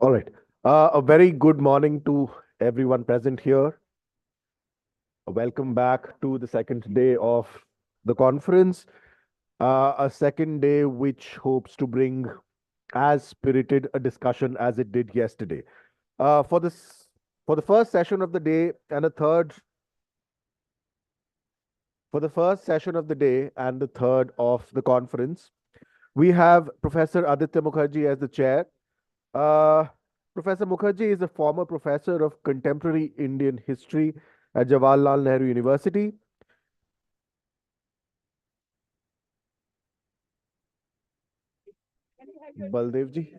All right. A very good morning to everyone present here. Welcome back to the second day of the conference. A second day which hopes to bring as spirited a discussion as it did yesterday. For the first session of the day and a third for the first session of the day and the third of the conference, we have Professor Aditya Mukherjee as the chair. Uh, Professor Mukherjee is a former professor of contemporary Indian history at Jawaharlal Nehru University. Baldev ji.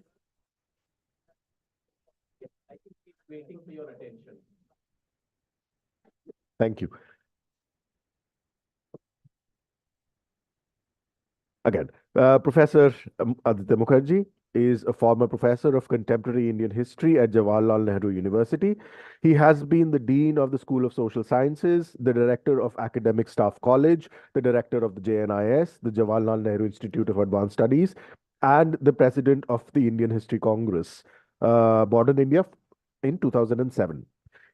I think he's waiting for your attention. Thank you. Again, Professor Aditya Mukherjee is a former professor of contemporary Indian history at Jawaharlal Nehru University. He has been the Dean of the School of Social Sciences, the Director of Academic Staff College, the Director of the JNIS, the Jawaharlal Nehru Institute of Advanced Studies, and the President of the Indian History Congress, Modern India, in 2007.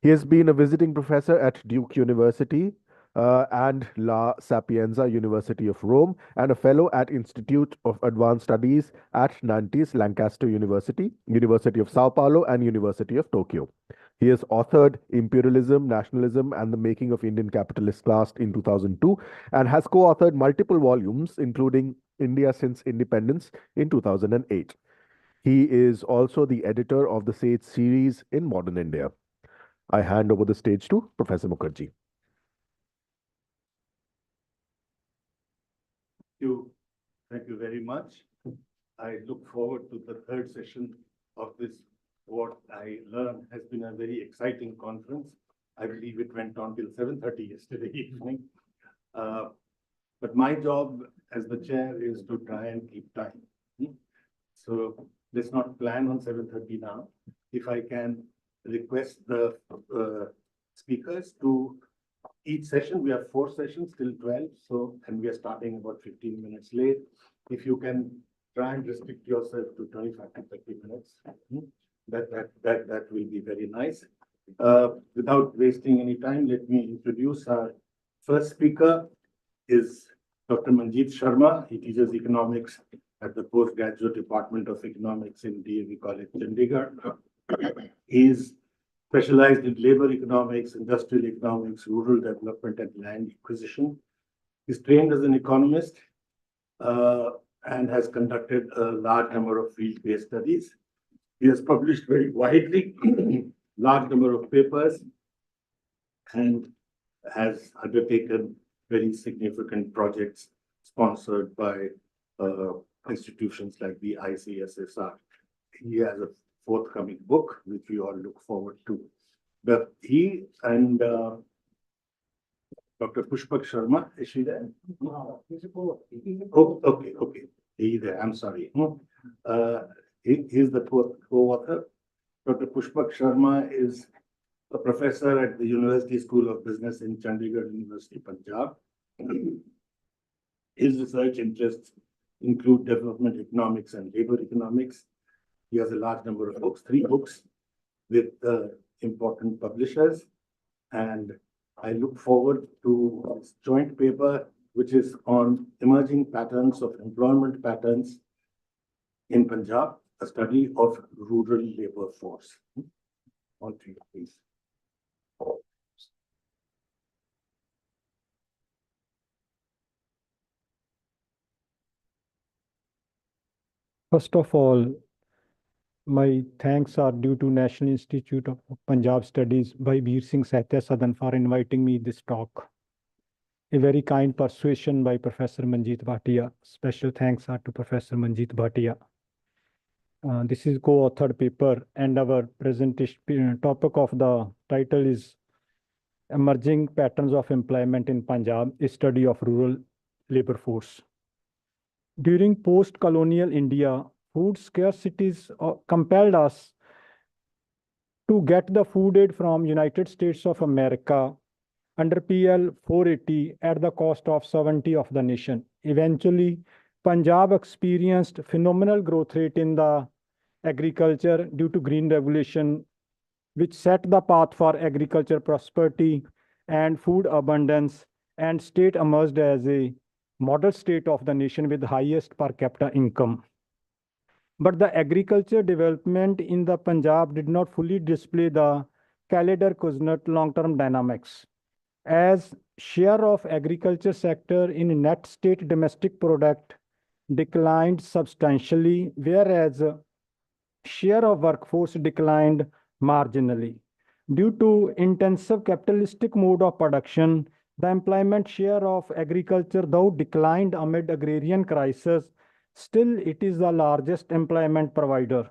He has been a visiting professor at Duke University, and La Sapienza University of Rome, and a fellow at Institute of Advanced Studies at Nantes Lancaster University, University of Sao Paulo, and University of Tokyo. He has authored Imperialism, Nationalism, and the Making of Indian Capitalist Class in 2002, and has co-authored multiple volumes, including India Since Independence in 2008. He is also the editor of the Sage series in Modern India. I hand over the stage to Professor Mukherjee. Thank you very much. I look forward to the third session of this, what I learned has been a very exciting conference. I believe it went on till 7:30 yesterday evening. But my job as the chair is to try and keep time. So let's not plan on 7:30 now. If I can request the speakers to each session, we have 4 sessions till 12, and we are starting about 15 minutes late. If you can try and restrict yourself to 25 to 30 minutes, that will be very nice. Without wasting any time, let me introduce our first speaker is Dr. Manjeet Sharma. He teaches economics at the Postgraduate Department of Economics in DAV College, Chandigarh. He is specialized in labor economics, industrial economics, rural development, and land acquisition. He's trained as an economist and has conducted a large number of field-based studies. He has published very widely, large number of papers, and has undertaken very significant projects sponsored by institutions like the ICSSR. He has a forthcoming book, which we all look forward to. But he and Dr. Pushpak Sharma, is she there? Oh, okay. He's there. I'm sorry. He's the co-author. Dr. Pushpak Sharma is a professor at the University School of Business in Chandigarh University, Punjab. His research interests include development economics and labor economics. He has a large number of books, 3 books with important publishers. And I look forward to his joint paper, which is on emerging patterns of employment patterns in Punjab, a study of rural labor force. On to you, please. First of all, my thanks are due to National Institute of Punjab Studies by Veer Singh Sahitya Sadan for inviting me this talk. a very kind persuasion by Professor Manjeet Bhatia. Special thanks are to Professor Manjeet Bhatia. This is co-authored paper, and our presentation topic of the title is Emerging Patterns of Employment in Punjab, a study of rural labor force. During post-colonial India, food scarcities compelled us to get the food aid from United States of America under PL 480 at the cost of sovereignty of the nation. Eventually, Punjab experienced phenomenal growth rate in the agriculture due to Green Revolution, which set the path for agriculture prosperity and food abundance, and state emerged as a model state of the nation with highest per capita income. But the agriculture development in the Punjab did not fully display the Khaleder-Kuznets long-term dynamics. As share of agriculture sector in net state domestic product declined substantially, whereas share of workforce declined marginally. Due to intensive capitalistic mode of production, the employment share of agriculture, though declined amid agrarian crisis, still it is the largest employment provider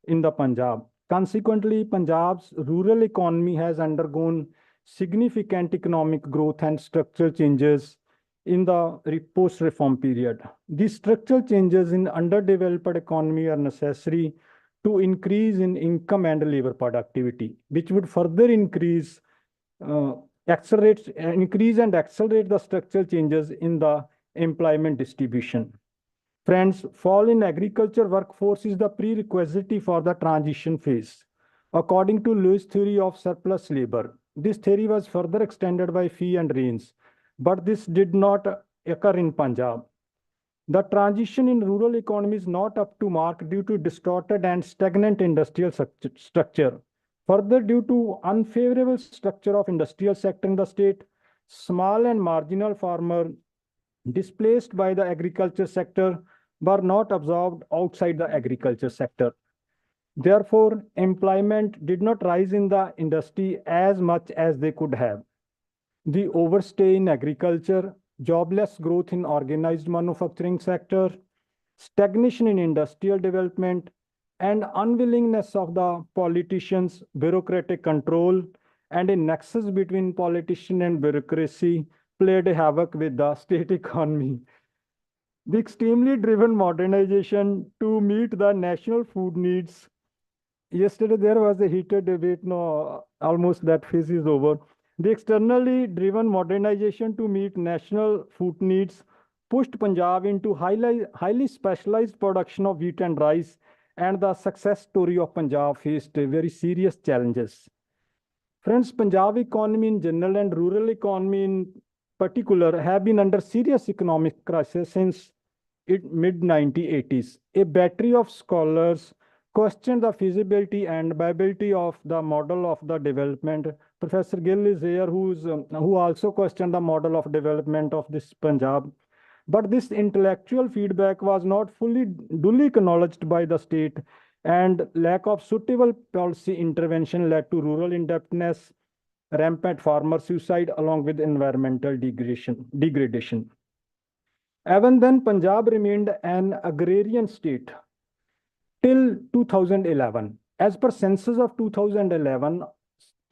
in the Punjab. Consequently, Punjab's rural economy has undergone significant economic growth and structural changes in the post-reform period. These structural changes in underdeveloped economy are necessary to increase in income and labor productivity, which would further increase and accelerate the structural changes in the employment distribution. Friends, fall in agriculture workforce is the prerequisite for the transition phase. According to Lewis' theory of surplus labor, this theory was further extended by Fee and Rains, but this did not occur in Punjab. The transition in rural economy is not up to mark due to distorted and stagnant industrial structure. Further, due to unfavorable structure of industrial sector in the state, small and marginal farmers displaced by the agriculture sector were not absorbed outside the agriculture sector. Therefore, employment did not rise in the industry as much as they could have. The overstay in agriculture, jobless growth in organized manufacturing sector, stagnation in industrial development, and unwillingness of the politicians, bureaucratic control, and a nexus between politician and bureaucracy played havoc with the state economy. The extremely driven modernization to meet the national food needs. Yesterday, there was a heated debate. No, almost that phase is over. The externally driven modernization to meet national food needs pushed Punjab into highly specialized production of wheat and rice, and the success story of Punjab faced very serious challenges. Friends, Punjab economy in general and rural economy in particular have been under serious economic crisis since mid-1980s. A battery of scholars questioned the feasibility and viability of the model of the development. Professor Gill is here, who also questioned the model of development of this Punjab. But this intellectual feedback was not duly acknowledged by the state, and lack of suitable policy intervention led to rural indebtedness, rampant farmer suicide, along with environmental degradation. Even then, Punjab remained an agrarian state till 2011. As per census of 2011,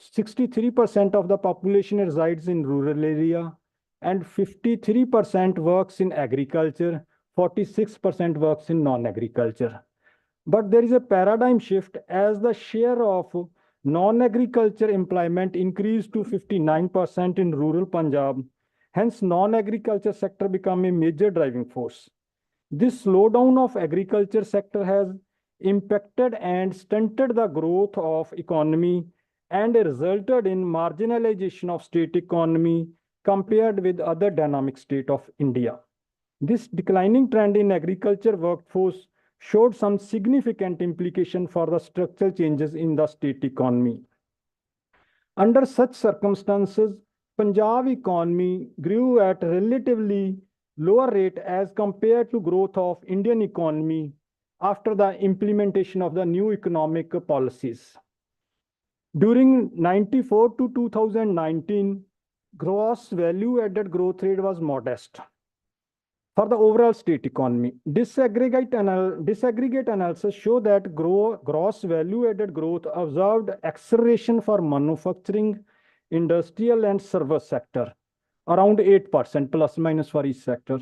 63% of the population resides in rural area, and 53% works in agriculture, 46% works in non-agriculture. But there is a paradigm shift as the share of non-agriculture employment increased to 59% in rural Punjab. Hence, non-agriculture sector become a major driving force. This slowdown of agriculture sector has impacted and stunted the growth of economy and resulted in marginalization of state economy compared with other dynamic state of India. This declining trend in agriculture workforce showed some significant implication for the structural changes in the state economy. Under such circumstances, Punjab economy grew at a relatively lower rate as compared to growth of Indian economy after the implementation of the new economic policies. During 94 to 2019, gross value added growth rate was modest for the overall state economy. Disaggregate analysis show that gross value added growth observed acceleration for manufacturing, industrial and service sector, around 8% plus minus for each sector.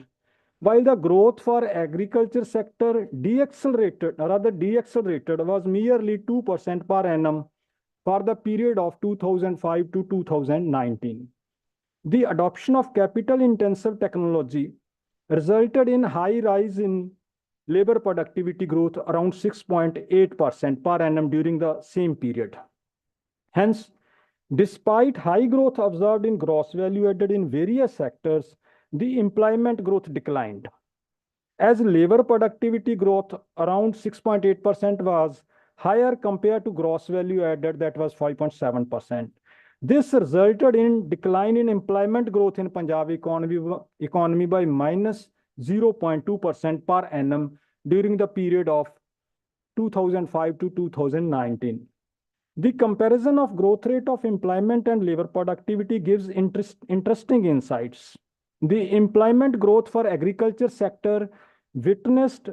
While the growth for agriculture sector decelerated was merely 2% per annum for the period of 2005 to 2019. The adoption of capital-intensive technology resulted in high rise in labor productivity growth around 6.8% per annum during the same period. Hence, despite high growth observed in gross value added in various sectors, the employment growth declined. As labor productivity growth around 6.8% was higher compared to gross value added that was 5.7%. This resulted in decline in employment growth in Punjab economy by minus 0.2% per annum during the period of 2005 to 2019. The comparison of growth rate of employment and labor productivity gives interesting insights. The employment growth for agriculture sector witnessed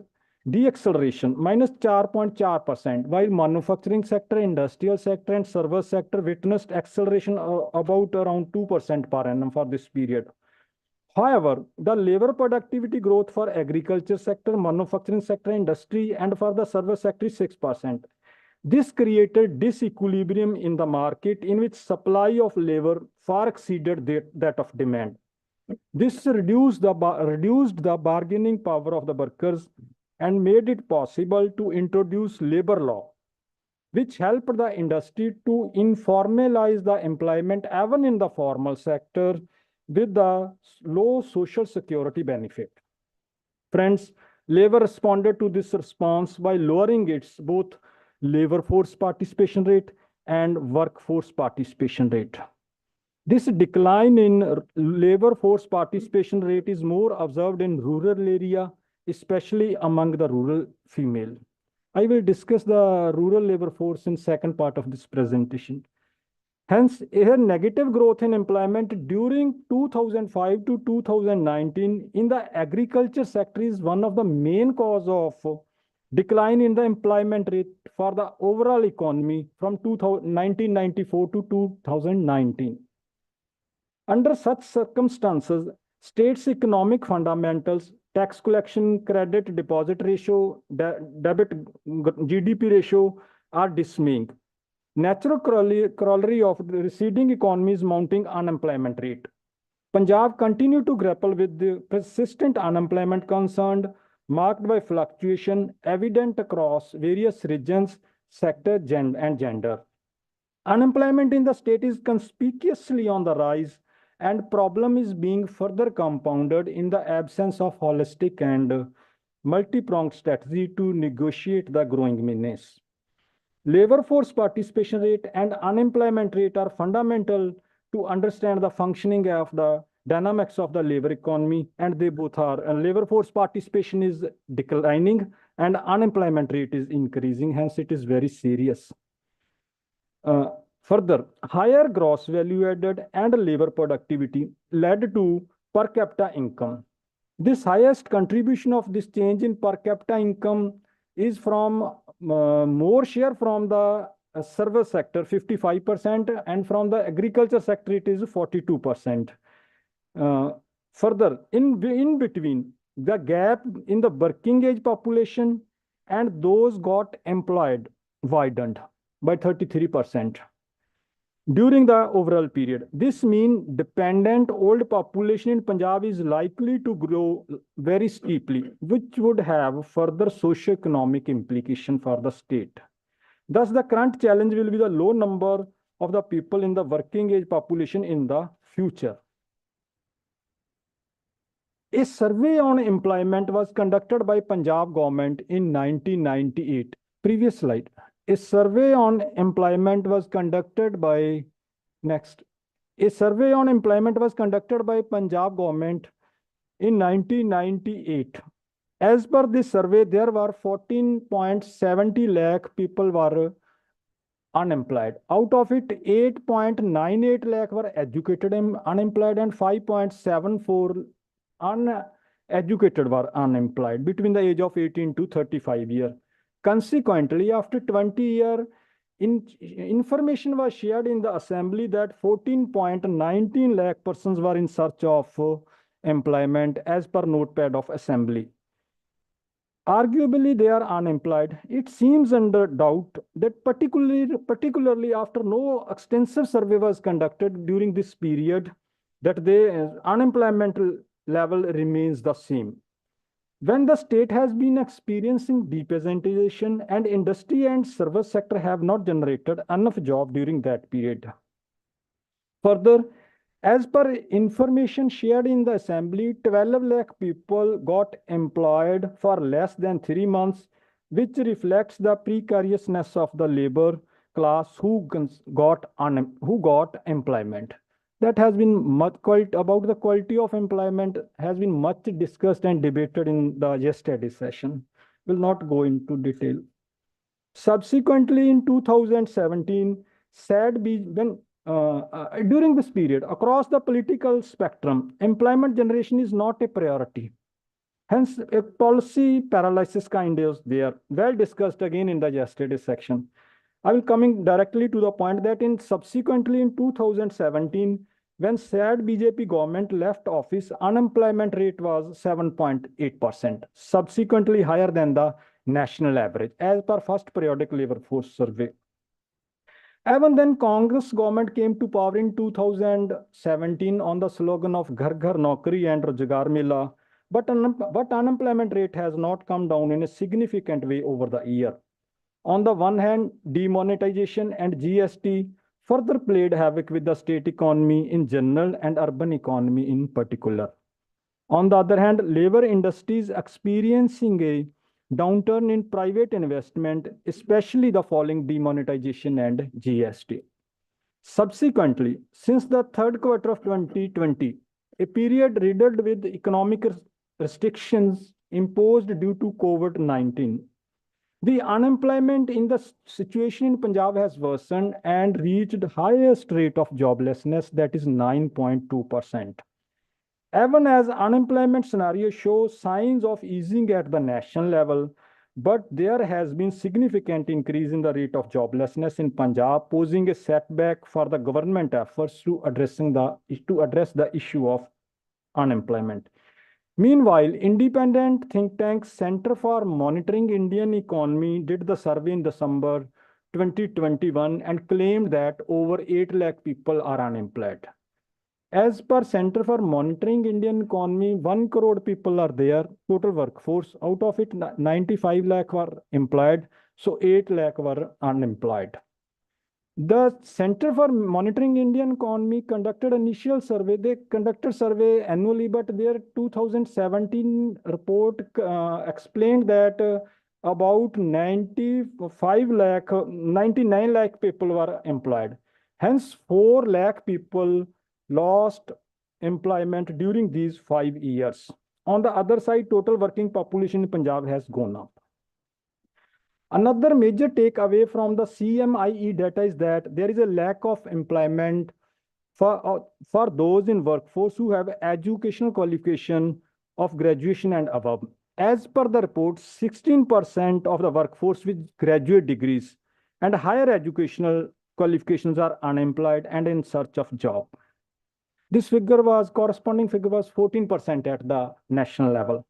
deceleration, minus 4.4%, while manufacturing sector, industrial sector, and service sector witnessed acceleration about around 2% per annum for this period. However, the labor productivity growth for agriculture sector, manufacturing sector, industry, and for the service sector is 6%. This created disequilibrium in the market in which supply of labor far exceeded that of demand. This reduced the bargaining power of the workers and made it possible to introduce labor law, which helped the industry to informalize the employment even in the formal sector with the low social security benefit. Friends, labor responded to this response by lowering its both labor force participation rate and workforce participation rate. This decline in labor force participation rate is more observed in rural area, especially among the rural female. I will discuss the rural labor force in second part of this presentation. Hence, a negative growth in employment during 2005 to 2019 in the agriculture sector is one of the main cause of decline in the employment rate for the overall economy from 1994 to 2019. Under such circumstances, states' economic fundamentals, tax collection, credit deposit ratio, debit GDP ratio are dismaying. Natural corollary of the receding economy is mounting unemployment rate. Punjab continued to grapple with the persistent unemployment concern marked by fluctuation evident across various regions, sector, and gender. Unemployment in the state is conspicuously on the rise, and problem is being further compounded in the absence of holistic and multi-pronged strategy to negotiate the growing menace. Labor force participation rate and unemployment rate are fundamental to understand the functioning of the dynamics of the labor economy, and they both are. And labor force participation is declining and unemployment rate is increasing, hence it is very serious. Further, higher gross value added and labor productivity led to per capita income. This highest contribution of this change in per capita income is from more share from the service sector, 55%, and from the agriculture sector, it is 42%. Further, in between, the gap in the working age population and those got employed widened by 33%. During the overall period, this means dependent old population in Punjab is likely to grow very steeply, which would have further socio-economic implication for the state. Thus, the current challenge will be the low number of the people in the working age population in the future. A survey on employment was conducted by Punjab government in 1998. Previous slide. A survey on employment was conducted by A survey on employment was conducted by Punjab government in 1998. As per this survey, there were 14.70 lakh people were unemployed. Out of it, 8.98 lakh were educated and unemployed, and 5.74 uneducated were unemployed between the age of 18 to 35 years. Consequently, after 20 years, information was shared in the assembly that 14.19 lakh persons were in search of employment as per notepad of assembly. Arguably, they are unemployed. It seems under doubt that particularly after no extensive survey was conducted during this period, that the unemployment level remains the same. When the state has been experiencing depeasantization and industry and service sector have not generated enough job during that period. Further, as per information shared in the assembly, 12 lakh people got employed for less than 3 months, which reflects the precariousness of the labor class who got employment. That has been about the quality of employment has been much discussed and debated in the yesterday's session. Will not go into detail. Subsequently, in 2017, during this period, across the political spectrum, employment generation is not a priority. Hence, a policy paralysis kind is there, well discussed again in the yesterday's section. I will coming directly to the point that subsequently in 2017, when SAD BJP government left office, unemployment rate was 7.8%, subsequently higher than the national average, as per first periodic labor force survey. Even then, Congress government came to power in 2017 on the slogan of Ghar Ghar Naukri and Rojgar Mela, but unemployment rate has not come down in a significant way over the year. On the one hand, demonetization and GST further played havoc with the state economy in general and urban economy in particular. On the other hand, labor industries experiencing a downturn in private investment, especially the falling demonetization and GST. Subsequently, since the third quarter of 2020, a period riddled with economic restrictions imposed due to COVID-19, the unemployment in the situation in Punjab has worsened and reached highest rate of joblessness, that is 9.2%. Even as unemployment scenario shows signs of easing at the national level, but there has been significant increase in the rate of joblessness in Punjab, posing a setback for the government efforts to address the issue of unemployment. Meanwhile, independent think tank Center for Monitoring Indian Economy did the survey in December 2021 and claimed that over 8 lakh people are unemployed. As per Center for Monitoring Indian Economy, 1 crore people are there, total workforce. Out of it, 95 lakh were employed, so 8 lakh were unemployed. The Center for Monitoring Indian Economy conducted initial survey. They conducted survey annually, but their 2017 report explained that about 99 lakh people were employed. Hence, 4 lakh people lost employment during these 5 years. On the other side, total working population in Punjab has gone up. Another major takeaway from the CMIE data is that there is a lack of employment for those in workforce who have educational qualification of graduation and above. As per the report, 16% of the workforce with graduate degrees and higher educational qualifications are unemployed and in search of job. This corresponding figure was 14% at the national level.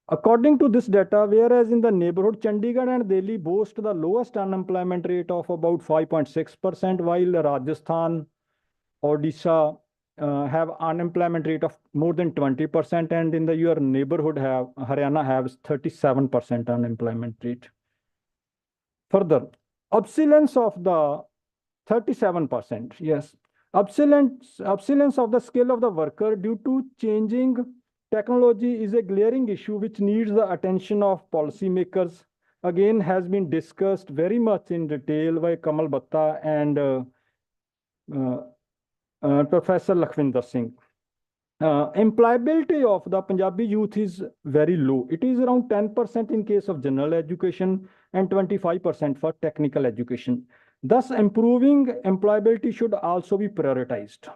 According to this data, whereas in the neighborhood, Chandigarh and Delhi boast the lowest unemployment rate of about 5.6%, while Rajasthan, Odisha have unemployment rate of more than 20%, and in your neighborhood, Haryana has 37% unemployment rate. Further, obsolescence of the 37%, yes. Obsolescence of the skill of the worker due to changing technology is a glaring issue which needs the attention of policymakers. Again, has been discussed very much in detail by Kamal Batta and Professor Lakhvinder Singh. Employability of the Punjabi youth is very low. It is around 10% in case of general education and 25% for technical education. Thus, improving employability should also be prioritized.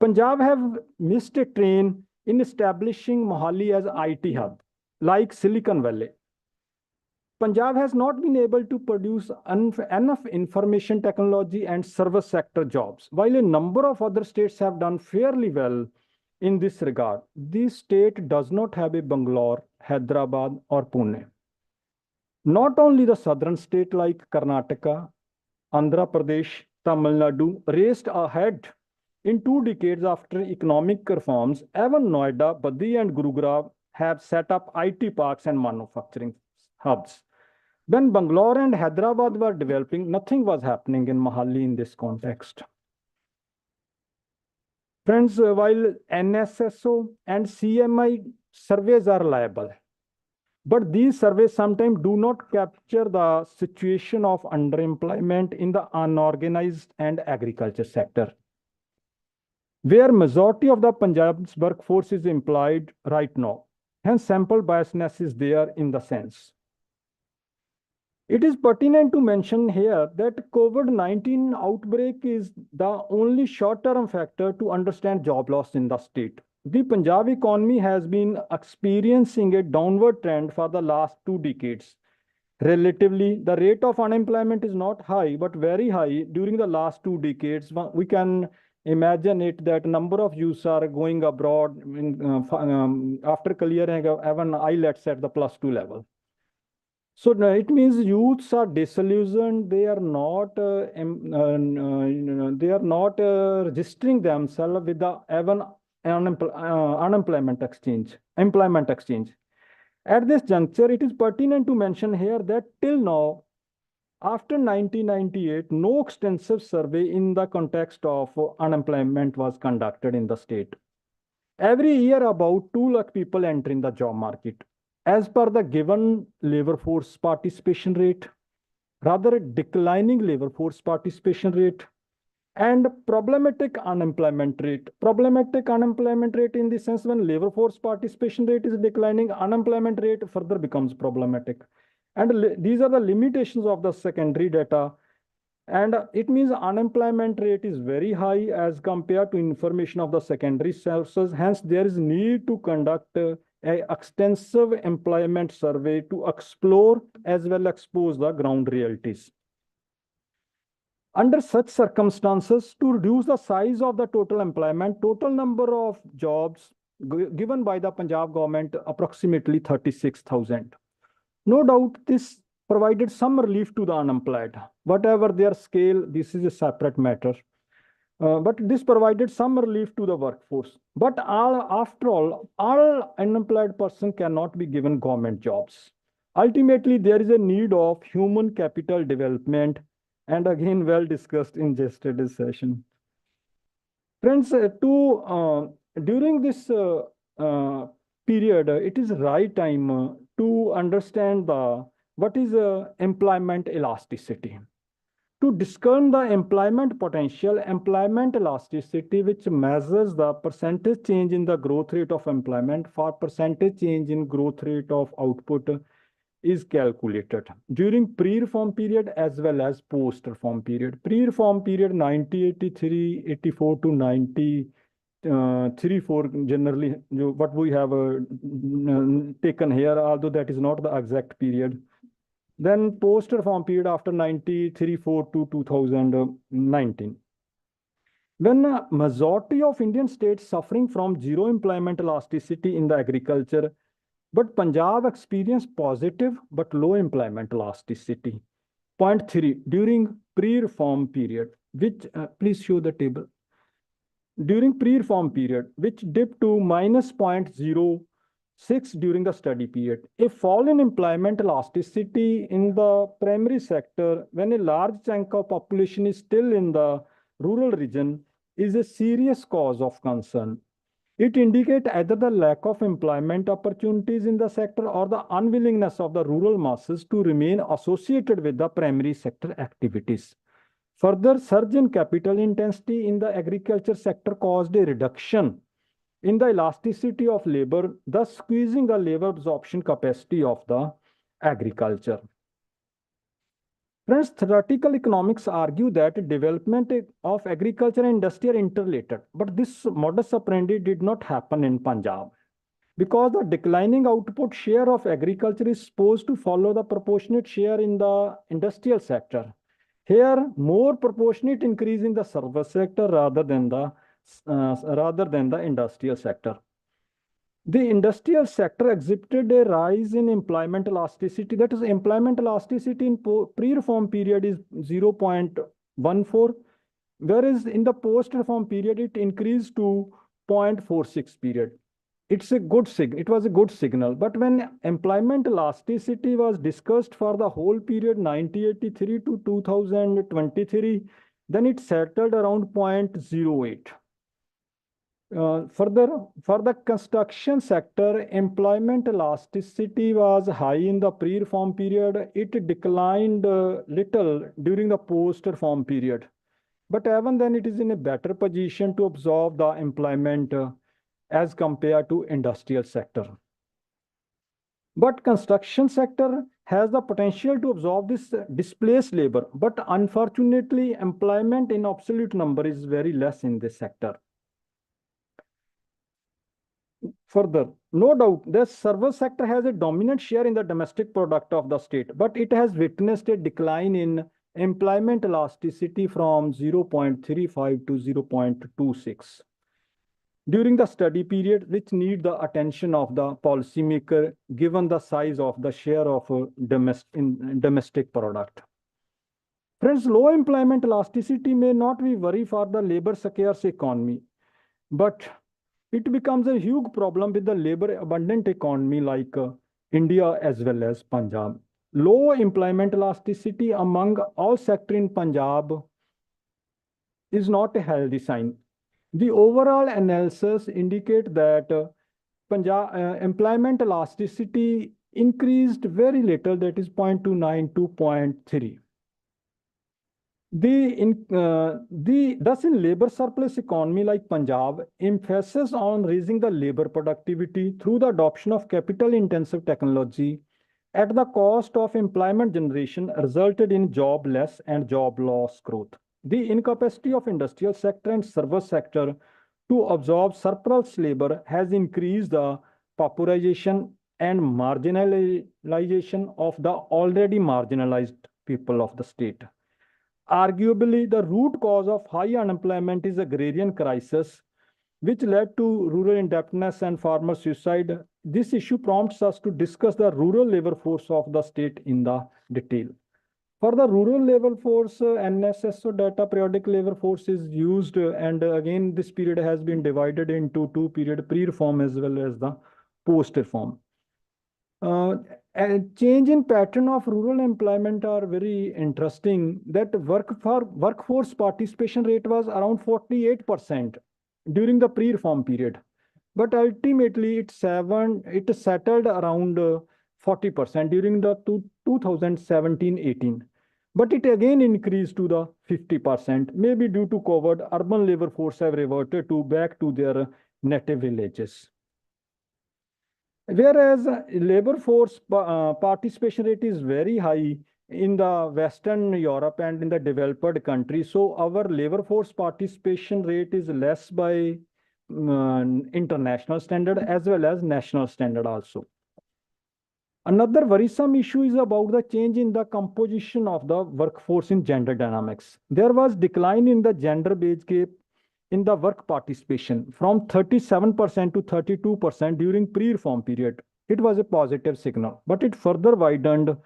Punjab have missed a train in establishing Mohali as IT hub, like Silicon Valley. Punjab has not been able to produce enough information technology and service sector jobs, while a number of other states have done fairly well in this regard. This state does not have a Bangalore, Hyderabad, or Pune. Not only the southern state like Karnataka, Andhra Pradesh, Tamil Nadu raced ahead in 2 decades after economic reforms. Even Noida, Badi, and Gurugram have set up IT parks and manufacturing hubs. When Bangalore and Hyderabad were developing, nothing was happening in Mohali in this context. Friends, while NSSO and CMI surveys are reliable, but these surveys sometimes do not capture the situation of underemployment in the unorganized and agriculture sector, where majority of the Punjab's workforce is employed right now. Hence, sample biasness is there in the sense. It is pertinent to mention here that COVID-19 outbreak is the only short-term factor to understand job loss in the state. The Punjab economy has been experiencing a downward trend for the last 2 decades. Relatively, the rate of unemployment is not high, but very high during the last 2 decades. We can imagine it that number of youths are going abroad after clearing even IELTS at the +2 level. So it means youths are disillusioned. They are not registering themselves with the even employment exchange. At this juncture, it is pertinent to mention here that till now, after 1998, no extensive survey in the context of unemployment was conducted in the state. Every year, about 2 lakh people enter in the job market. As per the given labor force participation rate, rather declining labor force participation rate, and problematic unemployment rate. Problematic unemployment rate in the sense when labor force participation rate is declining, unemployment rate further becomes problematic. And these are the limitations of the secondary data. And it means unemployment rate is very high as compared to information of the secondary sources. Hence, there is need to conduct an extensive employment survey to explore as well expose the ground realities. Under such circumstances, to reduce the size of the total employment, total number of jobs given by the Punjab government approximately 36,000. No doubt this provided some relief to the unemployed. Whatever their scale, this is a separate matter. But this provided some relief to the workforce. But after all unemployed person cannot be given government jobs. Ultimately, there is a need of human capital development, and again, well discussed in yesterday's session. Friends, during this period, it is right time to understand what is employment elasticity. To discern the employment potential, employment elasticity, which measures the percentage change in the growth rate of employment for percentage change in growth rate of output, is calculated during pre-reform period as well as post-reform period. Pre-reform period 1983, 84 to 94 generally, what we have taken here, although that is not the exact period. Then post-reform period after 93-4 to 2019. When a majority of Indian states suffering from zero employment elasticity in the agriculture, but Punjab experienced positive but low employment elasticity. Point 3, during pre-reform period, which, please show the table. During pre-reform period, which dipped to -0.06 during the study period. A fall in employment elasticity in the primary sector when a large chunk of population is still in the rural region is a serious cause of concern. It indicates either the lack of employment opportunities in the sector or the unwillingness of the rural masses to remain associated with the primary sector activities. Further, surge in capital intensity in the agriculture sector caused a reduction in the elasticity of labor, thus squeezing the labor absorption capacity of the agriculture. Friends, theoretical economics argue that development of agriculture and industry are interrelated, but this modus operandi did not happen in Punjab because the declining output share of agriculture is supposed to follow the proportionate share in the industrial sector. Here, more proportionate increase in the service sector rather than the industrial sector. The industrial sector exhibited a rise in employment elasticity. That is, employment elasticity in pre-reform period is 0.14, whereas in the post-reform period, it increased to 0.46 period. It was a good signal. But when employment elasticity was discussed for the whole period 1983 to 2023, then it settled around 0.08. Further, for the construction sector, employment elasticity was high in the pre-reform period. It declined little during the post-reform period. But even then, it is in a better position to absorb the employment as compared to industrial sector. But construction sector has the potential to absorb this displaced labor. But unfortunately, employment in absolute number is very less in this sector. Further, no doubt, the service sector has a dominant share in the domestic product of the state, but it has witnessed a decline in employment elasticity from 0.35 to 0.26 during the study period, which need the attention of the policymaker given the size of the share of domestic product. Friends, low employment elasticity may not be worry for the labor scarce economy, but it becomes a huge problem with the labor abundant economy like India as well as Punjab. Low employment elasticity among all sectors in Punjab is not a healthy sign. The overall analysis indicate that Punjab employment elasticity increased very little, that is 0.29 to 0.3. Thus, in labor surplus economy like Punjab, emphasis on raising the labor productivity through the adoption of capital-intensive technology at the cost of employment generation resulted in jobless and job loss growth. The incapacity of industrial sector and service sector to absorb surplus labor has increased the pauperization and marginalization of the already marginalized people of the state. Arguably, the root cause of high unemployment is agrarian crisis, which led to rural indebtedness and farmer suicide. This issue prompts us to discuss the rural labor force of the state in the detail. For the rural labor force, NSSO data periodic labor force is used, and again, this period has been divided into two periods, pre-reform as well as the post-reform. A change in pattern of rural employment are very interesting. That workforce participation rate was around 48% during the pre-reform period, but ultimately it settled around 40% during the 2017-18. But it again increased to the 50%, maybe due to COVID. Urban labor force have reverted back to their native villages. Whereas labor force participation rate is very high in the Western Europe and in the developed countries. So our labor force participation rate is less by international standard as well as national standard also. Another worrisome issue is about the change in the composition of the workforce in gender dynamics. There was decline in the gender wage gap in the work participation from 37% to 32% during pre-reform period. It was a positive signal, but it further widened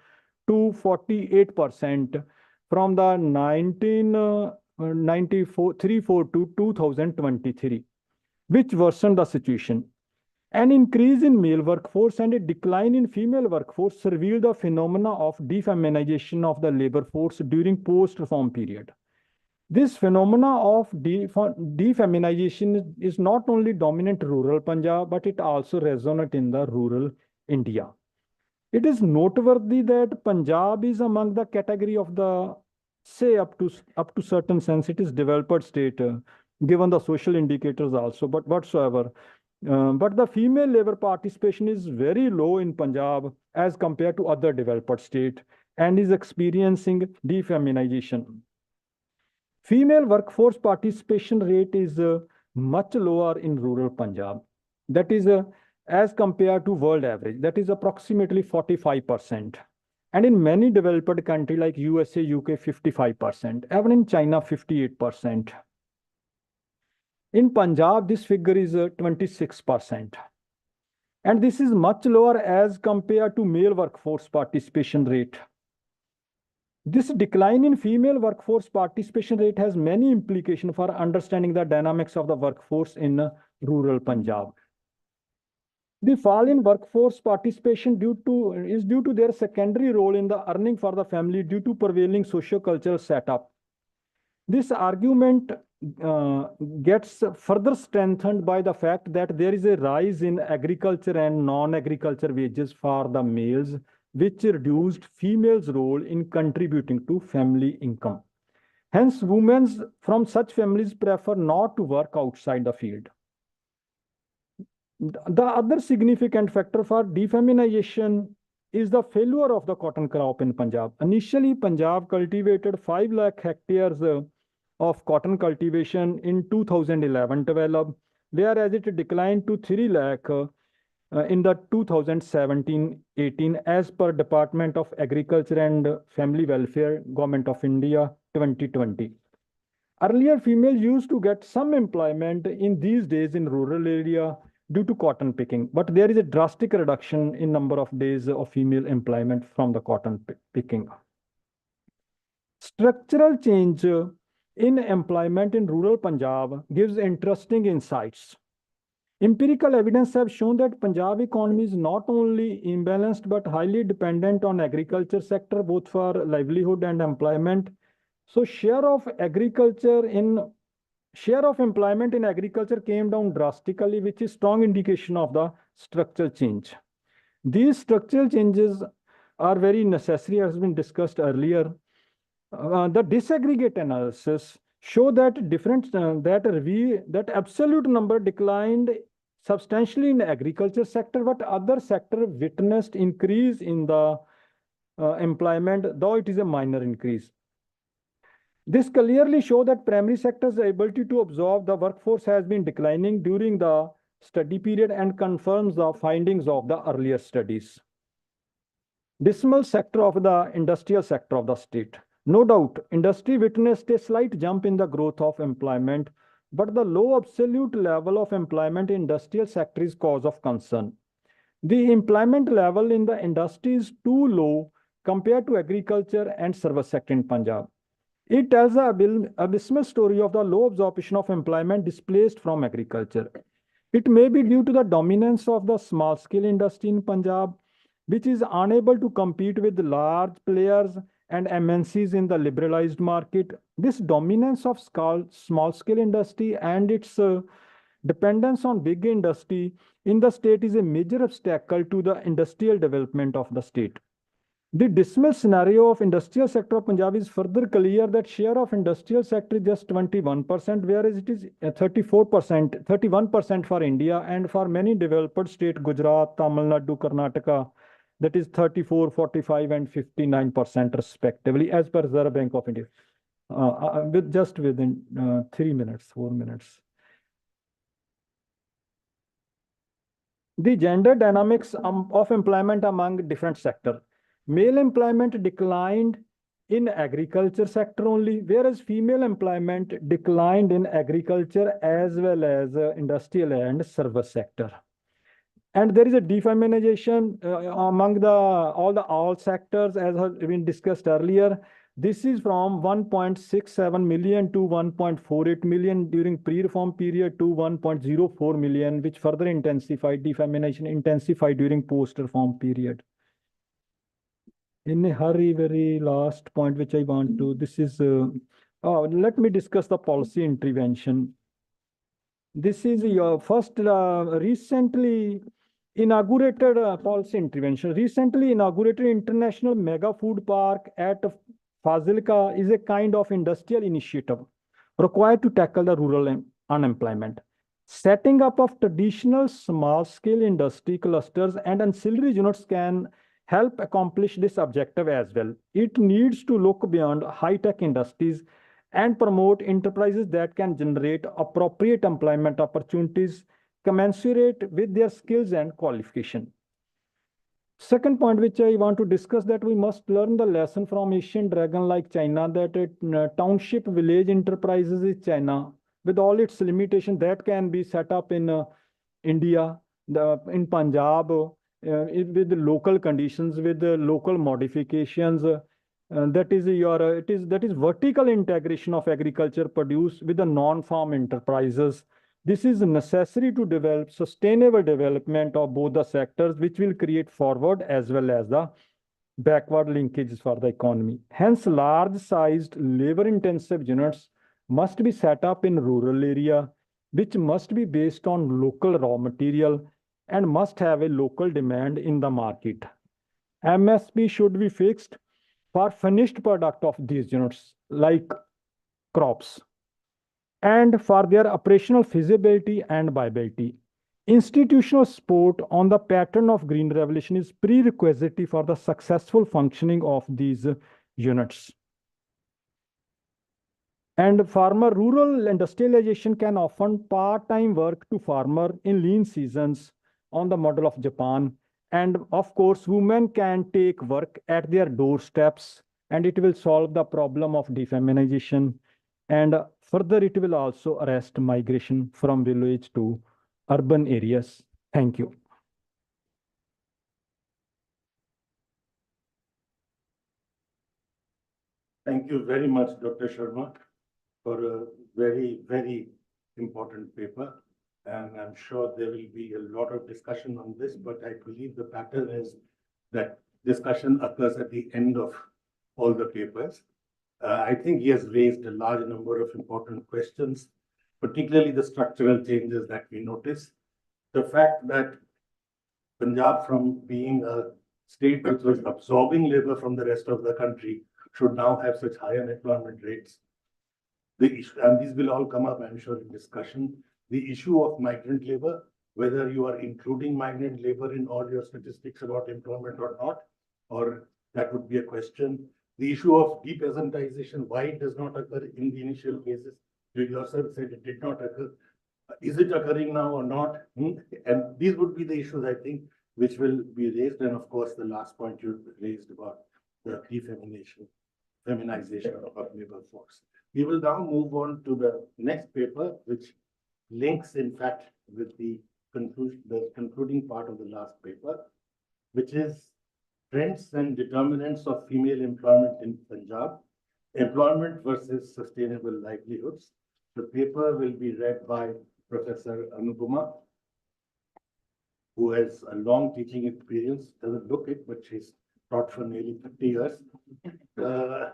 to 48% from the 1994 to 2023, which worsened the situation. An increase in male workforce and a decline in female workforce revealed the phenomena of defeminization of the labor force during post-reform period. This phenomena of defeminization is not only dominant rural Punjab, but it also resonates in the rural India. It is noteworthy that Punjab is among the category of the, say up to certain sense, it is developed state, given the social indicators also, but whatsoever. But the female labor participation is very low in Punjab as compared to other developed state. and is experiencing defeminization. Female workforce participation rate is much lower in rural Punjab. That is as compared to world average, that is approximately 45%. And in many developed countries like USA, UK, 55%, even in China, 58%. In Punjab, this figure is 26%. And this is much lower as compared to male workforce participation rate. This decline in female workforce participation rate has many implications for understanding the dynamics of the workforce in rural Punjab. The fall in workforce participation is due to their secondary role in the earning for the family due to prevailing socio-cultural setup. This argument gets further strengthened by the fact that there is a rise in agriculture and non-agriculture wages for the males, which reduced females' role in contributing to family income. Hence, women from such families prefer not to work outside the field. The other significant factor for defeminization is the failure of the cotton crop in Punjab. Initially, Punjab cultivated 5 lakh hectares of cotton cultivation in 2011-12, whereas it declined to 3 lakh in the 2017-18 as per Department of Agriculture and Family Welfare, Government of India, 2020. Earlier, females used to get some employment in these days in rural area due to cotton picking, but there is a drastic reduction in number of days of female employment from the cotton picking. Structural change in employment in rural Punjab gives interesting insights. Empirical evidence have shown that Punjab economy is not only imbalanced but highly dependent on agriculture sector, both for livelihood and employment. So share of employment in agriculture came down drastically, which is strong indication of the structural change. These structural changes are very necessary, as has been discussed earlier. The disaggregate analysis show that that absolute number declined substantially in agriculture sector, but other sector witnessed increase in the employment, though it is a minor increase. This clearly shows that primary sector's ability to absorb the workforce has been declining during the study period and confirms the findings of the earlier studies. Decimal sector of the industrial sector of the state. No doubt, industry witnessed a slight jump in the growth of employment, but the low absolute level of employment in industrial sector is cause of concern. The employment level in the industry is too low compared to agriculture and service sector in Punjab. It tells the abysmal story of the low absorption of employment displaced from agriculture. It may be due to the dominance of the small-scale industry in Punjab, which is unable to compete with large players and MNCs in the liberalized market. This dominance of small-scale industry and its dependence on big industry in the state is a major obstacle to the industrial development of the state. The dismal scenario of industrial sector of Punjab is further clear that share of industrial sector is just 21%, whereas it is 31% for India, and for many developed states, Gujarat, Tamil Nadu, Karnataka, that is 34, 45, and 59% respectively, as per Reserve Bank of India. Within 4 minutes. The gender dynamics of employment among different sectors. Male employment declined in agriculture sector only, whereas female employment declined in agriculture as well as industrial and service sector. And there is a defeminization among all sectors, as has been discussed earlier. This is from 1.67 million to 1.48 million during pre-reform period to 1.04 million, which further intensified during post-reform period. In a hurry, very last point which I want to, let me discuss the policy intervention. This is your first recently inaugurated policy intervention. Recently inaugurated International Mega Food Park at Fazilka is a kind of industrial initiative required to tackle the rural unemployment. Setting up of traditional small-scale industry clusters and ancillary units can help accomplish this objective as well. It needs to look beyond high-tech industries and promote enterprises that can generate appropriate employment opportunities commensurate with their skills and qualification. Second point which I want to discuss, that we must learn the lesson from Asian dragon like China, that township village enterprises is China with all its limitations that can be set up in India, in Punjab, with the local conditions, with the local modifications. That is vertical integration of agriculture produce with the non-farm enterprises. This is necessary to develop sustainable development of both the sectors, which will create forward as well as the backward linkages for the economy. Hence, large-sized labor-intensive units must be set up in rural area, which must be based on local raw material and must have a local demand in the market. MSP should be fixed for finished product of these units, like crops, and for their operational feasibility and viability. Institutional support on the pattern of green revolution is prerequisite for the successful functioning of these units. And farmer rural industrialization can offer part-time work to farmer in lean seasons on the model of Japan. And of course, women can take work at their doorsteps, and it will solve the problem of defeminization. And further, it will also arrest migration from village to urban areas. Thank you. Thank you very much, Dr. Sharma, for a very, very important paper. And I'm sure there will be a lot of discussion on this, but I believe the pattern is that discussion occurs at the end of all the papers. I think he has raised a large number of important questions, particularly the structural changes that we notice. The fact that Punjab, from being a state which was absorbing labor from the rest of the country, should now have such high unemployment rates. The issue, and these will all come up, I'm sure, in discussion. The issue of migrant labor, whether you are including migrant labor in all your statistics about employment or not, or that would be a question. The issue of depeasantization, why it does not occur in the initial cases. You yourself said it did not occur. Is it occurring now or not? And these would be the issues, I think, which will be raised. And of course, the last point you raised about the feminization of our labor force. We will now move on to the next paper, which links, in fact, with the concluding part of the last paper, which is Trends and Determinants of Female Employment in Punjab, Employment versus Sustainable Livelihoods. The paper will be read by Professor Anupama, who has a long teaching experience, doesn't look it, but she's taught for nearly 50 years. Her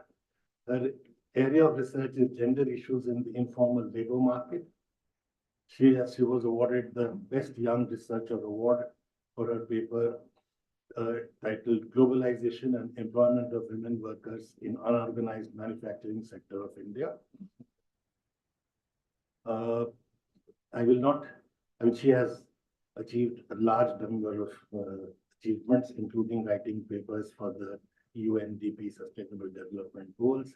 area of research is gender issues in the informal labor market. She was awarded the Best Young Researcher Award for her paper titled Globalization and Employment of Women Workers in Unorganized Manufacturing Sector of India. She has achieved a large number of achievements, including writing papers for the UNDP Sustainable Development Goals,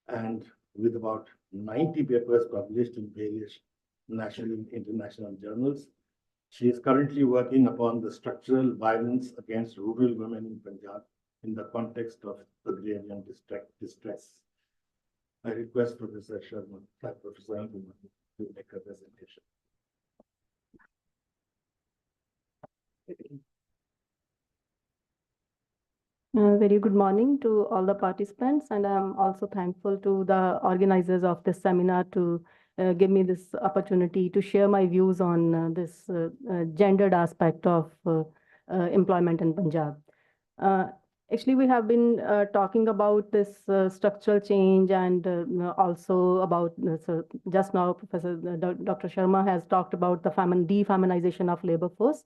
and with about 90 papers published in various national and international journals. She is currently working upon the structural violence against rural women in Punjab in the context of agrarian distress. I request Professor Sharma, Professor Anupama, to make a presentation. Very good morning to all the participants, and I'm also thankful to the organizers of this seminar to give me this opportunity to share my views on this gendered aspect of employment in Punjab. Actually, we have been talking about this structural change and also about, so just now Professor Dr. Sharma has talked about the defeminization of labor force.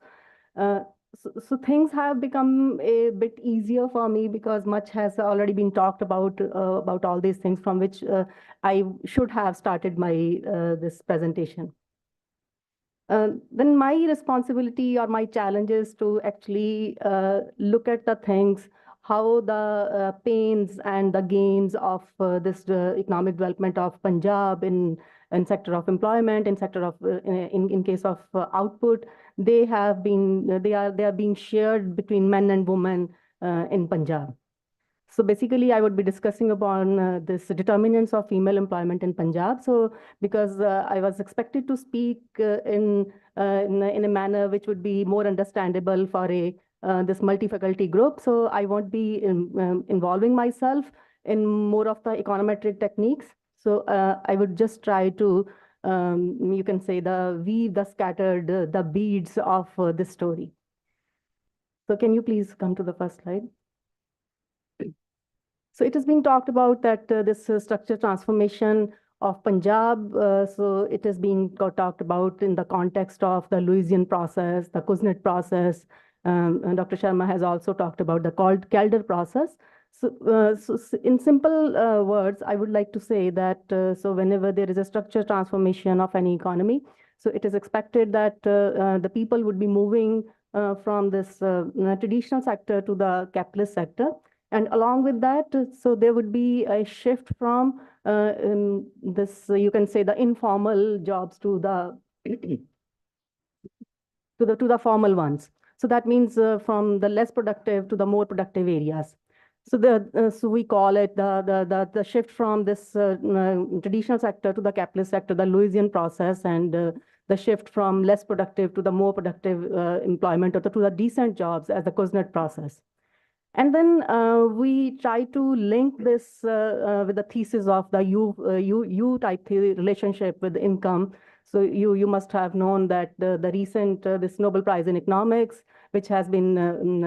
So things have become a bit easier for me because much has already been talked about all these things, from which I should have started my this presentation. Then my responsibility or my challenge is to actually look at the things, how the pains and the gains of this economic development of Punjab in sector of employment, in sector of in case of output, they have been they are being shared between men and women in Punjab. So basically, I would be discussing upon this determinants of female employment in Punjab. So because I was expected to speak in a manner which would be more understandable for a this multi-faculty group. So I won't be involving myself in more of the econometric techniques. So I would just try to, you can say, weave the scattered the beads of this story. So can you please come to the first slide? So it is being talked about that this structure transformation of Punjab, so it is being talked about in the context of the Louisian process, the Kuznets process. And Dr. Sharma has also talked about the Calder process. So in simple words, I would like to say that so whenever there is a structure transformation of any economy, so it is expected that the people would be moving from this traditional sector to the capitalist sector. And along with that, so there would be a shift from this, you can say, the informal jobs to the to the formal ones. So that means from the less productive to the more productive areas. So so we call it the shift from this traditional sector to the capitalist sector, the Louisian process, and the shift from less productive to the more productive employment or to the decent jobs as the Kuznets process. And then we try to link this with the thesis of the U type theory relationship with income. So you must have known that the recent this Nobel Prize in Economics, which has been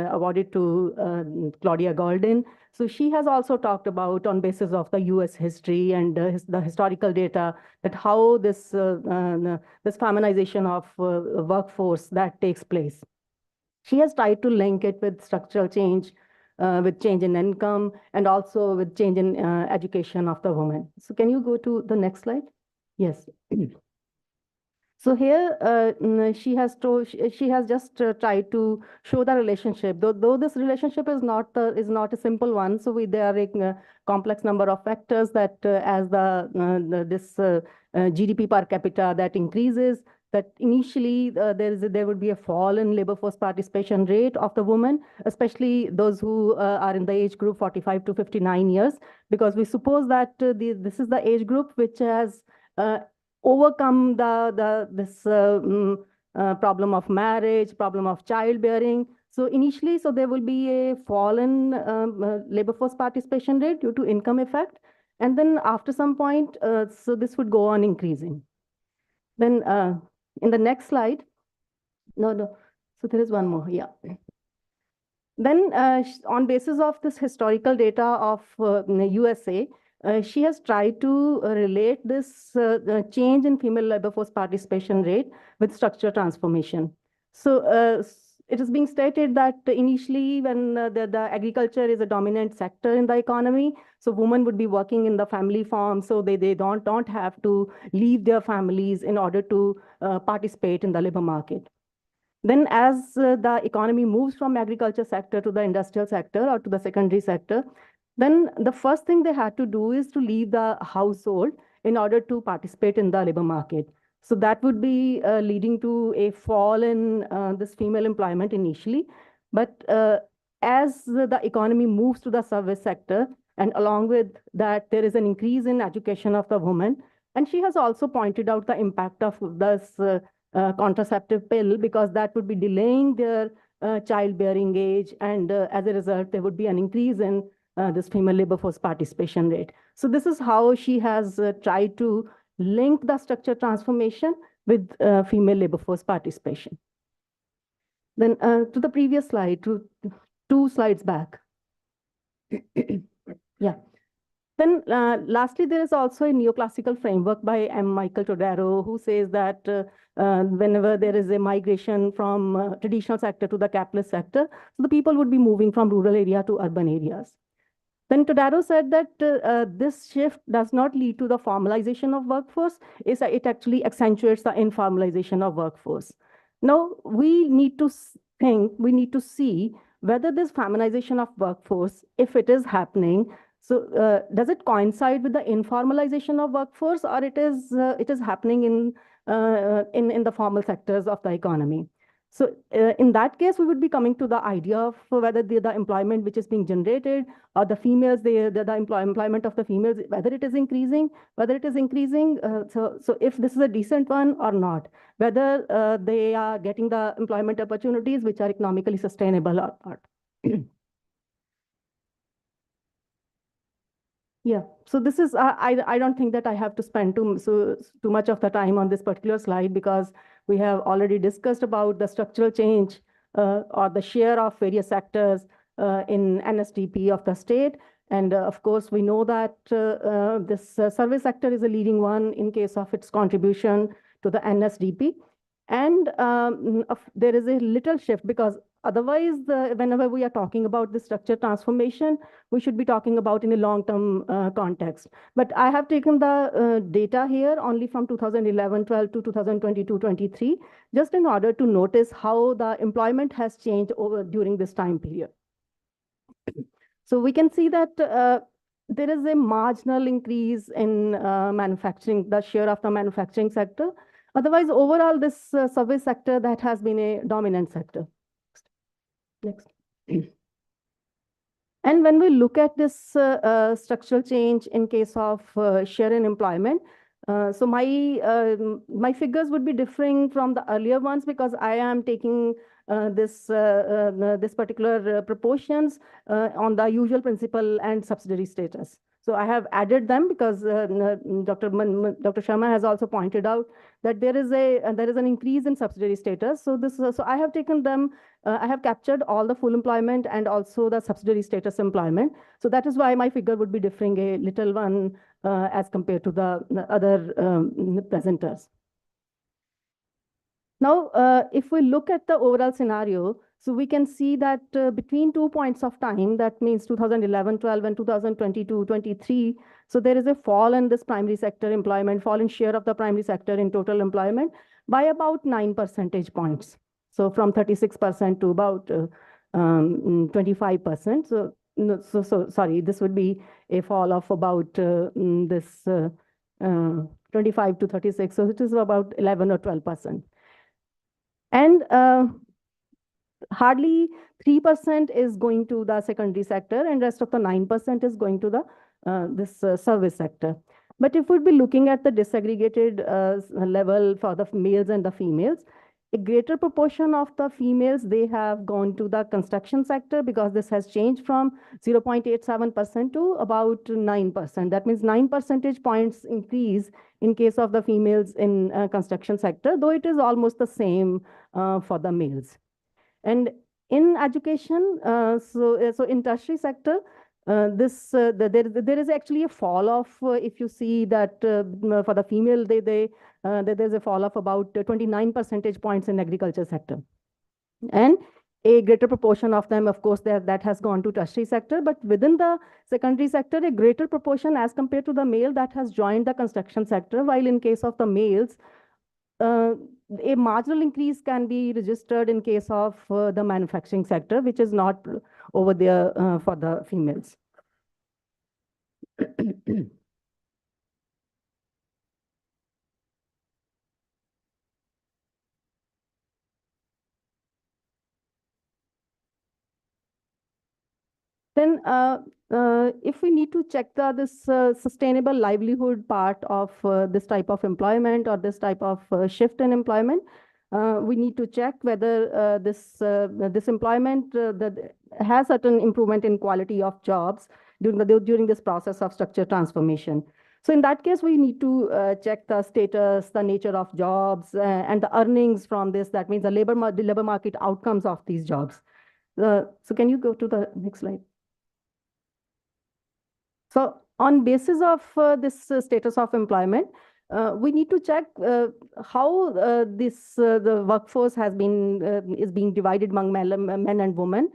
awarded to Claudia Goldin. So she has also talked about, on basis of the U.S. history and the historical data, that how this this feminization of workforce that takes place. She has tried to link it with structural change, with change in income, and also with change in education of the woman. So can you go to the next slide? Yes. So here she has just tried to show the relationship. Though this relationship is not a simple one. So there are a complex number of factors that as this GDP per capita that increases, that initially there would be a fall in labor force participation rate of the women, especially those who are in the age group 45 to 59 years, because we suppose that this is the age group which has overcome this problem of marriage, problem of childbearing. So initially, so there will be a fall in labor force participation rate due to income effect, and then after some point, so this would go on increasing. Then in the next slide, no, so there is one more, yeah. Then on basis of this historical data of USA, she has tried to relate this change in female labor force participation rate with structure transformation. So it is being stated that initially when the agriculture is a dominant sector in the economy, so women would be working in the family farm, so they don't have to leave their families in order to participate in the labor market. Then as the economy moves from agriculture sector to the industrial sector or to the secondary sector, then the first thing they had to do is to leave the household in order to participate in the labor market. So that would be leading to a fall in this female employment initially. But as the economy moves to the service sector, and along with that, there is an increase in education of the woman. And she has also pointed out the impact of this contraceptive pill, because that would be delaying their childbearing age. And as a result, there would be an increase in this female labor force participation rate. So this is how she has tried to link the structure transformation with female labor force participation. Then to the previous slide, two slides back. Yeah. Then lastly, there is also a neoclassical framework by M. Michael Todaro, who says that whenever there is a migration from traditional sector to the capitalist sector, so the people would be moving from rural area to urban areas. Then Todaro said that this shift does not lead to the formalization of workforce, it actually accentuates the informalization of workforce. Now, we need to we need to see whether this feminization of workforce, if it is happening, so does it coincide with the informalization of workforce, or it is happening in the formal sectors of the economy? So in that case, we would be coming to the idea of whether the employment which is being generated or the females, the employment of the females, whether it is increasing, so if this is a decent one or not, whether they are getting the employment opportunities which are economically sustainable or not. Yeah, so this is, I don't think that I have to spend too much of the time on this particular slide, because we have already discussed about the structural change or the share of various sectors in NSDP of the state. And of course, we know that this service sector is a leading one in case of its contribution to the NSDP. And there is a little shift, because otherwise, whenever we are talking about the structure transformation, we should be talking about in a long-term context. But I have taken the data here only from 2011-12 to 2022-23, just in order to notice how the employment has changed during this time period. So we can see that there is a marginal increase in manufacturing, the share of the manufacturing sector. Otherwise, overall, this service sector that has been a dominant sector. Next. And when we look at this structural change in case of share in employment, so my figures would be differing from the earlier ones, because I am taking this particular proportions on the usual principal and subsidiary status. So I have added them because Dr. Sharma has also pointed out that there is an increase in subsidiary status. So I have taken them. I have captured all the full employment and also the subsidiary status employment. So that is why my figure would be differing a little one as compared to the other presenters. Now, if we look at the overall scenario, so we can see that between 2 points of time, that means 2011-12 and 2022-23, so there is a fall in this primary sector employment, fall in share of the primary sector in total employment by about 9 percentage points. So from 36% to about 25%. So sorry, this would be a fall of about 25 to 36. So it is about 11 or 12%. And hardly 3% is going to the secondary sector, and rest of the 9% is going to the service sector. But if we'd be looking at the disaggregated level for the males and the females, a greater proportion of the females, they have gone to the construction sector, because this has changed from 0.87% to about 9%. That means 9 percentage points increase in case of the females in construction sector, though it is almost the same for the males. And in education, so in tertiary sector, there is actually a fall of, if you see that for the female, there's a fall of about 29 percentage points in agriculture sector. And a greater proportion of them, of course, that has gone to tertiary sector, but within the secondary sector, a greater proportion as compared to the male that has joined the construction sector, while in case of the males, a marginal increase can be registered in case of the manufacturing sector, which is not over there for the females. Then if we need to check this sustainable livelihood part of this type of employment or this type of shift in employment, we need to check whether this employment that has certain improvement in quality of jobs during this process of structure transformation. So in that case, we need to check the status, the nature of jobs, and the earnings from this. That means the labor market outcomes of these jobs. So can you go to the next slide? So on basis of this status of employment, we need to check how the workforce is being divided among men and women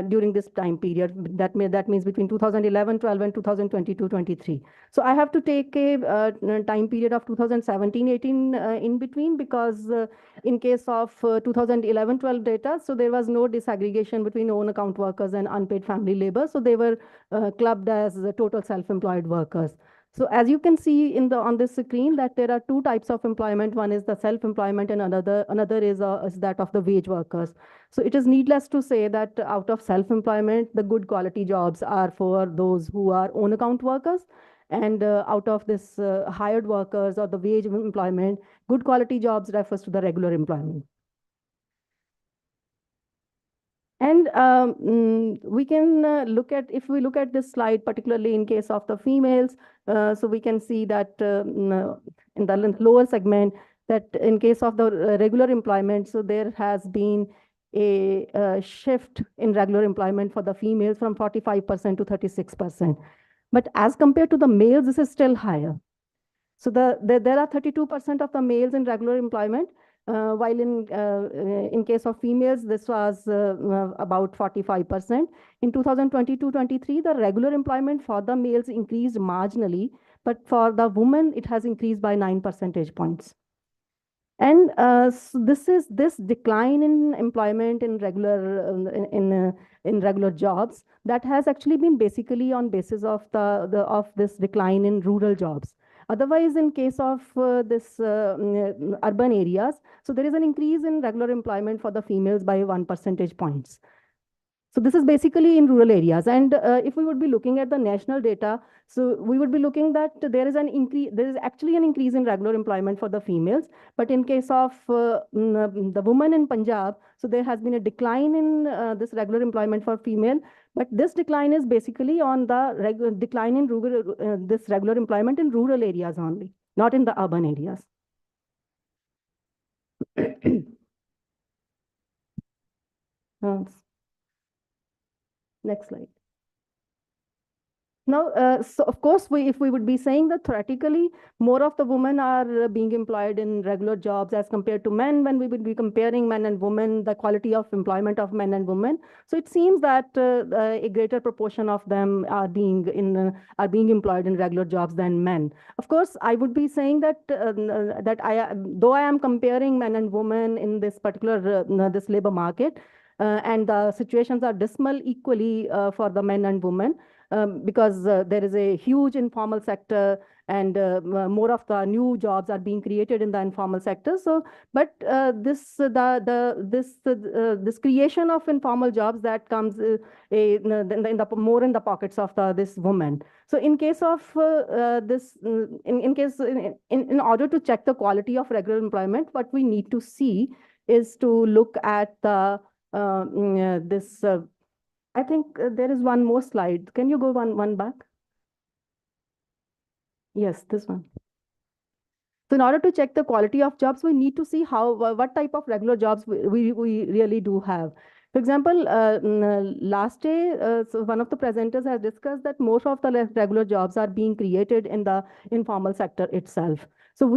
during this time period. That means between 2011-12 and 2022-23. So I have to take a time period of 2017-18 in between, because in case of 2011-12 data, so there was no disaggregation between own account workers and unpaid family labor. So they were clubbed as total self-employed workers. So as you can see on this screen, that there are two types of employment. One is the self-employment, and another is that of the wage workers. So it is needless to say that out of self-employment, the good quality jobs are for those who are own account workers. And out of this hired workers or the wage employment, good quality jobs refers to the regular employment. And we can if we look at this slide, particularly in case of the females, so we can see that in the lower segment, that in case of the regular employment, so there has been a shift in regular employment for the females from 45% to 36%. But as compared to the males, this is still higher. So there are 32% of the males in regular employment, while in case of females, this was about 45%. In 2022-23, the regular employment for the males increased marginally, but for the women, it has increased by 9 percentage points. And so this decline in employment in regular jobs, that has actually been basically on basis of this decline in rural jobs. Otherwise, in case of urban areas, so there is an increase in regular employment for the females by 1 percentage points. So this is basically in rural areas. And if we would be looking at the national data, so we would be looking that there is actually an increase in regular employment for the females. But in case of the women in Punjab, so there has been a decline in this regular employment for female. But this decline is basically on the decline in this regular employment in rural areas only, not in the urban areas. Next slide. Now, so of course, if we would be saying that theoretically, more of the women are being employed in regular jobs as compared to men, when we would be comparing men and women, the quality of employment of men and women. So it seems that a greater proportion of them are being employed in regular jobs than men. Of course, I would be saying that though I am comparing men and women in this particular this labor market, and the situations are dismal equally for the men and women. Because there is a huge informal sector, and more of the new jobs are being created in the informal sector. So, but this creation of informal jobs, that comes more in the pockets of this woman. So, in case of this, in order to check the quality of regular employment, what we need to see is to look at the I think there is one more slide. Can you go one back? Yes, this one. So in order to check the quality of jobs, we need to see what type of regular jobs we really do have. For example, last day, so one of the presenters has discussed that most of the regular jobs are being created in the informal sector itself. So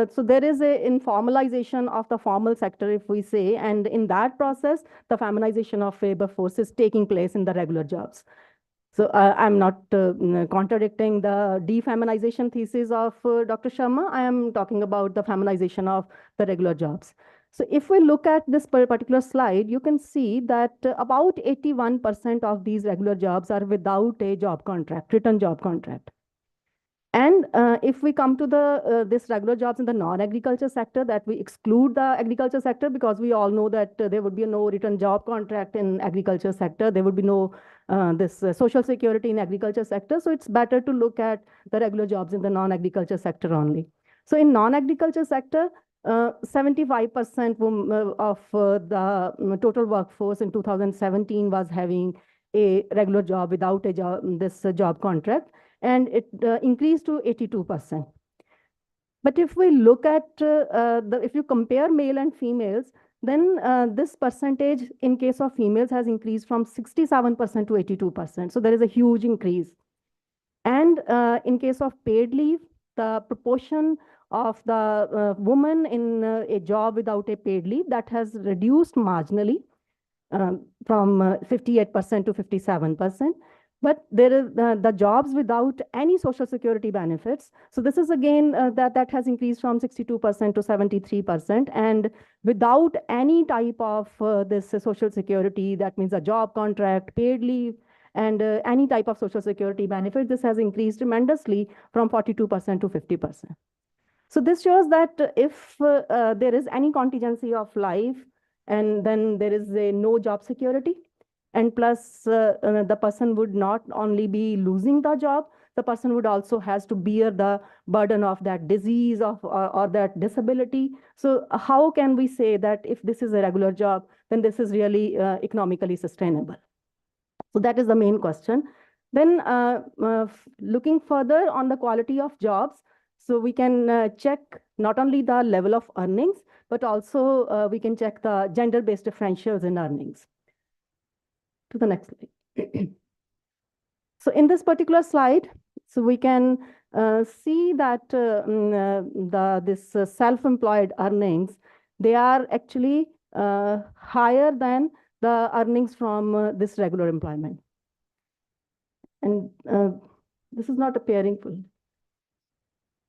so there is a informalization of the formal sector, if we say, and in that process, the feminization of labor force is taking place in the regular jobs. So I'm not contradicting the defeminization thesis of Dr. Sharma. I am talking about the feminization of the regular jobs. So if we look at this particular slide, you can see that about 81% of these regular jobs are without a job contract, written job contract. And if we come to this regular jobs in the non-agriculture sector, that we exclude the agriculture sector, because we all know that there would be no written job contract in agriculture sector. There would be no this social security in agriculture sector. So it's better to look at the regular jobs in the non-agriculture sector only. So in non-agriculture sector, 75% of the total workforce in 2017 was having a regular job without a job contract, and it increased to 82%. But if we look at if you compare male and females, then this percentage in case of females has increased from 67% to 82%. So there is a huge increase. And in case of paid leave, the proportion of the woman in a job without a paid leave, that has reduced marginally. from 58% to 57%. But there is the jobs without any social security benefits. So this is again that has increased from 62% to 73%. And without any type of this social security, that means a job contract, paid leave, and any type of social security benefit, this has increased tremendously from 42% to 50%. So this shows that if there is any contingency of life, and then there is a no job security, and plus the person would not only be losing the job, the person would also has to bear the burden of that disease or that disability. So how can we say that if this is a regular job, then this is really economically sustainable? So that is the main question. Then looking further on the quality of jobs, so we can check not only the level of earnings, but also we can check the gender-based differentials in earnings. To the next slide. So in this particular slide, so we can see that this self-employed earnings, they are actually higher than the earnings from this regular employment. And this is not appearing fully.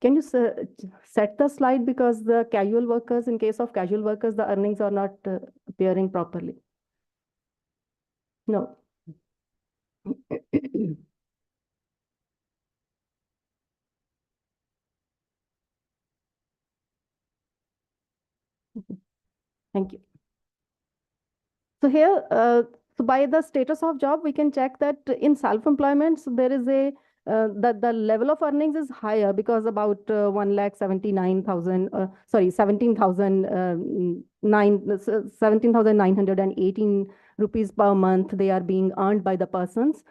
Can you set the slide, because the casual workers, in case of casual workers, the earnings are not appearing properly. No. Thank you. So here, so by the status of job, we can check that in self-employment, so there is a the level of earnings is higher, because about 1,79,000, sorry, 17,918 rupees per month they are being earned by the persons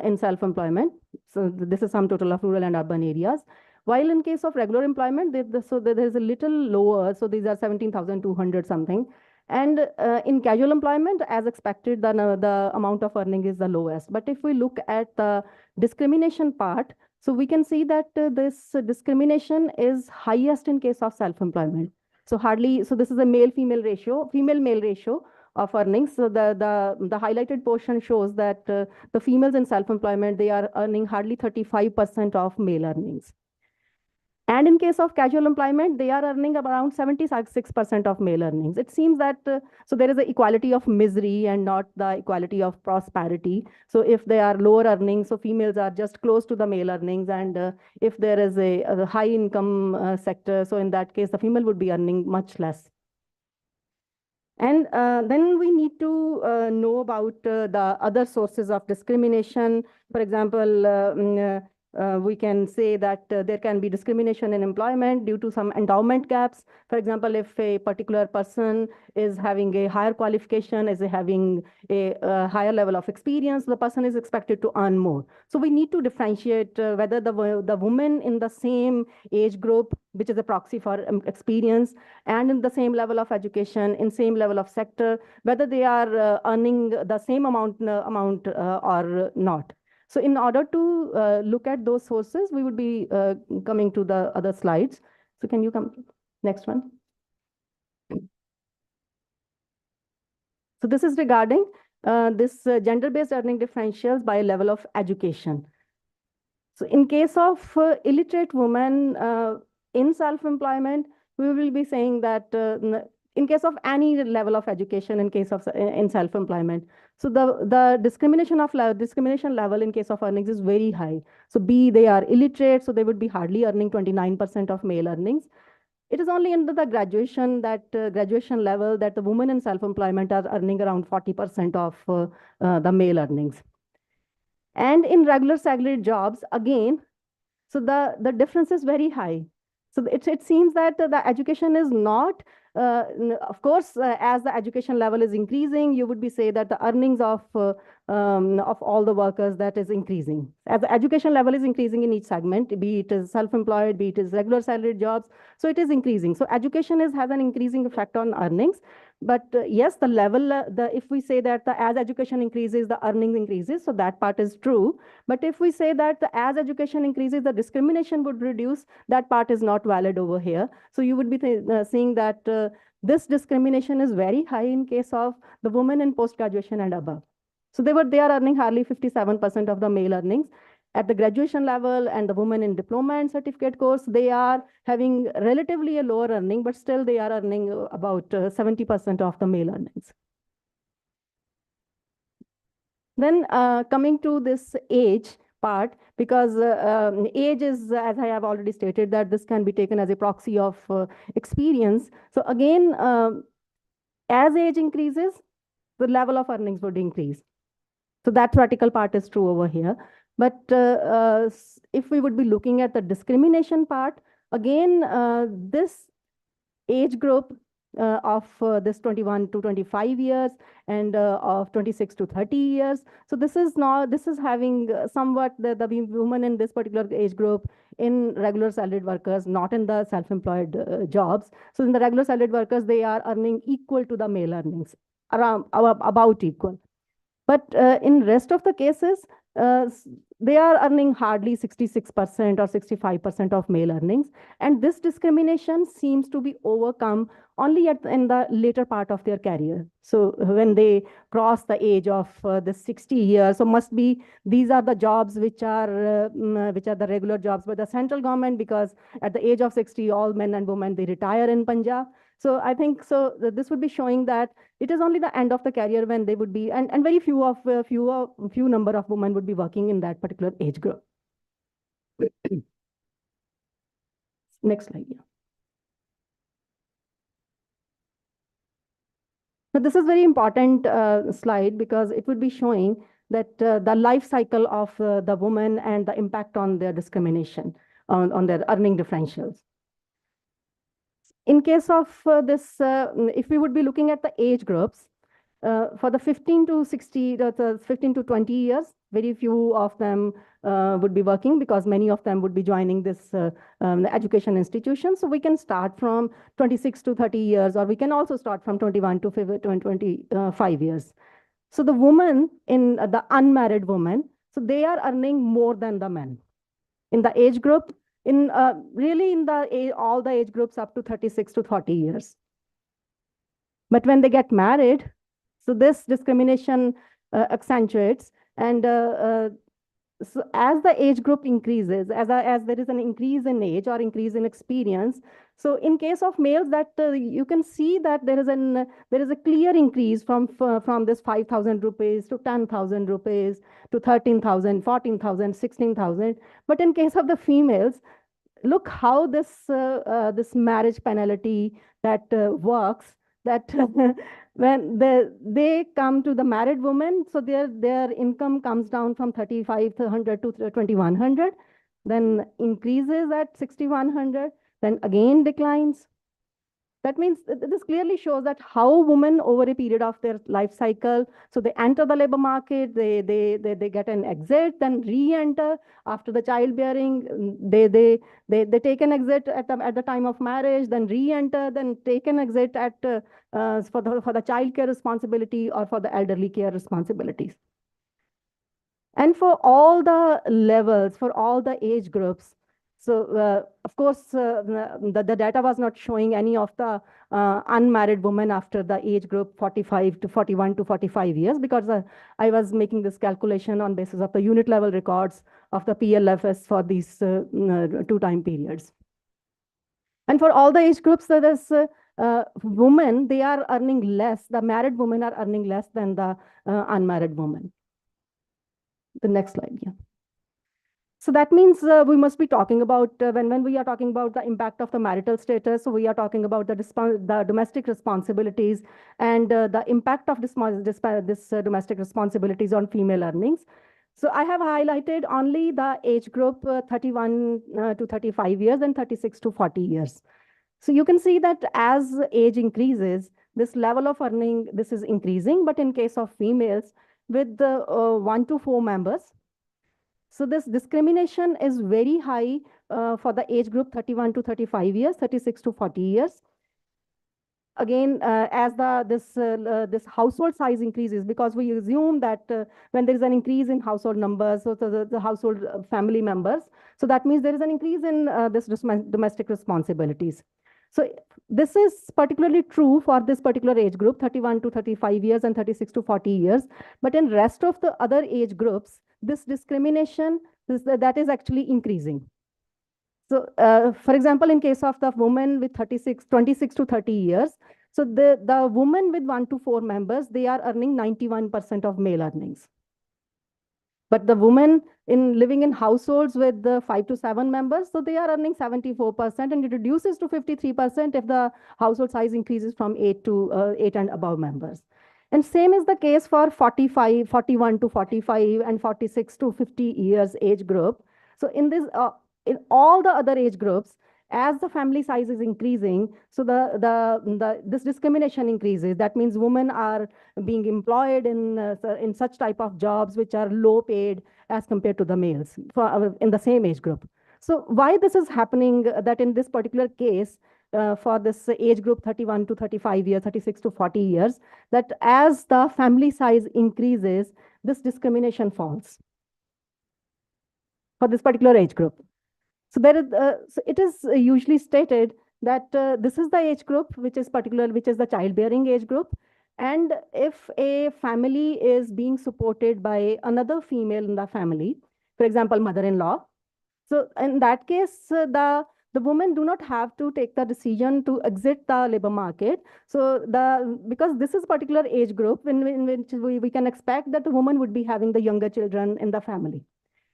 in self-employment. So this is sum total of rural and urban areas. While in case of regular employment, so there is a little lower. So these are 17,200 something. And in casual employment, as expected, the amount of earning is the lowest. But if we look at the discrimination part, so we can see that this discrimination is highest in case of self-employment. So so this is a male-female ratio, female-male ratio of earnings. So the highlighted portion shows that the females in self-employment, they are earning hardly 35% of male earnings. And in case of casual employment, they are earning around 76% of male earnings. It seems that, so there is an equality of misery and not the equality of prosperity. So if they are lower earnings, so females are just close to the male earnings. And if there is a high income sector, so in that case, the female would be earning much less. And then we need to know about the other sources of discrimination. For example, we can say that there can be discrimination in employment due to some endowment gaps. For example, if a particular person is having a higher qualification, is having a higher level of experience, the person is expected to earn more. So we need to differentiate whether the woman in the same age group, which is a proxy for experience, and in the same level of education, in same level of sector, whether they are earning the same amount or not. So in order to look at those sources, we would be coming to the other slides. So can you come to next one? So this is regarding this gender-based earning differentials by level of education. So in case of illiterate women in self-employment, we will be saying that in case of any level of education, in case of in self-employment, so the discrimination level in case of earnings is very high. So they are illiterate, so they would be hardly earning 29% of male earnings. It is only in the graduation level that the women in self-employment are earning around 40% of the male earnings. And in regular salaried jobs, again, so the difference is very high. So it seems that the education is not, of course, as the education level is increasing, you would be say that the earnings of all the workers, that is increasing. As the education level is increasing in each segment, be it is self-employed, be it is regular salaried jobs, so it is increasing. So education has an increasing effect on earnings. But yes, the level, if we say that as education increases, the earnings increases, so that part is true. But if we say that as education increases, the discrimination would reduce, that part is not valid over here. So you would be seeing that this discrimination is very high in case of the women in post-graduation and above. So they are earning hardly 57% of the male earnings. At the graduation level and the women in diploma and certificate course, they are having relatively a lower earning, but still they are earning about 70% of the male earnings. Then coming to this age part, because age is, as I have already stated, that this can be taken as a proxy of experience. So again, as age increases, the level of earnings would increase. So that theoretical part is true over here. But if we would be looking at the discrimination part, again, this age group of this 21 to 25 years and of 26 to 30 years. So this is having somewhat the women in this particular age group in regular salaried workers, not in the self-employed jobs. So in the regular salaried workers, they are earning equal to the male earnings, around about equal. But in rest of the cases, they are earning hardly 66% or 65% of male earnings. And this discrimination seems to be overcome only in the later part of their career. So when they cross the age of the 60 years, so these are the jobs which are the regular jobs by the central government, because at the age of 60, all men and women, they retire in Punjab. So I think this would be showing that it is only the end of the career when they would be, and very few number of women would be working in that particular age group. Next slide. Yeah. So this is very important slide, because it would be showing that the life cycle of the woman and the impact on their discrimination, on their earning differentials. In case of this, if we would be looking at the age groups, for the 15 to 60, the 15 to 20 years, very few of them would be working, because many of them would be joining this education institution. So we can start from 26 to 30 years, or we can also start from 21 to 25 years. So the woman in the unmarried woman, so they are earning more than the men in the age group, in really in the all the age groups up to 36 to 40 years. But when they get married, so this discrimination accentuates, and so as the age group increases, as there is an increase in age or increase in experience, so in case of males, that you can see that there is a clear increase from this 5,000 rupees to 10,000 rupees to 13,000, 14,000, 16,000. But in case of the females, look how this marriage penalty that works. That when they come to the married woman, so their income comes down from 3,500 to 2,100, then increases at 6,100, then again declines. That means this clearly shows that how women over a period of their life cycle, so they enter the labor market, they get an exit, then re-enter after the childbearing, they take an exit at the time of marriage, then re-enter, then take an exit at for the child care responsibility or for the elderly care responsibilities. And for all the levels, for all the age groups, so of course, the data was not showing any of the unmarried women after the age group 41 to 45 years, because I was making this calculation on basis of the unit level records of the PLFS for these 2 time periods. And for all the age groups, there is women, they are earning less. The married women are earning less than the unmarried women. The next slide, yeah. So that means we must be talking about, when we are talking about the impact of the marital status, so we are talking about the domestic responsibilities and the impact of this domestic responsibilities on female earnings. So I have highlighted only the age group 31 to 35 years and 36 to 40 years. So you can see that as age increases, this level of earning, this is increasing, but in case of females with 1 to 4 members, so this discrimination is very high for the age group 31 to 35 years, 36 to 40 years. Again, as this household size increases, because we assume that when there is an increase in household numbers, so the household family members, so that means there is an increase in this domestic responsibilities. So this is particularly true for this particular age group, 31 to 35 years and 36 to 40 years. But in rest of the other age groups, this discrimination, that is actually increasing. So, for example, in case of the woman with 26 to 30 years, so the woman with 1 to 4 members, they are earning 91% of male earnings. But the women living in households with 5 to 7 members, so they are earning 74%, and it reduces to 53% if the household size increases from 8 and above members. And same is the case for 41 to 45 and 46 to 50 years age group. So in all the other age groups, as the family size is increasing, so this discrimination increases. That means women are being employed in such type of jobs which are low paid as compared to the males in the same age group. So why this is happening, that in this particular case, for this age group 31 to 35 years, 36 to 40 years, that as the family size increases, this discrimination falls for this particular age group. So so it is usually stated that this is the age group which is the childbearing age group. And if a family is being supported by another female in the family, for example, mother-in-law, so in that case, the women do not have to take the decision to exit the labor market. So because this is particular age group in which we can expect that the woman would be having the younger children in the family.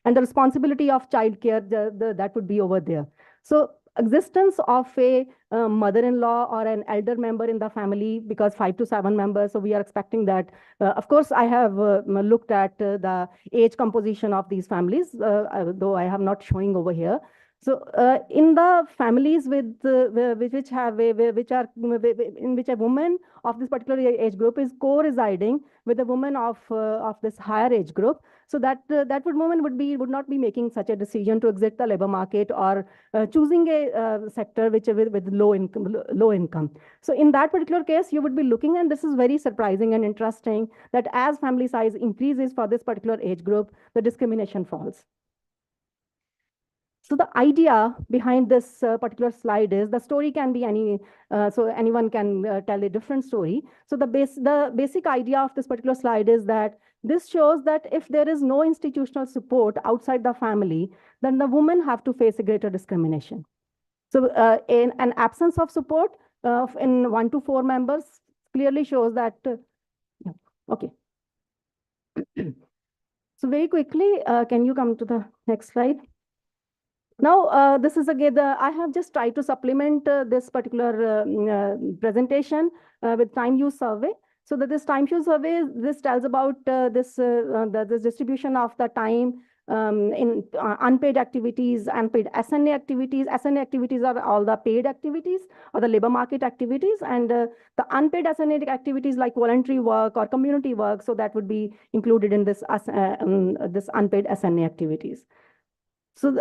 And the responsibility of childcare, that would be over there. So existence of a mother-in-law or an elder member in the family, because 5 to 7 members, so we are expecting that. Of course, I have looked at the age composition of these families, though I have not showing over here. So in the families in which a woman of this particular age group is co-residing with a woman of this higher age group, so that woman would not be making such a decision to exit the labor market or choosing a sector with low income. So in that particular case, you would be looking, and this is very surprising and interesting, that as family size increases for this particular age group, the discrimination falls. So the idea behind this particular slide is, the story can be so anyone can tell a different story. So the basic idea of this particular slide is that this shows that if there is no institutional support outside the family, then the women have to face a greater discrimination. So in an absence of support in 1 to 4 members clearly shows that, okay. So very quickly, can you come to the next slide? Now, this is again, I have just tried to supplement this particular presentation with time use survey. So that this time use survey, this tells about this distribution of the time in unpaid activities, unpaid SNA activities. SNA activities are all the paid activities or the labor market activities, and the unpaid SNA activities like voluntary work or community work, so that would be included in this unpaid SNA activities. So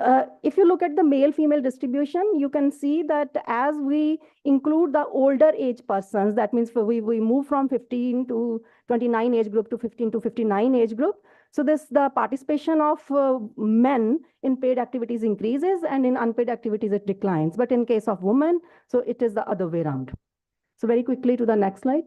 if you look at the male-female distribution, you can see that as we include the older age persons, that means we move from 15 to 29 age group to 15 to 59 age group. So the participation of men in paid activities increases, and in unpaid activities it declines. But in case of women, so it is the other way around. So very quickly to the next slide.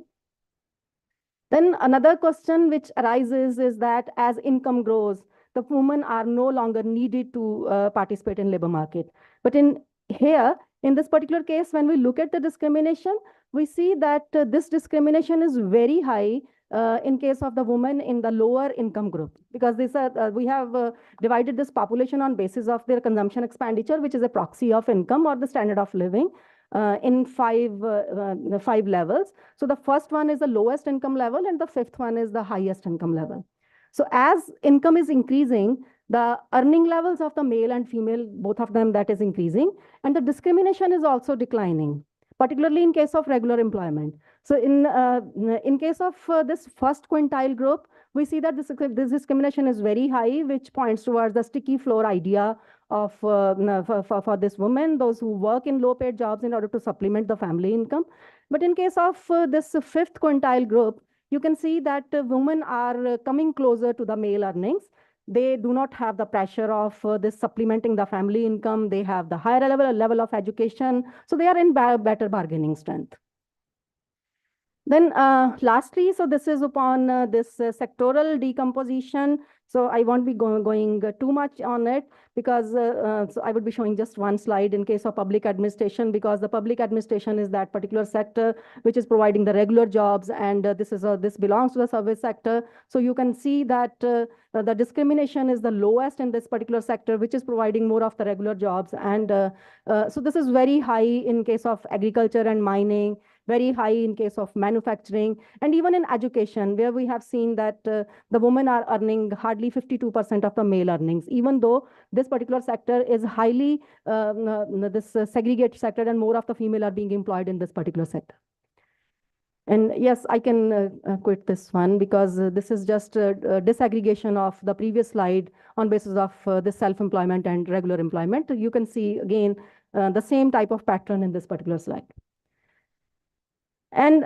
Then another question which arises is that as income grows, the women are no longer needed to participate in labor market. But in this particular case, when we look at the discrimination, we see that this discrimination is very high in case of the women in the lower income group, because we have divided this population on basis of their consumption expenditure, which is a proxy of income or the standard of living, in five levels. So the first one is the lowest income level, and the fifth one is the highest income level. So as income is increasing, the earning levels of the male and female, both of them, that is increasing, and the discrimination is also declining, particularly in case of regular employment. So in case of this first quintile group, we see that this discrimination is very high, which points towards the sticky floor idea of for this woman, those who work in low-paid jobs in order to supplement the family income. But in case of this fifth quintile group, you can see that women are coming closer to the male earnings. they do not have the pressure of this supplementing the family income. They have the higher level of education. So they are in better bargaining strength. Then lastly, so this is upon this sectoral decomposition. So I won't be going too much on it because so I would be showing just one slide in case of public administration, because the public administration is that particular sector which is providing the regular jobs, and this belongs to the service sector. So you can see that the discrimination is the lowest in this particular sector, which is providing more of the regular jobs. And so this is very high in case of agriculture and mining, very high in case of manufacturing, and even in education, where we have seen that the women are earning hardly 52% of the male earnings, even though this particular sector is highly this segregated sector, and more of the female are being employed in this particular sector. And yes, I can quit this one because this is just a disaggregation of the previous slide on basis of this self-employment and regular employment. You can see again the same type of pattern in this particular slide. And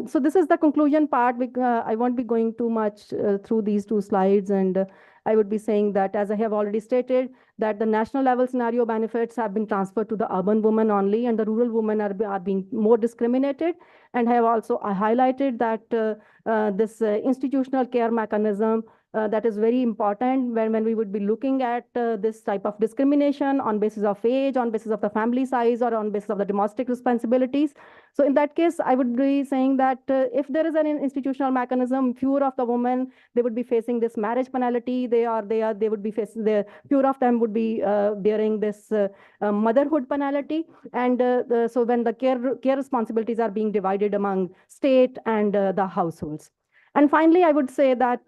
so this is the conclusion part. I won't be going too much through these two slides, and I would be saying that, as I have already stated, that the national level scenario benefits have been transferred to the urban women only, and the rural women are being more discriminated. And I have also highlighted that this institutional care mechanism that is very important when we would be looking at this type of discrimination on basis of age, on basis of the family size, or on basis of the domestic responsibilities. So in that case, I would be saying that if there is an institutional mechanism, fewer of the women, they would be facing this marriage penalty. They would be facing fewer of them would be bearing this motherhood penalty. And so when the care responsibilities are being divided among state and the households. And finally, I would say that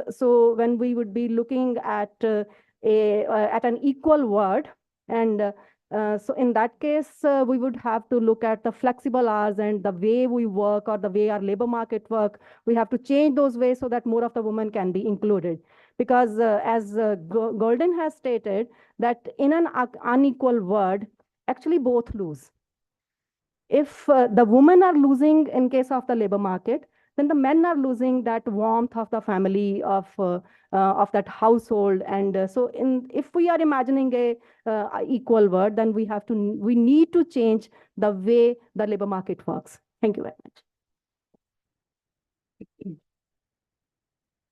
so when we would be looking at an equal word, and so in that case, we would have to look at the flexible hours and the way we work, or the way our labor market work. We have to change those ways so that more of the women can be included. Because as Golden has stated, that in an unequal world, actually both lose. If the women are losing in case of the labor market, then the men are losing that warmth of the family, of that household. And so if we are imagining a equal world, then we need to change the way the labor market works. Thank you very much.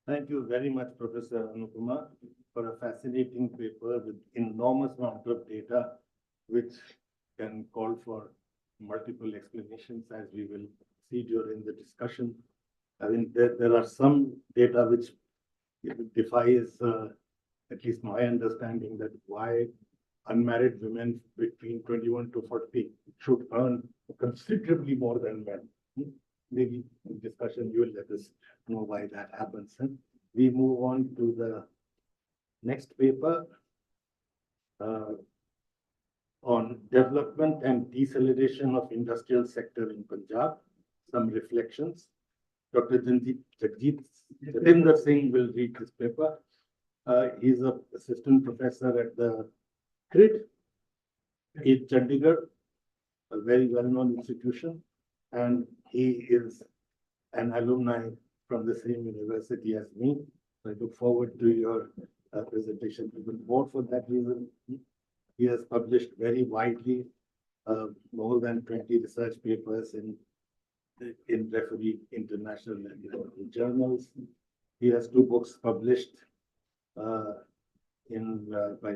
Thank you very much, Professor Anupama, for a fascinating paper with enormous amount of data, which can call for multiple explanations, as we will see during the discussion. I mean, there are some data which defies at least my understanding, that why unmarried women between 21 to 40 should earn considerably more than men. Maybe in discussion you will let us know why that happens. We move on to the next paper on development and deceleration of industrial sector in Punjab. Some reflections. Dr. Jatinder Singh will read this paper. He's an assistant professor at the CRIT in Chandigarh, a very well-known institution, and he is an alumni from the same university as me. I look forward to your presentation even more for that reason. He has published very widely, more than 20 research papers in referee international and European journals. He has 2 books published by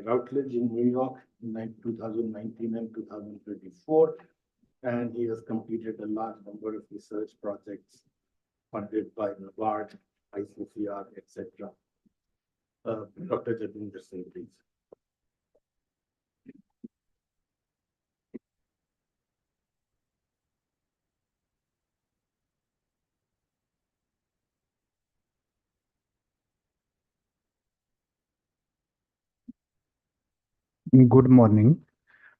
Routledge in New York in 2019 and 2024. And he has completed a large number of research projects funded by Marg, ICCR, etc. Dr. Jatinder Singh, please. Good morning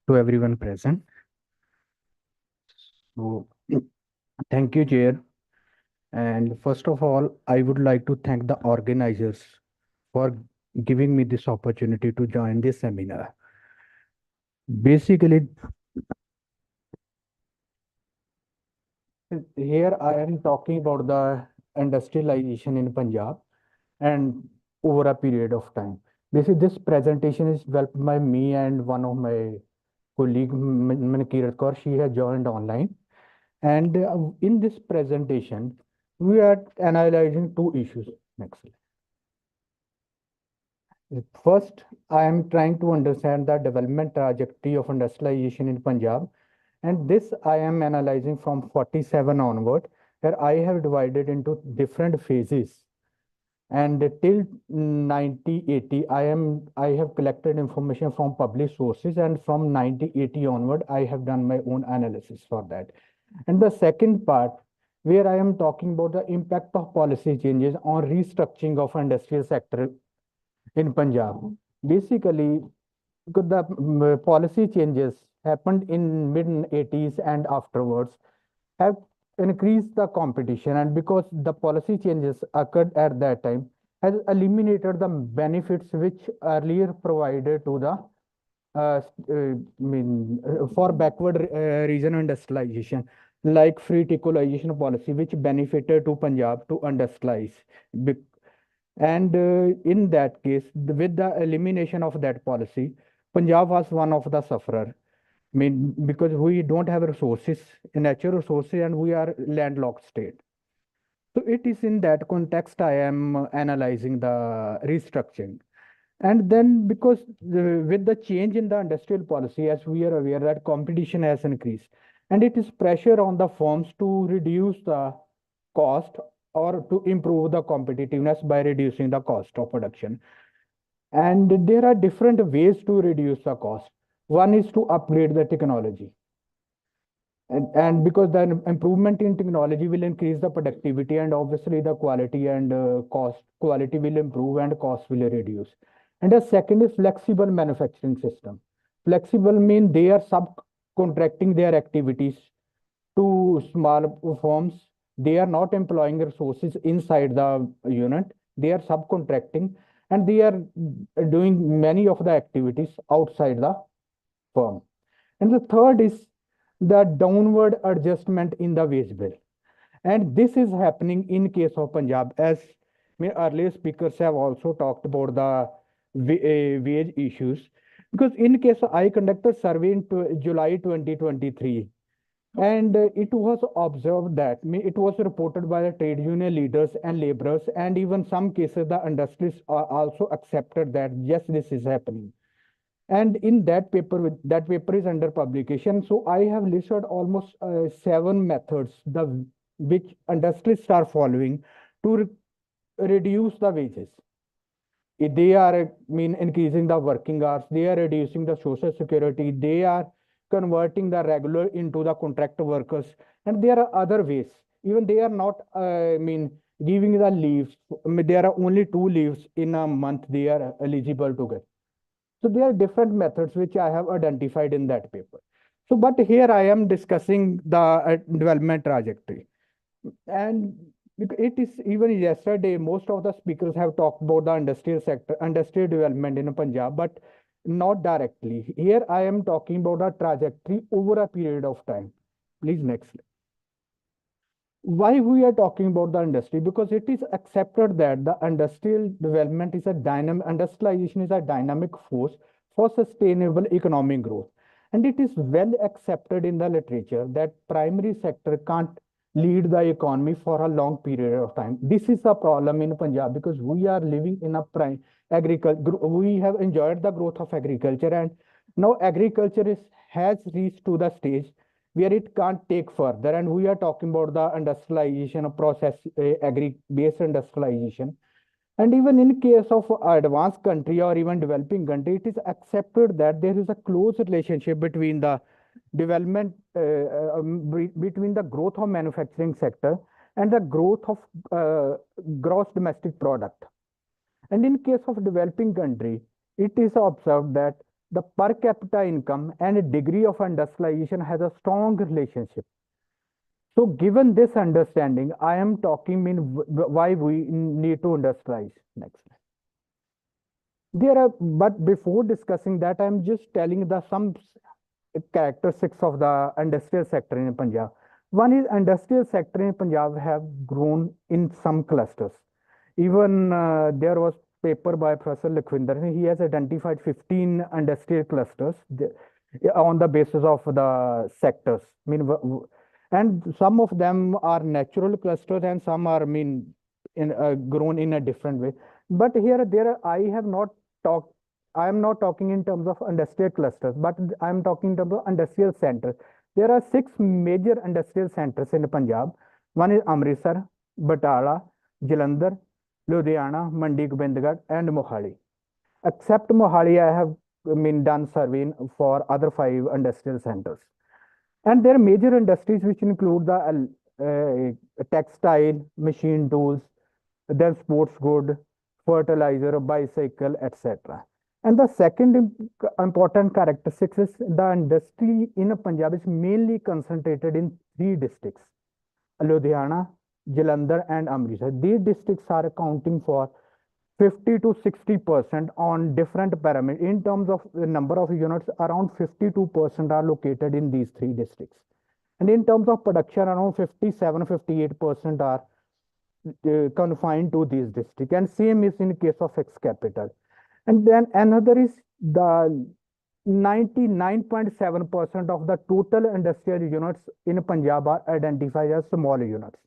to everyone present. So, thank you, Chair. And first of all, I would like to thank the organizers for giving me this opportunity to join this seminar. Basically, here I am talking about the industrialization in Punjab. And over a period of time. This presentation is developed by me and one of my colleague, Mankirat Kaur. She has joined online. And in this presentation, we are analyzing two issues. Next slide. First, I am trying to understand the development trajectory of industrialization in Punjab. And this I am analyzing from 47 onward, where I have divided into different phases. And till 1980, I have collected information from published sources, and from 1980 onward, I have done my own analysis for that. And the second part, where I am talking about the impact of policy changes on restructuring of industrial sector in Punjab. Basically, because the policy changes happened in mid 80s and afterwards have increased the competition, and because the policy changes occurred at that time has eliminated the benefits which earlier provided to the for backward region industrialization, like free equalization policy, which benefited to Punjab to industrialize. And in that case, with the elimination of that policy, Punjab was one of the sufferer. Because we don't have resources, natural resources, and we are landlocked state. So it is in that context I am analyzing the restructuring. And then because with the change in the industrial policy, as we are aware that competition has increased, and it is pressure on the firms to reduce the cost or to improve the competitiveness by reducing the cost of production. And there are different ways to reduce the cost. One is to upgrade the technology. And because the improvement in technology will increase the productivity, and obviously the quality and quality will improve and cost will reduce. And the second is flexible manufacturing system. Flexible mean they are subcontracting their activities to small firms. They are not employing resources inside the unit. They are subcontracting, and they are doing many of the activities outside the firm. And the third is the downward adjustment in the wage bill. And this is happening in case of Punjab, as earlier speakers have also talked about the wage issues. Because in case I conducted survey in July 2023, and it was observed that it was reported by the trade union leaders and laborers, and even some cases the industries also accepted that yes, this is happening. And in that paper, that paper is under publication. So I have listed almost 7 methods which industries are following to reduce the wages. They are increasing the working hours, they are reducing the social security, they are converting the regular into the contract workers, and there are other ways. Even they are not giving the leaves. There are only 2 leaves in a month they are eligible to get. So there are different methods which I have identified in that paper. So, but here I am discussing the development trajectory. And it is even yesterday, most of the speakers have talked about the industrial sector, industrial development in Punjab, but not directly. Here I am talking about a trajectory over a period of time. Please next slide. Why we are talking about the industry? Because it is accepted that the industrial development is a dynamic, industrialization is a dynamic force for sustainable economic growth. And it is well accepted in the literature that primary sector can't lead the economy for a long period of time. This is a problem in Punjab because we are living in a prime agriculture. We have enjoyed the growth of agriculture, and now agriculture has reached to the stage where it can't take further, and we are talking about the industrialization of process agri-based industrialization. And even in case of advanced country or even developing country, it is accepted that there is a close relationship between the development between the growth of manufacturing sector and the growth of gross domestic product. And in case of developing country, it is observed that the per capita income and degree of industrialization has a strong relationship. So given this understanding, I am talking why we need to industrialize. Next. But before discussing that, I am just telling some characteristics of the industrial sector in Punjab. One is industrial sector in Punjab have grown in some clusters. Even there was paper by Professor Lakhvinder. He has identified 15 industrial clusters on the basis of the sectors. I mean, and some of them are natural clusters and some are, I mean, grown in a different way. But here, I have not talked. I am not talking in terms of industrial clusters, but I am talking in terms of industrial centers. There are 6 major industrial centers in Punjab. One is Amritsar, Batala, Jalandhar, Ludhiana, Mandi Gobindgarh, and Mohali. Except Mohali, I have, I mean, done surveying for other 5 industrial centers. And there are major industries which include the textile, machine tools, then sports good, fertilizer, bicycle, etc. And the second important characteristic is the industry in Punjab is mainly concentrated in 3 districts: Ludhiana, Jalandhar, and Amritsar. These districts are accounting for 50 to 60% on different parameters. In terms of the number of units, around 52% are located in these 3 districts. And in terms of production, around 57-58% are confined to these districts. And same is in case of ex capital. And then another is the 99.7% of the total industrial units in Punjab are identified as small units.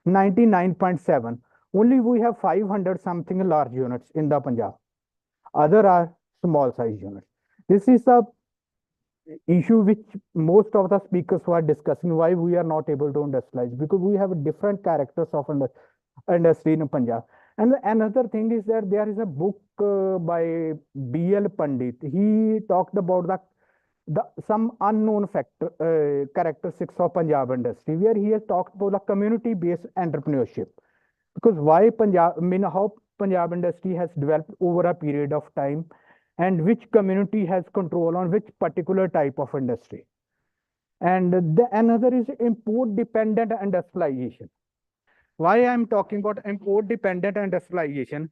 99.7. Only we have 500 something large units in the Punjab. Other are small size units. This is a issue which most of the speakers were discussing, why we are not able to industrialize, because we have different characters of industry in Punjab. And another thing is that there is a book by B.L. Pandit. He talked about some unknown characteristics of Punjab industry, where he has talked about the community-based entrepreneurship. Because why Punjab, I mean, how Punjab industry has developed over a period of time, and which community has control on which particular type of industry. And another is import-dependent industrialization. Why I'm talking about import-dependent industrialization?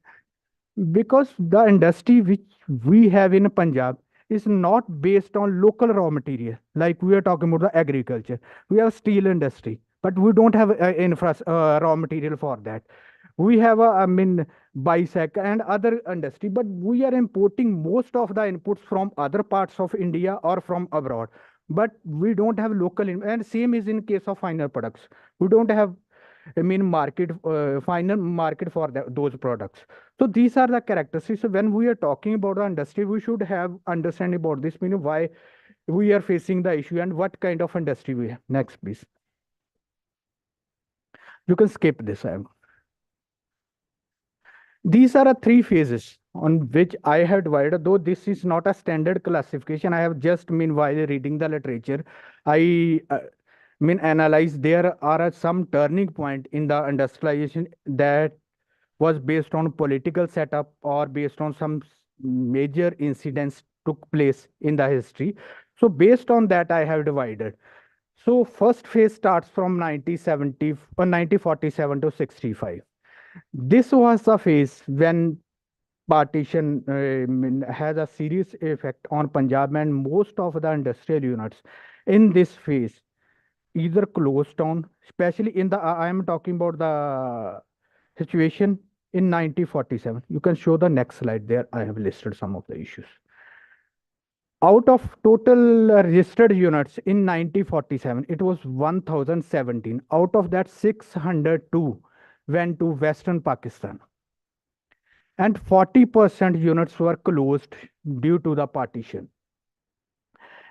Because the industry which we have in Punjab is not based on local raw material. Like we are talking about the agriculture. We have steel industry, but we don't have raw material for that. We have I mean, bicycle and other industry, but we are importing most of the inputs from other parts of India or from abroad. But we don't have local, and same is in case of final products. We don't have, I mean, final market for those products. So these are the characteristics. So when we are talking about the industry, we should have understanding about this, meaning why we are facing the issue and what kind of industry we have. Next, please. You can skip this. These are 3 phases on which I have divided, though this is not a standard classification. I have just, meanwhile, reading the literature, I analyze there are some turning point in the industrialization that was based on political setup or based on some major incidents took place in the history. So based on that, I have divided. So first phase starts from 1947 to 65. This was the phase when partition has a serious effect on Punjab, and most of the industrial units in this phase either closed down, especially in the, I am talking about the situation in 1947. You can show the next slide there. I have listed some of the issues. Out of total registered units in 1947, it was 1017. Out of that, 602 went to Western Pakistan. And 40% units were closed due to the partition.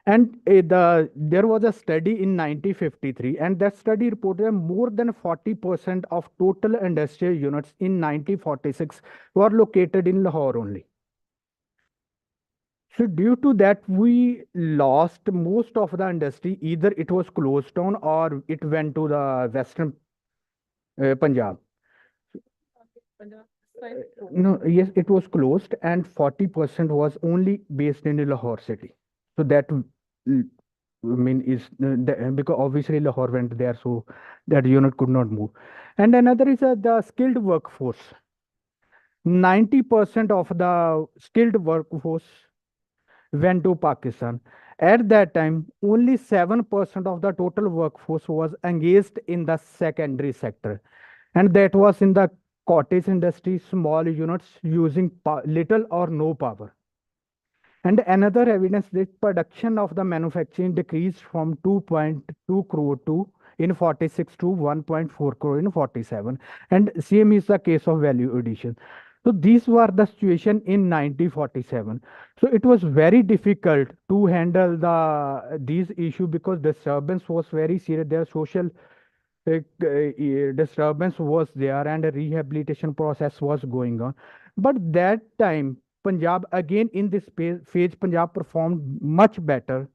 And there was a study in 1953, and that study reported that more than 40% of total industrial units in 1946 were located in Lahore only. So due to that, we lost most of the industry. Either it was closed down or it went to the Western Punjab. No, yes, it was closed, and 40% was only based in Lahore city. So that, I mean, is because obviously Lahore went there, so that unit could not move. And another is the skilled workforce. 90% of the skilled workforce went to Pakistan. At that time, only 7% of the total workforce was engaged in the secondary sector. And that was in the cottage industry, small units using little or no power. And another evidence that production of the manufacturing decreased from 2.2 crore to in 46 to 1.4 crore in 47. And same is the case of value addition. So these were the situation in 1947. So it was very difficult to handle these issues because disturbance was very serious. Their social disturbance was there and a rehabilitation process was going on. But that time, Punjab again in this phase, Punjab performed much better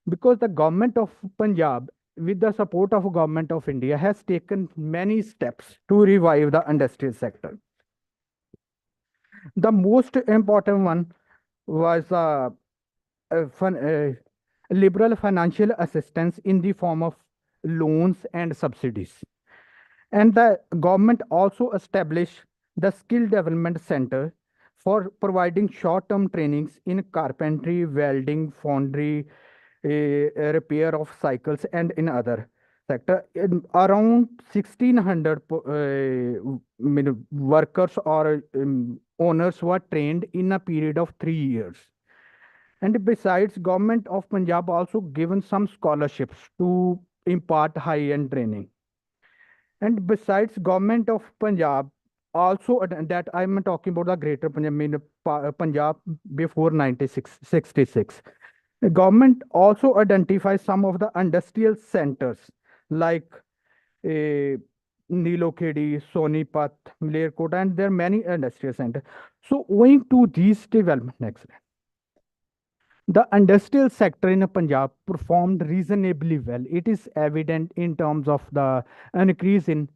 because the government of Punjab, with the support of government of India, has taken many steps to revive the industrial sector. The most important one was liberal financial assistance in the form of loans and subsidies. And the government also established the Skill Development Center for providing short-term trainings in carpentry, welding, foundry, repair of cycles, and in other sector. Around 1,600 workers or owners were trained in a period of 3 years. And besides, government of Punjab also given some scholarships to impart high-end training. And besides, government of Punjab also that I'm talking about the greater Punjab, Punjab before 1966. The government also identifies some of the industrial centers like Nilokedi, Sonipat, Malerkota, and there are many industrial centers. So owing to these developments, next slide. The industrial sector in Punjab performed reasonably well. It is evident in terms of the increasing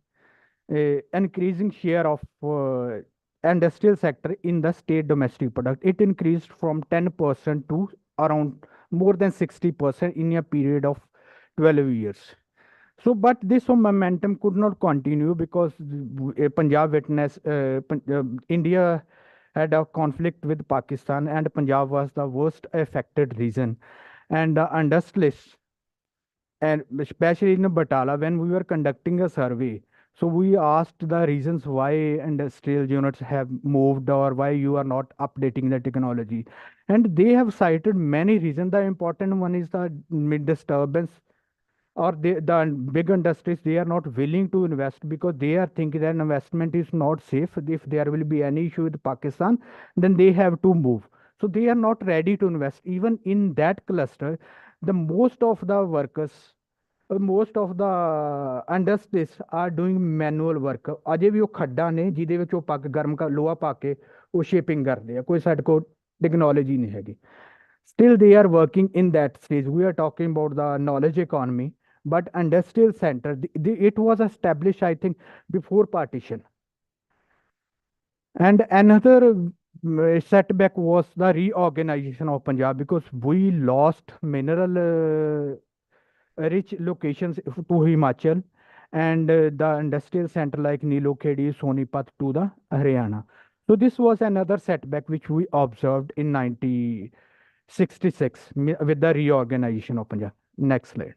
share of industrial sector in the state domestic product. It increased from 10% to around more than 60% in a period of 12 years. So, but this momentum could not continue because Punjab witnessed India had a conflict with Pakistan, and Punjab was the worst affected region. And the industrialists, and especially in Batala, when we were conducting a survey, so we asked the reasons why industrial units have moved or why you are not updating the technology. And they have cited many reasons. The important one is the mid disturbance or the big industries, they are not willing to invest because they are thinking that investment is not safe. If there will be any issue with Pakistan, then they have to move. So they are not ready to invest. Even in that cluster, the most of the workers, most of the industries are doing manual work. ਅਜੇ ਵੀ ਉਹ ਖੱਡਾਂ ਨੇ ਜਿਹਦੇ ਵਿੱਚ ਉਹ ਪੱਗ ਗਰਮ ਲੋਹਾ ਪਾ ਕੇ ਉਹ ਸ਼ੇਪਿੰਗ ਕਰਦੇ ਆ, ਕੋਈ ਸਾਡੇ ਕੋਲ ਟੈਕਨੋਲੋਜੀ ਨਹੀਂ ਹੈਗੀ. Still they are working in that stage. We are talking about the knowledge economy, but industrial center, it was established, I think, before partition. And another setback was the reorganization of Punjab because we lost mineral rich locations to Himachal and the industrial center like Nilokedi, Sonipat to the Haryana. So this was another setback which we observed in 1966 with the reorganization of Punjab. Next slide.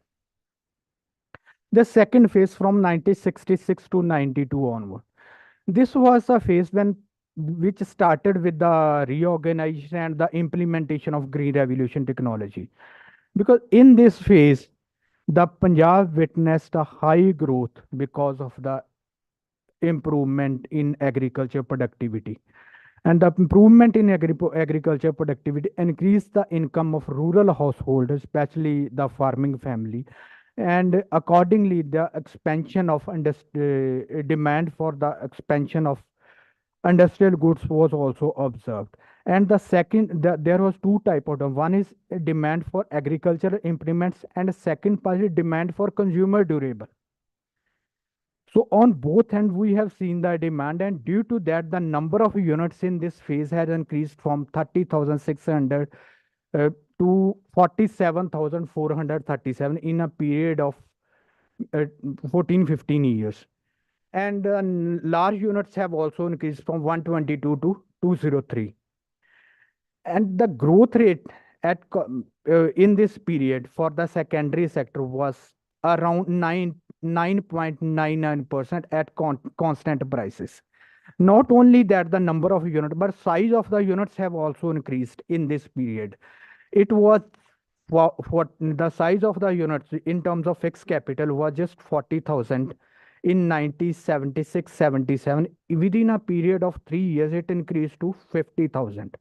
The second phase from 1966 to 92 onward. This was a phase which started with the reorganization and the implementation of Green Revolution technology. Because in this phase, the Punjab witnessed a high growth because of the improvement in agriculture productivity. And the improvement in agriculture productivity increased the income of rural households, especially the farming family. And accordingly, the expansion of demand for the expansion of industrial goods was also observed. And the second, there was two types of them. One is demand for agricultural implements, and second part is demand for consumer durable. So on both ends, we have seen the demand, and due to that, the number of units in this phase has increased from 30,600 to 47,437 in a period of 14-15 years. And large units have also increased from 122 to 203. And the growth rate at in this period for the secondary sector was around 9.99% at constant prices. Not only that, the number of units, but size of the units have also increased in this period. It was what the size of the units in terms of fixed capital was just 40,000 in 1976-77. Within a period of 3 years, it increased to 50,000.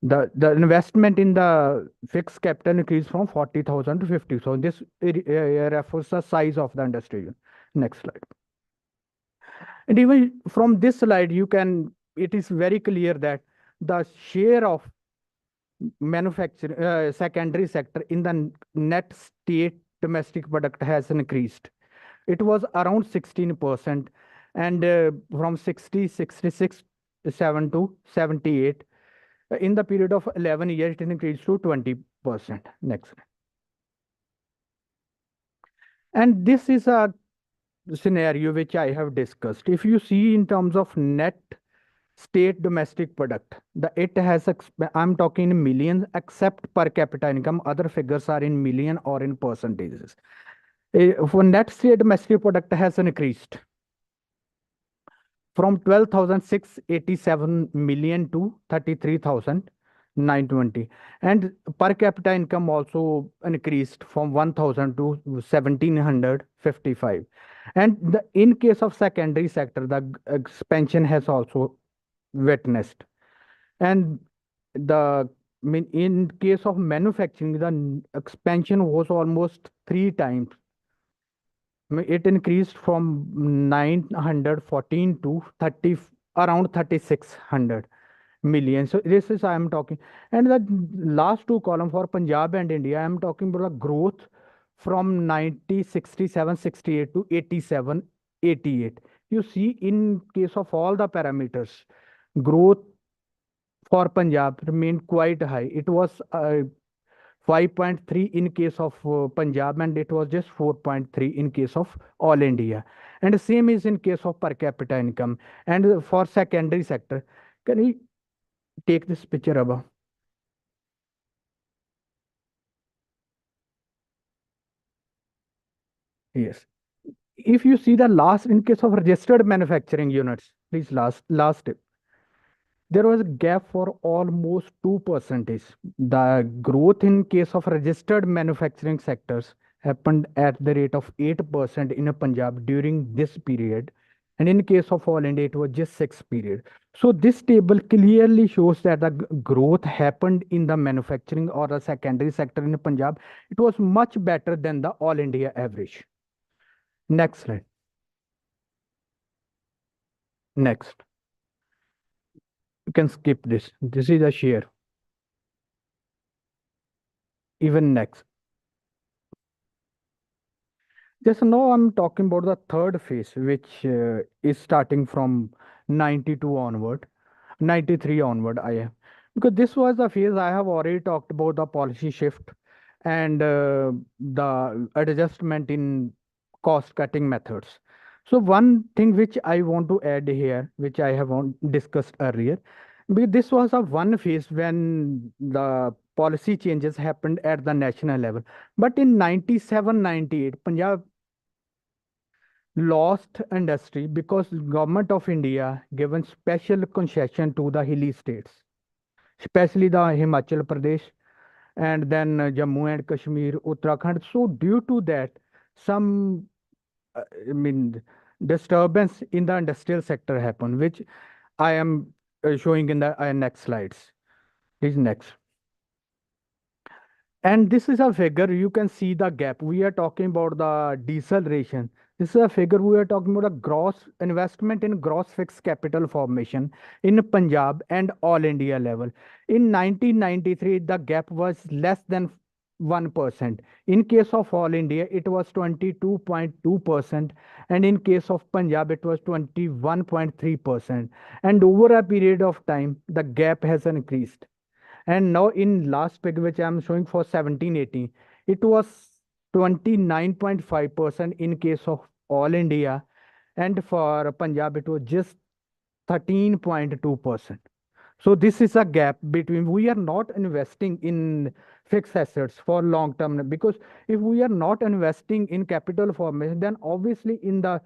The investment in the fixed capital increased from 40,000 to 50. So this refers the size of the industry. Next slide. And even from this slide, it is very clear that the share of manufacturing secondary sector in the net state domestic product has increased. It was around 16%, and from 67 to 78. In the period of 11 years, it increased to 20%. Next. And this is a scenario which I have discussed. If you see in terms of net state domestic product, I'm talking in millions except per capita income. Other figures are in million or in percentages. For net state domestic product has increased from 12,687 million to 33,920. And per capita income also increased from 1,000 to 1,755. And in case of secondary sector, the expansion has also witnessed. And in case of manufacturing, the expansion was almost 3 times. It increased from 914 to around 3,600 million. So this is I am talking. And the last two column for Punjab and India, I am talking about the growth from 67-68 to 87-88. You see, in case of all the parameters, growth for Punjab remained quite high. It was 5.3 in case of Punjab, and it was just 4.3 in case of all India. And the same is in case of per capita income. And for secondary sector, can you take this picture above? Yes. If you see the last, in case of registered manufacturing units, please last tip. There was a gap for almost 2%. The growth in case of registered manufacturing sectors happened at the rate of 8% in Punjab during this period. And in case of all India, it was just 6 period. So this table clearly shows that the growth happened in the manufacturing or the secondary sector in Punjab. It was much better than the all India average. Next slide. Next. You can skip this. This is a share. Even next. Just now I'm talking about the third phase, which is starting from 92 onward, 93 onward. Because this was the phase I have already talked about the policy shift and the adjustment in cost cutting methods. So one thing which I want to add here, which I have discussed earlier, because this was a one phase when the policy changes happened at the national level. But in 97-98, Punjab lost industry because government of India given special concession to the hilly states, especially the Himachal Pradesh and then Jammu and Kashmir, Uttarakhand. So due to that, some I mean disturbance in the industrial sector happened, which I am showing in the next slides. Please next. And this is a figure, you can see the gap. We are talking about the deceleration. This is a figure we are talking about a gross investment in gross fixed capital formation in Punjab and all India level. In 1993, the gap was less than 1%. In case of all India, it was 22.2%. And in case of Punjab, it was 21.3%. And over a period of time, the gap has increased. And now in last figure, which I'm showing for 17-18, it was 29.5% in case of all India. And for Punjab, it was just 13.2%. So this is a gap between, we are not investing in fixed assets for long term, because if we are not investing in capital formation, then obviously in the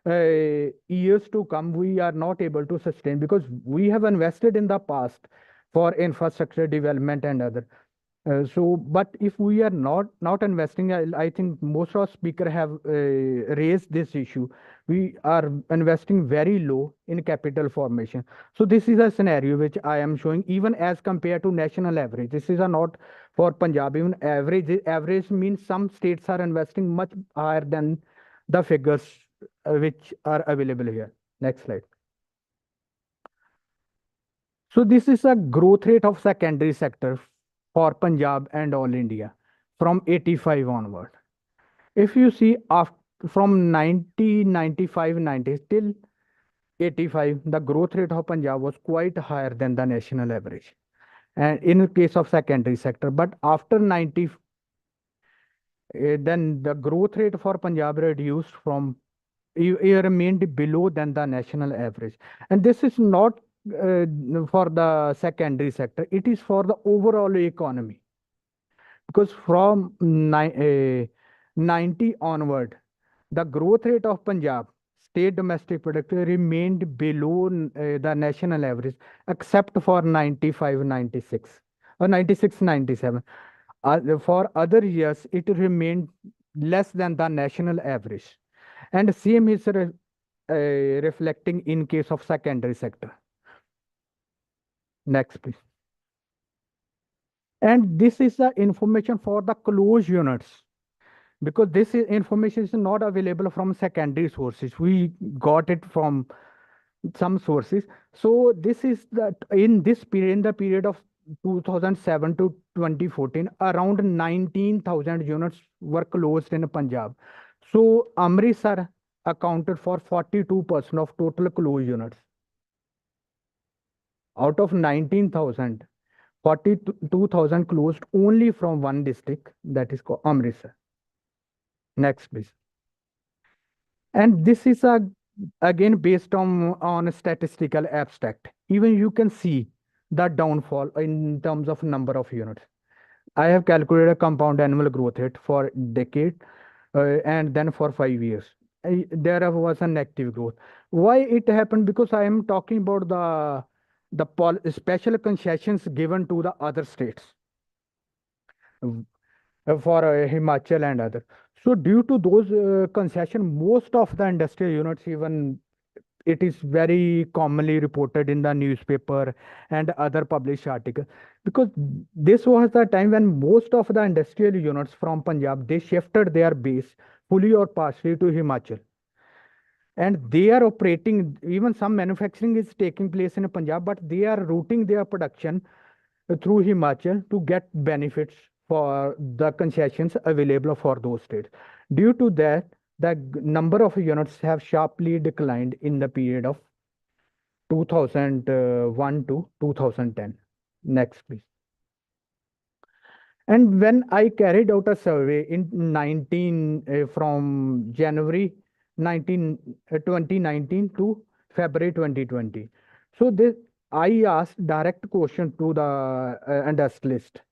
years to come, we are not able to sustain because we have invested in the past for infrastructure development and other. But if we are not investing, I think most of speaker have raised this issue. We are investing very low in capital formation. So this is a scenario which I am showing even as compared to national average. This is a not for Punjab, even average. Average means some states are investing much higher than the figures which are available here. Next slide. So this is a growth rate of secondary sector for Punjab and all India from 85 onward. If you see after from 1995, 90 till 85, the growth rate of Punjab was quite higher than the national average. And in case of secondary sector, but after 90, then the growth rate for Punjab reduced from it remained below than the national average. And this is not for the secondary sector, it is for the overall economy. Because from 90 onward, the growth rate of Punjab state domestic product remained below the national average, except for 95, 96 or 96, 97. For other years, it remained less than the national average. And same is reflecting in case of secondary sector. Next, please. And this is the information for the closed units, because this information is not available from secondary sources. We got it from some sources. So this is the in this period, in the period of 2007 to 2014, around 19,000 units were closed in Punjab. So Amritsar accounted for 42% of total closed units. Out of 19,000, 42,000 closed only from one district, that is called Amritsar. Next, please. And this is again based on a statistical abstract. Even you can see the downfall in terms of number of units. I have calculated a compound annual growth rate for decade and then for 5 years. There was a negative growth. Why it happened? Because I am talking about the special concessions given to the other states for Himachal and other. So due to those concession, most of the industrial units, even it is very commonly reported in the newspaper and other published articles, because this was the time when most of the industrial units from Punjab, they shifted their base fully or partially to Himachal. And they are operating, even some manufacturing is taking place in Punjab, but they are routing their production through Himachal to get benefits for the concessions available for those states. Due to that, the number of units have sharply declined in the period of 2001 to 2010. Next, please. And when I carried out a survey in from January 2019 to February 2020. So this, I asked direct question to the industrialist.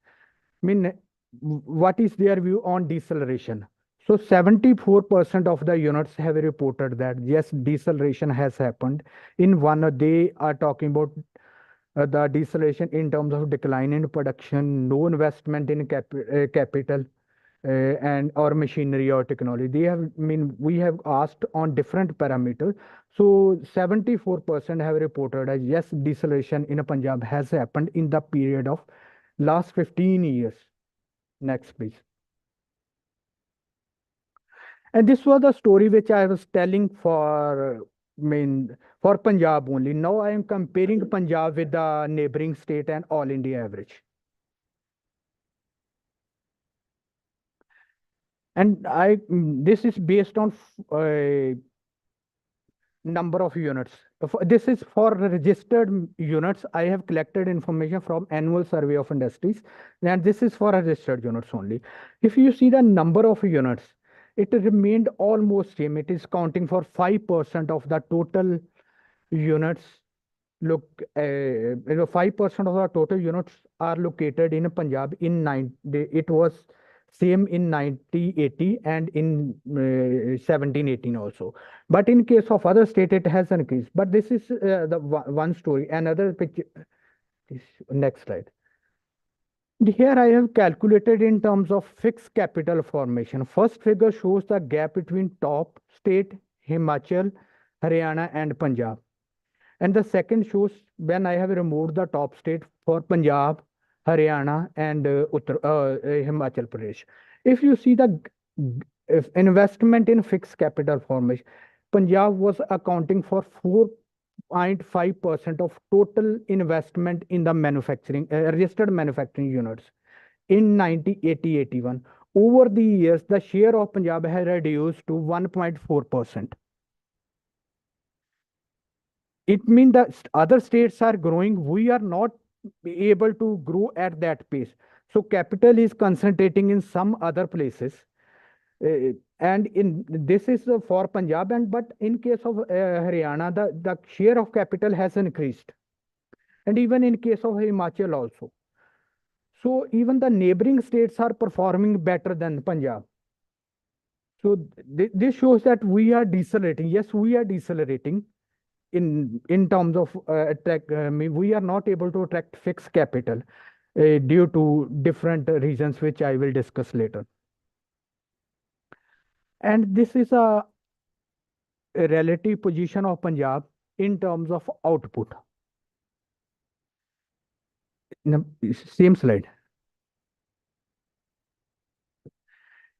I mean, what is their view on deceleration? So 74% of the units have reported that yes, deceleration has happened. In one, they are talking about the deceleration in terms of decline in production, no investment in capital and or machinery or technology. They have, I mean, we have asked on different parameters. So 74% have reported as yes, deceleration in Punjab has happened in the period of last 15 years. Next, please. And this was the story which I was telling for, for Punjab only. Now I am comparing Punjab with the neighboring state and all India average. And this is based on number of units. This is for registered units. I have collected information from annual survey of industries, and this is for registered units only. If you see the number of units, it remained almost same. It is counting for 5% of the total units. Look, 5% of the total units are located in Punjab. It was Same in 1980 and in 1718 also. But in case of other state, it has increased. But this is the one story. Another picture. Next slide. Here I have calculated in terms of fixed capital formation. First figure shows the gap between top state, Himachal, Haryana, and Punjab. And the second shows when I have removed the top state for Punjab, Haryana, and Himachal Pradesh. If you see the if investment in fixed capital formation, Punjab was accounting for 4.5% of total investment in the manufacturing, registered manufacturing units in 1980-81. Over the years, the share of Punjab has reduced to 1.4%. It means that other states are growing. We are not able to grow at that pace. So capital is concentrating in some other places. And in this is for Punjab, but in case of Haryana, the share of capital has increased. And even in case of Himachal also. So even the neighboring states are performing better than Punjab. So this shows that we are decelerating. Yes, we are decelerating in terms of we are not able to attract fixed capital due to different reasons, which I will discuss later. And this is a relative position of Punjab in terms of output. Same slide.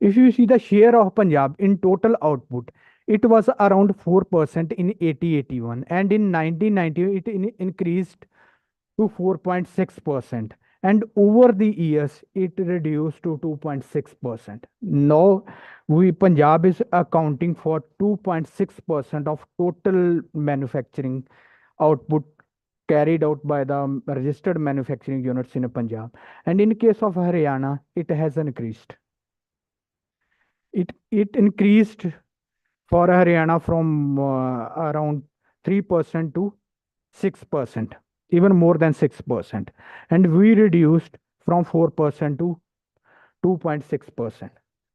If you see the share of Punjab in total output, it was around 4% in 80-81, and in 1990 it increased to 4.6%, and over the years it reduced to 2.6%. Now Punjab is accounting for 2.6% of total manufacturing output carried out by the registered manufacturing units in Punjab, and in case of Haryana it has increased. It increased for Haryana from around 3% to 6%, even more than 6%. And we reduced from 4% to 2.6%.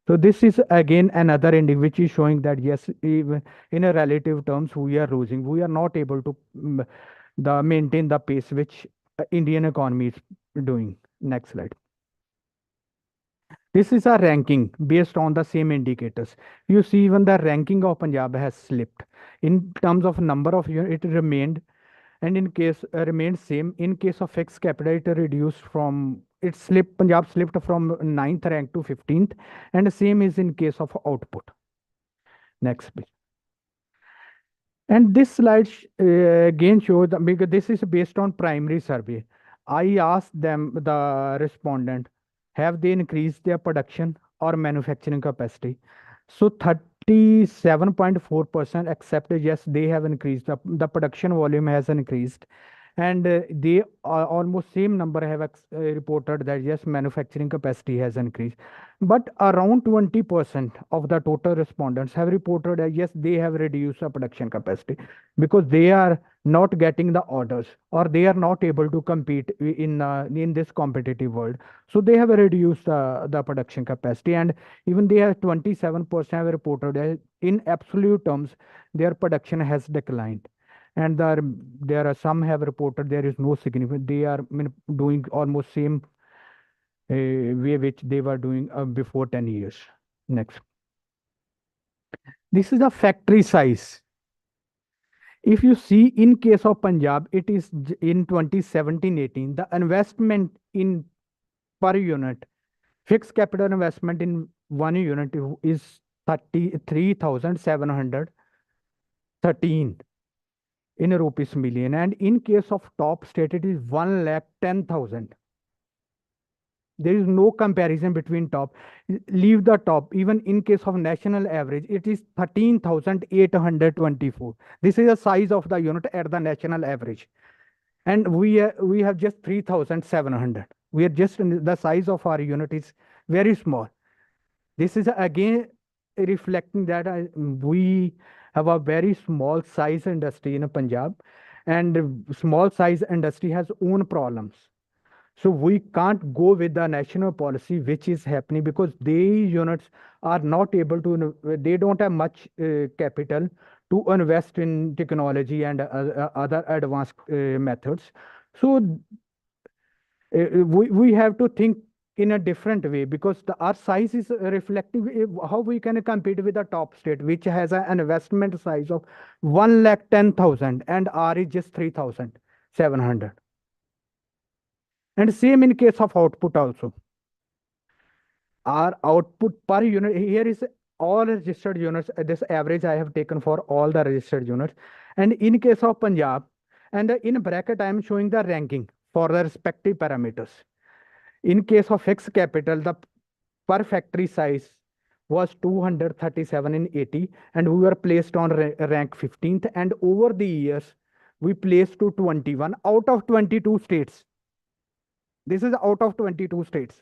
So this is again another indicator which is showing that yes, even in a relative terms, we are losing. We are not able to maintain the pace which Indian economy is doing. Next slide. This is a ranking based on the same indicators. You see even the ranking of Punjab has slipped. In terms of number of units, it remained, and in case remained same. In case of fixed capital, it reduced from, it slipped, Punjab slipped from 9th rank to 15th, and the same is in case of output. Next page. And this slide again shows that because this is based on primary survey. I asked them, the respondent, have they increased their production or manufacturing capacity? So 37.4% accepted yes, they have increased. The production volume has increased. And they almost same number have reported that yes, manufacturing capacity has increased. But around 20% of the total respondents have reported that yes, they have reduced the production capacity because they are not getting the orders or they are not able to compete in this competitive world. So they have reduced the production capacity, and even they have 27% have reported that in absolute terms their production has declined. And there are some have reported there is no significant. They are doing almost same way which they were doing before 10 years. Next. This is the factory size. If you see in case of Punjab, it is in 2017-18, the investment in per unit, fixed capital investment in one unit is 33,713 in rupees million, and in case of top state it is 1,10,000. There is no comparison between top. Leave the top. Even in case of national average, it is 13,824. This is the size of the unit at the national average, and we have just 3,700. We are just the size of our unit is very small. This is again reflecting that we have a very small size industry in Punjab, and small size industry has own problems. So we can't go with the national policy which is happening because these units are not able to, they don't have much capital to invest in technology and other advanced methods. So we have to think in a different way because our size is reflective how we can compete with the top state which has an investment size of 1,10,000 and R is just 3,700. And same in case of output also. Our output per unit here is all registered units. This average I have taken for all the registered units. And in case of Punjab, and in bracket I am showing the ranking for the respective parameters. In case of fixed capital, the per factory size was 237 in 80, and we were placed on rank 15th. And over the years, we placed to 21 out of 22 states. This is out of 22 states.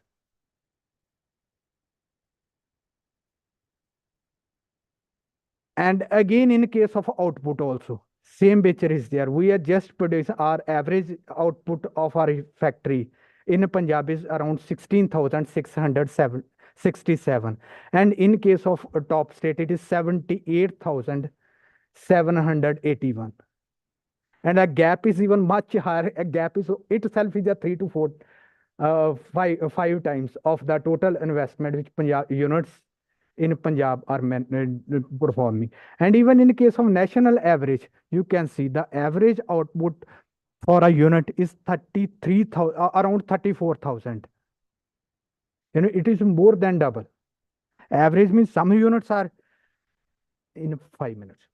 And again, in case of output also, same picture is there. We are just producing our average output of our factory in Punjab is around 16,667. And in case of a top state, it is 78,781. And a gap is even much higher. A gap is itself is a 3 to 4, 5 times of the total investment which Punjab units in Punjab are performing. And even in case of national average, you can see the average output for a unit is 33,000, around 34,000. It is more than double. Average means some units are in 5 minutes.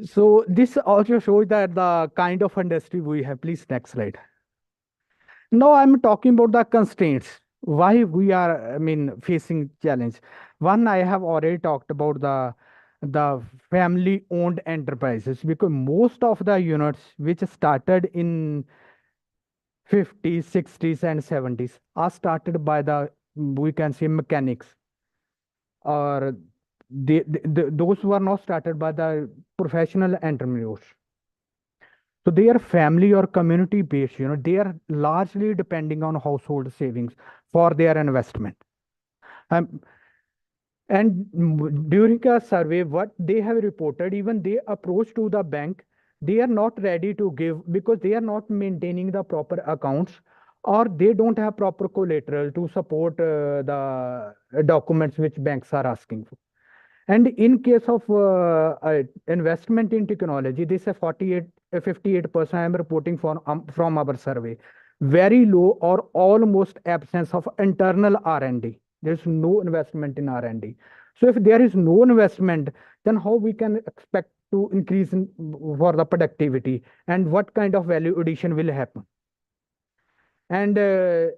So this also shows that the kind of industry we have. Please next slide. Now I'm talking about the constraints. Why we are, facing challenge. One, I have already talked about the family-owned enterprises because most of the units which started in 50s, 60s, and 70s are started by the, we can say, mechanics, or those who are not started by the professional entrepreneurs. So they are family or community based, they are largely depending on household savings for their investment. And during a survey, what they have reported, even they approach to the bank, they are not ready to give because they are not maintaining the proper accounts or they don't have proper collateral to support the documents which banks are asking for. And in case of investment in technology, this is 58% I am reporting from our survey. Very low or almost absence of internal R&D. There's no investment in R&D. So if there is no investment, then how we can expect to increase for the productivity and what kind of value addition will happen? And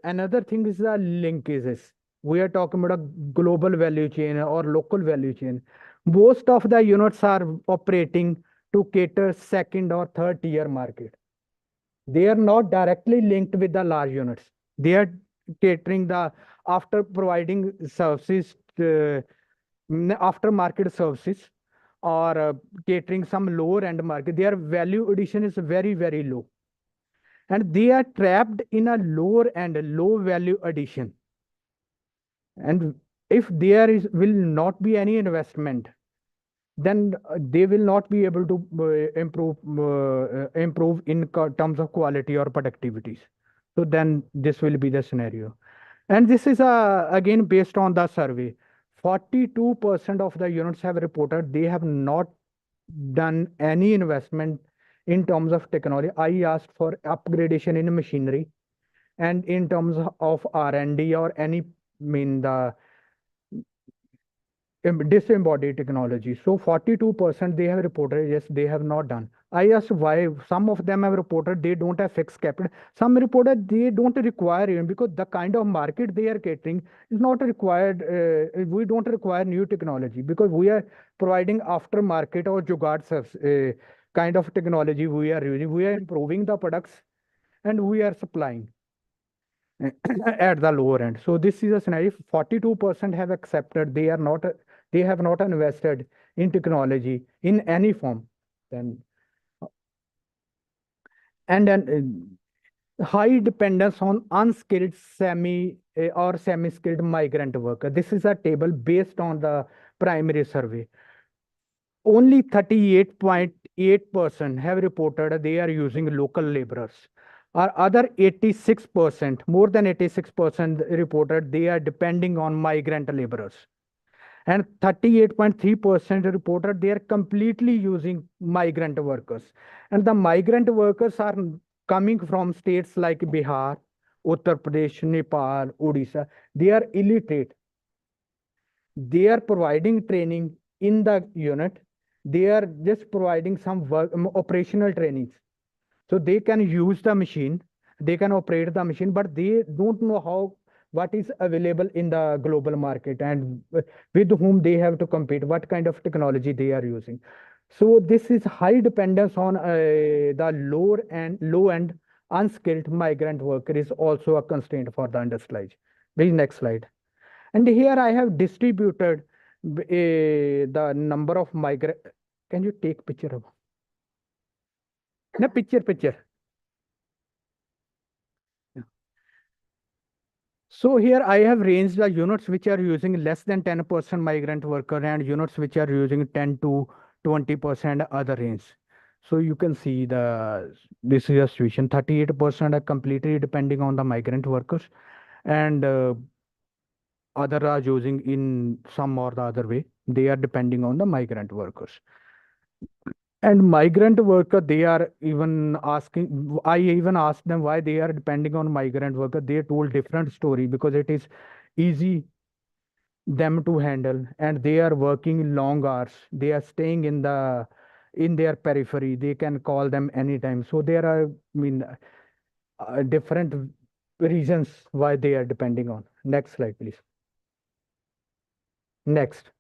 another thing is the linkages. We are talking about a global value chain or local value chain. Most of the units are operating to cater second or third tier market. They are not directly linked with the large units. They are catering the after providing services, after market services, or catering some lower end market. Their value addition is very, very low. And they are trapped in a lower and low value addition. And if there will not be any investment, then they will not be able to improve in terms of quality or productivities. So then this will be the scenario. And this is again based on the survey. 42% of the units have reported they have not done any investment in terms of technology. I asked for upgradation in machinery and in terms of R&D or any the disembodied technology. So 42% they have reported, yes, they have not done. I asked why. Some of them have reported they don't have fixed capital. Some reported they don't require even because the kind of market they are catering is not required. We don't require new technology because we are providing aftermarket or jugaad service, kind of technology we are using. We are improving the products and we are supplying at the lower end. So this is a scenario. 42% have accepted they are not, they have not invested in technology in any form. Then and then high dependence on unskilled or semi-skilled migrant worker. This is a table based on the primary survey. Only 38.8% have reported they are using local laborers. Or other 86%, more than 86% reported they are depending on migrant laborers. And 38.3% reported they are completely using migrant workers. And the migrant workers are coming from states like Bihar, Uttar Pradesh, Nepal, Odisha. They are illiterate. They are providing training in the unit. They are just providing some operational trainings. So they can use the machine, they can operate the machine, but they don't know what is available in the global market and with whom they have to compete, what kind of technology they are using. So this is high dependence on the low and unskilled migrant worker is also a constraint for the industrialized. Please next slide. And here I have distributed the number of migrant. Can you take picture of? No, picture. So here I have ranged the units which are using less than 10% migrant worker and units which are using 10 to 20% other range. So you can see this is a situation. 38% are completely depending on the migrant workers, and other are using in some or the other way. They are depending on the migrant workers. And migrant worker, they are even asking, I even asked them why they are depending on migrant worker. They told different story because it is easy them to handle and they are working long hours. They are staying in their periphery. They can call them anytime. So there are, different reasons why they are depending on. Next slide, please. Next.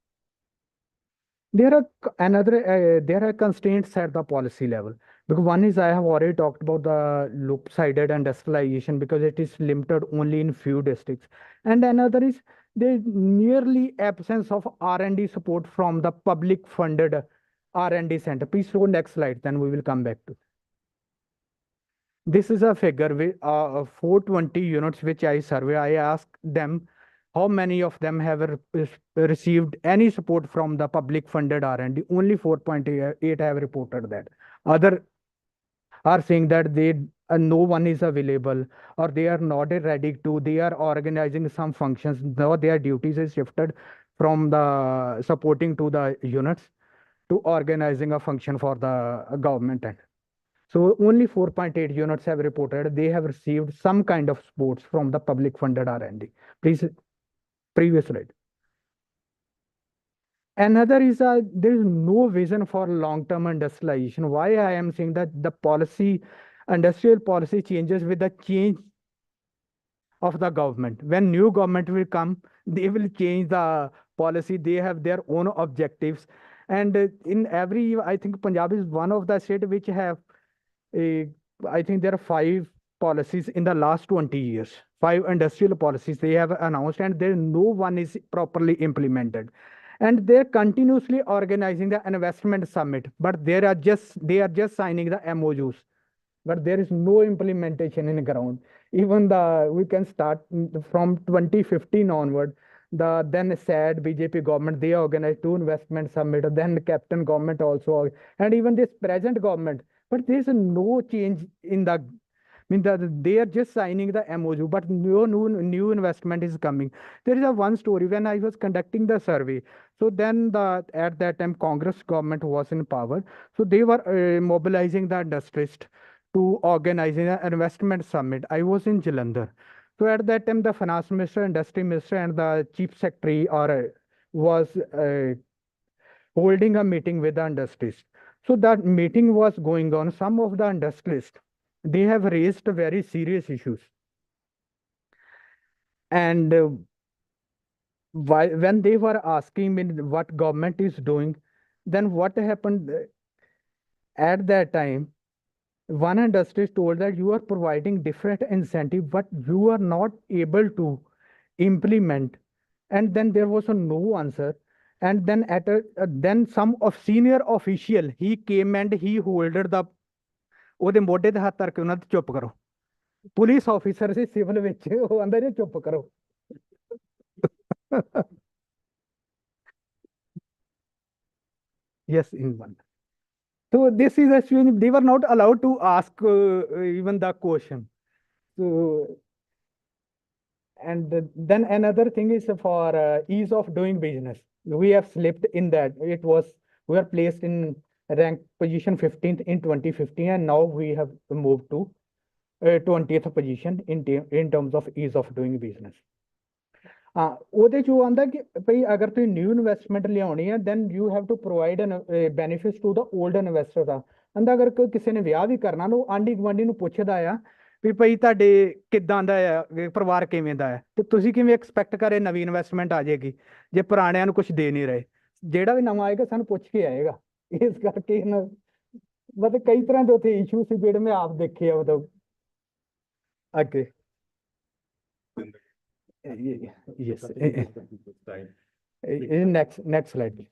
There are constraints at the policy level because one is I have already talked about the loop-sided industrialization because it is limited only in few districts, and another is the nearly absence of R&D support from the public funded R&D center. Please show next slide, then we will come back to. This is a figure with 420 units which I survey. I asked them how many of them have received any support from the public funded R&D. Only 4.8 have reported that. Other are saying that no one is available or they are not ready to. They are organizing some functions. Now their duties is shifted from the supporting to the units to organizing a function for the government. So only 4.8 units have reported they have received some kind of supports from the public funded R&D. Please, previous slide. Another is there is no vision for long-term industrialization. Why I am saying that the industrial policy changes with the change of the government. When new government will come, they will change the policy. They have their own objectives. And in every, I think Punjab is one of the state which have I think there are 5 policies in the last 20 years, 5 industrial policies they have announced, and there no one is properly implemented. And they're continuously organizing the investment summit, but they are just signing the MOUs, but there is no implementation in the ground. Even we can start from 2015 onward. The then sad BJP government, they organized 2 investment summit, then the captain government also, and even this present government. But there is no change in they are just signing the MOU, but no new investment is coming. There is one story when I was conducting the survey. So then at that time Congress government was in power. So they were mobilizing the industrialists to organizing an investment summit. I was in Jalandhar. So at that time the finance minister, industry minister, and the chief secretary was holding a meeting with the industrialists. So that meeting was going on. Some of the industrialists, they have raised very serious issues. And when they were asking me what government is doing, then what happened at that time, one industrialist told that you are providing different incentive, but you are not able to implement. And then there was no answer. And then then some of senior official, he came and he holded the ਉਹਦੇ ਮੋਢੇ ਤੇ ਹੱਥ ਧਰ ਕੇ ਉਹਨਾਂ ਤੇ ਚੁੱਪ ਕਰੋ police officer ਸੀ civil ਵਿੱਚ ਉਹ ਆਂਦਾ ਜੀ ਚੁੱਪ ਕਰੋ yes in one so this is actually they were not allowed to ask even the question so and then another thing is for ease of doing business we have slipped in that it was we are placed in rank position 15th in 2015 and now we have moved to 20th position in terms of ease of doing business ਹਾਂ ਉਹਦੇ ਚ ਉਹ ਆਂਦਾ ਕਿ ਭਈ ਅਗਰ ਤੁਸੀਂ new investment ਲਿਆਉਣੀ ਹੈ then you have to provide benefits to the old investor ਦਾ ਆਂਦਾ ਅਗਰ ਕੋਈ ਕਿਸੇ ਨੇ ਵਿਆਹ ਵੀ ਕਰਨਾ ਨਾ ਉਹ ਆਂਢੀ ਗੁਆਂਢੀ ਨੂੰ ਪੁੱਛਦਾ ਆ ਵੀ ਭਈ ਤੁਹਾਡੇ ਕਿੱਦਾਂ ਦਾ ਆ ਪਰਿਵਾਰ ਕਿਵੇਂ ਦਾ ਹੈ ਤੇ ਤੁਸੀਂ ਕਿਵੇਂ ਐਕਸਪੈਕਟ ਕਰੇ ਨਵੀਂ ਇਨਵੈਸਟਮੈਂਟ ਆ ਜਾਏਗੀ ਜੇ ਪੁਰਾਣਿਆਂ ਨੂੰ ਕੁਝ ਦੇ ਨਹੀਂ ਰਹੇ ਜਿਹੜਾ ਵੀ ਨਵਾਂ ਆਏਗਾ ਸਾਨੂੰ ਪੁੱਛ ਕੇ ਆਏਗਾ ਇਸ ਕਰਕੇ ਮਤਲਬ ਕਈ ਤਰ੍ਹਾਂ ਦੇ ਉੱਥੇ ਇਸ਼ੂ ਸੀ ਜਿਹੜੇ ਮੈਂ ਆਪ ਦੇਖੇ ਆ ਉਦੋਂ ਅੱਗੇ yes next slide please.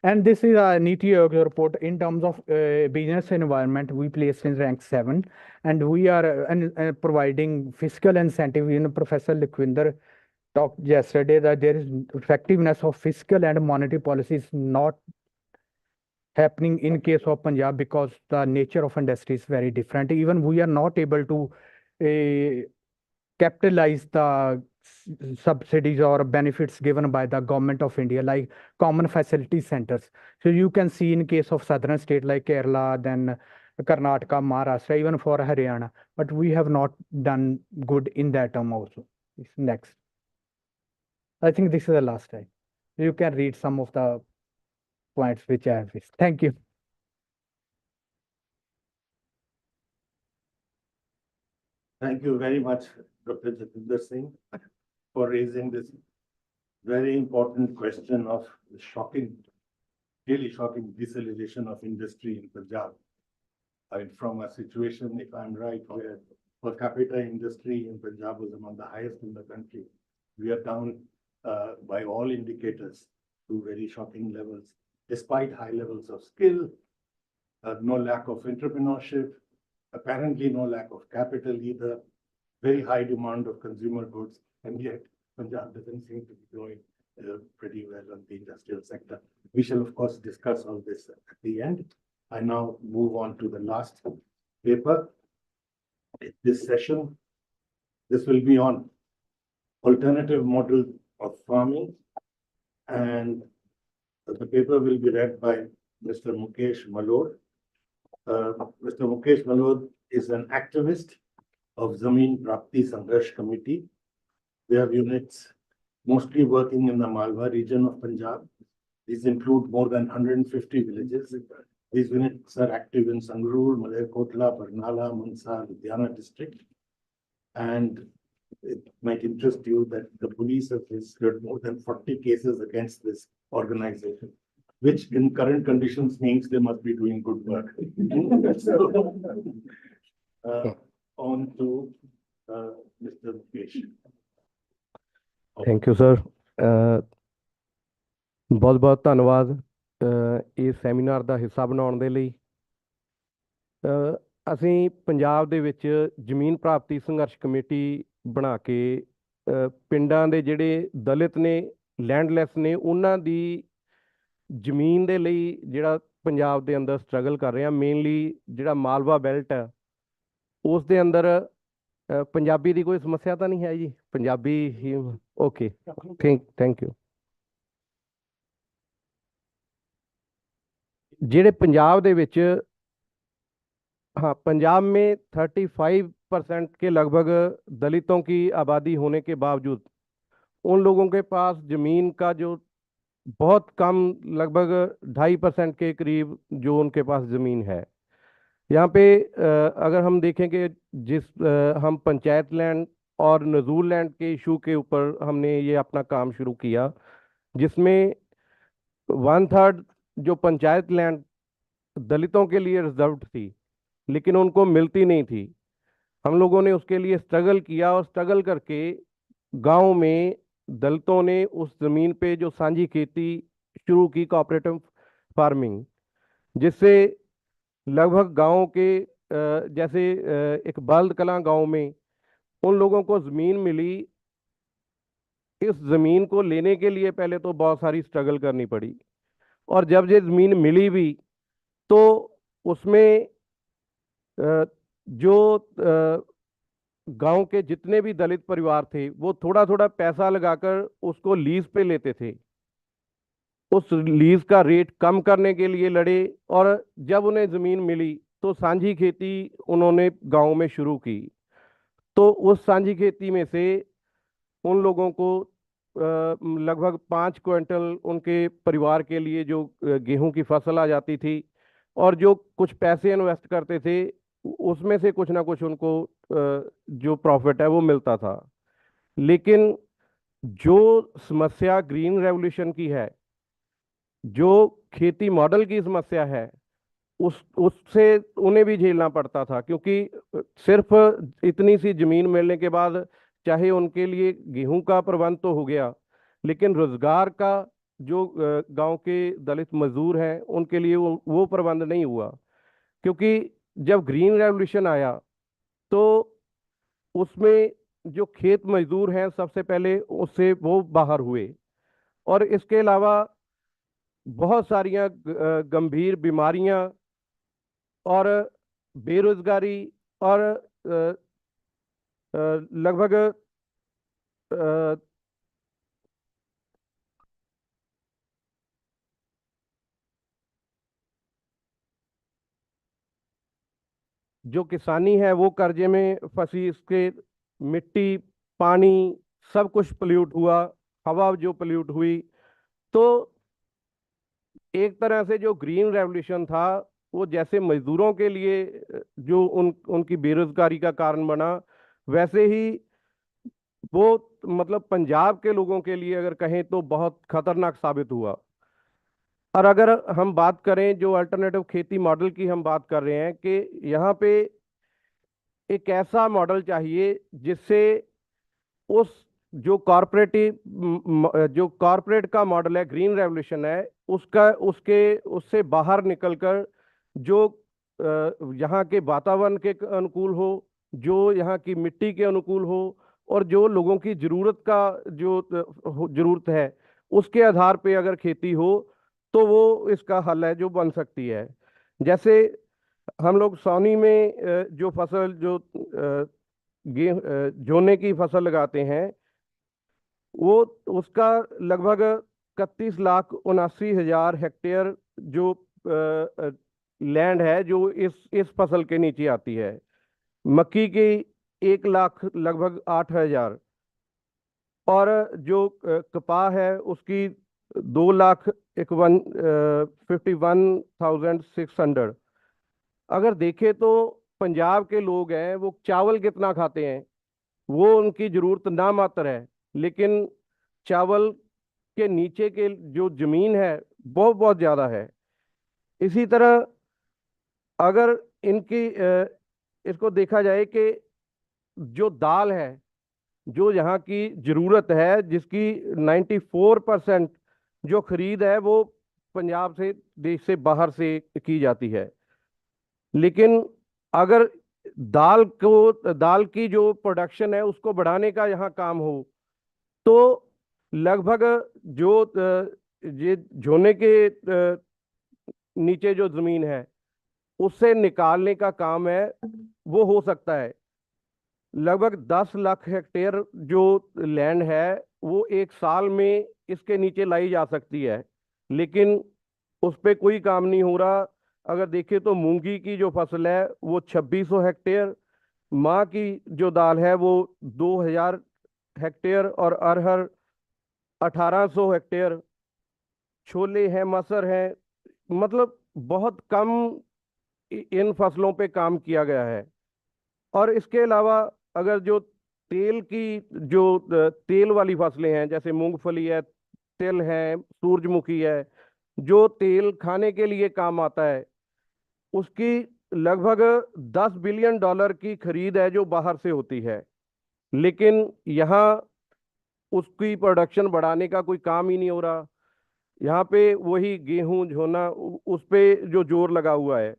And this is a NITI Aayog report in terms of business environment we placed in rank 7 and we are providing fiscal incentive. Professor Likwinder talked yesterday that there is effectiveness of fiscal and monetary policies not happening in case of Punjab because the nature of industry is very different. Even we are not able to capitalize the subsidies or benefits given by the government of India, like common facility centers. So you can see in case of southern state like Kerala, then Karnataka, Maharashtra, even for Haryana, but we have not done good in that term also. Next. I think this is the last time. You can read some of the points which I have missed. Thank you. Thank you very much, Dr. Jatinder Singh, for raising this very important question of the shocking, really shocking deceleration of industry in Punjab. From a situation, if I'm right, where per capita industry in Punjab was among the highest in the country, we are down by all indicators to very shocking levels, despite high levels of skill, no lack of entrepreneurship, apparently no lack of capital either, very high demand of consumer goods, and yet Punjab doesn't seem to be growing pretty well on the industrial sector. We shall, of course, discuss all this at the end. I now move on to the last paper. This session, this will be on alternative model of farming, and the paper will be read by Mr. Mukesh Malod. Mr. Mukesh Malod is an activist of Zameen Prapti Sangharsh Committee. They have units mostly working in the Malwa region of Punjab. These include more than 150 villages. These units are active in Sangrur, Malerkotla, Barnala, Mansa, Ludhiana district. And it might interest you that the police have registered more than 40 cases against this organization, which in current conditions means they must be doing good work. On to Mr. Mukesh. Thank you sir ਬਹੁਤ ਬਹੁਤ ਧੰਨਵਾਦ ਇਸ seminar ਦਾ ਹਿੱਸਾ ਬਣਾਉਣ ਦੇ ਲਈ ਅਸੀਂ ਪੰਜਾਬ ਦੇ ਵਿੱਚ ਜ਼ਮੀਨ ਪ੍ਰਾਪਤੀ ਸੰਘਰਸ਼ ਕਮੇਟੀ ਬਣਾ ਕੇ ਪਿੰਡਾਂ ਦੇ ਜਿਹੜੇ ਦਲਿਤ ਨੇ ਲੈਂਡਲੈਸ ਨੇ ਉਹਨਾਂ ਦੀ ਜ਼ਮੀਨ ਦੇ ਲਈ ਜਿਹੜਾ ਪੰਜਾਬ ਦੇ ਅੰਦਰ ਸਟਰਗਲ ਕਰ ਰਹੇ ਹਾਂ ਮੇਨਲੀ ਜਿਹੜਾ ਮਾਲਵਾ ਬੈਲਟ ਹੈ ਉਸ ਦੇ ਅੰਦਰ ਪੰਜਾਬੀ ਦੀ ਕੋਈ ਸਮੱਸਿਆ ਤਾਂ ਨਹੀਂ ਹੈ ਜੀ ਪੰਜਾਬੀ ਹੀ ਓਕੇ ਥੈਂਕ ਯੂ ਜਿਹੜੇ ਪੰਜਾਬ ਦੇ ਵਿੱਚ हाँ पंजाब में 35% के लगभग दलितों की आबादी होने के बावजूद उन लोगों के पास ज़मीन का जो बहुत कम लगभग 2.5% के करीब जो उनके पास ज़मीन है यहाँ पे अगर हम देखें कि हम पंचायत लैंड और नज़ूर लैंड के इशू के ऊपर हमने ये अपना काम शुरू किया जिसमें 1/3 जो पंचायत लैंड दलितों के लिए रिजर्व्ड थी लेकिन उनको मिलती नहीं थी। हम लोगों ने उसके लिए स्ट्रगल किया और स्ट्रगल करके गांव में दलितों ने उस ज़मीन पे जो सांझी खेती शुरू की कोऑपरेटिव फार्मिंग जिससे लगभग गांव के जैसे एक बाल्द कलां गांव में उन लोगों को ज़मीन मिली। इस ज़मीन को लेने के लिए पहले तो बहुत सारी स्ट्रगल करनी पड़ी, और जब ये ज़मीन मिली भी तो उसमें जो गांव के जितने भी दलित परिवार थे वो थोड़ा थोड़ा पैसा लगाकर उसको लीज पे लेते थे। उस लीज का रेट कम करने के लिए लड़े, और जब उन्हें ज़मीन मिली तो सांझी खेती उन्होंने गांव में शुरू की। तो उस सांझी खेती में से उन लोगों को लगभग 5 क्विंटल उनके परिवार के लिए जो गेहूं की फसल आ जाती थी, और जो कुछ पैसे इन्वेस्ट करते थे उसमें से कुछ ना कुछ उनको जो प्रॉफिट है वो मिलता था। लेकिन जो समस्या ग्रीन रेवोल्यूशन की है, जो खेती मॉडल की समस्या है, उससे उन्हें भी झेलना पड़ता था, क्योंकि सिर्फ इतनी सी जमीन मिलने के बाद चाहे उनके लिए गेहूं का प्रबंध तो हो गया, लेकिन रोजगार का जो गांव के दलित मजदूर हैं उनके लिए वो प्रबंध नहीं हुआ। क्योंकि जब ग्रीन रेवोल्यूशन आया तो उसमें जो खेत मजदूर हैं सबसे पहले उससे वो बाहर हुए, और इसके अलावा बहुत सारियां गंभीर बीमारियां और बेरोजगारी और लगभग जो किसानी है वो कर्जे में फंसी। इसके मिट्टी, पानी सब कुछ पोल्यूट हुआ, हवा जो पोल्यूट हुई। तो एक तरह से जो ग्रीन रेवोल्यूशन था वो जैसे मजदूरों के लिए जो उनकी बेरोजगारी का कारण बना, वैसे ही वो मतलब पंजाब के लोगों के लिए अगर कहें तो बहुत खतरनाक साबित हुआ। और अगर हम बात करें जो अल्टरनेटिव खेती मॉडल की हम बात कर रहे हैं कि यहाँ पे एक ऐसा मॉडल चाहिए जिससे उस जो कॉरपोरेट का मॉडल है, ग्रीन रेवोल्यूशन है, उससे बाहर निकलकर जो यहाँ के वातावरण के अनुकूल हो, जो यहाँ की मिट्टी के अनुकूल हो, और जो लोगों की जरूरत है उसके आधार पे अगर खेती हो तो वो इसका हल है जो बन सकती है। जैसे हम लोग सावनी में जो फसल जो जोने की फसल लगाते हैं, वो उसका लगभग 31,79,000 हेक्टेयर जो लैंड है जो इस फसल के नीचे आती है। मक्की की 1 लाख लगभग 8,000, और जो कपाह है उसकी 2,51,600। अगर देखें तो पंजाब के लोग हैं वो चावल कितना खाते हैं, वो उनकी जरूरत ना मात्र है, लेकिन चावल के नीचे के जो जमीन है वो बहुत ज्यादा है। इसी तरह अगर इसको देखा जाए कि जो दाल है जो यहाँ की जरूरत है, जिसकी 94% जो खरीद है वो पंजाब से, देश से बाहर से की जाती है। लेकिन अगर दाल की जो प्रोडक्शन है उसको बढ़ाने का यहाँ काम हो तो लगभग जो ये झोने के नीचे जो जमीन है उससे निकालने का काम है वो हो सकता है। लगभग 10 लाख हेक्टेयर जो लैंड है वो एक साल में इसके नीचे लाई जा सकती है, लेकिन उस पर कोई काम नहीं हो रहा। अगर देखें तो मूंगी की जो फसल है वो 2600 हेक्टेयर, माँ की जो दाल है वो 2000 हेक्टेयर, और अरहर 1800 हेक्टेयर, छोले हैं, मसर हैं, मतलब बहुत कम इन फसलों पे काम किया गया है। और इसके अलावा अगर जो तेल वाली फसलें हैं जैसे मूंगफली है, तिल है, सूरजमुखी है, जो तेल खाने के लिए काम आता है, उसकी लगभग $10 बिलियन की खरीद है जो बाहर से होती है। लेकिन यहाँ उसकी प्रोडक्शन बढ़ाने का कोई काम ही नहीं हो रहा। यहाँ पे वही गेहूं झोना उस पे जो जोर लगा हुआ है।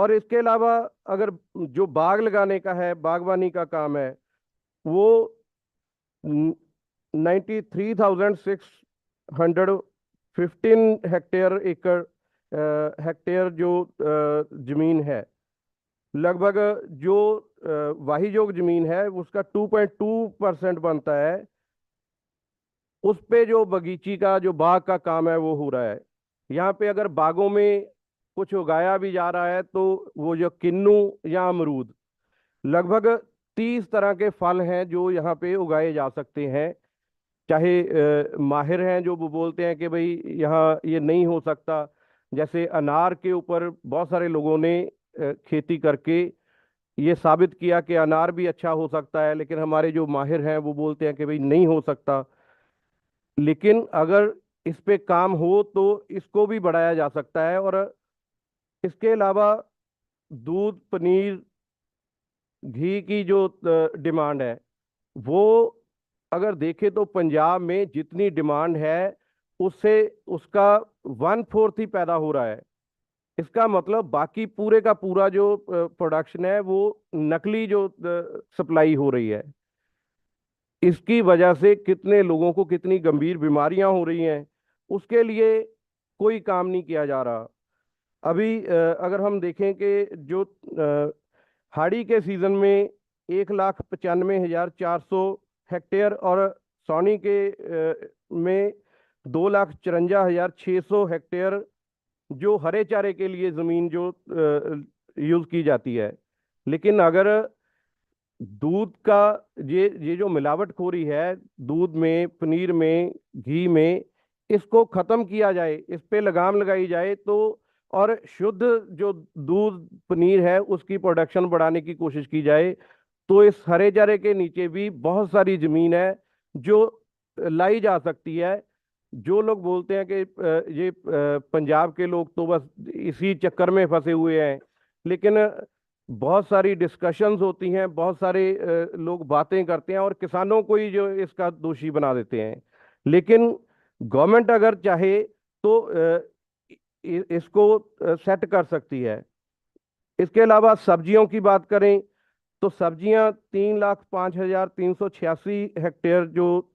और इसके अलावा अगर जो बाग लगाने का है, बागवानी का काम है, वो 93,615 हेक्टेयर जो जमीन है, लगभग जो वाहीजोग जमीन है उसका 2.2% बनता है। उस पे जो बगीची का जो बाग का काम है वो हो रहा है। यहाँ पे अगर बागों में कुछ उगाया भी जा रहा है तो वो जो किन्नू या अमरूद, लगभग 30 तरह के फल हैं जो यहाँ पे उगाए जा सकते हैं। चाहे माहिर हैं जो वो बोलते हैं कि भाई यहाँ ये नहीं हो सकता, जैसे अनार के ऊपर बहुत सारे लोगों ने खेती करके ये साबित किया कि अनार भी अच्छा हो सकता है, लेकिन हमारे जो माहिर हैं वो बोलते हैं कि भाई नहीं हो सकता। लेकिन अगर इस पे काम हो तो इसको भी बढ़ाया जा सकता है। और इसके अलावा दूध, पनीर, घी की जो डिमांड है, वो अगर देखें तो पंजाब में जितनी डिमांड है उससे उसका 1/4 ही पैदा हो रहा है। इसका मतलब बाकी पूरे का पूरा जो प्रोडक्शन है वो नकली जो सप्लाई हो रही है। इसकी वजह से कितने लोगों को कितनी गंभीर बीमारियां हो रही हैं, उसके लिए कोई काम नहीं किया जा रहा। अभी अगर हम देखें कि जो हाड़ी के सीजन में 1,95,400 हेक्टेयर और सौनी के में 2,54,600 हेक्टेयर जो हरे चारे के लिए ज़मीन जो यूज़ की जाती है। लेकिन अगर दूध का ये जो मिलावटखोरी है दूध में, पनीर में, घी में, इसको ख़त्म किया जाए, इस पे लगाम लगाई जाए तो, और शुद्ध जो दूध पनीर है उसकी प्रोडक्शन बढ़ाने की कोशिश की जाए, तो इस हरे चारे के नीचे भी बहुत सारी ज़मीन है जो लाई जा सकती है। जो लोग बोलते हैं कि ये पंजाब के लोग तो बस इसी चक्कर में फंसे हुए हैं, लेकिन बहुत सारी डिस्कशंस होती हैं, बहुत सारे लोग बातें करते हैं और किसानों को ही जो इसका दोषी बना देते हैं। लेकिन गवर्नमेंट अगर चाहे तो इसको सेट कर सकती है। इसके अलावा सब्जियों की बात करें तो सब्जियां 3,05,386 हेक्टेयर जो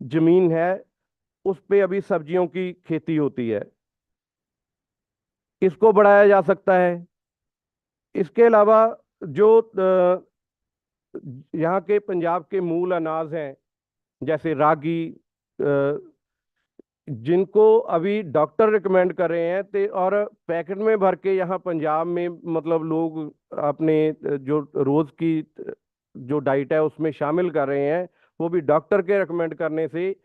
जमीन है उस पे अभी सब्जियों की खेती होती है, इसको बढ़ाया जा सकता है। इसके अलावा जो यहाँ के पंजाब के मूल अनाज हैं जैसे रागी, जिनको अभी डॉक्टर रिकमेंड कर रहे हैं ते और पैकेट में भर के यहाँ पंजाब में मतलब लोग अपने जो रोज़ की जो डाइट है उसमें शामिल कर रहे हैं, वो भी डॉक्टर के रिकमेंड करने से।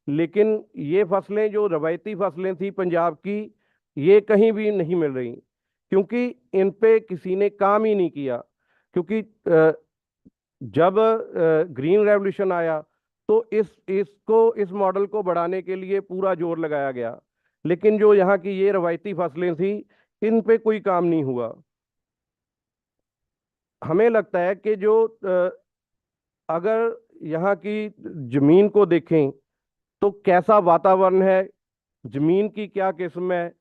लेकिन ये फसलें जो रवायती फसलें थी पंजाब की, ये कहीं भी नहीं मिल रही, क्योंकि इन पे किसी ने काम ही नहीं किया। क्योंकि जब ग्रीन रेवोल्यूशन आया तो इस मॉडल को बढ़ाने के लिए पूरा जोर लगाया गया, लेकिन जो यहाँ की ये रवायती फसलें थी इन पे कोई काम नहीं हुआ। हमें लगता है कि जो अगर यहाँ की जमीन को देखें तो कैसा वातावरण है, जमीन की क्या किस्म है,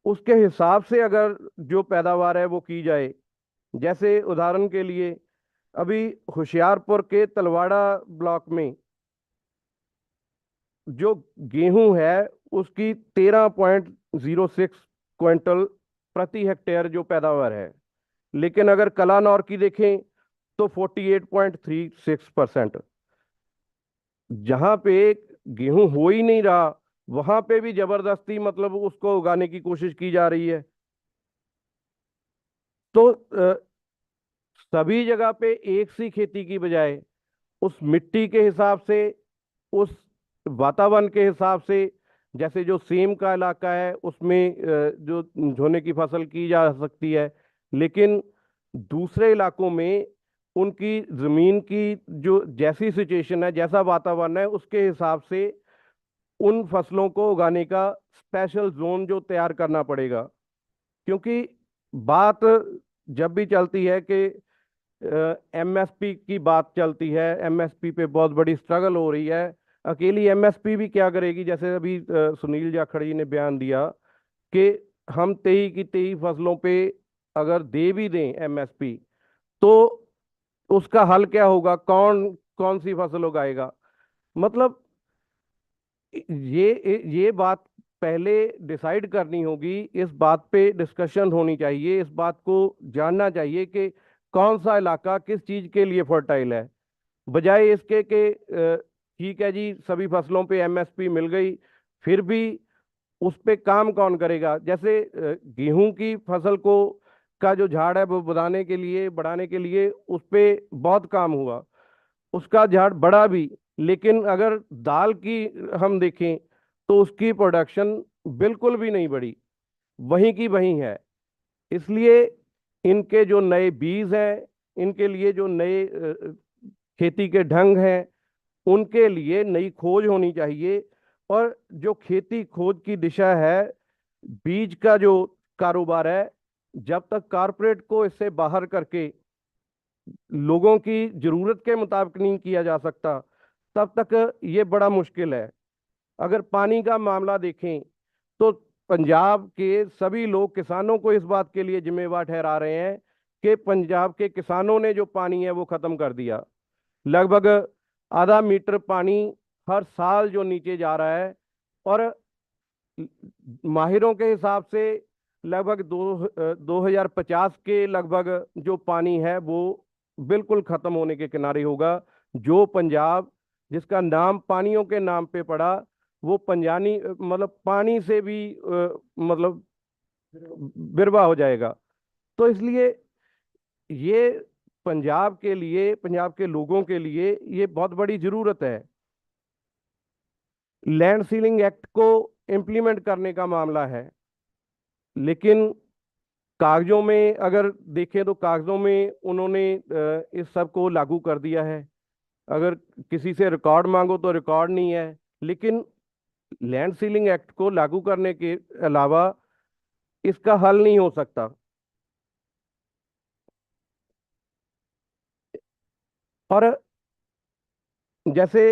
उसके हिसाब से अगर जो पैदावार है वो की जाए। जैसे उदाहरण के लिए अभी होशियारपुर के तलवाड़ा ब्लॉक में जो गेहूं है उसकी 13.06 क्विंटल प्रति हेक्टेयर जो पैदावार है, लेकिन अगर कलानौर की देखें तो 48.36%। जहां पे गेहूं हो ही नहीं रहा वहां पे भी जबरदस्ती मतलब उसको उगाने की कोशिश की जा रही है। तो सभी जगह पे एक सी खेती की बजाय उस मिट्टी के हिसाब से, उस वातावरण के हिसाब से, जैसे जो सेम का इलाका है उसमें जो झोने की फसल की जा सकती है, लेकिन दूसरे इलाकों में उनकी ज़मीन की जो जैसी सिचुएशन है, जैसा वातावरण है, उसके हिसाब से उन फसलों को उगाने का स्पेशल जोन जो तैयार करना पड़ेगा। क्योंकि बात जब भी चलती है कि एमएसपी की बात चलती है, एमएसपी पे बहुत बड़ी स्ट्रगल हो रही है, अकेली एमएसपी भी क्या करेगी। जैसे अभी सुनील जाखड़ जी ने बयान दिया कि हम 23 की 23 फसलों पे अगर दे भी दें एमएसपी, तो उसका हल क्या होगा, कौन कौन सी फसल उगाएगा? मतलब ये बात पहले डिसाइड करनी होगी, इस बात पे डिस्कशन होनी चाहिए, इस बात को जानना चाहिए कि कौन सा इलाका किस चीज़ के लिए फर्टाइल है, बजाय इसके कि ठीक है जी सभी फसलों पे एमएसपी मिल गई, फिर भी उस पे काम कौन करेगा? जैसे गेहूं की फसल को का जो झाड़ है वो बढ़ाने के लिए उस पे बहुत काम हुआ, उसका झाड़ बढ़ा भी, लेकिन अगर दाल की हम देखें तो उसकी प्रोडक्शन बिल्कुल भी नहीं बढ़ी, वहीं की वहीं है। इसलिए इनके जो नए बीज हैं, इनके लिए जो नए खेती के ढंग हैं, उनके लिए नई खोज होनी चाहिए। और जो खेती खोज की दिशा है, बीज का जो कारोबार है, जब तक कारपोरेट को इससे बाहर करके लोगों की जरूरत के मुताबिक नहीं किया जा सकता, तब तक ये बड़ा मुश्किल है। अगर पानी का मामला देखें तो पंजाब के सभी लोग किसानों को इस बात के लिए जिम्मेवार ठहरा रहे हैं कि पंजाब के किसानों ने जो पानी है वो खत्म कर दिया। लगभग आधा मीटर पानी हर साल जो नीचे जा रहा है, और माहिरों के हिसाब से लगभग 2050 के लगभग जो पानी है वो बिल्कुल खत्म होने के किनारे होगा। जो पंजाब जिसका नाम पानियों के नाम पे पड़ा, वो पंजानी मतलब पानी से भी मतलब बिरवा हो जाएगा। तो इसलिए ये पंजाब के लिए, पंजाब के लोगों के लिए ये बहुत बड़ी जरूरत है। लैंड सीलिंग एक्ट को इम्प्लीमेंट करने का मामला है, लेकिन कागजों में अगर देखें तो कागजों में उन्होंने इस सब को लागू कर दिया है। अगर किसी से रिकॉर्ड मांगो तो रिकॉर्ड नहीं है, लेकिन लैंड सीलिंग एक्ट को लागू करने के अलावा इसका हल नहीं हो सकता। और जैसे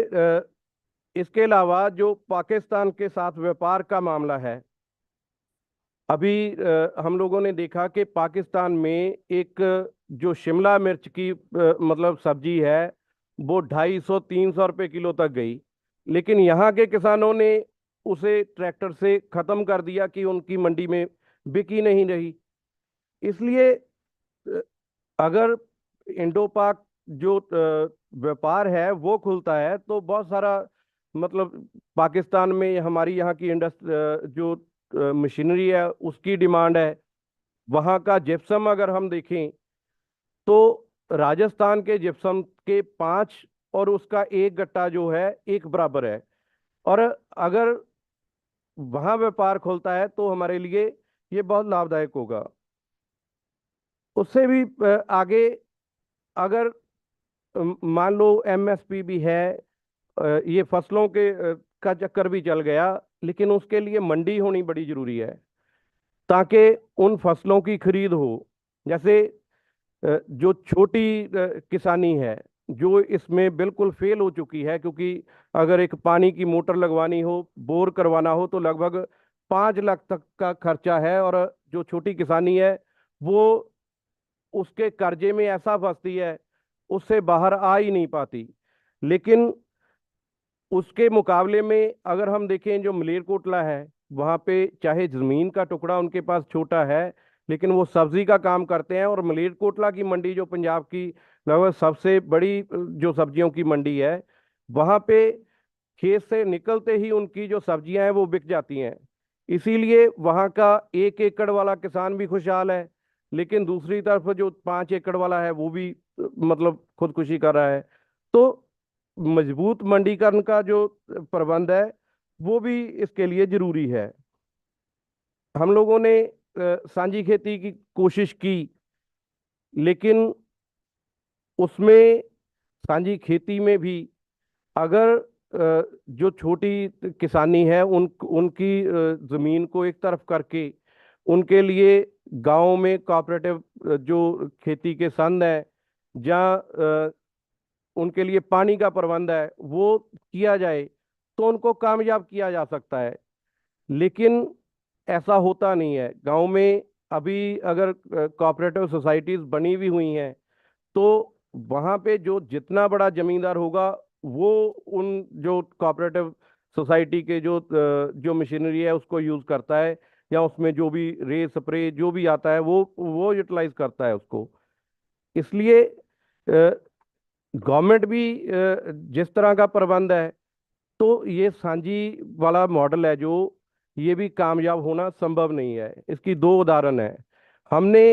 इसके अलावा जो पाकिस्तान के साथ व्यापार का मामला है, अभी हम लोगों ने देखा कि पाकिस्तान में एक जो शिमला मिर्च की मतलब सब्जी है वो 250-300 रुपये किलो तक गई, लेकिन यहाँ के किसानों ने उसे ट्रैक्टर से ख़त्म कर दिया कि उनकी मंडी में बिकी नहीं रही। इसलिए अगर इंडो पाक जो व्यापार है वो खुलता है तो बहुत सारा मतलब पाकिस्तान में हमारी यहाँ की जो मशीनरी है उसकी डिमांड है। वहाँ का जिप्सम अगर हम देखें तो राजस्थान के जिप्सम के 5 और उसका 1 गट्टा जो है एक बराबर है। और अगर वहाँ व्यापार खुलता है तो हमारे लिए ये बहुत लाभदायक होगा। उससे भी आगे अगर मान लो एमएसपी भी है, ये फसलों के का चक्कर भी चल गया, लेकिन उसके लिए मंडी होनी बड़ी जरूरी है ताकि उन फसलों की खरीद हो। जैसे जो छोटी किसानी है जो इसमें बिल्कुल फेल हो चुकी है, क्योंकि अगर एक पानी की मोटर लगवानी हो, बोर करवाना हो तो लगभग 5 लाख तक का खर्चा है, और जो छोटी किसानी है वो उसके कर्जे में ऐसा फंसती है उससे बाहर आ ही नहीं पाती। लेकिन उसके मुकाबले में अगर हम देखें जो मलेरकोटला है, वहाँ पे चाहे ज़मीन का टुकड़ा उनके पास छोटा है लेकिन वो सब्जी का काम करते हैं। और मलेरकोटला की मंडी जो पंजाब की लगभग सबसे बड़ी जो सब्जियों की मंडी है, वहाँ पे खेत से निकलते ही उनकी जो सब्जियां हैं वो बिक जाती हैं। इसीलिए वहाँ का 1 एकड़ वाला किसान भी खुशहाल है, लेकिन दूसरी तरफ जो 5 एकड़ वाला है वो भी मतलब खुदकुशी कर रहा है। तो मजबूत मंडीकरण का जो प्रबंध है वो भी इसके लिए जरूरी है। हम लोगों ने सांझी खेती की कोशिश की, लेकिन उसमें सांझी खेती में भी अगर जो छोटी किसानी है उनकी ज़मीन को एक तरफ करके उनके लिए गांव में कोऑपरेटिव जो खेती के संघ है, जहाँ उनके लिए पानी का प्रबंध है वो किया जाए तो उनको कामयाब किया जा सकता है। लेकिन ऐसा होता नहीं है। गांव में अभी अगर कोऑपरेटिव सोसाइटीज बनी भी हुई हैं तो वहाँ पे जो जितना बड़ा जमींदार होगा वो उन जो कोऑपरेटिव सोसाइटी के जो मशीनरी है उसको यूज करता है, या उसमें जो भी रे स्प्रे जो भी आता है वो यूटिलाइज करता है उसको। इसलिए गवर्नमेंट भी जिस तरह का प्रबंध है, तो ये सांझी वाला मॉडल है जो ये भी कामयाब होना संभव नहीं है। इसकी दो उदाहरण है। हमने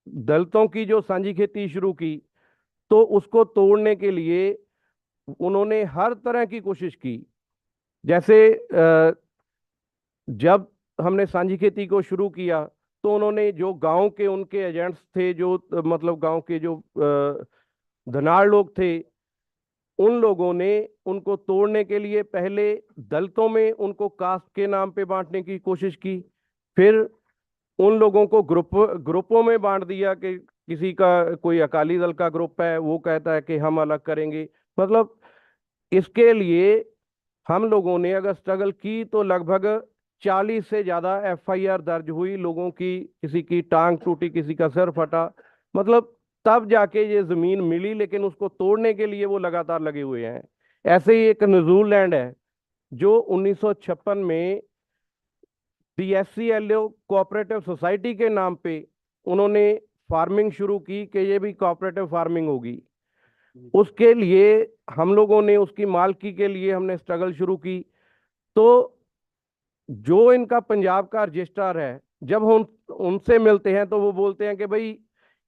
दलितों की जो सांझी खेती शुरू की तो उसको तोड़ने के लिए उन्होंने हर तरह की कोशिश की। जैसे जब हमने सांझी खेती को शुरू किया तो उन्होंने जो गांव के उनके एजेंट्स थे, जो मतलब गांव के जो धनाढ़ लोग थे, उन लोगों ने उनको तोड़ने के लिए पहले दलितों में उनको कास्ट के नाम पे बांटने की कोशिश की, फिर उन लोगों को ग्रुपों में बांट दिया कि किसी का कोई अकाली दल का ग्रुप है वो कहता है कि हम अलग करेंगे। मतलब इसके लिए हम लोगों ने अगर स्ट्रगल की तो लगभग 40 से ज्यादा एफआईआर दर्ज हुई लोगों की, किसी की टांग टूटी, किसी का सिर फटा। मतलब तब जाके ये जमीन मिली, लेकिन उसको तोड़ने के लिए वो लगातार लगे हुए हैं। ऐसे ही एक नजूल लैंड है जो 1956 में DSCLO कोऑपरेटिव सोसाइटी के नाम पे उन्होंने फार्मिंग शुरू की कि ये भी कोऑपरेटिव फार्मिंग होगी। उसके लिए हम लोगों ने, उसकी मालकी के लिए हमने स्ट्रगल शुरू की। तो जो इनका पंजाब का रजिस्ट्रार है, जब हम उनसे मिलते हैं तो वो बोलते हैं कि भाई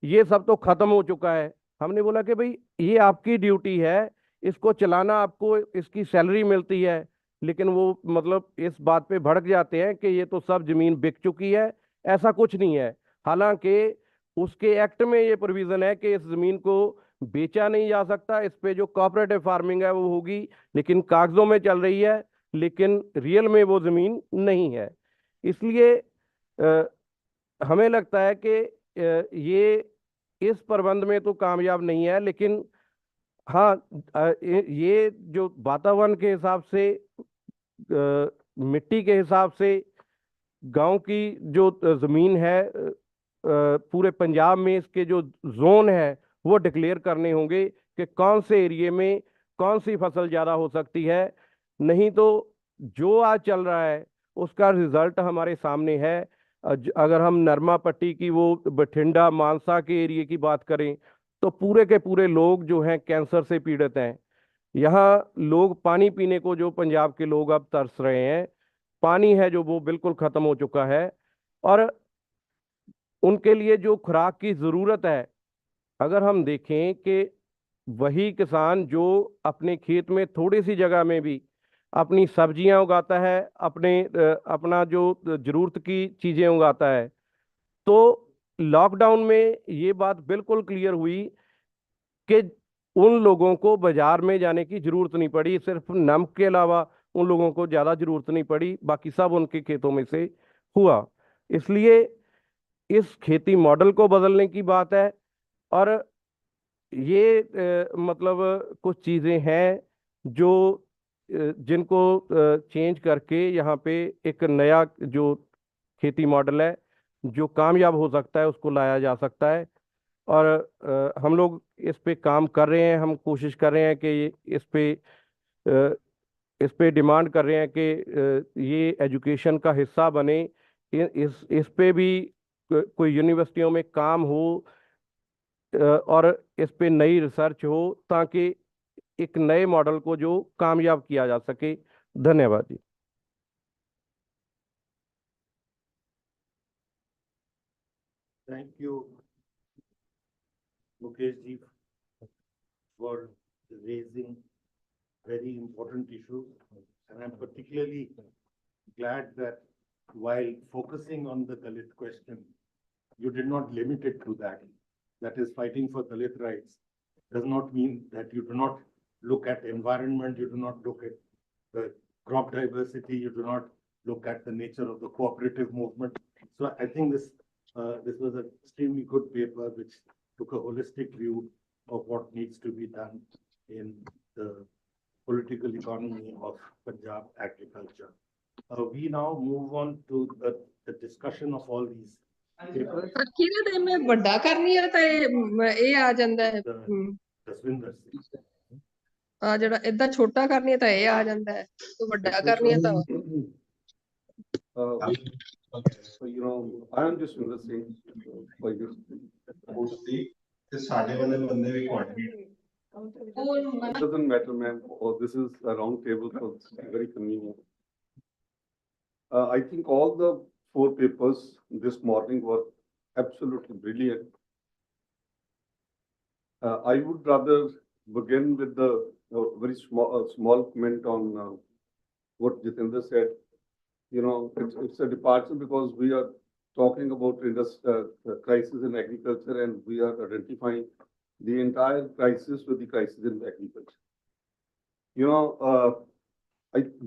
ये सब तो खत्म हो चुका है। हमने बोला कि भाई ये आपकी ड्यूटी है, इसको चलाना, आपको इसकी सैलरी मिलती है। लेकिन वो मतलब इस बात पे भड़क जाते हैं कि ये तो सब जमीन बिक चुकी है। ऐसा कुछ नहीं है। हालांकि उसके एक्ट में ये प्रोविजन है कि इस जमीन को बेचा नहीं जा सकता, इस पे जो कोऑपरेटिव फार्मिंग है वो होगी, लेकिन कागजों में चल रही है, लेकिन रियल में वो जमीन नहीं है। इसलिए हमें लगता है कि ये इस प्रबंध में तो कामयाब नहीं है। लेकिन हाँ, ये जो वातावरण के हिसाब से, मिट्टी के हिसाब से, गांव की जो जमीन है, पूरे पंजाब में इसके जो जोन है वो डिक्लेयर करने होंगे कि कौन से एरिए में कौन सी फसल ज्यादा हो सकती है। नहीं तो जो आज चल रहा है उसका रिजल्ट हमारे सामने है। अगर हम नरमा पट्टी की, वो बठिंडा मानसा के एरिए की बात करें, तो पूरे के पूरे लोग जो हैं कैंसर से पीड़ित हैं। यहाँ लोग पानी पीने को, जो पंजाब के लोग अब तरस रहे हैं, पानी है जो वो बिल्कुल खत्म हो चुका है। और उनके लिए जो खुराक की जरूरत है, अगर हम देखें कि वही किसान जो अपने खेत में थोड़ी सी जगह में भी अपनी सब्जियां उगाता है, अपना जो जरूरत की चीजें उगाता है, तो लॉकडाउन में ये बात बिल्कुल क्लियर हुई कि उन लोगों को बाजार में जाने की जरूरत नहीं पड़ी। सिर्फ नमक के अलावा उन लोगों को ज्यादा जरूरत नहीं पड़ी, बाकी सब उनके खेतों में से हुआ। इसलिए इस खेती मॉडल को बदलने की बात है। और ये मतलब कुछ चीजें हैं जो जिनको चेंज करके यहाँ पे एक नया जो खेती मॉडल है जो कामयाब हो सकता है उसको लाया जा सकता है। और हम लोग इस पे काम कर रहे हैं। हम कोशिश कर रहे हैं कि अ, इस पे डिमांड कर रहे हैं कि ये एजुकेशन का हिस्सा बने। इस पे भी कोई यूनिवर्सिटियों में काम हो, और इस पे नई रिसर्च हो, ताकि एक नए मॉडल को जो कामयाब किया जा सके। धन्यवाद जी। Thank you, Mukesh ji, for raising very important issues. And I'm particularly glad that while focusing on the Dalit question, you did not limit it to that. That is, fighting for Dalit rights does not mean that you do not look at environment, you do not look at the crop diversity, you do not look at the nature of the cooperative movement. So I think this was an extremely good paper which took a holistic view of what needs to be done in the political economy of Punjab agriculture. We now move on to the discussion of all these Paper, ਅਖੀਰੇ ਤੇ ਮੈਂ ਵੱਡਾ ਕਰਨੀ ਆ ਤਾਂ ਇਹ ਆ ਜਾਂਦਾ ਹੈ Jaswinder Singh. ਆ ਜਿਹੜਾ ਏਦਾਂ ਛੋਟਾ ਕਰਨੀ ਆ ਤਾਂ ਇਹ ਆ ਜਾਂਦਾ ਹੈ ਤੇ ਵੱਡਾ ਕਰਨੀ ਆ ਤਾਂ So, I am just interesting by this. It doesn't matter, ma'am. Or this is a round table, so it's very convenient. I think all the 4 papers this morning were absolutely brilliant. I would rather begin with the very small comment on what Jitendra said. It's a departure because we are talking about crisis in agriculture, and we are identifying the entire crisis with the crisis in agriculture.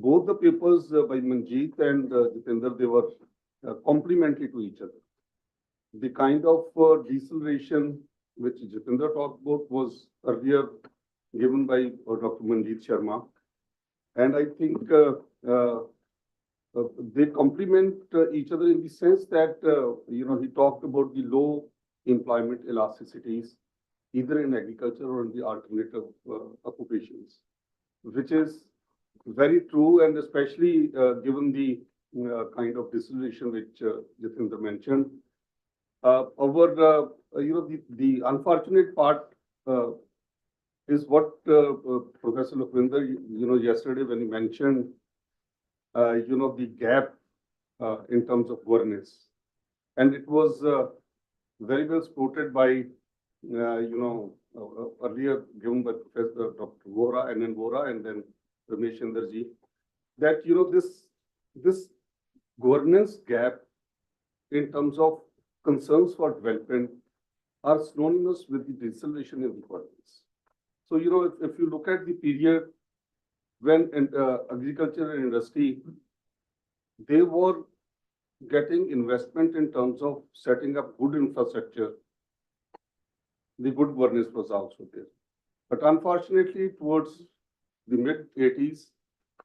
Both the papers by Manjeet and Jitendra, they were complementary to each other. The kind of deceleration which Jitendra talked about was earlier given by Dr. Manjeet Sharma. And I think they complement each other in the sense that, he talked about the low employment elasticities, either in agriculture or in the alternative occupations, which is very true, and especially given the kind of deceleration which Jitendra mentioned. The unfortunate part is what Professor Lakwinder, yesterday when he mentioned, the gap in terms of governance. And it was very well spotted by, earlier given by Professor Dr. Vora and then Vora and then Ramesh Chandraji, that, this governance gap in terms of concerns for development are synonymous with the deceleration in the governance. So, if you look at the period when agriculture and industry, they were getting investment in terms of setting up good infrastructure, the good governance was also there. But unfortunately, towards the mid-80s,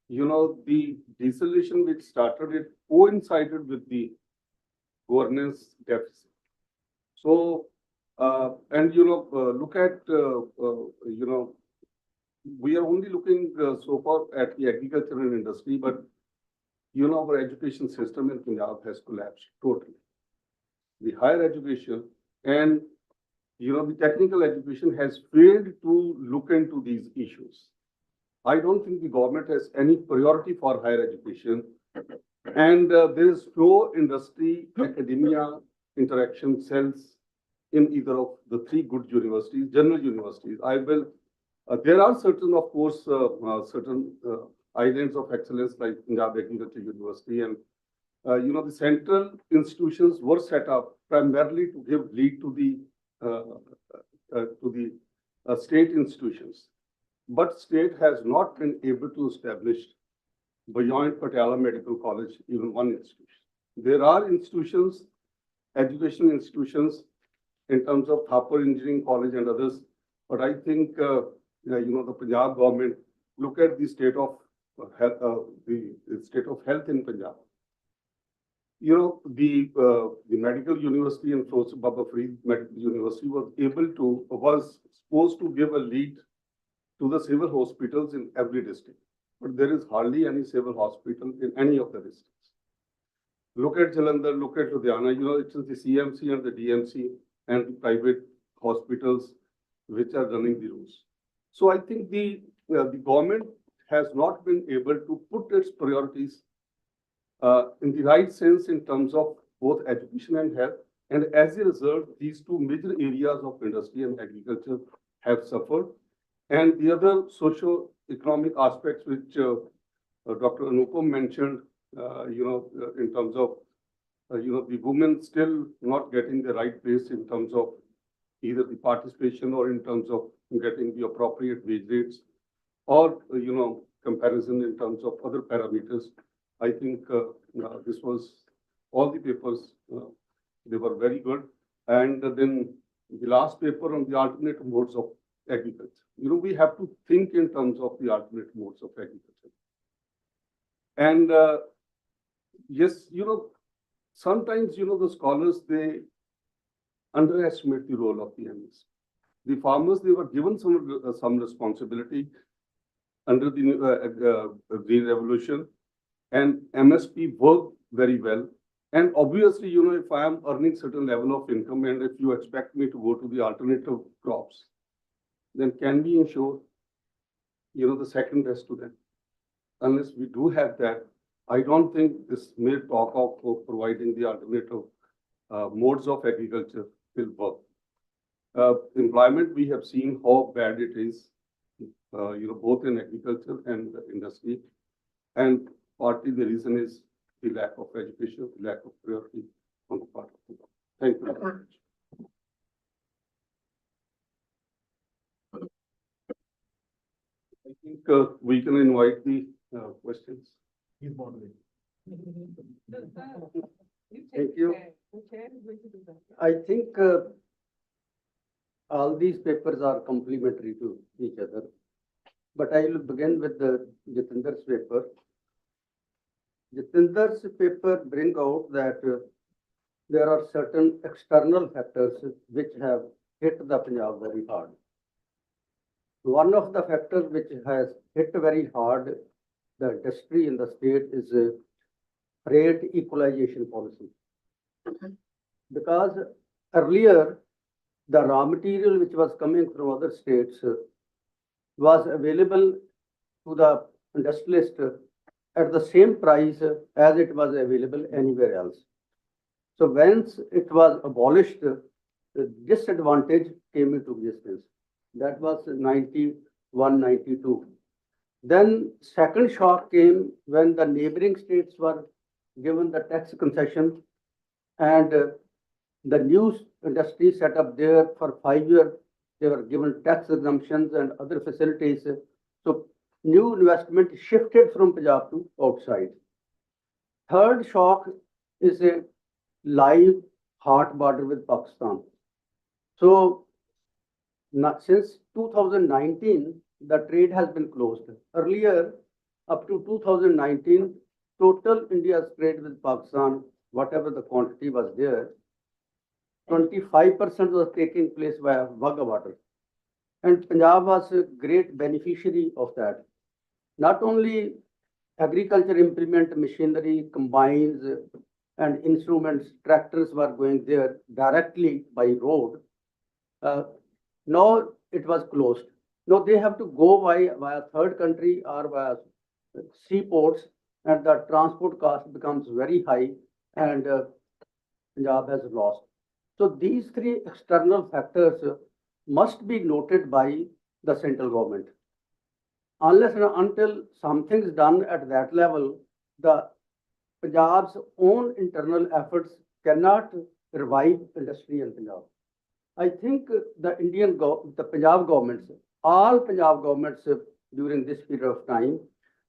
the deceleration which started, it coincided with the governance deficit. So, look at, we are only looking so far at the agriculture and industry, but our education system in Punjab has collapsed totally. The higher education and the technical education has failed to look into these issues. I don't think the government has any priority for higher education, and there is no industry academia interaction cells in either of the 3 good universities, general universities. There are certain, of course, certain islands of excellence like Punjab Agriculture University, and the central institutions were set up primarily to give lead to the state institutions. But state has not been able to establish beyond Patiala Medical College even one institution. There are institutions, education institutions, in terms of Thapar Engineering College and others, but I think the Punjab government look at the state of health, the state of health in Punjab. The medical university in Firoz Baba Farid Medical University was supposed to give a lead to the civil hospitals in every district, but there is hardly any civil hospital in any of the districts. Look at Jalandhar, look at Ludhiana, it is the CMC and the DMC and the private hospitals which are running the rules. So I think the government has not been able to put its priorities in the right sense in terms of both education and health. And as a result, these 2 major areas of industry and agriculture have suffered. And the other socio-economic aspects which Dr. Anupam mentioned, in terms of, the women still not getting the right place in terms of either the participation or in terms of getting the appropriate wage rates or, comparison in terms of other parameters. I think this was all the papers, they were very good. And then the last paper on the alternative modes of agriculture. We have to think in terms of the alternative modes of agriculture. And yes, sometimes, the scholars, they underestimate the role of the MSP. The farmers, they were given some responsibility under the Green Revolution, and MSP worked very well. And obviously, if I am earning certain level of income and if you expect me to go to the alternative crops, then can we ensure, the second best to them? Unless we do have that, I don't think this mere talk of providing the alternative modes of agriculture will work. Employment, we have seen how bad it is, both in agriculture and industry. And partly the reason is the lack of education, the lack of priority on the part of the government. Thank you very much. I think we can invite the questions. He's moderating. Thank you. I think all these papers are complementary to each other, but I will begin with the Jitinder's paper. Jitinder's paper bring out that there are certain external factors which have hit the Punjab very hard. One of the factors which has hit very hard the industry in the state is rate equalization policy. Because earlier, the raw material which was coming from other states was available to the industrialist at the same price as it was available anywhere else. So once it was abolished, the disadvantage came into existence. That was 91, 92. Then second shock came when the neighboring states were given the tax concession, and the new industry set up there for 5 years. They were given tax exemptions and other facilities. So new investment shifted from Punjab to outside. Third shock is a live hot border with Pakistan. So since 2019, the trade has been closed. Earlier, up to 2019, total India's trade with Pakistan, whatever the quantity was there, 25% was taking place via Wagah border. And Punjab was a great beneficiary of that. Not only agriculture implement machinery, combines, and instruments, tractors were going there directly by road. Now it was closed. Now they have to go via third country or via seaports, and the transport cost becomes very high, and Punjab has lost. So these three external factors must be noted by the central government. Unless and until something is done at that level, the Punjab's own internal efforts cannot revive industry in Punjab. I think the Punjab governments, all Punjab governments during this period of time,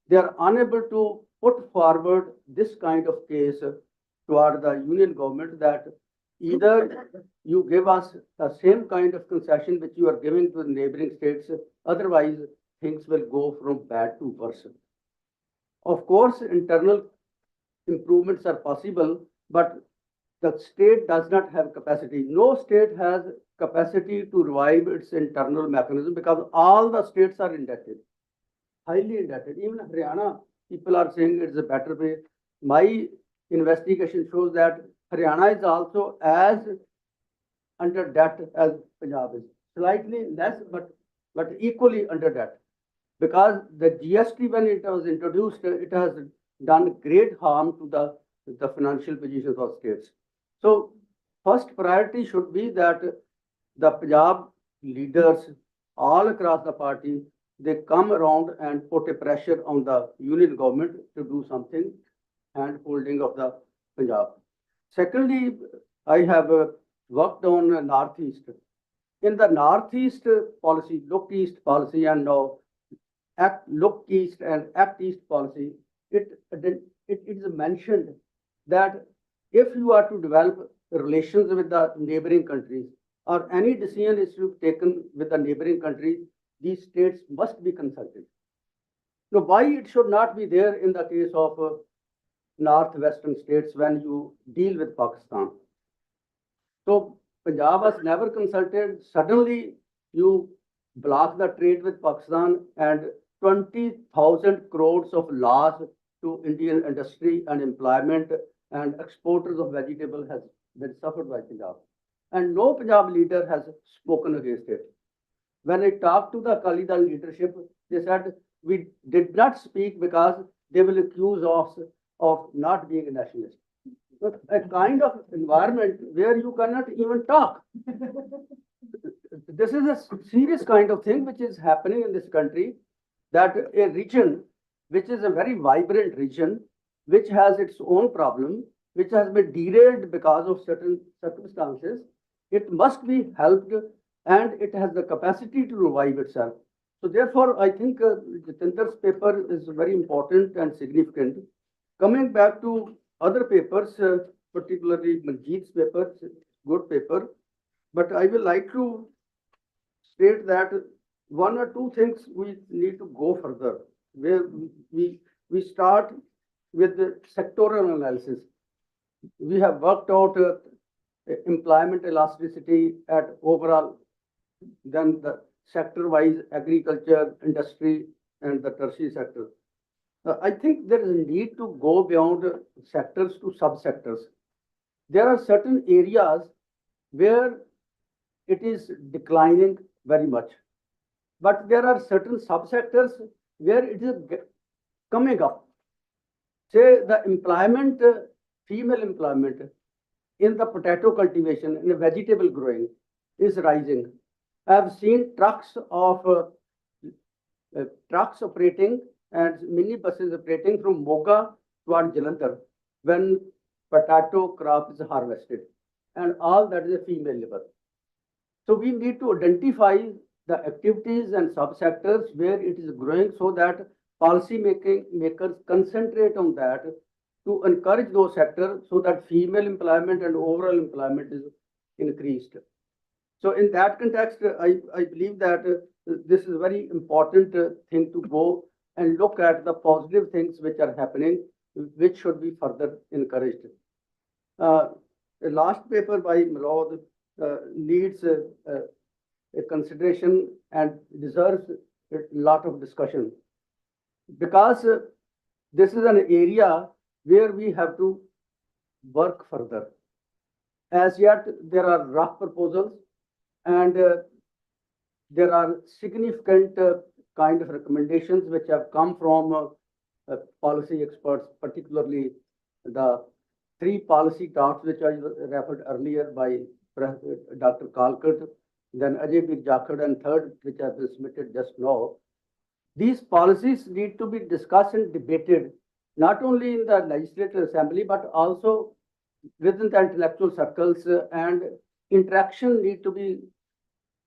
they are unable to put forward this kind of case toward the union government that either you give us the same kind of concession which you are giving to the neighboring states, otherwise things will go from bad to worse. Of course, internal improvements are possible, but the state does not have capacity. No state has capacity to revive its internal mechanism because all the states are indebted, highly indebted. Even Haryana, people are saying it's a better way. My investigation shows that Haryana is also as under debt as Punjab is. Slightly less, but equally under debt. Because the GST, when it was introduced, it has done great harm to the financial positions of states. So first priority should be that the Punjab leaders all across the party, they come around and put a pressure on the union government to do something, hand holding of the Punjab. Secondly, I have worked on Northeast. In the Northeast policy, Look East policy, and now Look East and Act East policy, it is mentioned that if you are to develop relations with the neighboring countries or any decision is to be taken with the neighboring countries, these states must be consulted. Now, why it should not be there in the case of northwestern states when you deal with Pakistan. So Punjab was never consulted. Suddenly you block the trade with Pakistan and 20,000 crores of loss to Indian industry and employment and exporters of vegetable has been suffered by Punjab. And no Punjab leader has spoken against it. When I talked to the Akali Dal leadership, they said, we did not speak because they will accuse us of not being a nationalist. But a kind of environment where you cannot even talk. This is a serious kind of thing which is happening in this country, that a region which is a very vibrant region, which has its own problem, which has been derailed because of certain circumstances, it must be helped and it has the capacity to revive itself. So therefore, I think Jitinder's paper is very important and significant. Coming back to other papers, particularly Manjeet's paper, good paper, but I will like to state that one or two things we need to go further, where we start with the sectoral analysis. We have worked out employment elasticity at overall, then the sector-wise agriculture, industry, and the tertiary sector. I think there is a need to go beyond sectors to subsectors. There are certain areas where it is declining very much, but there are certain subsectors where it is coming up. Say the employment, female employment in the potato cultivation, in the vegetable growing is rising. I have seen trucks operating and mini buses operating from Moga toward Jalandhar when potato crop is harvested, and all that is a female labor. So we need to identify the activities and subsectors where it is growing so that policy makers concentrate on that to encourage those sectors so that female employment and overall employment is increased. So in that context, I believe that this is a very important thing to go and look at the positive things which are happening, which should be further encouraged. The last paper by Marg needs a consideration and deserves a lot of discussion, because this is an area where we have to work further. As yet, there are rough proposals and there are significant kind of recommendations which have come from policy experts, particularly the 3 policy talks which I referred earlier by Dr. Kalkut, then Ajay Bir Jakhad, and third, which have been submitted just now. These policies need to be discussed and debated, not only in the Legislative Assembly, but also within the intellectual circles, and interaction need to be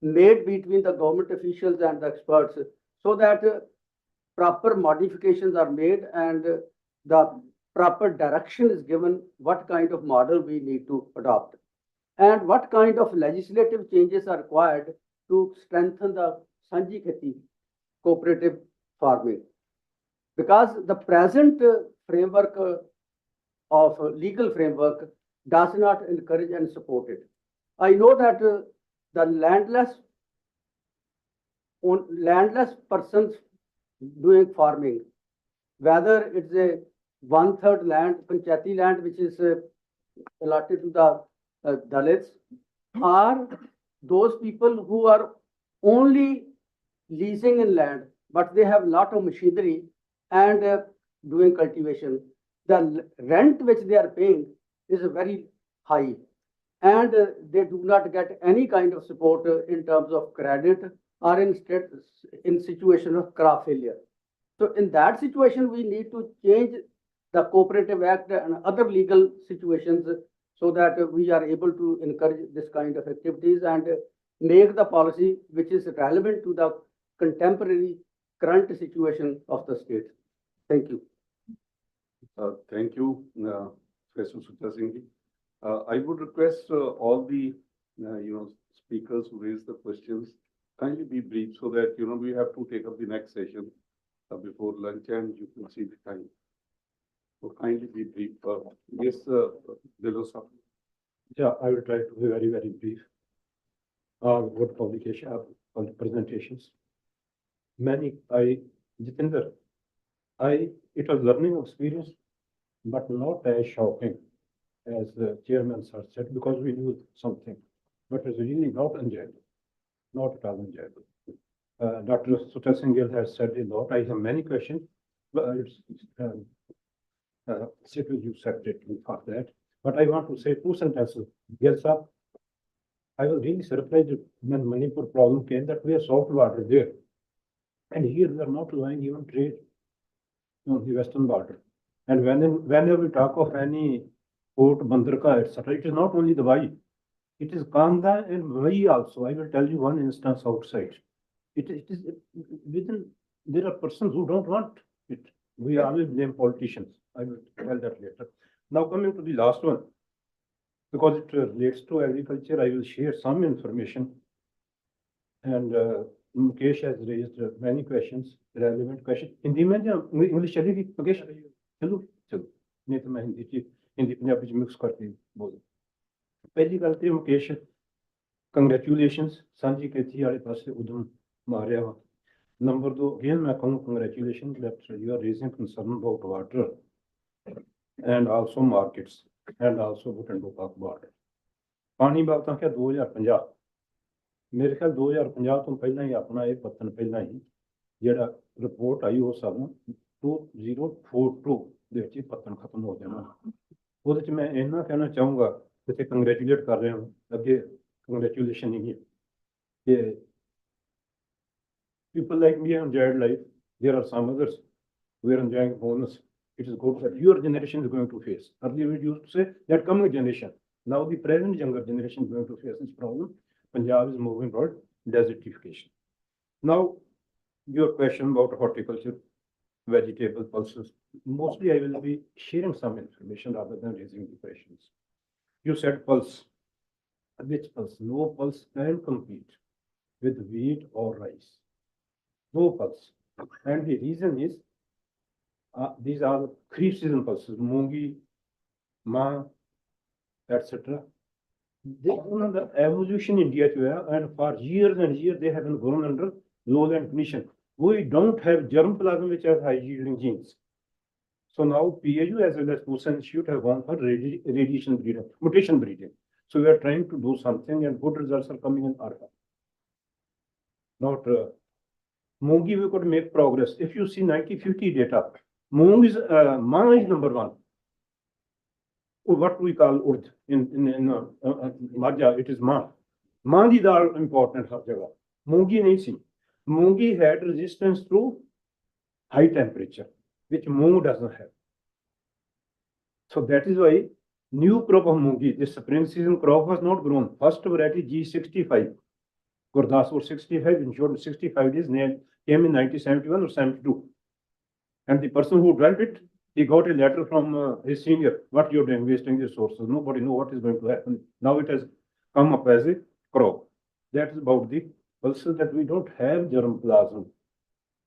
made between the government officials and the experts so that proper modifications are made and the proper direction is given what kind of model we need to adopt and what kind of legislative changes are required to strengthen the Sanji Kheti cooperative farming. Because the present framework of legal framework does not encourage and support it. I know that the landless persons doing farming, whether it's a 1/3 land, Panchayati land, which is allotted to the Dalits, or those people who are only leasing in land, but they have a lot of machinery and doing cultivation. The rent which they are paying is very high, and they do not get any kind of support in terms of credit or in situation of crop failure. So in that situation, we need to change the Cooperative Act and other legal situations so that we are able to encourage this kind of activities and make the policy which is relevant to the contemporary current situation of the state. Thank you. Thank you, Professor Sudha Singh. I would request all the speakers who raise the questions kindly be brief so that we have to take up the next session before lunch and you can see the time. So kindly be brief. Yes, Delos. Yeah, I will try to be very, very brief. Good publication on the presentations. Jitendra, it was learning experience, but not as shocking as the chairman sir said, because we knew something, but it's really not enjoyable, not at all enjoyable. Dr. Sutal Singh has said a lot. I have many questions, but sit with you separately for that. But I want to say two sentences. Yes, sir. I was really surprised when Manipur problem came that we have salt water there. And here we are not allowing even trade on the western border. And whenever we talk of any port, Bandarka, etc., it is not only the Bhai, it is Kanda and Bhai also. I will tell you one instance outside. It is within, there are persons who don't want it. We always blame politicians. I will tell that later. Now coming to the last one, because it relates to agriculture, I will share some information. And Mukesh has raised many questions, relevant questions. Hindi mein ya English chalegi Mukesh? Chalo, chalo. नहीं तो मैं Hindi Punjabi mix करके बोलूं. पहली गल तो Mukesh, congratulations सांझी खेती वाले पासे उधम मारिया वा. Number 2, again मैं कहूँ congratulations that you are raising concern about water and also markets and also Bhutan-Bhupak border. पानी बाबत क्या 2050 मेरे ख्याल 2050 ਤੋਂ ਪਹਿਲਾਂ ਹੀ ਆਪਣਾ ਇਹ ਪਤਨ ਪਹਿਲਾਂ ਹੀ ਜਿਹੜਾ ਰਿਪੋਰਟ ਆਈ ਉਹ ਸਾਨੂੰ 2042 ਦੇ ਵਿੱਚ ਪਤਨ ਖਤਮ ਹੋ ਜਾਣਾ. ਉਹਦੇ ਚ ਮੈਂ ਇਹਨਾਂ ਕਹਿਣਾ ਚਾਹੂੰਗਾ ਜਿੱਥੇ ਕੰਗ੍ਰੈਚੁਲੇਟ ਕਰ ਰਹੇ ਹਾਂ ਅੱਗੇ ਕੰਗ੍ਰੈਚੁਲੇਸ਼ਨ ਹੀ ਹੈ ਕਿ people like me have enjoyed life. There are some others who are enjoying bonus. It is good that your generation is going to face. Earlier we used to say that coming generation. Now the present younger generation is going to face this problem. Punjab is moving toward desertification. Now, your question about horticulture, vegetable pulses. Mostly I will be sharing some information rather than raising the questions. You said pulse. Which pulse? No pulse can compete with wheat or rice. No pulse. And the reason is, these are three season pulses, Mungi, Ma, etc. The evolution in India, and for years and years they have been grown under lowland condition. We don't have germplasm which has high yielding genes. So now PAU as well as Pusa Institute have gone for radiation breeding, mutation breeding. So we are trying to do something and good results are coming in Arha. Not Mungi, we could make progress. If you see 1950 data, Mung is Ma is number 1. What we call urd in Marg, it is Ma. Ma di dal important har jagah. Mungi nahi si. Mungi had resistance to high temperature, which Mung doesn't have. So that is why new crop of Mungi, this spring season crop was not grown. First variety G65. Gurdaspur 65, ensured 65 days, came in 1971 or 72. And the person who dwelt it, he got a letter from his senior, what you're doing, wasting resources. Nobody knows what is going to happen. Now it has come up as a crop. That is about the pulses that we don't have germplasm.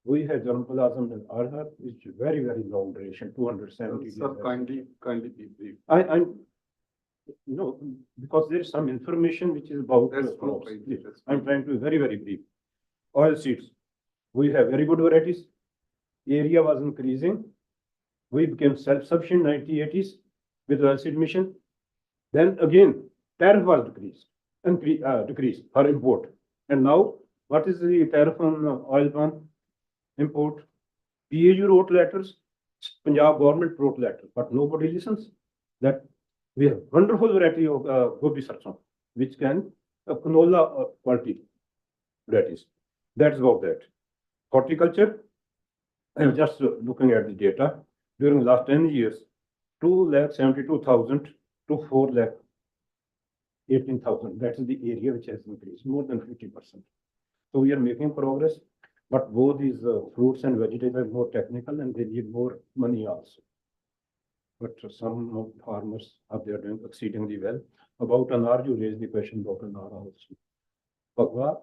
We have germplasm in Arha, which is very, very long duration, 270 days. Sir, kindly be brief. Because there is some information which is about crops. I'm trying to be very, very brief. Oil seeds. We have very good varieties. Area was increasing. We became self-sufficient in 1980s with oilseed mission. Then again, tariff was decreased for import. And now, what is the tariff on oil palm import? PAU wrote letters, Punjab government wrote letters, but nobody listens. That we have wonderful variety of gobi sarson, which can canola quality varieties. That's about that. Horticulture, I'm just looking at the data. During the last 10 years, 2,72,000 to 4,18,000. That is the area which has increased, more than 50%. So we are making progress, but both these fruits and vegetables are more technical and they need more money also. But some farmers are there doing exceedingly well. About anar, you raised the question about anar also. Pagwa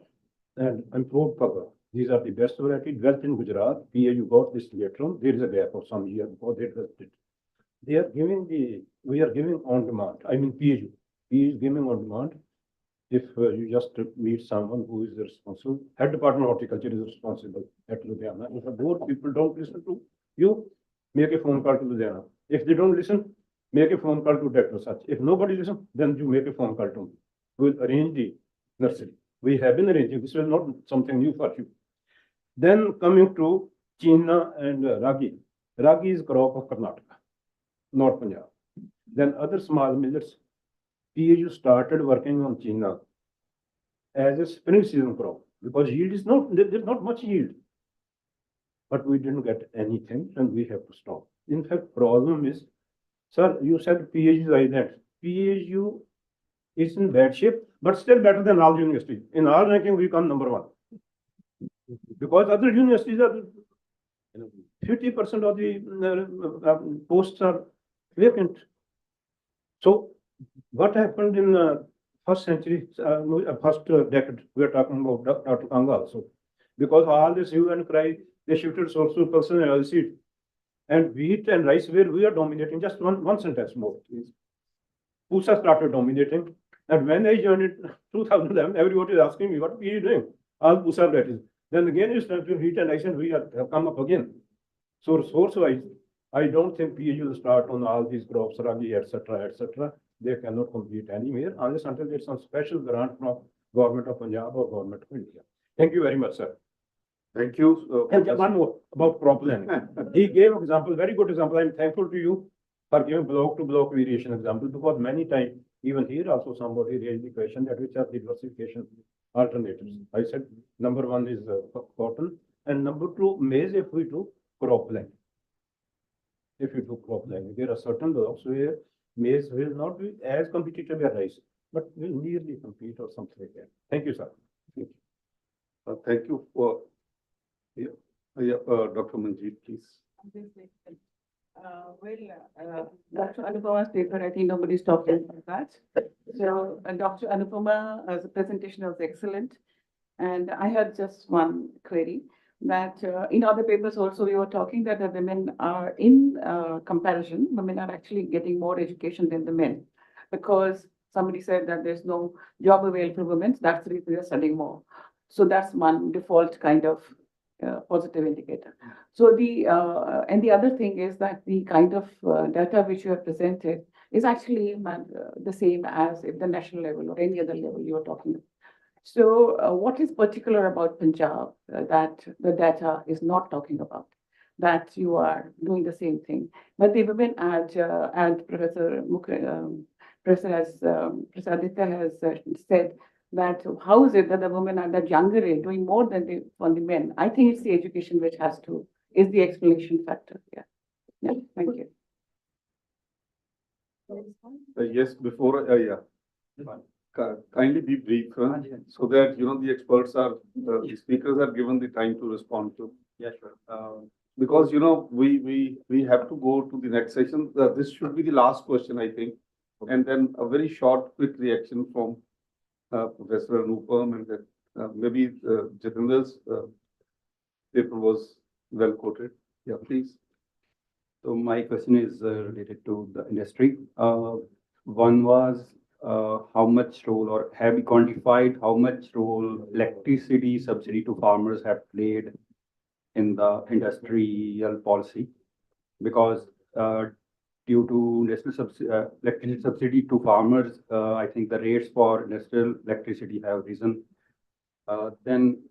and improved Pagwa. These are the best variety. Dwelt in Gujarat. PAU got this later on. There is a gap of some years before they developed it. they are giving we are giving on demand. I mean, PHU. He is giving on demand. If you just meet someone who is responsible, head department of horticulture is responsible at Ludhiana. If those people don't listen to you, make a phone call to Ludhiana. If they don't listen, make a phone call to Dr. Such. If nobody listens, then you make a phone call to me. We'll arrange the nursery. We have been arranging. This is not something new for you. Then coming to China and Ragi. Ragi is crop of Karnataka, not Punjab. Then other small millets. PHU started working on China as a spring season crop because yield is not, there's not much yield. But we didn't get anything and we have to stop. In fact, problem is, sir, you said PHU is island. PHU is in bad shape, but still better than all universities. In our ranking, we come number 1. Because other universities are 50% of the posts are vacant. So what happened in the first century, first decade, we are talking about Dr. Kanga also. Because all this hue and cry, they shifted source to pulses and oilseed. And wheat and rice where we are dominating, just one sentence more, please. Pusa started dominating. And when I joined in 2011, everybody is asking me, what are you doing? All Pusa varieties. Then again, you start to wheat and rice and we have come up again. So source-wise, I don't think PHU will start on all these crops, ragi, etc., etc. They cannot compete anywhere unless until there's some special grant from government of Punjab or government of India. Thank you very much, sir. Thank you. And one more about crop planning. He gave example, very good example. I'm thankful to you for giving block to block variation example because many times, even here also somebody raised the question that which are the diversification alternatives. I said number 1 is cotton and number 2 maize if we do crop planting. If you do crop planting, there are certain blocks where maize will not be as competitive as rice, but will nearly compete or something like that. Thank you, sir. Thank you. Thank you for Dr. Manjeet, please. Dr. Anupama's paper, I think nobody's talking about that. So Dr. Anupuma's presentation was excellent. And I had just one query that in other papers also we were talking that the women are in comparison, women are actually getting more education than the men because somebody said that there's no job available for women. So that's the reason they're studying more. So that's one default kind of positive indicator. So and the other thing is that the kind of data which you have presented is actually the same as if the national level or any other level you are talking about. So what is particular about Punjab that the data is not talking about? That you are doing the same thing. But the women and Professor Sahitya has said that how is it that the women at that younger age doing more than the men? I think it's the education which is the explanation factor. Yeah, thank you. Yes, before, kindly be brief, so that, the experts are, the speakers are given the time to respond to. Yeah, sure. Because, we have to go to the next session. This should be the last question, I think. Okay. And then a very short, quick reaction from Professor Anupam and then maybe Jatinder's paper was well quoted. Yeah, please. So my question is related to the industry. One was how much role, or have you quantified how much role electricity subsidy to farmers have played in the industrial policy? Because due to national electricity subsidy to farmers, I think the rates for industrial electricity have risen. Then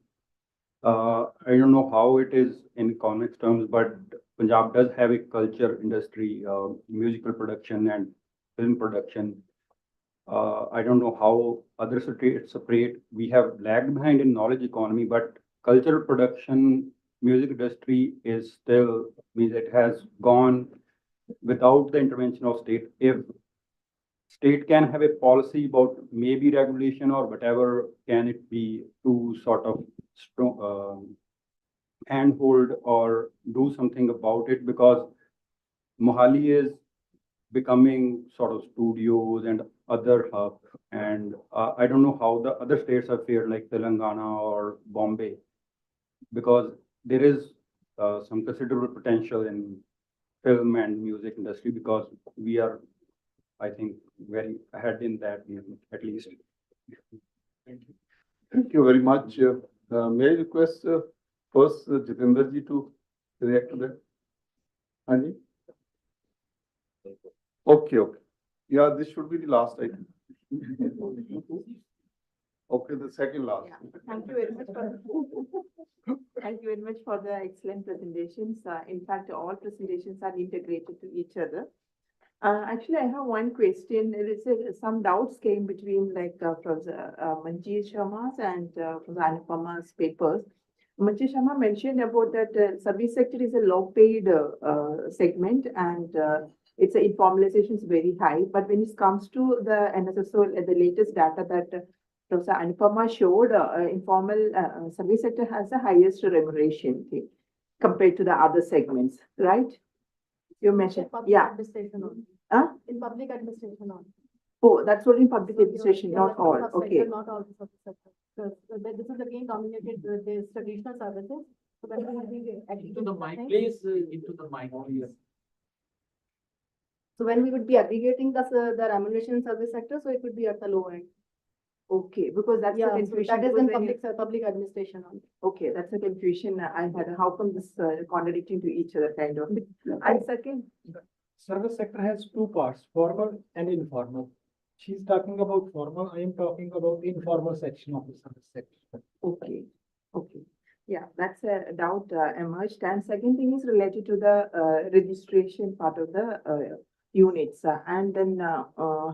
I don't know how it is in economics terms, but Punjab does have a culture industry, musical production and film production. I don't know how other states separate. We have lagged behind in knowledge economy, but cultural production, music industry is still, means it has gone without the intervention of state. If state can have a policy about maybe regulation or whatever, can it be to sort of handhold or do something about it, because Mohali is becoming sort of studios and other hub, and I don't know how the other states are fared, like Telangana or Bombay, because there is some considerable potential in film and music industry, because we are, I think, very ahead in that, at least. Thank you very much. May I request first Jitendra ji to react to that? Anji? Okay, okay. Yeah, this should be the last item. Okay, the second last. Yeah. Thank you very much for thank you very much for the excellent presentations. In fact, all presentations are integrated to each other. Actually, I have one question. There is some doubts came between Professor Manjeet Sharma's and Professor Anupama's papers. Manjeet Sharma mentioned about that service sector is a low-paid segment, and its informalization is very high. But when it comes to the NSSO, the latest data that Professor Anupama showed, informal service sector has the highest remuneration compared to the other segments, right? You mentioned, yeah. In public administration only. Oh, that's only in public administration, not all. Okay. Not all the service sector. This is again dominated with the traditional services. So that will be Into the mic, please, into the mic, please. So when we would be aggregating the remuneration service sector, so it would be at the low end. Okay, because that's the Yeah, so confusion. that is because in when you- public administration only. Okay, that's a confusion I had. How come this contradicting to each other kind of? And second, Service sector has two parts, formal and informal. She's talking about formal, I am talking about informal section of the service sector. okay, okay. Yeah, that's a doubt emerged. And second thing is related to the registration part of the units and then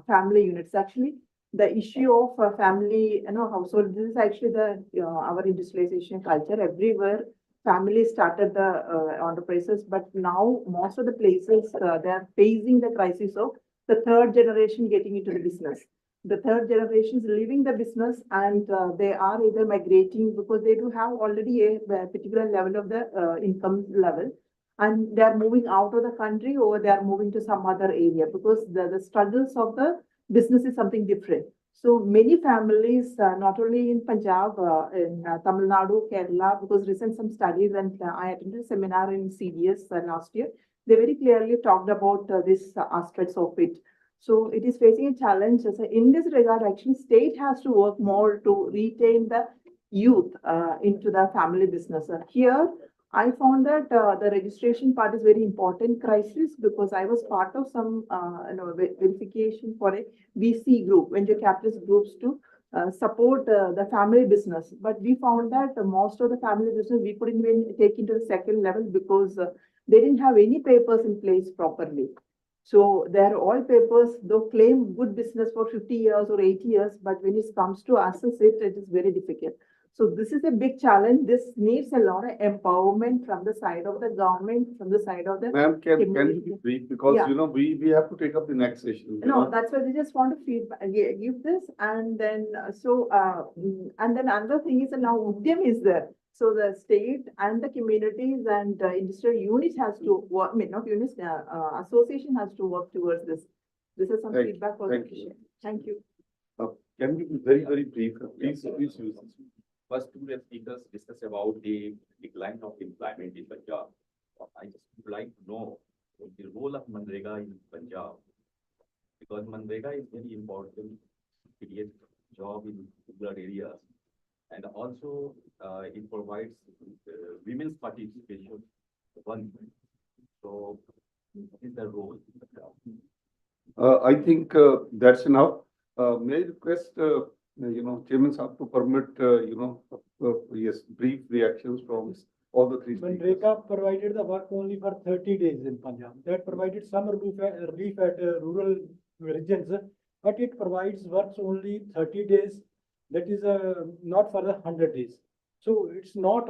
family units. Actually, the issue of family, household, this is actually the our industrialization culture everywhere. Families started the enterprises, but now most of the places they are facing the crisis of the third generation getting into the business. The third generation is leaving the business, and they are either migrating because they do have already a particular level of the income level, and they are moving out of the country or they are moving to some other area because the struggles of the business is something different. So many families, not only in Punjab, in Tamil Nadu, Kerala, because recent some studies and I attended a seminar in CDS last year, they very clearly talked about these aspects of it. So it is facing a challenge. So in this regard, actually, state has to work more to retain the youth into the family business. Here, I found that the registration part is very important crisis because I was part of some verification for a VC group, venture capitalist groups to support the family business. But we found that most of the family business we couldn't even take into the second level because they didn't have any papers in place properly. So they're all papers, though claim good business for 50 years or 80 years, but when it comes to assess it, it is very difficult. So this is a big challenge. This needs a lot of empowerment from the side of the government, from the side of the Ma'am, can you community. be brief? Because, Yeah. we have to take up the next session. No, that's why we just want to give this, and then and then another thing is now Udyam is there. So the state and the communities and industrial units has to work. I mean, not units, association has to work towards this. This is some Thank you. feedback for Thank the you. commission. Thank you. Can you be very, very brief? Please use this. First, two speakers discuss about the decline of employment in Punjab. I just would like to know the role of Manrega in Punjab, because Manrega is very important to create job in rural areas, and also it provides women's participation. One, so what is the role? I think that's enough. May I request, Chairman Saab to permit, yes, brief reactions from all the three speakers. Manrega provided the work only for 30 days in Punjab. That provided some relief at rural regions, but it provides works only 30 days. That is not for the 100 days. So it's not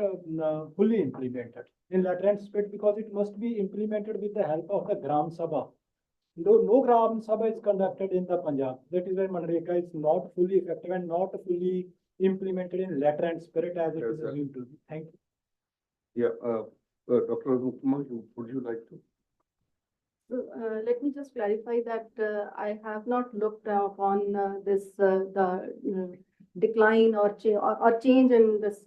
fully implemented in latter aspect because it must be implemented with the help of the Gram Sabha. No Gram Sabha is conducted in the Punjab. That is why Manrega is not fully effective and not fully implemented in letter and spirit as it is assumed to be. Thank you. Yeah, Dr. Anupama, would you like to? So, let me just clarify that I have not looked upon the decline or change in this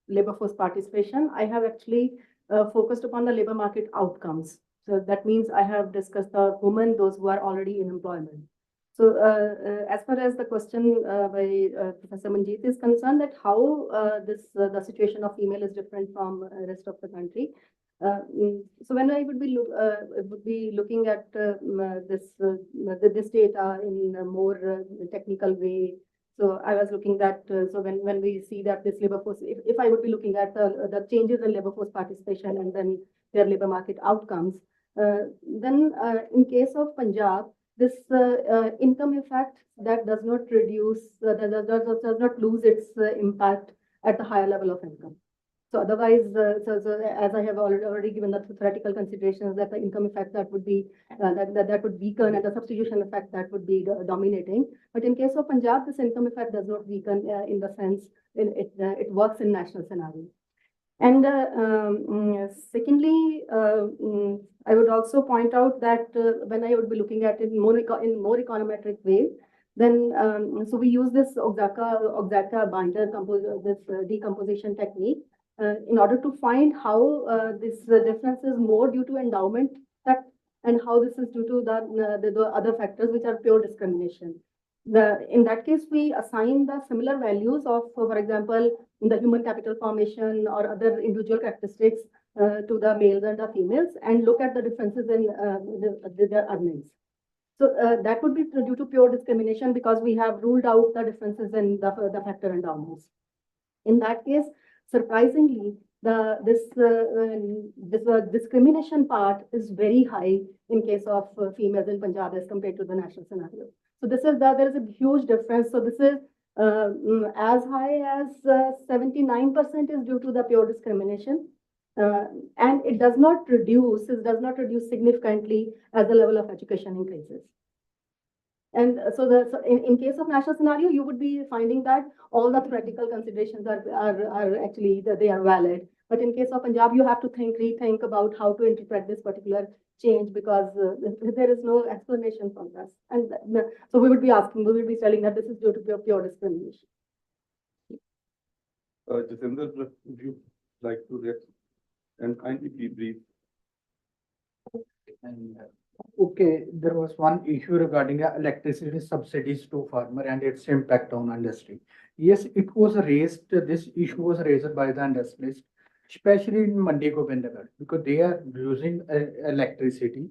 labor force participation. I have actually focused upon the labor market outcomes. So that means I have discussed the women, those who are already in employment. So as far as the question by Professor Manjeet is concerned, that how the situation of female is different from rest of the country. So when I would be looking at this data in a more technical way. So I was looking at so when we see that this labor force, if I would be looking at the changes in labor force participation and then their labor market outcomes, then in case of Punjab, this income effect that does not reduce, does not lose its impact at the higher level of income. So otherwise, so as I have already given the theoretical considerations that the income effect that would be that would weaken and the substitution effect that would be dominating. But in case of Punjab, this income effect does not weaken in the sense it works in national scenario. And secondly, I would also point out that when I would be looking at it in more econometric way, then so we use this Oxaca binder this decomposition technique in order to find how this difference is more due to endowment effect and how this is due to the other factors which are pure discrimination. In that case, we assign the similar values of, for example, in the human capital formation or other individual characteristics to the males and the females and look at the differences in their earnings. So that would be due to pure discrimination because we have ruled out the differences in the factor endowments. In that case, surprisingly, this discrimination part is very high in case of females in Punjab as compared to the national scenario. So this is there is a huge difference. So this is as high as 79% is due to the pure discrimination. And it does not reduce significantly as the level of education increases. And so in case of national scenario, you would be finding that all the theoretical considerations are actually they are valid. But in case of Punjab, you have to rethink about how to interpret this particular change because there is no explanation from us. And so we would be telling that this is due to pure discrimination. Jitendra, would you like to react and kindly be brief? Okay, there was one issue regarding electricity subsidies to farmer and its impact on industry. Yes, it was raised, this issue was raised by the industrialists, especially in Mandi Govindagarh, because they are using electricity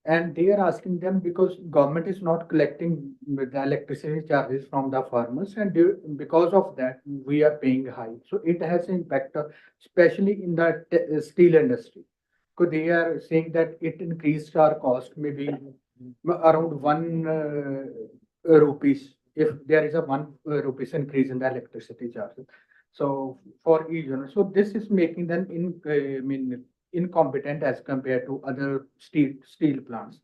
and they are asking them because government is not collecting the electricity charges from the farmers and because of that we are paying high. So it has impact, especially in the steel industry. So they are saying that it increased our cost maybe around 1 rupees if there is a 1 rupees increase in the electricity charges. So for each unit, so this is making them incompetent as compared to other steel plants.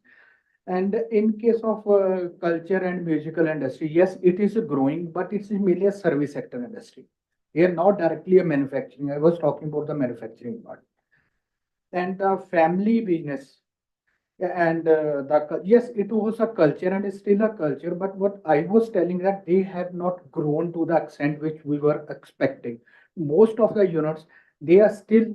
And in case of culture and musical industry, yes, it is growing, but it's mainly a service sector industry. Here, not directly a manufacturing. I was talking about the manufacturing part. And the family business and yes, it was a culture and it's still a culture, but what I was telling that they have not grown to the extent which we were expecting. Most of the units, they are still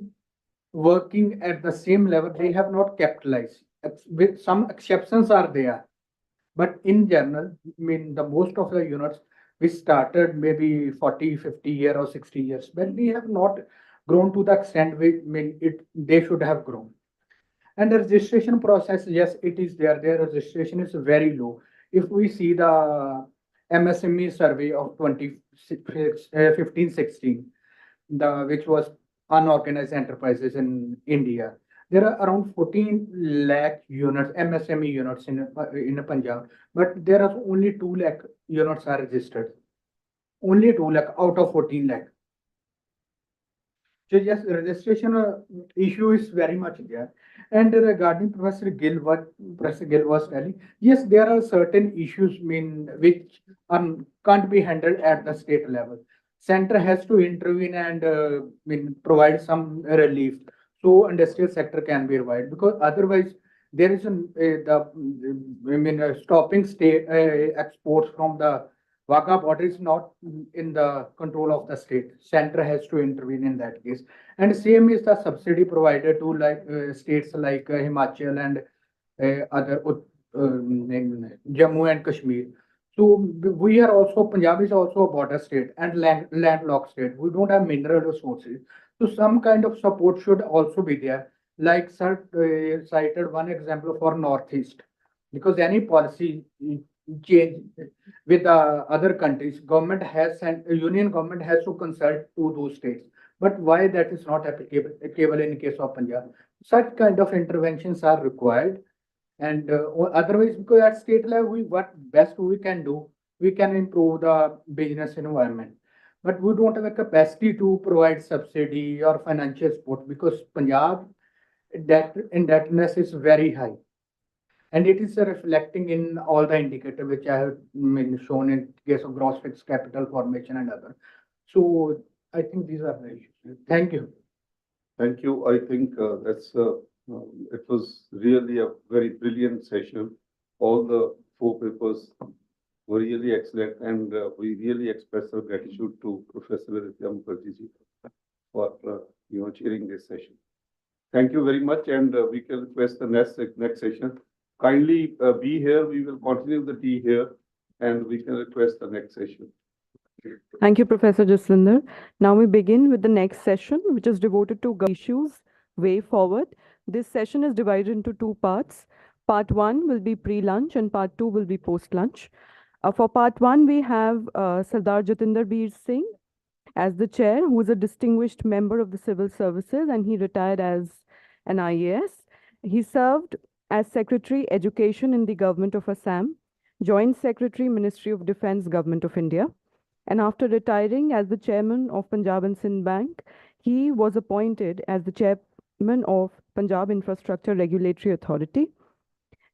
working at the same level. They have not capitalized. With some exceptions are there, but in general, the most of the units we started maybe 40, 50 years or 60 years, but we have not grown to the extent they should have grown. And the registration process, yes, it is there. Their registration is very low. If we see the MSME survey of 2015-16, which was unorganized enterprises in India, there are around 14 lakh units, MSME units in Punjab, but there are only 2 lakh units are registered. Only 2 lakh out of 14 lakh. So yes, registration issue is very much there. And regarding Professor Gill, what Professor Gill was telling, yes, there are certain issues which can't be handled at the state level. Center has to intervene and provide some relief so industrial sector can be revived, because otherwise there is stopping state exports from the Wagah border is not in the control of the state. Center has to intervene in that case. And same is the subsidy provided to states like Himachal and other in Jammu and Kashmir. So we are also, Punjab is also a border state and landlocked state. We don't have mineral resources. So some kind of support should also be there. Like sir cited one example for Northeast, because any policy change with other countries, government has and union government has to consult to those states. But why that is not applicable in case of Punjab? Such kind of interventions are required. And otherwise, because at state level, what best we can do, we can improve the business environment. But we don't have a capacity to provide subsidy or financial support because Punjab indebtedness is very high. And it is reflecting in all the indicators which I have shown in case of gross fixed capital formation and other. So I think these are the issues. Thank you. Thank you. I think it was really a very brilliant session. All the 4 papers were really excellent, and we really express our gratitude to Professor Sahitya Mukherjee for chairing this session. Thank you very much, and we can request the next session. Kindly be here. We will continue the tea here, and we can request the next session. Thank you, Professor Jaswinder. Now we begin with the next session, which is devoted to issues, way forward. This session is divided into 2 parts. Part 1 will be pre-lunch and part 2 will be post-lunch. For part 1, we have Sardar Jatinder Bir Singh as the chair, who is a distinguished member of the civil services, and he retired as an IAS. He served as Secretary Education in the Government of Assam, Joint Secretary Ministry of Defence, Government of India. And after retiring as the chairman of Punjab and Sindh Bank, he was appointed as the chairman of Punjab Infrastructure Regulatory Authority.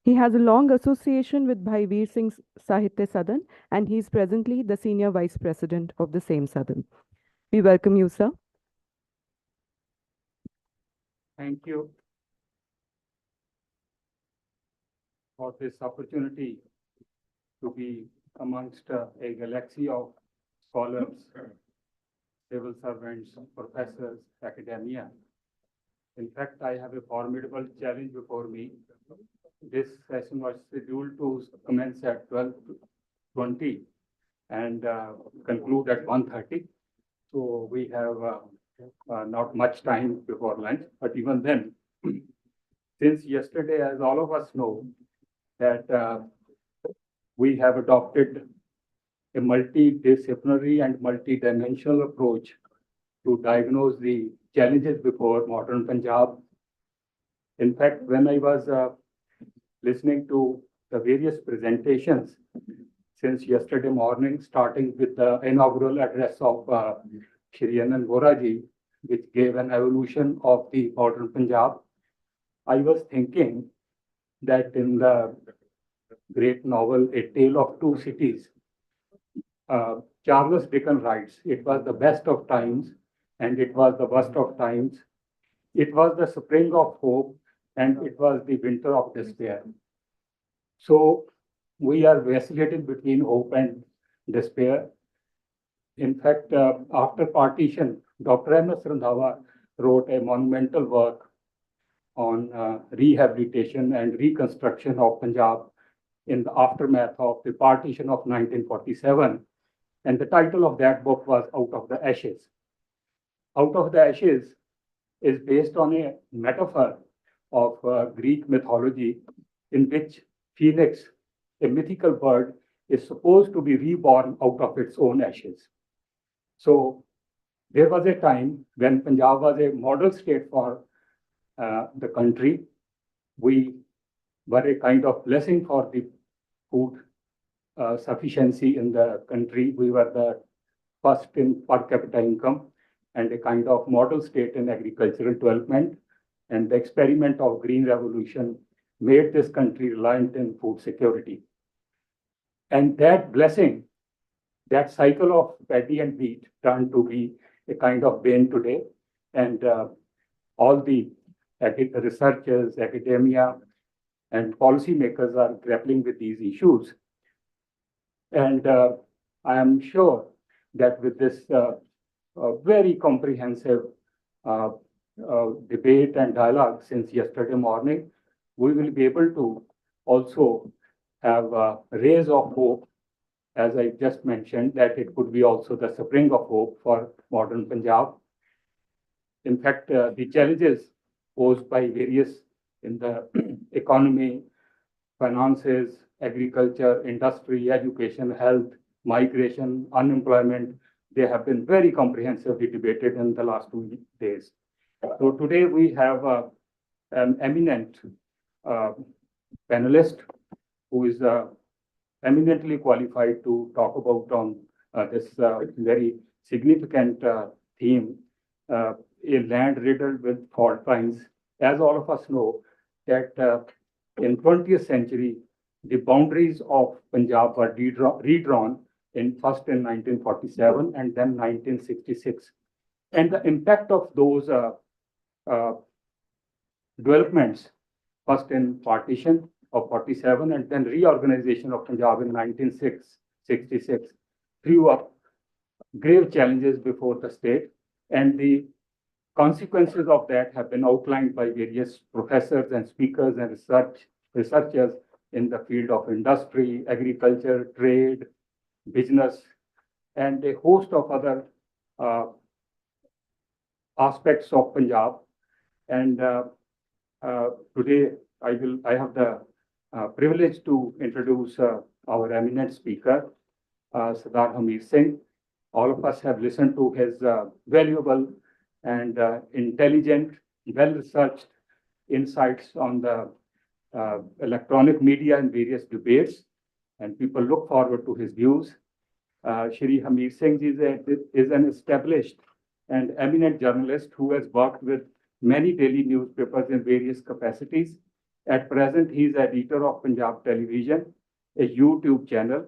He has a long association with Bhai Veer Singh's Sahitya Sadan, and he is presently the senior vice president of the same Sadan. We welcome you, sir. Thank you for this opportunity to be amongst a galaxy of scholars, civil servants, professors, academia. In fact, I have a formidable challenge before me. This session was scheduled to commence at 12:20 and conclude at 1:30. So we have not much time before lunch, but even then, since yesterday, as all of us know, that we have adopted a multidisciplinary and multidimensional approach to diagnose the challenges before modern Punjab. In fact, when I was listening to the various presentations since yesterday morning, starting with the inaugural address of Shri Anand Voraji, which gave an evolution of the modern Punjab, I was thinking that in the great novel, A Tale of Two Cities, Charles Dickens writes, it was the best of times and it was the worst of times. It was the spring of hope and it was the winter of despair. So we are vacillating between hope and despair. In fact, after partition, Dr. M.S. Randhawa wrote a monumental work on rehabilitation and reconstruction of Punjab in the aftermath of the partition of 1947. And the title of that book was Out of the Ashes. Out of the Ashes is based on a metaphor of Greek mythology in which Phoenix, a mythical bird, is supposed to be reborn out of its own ashes. So there was a time when Punjab was a model state for the country. We were a kind of blessing for the food sufficiency in the country. We were the first in per capita income and a kind of model state in agricultural development. And the experiment of Green Revolution made this country reliant in food security. And that blessing, that cycle of paddy and wheat turned to be a kind of bane today. And all the researchers, academia, and policymakers are grappling with these issues. And I am sure that with this very comprehensive debate and dialogue since yesterday morning, we will be able to also have a rays of hope, as I just mentioned, that it could be also the spring of hope for modern Punjab. In fact, the challenges posed by various in the economy, finances, agriculture, industry, education, health, migration, unemployment, they have been very comprehensively debated in the last 2 days. So today we have an eminent panelist who is eminently qualified to talk about on this very significant theme, a land riddled with fault lines. As all of us know, that in 20th century, the boundaries of Punjab were redrawn first in 1947 and then 1966. And the impact of those developments, first in partition of 47 and then reorganization of Punjab in 1966, threw up grave challenges before the state, and the consequences of that have been outlined by various professors and speakers and researchers in the field of industry, agriculture, trade, business, and a host of other aspects of Punjab. And today I have the privilege to introduce our eminent speaker, Sardar Hamir Singh. All of us have listened to his valuable and intelligent, well-researched insights on the electronic media and various debates, and people look forward to his views. Shri Hamir Singh is an established and eminent journalist who has worked with many daily newspapers in various capacities. At present, he is editor of Punjab Television, a YouTube channel.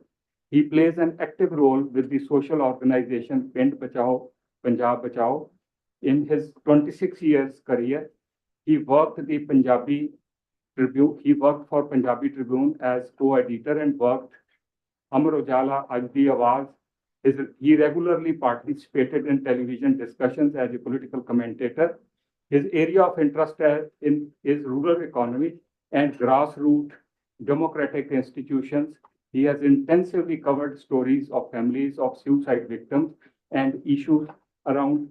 He plays an active role with the social organization Pind Bachao, Punjab Bachao. In his 26 years career, he worked for Punjabi Tribune as co-editor and worked Amar Ujala, Ajdi Awaz. He regularly participated in television discussions as a political commentator. His area of interest is rural economy and grassroots democratic institutions. He has intensively covered stories of families of suicide victims and issues around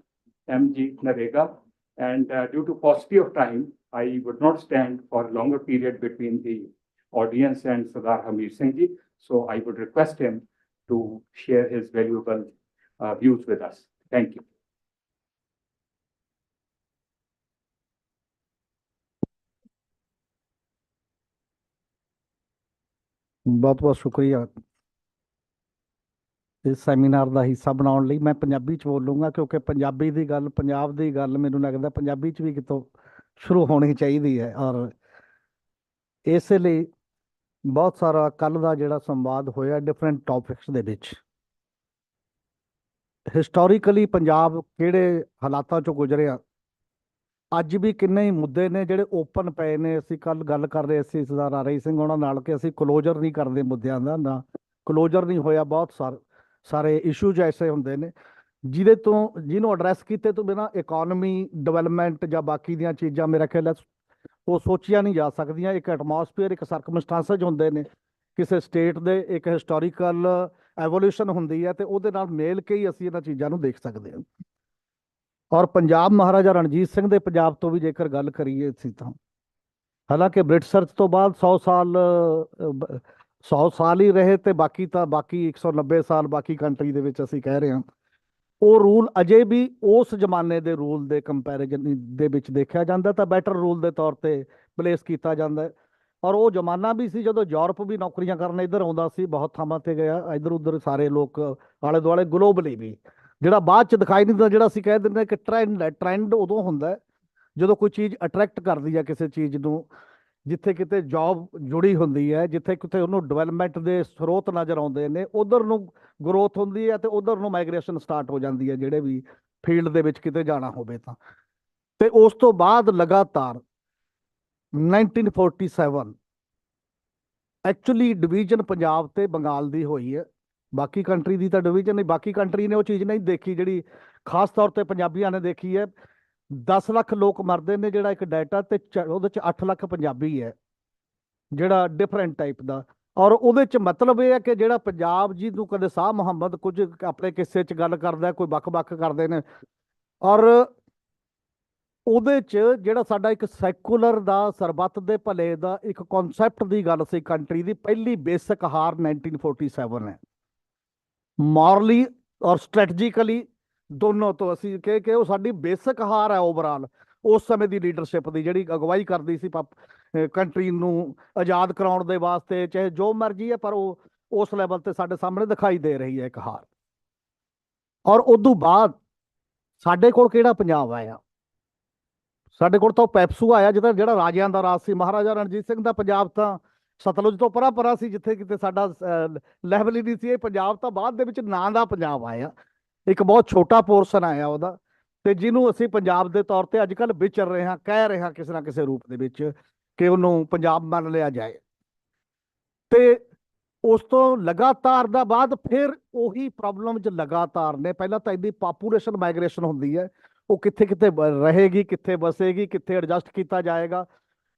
MG Narega. And due to paucity of time, I would not stand for a longer period between the audience and Sardar Hamir Singh ji. So I would request him to share his valuable views with us. Thank you. ਬਹੁਤ ਬਹੁਤ ਸ਼ੁਕਰੀਆ ਇਸ seminar ਦਾ ਹਿੱਸਾ ਬਣਾਉਣ ਲਈ। ਮੈਂ ਪੰਜਾਬੀ ਚ ਬੋਲੂੰਗਾ ਕਿਉਂਕਿ ਪੰਜਾਬੀ ਦੀ ਗੱਲ, ਪੰਜਾਬ ਦੀ ਗੱਲ ਮੈਨੂੰ ਲੱਗਦਾ ਪੰਜਾਬੀ ਚ ਵੀ ਕਿਤੋਂ ਸ਼ੁਰੂ ਹੋਣੀ ਚਾਹੀਦੀ ਹੈ, ਔਰ ਇਸੇ ਲਈ ਬਹੁਤ ਸਾਰਾ ਕੱਲ੍ਹ ਦਾ ਜਿਹੜਾ ਸੰਵਾਦ ਹੋਇਆ ਡਿਫਰੈਂਟ ਟੌਪਿਕਸ ਦੇ ਵਿੱਚ, ਹਿਸਟੋਰੀਕਲੀ ਪੰਜਾਬ ਕਿਹੜੇ ਹਾਲਾਤਾਂ ਚੋਂ ਗੁਜ਼ਰਿਆ, ਅੱਜ ਵੀ ਕਿੰਨੇ ਹੀ ਮੁੱਦੇ ਨੇ ਜਿਹੜੇ ਓਪਨ ਪਏ ਨੇ। ਅਸੀਂ ਕੱਲ੍ਹ ਗੱਲ ਕਰ ਰਹੇ ਸੀ ਸਰਦਾਰ ਆਰਈ ਸਿੰਘ ਉਹਨਾਂ ਨਾਲ ਕਿ ਅਸੀਂ ਕਲੋਜ਼ਰ ਨਹੀਂ ਕਰਦੇ ਮੁੱਦਿਆਂ ਦਾ, ਨਾ ਕਲੋਜ਼ਰ ਨਹੀਂ ਹੋਇਆ। ਬਹੁਤ ਸਾਰੇ ਇਸ਼ੂਜ਼ ਐਸੇ ਹੁੰਦੇ ਨੇ ਜਿਹਨੂੰ ਐਡਰੈਸ ਕੀਤੇ ਤੋਂ ਬਿਨਾਂ ਇਕੋਨਮੀ ਡਿਵੈਲਪਮੈਂਟ ਜਾਂ ਬਾਕੀ ਦੀਆਂ ਚੀਜ਼ਾਂ ਮੇਰਾ ਖਿਆਲ ਹੈ ਉਹ ਸੋਚੀਆਂ ਨਹੀਂ ਜਾ ਸਕਦੀਆਂ। ਇੱਕ ਐਟਮੋਸਫੀਅਰ, ਇੱਕ ਸਰਕਮਸਟਾਂਸਸ ਹੁੰਦੇ ਨੇ ਕਿਸੇ ਸਟੇਟ ਦੇ, ਇੱਕ ਹਿਸਟੋਰੀਕਲ ਐਵੋਲਿਊਸ਼ਨ ਹੁੰਦੀ ਹੈ, ਤੇ ਉਹਦੇ ਨਾਲ ਮੇਲ ਕੇ ਹੀ ਅਸੀਂ ਇਹਨਾਂ ਚੀਜ਼ਾਂ ਨੂੰ ਦੇਖ ਸਕਦੇ ਹਾਂ। ਔਰ ਪੰਜਾਬ ਮਹਾਰਾਜਾ ਰਣਜੀਤ ਸਿੰਘ ਦੇ ਪੰਜਾਬ ਤੋਂ ਵੀ ਜੇਕਰ ਗੱਲ ਕਰੀਏ ਸੀ ਤਾਂ ਹਾਲਾਂਕਿ ਬ੍ਰਿਟਿਸ਼ਰਜ਼ ਤੋਂ ਬਾਅਦ 100 ਸਾਲ ਹੀ ਰਹੇ, ਤੇ ਬਾਕੀ 190 ਸਾਲ ਬਾਕੀ ਕੰਟਰੀ ਦੇ ਵਿੱਚ ਅਸੀਂ ਕਹਿ ਰਹੇ ਹਾਂ, ਉਹ ਰੂਲ ਅਜੇ ਵੀ ਉਸ ਜ਼ਮਾਨੇ ਦੇ ਰੂਲ ਦੇ ਕੰਪੈਰੀਜ਼ਨ ਦੇ ਵਿੱਚ ਦੇਖਿਆ ਜਾਂਦਾ ਤਾਂ ਬੈਟਰ ਰੂਲ ਦੇ ਤੌਰ ਤੇ ਪਲੇਸ ਕੀਤਾ ਜਾਂਦਾ। ਔਰ ਉਹ ਜ਼ਮਾਨਾ ਵੀ ਸੀ ਜਦੋਂ ਯੂਰਪ ਵੀ ਨੌਕਰੀਆਂ ਕਰਨ ਇੱਧਰ ਆਉਂਦਾ ਸੀ, ਬਹੁਤ ਥਾਵਾਂ ਤੇ ਗਿਆ, ਇੱਧਰ ਉੱਧਰ ਸਾਰੇ ਲੋਕ ਆਲੇ ਦੁਆਲੇ ਗਲੋਬਲੀ ਵੀ, ਜਿਹੜਾ ਬਾਅਦ ਚ ਦਿਖਾਈ ਨਹੀਂ ਦਿੰਦਾ, ਜਿਹੜਾ ਅਸੀਂ ਕਹਿ ਦਿੰਦੇ ਕਿ ਟ੍ਰੈਂਡ ਹੈ। ਟ੍ਰੈਂਡ ਉਦੋਂ ਹੁੰਦਾ ਜਦੋਂ ਕੋਈ ਚੀਜ਼ ਅਟਰੈਕਟ ਕਰਦੀ ਹੈ ਕਿਸੇ ਚੀਜ਼ ਨੂੰ, ਜਿੱਥੇ ਕਿਤੇ ਜੌਬ ਜੁੜੀ ਹੁੰਦੀ ਹੈ, ਜਿੱਥੇ ਕਿਤੇ ਉਹਨੂੰ ਡਿਵੈਲਪਮੈਂਟ ਦੇ ਸਰੋਤ ਨਜ਼ਰ ਆਉਂਦੇ ਨੇ, ਉਧਰ ਨੂੰ ਗਰੋਥ ਹੁੰਦੀ ਹੈ ਤੇ ਉਧਰ ਨੂੰ ਮਾਈਗ੍ਰੇਸ਼ਨ ਸਟਾਰਟ ਹੋ ਜਾਂਦੀ ਹੈ ਜਿਹੜੇ ਵੀ ਫੀਲਡ ਦੇ ਵਿੱਚ ਕਿਤੇ ਜਾਣਾ ਹੋਵੇ ਤਾਂ। ਤੇ ਉਸ ਤੋਂ ਬਾਅਦ ਲਗਾਤਾਰ 1947 ਐਕਚੁਅਲੀ ਡਿਵੀਜ਼ਨ ਪੰਜਾਬ ਤੇ ਬੰਗਾਲ ਦੀ ਹੋਈ ਹੈ, ਬਾਕੀ ਕੰਟਰੀ ਦੀ ਤਾਂ ਡਿਵੀਜ਼ਨ ਨਹੀਂ, ਬਾਕੀ ਕੰਟਰੀ ਨੇ ਉਹ ਚੀਜ਼ ਨਹੀਂ ਦੇਖੀ ਜਿਹੜੀ ਖਾਸ ਤੌਰ ਤੇ ਪੰਜਾਬੀਆਂ ਨੇ ਦੇਖੀ ਹੈ। 10 ਲੱਖ ਲੋਕ ਮਰਦੇ ਨੇ ਜਿਹੜਾ ਇੱਕ ਡਾਟਾ, ਤੇ ਉਹਦੇ ਚ 8 ਲੱਖ ਪੰਜਾਬੀ ਹੈ ਜਿਹੜਾ ਡਿਫਰੈਂਟ ਟਾਈਪ ਦਾ। ਔਰ ਉਹਦੇ ਚ ਮਤਲਬ ਇਹ ਹੈ ਕਿ ਜਿਹੜਾ ਪੰਜਾਬ ਜੀ ਨੂੰ ਕਦੇ ਸ਼ਾਹ ਮੁਹੰਮਦ ਕੁਝ ਆਪਣੇ ਕਿੱਸੇ ਚ ਗੱਲ ਕਰਦਾ, ਕੋਈ ਵੱਖ-ਵੱਖ ਕਰਦੇ ਨੇ, ਔਰ ਉਹਦੇ ਚ ਜਿਹੜਾ ਸਾਡਾ ਇੱਕ ਸੈਕੂਲਰ ਦਾ ਸਰਬੱਤ ਦੇ ਭਲੇ ਦਾ ਇੱਕ ਕਨਸੈਪਟ ਦੀ ਗੱਲ ਸੀ ਕੰਟਰੀ ਦੀ, ਪਹਿਲੀ ਬੇਸਿਕ ਹਾਰ 1947 ਹੈ। ਮੋਰਲੀ ਔਰ ਸਟ੍ਰੈਟਜੀਕਲੀ ਦੋਨੋਂ ਤੋਂ ਅਸੀਂ ਕਿ ਉਹ ਸਾਡੀ ਬੇਸਿਕ ਹਾਰ ਹੈ ਓਵਰਆਲ ਉਸ ਸਮੇਂ ਦੀ ਲੀਡਰਸ਼ਿਪ ਦੀ, ਜਿਹੜੀ ਅਗਵਾਈ ਕਰਦੀ ਸੀ ਕੰਟਰੀ ਨੂੰ ਆਜ਼ਾਦ ਕਰਾਉਣ ਦੇ ਵਾਸਤੇ, ਚਾਹੇ ਜੋ ਮਰਜ਼ੀ ਹੈ, ਪਰ ਉਹ ਉਸ ਲੈਵਲ ਤੇ ਸਾਡੇ ਸਾਹਮਣੇ ਦਿਖਾਈ ਦੇ ਰਹੀ ਹੈ ਇੱਕ ਹਾਰ। ਔਰ ਉਦੋਂ ਬਾਅਦ ਸਾਡੇ ਕੋਲ ਕਿਹੜਾ ਪੰਜਾਬ ਆਇਆ? ਸਾਡੇ ਕੋਲ ਤਾਂ ਉਹ ਪੈਪਸੂ ਆਇਆ ਜਿਹੜਾ ਰਾਜਿਆਂ ਦਾ ਰਾਜ ਸੀ। ਮਹਾਰਾਜਾ ਰਣਜੀਤ ਸਿੰਘ ਦਾ ਪੰਜਾਬ ਤਾਂ ਸਤਲੁਜ ਤੋਂ ਪਰਾਂ ਸੀ, ਜਿੱਥੇ ਕਿਤੇ ਸਾਡਾ ਲੈਵਲ ਹੀ ਨਹੀਂ ਸੀ। ਇਹ ਪੰਜਾਬ ਤਾਂ ਬਾਅਦ ਦੇ ਵਿੱਚ ਨਾਂ ਦਾ ਪੰਜਾਬ ਆਇਆ, ਇੱਕ ਬਹੁਤ ਛੋਟਾ ਪੋਰਸ਼ਨ ਆਇਆ ਉਹਦਾ, ਤੇ ਜਿਹਨੂੰ ਅਸੀਂ ਪੰਜਾਬ ਦੇ ਤੌਰ ਤੇ ਅੱਜ ਕੱਲ੍ਹ ਵਿਚਰ ਰਹੇ ਹਾਂ, ਕਹਿ ਰਹੇ ਹਾਂ ਕਿਸੇ ਨਾ ਕਿਸੇ ਰੂਪ ਦੇ ਵਿੱਚ ਕਿ ਉਹਨੂੰ ਪੰਜਾਬ ਮੰਨ ਲਿਆ ਜਾਏ। ਤੇ ਉਸ ਤੋਂ ਲਗਾਤਾਰ ਦਾ ਬਾਅਦ ਫਿਰ ਉਹੀ ਪ੍ਰੋਬਲਮਸ ਲਗਾਤਾਰ ਨੇ। ਪਹਿਲਾਂ ਤਾਂ ਇੰਨੀ ਪਾਪੂਲੇਸ਼ਨ ਮਾਈਗ੍ਰੇਸ਼ਨ ਹੁੰਦੀ ਹੈ, ਉਹ ਕਿੱਥੇ ਕਿੱਥੇ ਰਹੇਗੀ, ਕਿੱਥੇ ਵਸੇਗੀ, ਕਿੱਥੇ ਐਡਜਸਟ ਕੀਤਾ ਜਾਏਗਾ।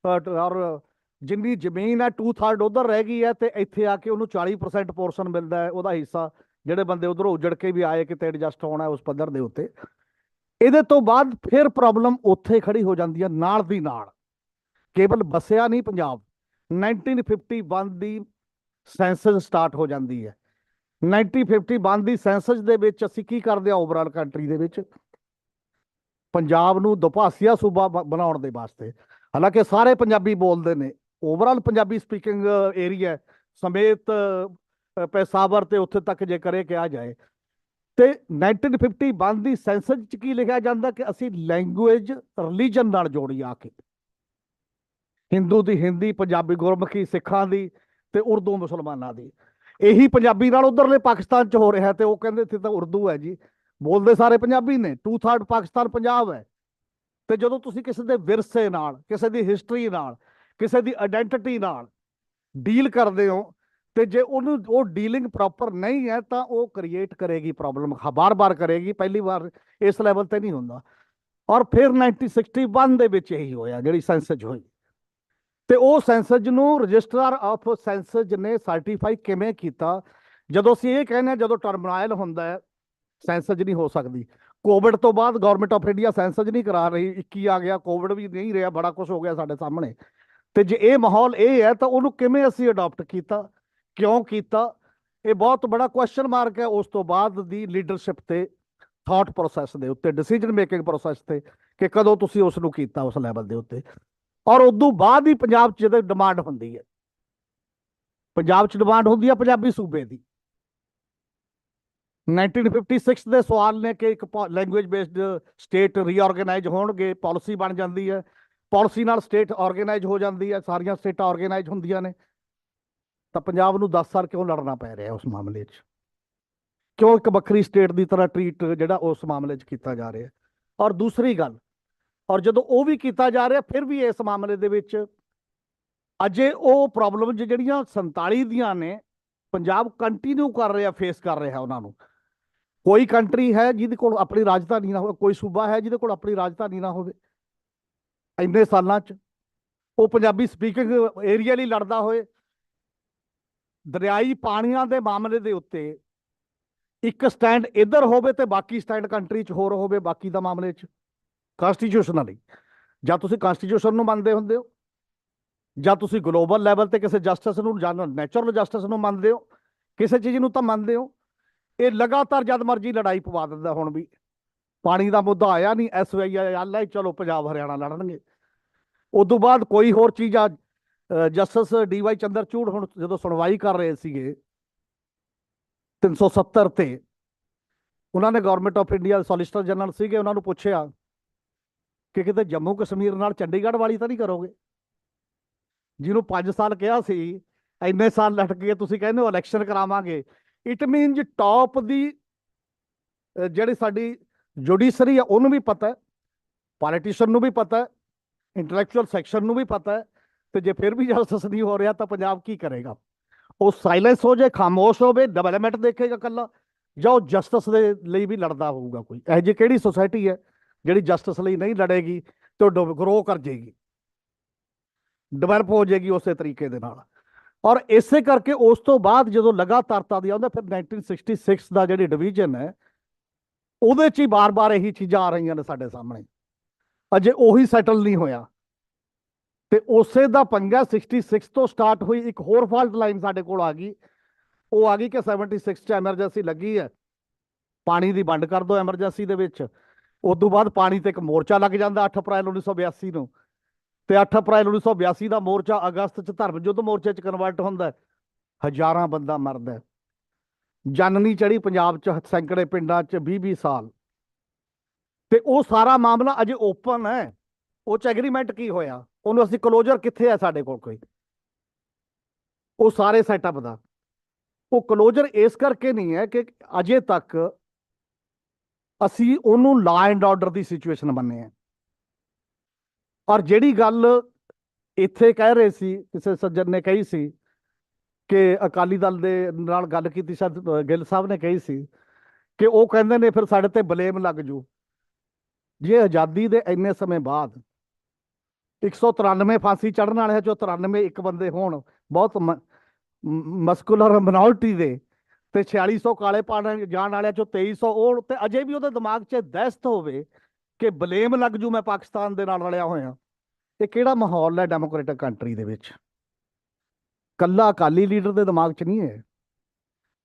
ਔਰ ਜਿੰਨੀ ਜ਼ਮੀਨ ਹੈ 2/3 ਉਧਰ ਰਹਿ ਗਈ ਹੈ, ਤੇ ਇੱਥੇ ਆ ਕੇ ਉਹਨੂੰ 40% ਪੋਰਸ਼ਨ ਮਿਲਦਾ ਹੈ ਉਹਦਾ ਹਿੱਸਾ, ਜਿਹੜੇ ਬੰਦੇ ਉਧਰੋਂ ਉਜੜ ਕੇ ਵੀ ਆਏ ਕਿਤੇ ਐਡਜਸਟ ਹੋਣਾ ਉਸ ਪੱਧਰ ਦੇ ਉੱਤੇ। ਇਹਦੇ ਤੋਂ ਬਾਅਦ ਫਿਰ ਪ੍ਰੋਬਲਮ ਉੱਥੇ ਖੜੀ ਹੋ ਜਾਂਦੀ ਹੈ ਨਾਲ ਦੀ ਨਾਲ। ਕੇਵਲ ਬਸਿਆ ਨਹੀਂ ਪੰਜਾਬ। 1951 ਦੀ ਸੈਂਸਸ ਸਟਾਰਟ ਹੋ ਜਾਂਦੀ ਹੈ। 1951 ਦੀ ਸੈਂਸਸ ਦੇ ਵਿੱਚ ਅਸੀਂ ਕੀ ਕਰਦੇ ਹਾਂ ਓਵਰਆਲ ਕੰਟਰੀ ਦੇ ਵਿੱਚ? ਪੰਜਾਬ ਨੂੰ ਦੁਭਾਸ਼ੀਆ ਸੂਬਾ ਬਣਾਉਣ ਦੇ ਵਾਸਤੇ, ਹਾਲਾਂਕਿ ਸਾਰੇ ਪੰਜਾਬੀ ਬੋਲਦੇ ਨੇ, ਓਵਰਆਲ ਪੰਜਾਬੀ ਸਪੀਕਿੰਗ ਏਰੀਆ ਸਮੇਤ ਪੈਸਾਵਰ ਤੇ ਉੱਥੇ ਤੱਕ ਜੇ ਕਰੇ ਕਿਹਾ ਜਾਏ। ਤੇ 1951 ਦੀ ਸੈਂਸਸ 'ਚ ਕੀ ਲਿਖਿਆ ਜਾਂਦਾ ਕਿ ਅਸੀਂ ਲੈਂਗੁਏਜ ਰਿਲੀਜਨ ਨਾਲ ਜੋੜੀ ਆ ਕੇ, ਹਿੰਦੂ ਦੀ ਹਿੰਦੀ, ਪੰਜਾਬੀ ਗੁਰਮੁਖੀ ਸਿੱਖਾਂ ਦੀ, ਤੇ ਉਰਦੂ ਮੁਸਲਮਾਨਾਂ ਦੀ। ਇਹੀ ਪੰਜਾਬੀ ਨਾਲ ਉਧਰਲੇ ਪਾਕਿਸਤਾਨ 'ਚ ਹੋ ਰਿਹਾ, ਤੇ ਉਹ ਕਹਿੰਦੇ ਇੱਥੇ ਤਾਂ ਉਰਦੂ ਹੈ ਜੀ, ਬੋਲਦੇ ਸਾਰੇ ਪੰਜਾਬੀ ਨੇ, 2/3 ਪਾਕਿਸਤਾਨ ਪੰਜਾਬ ਹੈ। ਤੇ ਜਦੋਂ ਤੁਸੀਂ ਕਿਸੇ ਦੇ ਵਿਰਸੇ ਨਾਲ, ਕਿਸੇ ਦੀ ਹਿਸਟਰੀ ਨਾਲ, ਕਿਸੇ ਦੀ ਆਇਡੈਂਟੀਟੀ ਨਾਲ ਡੀਲ ਕਰਦੇ ਹੋ, ਤੇ ਜੇ ਉਹਨੂੰ ਉਹ ਡੀਲਿੰਗ ਪ੍ਰੋਪਰ ਨਹੀਂ ਹੈ ਤਾਂ ਉਹ ਕ੍ਰੀਏਟ ਕਰੇਗੀ ਪ੍ਰੋਬਲਮ, ਬਾਰ-ਬਾਰ ਕਰੇਗੀ, ਪਹਿਲੀ ਵਾਰ ਇਸ ਲੈਵਲ ਤੇ ਨਹੀਂ ਹੁੰਦਾ। ਔਰ ਫਿਰ 1961 ਦੇ ਵਿੱਚ ਇਹੀ ਹੋਇਆ ਜਿਹੜੀ ਸੈਂਸਸ ਹੋਈ, ਤੇ ਉਹ ਸੈਂਸਸ ਨੂੰ ਰਜਿਸਟਰਾਰ ਆਫ ਸੈਂਸਸ ਨੇ ਸਰਟੀਫਾਈ ਕਿਵੇਂ ਕੀਤਾ? ਜਦੋਂ ਅਸੀਂ ਇਹ ਕਹਿੰਦੇ ਹਾਂ ਜਦੋਂ ਟਰਮੀਨਾਇਲ ਹੁੰਦਾ ਹੈ ਸੈਂਸਸ ਨਹੀਂ ਹੋ ਸਕਦੀ। ਕੋਵਿਡ ਤੋਂ ਬਾਅਦ ਗਵਰਨਮੈਂਟ ਆਫ ਇੰਡੀਆ ਸੈਂਸਸ ਨਹੀਂ ਕਰਾ ਰਹੀ, 21 ਆ ਗਿਆ, ਕੋਵਿਡ ਵੀ ਨਹੀਂ ਰਿਹਾ, ਬੜਾ ਕੁਝ ਹੋ ਗਿਆ ਸਾਡੇ ਸਾਹਮਣੇ। ਤੇ ਜੇ ਇਹ ਮਾਹੌਲ ਇਹ ਹੈ ਤਾਂ ਉਹਨੂੰ ਕਿਵੇਂ ਅਸੀਂ ਅਡਾਪਟ ਕੀਤਾ, ਕਿਉਂ ਕੀਤਾ? ਇਹ ਬਹੁਤ ਬੜਾ ਕੁਐਸਚਨ ਮਾਰਕ ਹੈ ਉਸ ਤੋਂ ਬਾਅਦ ਦੀ ਲੀਡਰਸ਼ਿਪ ਤੇ, ਥਾਟ ਪ੍ਰੋਸੈਸ ਦੇ ਉੱਤੇ, ਡਿਸੀਜਨ ਮੇਕਿੰਗ ਪ੍ਰੋਸੈਸ ਤੇ, ਕਿ ਕਦੋਂ ਤੁਸੀਂ ਉਸ ਨੂੰ ਕੀਤਾ ਉਸ ਲੈਵਲ ਦੇ ਉੱਤੇ। ਔਰ ਉਦੋਂ ਬਾਅਦ ਹੀ ਪੰਜਾਬ 'ਚ ਜਦੋਂ ਡਿਮਾਂਡ ਹੁੰਦੀ ਹੈ, ਪੰਜਾਬ 'ਚ ਡਿਮਾਂਡ ਹੁੰਦੀ ਹੈ ਪੰਜਾਬੀ ਸੂਬੇ ਦੀ। 1956 ਦੇ ਸਵਾਲ ਨੇ ਕਿ ਇੱਕ ਲੈਂਗੁਏਜ ਬੇਸਡ ਸਟੇਟ ਰੀਆਰਗੇਨਾਈਜ਼ ਹੋਣਗੇ, ਪਾਲਿਸੀ ਬਣ ਜਾਂਦੀ ਹੈ, ਪਾਲਿਸੀ ਨਾਲ ਸਟੇਟ ਆਰਗੇਨਾਈਜ਼ ਹੋ ਜਾਂਦੀ ਹੈ, ਸਾਰੀਆਂ ਸਟੇਟਾਂ ਆਰਗੇਨਾਈਜ਼ ਹੁੰਦੀਆਂ ਨੇ। ਤਾਂ ਪੰਜਾਬ ਨੂੰ 10 ਸਾਲ ਕਿਉਂ ਲੜਨਾ ਪੈ ਰਿਹਾ ਉਸ ਮਾਮਲੇ 'ਚ? ਕਿਉਂ ਇੱਕ ਵੱਖਰੀ ਸਟੇਟ ਦੀ ਤਰ੍ਹਾਂ ਟਰੀਟ ਜਿਹੜਾ ਉਸ ਮਾਮਲੇ 'ਚ ਕੀਤਾ ਜਾ ਰਿਹਾ? ਔਰ ਦੂਸਰੀ ਗੱਲ, ਔਰ ਜਦੋਂ ਉਹ ਵੀ ਕੀਤਾ ਜਾ ਰਿਹਾ, ਫਿਰ ਵੀ ਇਸ ਮਾਮਲੇ ਦੇ ਵਿੱਚ ਅਜੇ ਉਹ ਪ੍ਰੋਬਲਮ ਜਿਹੜੀਆਂ 47 ਦੀਆਂ ਨੇ, ਪੰਜਾਬ ਕੰਟੀਨਿਊ ਕਰ ਰਿਹਾ, ਫੇਸ ਕਰ ਰਿਹਾ ਉਹਨਾਂ ਨੂੰ। ਕੋਈ ਕੰਟਰੀ ਹੈ ਜਿਹਦੇ ਕੋਲ ਆਪਣੀ ਰਾਜਧਾਨੀ ਨਾ ਹੋਵੇ, ਕੋਈ ਸੂਬਾ ਹੈ ਜਿਹਦੇ ਕੋਲ ਆਪਣੀ ਰਾਜਧਾਨੀ ਨਾ ਹੋਵੇ? ਇੰਨੇ ਸਾਲਾਂ 'ਚ ਉਹ ਪੰਜਾਬੀ ਸਪੀਕਿੰਗ ਏਰੀਆ ਲਈ ਲੜਦਾ ਹੋਏ। ਦਰਿਆਈ ਪਾਣੀਆਂ ਦੇ ਮਾਮਲੇ ਦੇ ਉੱਤੇ ਇੱਕ ਸਟੈਂਡ ਇੱਧਰ ਹੋਵੇ ਤੇ ਬਾਕੀ ਸਟੈਂਡ ਕੰਟਰੀ 'ਚ ਹੋਰ ਹੋਵੇ ਬਾਕੀ ਦਾ ਮਾਮਲੇ 'ਚ, ਕਾਂਸਟੀਟਿਊਸ਼ਨਲੀ। ਜਾਂ ਤੁਸੀਂ ਕਾਂਸਟੀਟਿਊਸ਼ਨ ਨੂੰ ਮੰਨਦੇ ਹੁੰਦੇ ਹੋ, ਜਾਂ ਤੁਸੀਂ ਗਲੋਬਲ ਲੈਵਲ ਤੇ ਕਿਸੇ ਜਸਟਿਸ ਨੂੰ, ਜਾਂ ਨੈਚੁਰਲ ਜਸਟਿਸ ਨੂੰ ਮੰਨਦੇ ਹੋ, ਕਿਸੇ ਚੀਜ਼ ਨੂੰ ਤਾਂ ਮੰਨਦੇ ਹੋ। ਇਹ ਲਗਾਤਾਰ ਜਦ ਮਰਜੀ ਲੜਾਈ ਪਵਾ ਦਿੰਦਾ। ਹੁਣ ਵੀ ਪਾਣੀ ਦਾ ਮੁੱਦਾ ਆਇਆ ਨਹੀਂ, SBI ਆਇਆ, ਚਲੋ ਪੰਜਾਬ ਹਰਿਆਣਾ ਲੜਨਗੇ। ਉਦੋਂ ਬਾਅਦ ਕੋਈ ਹੋਰ ਚੀਜ਼ ਆ, ਜਸਟਿਸ DY ਚੰਦਰਚੂੜ ਹੁਣ ਜਦੋਂ ਸੁਣਵਾਈ ਕਰ ਰਹੇ ਸੀਗੇ 370 ਤੇ, ਉਹਨਾਂ ਨੇ government of India solicitor general ਸੀਗੇ, ਉਹਨਾਂ ਨੂੰ ਪੁੱਛਿਆ ਕਿ ਕਿਤੇ ਜੰਮੂ ਕਸ਼ਮੀਰ ਨਾਲ ਚੰਡੀਗੜ੍ਹ ਵਾਲੀ ਤਾਂ ਨਹੀਂ ਕਰੋਗੇ? ਜਿਹਨੂੰ 5 ਸਾਲ ਕਿਹਾ ਸੀ, ਇੰਨੇ ਸਾਲ ਲਟਕ ਗਏ, ਤੁਸੀਂ ਕਹਿੰਦੇ ਹੋ ਇਲੈਕਸ਼ਨ ਕਰਾਵਾਂਗੇ। ਇਟ ਮੀਨਸ ਟੌਪ ਦੀ ਜਿਹੜੀ ਸਾਡੀ ਜੁਡੀਸ਼ਰੀ ਆ ਉਹਨੂੰ ਵੀ ਪਤਾ ਹੈ, ਪੋਲੀਟੀਸ਼ੀਅਨ ਨੂੰ ਵੀ ਪਤਾ ਹੈ, ਇੰਟੈਲੈਕਚੁਅਲ ਸੈਕਸ਼ਨ ਨੂੰ ਵੀ ਪਤਾ ਹੈ, ਤੇ ਜੇ ਫਿਰ ਵੀ ਜਸਟਿਸ ਨਹੀਂ ਹੋ ਰਿਹਾ ਤਾਂ ਪੰਜਾਬ ਕੀ ਕਰੇਗਾ? ਉਹ ਸਾਇਲੈਂਸ ਹੋ ਜਾਏ, ਖਾਮੋਸ਼ ਹੋਵੇ, ਡਿਵੈਲਪਮੈਂਟ ਦੇਖੇਗਾ ਕੱਲਾ, ਜਾਂ ਉਹ ਜਸਟਿਸ ਦੇ ਲਈ ਵੀ ਲੜਦਾ ਹੋਊਗਾ ਕੋਈ। ਇਹੋ ਜਿਹੀ ਕਿਹੜੀ ਸੁਸਾਇਟੀ ਹੈ ਜਿਹੜੀ ਜਸਟਿਸ ਲਈ ਨਹੀਂ ਲੜੇਗੀ ਤੇ ਉਹ ਗਰੋ ਕਰ ਜਾਏਗੀ, ਡਿਵੈਲਪ ਹੋ ਜਾਏਗੀ ਉਸੇ ਤਰੀਕੇ ਦੇ ਨਾਲ। ਔਰ ਇਸੇ ਕਰਕੇ ਉਸ ਤੋਂ ਬਾਅਦ ਜਦੋਂ ਲਗਾਤਾਰਤਾ ਦੀ ਆਉਂਦਾ, ਫਿਰ 1966 ਦਾ ਜਿਹੜੀ ਡਿਵੀਜ਼ਨ ਹੈ ਉਹਦੇ 'ਚ ਹੀ ਬਾਰ-ਬਾਰ ਇਹੀ ਚੀਜ਼ਾਂ ਆ ਰਹੀਆਂ ਨੇ ਸਾਡੇ ਸਾਹਮਣੇ, ਅਜੇ ਉਹੀ ਸੈਟਲ ਨਹੀਂ ਹੋਇਆ। ਤੇ ਉਸੇ ਦਾ ਪੰਗਾ 66 ਤੋਂ ਸਟਾਰਟ ਹੋਈ ਇੱਕ ਹੋਰ ਫਾਲਟ ਲਾਈਨ ਸਾਡੇ ਕੋਲ ਆ ਗਈ। ਉਹ ਆ ਗਈ ਕਿ 76 'ਚ ਐਮਰਜੈਂਸੀ ਲੱਗੀ ਹੈ, ਪਾਣੀ ਦੀ ਵੰਡ ਕਰ ਦਿਓ ਐਮਰਜੈਂਸੀ ਦੇ ਵਿੱਚ। ਉਸ ਤੋਂ ਬਾਅਦ ਪਾਣੀ ਤੇ ਇੱਕ ਮੋਰਚਾ ਲੱਗ ਜਾਂਦਾ 8 ਅਪ੍ਰੈਲ 1982 ਨੂੰ, ਤੇ 8 ਅਪ੍ਰੈਲ 1982 ਦਾ ਮੋਰਚਾ ਅਗਸਤ 'ਚ ਧਰਮ ਯੁੱਧ ਮੋਰਚੇ 'ਚ ਕਨਵਰਟ ਹੁੰਦਾ, ਹਜ਼ਾਰਾਂ ਬੰਦਾ ਮਰਦਾ, ਜਾਨਨੀ ਚੜੀ ਪੰਜਾਬ 'ਚ ਸੈਂਕੜੇ ਪਿੰਡਾਂ 'ਚ 20-20 ਸਾਲ। ਤੇ ਉਹ ਸਾਰਾ ਮਾਮਲਾ ਅਜੇ ਓਪਨ ਹੈ। ਉਹ 'ਚ ਐਗਰੀਮੈਂਟ ਕੀ ਹੋਇਆ, ਉਹਨੂੰ ਅਸੀਂ ਕਲੋਜ਼ਰ ਕਿੱਥੇ ਹੈ ਸਾਡੇ ਕੋਲ ਕੋਈ, ਉਹ ਸਾਰੇ ਸੈਟਅਪ ਦਾ ਉਹ ਕਲੋਜ਼ਰ ਇਸ ਕਰਕੇ ਨਹੀਂ ਹੈ ਕਿ ਅਜੇ ਤੱਕ ਅਸੀਂ ਉਹਨੂੰ law and order the situation ਮੰਨੇ ਆ। ਔਰ ਜਿਹੜੀ ਗੱਲ ਇੱਥੇ ਕਹਿ ਰਹੇ ਸੀ, ਕਿਸੇ ਸੱਜਣ ਨੇ ਕਹੀ ਸੀ ਕਿ ਅਕਾਲੀ ਦਲ ਦੇ ਨਾਲ ਗੱਲ ਕੀਤੀ, ਸ਼ਾਇਦ ਗਿੱਲ ਸਾਹਿਬ ਨੇ ਕਹੀ ਸੀ ਕਿ ਉਹ ਕਹਿੰਦੇ ਨੇ ਫਿਰ ਸਾਡੇ ਤੇ ਬਲੇਮ ਲੱਗ ਜੂ। ਜੇ ਆਜ਼ਾਦੀ ਦੇ ਇੰਨੇ ਸਮੇਂ ਬਾਅਦ 193 ਫਾਂਸੀ ਚੜ੍ਹਨ ਵਾਲਿਆਂ ਚੋਂ 93 ਇੱਕ ਬੰਦੇ ਹੋਣ, ਬਹੁਤ ਮਸਕੂਲਰ ਮਿਨੋਰਟੀ ਦੇ, ਤੇ 4600 ਕਾਲੇ ਪਾਣ ਜਾਣ ਵਾਲਿਆਂ ਚੋਂ 2300 ਉਹ, ਤੇ ਅਜੇ ਵੀ ਉਹਦੇ ਦਿਮਾਗ 'ਚ ਦਹਿਸ਼ਤ ਹੋਵੇ ਕਿ ਬਲੇਮ ਲੱਗ ਜੂ ਮੈਂ ਪਾਕਿਸਤਾਨ ਦੇ ਨਾਲ ਰਲਿਆ ਹੋਇਆ। ਇਹ ਕਿਹੜਾ ਮਾਹੌਲ ਹੈ ਡੈਮੋਕ੍ਰੇਟਿਕ ਕੰਟਰੀ ਦੇ ਵਿੱਚ? ਕੱਲਾ ਅਕਾਲੀ ਲੀਡਰ ਦੇ ਦਿਮਾਗ 'ਚ ਨਹੀਂ ਹੈ।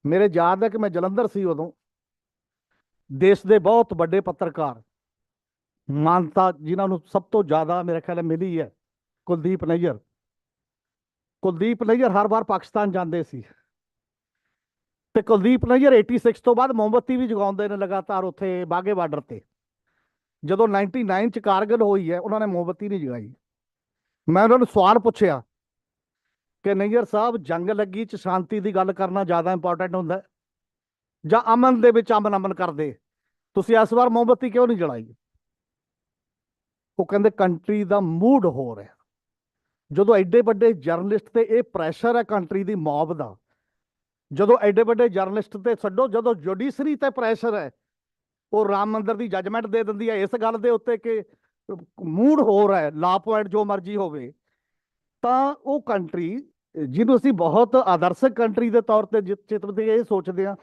ਮੇਰੇ ਯਾਦ ਹੈ ਕਿ ਮੈਂ ਜਲੰਧਰ ਸੀ ਉਦੋਂ, ਦੇਸ਼ ਦੇ ਬਹੁਤ ਵੱਡੇ ਪੱਤਰਕਾਰ, ਮਾਨਤਾ ਜਿਨ੍ਹਾਂ ਨੂੰ ਸਭ ਤੋਂ ਜ਼ਿਆਦਾ ਮੇਰੇ ਖਿਆਲ ਮਿਲੀ ਹੈ, ਕੁਲਦੀਪ ਨਈਅਰ। ਕੁਲਦੀਪ ਨਈਅਰ ਹਰ ਵਾਰ ਪਾਕਿਸਤਾਨ ਜਾਂਦੇ ਸੀ, ਤੇ ਕੁਲਦੀਪ ਨਈਅਰ 86 ਤੋਂ ਬਾਅਦ ਮੋਮਬੱਤੀ ਵੀ ਜਗਾਉਂਦੇ ਨੇ ਲਗਾਤਾਰ ਉੱਥੇ ਬਾਘੇ ਬਾਰਡਰ ਤੇ। ਜਦੋਂ 99 'ਚ ਕਾਰਗਿਲ ਹੋਈ ਹੈ ਉਹਨਾਂ ਨੇ ਮੋਮਬੱਤੀ ਨਹੀਂ ਜਗਾਈ। ਮੈਂ ਉਹਨਾਂ ਨੂੰ ਸਵਾਲ ਪੁੱਛਿਆ ਕਿ ਨਈਅਰ ਸਾਹਿਬ, ਜੰਗ ਲੱਗੀ 'ਚ ਸ਼ਾਂਤੀ ਦੀ ਗੱਲ ਕਰਨਾ ਜ਼ਿਆਦਾ ਇੰਪੋਰਟੈਂਟ ਹੁੰਦਾ ਜਾਂ ਅਮਨ ਦੇ ਵਿੱਚ ਅਮਨ ਕਰਦੇ? ਤੁਸੀਂ ਇਸ ਵਾਰ ਮੋਮਬੱਤੀ ਕਿਉਂ ਨਹੀਂ ਜਲਾਈ? ਉਹ ਕਹਿੰਦੇ ਕੰਟਰੀ ਦਾ ਮੂਡ ਹੋ ਰਿਹਾ। ਜਦੋਂ ਐਡੇ ਵੱਡੇ ਜਰਨਲਿਸਟ ਤੇ ਇਹ ਪ੍ਰੈਸ਼ਰ ਹੈ ਕੰਟਰੀ ਦੀ ਮੌਬ ਦਾ, ਜਦੋਂ ਐਡੇ ਵੱਡੇ ਜਰਨਲਿਸਟ ਤੇ ਛੱਡੋ, ਜਦੋਂ ਜੁਡੀਸ਼ਰੀ ਤੇ ਪ੍ਰੈਸ਼ਰ ਹੈ, ਉਹ ਰਾਮ ਮੰਦਿਰ ਦੀ ਜੱਜਮੈਂਟ ਦੇ ਦਿੰਦੀ ਹੈ ਇਸ ਗੱਲ ਦੇ ਉੱਤੇ ਕਿ ਮੂਡ ਹੋ ਰਿਹਾ ਹੈ, ਲਾ ਪੁਆਇੰਟ ਜੋ ਮਰਜ਼ੀ ਹੋਵੇ, ਤਾਂ ਉਹ ਕੰਟਰੀ ਜਿਹਨੂੰ ਅਸੀਂ ਬਹੁਤ ਆਦਰਸ਼ਕ ਕੰਟਰੀ ਦੇ ਤੌਰ ਤੇ ਚਿਤਵਦੇ ਇਹ ਸੋਚਦੇ ਹਾਂ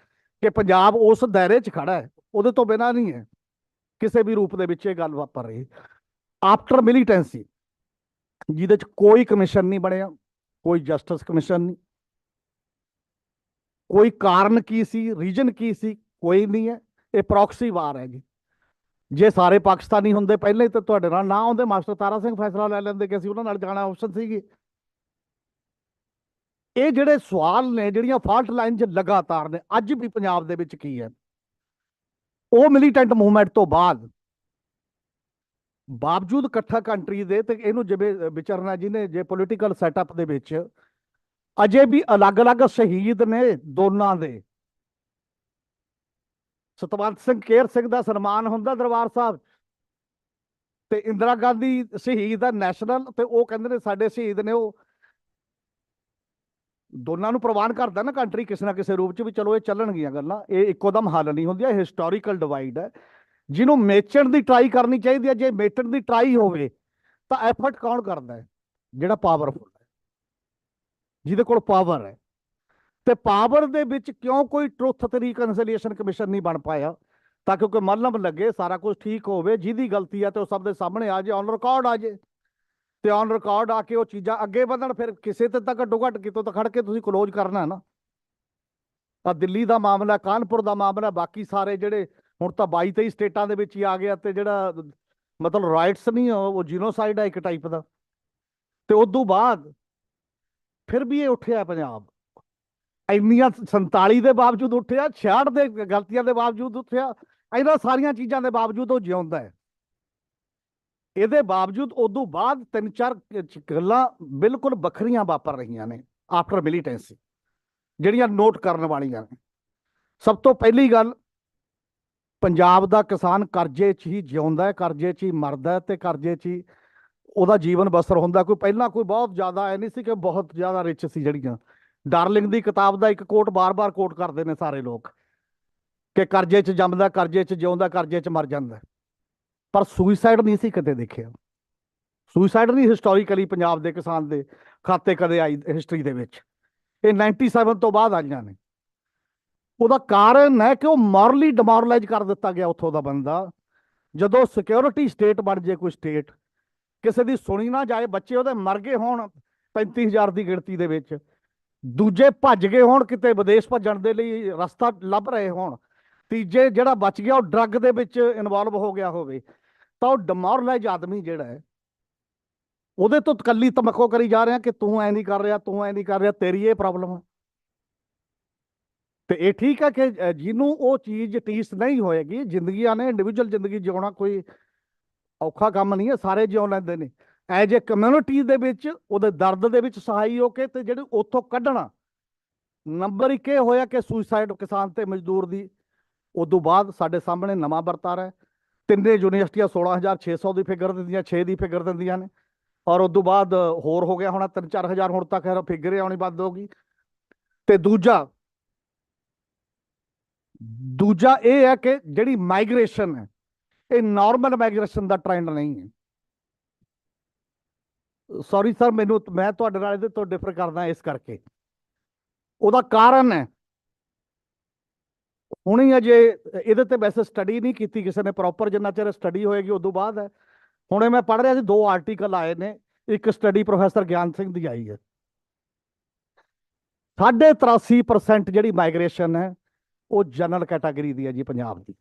ਕਿ ਪੰਜਾਬ ਉਸ ਦਾਇਰੇ 'ਚ ਖੜਾ ਹੈ, ਉਹਦੇ ਤੋਂ ਬਿਨਾਂ ਨਹੀਂ ਹੈ ਕਿਸੇ ਵੀ ਰੂਪ ਦੇ ਵਿੱਚ ਇਹ ਗੱਲ ਵਾਪਰ ਰਹੀ। ਆਫਟਰ ਮਿਲੀਟੈਂਸੀ, ਜਿਹਦੇ 'ਚ ਕੋਈ ਕਮਿਸ਼ਨ ਨਹੀਂ ਬਣਿਆ, ਕੋਈ ਜਸਟਿਸ ਕਮਿਸ਼ਨ ਨਹੀਂ, ਕੋਈ ਕਾਰਨ ਕੀ ਸੀ, ਰੀਜਨ ਕੀ ਸੀ, ਕੋਈ ਨਹੀਂ ਹੈ। ਇਹ ਪ੍ਰੌਕਸੀ ਵਾਰ ਹੈ ਜੀ। ਜੇ ਸਾਰੇ ਪਾਕਿਸਤਾਨੀ ਹੁੰਦੇ ਪਹਿਲਾਂ ਹੀ ਤਾਂ ਤੁਹਾਡੇ ਨਾਲ ਨਾ ਆਉਂਦੇ, ਮਾਸਟਰ ਤਾਰਾ ਸਿੰਘ ਫੈਸਲਾ ਲੈ ਲੈਂਦੇ ਕਿ ਅਸੀਂ ਉਹਨਾਂ ਨਾਲ ਜਾਣਾ ਆਪਸ਼ਨ ਸੀਗੀ। ਇਹ ਜਿਹੜੇ ਸਵਾਲ ਨੇ, ਜਿਹੜੀਆਂ ਫਾਲਟ ਲਾਈਨ 'ਚ ਲਗਾਤਾਰ ਨੇ, ਅੱਜ ਵੀ ਪੰਜਾਬ ਦੇ ਵਿੱਚ ਕੀ ਹੈ, ਉਹ ਮਿਲੀਟੈਂਟ ਮੂਵਮੈਂਟ ਤੋਂ ਬਾਵਜੂਦ ਇਕੱਠਾ ਕੰਟਰੀ ਦੇ, ਤੇ ਇਹਨੂੰ ਜਿਵੇਂ ਵਿਚਰਨਾ ਜਿਹਨੇ ਜੇ ਪੋਲੀਟੀਕਲ ਸੈਟਅਪ ਦੇ ਵਿੱਚ ਅਜੇ ਵੀ ਅਲੱਗ-ਅਲੱਗ ਸ਼ਹੀਦ ਨੇ ਦੋਨਾਂ ਦੇ। ਸਤਵੰਤ ਸਿੰਘ ਕੇਰ ਸਿੰਘ ਦਾ ਸਨਮਾਨ ਹੁੰਦਾ ਦਰਬਾਰ ਸਾਹਿਬ, ਤੇ ਇੰਦਰਾ ਗਾਂਧੀ ਸ਼ਹੀਦ ਹੈ ਨੈਸ਼ਨਲ, ਤੇ ਉਹ ਕਹਿੰਦੇ ਨੇ ਸਾਡੇ ਸ਼ਹੀਦ ਨੇ। ਉਹ ਦੋਨਾਂ ਨੂੰ ਪ੍ਰਵਾਨ ਕਰਦਾ ਨਾ ਕੰਟਰੀ ਕਿਸੇ ਨਾ ਕਿਸੇ ਰੂਪ 'ਚ ਵੀ। ਚਲੋ ਇਹ ਚੱਲਣਗੀਆਂ ਗੱਲਾਂ, ਇਹ ਇੱਕੋ ਦਮ ਹੱਲ ਨਹੀਂ ਹੁੰਦੀਆਂ, ਇਹ ਹਿਸਟੋਰੀਕਲ ਡਿਵਾਈਡ ਹੈ ਜਿਹਨੂੰ ਮੇਚਣ ਦੀ ਟਰਾਈ ਕਰਨੀ ਚਾਹੀਦੀ ਹੈ। ਜੇ ਮੇਟਣ ਦੀ ਟਰਾਈ ਹੋਵੇ ਤਾਂ ਐਫਰਟ ਕੌਣ ਕਰਦਾ ਹੈ? ਜਿਹੜਾ ਪਾਵਰਫੁਲ ਹੈ, ਜਿਹਦੇ ਕੋਲ ਪਾਵਰ ਹੈ। ਤੇ ਪਾਵਰ ਦੇ ਵਿੱਚ ਕਿਉਂ ਕੋਈ ਟਰੁੱਥ ਤੇ ਰੀਕਨਸੀਲੀਏਸ਼ਨ ਕਮਿਸ਼ਨ ਨਹੀਂ ਬਣ ਪਾਇਆ, ਤਾਂ ਕਿਉਂਕਿ ਮਤਲਬ ਲੱਗੇ ਸਾਰਾ ਕੁਝ ਠੀਕ ਹੋਵੇ, ਜਿਹਦੀ ਗਲਤੀ ਹੈ ਤੇ ਉਹ ਸਭ ਦੇ ਸਾਹਮਣੇ ਆ ਜੇ, ਔਨ ਰਿਕਾਰਡ ਆ ਜੇ, ਤੇ ਔਨ ਰਿਕਾਰਡ ਆ ਕੇ ਉਹ ਚੀਜ਼ਾਂ ਅੱਗੇ ਵਧਣ। ਫਿਰ ਕਿਸੇ ਤੇ ਤਾਂ ਘੱਟੋ ਘੱਟ ਕਿਤੋਂ ਤਾਂ ਖੜ ਕੇ ਤੁਸੀਂ ਕਲੋਜ਼ ਕਰਨਾ ਨਾ। ਆ ਦਿੱਲੀ ਦਾ ਮਾਮਲਾ, ਕਾਨਪੁਰ ਦਾ ਮਾਮਲਾ, ਬਾਕੀ ਸਾਰੇ ਜਿਹੜੇ ਹੁਣ ਤਾਂ 22-23 ਸਟੇਟਾਂ ਦੇ ਵਿੱਚ ਹੀ ਆ ਗਿਆ, ਤੇ ਜਿਹੜਾ ਮਤਲਬ ਰਾਈਟਸ ਨਹੀਂ, ਉਹ ਜੀਨੋਸਾਈਡ ਹੈ ਇੱਕ ਟਾਈਪ ਦਾ। ਤੇ ਉਦੋਂ ਬਾਅਦ ਫਿਰ ਵੀ ਇਹ ਉੱਠਿਆ ਪੰਜਾਬ, ਇੰਨੀਆਂ 47 ਦੇ ਬਾਵਜੂਦ ਉੱਠਿਆ, 66 ਦੇ ਗਲਤੀਆਂ ਦੇ ਬਾਵਜੂਦ ਉੱਠਿਆ, ਇਹਨਾਂ ਸਾਰੀਆਂ ਚੀਜ਼ਾਂ ਦੇ ਬਾਵਜੂਦ ਉਹ ਜਿਉਂਦਾ ਹੈ। ਇਹਦੇ ਬਾਵਜੂਦ ਉਦੋਂ ਬਾਅਦ 3-4 ਗੱਲਾਂ ਬਿਲਕੁਲ ਵੱਖਰੀਆਂ ਵਾਪਰ ਰਹੀਆਂ ਨੇ ਆਫਟਰ ਮਿਲੀਟੈਂਸੀ, ਜਿਹੜੀਆਂ ਨੋਟ ਕਰਨ ਵਾਲੀਆਂ ਨੇ। ਸਭ ਤੋਂ ਪਹਿਲੀ ਗੱਲ, ਪੰਜਾਬ ਦਾ ਕਿਸਾਨ ਕਰਜ਼ੇ 'ਚ ਹੀ ਜਿਉਂਦਾ ਹੈ, ਕਰਜ਼ੇ 'ਚ ਹੀ ਮਰਦਾ ਹੈ, ਤੇ ਕਰਜ਼ੇ 'ਚ ਹੀ ਉਹਦਾ ਜੀਵਨ ਬਸਰ ਹੁੰਦਾ। ਕੋਈ ਪਹਿਲਾਂ ਕੋਈ ਬਹੁਤ ਜ਼ਿਆਦਾ ਐ ਨਹੀਂ ਸੀ ਕਿ ਬਹੁਤ ਜ਼ਿਆਦਾ ਰਿਚ ਸੀ ਜਿਹੜੀਆਂ, ਡਾਰਲਿੰਗ ਦੀ ਕਿਤਾਬ ਦਾ ਇੱਕ ਕੋਟ ਬਾਰ-ਬਾਰ ਕੋਟ ਕਰਦੇ ਨੇ ਸਾਰੇ ਲੋਕ ਕਿ ਕਰਜ਼ੇ 'ਚ ਜੰਮਦਾ, ਕਰਜ਼ੇ 'ਚ ਜਿਉਂਦਾ, ਕਰਜ਼ੇ 'ਚ ਮਰ ਜਾਂਦਾ। ਪਰ ਸੁਈਸਾਈਡ ਨਹੀਂ ਸੀ ਕਦੇ ਦੇਖਿਆ। ਸੁਈਸਾਈਡ ਨਹੀਂ ਹਿਸਟੋਰੀਕਲੀ ਪੰਜਾਬ ਦੇ ਕਿਸਾਨ ਦੇ ਖਾਤੇ ਕਦੇ ਆਈ ਹਿਸਟਰੀ ਦੇ ਵਿੱਚ। ਇਹ 97 ਤੋਂ ਬਾਅਦ ਆਈਆਂ ਨੇ। ਉਹਦਾ ਕਾਰਨ ਹੈ ਕਿ ਉਹ ਮੋਰਲੀ ਡਿਮੋਰਲਾਈਜ਼ ਕਰ ਦਿੱਤਾ ਗਿਆ ਉੱਥੋਂ ਦਾ ਬੰਦਾ। ਜਦੋਂ ਸਿਕਿਉਰਿਟੀ ਸਟੇਟ ਬਣ ਜੇ ਕੋਈ ਸਟੇਟ, ਕਿਸੇ ਦੀ ਸੁਣੀ ਨਾ ਜਾਏ, ਬੱਚੇ ਉਹਦੇ ਮਰ ਗਏ ਹੋਣ 35,000 ਦੀ ਗਿਣਤੀ ਦੇ ਵਿੱਚ, ਦੂਜੇ ਭੱਜ ਗਏ ਹੋਣ ਕਿਤੇ ਵਿਦੇਸ਼ ਭੱਜਣ ਦੇ ਲਈ ਰਸਤਾ ਲੱਭ ਰਹੇ ਹੋਣ, ਤੀਜੇ ਜਿਹੜਾ ਬਚ ਗਿਆ ਉਹ ਡਰੱਗ ਦੇ ਵਿੱਚ ਇਨਵੋਲਵ ਹੋ ਗਿਆ ਹੋਵੇ, ਤਾਂ ਉਹ ਡਿਮੋਰਲਾਈਜ਼ ਆਦਮੀ ਜਿਹੜਾ ਹੈ ਉਹਦੇ ਤੋਂ ਤਕੱਲੀ ਤਮੱਕੋ ਕਰੀ ਜਾ ਰਿਹਾ ਕਿ ਤੂੰ ਐ ਨਹੀਂ ਕਰ ਰਿਹਾ, ਤੂੰ ਐ ਨਹੀਂ ਕਰ ਰਿਹਾ, ਤੇਰੀ ਇਹ ਪ੍ਰੋਬਲਮ ਹੈ। ਤੇ ਇਹ ਠੀਕ ਹੈ ਕਿ ਜਿਹਨੂੰ ਉਹ ਚੀਜ਼ ਟੀਸ ਨਹੀਂ ਹੋਏਗੀ, ਜ਼ਿੰਦਗੀਆਂ ਨੇ, ਇੰਡੀਵਿਜੂਅਲ ਜ਼ਿੰਦਗੀ ਜਿਉਣਾ ਕੋਈ ਔਖਾ ਕੰਮ ਨਹੀਂ ਹੈ, ਸਾਰੇ ਜਿਉ ਲੈਂਦੇ ਨੇ। ਐਜ ਏ ਕਮਿਊਨਿਟੀ ਦੇ ਵਿੱਚ ਉਹਦੇ ਦਰਦ ਦੇ ਵਿੱਚ ਸਹਾਈ ਹੋ ਕੇ ਤੇ ਜਿਹੜੇ ਉੱਥੋਂ ਕੱਢਣਾ। ਨੰਬਰ 1 ਇਹ ਹੋਇਆ ਕਿ ਸੁਈਸਾਈਡ ਕਿਸਾਨ ਤੇ ਮਜ਼ਦੂਰ ਦੀ। ਉਦੋਂ ਬਾਅਦ ਸਾਡੇ ਸਾਹਮਣੇ ਨਵਾਂ ਵਰਤਾਰਾ ਹੈ। ਤਿੰਨੇ ਯੂਨੀਵਰਸਿਟੀਆਂ 16,600 ਦੀ ਫਿਗਰ ਦਿੰਦੀਆਂ, 6 ਦੀ ਫਿਗਰ ਦਿੰਦੀਆਂ ਨੇ, ਔਰ ਉਦੋਂ ਬਾਅਦ ਹੋਰ ਹੋ ਗਿਆ ਹੋਣਾ 3-4 ਹਜ਼ਾਰ। ਹੁਣ ਤੱਕ ਫਿਗਰ ਆਉਣੀ ਬੰਦ ਹੋ ਗਈ। ਤੇ ਦੂਜਾ ਇਹ ਹੈ ਕਿ ਜਿਹੜੀ ਮਾਈਗ੍ਰੇਸ਼ਨ ਹੈ, ਇਹ ਨਾਰਮਲ ਮਾਈਗ੍ਰੇਸ਼ਨ ਦਾ ਟ੍ਰੈਂਡ ਨਹੀਂ ਹੈ। ਸੌਰੀ ਸਰ, ਮੈਂ ਤੁਹਾਡੇ ਨਾਲ ਇਹਦੇ ਤੋਂ ਡਿਫਰ ਕਰਦਾ ਇਸ ਕਰਕੇ। ਉਹਦਾ ਕਾਰਨ ਹੈ, ਹੁਣੇ ਅਜੇ ਇਹਦੇ ਤੇ ਵੈਸੇ ਸਟੱਡੀ ਨਹੀਂ ਕੀਤੀ ਕਿਸੇ ਨੇ ਪ੍ਰੋਪਰ, ਜਿੰਨਾ ਚਿਰ ਸਟੱਡੀ ਹੋਏਗੀ ਉਦੋਂ ਬਾਅਦ ਹੈ। ਹੁਣੇ ਮੈਂ ਪੜ੍ਹ ਰਿਹਾ ਸੀ, 2 ਆਰਟੀਕਲ ਆਏ ਨੇ। ਇੱਕ ਸਟੱਡੀ ਪ੍ਰੋਫੈਸਰ ਗਿਆਨ ਸਿੰਘ ਦੀ ਆਈ ਹੈ। 83% ਜਿਹੜੀ ਮਾਈਗ੍ਰੇਸ਼ਨ ਹੈ ਉਹ ਜਨਰਲ ਕੈਟਾਗਰੀ ਦੀ ਹੈ ਜੀ ਪੰਜਾਬ ਦੀ,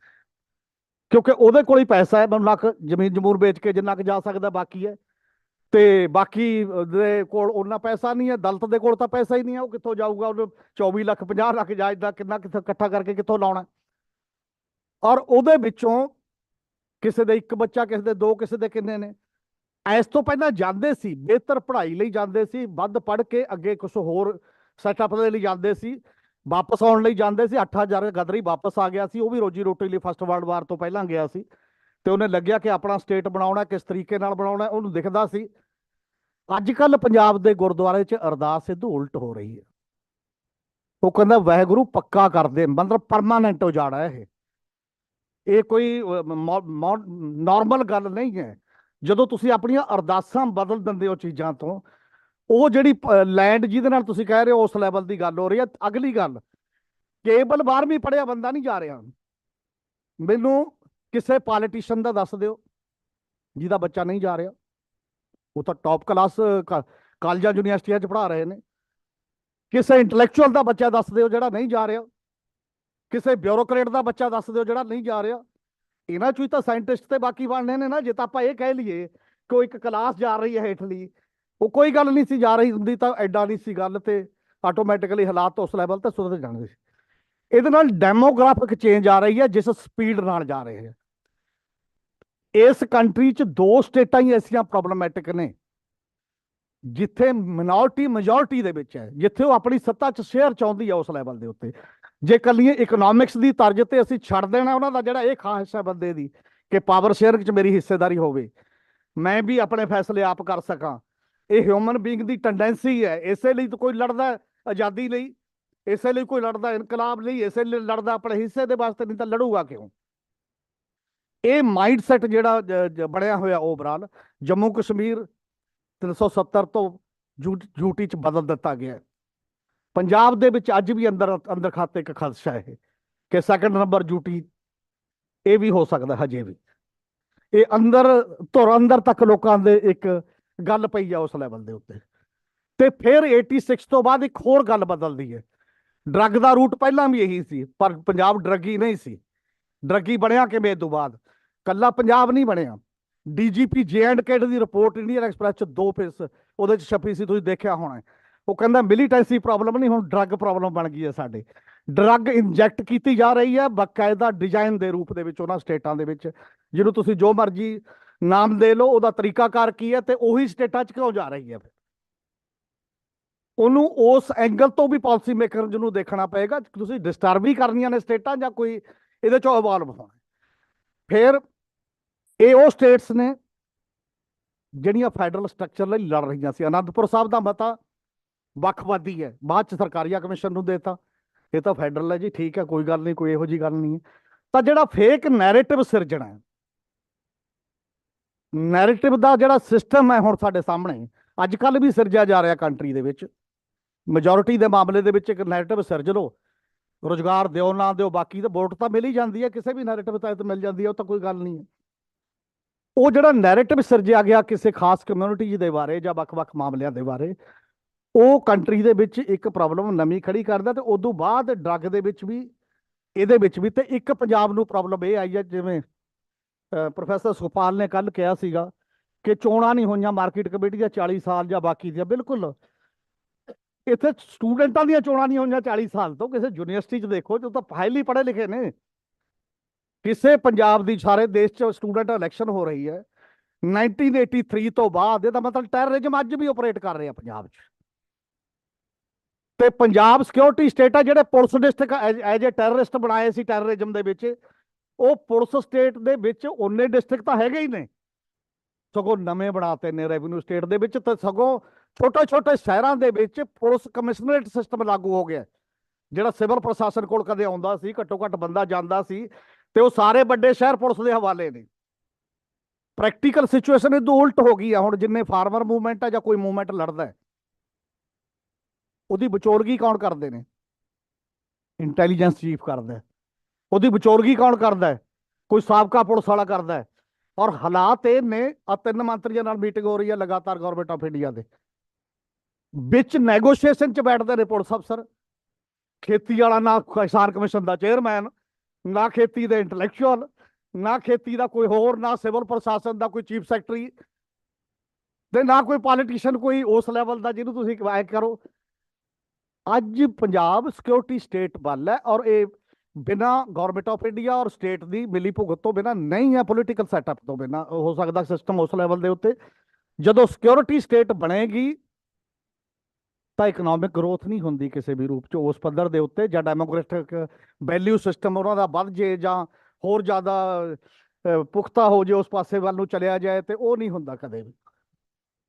ਕਿਉਂਕਿ ਉਹਦੇ ਕੋਲ ਹੀ ਪੈਸਾ ਹੈ, ਮੈਨੂੰ ਲੱਖ ਜ਼ਮੀਨ ਜਮੂਰ ਵੇਚ ਕੇ ਜਿੰਨਾ ਕੁ ਜਾ ਸਕਦਾ ਬਾਕੀ ਹੈ। ਤੇ ਬਾਕੀ ਦੇ ਕੋਲ ਉਹਨਾਂ ਪੈਸਾ ਨਹੀਂ ਹੈ। ਦਲਿਤ ਦੇ ਕੋਲ ਤਾਂ ਪੈਸਾ ਹੀ ਨਹੀਂ ਹੈ, ਉਹ ਕਿੱਥੋਂ ਜਾਊਗਾ? ਉਹਨੂੰ 24 ਲੱਖ 50 ਲੱਖ ਜਾਇਜ਼ ਦਾ ਕਿੰਨਾ ਕਿੱਥੋਂ ਇਕੱਠਾ ਕਰਕੇ ਕਿੱਥੋਂ ਲਾਉਣਾ? ਔਰ ਉਹਦੇ ਵਿੱਚੋਂ ਕਿਸੇ ਦੇ 1 ਬੱਚਾ, ਕਿਸੇ ਦੇ 2, ਕਿਸੇ ਦੇ ਕਿੰਨੇ ਨੇ। ਇਸ ਤੋਂ ਪਹਿਲਾਂ ਜਾਂਦੇ ਸੀ ਬਿਹਤਰ ਪੜ੍ਹਾਈ ਲਈ, ਜਾਂਦੇ ਸੀ ਵੱਧ ਪੜ੍ਹ ਕੇ ਅੱਗੇ ਕੁਝ ਹੋਰ ਸੈਟਅਪ ਦੇ ਲਈ ਜਾਂਦੇ ਸੀ, ਵਾਪਸ ਆਉਣ ਲਈ ਜਾਂਦੇ ਸੀ। 8,000 ਗਦਰੀ ਵਾਪਸ ਆ ਗਿਆ ਸੀ, ਉਹ ਵੀ ਰੋਜੀ ਰੋਟੀ ਲਈ ਫਸਟ ਵਰਲਡ ਵਾਰ ਤੋਂ ਪਹਿਲਾਂ ਗਿਆ ਸੀ। ਤੇ ਉਹਨੇ ਲੱਗਿਆ ਕਿ ਆਪਣਾ ਸਟੇਟ ਬਣਾਉਣਾ, ਕਿਸ ਤਰੀਕੇ ਨਾਲ ਬਣਾਉਣਾ ਉਹਨੂੰ ਦਿਖਦਾ ਸੀ। ਅੱਜ ਕੱਲ ਪੰਜਾਬ ਦੇ ਗੁਰਦੁਆਰੇ 'ਚ ਅਰਦਾਸ ਸਿੱਧੂ ਉਲਟ ਹੋ ਰਹੀ ਹੈ। ਉਹ ਕਹਿੰਦਾ ਵਾਹਿਗੁਰੂ ਪੱਕਾ ਕਰ ਦੇ, ਮਤਲਬ ਪਰਮਾਨੈਂਟ ਉਜਾੜਾ ਹੈ ਇਹ ਕੋਈ ਨਾਰਮਲ ਗੱਲ ਨਹੀਂ ਹੈ। ਜਦੋਂ ਤੁਸੀਂ ਆਪਣੀਆਂ ਅਰਦਾਸਾਂ ਬਦਲ ਦਿੰਦੇ ਹੋ ਚੀਜ਼ਾਂ ਤੋਂ, ਉਹ ਜਿਹੜੀ ਲੈਂਡ ਜਿਹਦੇ ਨਾਲ ਤੁਸੀਂ ਕਹਿ ਰਹੇ ਹੋ ਉਸ ਲੈਵਲ ਦੀ ਗੱਲ ਹੋ ਰਹੀ ਹੈ। ਅਗਲੀ ਗੱਲ, ਕੇਵਲ 12ਵੀਂ ਪੜ੍ਹਿਆ ਬੰਦਾ ਨਹੀਂ ਜਾ ਰਿਹਾ। ਮੈਨੂੰ ਕਿਸੇ ਪੋਲੀਟੀਸ਼ੀਅਨ ਦਾ ਦੱਸ ਦਿਓ ਜਿਹਦਾ ਬੱਚਾ ਨਹੀਂ ਜਾ ਰਿਹਾ। ਉਹ ਤਾਂ ਟੌਪ ਕਲਾਸ ਕਾਲਜਾਂ ਯੂਨੀਵਰਸਿਟੀਆਂ 'ਚ ਪੜ੍ਹਾ ਰਹੇ ਨੇ। ਕਿਸੇ ਇੰਟੈਲੈਕਚੁਅਲ ਦਾ ਬੱਚਾ ਦੱਸ ਦਿਓ ਜਿਹੜਾ ਨਹੀਂ ਜਾ ਰਿਹਾ। ਕਿਸੇ ਬਿਊਰੋਕਰੇਟ ਦਾ ਬੱਚਾ ਦੱਸ ਦਿਓ ਜਿਹੜਾ ਨਹੀਂ ਜਾ ਰਿਹਾ। ਇਹਨਾਂ 'ਚੋਂ ਹੀ ਤਾਂ ਸਾਇੰਟਿਸਟ ਤੇ ਬਾਕੀ ਬਣਨੇ ਨੇ ਨਾ। ਜੇ ਤਾਂ ਆਪਾਂ ਇਹ ਕਹਿ ਲਈਏ ਕਿ ਉਹ ਇੱਕ ਕਲਾਸ ਜਾ ਰਹੀ ਹੈ ਹੇਠਲੀ, ਉਹ ਕੋਈ ਗੱਲ ਨਹੀਂ ਸੀ ਜਾ ਰਹੀ ਹੁੰਦੀ ਤਾਂ ਐਡਾ ਨਹੀਂ ਸੀ ਗੱਲ, ਤੇ ਆਟੋਮੈਟਿਕਲੀ ਹਾਲਾਤ ਉਸ ਲੈਵਲ ਤੇ ਸੁਧਰ ਜਾਣਗੇ। ਇਹਦੇ ਨਾਲ ਡੈਮੋਗ੍ਰਾਫਿਕ ਚੇਂਜ ਆ ਰਹੀ ਹੈ ਜਿਸ ਸਪੀਡ ਨਾਲ ਜਾ ਰਹੇ ਹੈ। ਇਸ ਕੰਟਰੀ 'ਚ 2 ਸਟੇਟਾਂ ਹੀ ਐਸੀਆਂ ਪ੍ਰੋਬਲਮੈਟਿਕ ਨੇ ਜਿੱਥੇ ਮਿਨੋਰਟੀ ਮੈਜੋਰਟੀ ਦੇ ਵਿੱਚ ਹੈ, ਜਿੱਥੇ ਉਹ ਆਪਣੀ ਸੱਤਾ 'ਚ ਸ਼ੇਅਰ ਚਾਹੁੰਦੀ ਹੈ ਉਸ ਲੈਵਲ ਦੇ ਉੱਤੇ। ਜੇ ਕੱਲੀਏ ਇਕਨੋਮਿਕਸ ਦੀ ਤਰਜ਼ ਤੇ ਅਸੀਂ ਛੱਡ ਦੇਣਾ ਉਹਨਾਂ ਦਾ ਜਿਹੜਾ ਇਹ ਖਾਹਿਸ਼ ਹੈ ਬੰਦੇ ਦੀ ਕਿ ਪਾਵਰ ਸ਼ੇਅਰਿੰਗ 'ਚ ਮੇਰੀ ਹਿੱਸੇਦਾਰੀ ਹੋਵੇ, ਮੈਂ ਵੀ ਆਪਣੇ ਫੈਸਲੇ ਆਪ ਕਰ ਸਕਾਂ, ਇਹ ਹਿਊਮਨ ਬੀਇੰਗ ਦੀ ਟੈਂਡੈਂਸੀ ਹੈ। ਇਸੇ ਲਈ ਤਾਂ ਕੋਈ ਲੜਦਾ ਆਜ਼ਾਦੀ ਲਈ, ਇਸੇ ਲਈ ਕੋਈ ਲੜਦਾ ਇਨਕਲਾਬ ਲਈ, ਇਸੇ ਲਈ ਲੜਦਾ ਆਪਣੇ ਹਿੱਸੇ ਦੇ ਵਾਸਤੇ, ਨਹੀਂ ਤਾਂ ਲੜੂਗਾ ਕਿਉਂ? ਇਹ ਮਾਈਂਡ ਸੈਟ ਜਿਹੜਾ ਬਣਿਆ ਹੋਇਆ ਓਵਰਆਲ ਜੰਮੂ ਕਸ਼ਮੀਰ 370 ਤੋਂ ਯੂਟੀ 'ਚ ਬਦਲ ਦਿੱਤਾ ਗਿਆ। ਪੰਜਾਬ ਦੇ ਵਿੱਚ ਅੱਜ ਵੀ ਅੰਦਰ ਖਾਤੇ ਇੱਕ ਖਦਸ਼ਾ ਹੈ ਕਿ ਸੈਕੰਡ ਨੰਬਰ ਯੂਟੀ ਇਹ ਵੀ ਹੋ ਸਕਦਾ ਹਜੇ ਵੀ। ਇਹ ਅੰਦਰ ਤੱਕ ਲੋਕਾਂ ਦੇ ਇੱਕ ਗੱਲ ਪਈ ਆ ਉਸ ਲੈਵਲ ਦੇ ਉੱਤੇ। ਤੇ ਫਿਰ 86 ਤੋਂ ਬਾਅਦ ਇੱਕ ਹੋਰ ਗੱਲ ਬਦਲਦੀ ਹੈ। ਡਰੱਗ ਦਾ ਰੂਟ ਪਹਿਲਾਂ ਵੀ ਇਹੀ ਸੀ, ਪਰ ਪੰਜਾਬ ਡਰੱਗੀ ਨਹੀਂ ਸੀ। ਡਰੱਗੀ ਬਣਿਆ ਕਿਵੇਂ ਇਹ ਤੋਂ ਬਾਅਦ? ਕੱਲਾ ਪੰਜਾਬ ਨਹੀਂ ਬਣਿਆ। ਡੀਜੀਪੀ J&K ਦੀ ਰਿਪੋਰਟ ਇੰਡੀਅਨ ਐਕਸਪ੍ਰੈਸ 'ਚ 2 ਪੇਜ ਉਹਦੇ 'ਚ ਛਪੀ ਸੀ, ਤੁਸੀਂ ਦੇਖਿਆ ਹੋਣਾ। ਉਹ ਕਹਿੰਦਾ ਮਿਲੀਟੈਂਸੀ ਪ੍ਰੋਬਲਮ ਨਹੀਂ, ਹੁਣ ਡਰੱਗ ਪ੍ਰੋਬਲਮ ਬਣ ਗਈ ਹੈ ਸਾਡੇ। ਡਰੱਗ ਇੰਜੈਕਟ ਕੀਤੀ ਜਾ ਰਹੀ ਹੈ ਬਾਕਾਇਦਾ ਡਿਜ਼ਾਈਨ ਦੇ ਰੂਪ ਦੇ ਵਿੱਚ ਉਹਨਾਂ ਸਟੇਟਾਂ ਦੇ ਵਿੱਚ, ਜਿਹਨੂੰ ਤੁਸੀਂ ਜੋ ਮਰਜ਼ੀ ਨਾਮ ਦੇ ਲਓ, ਉਹਦਾ ਤਰੀਕਾਕਾਰ ਕੀ ਹੈ ਤੇ ਉਹੀ ਸਟੇਟਾਂ 'ਚ ਕਿਉਂ ਜਾ ਰਹੀ ਹੈ। ਫਿਰ ਉਹਨੂੰ ਉਸ ਐਂਗਲ ਤੋਂ ਵੀ ਪਾਲਿਸੀ ਮੇਕਰ ਜਿਹਨੂੰ ਦੇਖਣਾ ਪਏਗਾ, ਤੁਸੀਂ ਡਿਸਟਰਬ ਹੀ ਕਰਨੀਆਂ ਨੇ ਸਟੇਟਾਂ ਜਾਂ ਕੋਈ ਇਹਦੇ 'ਚੋਂ ਇਵਾਲਵ ਹੋਣਾ। ਫਿਰ ਇਹ ਉਹ ਸਟੇਟਸ ਨੇ ਜਿਹੜੀਆਂ ਫੈਡਰਲ ਸਟਰਕਚਰ ਲਈ ਲੜ ਰਹੀਆਂ ਸੀ। ਅਨੰਦਪੁਰ ਸਾਹਿਬ ਦਾ ਮਤਾ ਵੱਖਵਾਦੀ ਹੈ, ਬਾਅਦ ਚ ਸਰਕਾਰੀਆ ਕਮਿਸ਼ਨ ਨੂੰ ਦੇਤਾ, ਇਹ ਤਾਂ ਫੈਡਰਲ ਹੈ ਜੀ, ਠੀਕ ਹੈ, ਕੋਈ ਗੱਲ ਨਹੀਂ, ਕੋਈ ਇਹੋ ਜਿਹੀ ਗੱਲ ਨਹੀਂ ਹੈ। ਤਾਂ ਜਿਹੜਾ ਫੇਕ ਨੈਰੇਟਿਵ ਸਿਰਜਣਾ ਹੈ, ਨੈਰੇਟਿਵ ਦਾ ਜਿਹੜਾ ਸਿਸਟਮ ਹੈ ਹੁਣ ਸਾਡੇ ਸਾਹਮਣੇ ਅੱਜ ਕੱਲ੍ਹ ਵੀ ਸਿਰਜਿਆ ਜਾ ਰਿਹਾ ਕੰਟਰੀ ਦੇ ਵਿੱਚ, ਮੈਜੋਰਿਟੀ ਦੇ ਮਾਮਲੇ ਦੇ ਵਿੱਚ ਇੱਕ ਨੈਰੇਟਿਵ ਸਿਰਜ ਲਓ, ਰੁਜ਼ਗਾਰ ਦਿਓ ਨਾ ਦਿਓ, ਬਾਕੀ ਤਾਂ ਵੋਟ ਤਾਂ ਮਿਲ ਹੀ ਜਾਂਦੀ ਹੈ, ਕਿਸੇ ਵੀ ਨੈਰੇਟਿਵ ਤਹਿਤ ਮਿਲ ਜਾਂਦੀ ਹੈ, ਉਹ ਤਾਂ ਕੋਈ ਗੱਲ ਨਹੀਂ ਹੈ। ਉਹ ਜਿਹੜਾ ਨੈਰੇਟਿਵ ਸਿਰਜਿਆ ਗਿਆ ਕਿਸੇ ਖਾਸ ਕਮਿਊਨਿਟੀ ਦੇ ਬਾਰੇ ਜਾਂ ਵੱਖ-ਵੱਖ ਮਾਮਲਿਆਂ ਦੇ ਬਾਰੇ, ਉਹ ਕੰਟਰੀ ਦੇ ਵਿੱਚ ਇੱਕ ਪ੍ਰੋਬਲਮ ਨਵੀਂ ਖੜੀ ਕਰਦਾ, ਤੇ ਉਦੋਂ ਬਾਅਦ ਡਰੱਗ ਦੇ ਵਿੱਚ ਵੀ, ਇਹਦੇ ਵਿੱਚ ਵੀ। ਤੇ ਇੱਕ ਪੰਜਾਬ ਨੂੰ ਪ੍ਰੋਬਲਮ ਇਹ ਆਈ ਹੈ, ਜਿਵੇਂ ਪ੍ਰੋਫੈਸਰ ਸੁਖਪਾਲ ਨੇ ਕੱਲ ਕਿਹਾ ਸੀਗਾ ਕਿ ਚੋਣਾਂ ਨਹੀਂ ਹੋਈਆਂ ਮਾਰਕੀਟ ਕਮੇਟੀ ਦੀਆਂ 40 ਸਾਲ ਜਾਂ ਬਾਕੀ ਦੀਆਂ, ਬਿਲਕੁਲ ਇੱਥੇ ਸਟੂਡੈਂਟਾਂ ਦੀਆਂ ਚੋਣਾਂ ਨਹੀਂ ਹੋਈਆਂ 40 ਸਾਲ ਤੋਂ। ਕਿਸੇ ਯੂਨੀਵਰਸਿਟੀ 'ਚ ਦੇਖੋ ਜੋ ਤਾਂ ਹਾਈਲੀ ਪੜ੍ਹੇ ਲਿਖੇ ਨੇ, ਕਿਸੇ ਪੰਜਾਬ ਦੀ ਸਾਰੇ ਦੇਸ਼ 'ਚ ਸਟੂਡੈਂਟ ਇਲੈਕਸ਼ਨ ਹੋ ਰਹੀ ਹੈ 1983 ਤੋਂ ਬਾਅਦ। ਇਹਦਾ ਮਤਲਬ ਟੈਰਰਿਜ਼ਮ ਅੱਜ ਵੀ ਆਪਰੇਟ ਕਰ ਰਿਹਾ ਪੰਜਾਬ 'ਚ। ਤੇ ਪੰਜਾਬ ਸਿਕਿਉਰਿਟੀ ਸਟੇਟ ਆ, ਜਿਹੜੇ police district as a terrorist ਬਣਾਏ ਸੀ ਟੈਰਰਿਜ਼ਮ ਦੇ ਵਿੱਚ, ਉਹ ਪੁਲਿਸ ਸਟੇਟ ਦੇ ਵਿੱਚ ਉਹਨੇ ਡਿਸਟ੍ਰਿਕਟ ਤਾਂ ਹੈਗੇ ਹੀ ਨੇ, ਸਗੋਂ ਨਵੇਂ ਬਣਾਤੇ ਨੇ ਰੈਵਨਿਊ ਸਟੇਟ ਦੇ ਵਿੱਚ। ਤੇ ਸਗੋਂ ਛੋਟੇ ਛੋਟੇ ਸ਼ਹਿਰਾਂ ਦੇ ਵਿੱਚ ਪੁਲਿਸ ਕਮਿਸ਼ਨਰੇਟ ਸਿਸਟਮ ਲਾਗੂ ਹੋ ਗਿਆ, ਜਿਹੜਾ ਸਿਵਲ ਪ੍ਰਸ਼ਾਸਨ ਕੋਲ ਕਦੇ ਆਉਂਦਾ ਸੀ, ਘੱਟੋ ਘੱਟ ਬੰਦਾ ਜਾਂਦਾ ਸੀ, ਤੇ ਉਹ ਸਾਰੇ ਵੱਡੇ ਸ਼ਹਿਰ ਪੁਲਿਸ ਦੇ ਹਵਾਲੇ ਨੇ। ਪ੍ਰੈਕਟੀਕਲ ਸਿਚੁਏਸ਼ਨ ਇਹਦੋਂ ਉਲਟ ਹੋ ਗਈ ਆ ਹੁਣ। ਜਿੰਨੇ ਫਾਰਮਰ ਮੂਵਮੈਂਟ ਆ ਜਾਂ ਕੋਈ ਮੂਵਮੈਂਟ ਲੜਦਾ, ਉਹਦੀ ਵਿਚੋਲਗੀ ਕੌਣ ਕਰਦੇ ਨੇ? ਇੰਟੈਲੀਜੈਂਸ ਚੀਫ ਕਰਦਾ। ਉਹਦੀ ਵਿਚੋਲਗੀ ਕੌਣ ਕਰਦਾ ਹੈ? ਕੋਈ ਸਾਬਕਾ ਪੁਲਿਸ ਵਾਲਾ ਕਰਦਾ ਹੈ। ਔਰ ਹਾਲਾਤ ਇਹ ਨੇ, ਆ 3 ਮੰਤਰੀਆਂ ਨਾਲ ਮੀਟਿੰਗ ਹੋ ਰਹੀ ਹੈ ਲਗਾਤਾਰ ਗਵਰਨਮੈਂਟ ਆਫ ਇੰਡੀਆ ਦੇ ਵਿੱਚ, ਨੈਗੋਸ਼ੀਏਸ਼ਨ 'ਚ ਬੈਠਦੇ ਨੇ ਪੁਲਿਸ ਅਫਸਰ, ਖੇਤੀ ਵਾਲਾ ਨਾ ਕਿਸਾਨ ਕਮਿਸ਼ਨ ਦਾ ਚੇਅਰਮੈਨ, ਨਾ ਖੇਤੀ ਦੇ ਇੰਟੈਲੈਕਚੁਅਲ, ਨਾ ਖੇਤੀ ਦਾ ਕੋਈ ਹੋਰ, ਨਾ ਸਿਵਲ ਪ੍ਰਸ਼ਾਸਨ ਦਾ ਕੋਈ ਚੀਫ ਸੈਕਟਰੀ, ਤੇ ਨਾ ਕੋਈ ਪੋਲੀਟੀਸ਼ੀਅਨ ਕੋਈ ਉਸ ਲੈਵਲ ਦਾ ਜਿਹਨੂੰ ਤੁਸੀਂ ਐ ਕਰੋ। ਅੱਜ ਪੰਜਾਬ ਸਿਕਿਉਰਿਟੀ ਸਟੇਟ ਵੱਲ ਹੈ, ਔਰ ਇਹ ਬਿਨਾਂ ਗਵਰਨਮੈਂਟ ਆਫ ਇੰਡੀਆ ਔਰ ਸਟੇਟ ਦੀ ਮਿਲੀ ਭੁਗਤ ਤੋਂ ਬਿਨਾਂ ਨਹੀਂ ਹੈ, ਪੋਲੀਟੀਕਲ ਸੈਟਅਪ ਤੋਂ ਬਿਨਾਂ ਹੋ ਸਕਦਾ ਸਿਸਟਮ ਉਸ ਲੈਵਲ ਦੇ ਉੱਤੇ। ਜਦੋਂ ਸਿਕਿਉਰਿਟੀ ਸਟੇਟ ਬਣੇਗੀ ਤਾਂ ਇਕਨੋਮਿਕ ਗਰੋਥ ਨਹੀਂ ਹੁੰਦੀ ਕਿਸੇ ਵੀ ਰੂਪ 'ਚ ਉਸ ਪੱਧਰ ਦੇ ਉੱਤੇ, ਜਾਂ ਡੈਮੋਕ੍ਰੈਟਿਕ ਵੈਲਿਊ ਸਿਸਟਮ ਉਹਨਾਂ ਦਾ ਵੱਧ ਜੇ ਜਾਂ ਹੋਰ ਜ਼ਿਆਦਾ ਪੁਖਤਾ ਹੋ ਜੇ, ਉਸ ਪਾਸੇ ਵੱਲ ਨੂੰ ਚਲਿਆ ਜਾਏ, ਤੇ ਉਹ ਨਹੀਂ ਹੁੰਦਾ ਕਦੇ ਵੀ।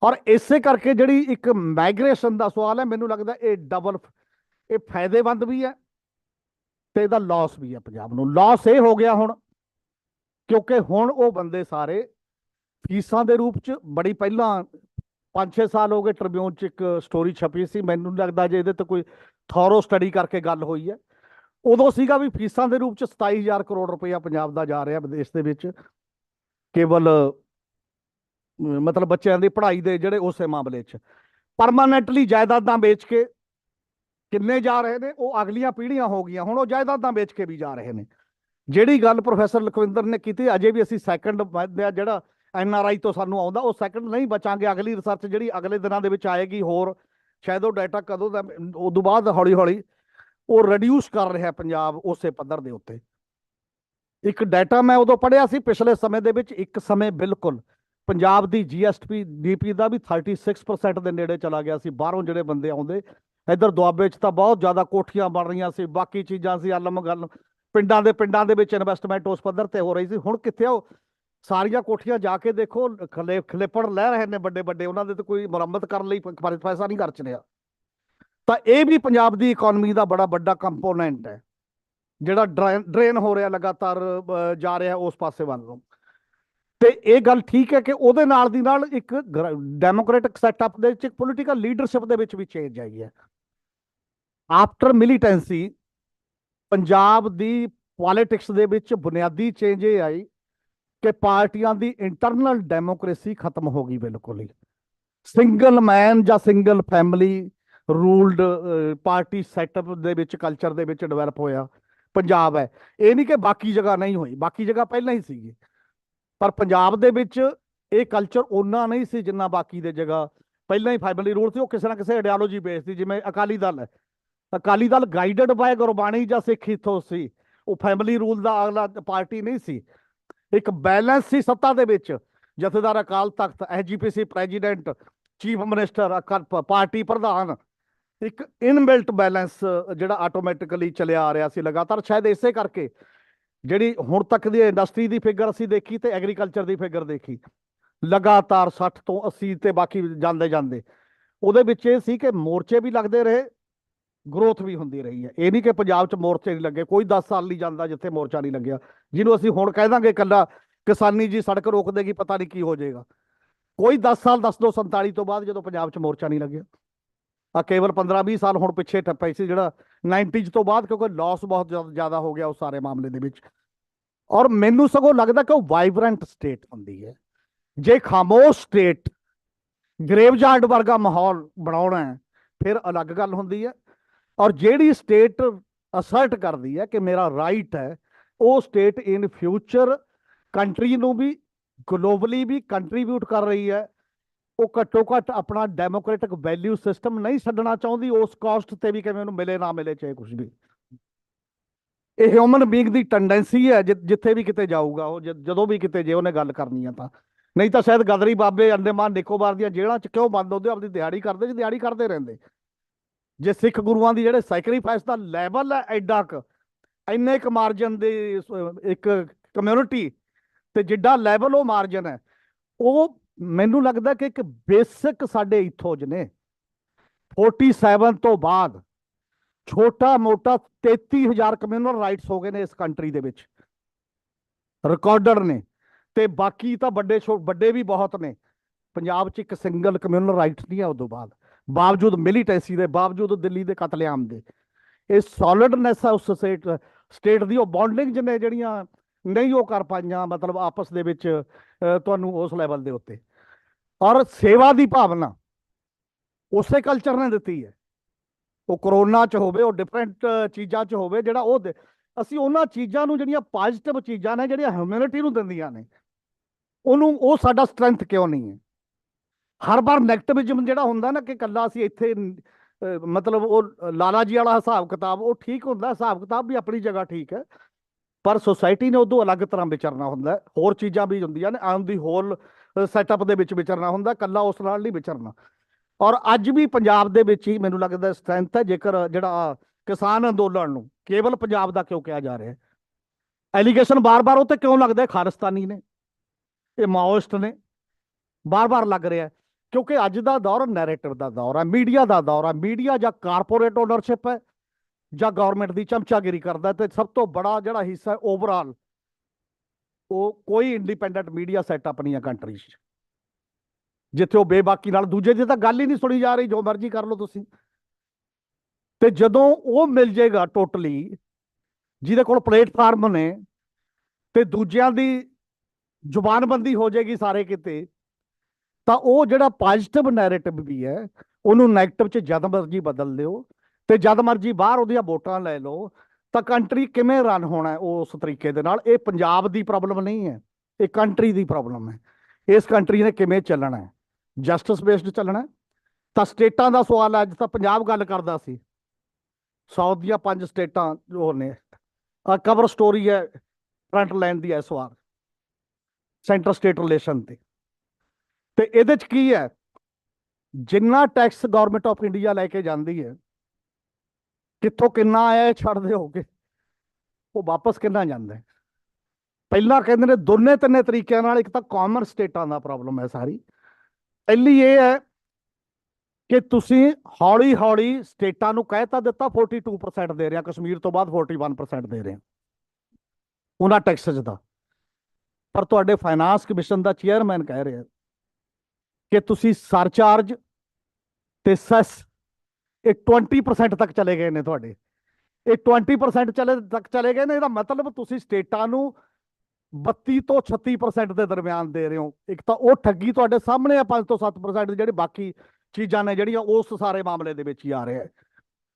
ਔਰ ਇਸੇ ਕਰਕੇ ਜਿਹੜੀ ਇੱਕ ਮਾਈਗ੍ਰੇਸ਼ਨ ਦਾ ਸਵਾਲ ਹੈ, ਮੈਨੂੰ ਲੱਗਦਾ ਇਹ ਡਬਲ, ਇਹ ਫਾਇਦੇਮੰਦ ਵੀ ਹੈ ਤੇ ਇਹਦਾ ਲਾਸ ਵੀ ਹੈ ਪੰਜਾਬ ਨੂੰ। ਲਾਸ ਇਹ ਹੋ ਗਿਆ ਹੁਣ, ਕਿਉਂਕਿ ਹੁਣ ਉਹ ਬੰਦੇ ਸਾਰੇ ਫੀਸਾਂ ਦੇ ਰੂਪ 'ਚ, ਬੜੀ ਪਹਿਲਾਂ 5-6 ਸਾਲ ਹੋ ਗਏ ਟ੍ਰਿਬਿਊਨ 'ਚ ਇੱਕ ਸਟੋਰੀ ਛਪੀ ਸੀ, ਮੈਨੂੰ ਲੱਗਦਾ ਜੇ ਇਹਦੇ ਤੇ ਕੋਈ ਥੋਰੋ ਸਟੱਡੀ ਕਰਕੇ ਗੱਲ ਹੋਈ ਹੈ, ਉਦੋਂ ਸੀਗਾ ਵੀ ਫੀਸਾਂ ਦੇ ਰੂਪ 'ਚ 27,000 ਕਰੋੜ ਰੁਪਇਆ ਪੰਜਾਬ ਦਾ ਜਾ ਰਿਹਾ ਵਿਦੇਸ਼ ਦੇ ਵਿੱਚ, ਕੇਵਲ ਮਤਲਬ ਬੱਚਿਆਂ ਦੀ ਪੜ੍ਹਾਈ ਦੇ ਜਿਹੜੇ ਉਸੇ ਮਾਮਲੇ 'ਚ। ਪਰਮਾਨੈਂਟਲੀ ਜਾਇਦਾਦਾਂ ਵੇਚ ਕੇ ਕਿੰਨੇ ਜਾ ਰਹੇ ਨੇ, ਉਹ ਅਗਲੀਆਂ ਪੀੜ੍ਹੀਆਂ ਹੋ ਗਈਆਂ, ਹੁਣ ਉਹ ਜਾਇਦਾਦਾਂ ਵੇਚ ਕੇ ਵੀ ਜਾ ਰਹੇ ਨੇ। ਜਿਹੜੀ ਗੱਲ ਪ੍ਰੋਫੈਸਰ ਲਖਵਿੰਦਰ ਨੇ ਕੀਤੀ, ਅਜੇ ਵੀ ਅਸੀਂ ਸੈਕੰਡ ਜਿਹੜਾ NRI ਤੋਂ ਸਾਨੂੰ ਆਉਂਦਾ, ਉਹ ਸੈਕੰਡ ਨਹੀਂ ਬਚਾਂਗੇ। ਅਗਲੀ ਰਿਸਰਚ ਜਿਹੜੀ ਅਗਲੇ ਦਿਨਾਂ ਦੇ ਵਿੱਚ ਆਏਗੀ, ਹੋਰ ਸ਼ਾਇਦ ਉਹ ਡਾਟਾ ਕਦੋਂ ਦਾ, ਉਦੋਂ ਬਾਅਦ ਹੌਲੀ ਹੌਲੀ ਉਹ ਰਿਡਿਊਸ ਕਰ ਰਿਹਾ ਪੰਜਾਬ ਉਸੇ ਪੱਧਰ ਦੇ ਉੱਤੇ। ਇੱਕ ਡਾਟਾ ਮੈਂ ਉਦੋਂ ਪੜ੍ਹਿਆ ਸੀ ਪਿਛਲੇ ਸਮੇਂ ਦੇ ਵਿੱਚ, ਇੱਕ ਸਮੇਂ ਬਿਲਕੁਲ ਪੰਜਾਬ ਦੀ GSP ਦਾ ਵੀ 36% ਦੇ ਨੇੜੇ ਚਲਾ ਗਿਆ ਸੀ। ਬਾਹਰੋਂ ਜਿਹੜੇ ਬੰਦੇ ਆਉਂਦੇ, ਇੱਧਰ ਦੁਆਬੇ 'ਚ ਤਾਂ ਬਹੁਤ ਜ਼ਿਆਦਾ ਕੋਠੀਆਂ ਬਣ ਰਹੀਆਂ ਸੀ, ਬਾਕੀ ਚੀਜ਼ਾਂ ਸੀ, ਆਲਮ ਗੱਲ, ਪਿੰਡਾਂ ਦੇ ਵਿੱਚ ਇਨਵੈਸਟਮੈਂਟ ਉਸ ਪੱਧਰ ਤੇ ਹੋ ਰਹੀ ਸੀ। ਹੁਣ ਕਿੱਥੇ ਉਹ ਸਾਰੀਆਂ ਕੋਠੀਆਂ ਜਾ ਕੇ ਦੇਖੋ, ਖਲੇਪੜ ਲੈ ਰਹੇ ਨੇ ਵੱਡੇ ਵੱਡੇ, ਉਹਨਾਂ ਦੇ ਤੇ ਕੋਈ ਮੁਰੰਮਤ ਕਰਨ ਲਈ ਪੈਸਾ ਨਹੀਂ ਖਰਚ ਰਿਹਾ। ਤਾਂ ਇਹ ਵੀ ਪੰਜਾਬ ਦੀ ਇਕਨੋਮੀ ਦਾ ਬੜਾ ਵੱਡਾ ਕੰਪੋਨੈਂਟ ਹੈ, ਜਿਹੜਾ ਡਰੇਨ ਹੋ ਰਿਹਾ, ਲਗਾਤਾਰ ਜਾ ਰਿਹਾ ਉਸ ਪਾਸੇ ਵੱਲ ਨੂੰ। ਤੇ ਇਹ ਗੱਲ ਠੀਕ ਹੈ ਕਿ ਉਹਦੇ ਨਾਲ ਦੀ ਨਾਲ ਇੱਕ ਡੈਮੋਕ੍ਰੈਟਿਕ ਸੈਟਅਪ ਦੇ ਵਿੱਚ, ਇੱਕ ਪੋਲੀਟੀਕਲ ਲੀਡਰਸ਼ਿਪ ਦੇ ਵਿੱਚ ਵੀ ਚੇਂਜ ਆਈ ਹੈ। ਆਫਟਰ ਮਿਲੀਟੈਂਸੀ ਪੰਜਾਬ ਦੀ ਪੋਲਿਟਿਕਸ ਦੇ ਵਿੱਚ ਬੁਨਿਆਦੀ ਚੇਂਜ ਇਹ ਆਈ ਕਿ ਪਾਰਟੀਆਂ ਦੀ ਇੰਟਰਨਲ ਡੈਮੋਕ੍ਰੇਸੀ ਖਤਮ ਹੋ ਗਈ ਬਿਲਕੁਲ ਹੀ। ਸਿੰਗਲ ਮੈਨ ਜਾਂ single family ruled party setup ਦੇ ਵਿੱਚ, ਕਲਚਰ ਦੇ ਵਿੱਚ ਡਿਵੈਲਪ ਹੋਇਆ ਪੰਜਾਬ ਹੈ। ਇਹ ਨਹੀਂ ਕਿ ਬਾਕੀ ਜਗ੍ਹਾ ਨਹੀਂ ਹੋਈ, ਬਾਕੀ ਜਗ੍ਹਾ ਪਹਿਲਾਂ ਹੀ ਸੀਗੀ, ਪਰ ਪੰਜਾਬ ਦੇ ਵਿੱਚ ਇਹ ਕਲਚਰ ਓਨਾ ਨਹੀਂ ਸੀ ਜਿੰਨਾ ਬਾਕੀ ਦੇ ਜਗ੍ਹਾ ਪਹਿਲਾਂ ਹੀ ਫੈਮਿਲੀ ਰੂਲ ਸੀ। ਉਹ ਕਿਸੇ ਨਾ ਕਿਸੇ ਆਈਡੀਓਲੋਜੀ ਬੇਸ ਸੀ, ਜਿਵੇਂ ਅਕਾਲੀ ਦਲ ਹੈ। ਅਕਾਲੀ ਦਲ ਗਾਈਡਡ ਬਾਏ ਗੁਰਬਾਣੀ ਜਾਂ ਸਿੱਖ ਈਥੋਸ ਸੀ, ਉਹ ਫੈਮਿਲੀ ਰੂਲ ਦਾ ਅਗਲਾ ਪਾਰਟੀ ਨਹੀਂ ਸੀ। ਇੱਕ ਬੈਲੈਂਸ ਸੀ ਸੱਤਾ ਦੇ ਵਿੱਚ, ਜਥੇਦਾਰ Akal Takht, SGPC president, chief minister, party ਪ੍ਰਧਾਨ, ਇੱਕ ਇਨਬਿਲਟ ਬੈਲੈਂਸ ਜਿਹੜਾ ਆਟੋਮੈਟਿਕਲੀ ਚੱਲਿਆ ਆ ਰਿਹਾ ਸੀ ਲਗਾਤਾਰ। ਸ਼ਾਇਦ ਇਸੇ ਕਰਕੇ ਜਿਹੜੀ ਹੁਣ ਤੱਕ ਦੀ ਇੰਡਸਟਰੀ ਦੀ ਫਿਗਰ ਅਸੀਂ ਦੇਖੀ ਤੇ ਐਗਰੀਕਲਚਰ ਦੀ ਫਿਗਰ ਦੇਖੀ, ਲਗਾਤਾਰ 60 ਤੋਂ 80 ਤੇ ਬਾਕੀ ਜਾਂਦੇ ਉਹਦੇ ਵਿੱਚ ਇਹ ਸੀ ਕਿ ਮੋਰਚੇ ਵੀ ਲੱਗਦੇ ਰਹੇ, ਗਰੋਥ ਵੀ ਹੁੰਦੀ ਰਹੀ ਹੈ। ਇਹ ਨਹੀਂ ਕਿ ਪੰਜਾਬ 'ਚ ਮੋਰਚੇ ਨਹੀਂ ਲੱਗੇ, ਕੋਈ 10 ਸਾਲ ਨਹੀਂ ਜਾਂਦਾ ਜਿੱਥੇ ਮੋਰਚਾ ਨਹੀਂ ਲੱਗਿਆ। ਜਿਹਨੂੰ ਅਸੀਂ ਹੁਣ ਕਹਿ ਦਾਂਗੇ ਇਕੱਲਾ ਕਿਸਾਨੀ ਜੀ ਸੜਕ ਰੋਕ ਦੇਗੀ, ਪਤਾ ਨਹੀਂ ਕੀ ਹੋ ਜਾਏਗਾ। ਕੋਈ 10 ਸਾਲ 47 ਤੋਂ ਬਾਅਦ ਜਦੋਂ ਪੰਜਾਬ 'ਚ ਮੋਰਚਾ ਨਹੀਂ ਲੱਗਿਆ, ਆ ਕੇਵਲ 15-20 ਸਾਲ ਹੁਣ ਪਿੱਛੇ ਟੱਪੇ ਸੀ, ਜਿਹੜਾ 90s ਤੋਂ ਬਾਅਦ, ਕਿਉਂਕਿ ਲਾਸ ਬਹੁਤ ਜ਼ਿਆਦਾ ਹੋ ਗਿਆ ਉਸ ਸਾਰੇ ਮਾਮਲੇ ਦੇ ਵਿੱਚ। ਔਰ ਮੈਨੂੰ ਸਗੋਂ ਲੱਗਦਾ ਕਿ ਉਹ ਵਾਈਬਰੈਂਟ ਸਟੇਟ ਹੁੰਦੀ ਹੈ। ਜੇ ਖਾਮੋਸ਼ ਸਟੇਟ ਗਰੇਵਯਾਰਡ ਵਰਗਾ ਮਾਹੌਲ ਬਣਾਉਣਾ ਹੈ, ਫਿਰ ਅਲੱਗ ਗੱਲ ਹੁੰਦੀ ਹੈ। ਔਰ ਜਿਹੜੀ ਸਟੇਟ ਅਸਰਟ ਕਰਦੀ ਹੈ ਕਿ ਮੇਰਾ ਰਾਈਟ ਹੈ, ਉਹ ਸਟੇਟ ਇਨ ਫਿਊਚਰ ਕੰਟਰੀ ਨੂੰ ਵੀ ਗਲੋਬਲੀ ਵੀ ਕੰਟਰੀਬਿਊਟ ਕਰ ਰਹੀ ਹੈ। ਉਹ ਘੱਟੋ ਘੱਟ ਆਪਣਾ ਡੈਮੋਕ੍ਰੈਟਿਕ ਵੈਲਿਊ ਸਿਸਟਮ ਨਹੀਂ ਛੱਡਣਾ ਚਾਹੁੰਦੀ, ਉਸ ਕਾਸਟ ਤੇ ਵੀ, ਕਿਵੇਂ ਉਹਨੂੰ ਮਿਲੇ ਨਾ ਮਿਲੇ, ਚਾਹੇ ਕੁਝ ਵੀ। ਇਹ ਹਿਊਮਨ ਬੀਇੰਗ ਦੀ ਟੈਂਡੈਂਸੀ ਹੈ, ਜਿੱਥੇ ਵੀ ਕਿਤੇ ਜਾਊਗਾ ਉਹ, ਜਦੋਂ ਵੀ ਕਿਤੇ ਜੇ ਉਹਨੇ ਗੱਲ ਕਰਨੀ ਆ ਤਾਂ। ਨਹੀਂ ਤਾਂ ਸ਼ਾਇਦ ਗਦਰੀ ਬਾਬੇ ਅੰਡੇਮਾਨ ਨਿਕੋਬਾਰ ਦੀਆਂ ਜੇਲ੍ਹਾਂ 'ਚ ਕਿਉਂ ਬੰਦ ਹੁੰਦੇ, ਆਪਣੀ ਦਿਹਾੜੀ ਕਰਦੇ, ਜੀ ਦਿਹਾੜੀ ਕਰਦੇ ਰਹਿੰਦੇ। ਜੇ ਸਿੱਖ ਗੁਰੂਆਂ ਦੀ ਜਿਹੜੇ ਸੈਕਰੀਫਾਈਸ ਦਾ ਲੈਵਲ ਹੈ ਐਡਾ ਕੁ, ਇੰਨੇ ਕੁ ਮਾਰਜਨ ਦੇ ਇੱਕ ਕਮਿਊਨਿਟੀ ਤੇ ਜਿੱਡਾ ਲੈਵਲ ਉਹ ਮਾਰਜਨ ਹੈ, ਉਹ ਮੈਨੂੰ ਲੱਗਦਾ ਕਿ ਇੱਕ ਬੇਸਿਕ ਸਾਡੇ ਇਥੋਜ ਨੇ 47 ਤੋਂ ਬਾਅਦ ਛੋਟਾ ਮੋਟਾ 33,000 ਕਮਿਊਨਲ ਰਾਈਟਸ ਹੋ ਗਏ ਨੇ ਇਸ ਕੰਟਰੀ ਦੇ ਵਿੱਚ, ਰਿਕਾਰਡਡ ਨੇ। ਤੇ ਬਾਕੀ ਤਾਂ ਵੱਡੇ ਵੀ ਬਹੁਤ ਨੇ। ਪੰਜਾਬ 'ਚ ਇੱਕ ਸਿੰਗਲ ਕਮਿਊਨਲ ਰਾਈਟ ਨਹੀਂ ਹੈ ਉਦੋਂ ਬਾਅਦ, ਬਾਵਜੂਦ ਮਿਲੀਟੈਂਸੀ ਦੇ, ਬਾਵਜੂਦ ਦਿੱਲੀ ਦੇ ਕਤਲੇਆਮ ਦੇ। ਇਹ ਸੋਲਿਡਨੈਸ ਹੈ ਉਸ ਸਟੇਟ ਦੀ, ਉਹ ਬੌਂਡਿੰਗ ਜਿਹਨੇ ਜਿਹੜੀਆਂ ਨਹੀਂ ਉਹ ਕਰ ਪਾਈਆਂ, ਮਤਲਬ ਆਪਸ ਦੇ ਵਿੱਚ ਤੁਹਾਨੂੰ ਉਸ ਲੈਵਲ ਦੇ ਉੱਤੇ। ਔਰ ਸੇਵਾ ਦੀ ਭਾਵਨਾ ਉਸੇ ਕਲਚਰ ਨੇ ਦਿੱਤੀ ਹੈ। ਉਹ ਕਰੋਨਾ 'ਚ ਹੋਵੇ, ਉਹ ਡਿਫਰੈਂਟ ਚੀਜ਼ਾਂ 'ਚ ਹੋਵੇ, ਜਿਹੜਾ ਉਹ ਅਸੀਂ ਉਹਨਾਂ ਚੀਜ਼ਾਂ ਨੂੰ, ਜਿਹੜੀਆਂ ਪੋਜ਼ਿਟਿਵ ਚੀਜ਼ਾਂ ਨੇ, ਜਿਹੜੀਆਂ ਹਿਊਮੈਨਿਟੀ ਨੂੰ ਦਿੰਦੀਆਂ ਨੇ, ਉਹਨੂੰ, ਉਹ ਸਾਡਾ ਸਟਰੈਂਥ ਕਿਉਂ ਨਹੀਂ ਹੈ? ਹਰ ਵਾਰ ਨੈਗੇਟਿਵਿਜ਼ਮ ਜਿਹੜਾ ਹੁੰਦਾ ਨਾ, ਕਿ ਇਕੱਲਾ ਅਸੀਂ ਇੱਥੇ ਮਤਲਬ ਉਹ ਲਾਲਾ ਜੀ ਵਾਲਾ ਹਿਸਾਬ ਕਿਤਾਬ, ਉਹ ਠੀਕ ਹੁੰਦਾ, ਹਿਸਾਬ ਕਿਤਾਬ ਵੀ ਆਪਣੀ ਜਗ੍ਹਾ ਠੀਕ ਹੈ, ਪਰ ਸੁਸਾਇਟੀ ਨੇ ਉਦੋਂ ਅਲੱਗ ਤਰ੍ਹਾਂ ਵਿਚਰਨਾ ਹੁੰਦਾ। ਹੋਰ ਚੀਜ਼ਾਂ ਵੀ ਹੁੰਦੀਆਂ ਨੇ, ਆਨ ਦੀ ਹੋਲ ਸੈਟਅਪ ਦੇ ਵਿੱਚ ਵਿਚਰਨਾ ਹੁੰਦਾ, ਇਕੱਲਾ ਉਸ ਨਾਲ ਨਹੀਂ ਵਿਚਰਨਾ। ਔਰ ਅੱਜ ਵੀ ਪੰਜਾਬ ਦੇ ਵਿੱਚ ਹੀ ਮੈਨੂੰ ਲੱਗਦਾ ਸਟਰੈਂਥ ਹੈ। ਜੇਕਰ ਜਿਹੜਾ ਕਿਸਾਨ ਅੰਦੋਲਨ ਨੂੰ ਕੇਵਲ ਪੰਜਾਬ ਦਾ ਕਿਉਂ ਕਿਹਾ ਜਾ ਰਿਹਾ, ਐਲੀਗੇਸ਼ਨ ਬਾਰ-ਬਾਰ ਉਹ ਤੇ ਕਿਉਂ ਲੱਗਦਾ ਖਾਲਿਸਤਾਨੀ ਨੇ, ਇਹ ਮਾਓਇਸਟ ਨੇ, ਬਾਰ-ਬਾਰ ਲੱਗ ਰਿਹਾ, ਕਿਉਂਕਿ ਅੱਜ ਦਾ ਦੌਰ ਨੈਰੇਟਿਵ ਦਾ ਦੌਰ ਹੈ, ਮੀਡੀਆ ਦਾ ਦੌਰ ਹੈ। ਮੀਡੀਆ ਜਾਂ ਕਾਰਪੋਰੇਟ ਓਨਰਸ਼ਿਪ ਹੈ ਜਾਂ ਗਵਰਨਮੈਂਟ ਦੀ ਚਮਚਾਗਿਰੀ ਕਰਦਾ, ਤੇ ਸਭ ਤੋਂ ਬੜਾ ਜਿਹੜਾ ਹਿੱਸਾ ਓਵਰਆਲ, ਉਹ ਕੋਈ ਇੰਡੀਪੈਂਡੈਂਟ ਮੀਡੀਆ ਸੈਟਅਪ ਨਹੀਂ ਹੈ ਕੰਟਰੀ 'ਚ, ਜਿੱਥੇ ਉਹ ਬੇਬਾਕੀ ਨਾਲ ਦੂਜੇ ਦੀ ਤਾਂ ਗੱਲ ਹੀ ਨਹੀਂ ਸੁਣੀ ਜਾ ਰਹੀ, ਜੋ ਮਰਜ਼ੀ ਕਰ ਲਓ ਤੁਸੀਂ। ਤੇ ਜਦੋਂ ਉਹ ਮਿਲ ਜਾਏਗਾ ਟੋਟਲੀ, ਜਿਹਦੇ ਕੋਲ ਪਲੇਟਫਾਰਮ ਨੇ, ਤੇ ਦੂਜਿਆਂ ਦੀ ਜ਼ੁਬਾਨਬੰਦੀ ਹੋ ਜਾਏਗੀ ਸਾਰੇ ਕਿਤੇ, ਤਾਂ ਉਹ ਜਿਹੜਾ ਪੋਜ਼ਿਟਿਵ ਨੈਰੇਟਿਵ ਵੀ ਹੈ, ਉਹਨੂੰ ਨੈਗੇਟਿਵ 'ਚ ਜਦ ਮਰਜ਼ੀ ਬਦਲ ਲਿਓ, ਤੇ ਜਦ ਮਰਜ਼ੀ ਬਾਹਰ ਉਹਦੀਆਂ ਵੋਟਾਂ ਲੈ ਲਓ, ਤਾਂ ਕੰਟਰੀ ਕਿਵੇਂ ਰਨ ਹੋਣਾ ਉਸ ਤਰੀਕੇ ਦੇ ਨਾਲ। ਇਹ ਪੰਜਾਬ ਦੀ ਪ੍ਰੋਬਲਮ ਨਹੀਂ ਹੈ, ਇਹ ਕੰਟਰੀ ਦੀ ਪ੍ਰੋਬਲਮ ਹੈ। ਇਸ ਕੰਟਰੀ ਨੇ ਕਿਵੇਂ ਚੱਲਣਾ ਹੈ, ਜਸਟਿਸ ਬੇਸਡ ਚੱਲਣਾ। ਤਾਂ ਸਟੇਟਾਂ ਦਾ ਸਵਾਲ ਹੈ, ਅੱਜ ਤਾਂ ਪੰਜਾਬ ਗੱਲ ਕਰਦਾ ਸੀ, ਸਾਊਥ ਦੀਆਂ 5 ਸਟੇਟਾਂ ਜੋ ਨੇ, ਕਵਰ ਸਟੋਰੀ ਹੈ ਫਰੰਟ ਲਾਈਨ ਦੀ ਇਸ ਵਾਰ ਸੈਂਟਰ ਸਟੇਟ ਰਿਲੇਸ਼ਨ ਤੇ ਇਹਦੇ 'ਚ ਕੀ ਹੈ, ਜਿੰਨਾ ਟੈਕਸ ਗਵਰਨਮੈਂਟ ਆਫ ਇੰਡੀਆ ਲੈ ਕੇ ਜਾਂਦੀ ਹੈ, ਕਿੱਥੋਂ ਕਿੰਨਾ ਆਇਆ ਛੱਡਦੇ ਹੋ ਕੇ, ਉਹ ਵਾਪਸ ਕਿੰਨਾ ਜਾਂਦਾ ਹੈ। ਪਹਿਲਾਂ ਕਹਿੰਦੇ ਨੇ ਦੋਨੇ ਤਿੰਨੇ ਤਰੀਕਿਆਂ ਨਾਲ, ਇੱਕ ਤਾਂ ਕਾਮਨ ਸਟੇਟਾਂ ਦਾ ਪ੍ਰੋਬਲਮ ਹੈ ਸਾਰੀ। ਪਹਿਲੀ ਇਹ ਹੈ ਕਿ ਤੁਸੀਂ ਹੌਲੀ ਹੌਲੀ ਸਟੇਟਾਂ ਨੂੰ ਕਹਿ ਤਾਂ ਦਿੱਤਾ 42% ਦੇ ਰਹੇ, ਕਸ਼ਮੀਰ ਤੋਂ ਬਾਅਦ 41% ਦੇ ਰਹੇ ਉਹਨਾਂ ਟੈਕਸਸ ਦਾ, ਪਰ ਤੁਹਾਡੇ ਫਾਈਨਾਂਸ ਕਮਿਸ਼ਨ ਦਾ ਚੇਅਰਮੈਨ ਕਹਿ ਰਿਹਾ ਕਿ ਤੁਸੀਂ ਸਰਚਾਰਜ ਤੇ ਸੈਸ ਇਹ 20% ਤੱਕ ਚਲੇ ਗਏ ਨੇ ਤੁਹਾਡੇ, ਇਹ 20% ਤੱਕ ਚਲੇ ਗਏ ਨੇ। ਇਹਦਾ ਮਤਲਬ ਤੁਸੀਂ ਸਟੇਟਾਂ ਨੂੰ 32 ਤੋਂ 36% ਦੇ ਦਰਮਿਆਨ ਦੇ ਰਹੇ ਹੋ। ਇੱਕ ਤਾਂ ਉਹ ਠੱਗੀ ਤੁਹਾਡੇ ਸਾਹਮਣੇ ਆ 5 ਤੋਂ 7%, ਜਿਹੜੇ ਬਾਕੀ ਚੀਜ਼ਾਂ ਨੇ ਜਿਹੜੀਆਂ ਉਸ ਸਾਰੇ ਮਾਮਲੇ ਦੇ ਵਿੱਚ ਹੀ ਆ ਰਿਹਾ,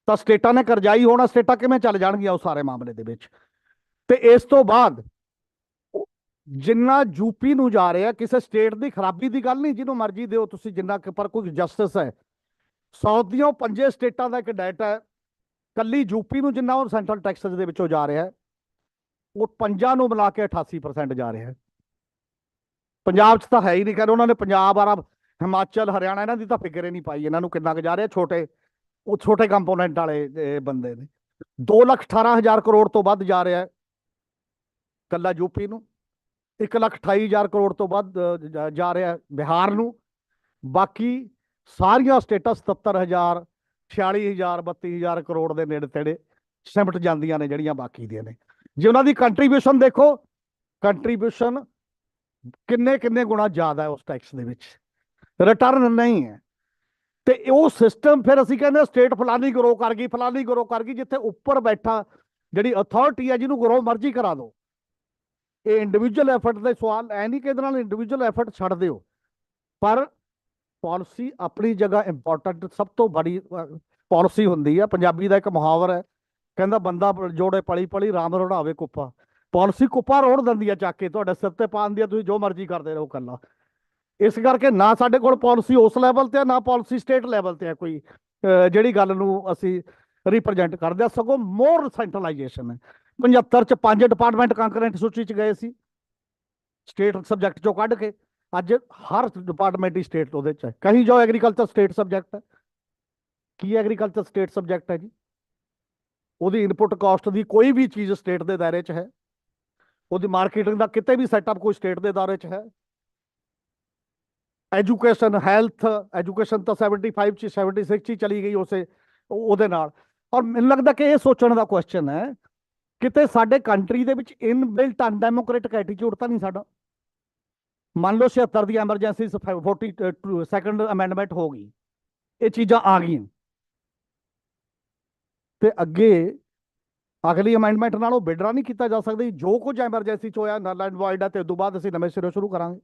ਤਾਂ ਸਟੇਟਾਂ ਨੇ ਕਰਜ਼ਾਈ ਹੋਣਾ, ਸਟੇਟਾਂ ਕਿਵੇਂ ਚੱਲ ਜਾਣਗੀਆਂ ਉਸ ਸਾਰੇ ਮਾਮਲੇ ਦੇ ਵਿੱਚ। ਤੇ ਇਸ ਤੋਂ ਬਾਅਦ ਜਿੰਨਾ ਯੂਪੀ ਨੂੰ ਜਾ ਰਿਹਾ, ਕਿਸੇ ਸਟੇਟ ਦੀ ਖਰਾਬੀ ਦੀ ਗੱਲ ਨਹੀਂ, ਜਿਹਨੂੰ ਮਰਜ਼ੀ ਦਿਓ ਤੁਸੀਂ ਜਿੰਨਾ, ਪਰ ਕੋਈ ਜਸਟਿਸ ਹੈ। ਸਾਊਥ ਦੀਆਂ 5 ਸਟੇਟਾਂ ਦਾ ਇੱਕ ਡਾਟਾ ਹੈ, ਕੱਲੀ ਯੂਪੀ ਨੂੰ ਜਿੰਨਾ ਉਹ ਸੈਂਟਰਲ ਟੈਕਸਸ ਦੇ ਵਿੱਚੋਂ ਜਾ ਰਿਹਾ, ਉਹ 5 ਨੂੰ ਮਿਲਾ ਕੇ 88% ਜਾ ਰਿਹਾ। ਪੰਜਾਬ 'ਚ ਤਾਂ ਹੈ ਹੀ ਨਹੀਂ, ਕਹਿੰਦੇ ਉਹਨਾਂ ਨੇ ਪੰਜਾਬ ਆਰਾ ਹਿਮਾਚਲ ਹਰਿਆਣਾ ਇਹਨਾਂ ਦੀ ਤਾਂ ਫਿਕਰ ਹੀ ਨਹੀਂ ਪਾਈ, ਇਹਨਾਂ ਨੂੰ ਕਿੰਨਾ ਕੁ ਜਾ ਰਿਹਾ। ਉਹ ਛੋਟੇ ਕੰਪੋਨੈਂਟ ਵਾਲੇ ਬੰਦੇ ਨੇ। 2,18,000 ਕਰੋੜ ਤੋਂ ਵੱਧ ਜਾ ਰਿਹਾ ਕੱਲਾ ਯੂਪੀ ਨੂੰ, 1,28,000 ਕਰੋੜ ਤੋਂ ਵੱਧ ਜਾ ਰਿਹਾ ਬਿਹਾਰ ਨੂੰ, ਬਾਕੀ ਸਾਰੀਆਂ ਸਟੇਟਾਂ 77,000 46,000 32,000 ਕਰੋੜ ਦੇ ਨੇੜੇ ਤੇੜੇ ਸਿਮਟ ਜਾਂਦੀਆਂ ਨੇ ਜਿਹੜੀਆਂ ਬਾਕੀ ਦੀਆਂ ਨੇ। ਜੇ ਉਹਨਾਂ ਦੀ ਕੰਟਰੀਬਿਊਸ਼ਨ ਦੇਖੋ, ਕੰਟਰੀਬਿਊਸ਼ਨ ਕਿੰਨੇ ਕਿੰਨੇ ਗੁਣਾ ਜ਼ਿਆਦਾ ਹੈ ਉਸ ਟੈਕਸ ਦੇ ਵਿੱਚ, ਰਿਟਰਨ ਨਹੀਂ ਹੈ। ਤੇ ਉਹ ਸਿਸਟਮ ਫਿਰ ਅਸੀਂ ਕਹਿੰਦੇ ਸਟੇਟ ਫਲਾਨੀ ਗਰੋ ਕਰ ਗਈ, ਫਲਾਨੀ ਗਰੋ ਕਰ ਗਈ, ਜਿੱਥੇ ਉੱਪਰ ਬੈਠਾ ਜਿਹੜੀ ਅਥਾਰਟੀ ਹੈ ਜਿਹਨੂੰ ਗਰੋ ਮਰਜ਼ੀ ਕਰਾ ਦਿਓ। ਇਹ ਇੰਡੀਵਿਜੂਅਲ ਐਫਰਟ ਦੇ ਸਵਾਲ ਐ ਨਹੀਂ ਕਿ ਇਹਦੇ ਨਾਲ ਇੰਡੀਵਿਜੂਅਲ ਐਫਰਟ ਛੱਡ ਦਿਓ, ਪਰ ਪਾਲਿਸੀ ਆਪਣੀ ਜਗ੍ਹਾ ਇੰਪੋਰਟੈਂਟ ਸਭ ਤੋਂ ਬੜੀ ਪਾਲਿਸੀ ਹੁੰਦੀ ਆ। ਪੰਜਾਬੀ ਦਾ ਇੱਕ ਮੁਹਾਵਰਾ ਹੈ, ਕਹਿੰਦਾ ਬੰਦਾ ਜੋੜੇ ਪਲੀ ਪਲੀ ਰਾਮ ਰੋੜਾਵੇ ਕੁੱਪਾ। ਪਾਲਿਸੀ ਕੁੱਪਾ ਰੋੜ ਦਿੰਦੀ ਆ ਚੱਕ ਕੇ, ਤੁਹਾਡੇ ਸਿਰ ਤੇ ਪਾ ਦਿੰਦੀ ਆ, ਤੁਸੀਂ ਜੋ ਮਰਜ਼ੀ ਕਰਦੇ ਰਹੋ ਕੱਲਾ। ਇਸ ਕਰਕੇ ਨਾ ਸਾਡੇ ਕੋਲ ਪਾਲਿਸੀ ਉਸ ਲੈਵਲ ਤੇ ਆ, ਨਾ ਪਾਲਿਸੀ ਸਟੇਟ ਲੈਵਲ ਤੇ ਆ ਕੋਈ ਜਿਹੜੀ ਗੱਲ ਨੂੰ ਅਸੀਂ ਰਿਪਰੈਜ਼ੈਂਟ ਕਰਦੇ ਆ। ਸਗੋਂ ਮੋਰ ਸੈਂਟਰਲਾਈਜੇਸ਼ਨ ਹੈ। 75 ਚ 5 ਡਿਪਾਰਟਮੈਂਟ ਕੰਕਰੈਂਟ ਸੂਚੀ ਚ ਗਏ ਸੀ ਸਟੇਟ ਸਬਜੈਕਟ ਚੋਂ ਕੱਢ ਕੇ, ਅੱਜ ਹਰ ਡਿਪਾਰਟਮੈਂਟ ਹੀ ਸਟੇਟ ਉਹਦੇ ਚ ਹੈ। ਕਹੀਂ ਜਾਓ ਐਗਰੀਕਲਚਰ ਸਟੇਟ ਸਬਜੈਕਟ ਹੈ। ਕੀ ਐਗਰੀਕਲਚਰ ਸਟੇਟ ਸਬਜੈਕਟ ਹੈ ਜੀ? ਉਹਦੀ ਇਨਪੁਟ ਕਾਸਟ ਦੀ ਕੋਈ ਵੀ ਚੀਜ਼ ਸਟੇਟ ਦੇ ਦਾਇਰੇ 'ਚ ਹੈ। ਉਹਦੀ ਮਾਰਕੀਟਿੰਗ ਦਾ ਕਿਤੇ ਵੀ ਸੈਟਅਪ ਕੋਈ ਸਟੇਟ ਦੇ ਦਾਇਰੇ 'ਚ ਹੈ। ਐਜੂਕੇਸ਼ਨ, ਹੈਲਥ, ਐਜੂਕੇਸ਼ਨ ਤਾਂ 75 ਚ 76 ਚ ਹੀ ਚਲੀ ਗਈ ਉਸੇ ਉਹਦੇ ਨਾਲ। ਔਰ ਮੈਨੂੰ ਲੱਗਦਾ ਕਿ ਇਹ ਸੋਚਣ ਦਾ ਕੁਐਸਚਨ ਹੈ, ਕਿਤੇ ਸਾਡੇ ਕੰਟਰੀ ਦੇ ਵਿੱਚ ਇਨਬਿਲਟ ਅਨਡੈਮੋਕ੍ਰੈਟਿਕ ਐਟੀਟਿਊਡ ਤਾਂ ਨਹੀਂ ਸਾਡਾ? ਮੰਨ ਲਓ 76 ਦੀ ਐਮਰਜੈਂਸੀ 42nd ਅਮੈਂਡਮੈਂਟ ਹੋ ਗਈ, ਇਹ ਚੀਜ਼ਾਂ ਆ ਗਈਆਂ, ਤੇ ਅੱਗੇ ਅਗਲੀ ਅਮੈਂਡਮੈਂਟ ਨਾਲ ਉਹ ਵਿਡਰਾ ਨਹੀਂ ਕੀਤਾ ਜਾ ਸਕਦਾ। ਜੋ ਕੁਝ ਐਮਰਜੈਂਸੀ 'ਚ ਹੋਇਆ ਨਲ ਐਂਡ ਵਾਇਡ ਹੈ, ਤੇ ਉਦੋਂ ਬਾਅਦ ਅਸੀਂ ਨਵੇਂ ਸਿਰੋਂ ਸ਼ੁਰੂ ਕਰਾਂਗੇ।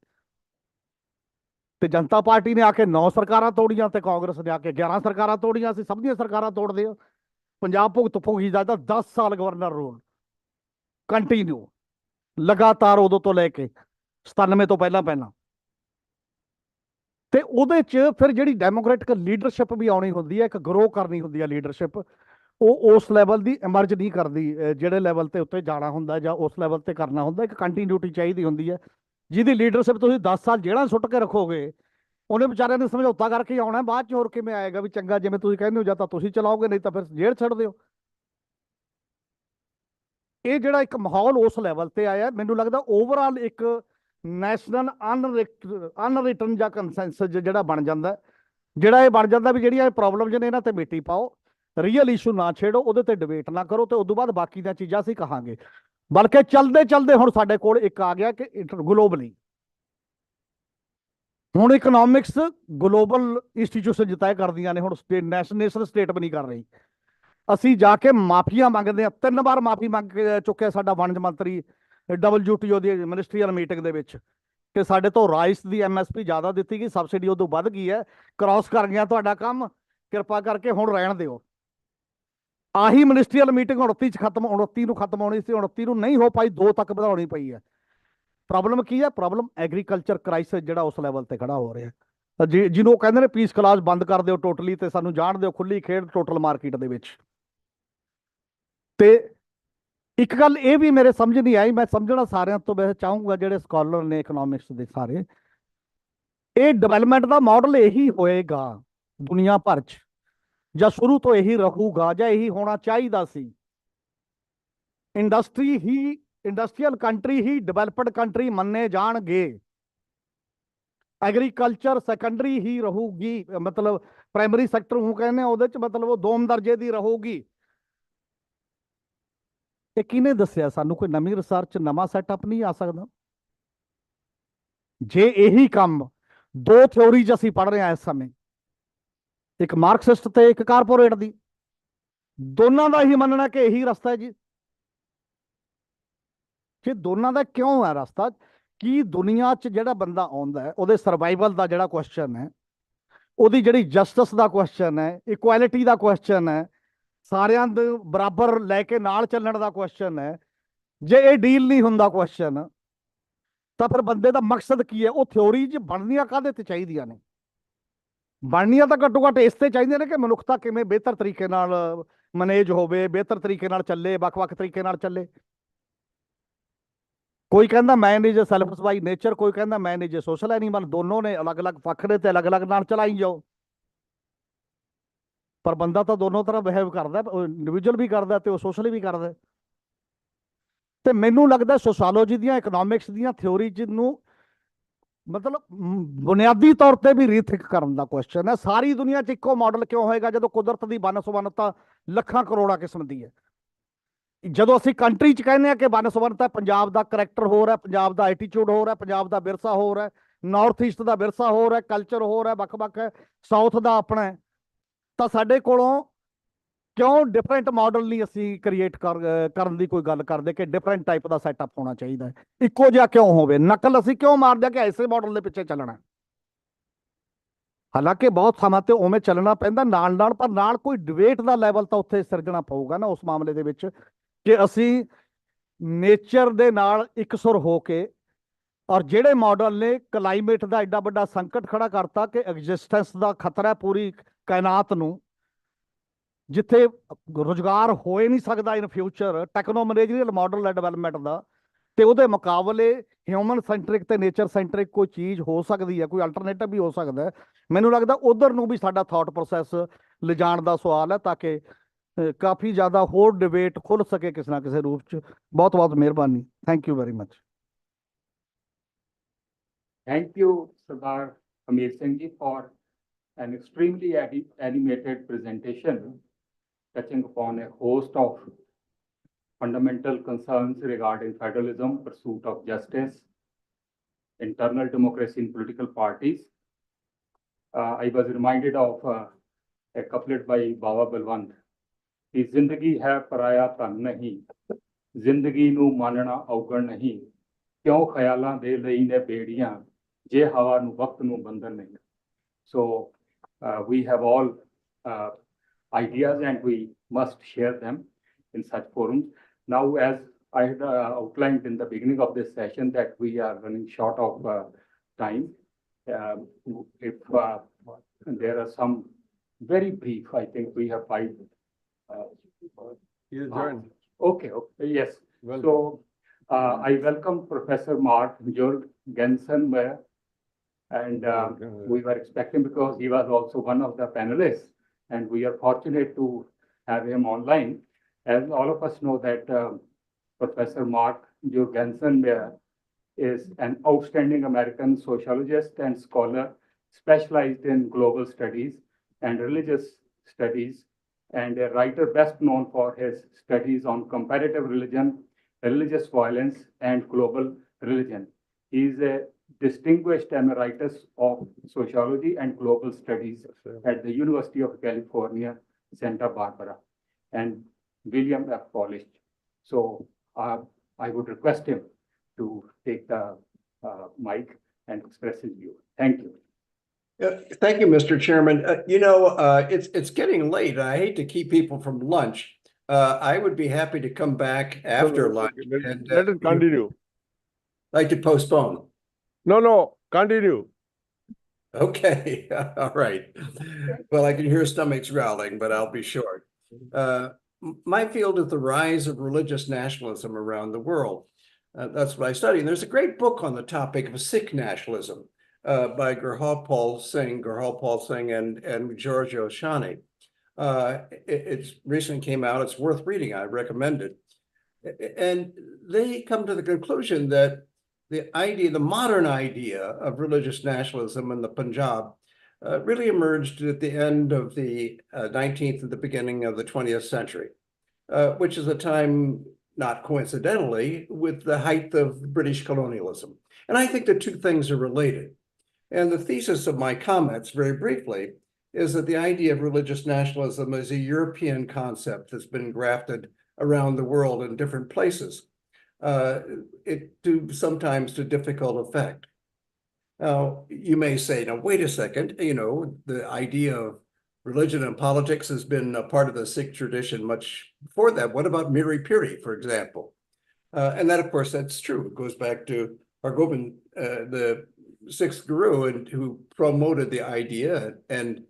ਤੇ ਜਨਤਾ ਪਾਰਟੀ ਨੇ ਆ ਕੇ 9 ਸਰਕਾਰਾਂ ਤੋੜੀਆਂ, ਤੇ ਕਾਂਗਰਸ ਨੇ ਆ ਕੇ 11 ਸਰਕਾਰਾਂ ਤੋੜੀਆਂ। ਅਸੀਂ ਸਭ ਦੀਆਂ ਸਰਕਾਰਾਂ ਤੋੜਦੇ ਹਾਂ। ਪੰਜਾਬ ਭੁਗਤ ਭੋਗੀ ਜਾਂਦਾ 10 ਸਾਲ ਗਵਰਨਰ ਰੂਲ ਕੰਟੀਨਿਊ ਲਗਾਤਾਰ, ਉਦੋਂ ਤੋਂ ਲੈ ਕੇ 97 ਤੋਂ ਪਹਿਲਾਂ ਪਹਿਲਾਂ। ਤੇ ਉਹਦੇ 'ਚ ਫਿਰ ਜਿਹੜੀ ਡੈਮੋਕ੍ਰੈਟਿਕ ਲੀਡਰਸ਼ਿਪ ਵੀ ਆਉਣੀ ਹੁੰਦੀ ਹੈ, ਇੱਕ ਗਰੋ ਕਰਨੀ ਹੁੰਦੀ ਹੈ ਲੀਡਰਸ਼ਿਪ, ਉਹ ਉਸ ਲੈਵਲ ਦੀ ਐਮਰਜ ਨਹੀਂ ਕਰਦੀ ਜਿਹੜੇ ਲੈਵਲ ਤੇ ਉੱਤੇ ਜਾਣਾ ਹੁੰਦਾ ਜਾਂ ਉਸ ਲੈਵਲ ਤੇ ਕਰਨਾ ਹੁੰਦਾ। ਇੱਕ ਕੰਟੀਨਿਊਟੀ ਚਾਹੀਦੀ ਹੁੰਦੀ ਹੈ, ਜਿਹਦੀ ਲੀਡਰਸ਼ਿਪ ਤੁਸੀਂ 10 ਸਾਲ ਜਿਹੜਾ ਸੁੱਟ ਕੇ ਰੱਖੋਗੇ, ਉਹਨੇ ਵਿਚਾਰਿਆਂ ਨੇ ਸਮਝੌਤਾ ਕਰਕੇ ਹੀ ਆਉਣਾ। ਬਾਅਦ 'ਚ ਹੋਰ ਕਿਵੇਂ ਆਏਗਾ ਵੀ ਚੰਗਾ ਜਿਵੇਂ ਤੁਸੀਂ ਕਹਿੰਦੇ ਹੋ, ਜਾਂ ਤਾਂ ਤੁਸੀਂ ਚਲਾਓਗੇ, ਨਹੀਂ ਤਾਂ ਫਿਰ ਜੇਲ੍ਹ ਛੱਡ ਦਿਓ। ਇਹ ਜਿਹੜਾ ਇੱਕ ਮਾਹੌਲ ਉਸ ਲੈਵਲ ਤੇ ਆਇਆ, ਮੈਨੂੰ ਲੱਗਦਾ ਓਵਰਆਲ ਇੱਕ ਨੈਸ਼ਨਲ ਅਨਰਿਟਨ ਜਾਂ ਕੰਸੈਂਸਸ ਜਿਹੜਾ ਬਣ ਜਾਂਦਾ, ਜਿਹੜਾ ਇਹ ਬਣ ਜਾਂਦਾ ਵੀ ਜਿਹੜੀਆਂ ਇਹ ਪ੍ਰੋਬਲਮਸ ਨੇ ਇਹਨਾਂ ਤੇ ਮਿੱਟੀ ਪਾਓ, ਰੀਅਲ ਇਸ਼ੂ ਨਾ ਛੇੜੋ, ਉਹਦੇ ਤੇ ਡਿਬੇਟ ਨਾ ਕਰੋ, ਤੇ ਉਦੋਂ ਬਾਅਦ ਬਾਕੀ ਦੀਆਂ ਚੀਜ਼ਾਂ ਅਸੀਂ ਕਹਾਂਗੇ। ਬਲਕਿ ਚਲਦੇ ਚਲਦੇ ਹੁਣ ਸਾਡੇ ਕੋਲ ਇੱਕ ਆ ਗਿਆ ਕਿ ਗਲੋਬਲੀ ਹੁਣ ਇਕਨੋਮਿਕਸ ਗਲੋਬਲ ਇੰਸਟੀਟਿਊਸ਼ਨ ਤੈਅ ਕਰਦੀਆਂ ਨੇ। ਹੁਣ ਨੈਸ਼ਨਲ ਸਟੇਟ ਵੀ ਨਹੀਂ ਕਰ ਰਹੀ। ਅਸੀਂ ਜਾ ਕੇ ਮਾਫੀਆਂ ਮੰਗਦੇ ਹਾਂ, 3 ਵਾਰ ਮਾਫੀ ਮੰਗ ਕੇ ਚੁੱਕਿਆ ਸਾਡਾ ਵਣਜ ਮੰਤਰੀ WTO ਦੀ ਮਿਨਿਸਟਰੀਅਲ ਮੀਟਿੰਗ ਦੇ ਵਿੱਚ, ਕਿ ਸਾਡੇ ਤੋਂ ਰਾਈਸ ਦੀ MSP ਜ਼ਿਆਦਾ ਦਿੱਤੀ ਗਈ, ਸਬਸਿਡੀ ਉਦੋਂ ਵੱਧ ਗਈ ਹੈ, ਕ੍ਰਾਸ ਕਰ ਗਿਆ ਤੁਹਾਡਾ ਕੰਮ, ਕਿਰਪਾ ਕਰਕੇ ਹੁਣ ਰਹਿਣ ਦਿਓ। ਆਹੀ ਮਿਨਿਸਟਰੀਅਲ ਮੀਟਿੰਗ 29 ਚ ਖਤਮ, 29 ਨੂੰ ਖਤਮ ਹੋਣੀ ਸੀ, 29 ਨੂੰ ਨਹੀਂ ਹੋ ਪਾਈ, 2 ਤੱਕ ਵਧਾਉਣੀ ਪਈ ਹੈ। ਪ੍ਰੋਬਲਮ ਕੀ ਹੈ? ਪ੍ਰੋਬਲਮ ਐਗਰੀਕਲਚਰ ਕ੍ਰਾਈਸਿਸ ਜਿਹੜਾ ਉਸ ਲੈਵਲ ਤੇ ਖੜਾ ਹੋ ਰਿਹਾ, ਜਿਹਨੂੰ ਉਹ ਕਹਿੰਦੇ ਨੇ ਪੀਸ ਕਲਾਸ ਬੰਦ ਕਰ ਦਿਓ ਟੋਟਲੀ, ਤੇ ਸਾਨੂੰ ਜਾਣ ਦਿਓ ਖੁੱਲੀ ਖੇਡ ਟੋਟਲ ਮਾਰਕੀਟ ਦੇ ਵਿੱਚ। ਤੇ ਇੱਕ ਗੱਲ ਇਹ ਵੀ ਮੇਰੇ ਸਮਝ ਨਹੀਂ ਆਈ, ਮੈਂ ਸਮਝਣਾ ਸਾਰਿਆਂ ਤੋਂ ਵੈਸੇ ਚਾਹੂੰਗਾ ਜਿਹੜੇ ਸਕਾਲਰ ਨੇ ਇਕਨੋਮਿਕਸ ਦੇ ਸਾਰੇ, ਇਹ ਡਿਵੈਲਪਮੈਂਟ ਦਾ ਮਾਡਲ ਇਹੀ ਹੋਏਗਾ ਦੁਨੀਆ ਭਰ 'ਚ, ਜਾਂ ਸ਼ੁਰੂ ਤੋਂ ਇਹੀ ਰਹੂਗਾ, ਜਾਂ ਇਹੀ ਹੋਣਾ ਚਾਹੀਦਾ ਸੀ। ਇੰਡਸਟਰੀਅਲ ਕੰਟਰੀ ਹੀ ਡਿਵੈਲਪਡ ਕੰਟਰੀ ਮੰਨੇ ਜਾਣਗੇ, ਐਗਰੀਕਲਚਰ ਸੈਕੰਡਰੀ ਹੀ ਰਹੂਗੀ, ਮਤਲਬ ਪ੍ਰਾਇਮਰੀ ਸੈਕਟਰ ਨੂੰ ਕਹਿੰਦੇ ਉਹਦੇ 'ਚ ਮਤਲਬ ਉਹ 2 ਦਰਜੇ ਦੀ ਰਹੂਗੀ। ਇਹ ਕਿਹਨੇ ਦੱਸਿਆ ਸਾਨੂੰ? ਕੋਈ ਨਵੀਂ ਰਿਸਰਚ, ਨਵਾਂ ਸੈਟਅਪ ਨਹੀਂ ਆ ਸਕਦਾ? ਜੇ ਇਹੀ ਕੰਮ 2 ਥਿਓਰੀਜ਼ ਅਸੀਂ ਪੜ੍ਹ ਰਹੇ ਹਾਂ ਇਸ ਸਮੇਂ, ਇੱਕ ਮਾਰਕਸਿਸਟ ਤੇ ਇੱਕ ਕਾਰਪੋਰੇਟ ਦੀ, ਦੋਨਾਂ ਦਾ ਹੀ ਮੰਨਣਾ ਕਿ ਇਹੀ ਰਸਤਾ ਹੈ ਜੀ। ਕਿ ਦੋਨਾਂ ਦਾ ਕਿਉਂ ਹੈ ਰਸਤਾ? ਕੀ ਦੁਨੀਆ 'ਚ ਜਿਹੜਾ ਬੰਦਾ ਆਉਂਦਾ ਹੈ, ਉਹਦੇ ਸਰਵਾਈਵਲ ਦਾ ਜਿਹੜਾ ਕੁਐਸਚਨ ਹੈ, ਉਹਦੀ ਜਿਹੜੀ ਜਸਟਿਸ ਦਾ ਕੁਐਸਚਨ ਹੈ, ਇਕੁਐਲਿਟੀ ਦਾ ਕੁਐਸਚਨ ਹੈ, ਸਾਰਿਆਂ ਦੇ ਬਰਾਬਰ ਲੈ ਕੇ ਨਾਲ ਚੱਲਣ ਦਾ ਕੁਐਸਚਨ ਹੈ, ਜੇ ਇਹ ਡੀਲ ਨਹੀਂ ਹੁੰਦਾ ਕੁਐਸਚਨ, ਤਾਂ ਫਿਰ ਬੰਦੇ ਦਾ ਮਕਸਦ ਕੀ ਹੈ? ਉਹ ਥਿਓਰੀ 'ਚ ਬਣਨੀਆਂ ਕਾਹਦੇ ਤੇ ਚਾਹੀਦੀਆਂ ਨੇ? ਬਣਨੀਆਂ ਤਾਂ ਘੱਟੋ ਘੱਟ ਇਸ ਤੇ ਚਾਹੀਦੀਆਂ ਨੇ ਕਿ ਮਨੁੱਖਤਾ ਕਿਵੇਂ ਬਿਹਤਰ ਤਰੀਕੇ ਨਾਲ ਮੈਨੇਜ ਹੋਵੇ, ਬਿਹਤਰ ਤਰੀਕੇ ਨਾਲ ਚੱਲੇ, ਵੱਖ-ਵੱਖ ਤਰੀਕੇ ਨਾਲ ਚੱਲੇ। ਕੋਈ ਕਹਿੰਦਾ man is self by nature, ਕੋਈ ਕਹਿੰਦਾ ਮੈਨ ਇਜ਼ ਸੋਸ਼ਲ ਐਨੀਮਲ। ਦੋਨੋਂ ਨੇ ਅਲੱਗ-ਅਲੱਗ ਪੱਖ ਨੇ ਤੇ ਅਲੱਗ-ਅਲੱਗ ਨਾਲ ਚਲਾਈ ਜਾਓ, ਪਰ ਬੰਦਾ ਤਾਂ ਦੋਨੋਂ ਤਰ੍ਹਾਂ ਬਿਹੇਵ ਕਰਦਾ, ਇੰਡੀਵਿਜੂਅਲ ਵੀ ਕਰਦਾ ਤੇ ਉਹ ਸੋਸ਼ਲੀ ਵੀ ਕਰਦਾ। ਤੇ ਮੈਨੂੰ ਲੱਗਦਾ ਸੋਸ਼ਾਲੋਜੀ ਦੀਆਂ, ਇਕਨੋਮਿਕਸ ਦੀਆਂ ਥਿਓਰੀਜ਼ ਨੂੰ ਮਤਲਬ ਬੁਨਿਆਦੀ ਤੌਰ ਤੇ ਵੀ ਰੀਥਿੰਕ ਕਰਨ ਦਾ ਕੁਐਸਚਨ ਹੈ। ਸਾਰੀ ਦੁਨੀਆ 'ਚ ਇੱਕੋ ਮਾਡਲ ਕਿਉਂ ਹੋਏਗਾ ਜਦੋਂ ਕੁਦਰਤ ਦੀ ਬਨਸਬਨਤਾ ਲੱਖਾਂ ਕਰੋੜਾਂ ਕਿਸਮ ਦੀ ਹੈ। ਜਦੋਂ ਅਸੀਂ ਕੰਟਰੀ 'ਚ ਕਹਿੰਦੇ ਆ ਕਿ ਬਨਸਬਨਤਾ, ਪੰਜਾਬ ਦਾ ਕਰੈਕਟਰ ਹੋਰ ਹੈ, ਪੰਜਾਬ ਦਾ ਐਟੀਟਿਊਡ ਹੋਰ ਹੈ, ਪੰਜਾਬ ਦਾ ਵਿਰਸਾ ਹੋਰ ਹੈ, ਨਾਰਥ ਈਸਟ ਦਾ ਵਿਰਸਾ ਹੋਰ ਹੈ, ਕਲਚਰ ਹੋਰ ਹੈ, ਵੱਖ-ਵੱਖ ਹੈ, ਸਾਊਥ ਦਾ ਆਪਣਾ ਹੈ, ਤਾਂ ਸਾਡੇ ਕੋਲੋਂ ਕਿਉਂ ਡਿਫਰੈਂਟ ਮਾਡਲ ਨਹੀਂ ਅਸੀਂ ਕ੍ਰੀਏਟ ਕਰਨ ਦੀ ਕੋਈ ਗੱਲ ਕਰਦੇ ਕਿ ਡਿਫਰੈਂਟ ਟਾਈਪ ਦਾ ਸੈਟਅਪ ਹੋਣਾ ਚਾਹੀਦਾ ਹੈ, ਇੱਕੋ ਜਿਹਾ ਕਿਉਂ ਹੋਵੇ, ਨਕਲ ਅਸੀਂ ਕਿਉਂ ਮਾਰਦੇ ਕਿ ਐਸੇ ਮਾਡਲ ਦੇ ਪਿੱਛੇ ਚੱਲਣਾ। ਹਾਲਾਂਕਿ ਬਹੁਤ ਸਮਾਂ ਤੇ ਉਵੇਂ ਚੱਲਣਾ ਪੈਂਦਾ ਨਾਲ ਨਾਲ, ਪਰ ਨਾਲ ਕੋਈ ਡਿਬੇਟ ਦਾ ਲੈਵਲ ਤਾਂ ਉੱਥੇ ਸਿਰਜਣਾ ਪਊਗਾ ਨਾ ਉਸ ਮਾਮਲੇ ਦੇ ਵਿੱਚ ਕਿ ਅਸੀਂ ਨੇਚਰ ਦੇ ਨਾਲ ਇਕਸੁਰ ਹੋ ਕੇ, ਔਰ ਜਿਹੜੇ ਮਾਡਲ ਨੇ ਕਲਾਈਮੇਟ ਦਾ ਐਡਾ ਵੱਡਾ ਸੰਕਟ ਖੜਾ ਕਰਤਾ ਕਿ ਐਗਜ਼ਿਸਟੈਂਸ ਦਾ ਖਤਰਾ ਪੂਰੀ ਕਾਇਨਾਤ ਨੂੰ, ਜਿੱਥੇ ਰੁਜ਼ਗਾਰ ਹੋਏ ਨਹੀਂ ਸਕਦਾ ਇਨ ਫਿਊਚਰ, ਟੈਕਨੋਮੈਨੇਜਰੀਅਲ ਮਾਡਲ ਹੈ ਡਿਵੈਲਪਮੈਂਟ ਦਾ, ਤੇ ਉਹਦੇ ਮੁਕਾਬਲੇ ਹਿਊਮਨ ਸੈਂਟਰਿਕ ਤੇ ਨੇਚਰ ਸੈਂਟਰਿਕ ਕੋਈ ਚੀਜ਼ ਹੋ ਸਕਦੀ ਹੈ, ਕੋਈ ਅਲਟਰਨੇਟਿਵ ਵੀ ਹੋ ਸਕਦਾ ਹੈ। ਮੈਨੂੰ ਲੱਗਦਾ ਉਧਰ ਨੂੰ ਵੀ ਸਾਡਾ ਥਾਟ ਪ੍ਰੋਸੈਸ ਲਿਜਾਣ ਦਾ ਸਵਾਲ ਹੈ, ਤਾਂ ਕਿ ਕਾਫੀ ਜ਼ਿਆਦਾ ਹੋਰ ਡਿਬੇਟ ਖੁੱਲ ਸਕੇ ਕਿਸੇ ਨਾ ਕਿਸੇ ਰੂਪ 'ਚ। ਬਹੁਤ ਬਹੁਤ ਮਿਹਰਬਾਨੀ, thank you very much. Thank you, Sardar Amir Singh ji, for an extremely animated presentation touching upon a host of fundamental concerns regarding federalism, pursuit of justice, internal democracy in political parties. I was reminded of a couplet by Baba Balwant, कि जिंदगी है पराया धन नहीं, जिंदगी नू मानना औगण नहीं, क्यों ख्यालां दे लई ने बेड़ियां, जे हवा नू वक्त नू बंधन नहीं. So we have all ideas and we must share them in such forums. Now, as I had outlined in the beginning of this session that we are running short of time, if there are some very brief, I think we have 5. Okay, yes. Well, so I welcome Professor Marg Jorgensen, and we were expecting because he was also one of the panelists, and we are fortunate to have him online. As all of us know that Professor Marg Jorgensen is an outstanding American sociologist and scholar specialized in global studies and religious studies, and a writer best known for his studies on comparative religion, religious violence, and global religion. He is a distinguished emeritus of sociology and global studies at the University of California, Santa Barbara, and William F. College. So I would request him to take the mic and express his view. Thank you. Thank you, Mr. Chairman. It's getting late. I hate to keep people from lunch. I would be happy to come back after lunch. Let it continue. Like to postpone? No, continue. Okay, all right. Well, I can hear stomachs growling, but I'll be short. My field is the rise of religious nationalism around the world. That's what I study. And there's a great book on the topic of Sikh nationalism. By Gurpal Singh and Giorgio Shani. It's recently came out. It's worth reading. I recommend it. And they come to the conclusion that the modern idea of religious nationalism in the Punjab really emerged at the end of the 19th and the beginning of the 20th century, which is a time, not coincidentally, with the height of British colonialism. And I think the two things are related. And the thesis of my comments, very briefly, is that the idea of religious nationalism is a European concept that's been grafted around the world in different places, sometimes to difficult effect. Now, you may say, now, wait a second, the idea of religion and politics has been a part of the Sikh tradition much before that. What about Miri Piri, for example? And that, of course, that's true. It goes back to Hargobind, the sixth guru, and who promoted the idea, and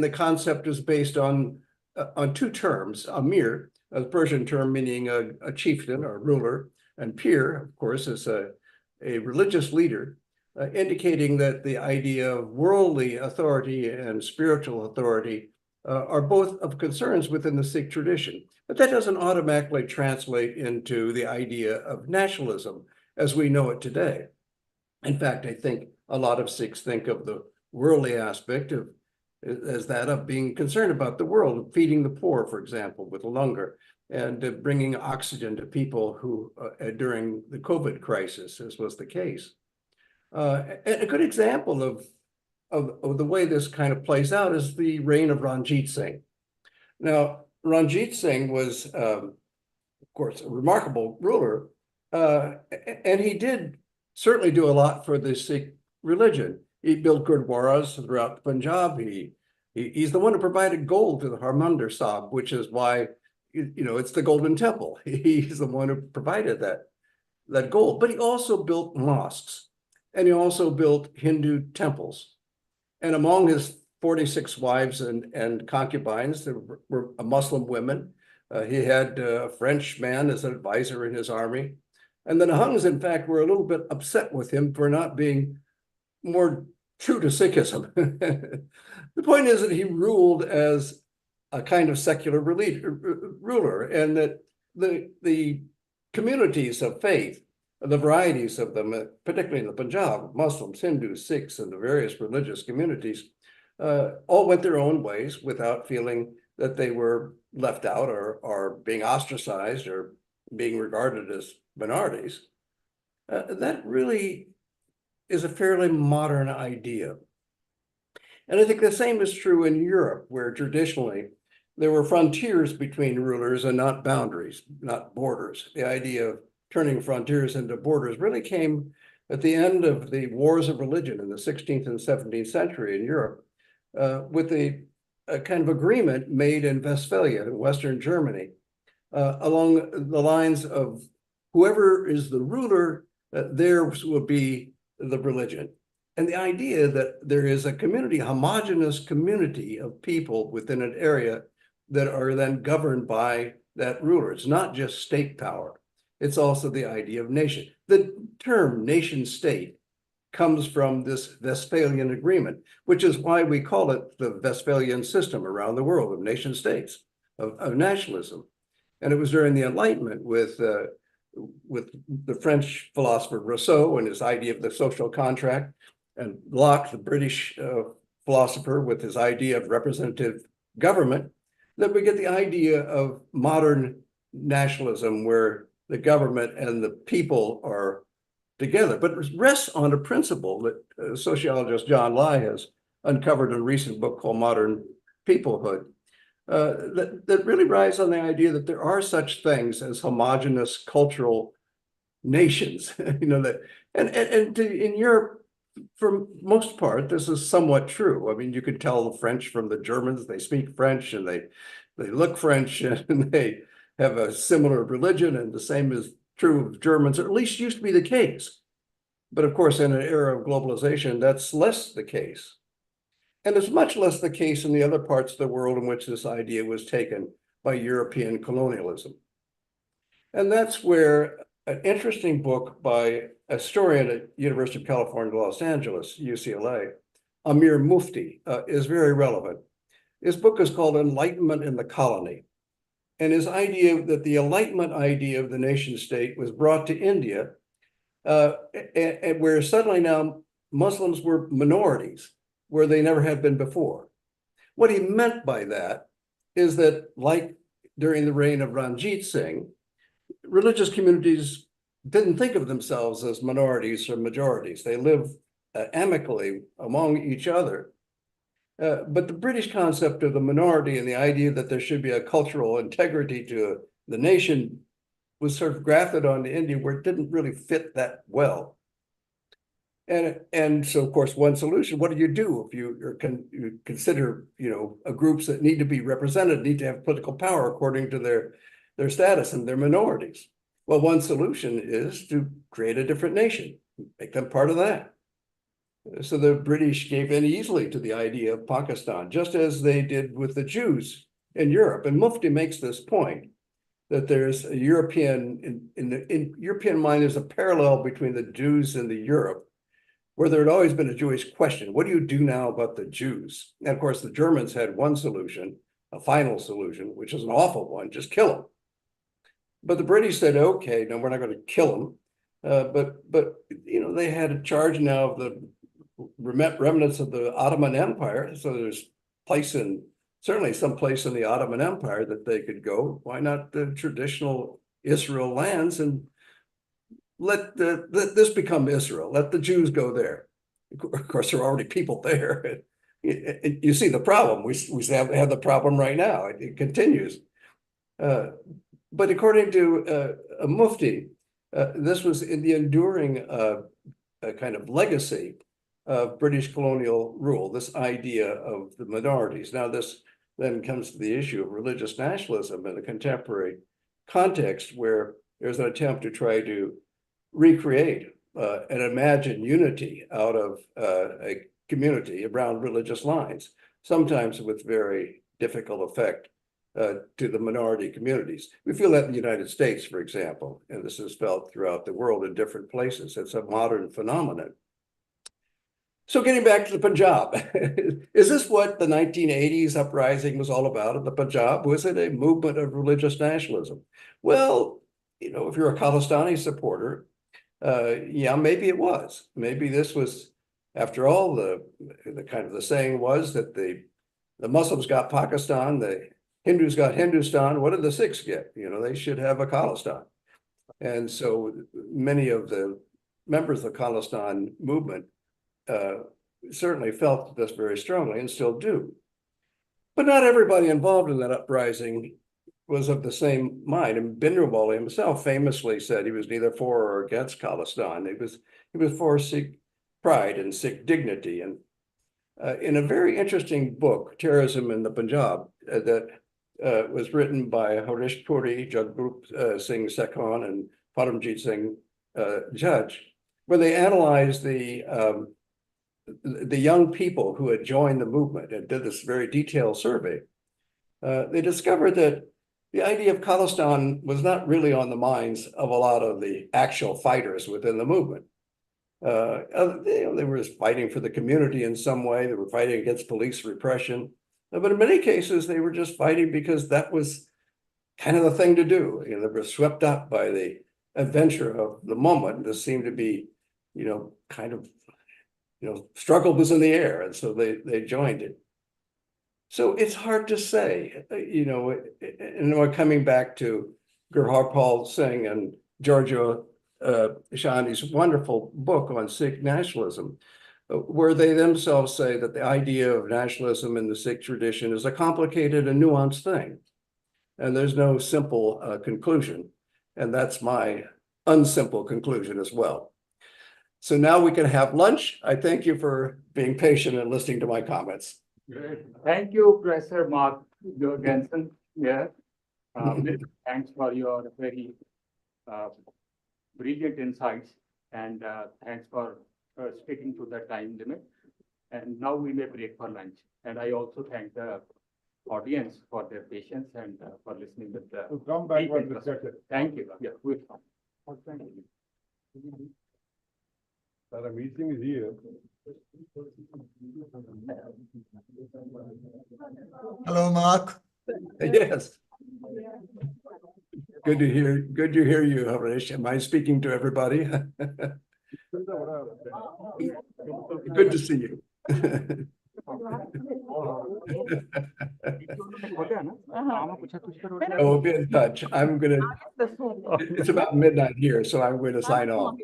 the concept is based on two terms: Amir, a Persian term meaning a chieftain or ruler, and Pir, of course, is a religious leader, indicating that the idea of worldly authority and spiritual authority are both of concerns within the Sikh tradition. But that doesn't automatically translate into the idea of nationalism. as we know it today. In fact, I think a lot of Sikhs think of the worldly aspect of as that of being concerned about the world, feeding the poor, for example, with langar, and bringing oxygen to people who during the COVID crisis, as was the case. And a good example of the way this kind of plays out is the reign of Ranjit Singh. Now, Ranjit Singh was, of course, a remarkable ruler, and he did certainly do a lot for the Sikh religion. He built gurdwaras throughout Punjab. He's the one who provided gold to the Harmandir Sahib, which is why, it's the Golden Temple. He's the one who provided that gold. But he also built mosques, and he also built Hindu temples. And among his 46 wives and concubines, there were Muslim women. He had a French man as an advisor in his army. And the Nihangs, in fact, were a little bit upset with him for not being more true to Sikhism. The point is that he ruled as a kind of secular ruler, and that the communities of faith, the varieties of them, particularly in the Punjab, Muslims, Hindus, Sikhs, and the various religious communities, all went their own ways without feeling that they were left out or being ostracized or being regarded as minorities. That really is a fairly modern idea. And I think the same is true in Europe, where traditionally there were frontiers between rulers and not boundaries, not borders. The idea of turning frontiers into borders really came at the end of the wars of religion in the 16th and 17th century in Europe, with a kind of agreement made in Westphalia, in Western Germany, along the lines of whoever is the ruler, theirs will be the religion. And the idea that there is a community, homogeneous community of people within an area that are then governed by that ruler. It's not just state power. It's also the idea of nation. The term nation state comes from this Westphalian agreement, which is why we call it the Westphalian system around the world of nation states, of nationalism. And it was during the Enlightenment with the French philosopher Rousseau and his idea of the social contract, and Locke, the British philosopher, with his idea of representative government, that we get the idea of modern nationalism, where the government and the people are together, but it rests on a principle that sociologist John Lai has uncovered in a recent book called Modern Peoplehood, that really rides on the idea that there are such things as homogeneous cultural nations, that, in Europe, for most part, this is somewhat true. I mean, you could tell the French from the Germans. They speak French and they look French, and they have a similar religion, and the same is true of Germans, or at least used to be the case. But of course, in an era of globalization, that's less the case. And it's much less the case in the other parts of the world in which this idea was taken by European colonialism. And that's where an interesting book by a historian at University of California, Los Angeles, UCLA, Amir Mufti, is very relevant. His book is called Enlightenment in the Colony. And his idea that the Enlightenment idea of the nation state was brought to India, and where suddenly now Muslims were minorities, where they never had been before. What he meant by that is that, like during the reign of Ranjit Singh, religious communities didn't think of themselves as minorities or majorities. They lived amicably among each other. But the British concept of the minority and the idea that there should be a cultural integrity to the nation was sort of grafted onto India, where it didn't really fit that well. And so, of course, one solution, what do you do if you consider, groups that need to be represented, need to have political power according to their status, and their minorities? Well, one solution is to create a different nation, make them part of that. So the British gave in easily to the idea of Pakistan, just as they did with the Jews in Europe. And Mufti makes this point, that there's a European, in European mind, there's a parallel between the Jews and the Europe, where there had always been a Jewish question. What do you do now about the Jews? And of course, the Germans had one solution, a final solution, which is an awful one, just kill them. But the British said, okay, no, we're not going to kill them. But you know, they had a charge now of the remnants of the Ottoman Empire. So there's certainly some place in the Ottoman Empire that they could go. Why not the traditional Israel lands and let this become Israel? Let the Jews go there. Of course, there are already people there. You see the problem. We have the problem right now. It continues. But according to a Mufti, this was in the enduring kind of legacy of British colonial rule, this idea of the minorities. Now, this then comes to the issue of religious nationalism in a contemporary context where there's an attempt to try to recreate and imagine unity out of a community around religious lines, sometimes with very difficult effect to the minority communities. We feel that in the United States, for example, and this is felt throughout the world in different places. It's a modern phenomenon. So getting back to the Punjab, is this what the 1980s uprising was all about in the Punjab? Was it a movement of religious nationalism? Well, you know, if you're a Khalistani supporter, yeah, maybe it was. Maybe this was, after all, the kind of the saying was that the Muslims got Pakistan, the Hindus got Hindustan. What did the Sikhs get? You know, they should have a Khalistan. And so many of the members of the Khalistan movement certainly felt this very strongly and still do. But not everybody involved in that uprising was of the same mind. And Bhindranwale himself famously said he was neither for or against Khalistan. He was for Sikh pride and Sikh dignity. And in a very interesting book, Terrorism in the Punjab, that was written by Harish Puri, Jagrup Singh Sekhan, and Paramjit Singh Judge, where they analyzed the young people who had joined the movement and did this very detailed survey. They discovered that the idea of Khalistan was not really on the minds of a lot of the actual fighters within the movement. They were fighting for the community in some way. They were fighting against police repression. But in many cases, they were just fighting because that was kind of the thing to do. You know, they were swept up by the adventure of the moment. This seemed to be, you know, kind of, you know, struggle was in the air. And so they joined it. So it's hard to say, you know, and we're coming back to Gurharpal Singh and Giorgio Shani's wonderful book on Sikh nationalism, where they themselves say that the idea of nationalism in the Sikh tradition is a complicated and nuanced thing. And there's no simple conclusion. And that's my unsimple conclusion as well. So now we can have lunch. I thank you for being patient and listening to my comments. Great. Thank you, Professor Marg Jorgensen. Yeah. Thanks for your very brilliant insights, and thanks for sticking to the time limit. And now we may break for lunch. And I also thank the audience for their patience and for listening with the. To come back one second. Thank you. Yeah, we'll come. Thank you. The meeting is here. Hello, Mark. Yes. Good to hear you, Harish. Am I speaking to everybody? Good to see you. We'll be in touch. It's about midnight here, so I'm going to sign off.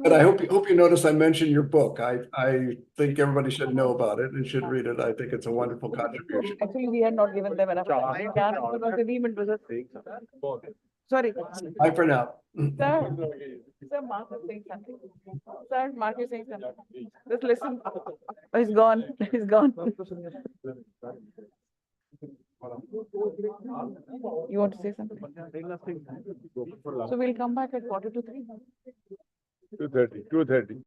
But I hope you notice I mentioned your book. I think everybody should know about it and should read it. I think it's a wonderful contribution. Actually, we had not given them enough time. Sorry. Bye for now. Sir, Mark is saying something. Sir, Mark is saying something. Just listen. Oh, he's gone. He's gone. You want to say something? So we'll come back at 2:45. 2:30.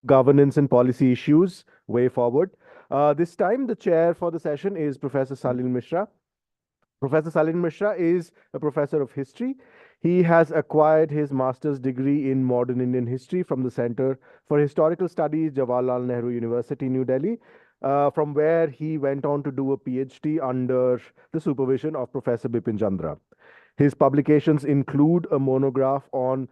Governance and Policy Issues, Way Forward. This time, the chair for the session is Professor Salil Mishra. Professor Salil Mishra is a professor of history. He has acquired his master's degree in modern Indian history from the Center for Historical Studies, Jawaharlal Nehru University, New Delhi, from where he went on to do a PhD under the supervision of Professor Bipin Chandra. His publications include a monograph on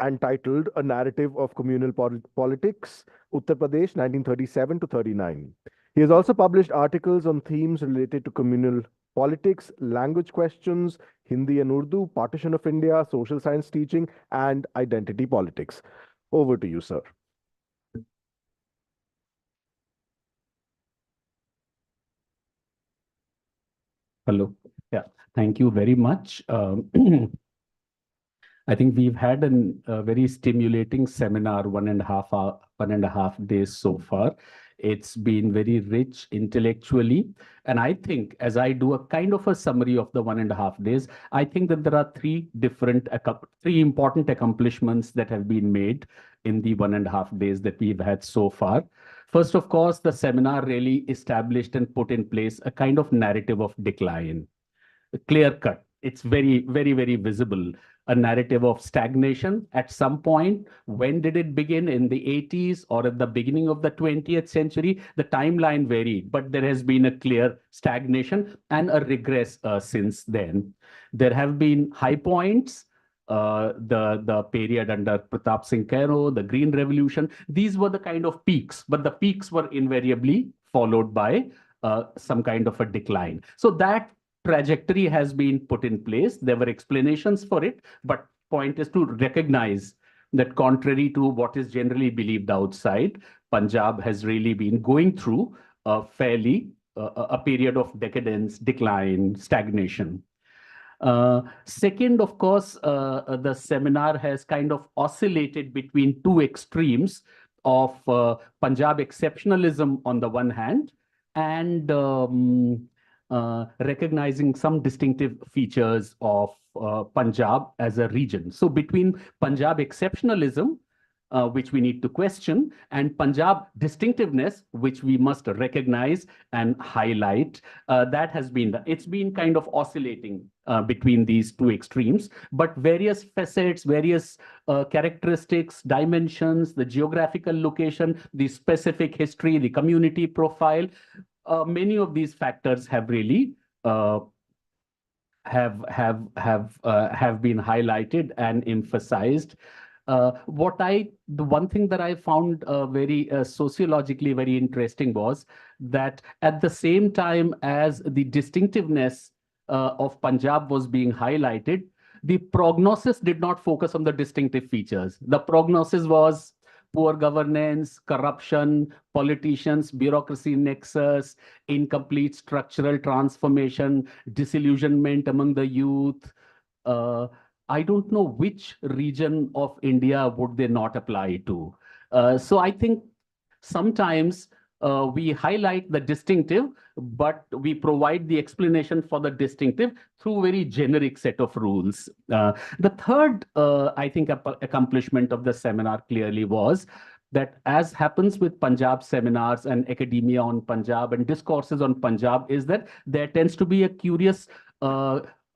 entitled A Narrative of Communal Politics, Uttar Pradesh, 1937 to 39. He has also published articles on themes related to communal politics, language questions, Hindi and Urdu, partition of India, social science teaching, and identity politics. Over to you, sir. Hello. Yeah, thank you very much. I think we've had a very stimulating seminar, 1.5 days so far. It's been very rich intellectually. And I think as I do a kind of a summary of the 1.5 days, I think that there are three important accomplishments that have been made in the 1.5 days that we've had so far. First, of course, the seminar really established and put in place a kind of narrative of decline, clear cut. It's very, very, very visible. A narrative of stagnation at some point. When did it begin? In the 80s or at the beginning of the 20th century? The timeline varied, but there has been a clear stagnation and a regress since then. There have been high points. The period under Pratap Singh Kairo, the Green Revolution, these were the kind of peaks, but the peaks were invariably followed by some kind of a decline. So that trajectory has been put in place. There were explanations for it, but point is to recognize that contrary to what is generally believed outside, Punjab has really been going through a period of decadence, decline, stagnation. Second, of course, the seminar has kind of oscillated between two extremes of Punjab exceptionalism on the one hand and recognizing some distinctive features of Punjab as a region. So between Punjab exceptionalism, which we need to question, and Punjab distinctiveness, which we must recognize and highlight, it's been kind of oscillating between these two extremes, but various facets, various characteristics, dimensions, the geographical location, the specific history, the community profile, many of these factors have really have been highlighted and emphasized. The one thing that I found very sociologically very interesting was that at the same time as the distinctiveness of Punjab was being highlighted, the prognosis did not focus on the distinctive features. The prognosis was poor governance, corruption, politicians, bureaucracy nexus, incomplete structural transformation, disillusionment among the youth. I don't know which region of India would they not apply to. So I think sometimes we highlight the distinctive, but we provide the explanation for the distinctive through very generic set of rules. The third, I think, accomplishment of the seminar clearly was that, as happens with Punjab seminars and academia on Punjab and discourses on Punjab, is that there tends to be a curious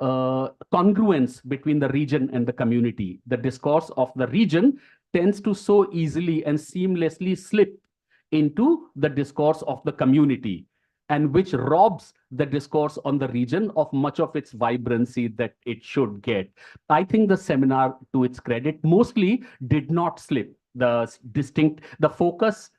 congruence between the region and the community. The discourse of the region tends to so easily and seamlessly slip into the discourse of the community, and which robs the discourse on the region of much of its vibrancy that it should get. I think the seminar, to its credit, mostly did not slip. The focus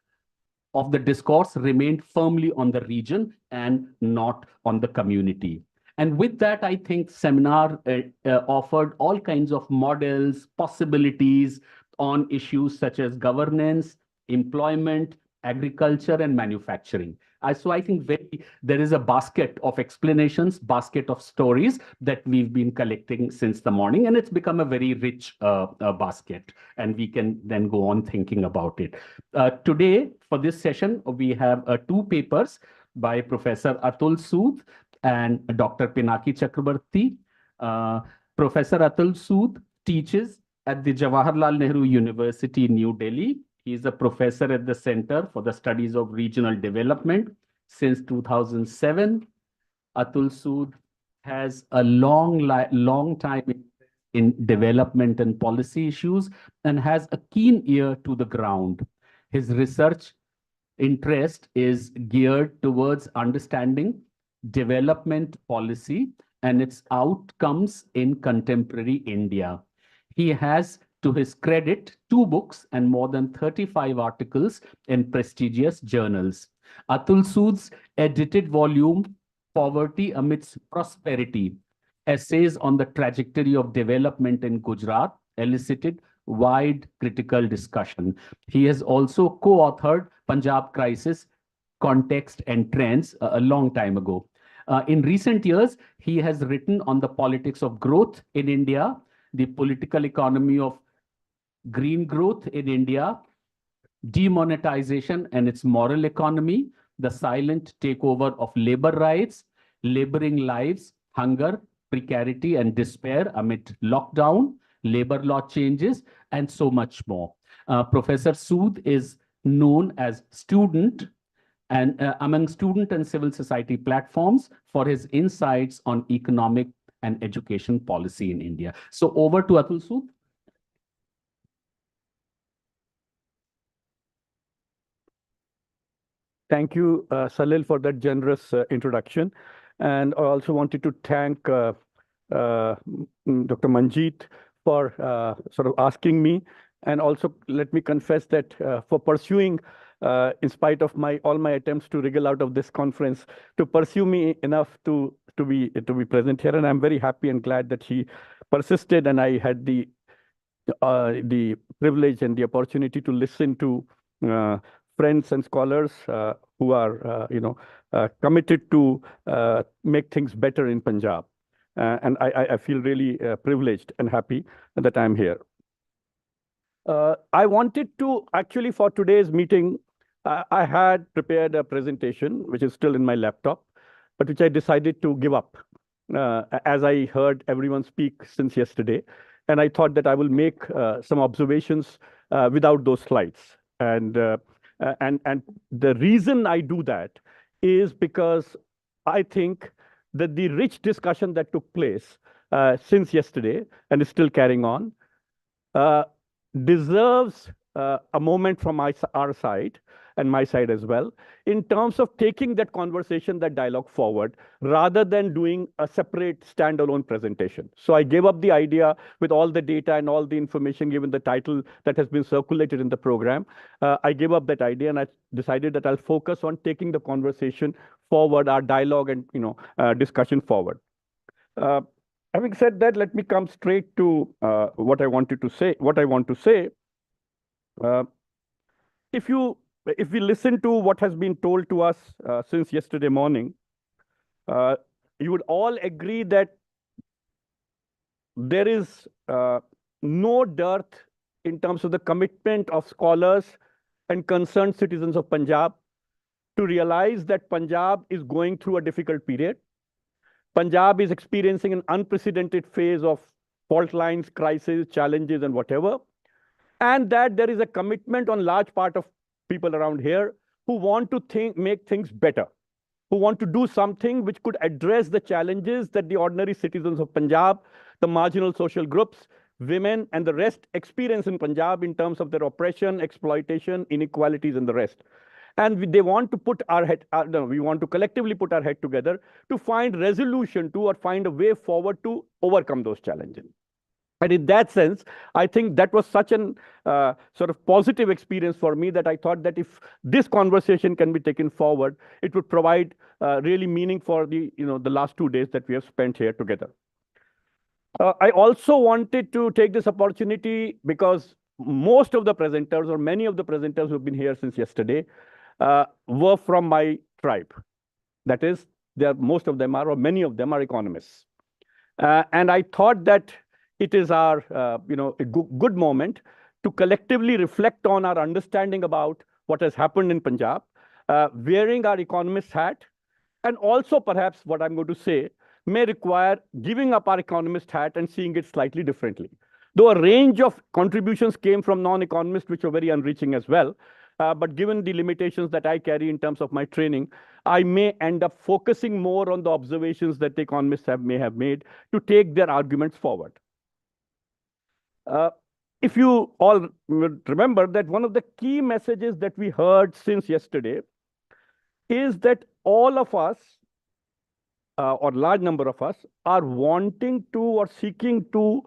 of the discourse remained firmly on the region and not on the community. And with that, I think seminar offered all kinds of models, possibilities on issues such as governance, employment, agriculture, and manufacturing. So I think there is a basket of explanations, basket of stories that we've been collecting since the morning, and it's become a very rich basket, and we can then go on thinking about it. Today, for this session, we have two papers by Professor Atul Sood and Dr. Pinaki Chakrabarti. Professor Atul Sood teaches at the Jawaharlal Nehru University, New Delhi. He is a professor at the Center for the Studies of Regional Development since 2007. Atul Sood has a long time in development and policy issues and has a keen ear to the ground. His research interest is geared towards understanding development policy and its outcomes in contemporary India. He has, to his credit, 2 books and more than 35 articles in prestigious journals. Atul Sood's edited volume, Poverty Amidst Prosperity, Essays on the Trajectory of Development in Gujarat, elicited wide critical discussion. He has also co-authored Punjab Crisis, Context and Trends a long time ago. In recent years, he has written on the politics of growth in India, the political economy of green growth in India, demonetization and its moral economy, the silent takeover of labor rights, laboring lives, hunger, precarity and despair amid lockdown, labor law changes, and so much more. Professor Sood is known as student and among student and civil society platforms for his insights on economic and education policy in India. So over to Atul Sood. Thank you, Salil, for that generous introduction. And I also wanted to thank Dr. Manjeet for sort of asking me. And also let me confess that for pursuing, in spite of all my attempts to wriggle out of this conference, to pursue me enough to be present here. And I'm very happy and glad that he persisted, and I had the privilege and the opportunity to listen to friends and scholars who are, committed to make things better in Punjab. And I feel really privileged and happy that I'm here. I wanted to, actually for today's meeting, I had prepared a presentation, which is still in my laptop, but which I decided to give up as I heard everyone speak since yesterday. And I thought that I will make some observations without those slides. And the reason I do that is because I think that the rich discussion that took place since yesterday and is still carrying on deserves a moment from our side and my side as well, in terms of taking that conversation, that dialogue forward, rather than doing a separate standalone presentation. So I gave up the idea with all the data and all the information, given the title that has been circulated in the program. I gave up that idea, and I decided that I'll focus on taking the conversation forward, our dialogue and discussion forward. Having said that, let me come straight to what I want to say. If we listen to what has been told to us since yesterday morning, you would all agree that there is no dearth in terms of the commitment of scholars and concerned citizens of Punjab to realize that Punjab is going through a difficult period. Punjab is experiencing an unprecedented phase of fault lines, crises, challenges, and whatever. And that there is a commitment on large part of people around here who want to make things better, who want to do something which could address the challenges that the ordinary citizens of Punjab, the marginal social groups, women, and the rest experience in Punjab in terms of their oppression, exploitation, inequalities, and the rest. And they want to put we want to collectively put our head together to find resolution to, or find a way forward to overcome those challenges. And in that sense, I think that was such an sort of positive experience for me that I thought that if this conversation can be taken forward, it would provide really meaning for the last 2 days that we have spent here together. I also wanted to take this opportunity because most of the presenters, or many of the presenters who have been here since yesterday, were from my tribe. That is, most of them are, or many of them are economists. And I thought that it is our a good moment to collectively reflect on our understanding about what has happened in Punjab, wearing our economist hat, and also perhaps what I'm going to say may require giving up our economist hat and seeing it slightly differently. though a range of contributions came from non-economists, which are very enriching as well. But given the limitations that I carry in terms of my training, I may end up focusing more on the observations that the economists may have made to take their arguments forward. If you all remember that one of the key messages that we heard since yesterday is that all of us, or large number of us, are wanting to or seeking to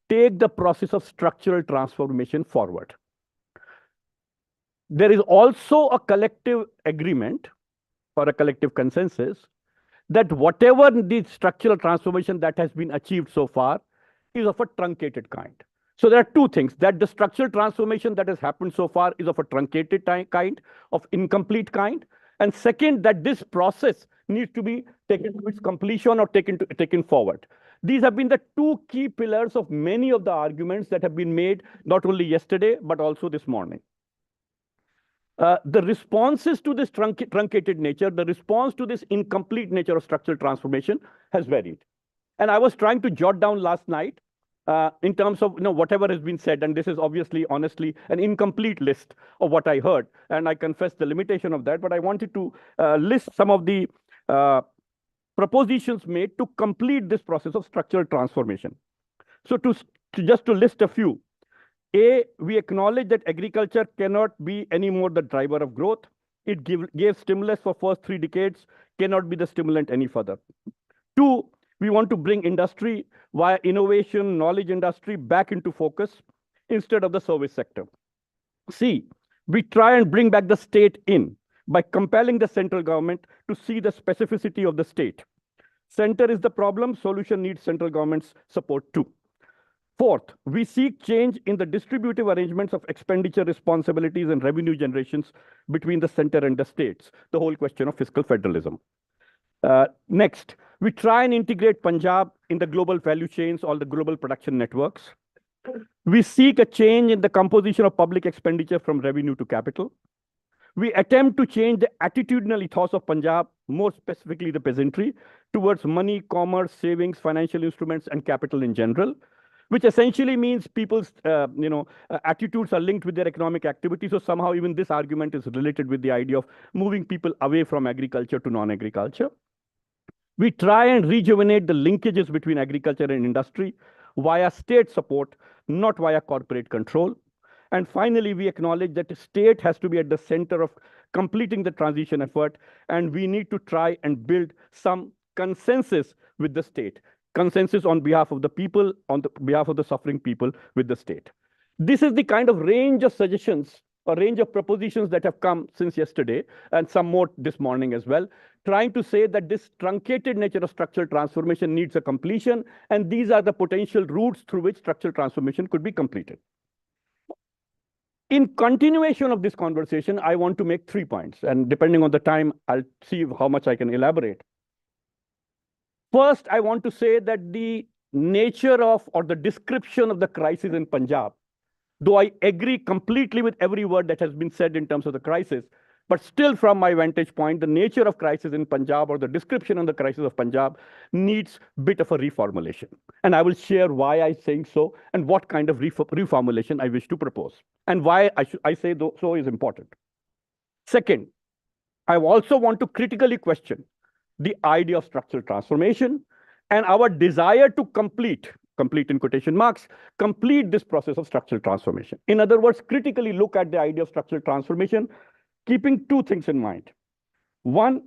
take the process of structural transformation forward. There is also a collective agreement or a collective consensus that whatever the structural transformation that has been achieved so far is of a truncated kind. So there are two things, that the structural transformation that has happened so far is of a truncated kind, of incomplete kind. And second, that this process needs to be taken to its completion or taken forward. These have been the two key pillars of many of the arguments that have been made, not only yesterday, but also this morning. The responses to this truncated nature, the response to this incomplete nature of structural transformation has varied. And I was trying to jot down last night in terms of whatever has been said, and this is obviously, honestly, an incomplete list of what I heard, and I confess the limitation of that, but I wanted to list some of the propositions made to complete this process of structural transformation. So just to list a few. A, we acknowledge that agriculture cannot be any more the driver of growth. It gave stimulus for first 3 decades, cannot be the stimulant any further. 2, we want to bring industry via innovation, knowledge industry back into focus instead of the service sector. C, we try and bring back the state in by compelling the central government to see the specificity of the state. Center is the problem, solution needs central government's support too. Fourth, we seek change in the distributive arrangements of expenditure responsibilities and revenue generations between the center and the states, the whole question of fiscal federalism. Next, we try and integrate Punjab in the global value chains, all the global production networks. We seek a change in the composition of public expenditure from revenue to capital. We attempt to change the attitudinal ethos of Punjab, more specifically the peasantry, towards money, commerce, savings, financial instruments, and capital in general, which essentially means people's attitudes are linked with their economic activity. So somehow even this argument is related with the idea of moving people away from agriculture to non-agriculture. We try and rejuvenate the linkages between agriculture and industry via state support, not via corporate control. And finally, we acknowledge that the state has to be at the center of completing the transition effort, and we need to try and build some consensus with the state. Consensus on behalf of the people, on behalf of the suffering people with the state. This is the kind of range of suggestions or range of propositions that have come since yesterday, and some more this morning as well, trying to say that this truncated nature of structural transformation needs a completion, and these are the potential routes through which structural transformation could be completed. In continuation of this conversation, I want to make 3 points, and depending on the time, I'll see how much I can elaborate. First, I want to say that the nature of or the description of the crisis in Punjab, though I agree completely with every word that has been said in terms of the crisis, but still from my vantage point, the nature of crisis in Punjab or the description of the crisis of Punjab needs a bit of a reformulation. And I will share why I'm saying so and what kind of reformulation I wish to propose and why I say so is important. Second, I also want to critically question the idea of structural transformation and our desire to complete in quotation marks, complete this process of structural transformation. In other words, critically look at the idea of structural transformation, keeping 2 things in mind. One,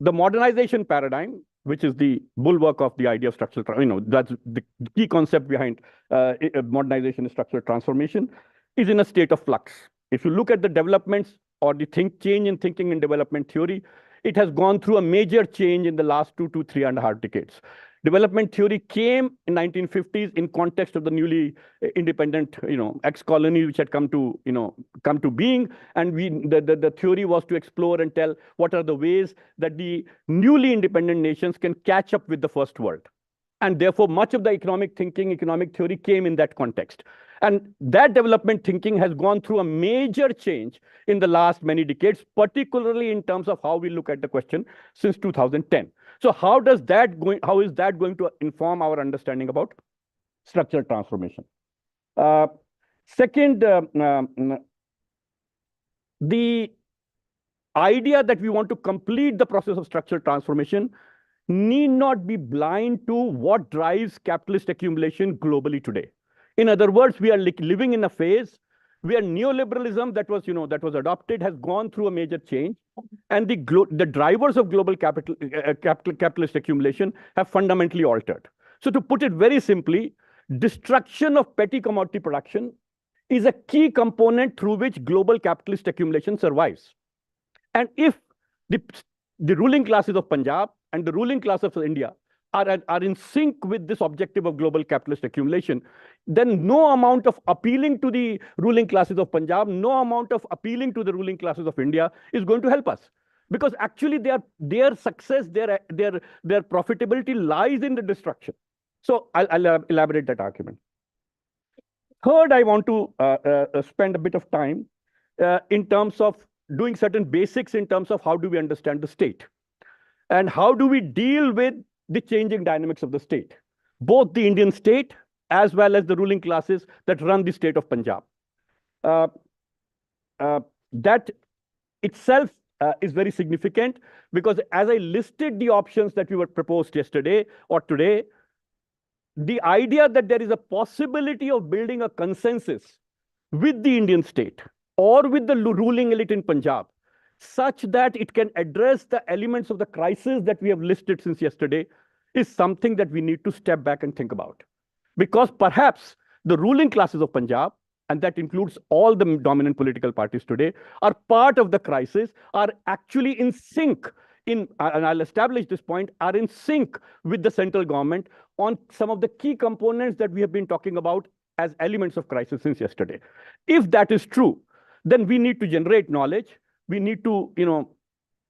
the modernization paradigm, which is the bulwark of the idea of structural, that's the key concept behind modernization and structural transformation, is in a state of flux. If you look at the developments or the change in thinking in development theory, it has gone through a major change in the last 2 to 3.5 decades. Development theory came in 1950s in context of the newly independent, ex-colony which had come to being, and the theory was to explore and tell what are the ways that the newly independent nations can catch up with the first world. And therefore, much of the economic theory came in that context. And that development thinking has gone through a major change in the last many decades, particularly in terms of how we look at the question since 2010. So how is that going to inform our understanding about structural transformation. Second, the idea that we want to complete the process of structural transformation need not be blind to what drives capitalist accumulation globally today. In other words, we are living in a phase where neoliberalism that was adopted has gone through a major change, and the drivers of global capitalist accumulation have fundamentally altered. So to put it very simply, destruction of petty commodity production is a key component through which global capitalist accumulation survives. And if the ruling classes of Punjab and the ruling class of India are in sync with this objective of global capitalist accumulation, then no amount of appealing to the ruling classes of Punjab, no amount of appealing to the ruling classes of India is going to help us. Because actually their success, their profitability lies in the destruction. So I'll elaborate that argument. Third, I want to spend a bit of time in terms of doing certain basics in terms of how do we understand the state and how do we deal with the changing dynamics of the state, both the Indian state as well as the ruling classes that run the state of Punjab. That itself is very significant because as I listed the options that we were proposed yesterday or today, the idea that there is a possibility of building a consensus with the Indian state or with the ruling elite in Punjab, such that it can address the elements of the crisis that we have listed since yesterday, is something that we need to step back and think about. Because perhaps the ruling classes of Punjab, and that includes all the dominant political parties today, are part of the crisis, are actually in sync, and I'll establish this point, are in sync with the central government on some of the key components that we have been talking about as elements of crisis since yesterday. If that is true, then we need to generate knowledge. We need to,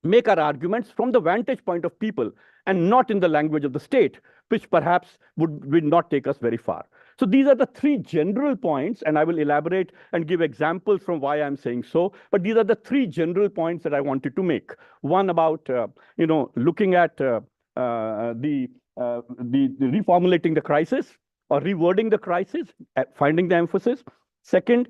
make our arguments from the vantage point of people and not in the language of the state, which perhaps would not take us very far. So these are the three general points, and I will elaborate and give examples from why I'm saying so. But these are the three general points that I wanted to make. One about, looking at the reformulating the crisis or rewording the crisis, finding the emphasis. Second,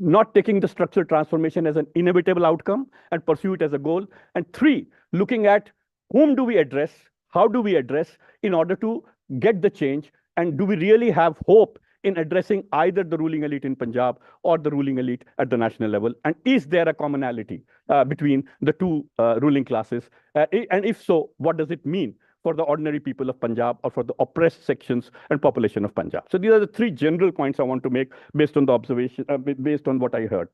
not taking the structural transformation as an inevitable outcome and pursue it as a goal. And three, looking at whom do we address, how do we address in order to get the change, and do we really have hope in addressing either the ruling elite in Punjab or the ruling elite at the national level? And is there a commonality between the two ruling classes? And if so, what does it mean for the ordinary people of Punjab or for the oppressed sections and population of Punjab? So these are the three general points I want to make based on the observation, based on what I heard.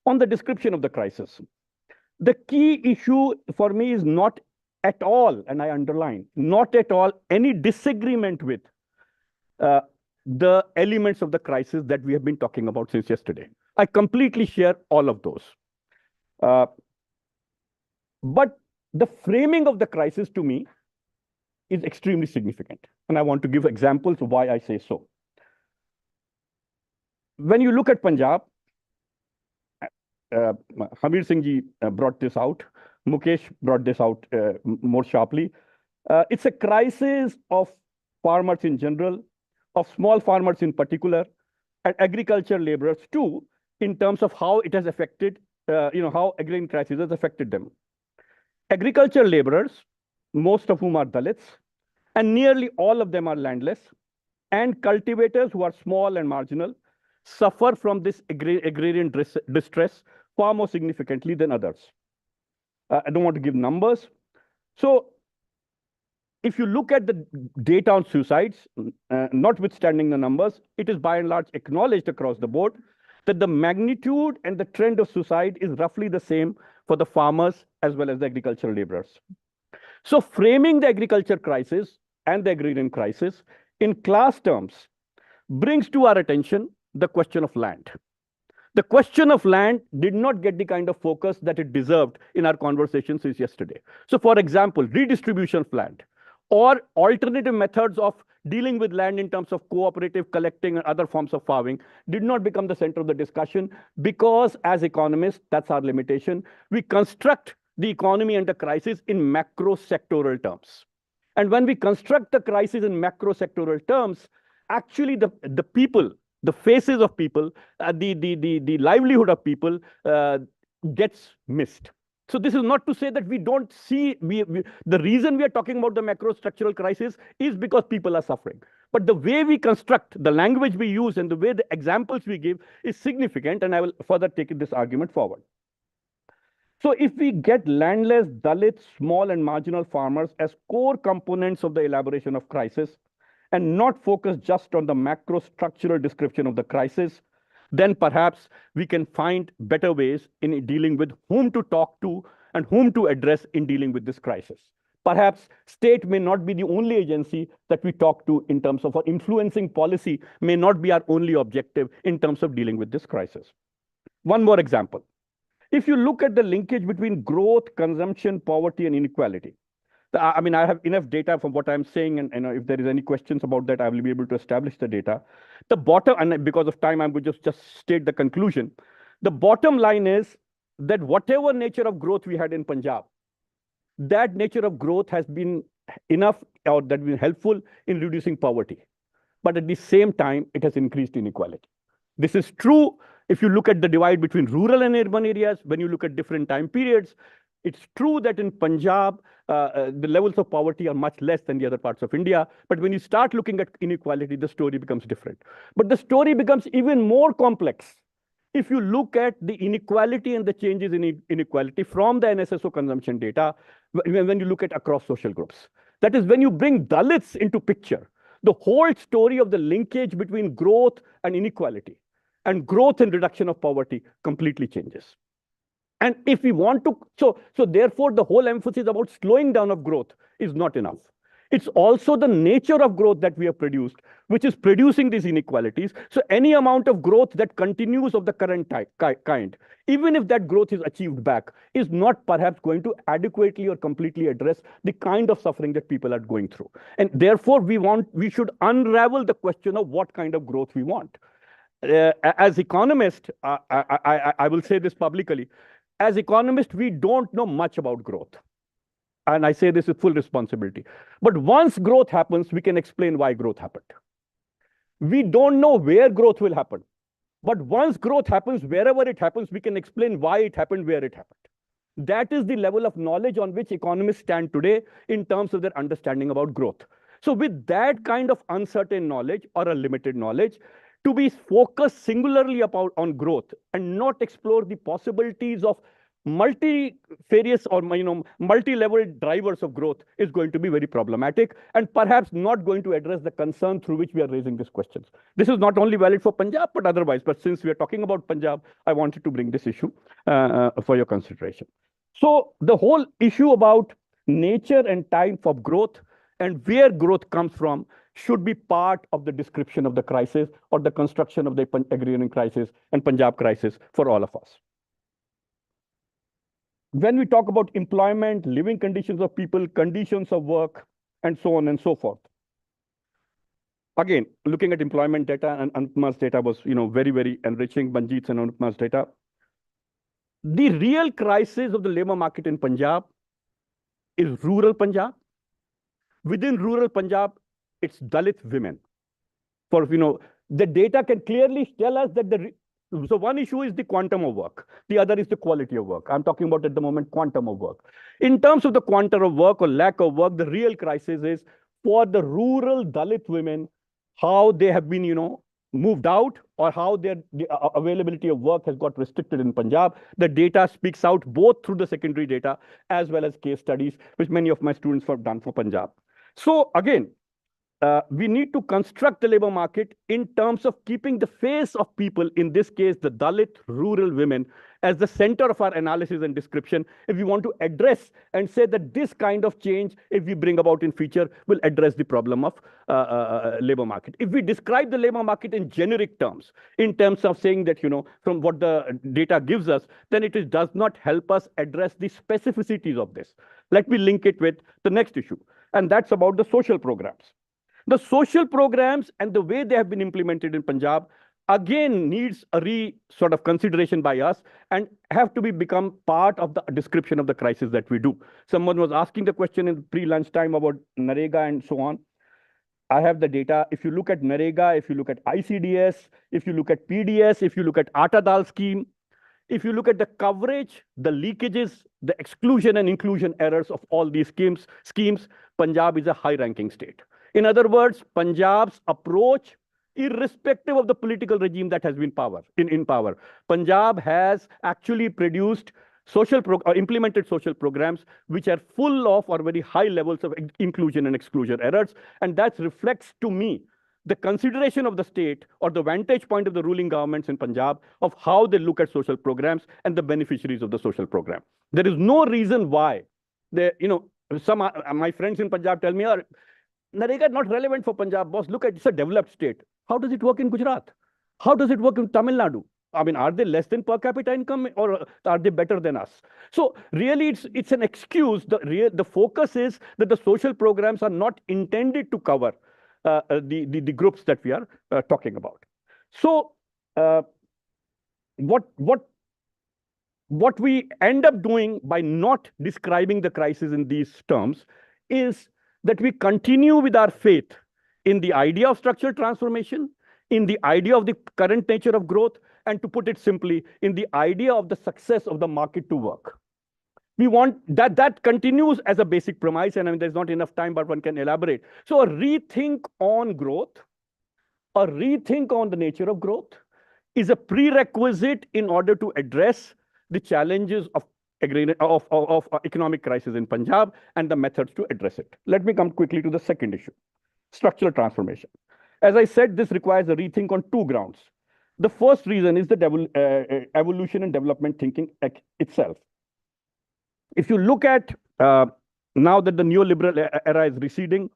On the description of the crisis, the key issue for me is not at all, and I underline, not at all any disagreement with the elements of the crisis that we have been talking about since yesterday. I completely share all of those. But the framing of the crisis to me is extremely significant. And I want to give examples of why I say so. When you look at Punjab, Hamir Singh ji brought this out. Mukesh brought this out more sharply. It's a crisis of farmers in general, of small farmers in particular, and agriculture laborers too, in terms of how it has affected, how agrarian crisis has affected them. Agriculture laborers, most of whom are Dalits, and nearly all of them are landless, and cultivators who are small and marginal, suffer from this agrarian distress far more significantly than others. I don't want to give numbers. So if you look at the data on suicides, notwithstanding the numbers, it is by and large acknowledged across the board that the magnitude and the trend of suicide is roughly the same for the farmers as well as the agricultural laborers. So framing the agriculture crisis and the agrarian crisis in class terms brings to our attention the question of land. The question of land did not get the kind of focus that it deserved in our conversation since yesterday. So for example, redistribution of land or alternative methods of dealing with land in terms of cooperative collecting and other forms of farming did not become the center of the discussion because as economists, that's our limitation, we construct the economy and the crisis in macro sectoral terms. And when we construct the crisis in macro sectoral terms, actually the people, the faces of people, the livelihood of people gets missed. So this is not to say that we don't see, the reason we are talking about the macro structural crisis is because people are suffering. But the way we construct, the language we use, and the way the examples we give is significant, and I will further take this argument forward. So if we get landless, Dalits, small and marginal farmers as core components of the elaboration of crisis, and not focus just on the macro structural description of the crisis, then perhaps we can find better ways in dealing with whom to talk to and whom to address in dealing with this crisis. Perhaps state may not be the only agency that we talk to in terms of influencing policy, may not be our only objective in terms of dealing with this crisis. One more example. If you look at the linkage between growth, consumption, poverty, and inequality, I mean, I have enough data from what I'm saying, and if there is any questions about that, I will be able to establish the data. The bottom, and because of time, I'm going to just state the conclusion. The bottom line is that whatever nature of growth we had in Punjab, that nature of growth has been enough, or that has been helpful in reducing poverty. But at the same time, it has increased inequality. This is true if you look at the divide between rural and urban areas, when you look at different time periods. It's true that in Punjab, the levels of poverty are much less than the other parts of India. But when you start looking at inequality, the story becomes different. But the story becomes even more complex if you look at the inequality and the changes in inequality from the NSSO consumption data, when you look at across social groups. That is, when you bring Dalits into picture, the whole story of the linkage between growth and inequality and growth and reduction of poverty completely changes. And if we want to, so therefore the whole emphasis about slowing down of growth is not enough. It's also the nature of growth that we have produced, which is producing these inequalities. So any amount of growth that continues of the current kind, even if that growth is achieved back, is not perhaps going to adequately or completely address the kind of suffering that people are going through. And therefore we should unravel the question of what kind of growth we want. As economists, I will say this publicly, as economists, we don't know much about growth. And I say this with full responsibility. But once growth happens, we can explain why growth happened. We don't know where growth will happen. But once growth happens, wherever it happens, we can explain why it happened, where it happened. That is the level of knowledge on which economists stand today in terms of their understanding about growth. So with that kind of uncertain knowledge or a limited knowledge, to be focused singularly on growth and not explore the possibilities of multifarious or multi-level drivers of growth is going to be very problematic and perhaps not going to address the concern through which we are raising these questions. This is not only valid for Punjab, but otherwise. But since we are talking about Punjab, I wanted to bring this issue for your consideration. So the whole issue about nature and time for growth and where growth comes from should be part of the description of the crisis or the construction of the agrarian crisis and Punjab crisis for all of us. When we talk about employment, living conditions of people, conditions of work, and so on and so forth. Again, looking at employment data, and Anupma's data was very, very enriching, Banjit's and Anupma's data. The real crisis of the labor market in Punjab is rural Punjab. Within rural Punjab, it's Dalit women. For, the data can clearly tell us that so one issue is the quantum of work. The other is the quality of work. I'm talking about at the moment quantum of work. In terms of the quantum of work or lack of work, the real crisis is for the rural Dalit women, how they have been, moved out or how the availability of work has got restricted in Punjab. The data speaks out both through the secondary data as well as case studies, which many of my students have done for Punjab. So again, we need to construct the labor market in terms of keeping the face of people, in this case, the Dalit rural women, as the center of our analysis and description, if we want to address and say that this kind of change, if we bring about in future, will address the problem of labor market. If we describe the labor market in generic terms, in terms of saying that, from what the data gives us, then it does not help us address the specificities of this. Let me link it with the next issue, and that's about the social programs. The social programs and the way they have been implemented in Punjab again needs a sort of consideration by us and have to become part of the description of the crisis that we do. Someone was asking the question in pre-lunch time about Narega and so on. I have the data. If you look at Narega, if you look at ICDS, if you look at PDS, if you look at Atta Dal scheme, if you look at the coverage, the leakages, the exclusion and inclusion errors of all these schemes, Punjab is a high-ranking state. In other words, Punjab's approach, irrespective of the political regime that has been in power, Punjab has actually produced implemented social programs which are full of or very high levels of inclusion and exclusion errors. And that reflects to me the consideration of the state or the vantage point of the ruling governments in Punjab of how they look at social programs and the beneficiaries of the social program. There is no reason why some my friends in Punjab tell me, Narega is not relevant for Punjab, boss. Look at it's a developed state. How does it work in Gujarat? How does it work in Tamil Nadu? I mean, are they less than per capita income or are they better than us? So really, it's an excuse. The focus is that the social programs are not intended to cover the groups that we are talking about. So what we end up doing by not describing the crisis in these terms is that we continue with our faith in the idea of structural transformation, in the idea of the current nature of growth, and to put it simply, in the idea of the success of the market to work. We want that continues as a basic premise, and I mean, there's not enough time, but one can elaborate. So a rethink on growth, a rethink on the nature of growth is a prerequisite in order to address the challenges of economic crisis in Punjab and the methods to address it. Let me come quickly to the second issue, structural transformation. As I said, this requires a rethink on two grounds. The first reason is the evolution and development thinking itself. If you look at now that the neoliberal era is receding,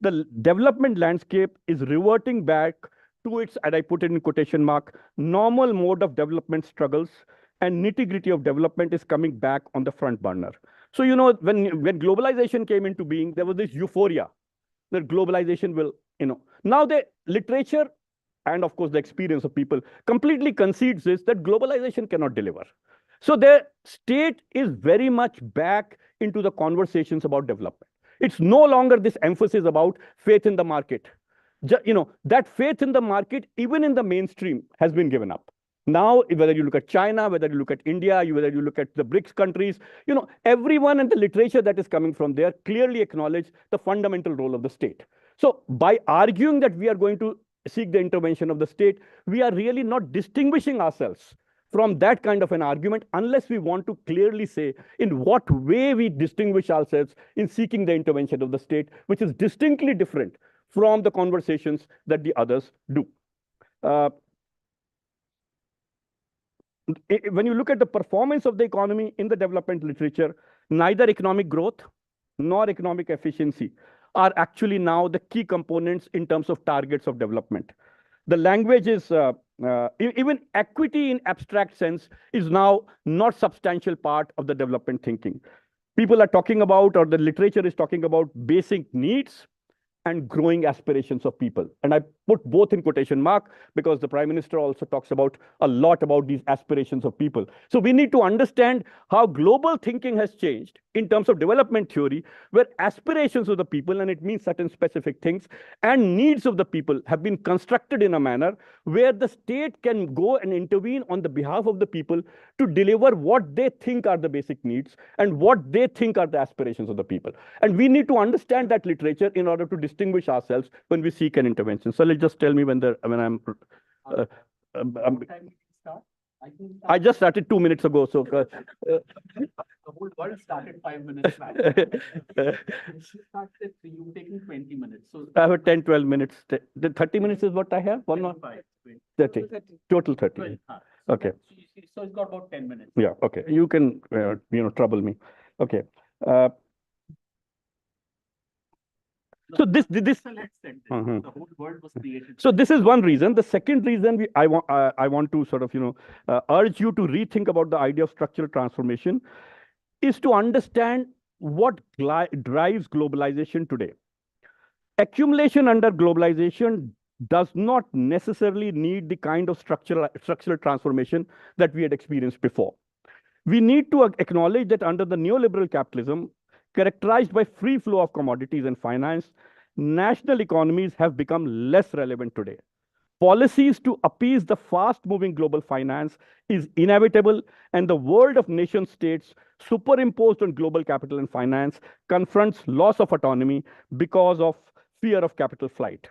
the development landscape is reverting back to its, and I put it in quotation mark, normal mode of development struggles, and nitty-gritty of development is coming back on the front burner. So, when globalization came into being, there was this euphoria that globalization will, Now the literature and of course the experience of people completely concedes this, that globalization cannot deliver. So the state is very much back into the conversations about development. It's no longer this emphasis about faith in the market. That faith in the market, even in the mainstream, has been given up. Now, whether you look at China, whether you look at India, whether you look at the BRICS countries, everyone in the literature that is coming from there clearly acknowledge the fundamental role of the state. So by arguing that we are going to seek the intervention of the state, we are really not distinguishing ourselves from that kind of an argument unless we want to clearly say in what way we distinguish ourselves in seeking the intervention of the state, which is distinctly different from the conversations that the others do. When you look at the performance of the economy in the development literature, neither economic growth nor economic efficiency are actually now the key components in terms of targets of development. The language is, even equity in abstract sense is now not substantial part of the development thinking. People are talking about, or the literature is talking about, basic needs and growing aspirations of people. And I put both in quotation mark because the Prime Minister also talks about a lot about these aspirations of people. So we need to understand how global thinking has changed in terms of development theory, where aspirations of the people, and it means certain specific things, and needs of the people have been constructed in a manner where the state can go and intervene on the behalf of the people to deliver what they think are the basic needs and what they think are the aspirations of the people. And we need to understand that literature in order to distinguish ourselves when we seek an intervention. So let's just tell me when I'm I just started 2 minutes ago, so the whole world started 5 minutes back. You've taken 20 minutes. So I have 10, 12 minutes. The 30 minutes is what I have? 30. Total 30. Okay. So it's got about 10 minutes. Yeah, okay. You can, trouble me. Okay. So this The whole world was created. So this is one reason. The second reason I want to sort of urge you to rethink about the idea of structural transformation is to understand what drives globalization today. Accumulation under globalization does not necessarily need the kind of structural transformation that we had experienced before. We need to acknowledge that under the neoliberal capitalism, characterized by free flow of commodities and finance, national economies have become less relevant today. Policies to appease the fast-moving global finance is inevitable, and the world of nation-states superimposed on global capital and finance confronts loss of autonomy because of fear of capital flight.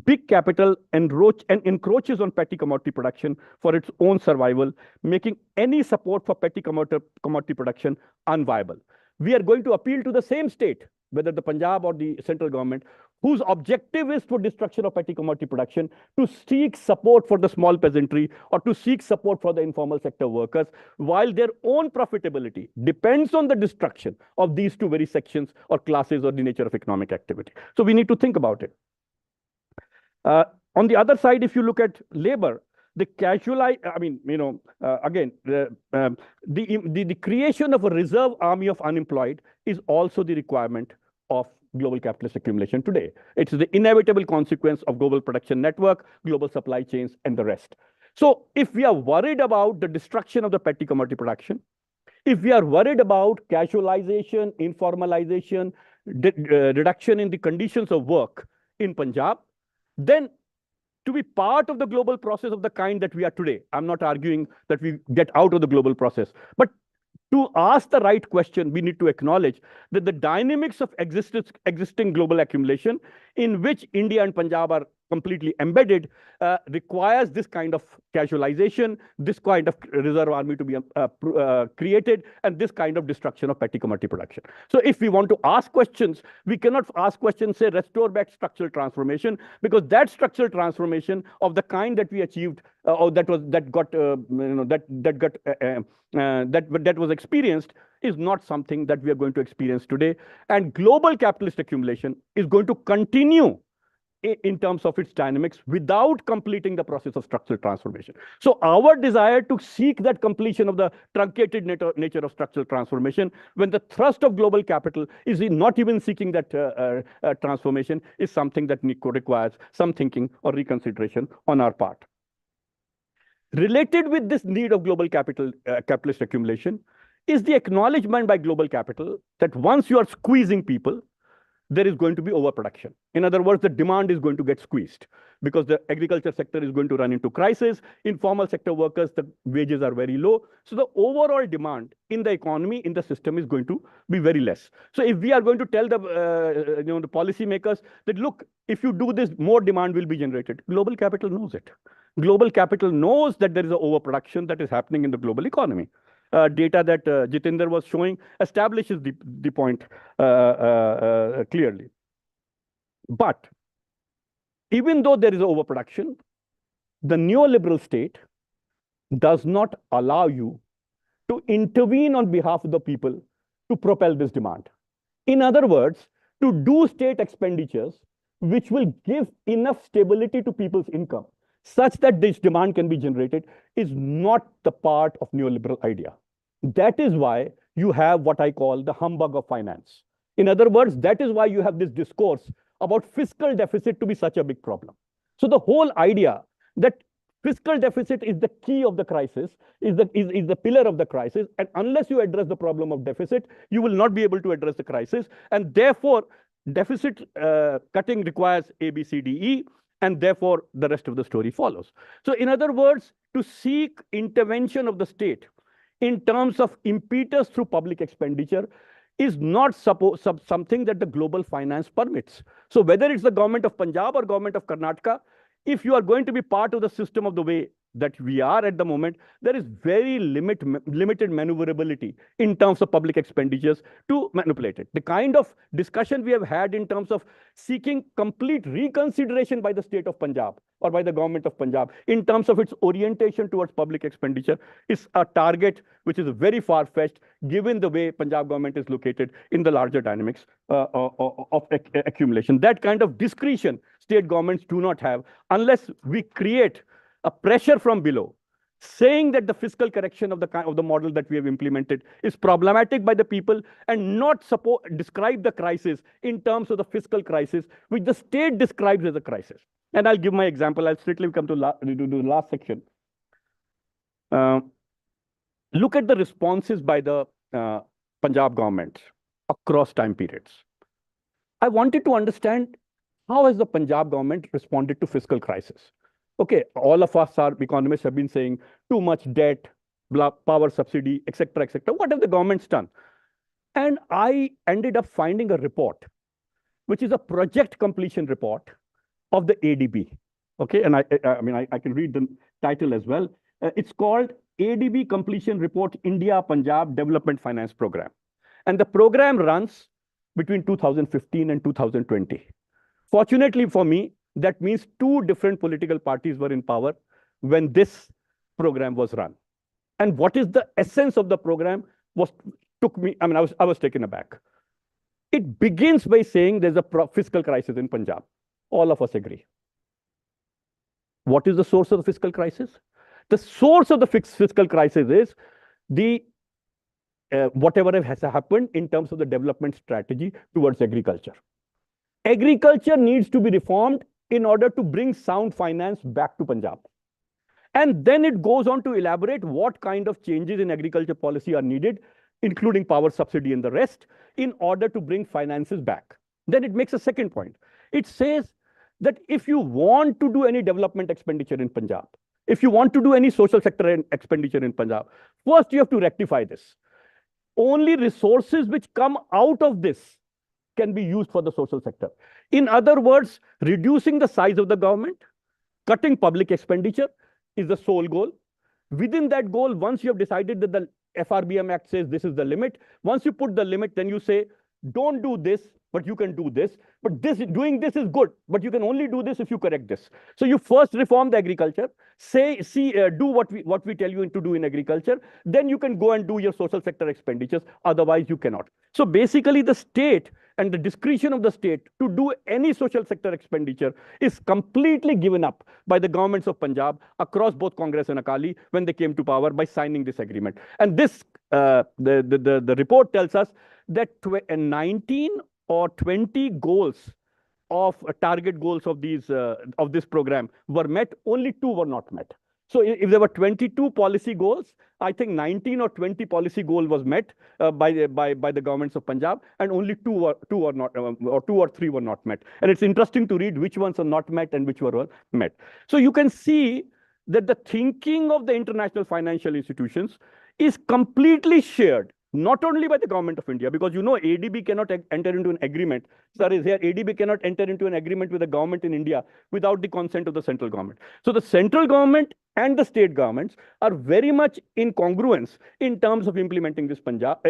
Big capital encroaches on petty commodity production for its own survival, making any support for petty commodity production unviable. We are going to appeal to the same state, whether the Punjab or the central government, whose objective is for destruction of petty commodity production, to seek support for the small peasantry or to seek support for the informal sector workers, while their own profitability depends on the destruction of these two very sections or classes or the nature of economic activity. So we need to think about it. On the other side, if you look at labor, the the creation of a reserve army of unemployed is also the requirement of global capitalist accumulation today. It's the inevitable consequence of global production network, global supply chains, and the rest. So if we are worried about the destruction of the petty commodity production, if we are worried about casualization, informalization, reduction in the conditions of work in Punjab, then to be part of the global process of the kind that we are today, I'm not arguing that we get out of the global process, but to ask the right question, we need to acknowledge that the dynamics of existing global accumulation, in which India and Punjab are completely embedded, requires this kind of casualization, this kind of reserve army to be created, and this kind of destruction of petty commodity production. So if we want to ask questions, we cannot ask questions, say, restore back structural transformation, because that structural transformation of the kind that we achieved, or that was experienced, is not something that we are going to experience today. And global capitalist accumulation is going to continue in terms of its dynamics without completing the process of structural transformation. So our desire to seek that completion of the truncated nature of structural transformation, when the thrust of global capital is not even seeking that transformation, is something that requires some thinking or reconsideration on our part. Related with this need of global capitalist accumulation is the acknowledgement by global capital that once you are squeezing people, there is going to be overproduction. In other words, the demand is going to get squeezed because the agriculture sector is going to run into crisis. Informal sector workers, the wages are very low. So the overall demand in the economy, in the system, is going to be very less. So if we are going to tell the the policymakers that, look, if you do this, more demand will be generated, global capital knows it. Global capital knows that there is an overproduction that is happening in the global economy. Data that Jitendra was showing establishes the point clearly. But even though there is overproduction, the neoliberal state does not allow you to intervene on behalf of the people to propel this demand. In other words, to do state expenditures which will give enough stability to people's income such that this demand can be generated is not the part of neoliberal idea. That is why you have what I call the humbug of finance. In other words, that is why you have this discourse about fiscal deficit to be such a big problem. So the whole idea that fiscal deficit is the key of the crisis, is the pillar of the crisis, and unless you address the problem of deficit, you will not be able to address the crisis, and therefore deficit cutting requires A, B, C, D, E, and therefore the rest of the story follows. So in other words, to seek intervention of the state in terms of impetus through public expenditure is not something that the global finance permits. So whether it's the government of Punjab or government of Karnataka, if you are going to be part of the system of the way that we are at the moment, there is very limited maneuverability in terms of public expenditures to manipulate it. The kind of discussion we have had in terms of seeking complete reconsideration by the state of Punjab or by the government of Punjab in terms of its orientation towards public expenditure is a target which is very far-fetched given the way Punjab government is located in the larger dynamics of accumulation. That kind of discretion state governments do not have unless we create a pressure from below, saying that the fiscal correction of the model that we have implemented is problematic by the people and not describe the crisis in terms of the fiscal crisis, which the state describes as a crisis. And I'll give my example. I'll strictly come to the last section. Look at the responses by the Punjab government across time periods. I wanted to understand how has the Punjab government responded to fiscal crisis. Okay, all of us, our economists, have been saying too much debt, power subsidy, etc., etc. What have the governments done? And I ended up finding a report, which is a project completion report of the ADB. Okay, and I can read the title as well. It's called ADB Completion Report India Punjab Development Finance Program. And the program runs between 2015 and 2020. Fortunately for me, that means two different political parties were in power when this program was run. And what is the essence of the program I was taken aback. It begins by saying there's a fiscal crisis in Punjab. All of us agree. What is the source of the fiscal crisis? The source of the fiscal crisis is the whatever has happened in terms of the development strategy towards agriculture. Agriculture needs to be reformed in order to bring sound finance back to Punjab. And then it goes on to elaborate what kind of changes in agriculture policy are needed, including power subsidy and the rest, in order to bring finances back. Then it makes a second point. It says that if you want to do any development expenditure in Punjab, if you want to do any social sector expenditure in Punjab, first you have to rectify this. Only resources which come out of this can be used for the social sector. In other words, reducing the size of the government, cutting public expenditure is the sole goal. Within that goal, once you have decided that the FRBM Act says this is the limit, once you put the limit, then you say, don't do this, but you can do this. But doing this is good, but you can only do this if you correct this. So you first reform the agriculture, do what we tell you to do in agriculture, then you can go and do your social sector expenditures, otherwise you cannot. So basically the state and the discretion of the state to do any social sector expenditure is completely given up by the governments of Punjab across both Congress and Akali when they came to power by signing this agreement. And this, the report tells us that 19 or 20 goals of target goals of this program were met, only 2 were not met. So if there were 22 policy goals, I think 19 or 20 policy goal was met by the governments of Punjab, and only 2 or 3 were not met. And it's interesting to read which ones are not met and which were met. So you can see that the thinking of the international financial institutions is completely shared, not only by the government of India, because ADB cannot enter into an agreement. ADB cannot enter into an agreement with the government in India without the consent of the central government. So the central government and the state governments are very much in congruence in terms of implementing this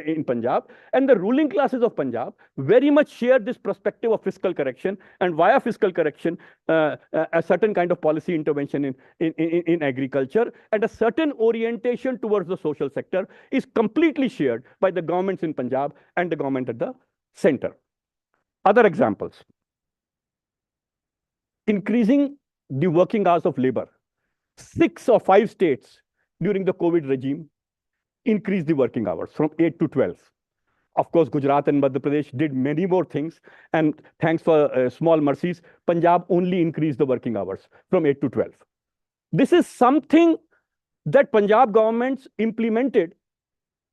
in Punjab. And the ruling classes of Punjab very much share this perspective of fiscal correction, and via fiscal correction, a certain kind of policy intervention in agriculture and a certain orientation towards the social sector is completely shared by the governments in Punjab and the government at the center. Other examples. Increasing the working hours of labor. 6 or 5 states during the COVID regime increased the working hours from 8 to 12. Of course, Gujarat and Madhya Pradesh did many more things, and thanks for small mercies, Punjab only increased the working hours from 8 to 12. This is something that Punjab governments implemented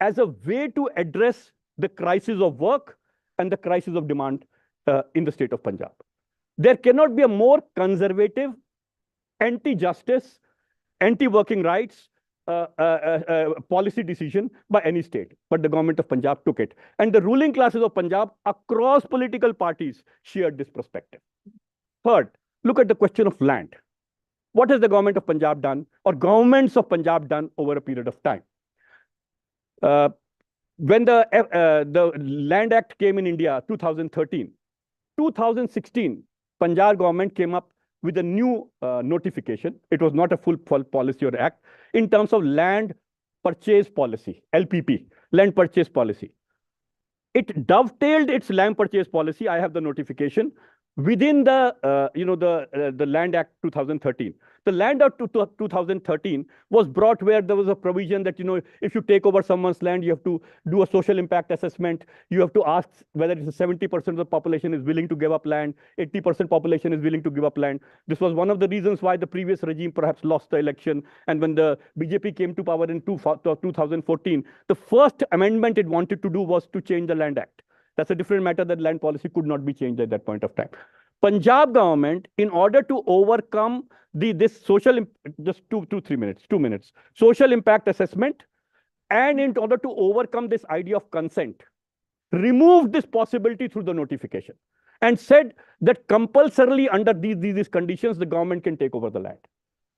as a way to address the crisis of work and the crisis of demand in the state of Punjab. There cannot be a more conservative, anti-justice, anti-working rights policy decision by any state, but the government of Punjab took it. And the ruling classes of Punjab across political parties shared this perspective. Third, look at the question of land. What has the government of Punjab done, or governments of Punjab done over a period of time? When the Land Act came in India, 2013, 2016, Punjab government came up with a new notification. It was not a full policy or act in terms of land purchase policy, LPP, land purchase policy. It dovetailed its land purchase policy. I have the notification within the, the Land Act 2013. The Land Act 2013 was brought where there was a provision that, if you take over someone's land, you have to do a social impact assessment. You have to ask whether it's 70% of the population is willing to give up land, 80% population is willing to give up land. This was one of the reasons why the previous regime perhaps lost the election. And when the BJP came to power in 2014, the first amendment it wanted to do was to change the Land Act. That's a different matter, that land policy could not be changed at that point of time. Punjab government, in order to overcome this social, just 2 minutes, social impact assessment, and in order to overcome this idea of consent, removed this possibility through the notification and said that compulsorily under these conditions, the government can take over the land.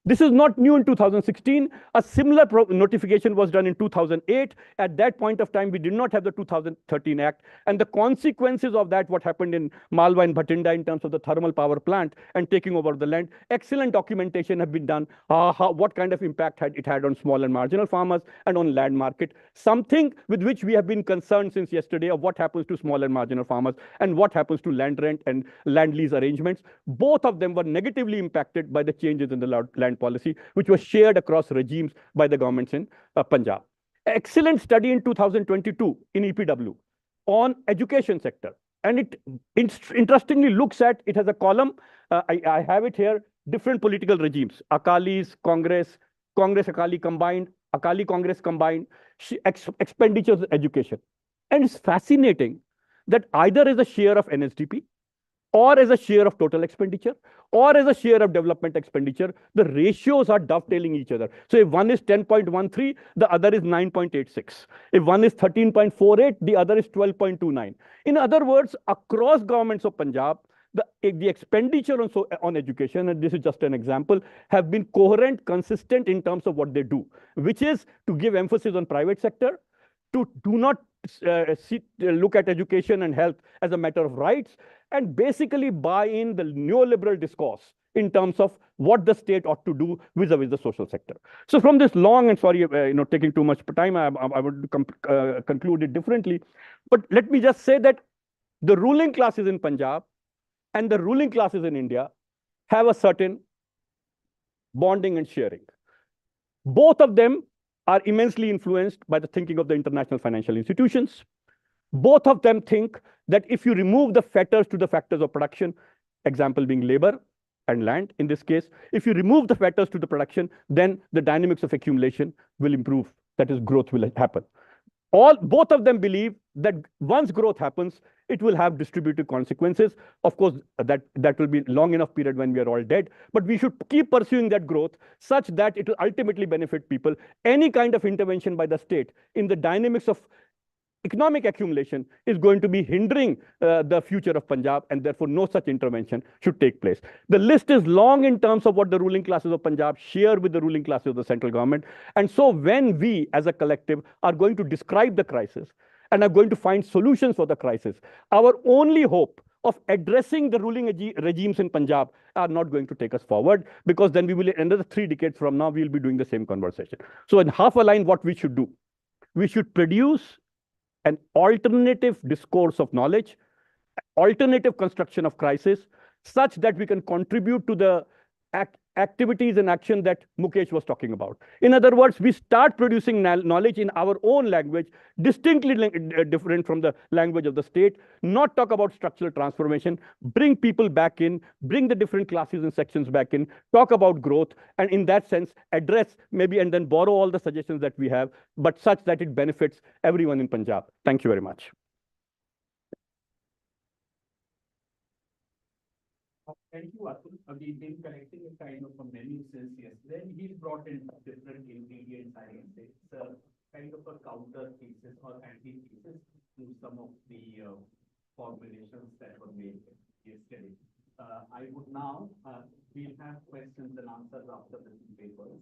This is not new in 2016. A similar notification was done in 2008. At that point of time, we did not have the 2013 Act. And the consequences of that, what happened in Malwa and Bhatinda in terms of the thermal power plant and taking over the land, excellent documentation have been done, what kind of impact it had on small and marginal farmers and on land market. Something with which we have been concerned since yesterday of what happens to small and marginal farmers and what happens to land rent and land lease arrangements. Both of them were negatively impacted by the changes in the land policy, which was shared across regimes by the governments in Punjab. Excellent study in 2022 in EPW on education sector. And it interestingly looks at, it has a column, I have it here, different political regimes, Akalis, Congress, Akali combined, Akali Congress combined, expenditures on education. And it's fascinating that either as a share of NSDP, or as a share of total expenditure, or as a share of development expenditure, the ratios are dovetailing each other. So if one is 10.13, the other is 9.86. If one is 13.48, the other is 12.29. In other words, across governments of Punjab, the expenditure on education, and this is just an example, have been coherent, consistent in terms of what they do, which is to give emphasis on private sector, to do not look at education and health as a matter of rights, and basically buy in the neoliberal discourse in terms of what the state ought to do vis-a-vis the social sector. So from this long, and sorry, taking too much time, I would conclude it differently. But let me just say that the ruling classes in Punjab and the ruling classes in India have a certain bonding and sharing. Both of them are immensely influenced by the thinking of the international financial institutions. Both of them think that if you remove the fetters to the factors of production, example being labor and land in this case, if you remove the fetters to the production, then the dynamics of accumulation will improve. That is, growth will happen. Both of them believe that once growth happens, it will have distributive consequences. Of course, that will be long enough period when we are all dead, but we should keep pursuing that growth such that it will ultimately benefit people. Any kind of intervention by the state in the dynamics of economic accumulation is going to be hindering the future of Punjab, and therefore no such intervention should take place. The list is long in terms of what the ruling classes of Punjab share with the ruling classes of the central government. And so when we as a collective are going to describe the crisis and are going to find solutions for the crisis, our only hope of addressing the ruling regimes in Punjab are not going to take us forward, because then we will, another 3 decades from now, we will be doing the same conversation. So in half a line, what we should do, we should produce an alternative discourse of knowledge, alternative construction of crisis, such that we can contribute to the activities and action that Mukesh was talking about. In other words, we start producing knowledge in our own language, distinctly different from the language of the state, not talk about structural transformation, bring people back in, bring the different classes and sections back in, talk about growth, and in that sense, address maybe and then borrow all the suggestions that we have, but such that it benefits everyone in Punjab. Thank you very much. Thank you, Atul. We've been collecting a kind of a menu since yesterday. He's brought in different ingredients, I would say. It's a kind of a counter thesis or anti-thesis to some of the formulations that were made yesterday. I would now, we'll have questions and answers after the two papers.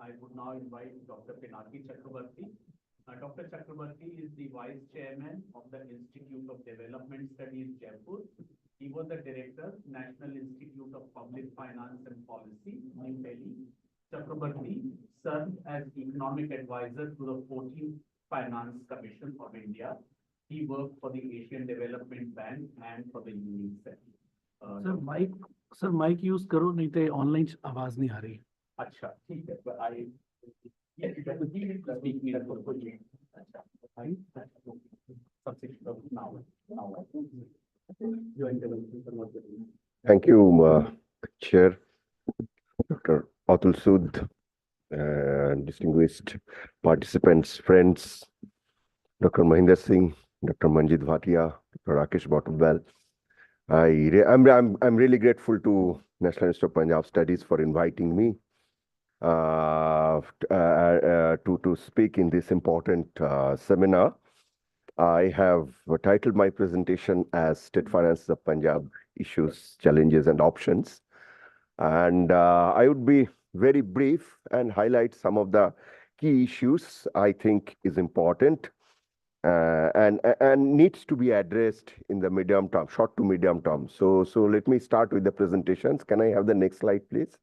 I would now invite Dr. Pinaki Chakrabarty. Dr. Chakrabarty is the Vice Chairman of the Institute of Development Studies, Jaipur. He was the Director, National Institute of Public Finance and Policy, New Delhi. Chakrabarty served as Economic Advisor to the 14th Finance Commission of India. He worked for the Asian Development Bank and for the UNICEF. Sir mike use करो, नहीं तो online आवाज नहीं आ रही। अच्छा ठीक है, but I yes, that would be speak me that for you. Thank you, Chair, Dr. Atul Sood, distinguished participants, friends, Dr. Mahinder Singh, Dr. Manjit Bhatia, Dr. Rakesh Bottlewell. I'm really grateful to National Institute of Punjab Studies for inviting me to speak in this important seminar. I have titled my presentation as State Finances of Punjab Issues, Challenges and Options. And I would be very brief and highlight some of the key issues I think is important and needs to be addressed in the medium term, short to medium term. So let me start with the presentations. Can I have the next slide, please?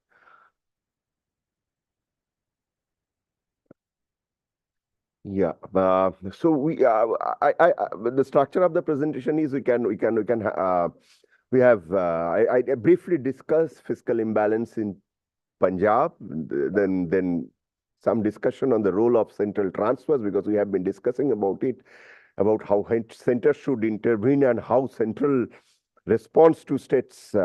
Yeah. So the structure of the presentation is I briefly discuss fiscal imbalance in Punjab, then some discussion on the role of central transfers, because we have been discussing about it, about how center should intervene and how central response to states'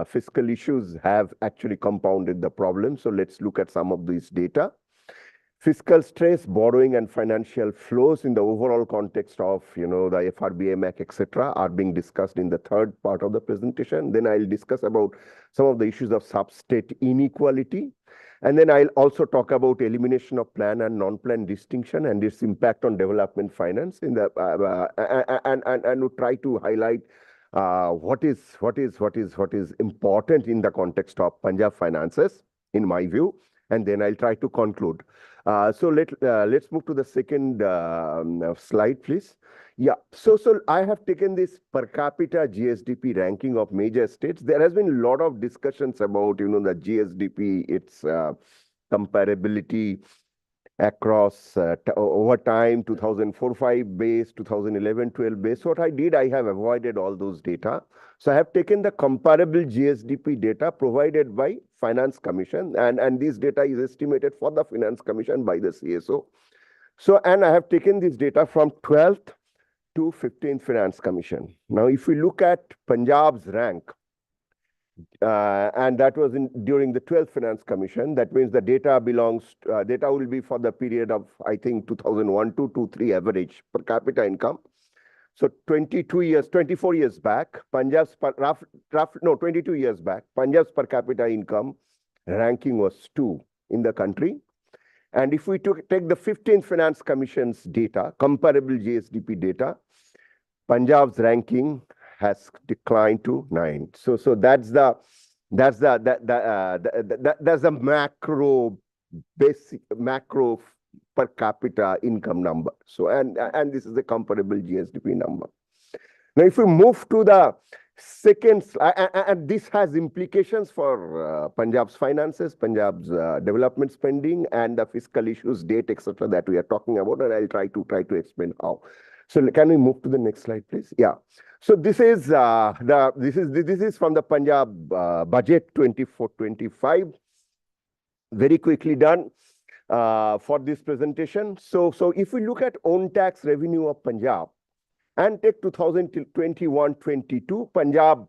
fiscal issues have actually compounded the problem. So let's look at some of these data. Fiscal stress, borrowing and financial flows in the overall context of, the FRBM Act, etc., are being discussed in the third part of the presentation. Then I'll discuss about some of the issues of sub-state inequality. And then I'll also talk about elimination of plan and non-plan distinction and its impact on development finance in the and we'll try to highlight what is important in the context of Punjab finances, in my view. And then I'll try to conclude. So let's move to the second slide, please. Yeah, so I have taken this per capita GSDP ranking of major states. There has been a lot of discussions about, the GSDP, its comparability across over time, 2004-5 base, 2011-12 base. What I did, I have avoided all those data. So I have taken the comparable GSDP data provided by Finance Commission, and this data is estimated for the Finance Commission by the CSO. So, and I have taken this data from 12th to 15th Finance Commission. Now, if we look at Punjab's rank, and that was during the 12th Finance Commission, that means the data data will be for the period of, I think, 2001 to 2003 average per capita income. So 24 years back, 22 years back, Punjab's per capita income ranking was 2 in the country. And if we take the 15th Finance Commission's data, comparable GSDP data, Punjab's ranking has declined to 9. So that's the macro per capita income number. So and this is a comparable GSDP number. Now, if we move to the second slide, and this has implications for Punjab's finances, Punjab's development spending, and the fiscal issues, debt, etc., that we are talking about, and I'll try to explain how. So can we move to the next slide, please? Yeah. So this is this is from the Punjab budget 24-25. Very quickly done for this presentation. So if we look at own tax revenue of Punjab and take 2021-22, Punjab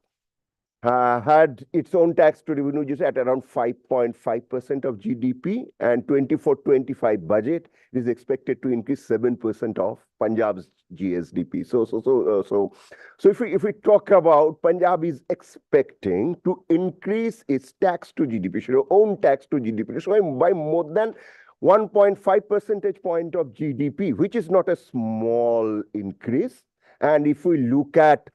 had its own tax to revenue just at around 5.5% of GDP, and 24-25 budget is expected to increase 7% of Punjab's GSDP. So if we talk about Punjab is expecting to increase its tax to GDP, so own tax to GDP, so by more than 1.5 percentage point of GDP, which is not a small increase. And if we look at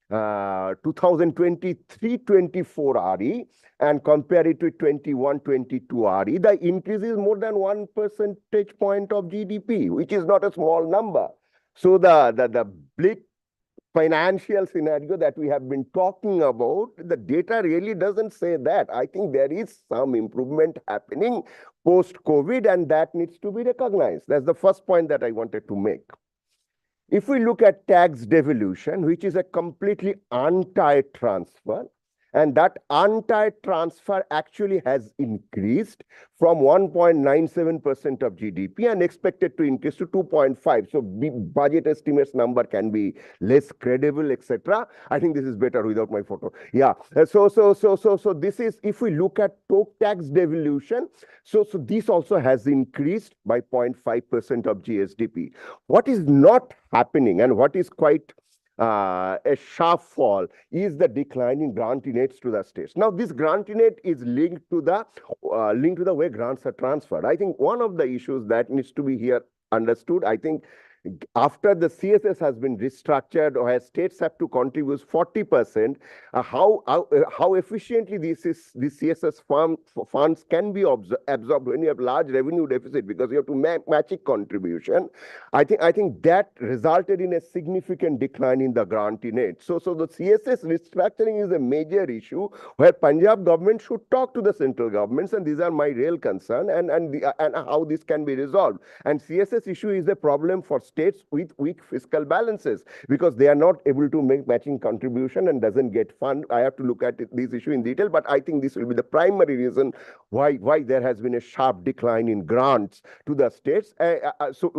2023-24 RE and compare it with 21-22 RE, the increase is more than 1 percentage point of GDP, which is not a small number. So the bleak financial scenario that we have been talking about, the data really doesn't say that. I think there is some improvement happening post-COVID, and that needs to be recognized. That's the first point that I wanted to make. If we look at tax devolution, which is a completely untied transfer, And that untied transfer actually has increased from 1.97% of GDP and expected to increase to 2.5. So budget estimates number can be less credible, etc. I think this is better without my photo. Yeah. So this is, if we look at tax devolution, so this also has increased by 0.5% of GSDP. What is not happening and what is quite a sharp fall is the decline in granting-aids to the states. Now, this granting-aid is linked to the way grants are transferred. I think one of the issues that needs to be here understood, I think, after the CSS has been restructured or as states have to contribute 40%, how efficiently these CSS funds can be absorbed when you have large revenue deficit because you have to matching contribution. I think that resulted in a significant decline in the granting aid. So the CSS restructuring is a major issue where Punjab government should talk to the central governments, and these are my real concern, and how this can be resolved. And CSS issue is a problem for states with weak fiscal balances because they are not able to make matching contribution and doesn't get fund. I have to look at this issue in detail, but I think this will be the primary reason why there has been a sharp decline in grants to the states. So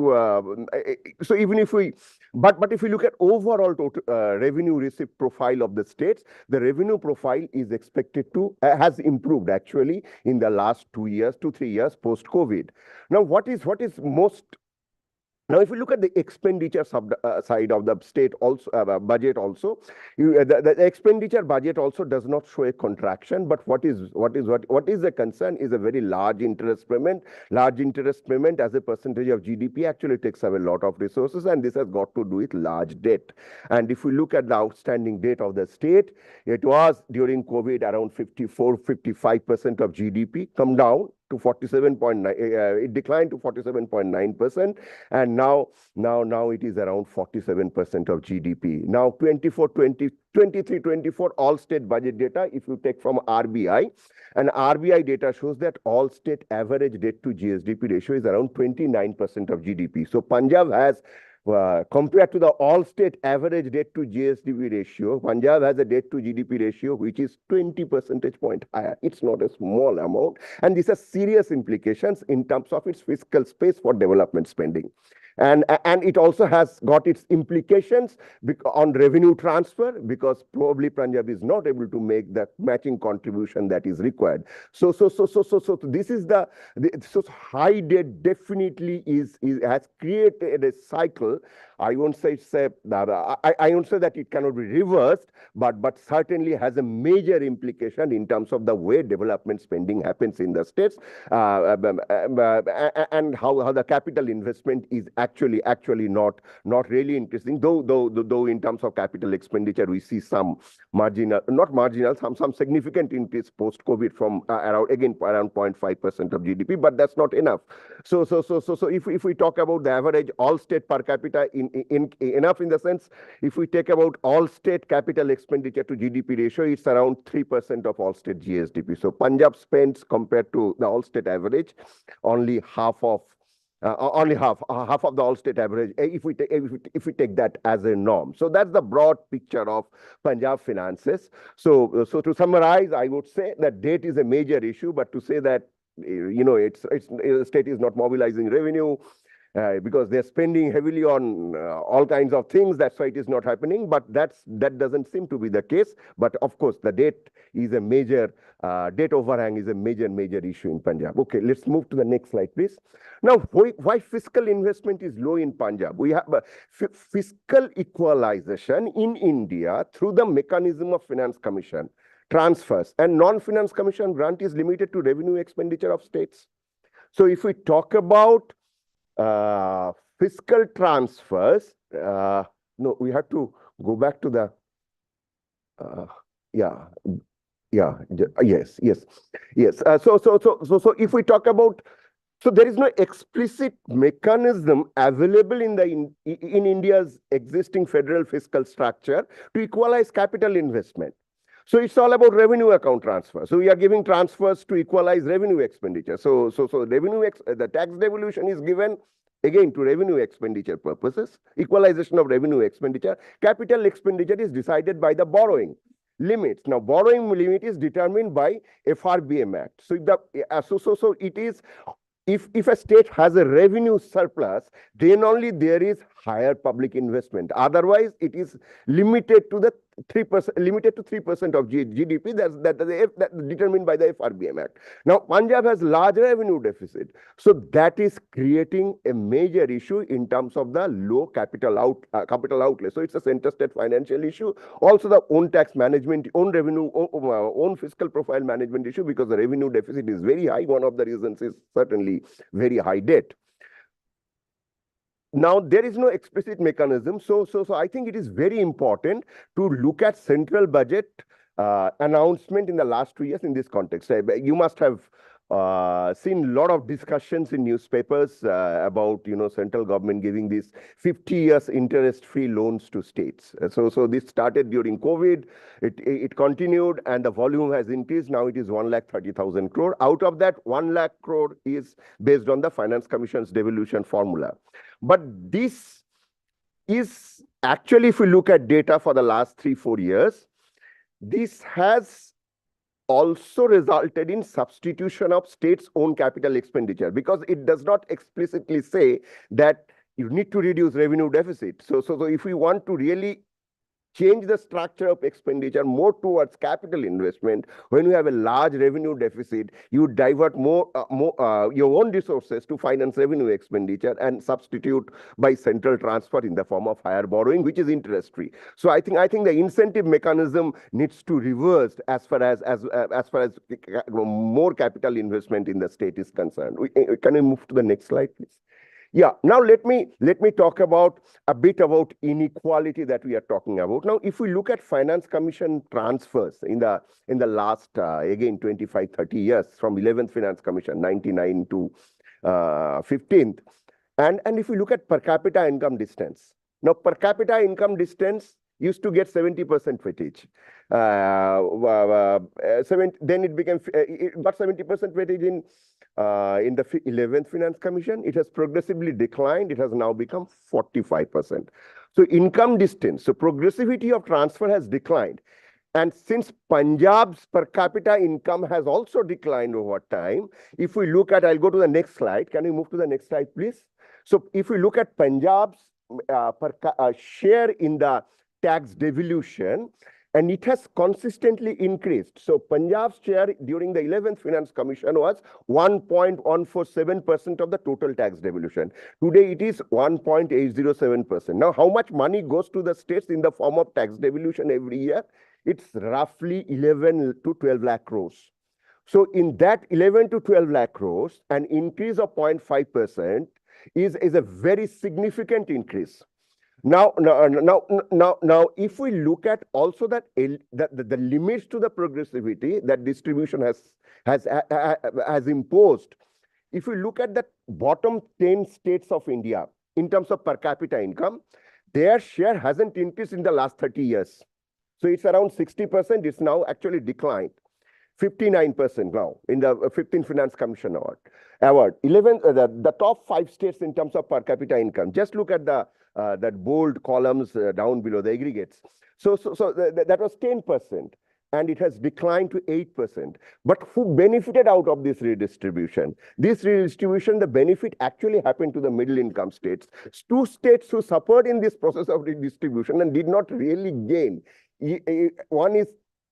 even if we, but if we look at overall total revenue receipt profile of the states, the revenue profile is expected to has improved actually in the last 2 to 3 years post COVID. Now, what is most Now, if you look at the expenditure side of the state also budget also, the expenditure budget also does not show a contraction. But what is the concern is a very large interest payment. Large interest payment as a percentage of GDP actually takes up a lot of resources, and this has got to do with large debt. And if we look at the outstanding debt of the state, it was during COVID around 55% of GDP, come down to 47.9, it declined to 47.9%, and now it is around 47% of GDP. Now 23-24 all state budget data, if you take from RBI, and RBI data shows that all state average debt to GSDP ratio is around 29% of GDP. So Punjab has compared to the all-state average debt to GSDP ratio, Punjab has a debt to GDP ratio which is 20 percentage point higher. It's not a small amount, and this has serious implications in terms of its fiscal space for development spending. And it also has got its implications on revenue transfer because probably Punjab is not able to make that matching contribution that is required. So this is so high debt definitely has created a cycle. I won't say I won't say that it cannot be reversed, but certainly has a major implication in terms of the way development spending happens in the states, and how the capital investment is actually not really interesting. Though in terms of capital expenditure we see some some significant increase post COVID from around 0.5% of GDP, but that's not enough. So if we talk about the average all state per capita enough in the sense, if we take about all state capital expenditure to GDP ratio, it's around 3% of all state GSDP. So Punjab spends compared to the all state average only half of the all state average if we take that as a norm. So that's the broad picture of Punjab finances. So to summarize, I would say that debt is a major issue, but to say that the state is not mobilizing revenue because they're spending heavily on all kinds of things, that's why it is not happening. But that doesn't seem to be the case. But of course, the debt is a major debt overhang is a major issue in Punjab. Okay, let's move to the next slide, please. Now, why fiscal investment is low in Punjab? We have fiscal equalization in India through the mechanism of Finance Commission transfers, and non-finance commission grant is limited to revenue expenditure of states. So if we talk about fiscal transfers, no, we have to go back to the yes. So if we talk about, so there is no explicit mechanism available in India's existing federal fiscal structure to equalize capital investment. So it's all about revenue account transfer. So we are giving transfers to equalize revenue expenditure. So the tax devolution is given again to revenue expenditure purposes, equalization of revenue expenditure. Capital expenditure is decided by the borrowing. limits. Now, borrowing limit is determined by FRBM Act. So, so it is, if a state has a revenue surplus, then only there is higher public investment. Otherwise, it is limited to the 3%, limited to 3% of GDP. That's determined by the FRBM Act. Now, Punjab has large revenue deficit, so that is creating a major issue in terms of the low capital outlay. So it's a center-state financial issue. Also, the own tax management, own revenue, own fiscal profile management issue, because the revenue deficit is very high. One of the reasons is certainly very high debt. Now, there is no explicit mechanism. So I think it is very important to look at central budget announcement in the last 2 years in this context. You must have seen a lot of discussions in newspapers about, central government giving these 50 years interest-free loans to states. So this started during COVID. It continued, and the volume has increased. Now it is 1,30,000 crore. Out of that, 1 lakh crore is based on the Finance Commission's devolution formula. But this is actually, if we look at data for the last 3-4 years, this has also resulted in substitution of states' own capital expenditure, because it does not explicitly say that you need to reduce revenue deficit. So if we want to really change the structure of expenditure more towards capital investment, when you have a large revenue deficit, you divert more your own resources to finance revenue expenditure and substitute by central transfer in the form of higher borrowing, which is interest-free. So I think the incentive mechanism needs to reverse as far as more capital investment in the state is concerned. Can we move to the next slide, please? Yeah, now let me talk about a bit about inequality that we are talking about. Now, if we look at Finance Commission transfers in the last, again, 25-30 years, from 11th Finance Commission, 99 to 15th, and if we look at per capita income distance, now per capita income distance used to get 70% weightage. Then it became, it got 70% weightage in the 11th Finance Commission. It has progressively declined. It has now become 45%. So income distance, so progressivity of transfer has declined. And since Punjab's per capita income has also declined over time, if we look at, I'll go to the next slide. Can we move to the next slide, please? So if we look at Punjab's share in the tax devolution, and it has consistently increased. So Punjab's share during the 11th Finance Commission was 1.147% of the total tax devolution. Today it is 1.807%. Now, how much money goes to the states in the form of tax devolution every year? It's roughly 11 to 12 lakh crores. So in that 11 to 12 lakh crores, an increase of 0.5% is a very significant increase. Now, if we look at also that the limits to the progressivity that distribution has imposed, if we look at the bottom 10 states of India in terms of per capita income, their share hasn't increased in the last 30 years. So it's around 60%. It's now actually declined. 59% now in the 15th Finance Commission award. 11, the top 5 states in terms of per capita income. Just look at the that bold columns down below, the aggregates. So that was 10%, and it has declined to 8%. But who benefited out of this redistribution? This redistribution, the benefit actually happened to the middle income states. 2 states who suffered in this process of redistribution and did not really gain. One is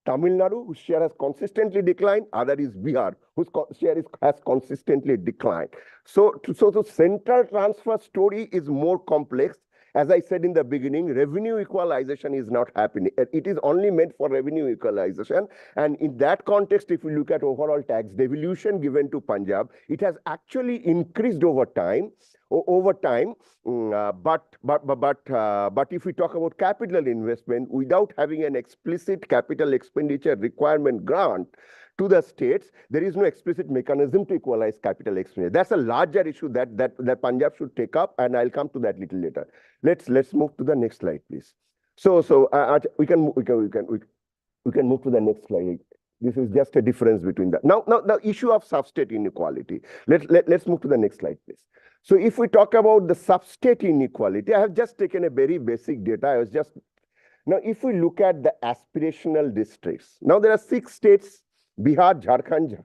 Tamil Nadu, whose share has consistently declined. Other is Bihar, whose share has consistently declined. So the central transfer story is more complex. As I said in the beginning, revenue equalization is not happening. It is only meant for revenue equalization. And in that context, if we look at overall tax devolution given to Punjab, it has actually increased over time. But if we talk about capital investment, without having an explicit capital expenditure requirement grant to the states, there is no explicit mechanism to equalize capital expenditure. That's a larger issue that Punjab should take up, and I'll come to that little later. Let's move to the next slide, please. So we can move to the next slide. This is just a difference between that. Now the issue of sub-state inequality. Let's move to the next slide, please. So if we talk about the sub-state inequality, I have just taken a very basic data. I was just Now, if we look at the aspirational districts, now there are 6 states, Bihar, Jharkhand,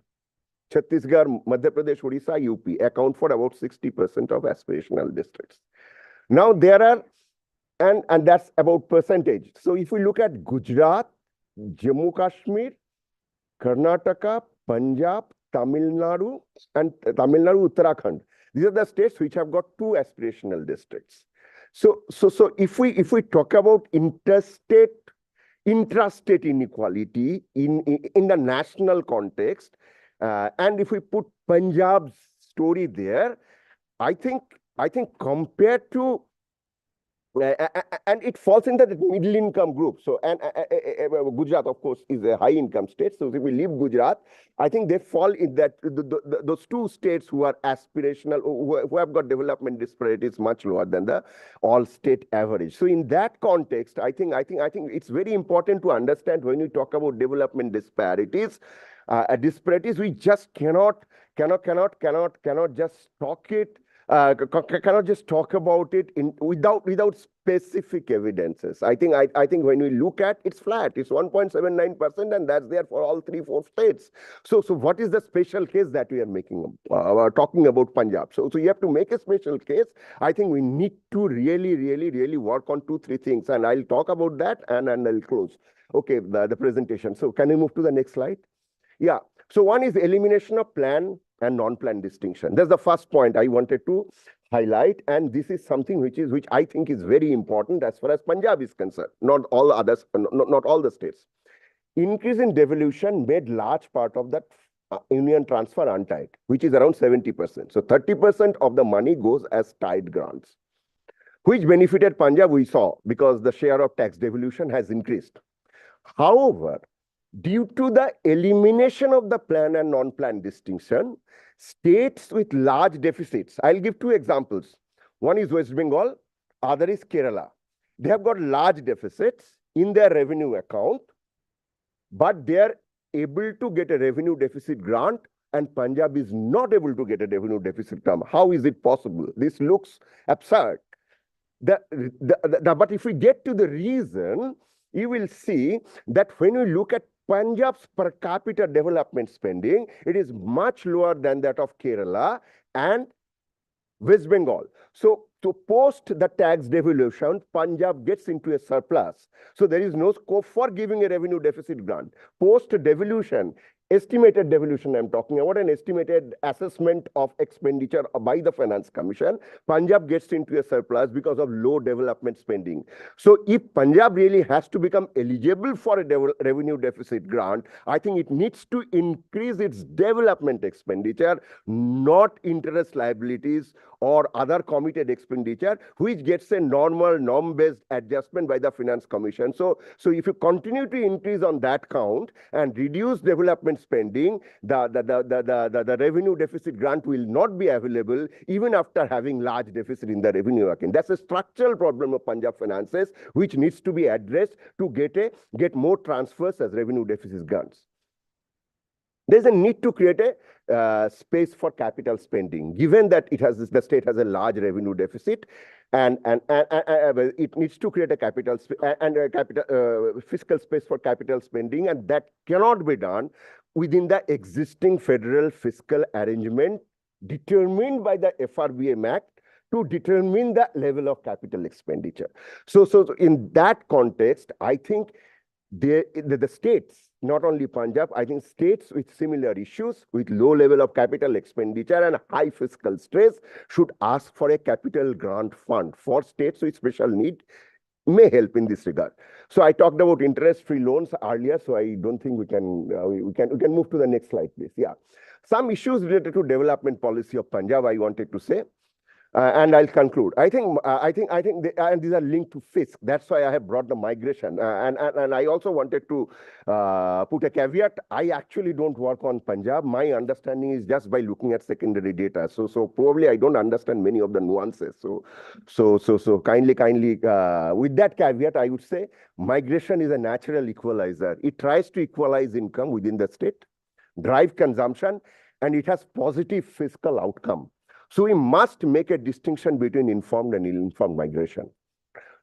Chhattisgarh, Madhya Pradesh, Odisha, UP, account for about 60% of aspirational districts. Now, there are, and that's about percentage. So if we look at Gujarat, Jammu Kashmir, Karnataka, Punjab, Tamil Nadu, Uttarakhand. These are the states which have got 2 aspirational districts. So if we talk about intrastate inequality in the national context, and if we put Punjab's story there, I think compared to and it falls into the middle income group. So, and Gujarat, of course, is a high income state. So, if we leave Gujarat, I think they fall in that those 2 states who are aspirational, who have got development disparities much lower than the all state average. So, in that context, I think it's very important to understand when we talk about development disparities. We just cannot just talk it. Cannot just talk about it without specific evidences. I think when we look at it's flat, it's 1.79%, and that's there for all 3-4 states. So what is the special case that we are making? Talking about Punjab. So you have to make a special case. I think we need to really work on 2-3 things, and I'll talk about that and I'll close. Okay, the presentation. So can we move to the next slide? Yeah. So one is elimination of plan and non-plan distinction. That's the first point I wanted to highlight, and this is something which I think is very important as far as Punjab is concerned. Not all others, not all the states. Increase in devolution made large part of that union transfer untied, which is around 70%. So 30% of the money goes as tied grants, which benefited Punjab, we saw, because the share of tax devolution has increased. However, due to the elimination of the plan and non-plan distinction, states with large deficits, I'll give 2 examples. One is West Bengal, other is Kerala. They have got large deficits in their revenue account, but they are able to get a revenue deficit grant, and Punjab is not able to get a revenue deficit grant. How is it possible? This looks absurd. But if we get to the reason, you will see that when you look at Punjab's per capita development spending, it is much lower than that of Kerala and West Bengal. So to post the tax devolution, Punjab gets into a surplus. So there is no scope for giving a revenue deficit grant. Post devolution, estimated devolution I'm talking about, an estimated assessment of expenditure by the Finance Commission, Punjab gets into a surplus because of low development spending. So if Punjab really has to become eligible for a revenue deficit grant, I think it needs to increase its development expenditure, not interest liabilities or other committed expenditure, which gets a normal norm-based adjustment by the Finance Commission. So if you continue to increase on that count and reduce development spending, the revenue deficit grant will not be available even after having large deficit in the revenue account. That's a structural problem of Punjab finances, which needs to be addressed to get more transfers as revenue deficit grants. There's a need to create a space for capital spending, given that the state has a large revenue deficit, and it needs to create a fiscal space for capital spending, and that cannot be done within the existing federal fiscal arrangement determined by the FRBM Act to determine the level of capital expenditure. So in that context, I think the states, not only Punjab, I think states with similar issues, with low level of capital expenditure and high fiscal stress, should ask for a capital grant fund for states with special need, may help in this regard. So I talked about interest-free loans earlier, so I don't think we can move to the next slide, please. Yeah, some issues related to development policy of Punjab I wanted to say. And I'll conclude. I think, and these are linked to Fisc. That's why I have brought the migration. And I also wanted to put a caveat. I actually don't work on Punjab. My understanding is just by looking at secondary data. So probably I don't understand many of the nuances. So kindly, with that caveat, I would say migration is a natural equalizer. It tries to equalize income within the state, drive consumption, and it has positive fiscal outcome. So we must make a distinction between informed and ill-informed migration.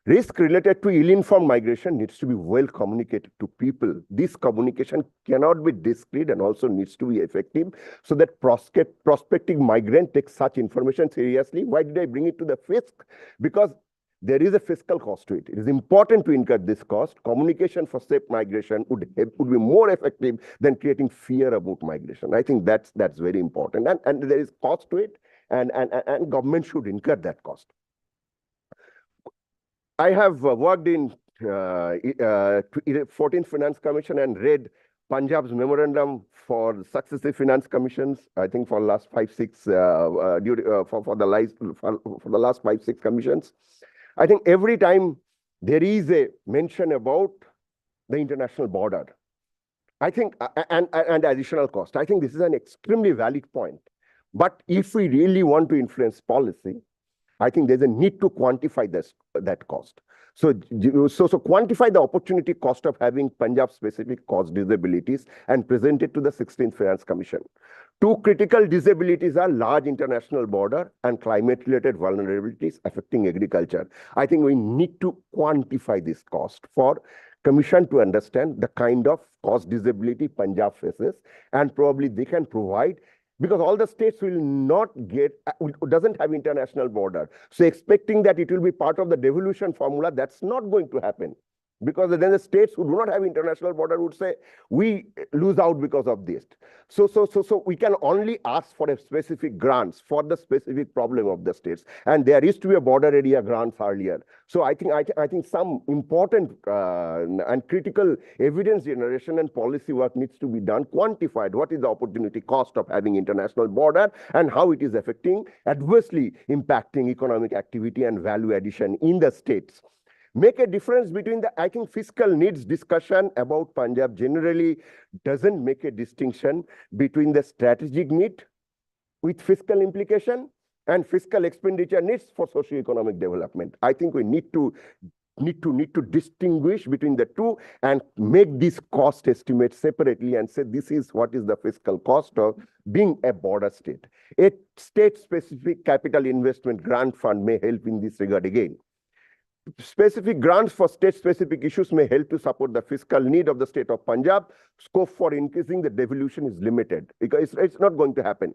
Risk related to ill-informed migration needs to be well communicated to people. This communication cannot be discreet and also needs to be effective so that prospective migrant takes such information seriously. Why did I bring it to the fisc? Because there is a fiscal cost to it. It is important to incur this cost. Communication for safe migration would be more effective than creating fear about migration. I think that's very important. And there is cost to it, and government should incur that cost. I have worked in 14th Finance Commission and read Punjab's memorandum for successive finance commissions. I think for last 5-6 for the last 5-6 commissions. I think every time there is a mention about the international border, I think and additional cost. I think this is an extremely valid point. But if we really want to influence policy, I think there's a need to quantify that cost. So quantify the opportunity cost of having Punjab-specific cost disabilities and present it to the 16th Finance Commission. Two critical disabilities are large international border and climate-related vulnerabilities affecting agriculture. I think we need to quantify this cost for Commission to understand the kind of cost disability Punjab faces, and probably they can provide, because all the states will not get, doesn't have international border. So expecting that it will be part of the devolution formula, that's not going to happen. Because then the states who do not have international border would say, we lose out because of this. So we can only ask for a specific grants for the specific problem of the states. And there used to be a border area grants earlier. So I think some important and critical evidence generation and policy work needs to be done, quantified. What is the opportunity cost of having international border and how it is affecting, adversely impacting economic activity and value addition in the states. Make a difference between the, I think fiscal needs discussion about Punjab generally doesn't make a distinction between the strategic need with fiscal implication and fiscal expenditure needs for socio-economic development. I think we need to distinguish between the two and make these cost estimates separately and say this is what is the fiscal cost of being a border state. A state-specific capital investment grant fund may help in this regard again. Specific grants for state-specific issues may help to support the fiscal need of the state of Punjab. Scope for increasing the devolution is limited because it's not going to happen.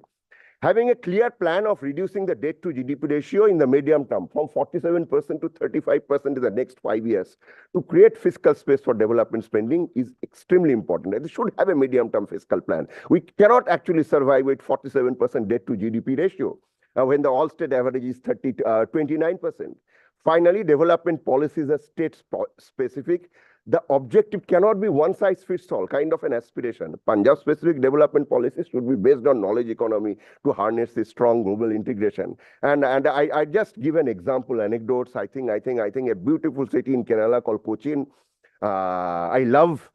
Having a clear plan of reducing the debt to GDP ratio in the medium term from 47% to 35% in the next 5 years to create fiscal space for development spending is extremely important. And it should have a medium-term fiscal plan. We cannot actually survive with 47% debt to GDP ratio when the all-state average is 29%. Finally, development policies are state-specific. The objective cannot be one-size-fits-all, kind of an aspiration. Punjab-specific development policies should be based on knowledge economy to harness this strong global integration. And I just give an example, anecdotes. I think a beautiful city in Kerala called Cochin, I love.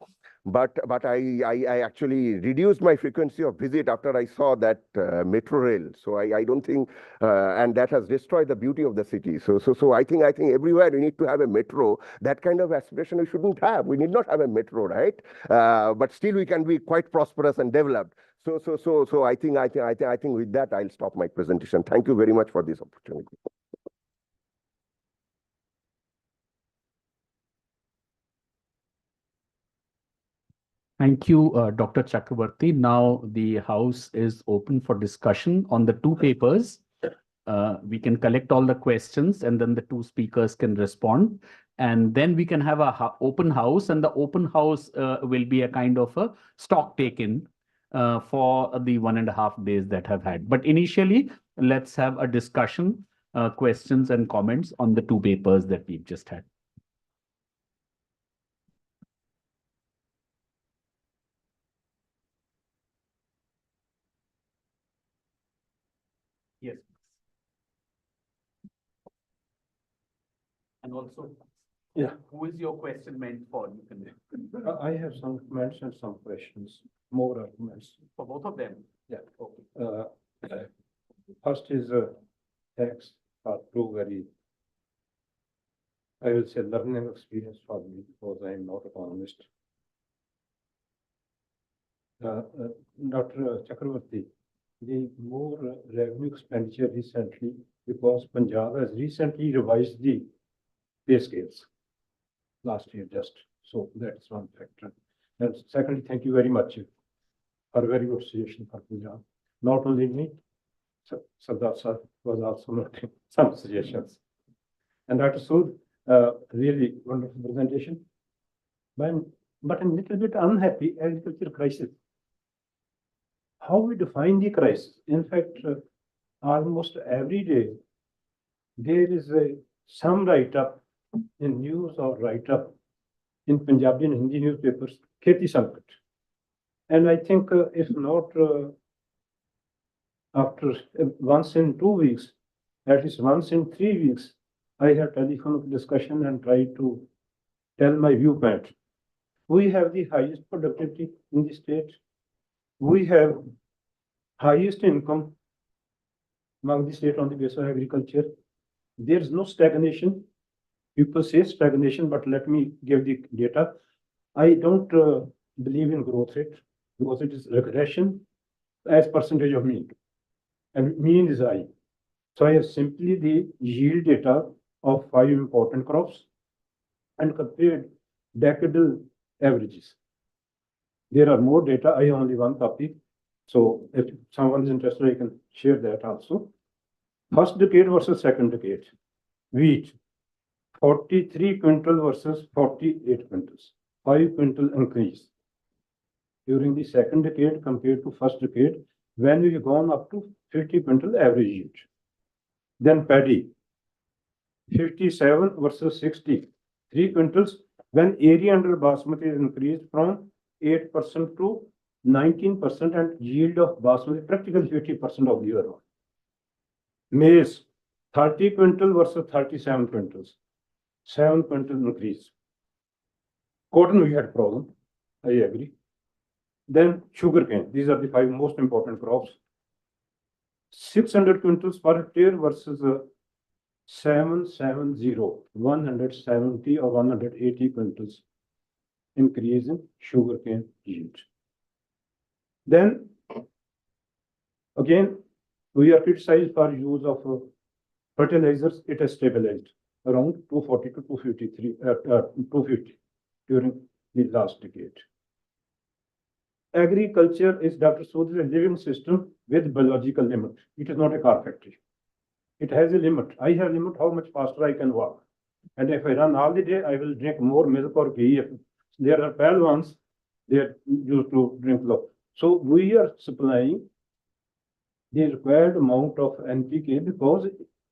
But I actually reduced my frequency of visit after I saw that metro rail. So I don't think, and that has destroyed the beauty of the city. So I think everywhere we need to have a metro. That kind of aspiration we shouldn't have. We need not have a metro, right? But still we can be quite prosperous and developed. So I think with that I'll stop my presentation. Thank you very much for this opportunity. Thank you, Dr. Chakrabarty. Now the House is open for discussion on the two papers. We can collect all the questions and then the two speakers can respond. And then we can have an open house, and the open house will be a kind of a stock taken for the 1.5 days that have had. But initially, let's have a discussion, questions and comments on the two papers that we've just had. Yes. And also, yeah, who is your question meant for? You can. I have some comments and some questions, more arguments. For both of them? Yeah. Okay. First is tax are two very, I will say, learning experience for me because I am not an economist. Dr. Chakrabarty, the more revenue expenditure recently, because Punjab has recently revised the pay scales last year just. So that's one factor. And secondly, thank you very much for a very good suggestion for Punjab. Not only me, Sardar sir was also noting some suggestions. And Dr. Sood, really wonderful presentation. But I'm a little bit unhappy agriculture crisis. How we define the crisis? In fact, almost every day there is some write-up in news or write-up in Punjabi and Hindi newspapers, Kheti Sankat. And I think if not after once in 2 weeks, at least once in 3 weeks, I have telephone discussion and try to tell my viewpoint. We have the highest productivity in the state. We have highest income among the state on the basis of agriculture. There is no stagnation. People say stagnation, but let me give the data. I don't believe in growth rate. Growth rate is regression as percentage of mean. And mean is high. So I have simply the yield data of 5 important crops and compared decadal averages. There are more data. I have only one copy. So if someone is interested, I can share that also. First decade versus second decade. Wheat, 43 quintal versus 48 quintals. 5 quintal increase. During the second decade compared to first decade, when we have gone up to 50 quintal average yield. Then paddy, 57 versus 60, 3 quintals, when area under basmati is increased from 8% to 19% and yield of basmati practically 50% of the year. Maize, 30 quintal versus 37 quintals, 7 quintal increase. Cotton we had problem, I agree. Then sugarcane, these are the 5 most important crops. 600 quintals per hectare versus 770, 170 or 180 quintals increase in sugarcane yield. Then again, we are criticized for use of fertilizers. It has stabilized around 240 to 250 during the last decade. Agriculture is, Dr. Sood, a living system with biological limit. It is not a car factory. It has a limit. I have a limit how much faster I can walk. And if I run all the day, I will drink more milk or ghee. If there are Pahlwans, they are used to drink low. So we are supplying the required amount of NPK because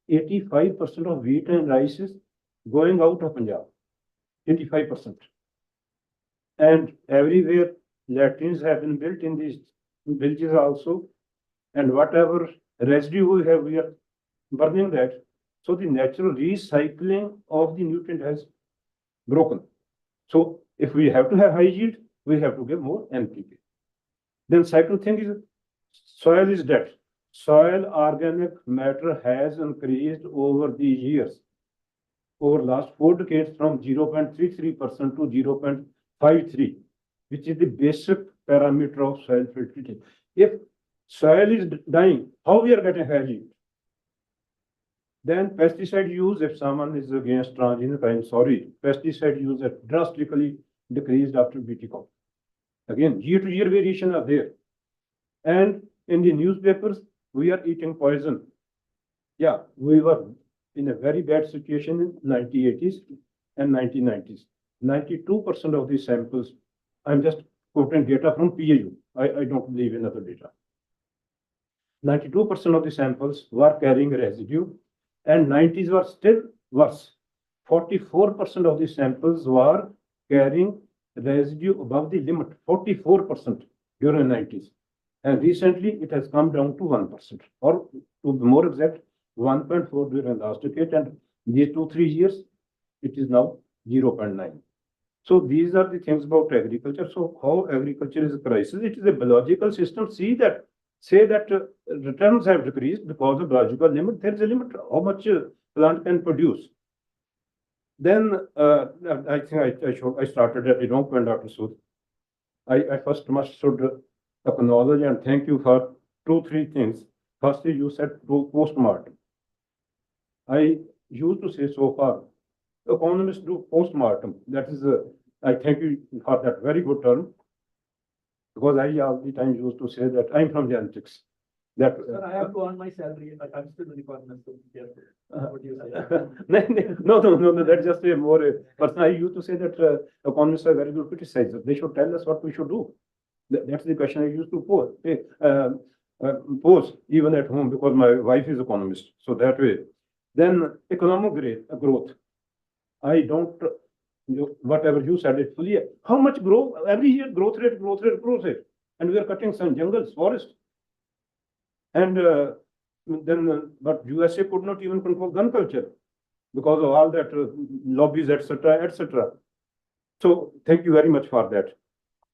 85% of wheat and rice is going out of Punjab. 85%. And everywhere latrines have been built in these villages also. And whatever residue we have, we are burning that. So the natural recycling of the nutrient has broken. So if we have to have high yield, we have to give more NPK. Then second thing is soil is dead. Soil organic matter has increased over the years. Over last 4 decades from 0.33% to 0.53, which is the basic parameter of soil fertility. If soil is dying, how we are getting high yield? Then pesticide use, if someone is against transgenic, I'm sorry, pesticide use has drastically decreased after BT crop. Again, year-to-year variation are there. And in the newspapers, we are eating poison. Yeah, we were in a very bad situation in 1980s and 1990s. 92% of the samples, I'm just quoting data from PAU. I don't believe in other data. 92% of the samples were carrying residue, and 90s were still worse. 44% of the samples were carrying residue above the limit, 44% during 90s. And recently it has come down to 1%, or to be more exact, 1.4 during last decade, and these 2-3 years, it is now 0.9. So these are the things about agriculture. So how agriculture is a crisis? It is a biological system. Say that returns have decreased because of biological limit. There is a limit how much plant can produce. Then I think I started at the wrong point, Dr. Sood. I first should acknowledge and thank you for 2-3 things. Firstly, you said post-mortem. I used to say so far economists do post-mortem. That is, I thank you for that very good term, because I all the time used to say that I'm from genetics. That Sir, I have to earn my salary, but I'm still an economist, so be careful. What do you say? no, that's just a more person. I used to say that economists are very good criticizers. They should tell us what we should do. That's the question I used to pose even at home, because my wife is economist. So that way, then economic growth. I don't, whatever you said, it fully. How much growth every year? Growth rate, and we are cutting some jungles, forests. And then, but USA could not even control gun culture because of all that lobbies, etc., etc. So thank you very much for that.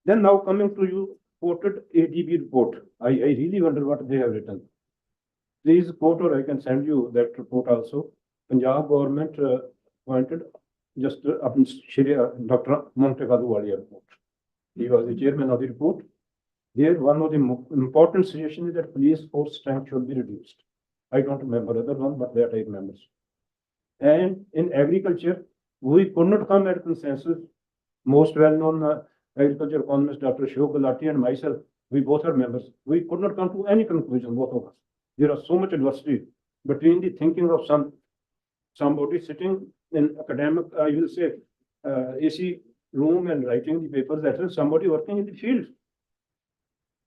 Then now coming to you quoted ADB report. I really wonder what they have written. Please quote, or I can send you that report also. Punjab government appointed just Dr. Montekadu Walia report. He was the chairman of the report. There, one of the important suggestions is that police force strength should be reduced. I don't remember other one, but that I remember. And in agriculture, we could not come at consensus. Most well-known agriculture economist, Dr. Shiv Gulati and myself, we both are members. We could not come to any conclusion, both of us. There is so much diversity between the thinking of somebody sitting in academic, I will say, AC room and writing the papers, that is somebody working in the field.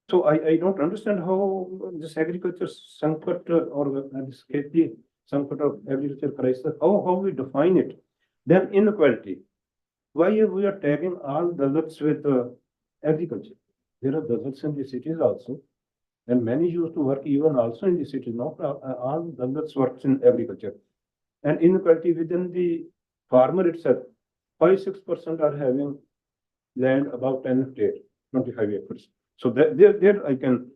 So I don't understand how this agriculture sankat or this kheti sankat of agriculture crisis, how we define it. Then inequality. Why we are tagging all deserts with agriculture? There are deserts in the cities also, and many used to work even also in the cities. Not all deserts works in agriculture. And inequality within the farmer itself, 5-6% are having land about 10 hectares, 25 acres. So there I can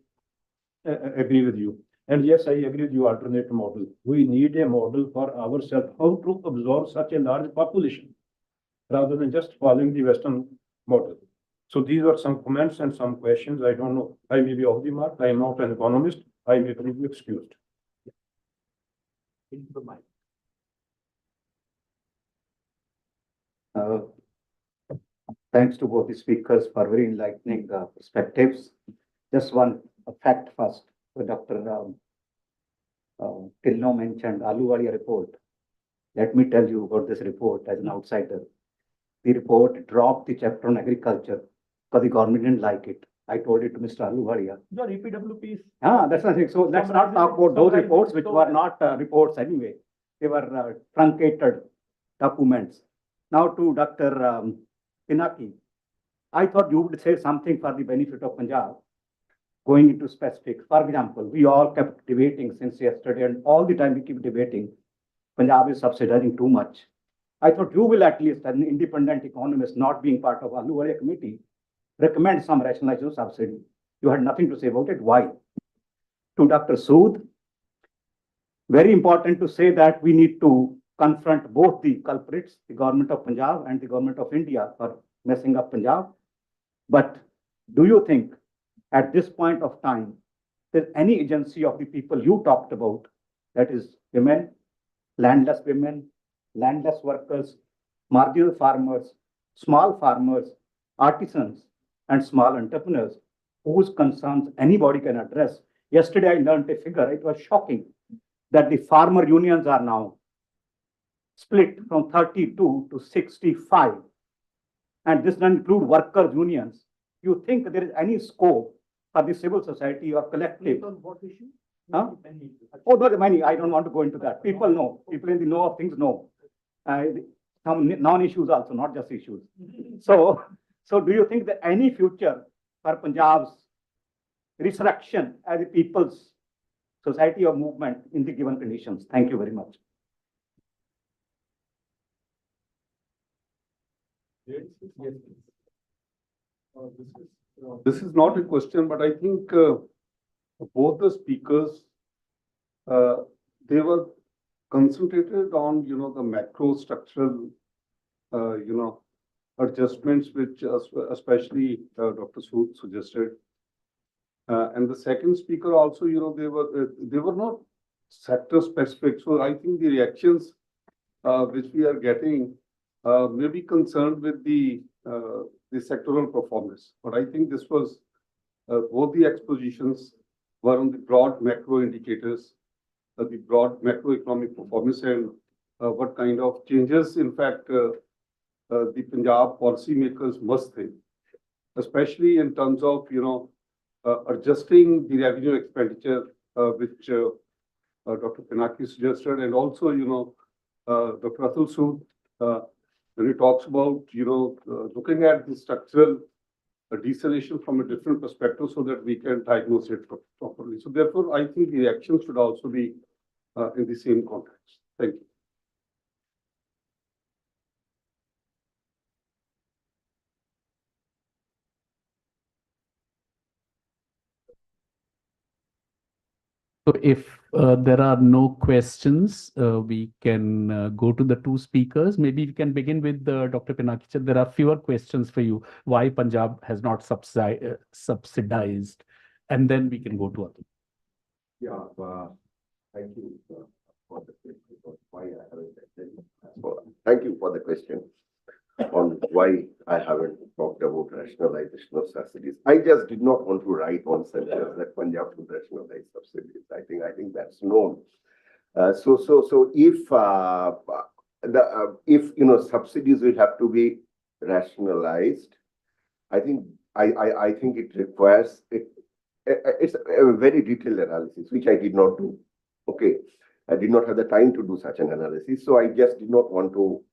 agree with you. And yes, I agree with you, alternate model. We need a model for ourselves, how to absorb such a large population, rather than just following the Western model. So these are some comments and some questions. I don't know. I may be off the mark. I am not an economist. I may be excused. Thanks to both the speakers for very enlightening perspectives. Just one fact first. Dr. Tilno mentioned Ahluwalia report. Let me tell you about this report as an outsider. The report dropped the chapter on agriculture because the government didn't like it. I told it to Mr. Ahluwalia. The EPWPs. That's nothing. So let's not talk about those reports, which were not reports anyway. They were truncated documents. Now to Dr. Pinaki. I thought you would say something for the benefit of Punjab, going into specifics. For example, we all kept debating since yesterday, and all the time we keep debating, Punjab is subsidizing too much. I thought you will, at least as an independent economist, not being part of Ahluwalia committee, recommend some rationalization of subsidy. You had nothing to say about it. Why? To Dr. Sood, very important to say that we need to confront both the culprits, the government of Punjab and the government of India, for messing up Punjab. But do you think at this point of time, there's any agency of the people you talked about, that is women, landless workers, marginal farmers, small farmers, artisans, and small entrepreneurs, whose concerns anybody can address? Yesterday, I learned a figure. It was shocking that the farmer unions are now split from 32 to 65. And this doesn't include workers' unions. You think there is any scope for the civil society or collective? On what issue? Huh? Oh, no, many. I don't want to go into that. People know. People in the know of things know. Some non-issues also, not just issues. So do you think that any future for Punjab's resurrection as a people's society or movement in the given conditions? Thank you very much. Yes. This is not a question, but I think both the speakers, they were concentrated on, the macro structural, adjustments, which especially Dr. Sood suggested. And the second speaker also, they were not sector specific. So I think the reactions which we are getting may be concerned with the sectoral performance. But I think this was both the expositions were on the broad macro indicators, the broad macroeconomic performance, and what kind of changes, in fact, the Punjab policymakers must think, especially in terms of, adjusting the revenue expenditure, which Dr. Pinaki suggested, and also, Dr. Atul Sood, when he talks about, looking at the structural deceleration from a different perspective so that we can diagnose it properly. So therefore, I think the action should also be in the same context. Thank you. So if there are no questions, we can go to the two speakers. Maybe we can begin with Dr. Pinaki. There are fewer questions for you. Why Punjab has not subsidized? And then we can go to other. Yeah, thank you for the question. Why I haven't thank you for the question on why I haven't talked about rationalization of subsidies. I just did not want to write one sentence that Punjab should rationalize subsidies. I think that's known. So if subsidies will have to be rationalized, I think it requires it's a very detailed analysis, which I did not do. Okay, I did not have the time to do such an analysis, so I just did not want to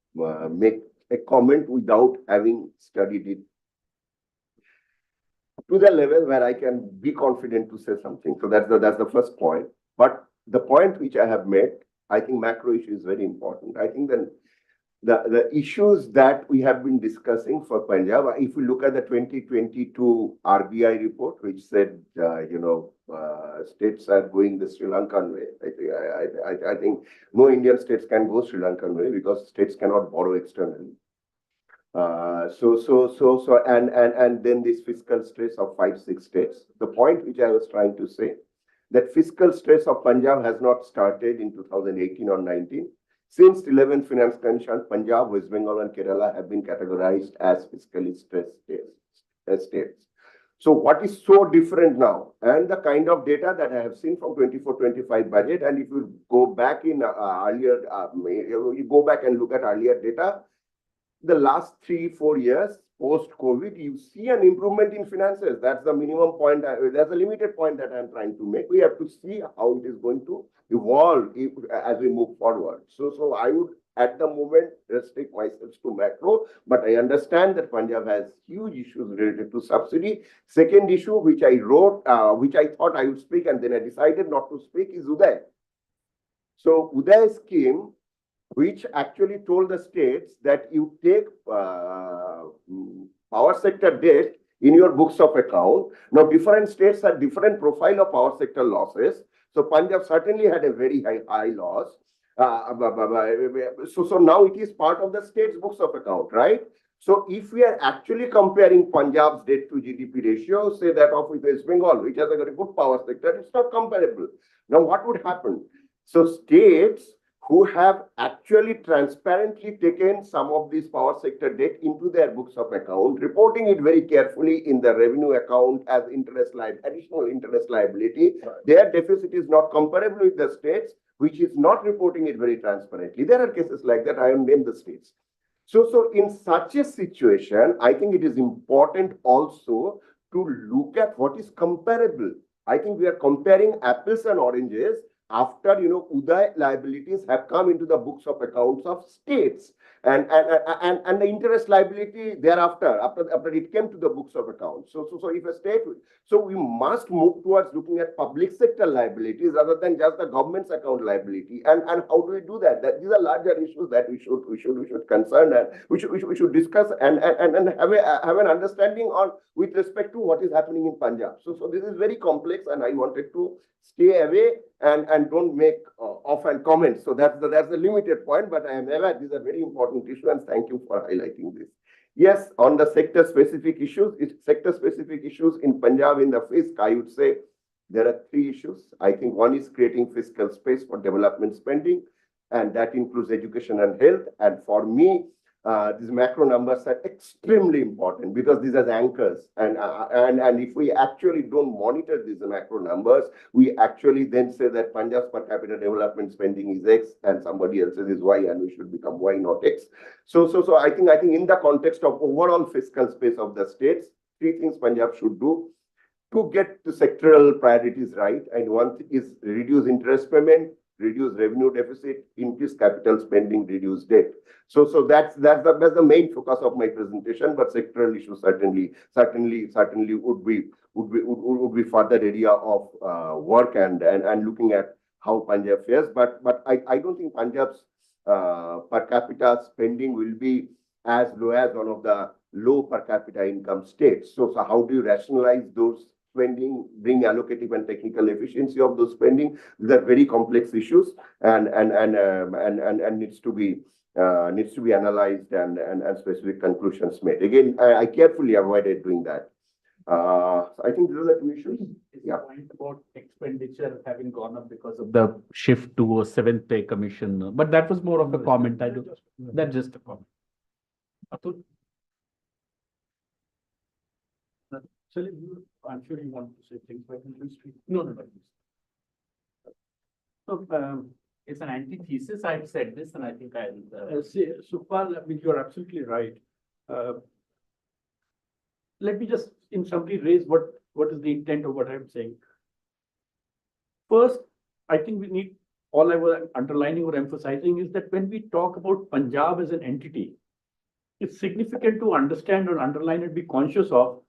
make a comment without having studied it to the level where I can be confident to say something. So that's the first point. But the point which I have made, I think macro issue is very important. I think then the issues that we have been discussing for Punjab, if we look at the 2022 RBI report, which said, states are going the Sri Lankan way. I think no Indian states can go Sri Lankan way because states cannot borrow externally. And then this fiscal stress of 5-6 states. The point which I was trying to say, that fiscal stress of Punjab has not started in 2018 or 19. Since 11 finance crunch, Punjab, West Bengal, and Kerala have been categorized as fiscally stressed states. So what is so different now? And the kind of data that I have seen from 24-25 budget, and if you go back in earlier, you go back and look at earlier data, the last 3-4 years post-COVID, you see an improvement in finances. That's the minimum point. That's a limited point that I'm trying to make. We have to see how it is going to evolve as we move forward. So I would, at the moment, restrict myself to macro, but I understand that Punjab has huge issues related to subsidy. Second issue, which I wrote, which I thought I would speak, and then I decided not to speak, is Uday. So Uday scheme, which actually told the states that you take power sector debt in your books of account. Now, different states have different profile of power sector losses. So Punjab certainly had a very high loss. So now it is part of the state's books of account, right? So if we are actually comparing Punjab's debt to GDP ratio, say that of West Bengal, which has a very good power sector, it's not comparable. Now, what would happen? So states who have actually transparently taken some of this power sector debt into their books of account, reporting it very carefully in the revenue account as additional interest liability, their deficit is not comparable with the states which is not reporting it very transparently. There are cases like that. I have named the states. So in such a situation, I think it is important also to look at what is comparable. I think we are comparing apples and oranges after, Uday liabilities have come into the books of accounts of states and the interest liability thereafter, after it came to the books of accounts. So if a state, so we must move towards looking at public sector liabilities rather than just the government's account liability. And how do we do that? These are larger issues that we should concern and we should discuss and have an understanding on with respect to what is happening in Punjab. So this is very complex, and I wanted to stay away and don't make offhand comments. So that's the limited point, but I am aware these are very important issues, and thank you for highlighting this. Yes, on the sector-specific issues, in Punjab in the FISC, I would say there are 3 issues. I think one is creating fiscal space for development spending. and that includes education and health. And for me, these macro numbers are extremely important because these are anchors. And if we actually don't monitor these macro numbers, we actually then say that Punjab's per capita development spending is X and somebody else's is Y, and we should become Y, not X. So I think in the context of overall fiscal space of the states, three things Punjab should do to get the sectoral priorities right. And one is reduce interest payment, reduce revenue deficit, increase capital spending, reduce debt. So that's the main focus of my presentation. But sectoral issues certainly would be further area of work and looking at how Punjab fares. But I don't think Punjab's per capita spending will be as low as one of the low per capita income states. So how do you rationalize those spending, bring allocative and technical efficiency of those spending? These are very complex issues and needs to be analyzed and specific conclusions made. Again, I carefully avoided doing that. So I think these are the two issues. Yeah. Point about expenditure having gone up because of the shift to a seventh pay commission, but that was more of a comment. That's just a comment. Atul? I'm sure you want to say things like industry. No. So it's an antithesis. I've said this, and I think I'll say, Sukhpal, I mean, you're absolutely right. Let me just, in summary, raise what is the intent of what I'm saying. First, I think we need, all I was underlining or emphasizing is that when we talk about Punjab as an entity, it's significant to understand or underline and be conscious of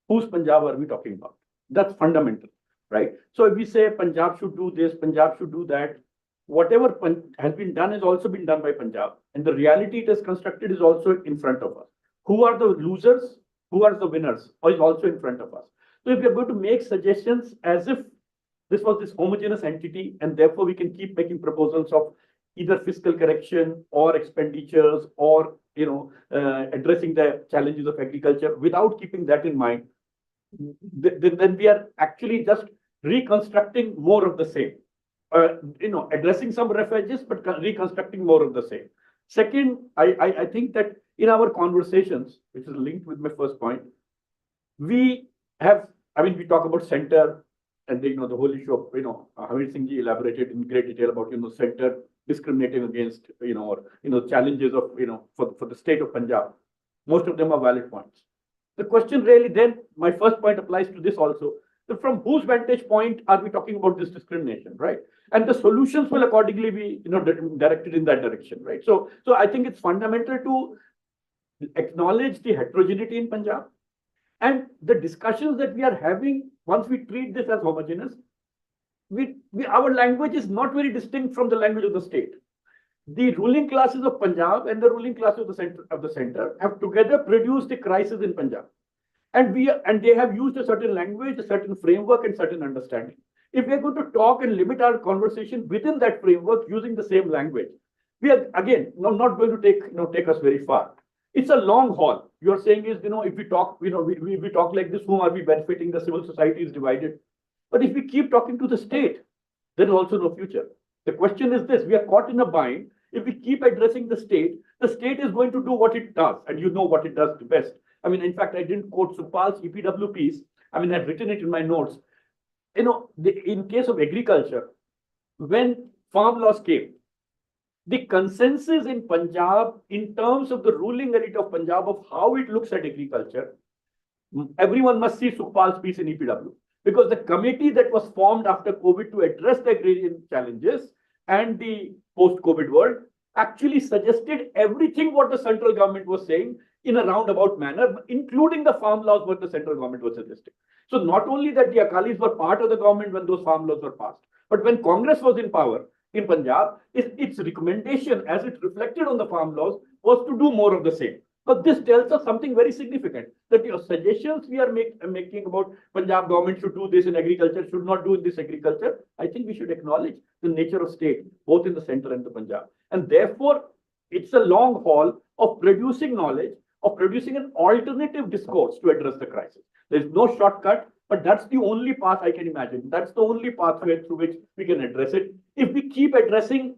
whose Punjab are we talking about. That's fundamental, right? So if we say Punjab should do this, Punjab should do that, whatever has been done has also been done by Punjab. And the reality it is constructed is also in front of us. Who are the losers? Who are the winners? Or is also in front of us. So if we are going to make suggestions as if this was this homogeneous entity, and therefore we can keep making proposals of either fiscal correction or expenditures or addressing the challenges of agriculture without keeping that in mind, then we are actually just reconstructing more of the same. Addressing some refuges, but reconstructing more of the same. Second, I think that in our conversations, which is linked with my first point, we talk about center and the whole issue of, Hamid Singh ji elaborated in great detail about, center discriminating against, challenges of, for the state of Punjab. Most of them are valid points. The question really then, my first point applies to this also, that from whose vantage point are we talking about this discrimination, right? And the solutions will accordingly be, directed in that direction, right? So I think it's fundamental to acknowledge the heterogeneity in Punjab and the discussions that we are having. Once we treat this as homogeneous, our language is not very distinct from the language of the state. The ruling classes of Punjab and the ruling class of the center have together produced a crisis in Punjab. And they have used a certain language, a certain framework, and certain understanding. If we are going to talk and limit our conversation within that framework using the same language, we are again not going to take us very far. It's a long haul. You are saying is, if we talk, we talk like this, whom are we benefiting? The civil society is divided. But if we keep talking to the state, there is also no future. The question is this: we are caught in a bind. If we keep addressing the state is going to do what it does, and you know what it does the best. I mean, in fact, I didn't quote Sukhpal's EPW piece. I mean, I've written it in my notes. In case of agriculture, when farm laws came, the consensus in Punjab, in terms of the ruling elite of Punjab, of how it looks at agriculture, everyone must see Sukhpal's piece in EPW. Because the committee that was formed after COVID to address the agrarian challenges and the post-COVID world actually suggested everything what the central government was saying in a roundabout manner, including the farm laws what the central government was suggesting. So not only that the Akalis were part of the government when those farm laws were passed, but when Congress was in power in Punjab, its recommendation as it reflected on the farm laws was to do more of the same. But this tells us something very significant, that your suggestions we are making about Punjab government should do this in agriculture, should not do in this agriculture. I think we should acknowledge the nature of state, both in the center and the Punjab. And therefore, it's a long haul of producing knowledge, of producing an alternative discourse to address the crisis. There's no shortcut, but that's the only path I can imagine. That's the only pathway through which we can address it. If we keep addressing,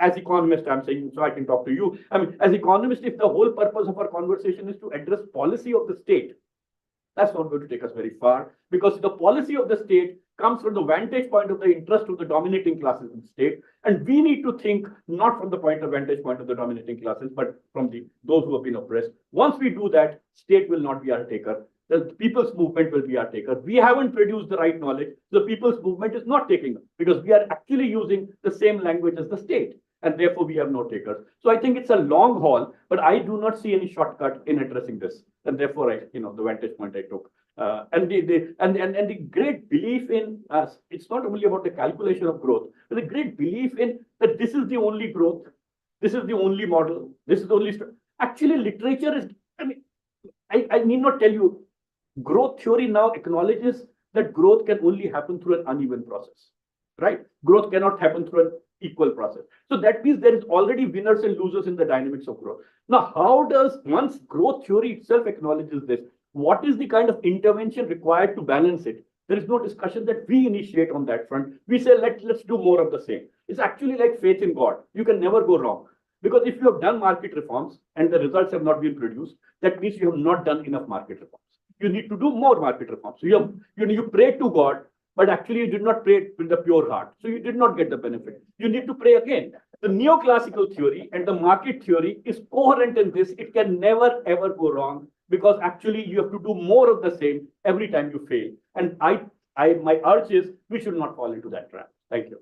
as economist, I'm saying, so I can talk to you. I mean, as economist, if the whole purpose of our conversation is to address policy of the state, that's not going to take us very far, because the policy of the state comes from the vantage point of the interest of the dominating classes in the state. And we need to think not from the vantage point of the dominating classes, but from those who have been oppressed. Once we do that, state will not be our taker. The people's movement will be our taker. We haven't produced the right knowledge. The people's movement is not taking it because we are actually using the same language as the state. And therefore, we have no takers. So I think it's a long haul, but I do not see any shortcut in addressing this. And therefore, the vantage point I took. And the great belief in us, it's not only about the calculation of growth, but the great belief in that this is the only growth, this is the only model, this is the only. Actually, literature is, I need not tell you, growth theory now acknowledges that growth can only happen through an uneven process, right? Growth cannot happen through an equal process. So that means there is already winners and losers in the dynamics of growth. Now, how does, once growth theory itself acknowledges this, what is the kind of intervention required to balance it? There is no discussion that we initiate on that front. We say, let's do more of the same. It's actually like faith in God. You can never go wrong. Because if you have done market reforms and the results have not been produced, that means you have not done enough market reforms. You need to do more market reforms. So you pray to God, but actually you did not pray with the pure heart. So you did not get the benefit. You need to pray again. The neoclassical theory and the market theory is coherent in this. It can never, ever go wrong because actually you have to do more of the same every time you fail. And my urge is we should not fall into that trap. Thank you.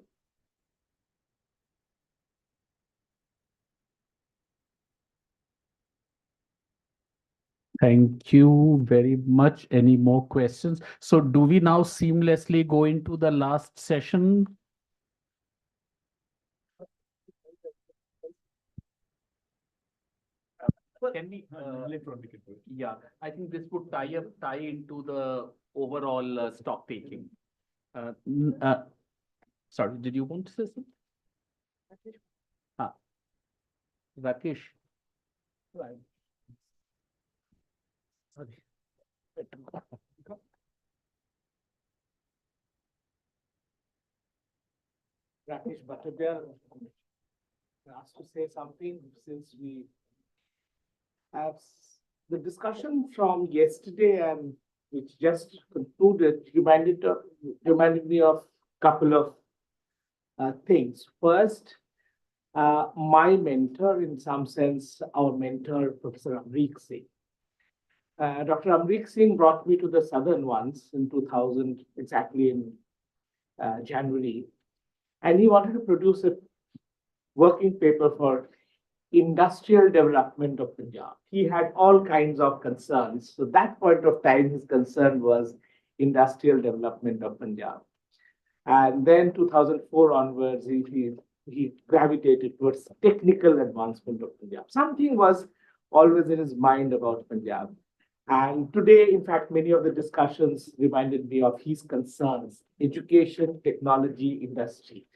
Thank you very much. Any more questions? So do we now seamlessly go into the last session? Can we, yeah, I think this would tie into the overall stock taking. Sorry, did you want to say something? Rakesh. Right. Rakesh Bhattacharya asked to say something since we have the discussion from yesterday and which just concluded reminded me of a couple of things. First, my mentor, in some sense, our mentor, Professor Amrik Singh. Dr. Amrik Singh brought me to the Sadan once in 2000, exactly in January, and he wanted to produce a working paper for industrial development of Punjab. He had all kinds of concerns. So that point of time, his concern was industrial development of Punjab. And then 2004 onwards, he gravitated towards technical advancement of Punjab. Something was always in his mind about Punjab. And today, in fact, many of the discussions reminded me of his concerns, education, technology, industry.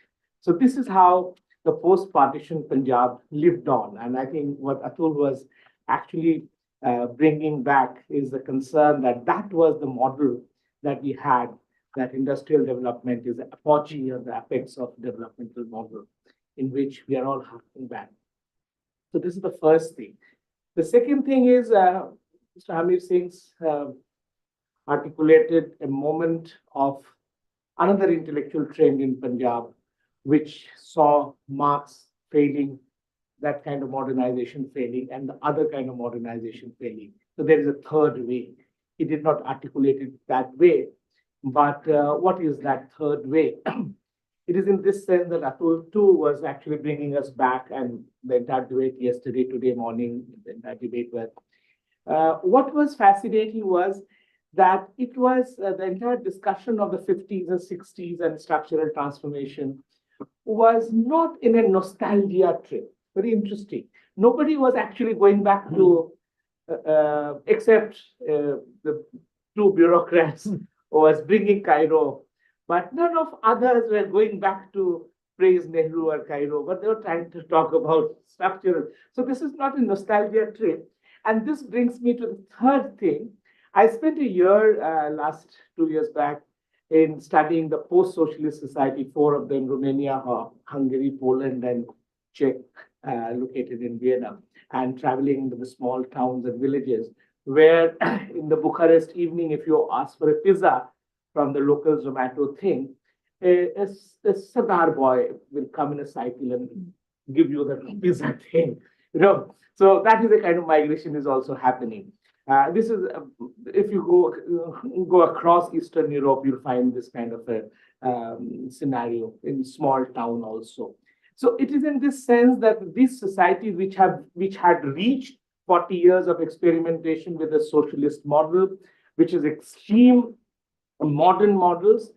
So this is how the post-partition Punjab lived on. And I think what Atul was actually bringing back is the concern that that was the model that we had, that industrial development is the apogee or the apex of developmental model in which we are all harking back. So this is the first thing. The second thing is Mr. Hamir Singh's articulated a moment of another intellectual trend in Punjab, which saw Marx failing, that kind of modernization failing, and the other kind of modernization failing. So there is a third way. He did not articulate it that way, but what is that third way? It is in this sense that Atul too was actually bringing us back, and the entire debate yesterday, today morning, the entire debate was. What was fascinating was that it was the entire discussion of the 50s and 60s and structural transformation was not in a nostalgia trip. Very interesting. Nobody was actually going back to, except the two bureaucrats who was bringing Cairo, but none of others were going back to praise Nehru or Cairo, but they were trying to talk about structural. So this is not a nostalgia trip. And this brings me to the third thing. I spent a year, last 2 years back, in studying the post-socialist society, four of them, Romania, Hungary, Poland, and Czech located in Vienna, and traveling to the small towns and villages where in the Bucharest evening, if you ask for a pizza from the local Zomato thing, a Sadar boy will come in a cycle and give you the pizza thing. So that is the kind of migration is also happening. This is if you go across Eastern Europe, you'll find this kind of a scenario in small town also. So it is in this sense that these societies which had reached 40 years of experimentation with a socialist model, which is extreme modern models,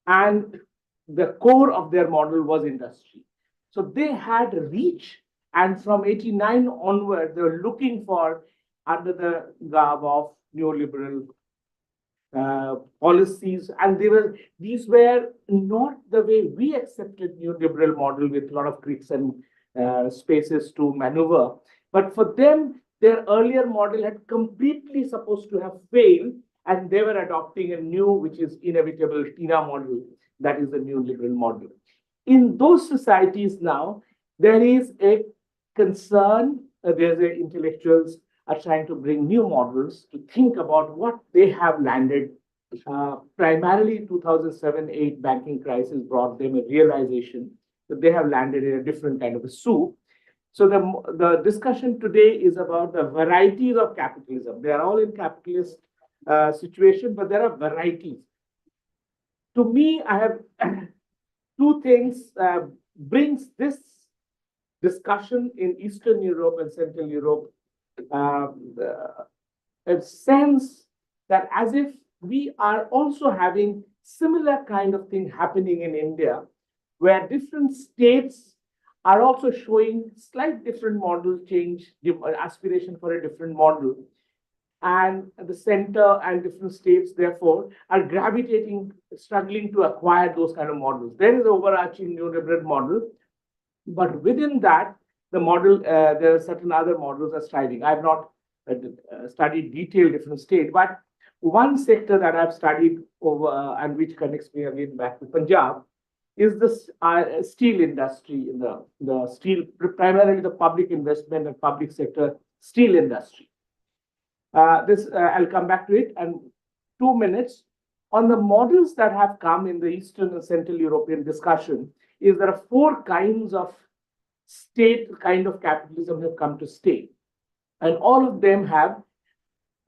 and the core of their model was industry. So they had reached, and from 89 onward, they were looking for, under the garb of neoliberal policies, and these were not the way we accepted neoliberal model with a lot of tricks and spaces to maneuver. But for them, their earlier model had completely supposed to have failed, and they were adopting a new, which is inevitable, TINA model, that is the neoliberal model. In those societies now, there is a concern, there's intellectuals are trying to bring new models to think about what they have landed. Primarily 2007-8 banking crisis brought them a realization that they have landed in a different kind of a soup. So the discussion today is about the varieties of capitalism. They are all in capitalist situation, but there are varieties. To me, I have two things brings this discussion in Eastern Europe and Central Europe a sense that as if we are also having similar kind of thing happening in India, where different states are also showing slight different model change, aspiration for a different model. And the center and different states, therefore, are gravitating, struggling to acquire those kind of models. There is an overarching neoliberal model, but within that, the model, there are certain other models are striving. I have not studied detailed different states, but one sector that I've studied over and which connects me again back to Punjab is the steel industry, the steel, primarily the public investment and public sector steel industry. I'll come back to it in 2 minutes. On the models that have come in the Eastern and Central European discussion, is there are 4 kinds of state kind of capitalism have come to stay. And all of them have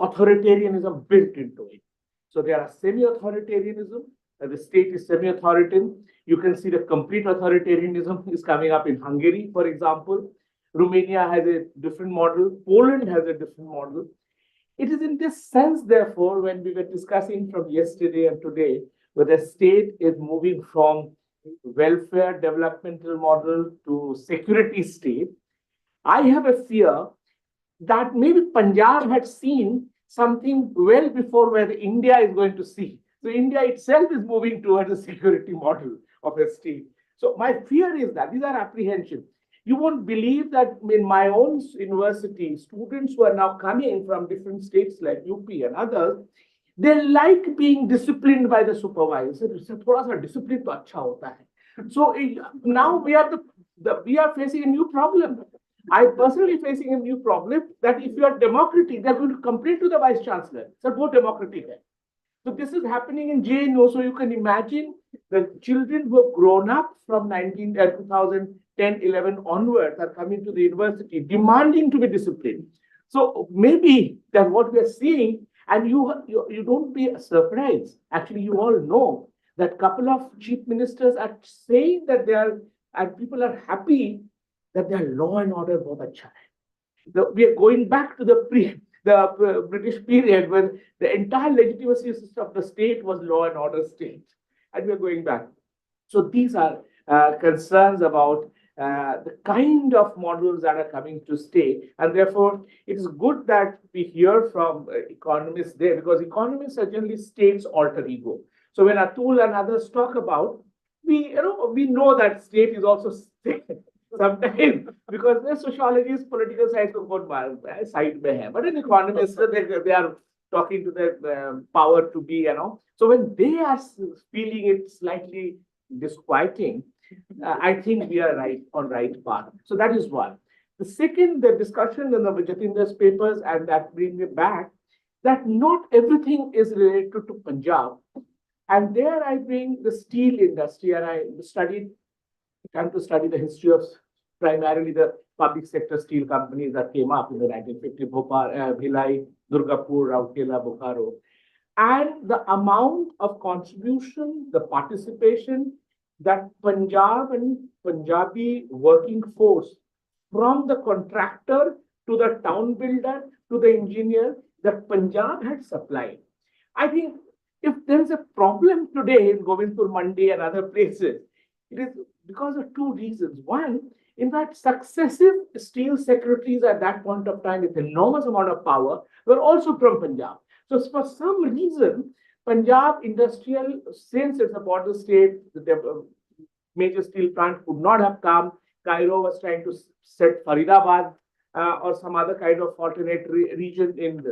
authoritarianism built into it. So there are semi-authoritarianism, the state is semi-authoritarian. You can see the complete authoritarianism is coming up in Hungary, for example. Romania has a different model. Poland has a different model. It is in this sense, therefore, when we were discussing from yesterday and today, where the state is moving from welfare developmental model to security state, I have a fear that maybe Punjab had seen something well before where India is going to see. So India itself is moving towards a security model of a state. So my fear is that these are apprehensions. You won't believe that in my own university, students who are now coming from different states like UP and others, they like being disciplined by the supervisor. Discipline to acha hota hai. So now we are facing a new problem. I personally facing a new problem that if you are democratic, they're going to complain to the vice chancellor. Sir, wo democratic hai. So this is happening in JNU. So you can imagine the children who have grown up from 2010, 11 onwards are coming to the university demanding to be disciplined. So maybe that what we are seeing, and you don't be surprised. Actually, you all know that a couple of chief ministers are saying that they are, and people are happy that their law and order both acha hai. We are going back to the British period when the entire legitimacy system of the state was law and order state, and we are going back. So these are concerns about the kind of models that are coming to stay, and therefore it is good that we hear from economists there, because economists are generally state's alter ego. So when Atul and others talk about, we know that state is also state. Sometimes, because the sociologist, political science side mein hai. But an economist, they are talking to their power to be, So when they are feeling it slightly disquieting, I think we are on right path. So that is one. The second, the discussion in the Jatinder's papers, and that brings me back, that not everything is related to Punjab. And there I bring the steel industry, and I trying to study the history of primarily the public sector steel companies that came up in the 1950, Bhopal, Bhilai, Durgapur, Rourkela, Bokaro. And the amount of contribution, the participation that Punjab and Punjabi working force, from the contractor to the town builder to the engineer, that Punjab had supplied. I think if there is a problem today in Govindpur Mandi and other places, it is because of two reasons. One, in fact, successive steel secretaries at that point of time with enormous amount of power were also from Punjab. So for some reason, Punjab industrial, since it's a border state, the major steel plant could not have come. Cairo was trying to set Faridabad or some other kind of alternate region in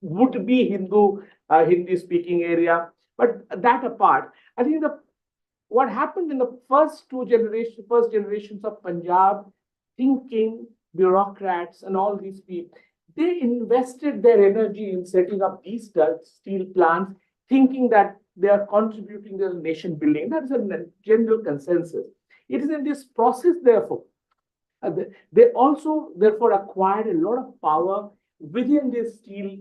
would-be Hindi-speaking area. But that apart, I think what happened in the first generations of Punjab, thinking bureaucrats and all these people, they invested their energy in setting up these steel plants, thinking that they are contributing to the nation building. That is a general consensus. It is in this process, therefore, they also therefore acquired a lot of power within the steel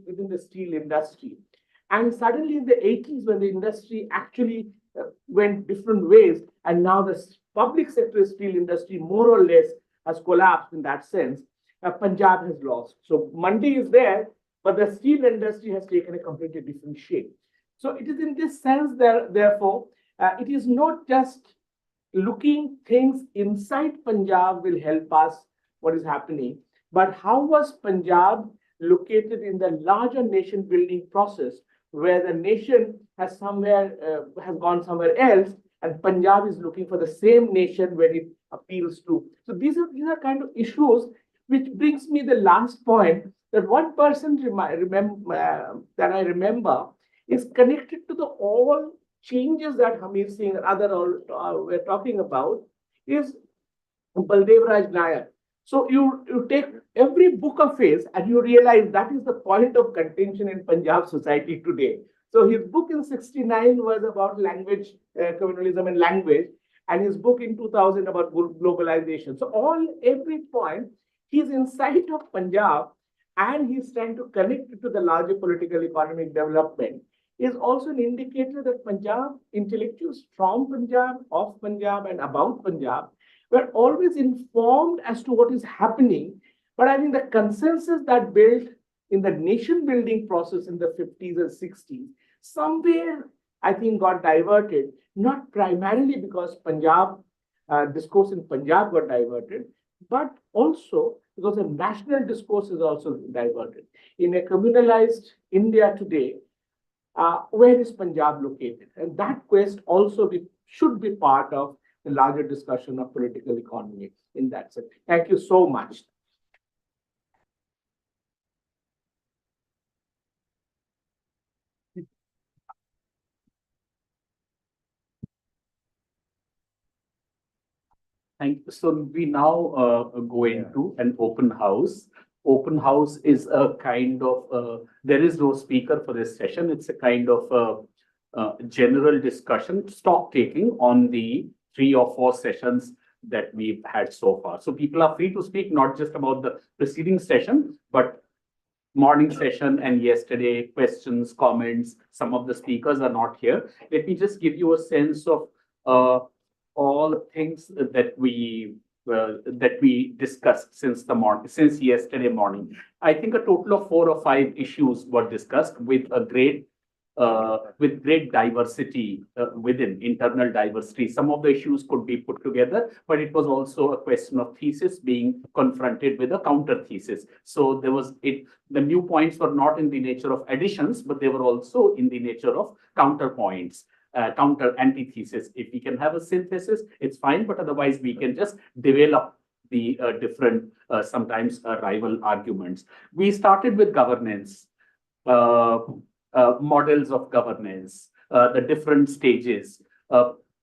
industry. And suddenly in the 80s, when the industry actually went different ways, and now the public sector steel industry more or less has collapsed in that sense, Punjab has lost. So Mandi is there, but the steel industry has taken a completely different shape. So it is in this sense that, therefore, it is not just looking things inside Punjab will help us what is happening, but how was Punjab located in the larger nation building process, where the nation has gone somewhere else, and Punjab is looking for the same nation where it appeals to. So these are kind of issues, which brings me the last point, that one person that I remember is connected to the all changes that Hamir Singh and other were talking about, is Baldev Raj Nayak. So you take every book of his and you realize that is the point of contention in Punjab society today. So his book in 1969 was about language, communalism and language, and his book in 2000 about globalization. So every point, he's inside of Punjab, and he's trying to connect it to the larger political economic development. Is also an indicator that Punjab intellectuals from Punjab, of Punjab, and about Punjab were always informed as to what is happening. But I think the consensus that built in the nation building process in the 50s and 60s, somewhere I think got diverted, not primarily because Punjab, discourse in Punjab got diverted, but also because the national discourse is also diverted. In a communalized India today, where is Punjab located? And that quest also should be part of the larger discussion of political economy in that sense. Thank you so much. So we now go into an open house. Open house is a kind of, there is no speaker for this session. It's a kind of general discussion, stock taking on the 3 or 4 sessions that we've had so far. So people are free to speak, not just about the preceding session, but morning session and yesterday, questions, comments. Some of the speakers are not here. Let me just give you a sense of all things that we discussed since yesterday morning. I think a total of 4 or 5 issues were discussed with a great diversity within internal diversity. Some of the issues could be put together, but it was also a question of thesis being confronted with a counter thesis. So the new points were not in the nature of additions, but they were also in the nature of counterpoints. Counter antithesis. If we can have a synthesis, it's fine, but otherwise we can just develop the different, sometimes rival arguments. We started with governance, models of governance, the different stages.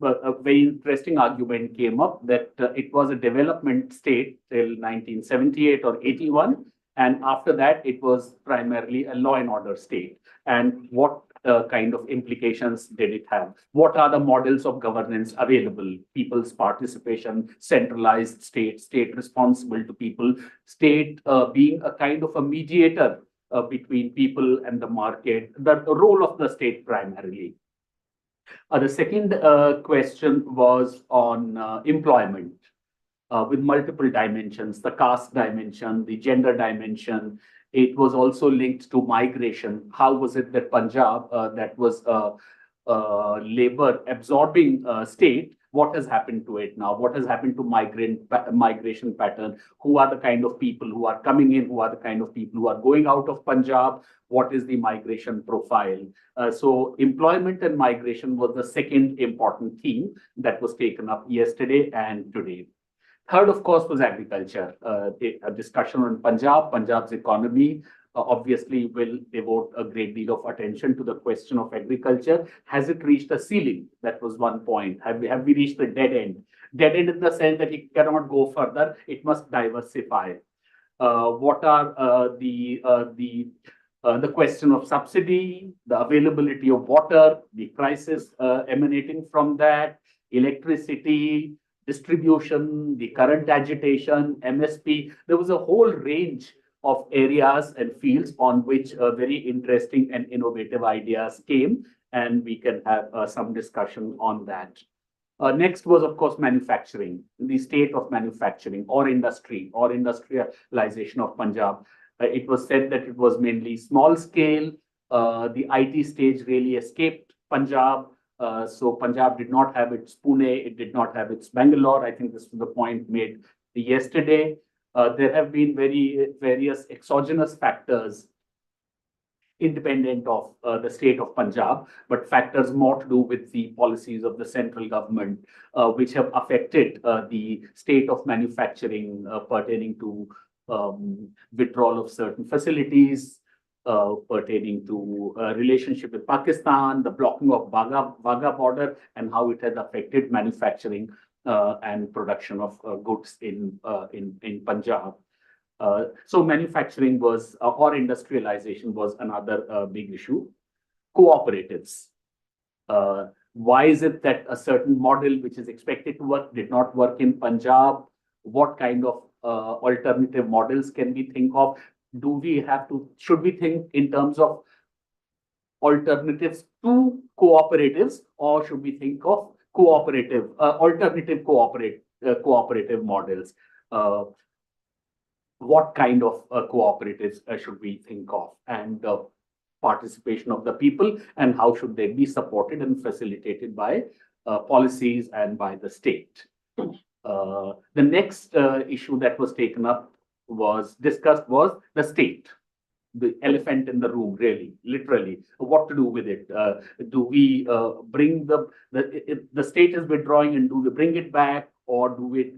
a very interesting argument came up that it was a development state till 1978 or 81. And after that, it was primarily a law and order state. And what kind of implications did it have? What are the models of governance available? People's participation, centralized state, state responsible to people, state being a kind of a mediator between people and the market, the role of the state primarily. The second question was on employment with multiple dimensions, the caste dimension, the gender dimension. It was also linked to migration. How was it that Punjab, that was a labor absorbing state, what has happened to it now? What has happened to migration pattern? Who are the kind of people who are coming in? Who are the kind of people who are going out of Punjab? What is the migration profile? So employment and migration was the second important theme that was taken up yesterday and today. Third, of course, was agriculture. A discussion on Punjab, Punjab's economy, obviously will devote a great deal of attention to the question of agriculture. Has it reached a ceiling? That was one point. Have we reached the dead end? Dead end in the sense that it cannot go further. It must diversify. What are the question of subsidy, the availability of water, the crisis emanating from that, electricity, distribution, the current agitation, MSP. There was a whole range of areas and fields on which very interesting and innovative ideas came, and we can have some discussion on that. Next was, of course, manufacturing, the state of manufacturing or industry or industrialization of Punjab. It was said that it was mainly small scale. The IT stage really escaped Punjab. So Punjab did not have its Pune, it did not have its Bangalore. I think this was the point made yesterday. There have been various exogenous factors independent of the state of Punjab, but factors more to do with the policies of the central government, which have affected the state of manufacturing pertaining to withdrawal of certain facilities, pertaining to relationship with Pakistan, the blocking of Wagah border, and how it has affected manufacturing and production of goods in Punjab. So manufacturing was, or industrialization was another big issue. Cooperatives. Why is it that a certain model which is expected to work did not work in Punjab? What kind of alternative models can we think of? Should we think in terms of alternatives to cooperatives, or should we think of alternative cooperative models? What kind of cooperatives should we think of? And participation of the people, and how should they be supported and facilitated by policies and by the state? The next issue that was taken up discussed was the state, the elephant in the room, really, literally. What to do with it? Do we bring the state is withdrawing, and do we bring it back, or do we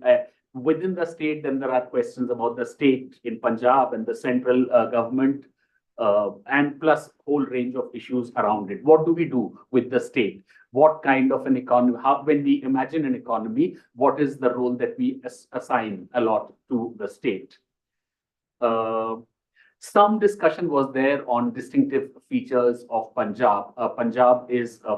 within the state? Then there are questions about the state in Punjab and the central government, and plus whole range of issues around it. What do we do with the state? What kind of an economy? When we imagine an economy, what is the role that we assign a lot to the state? Some discussion was there on distinctive features of Punjab. Punjab is a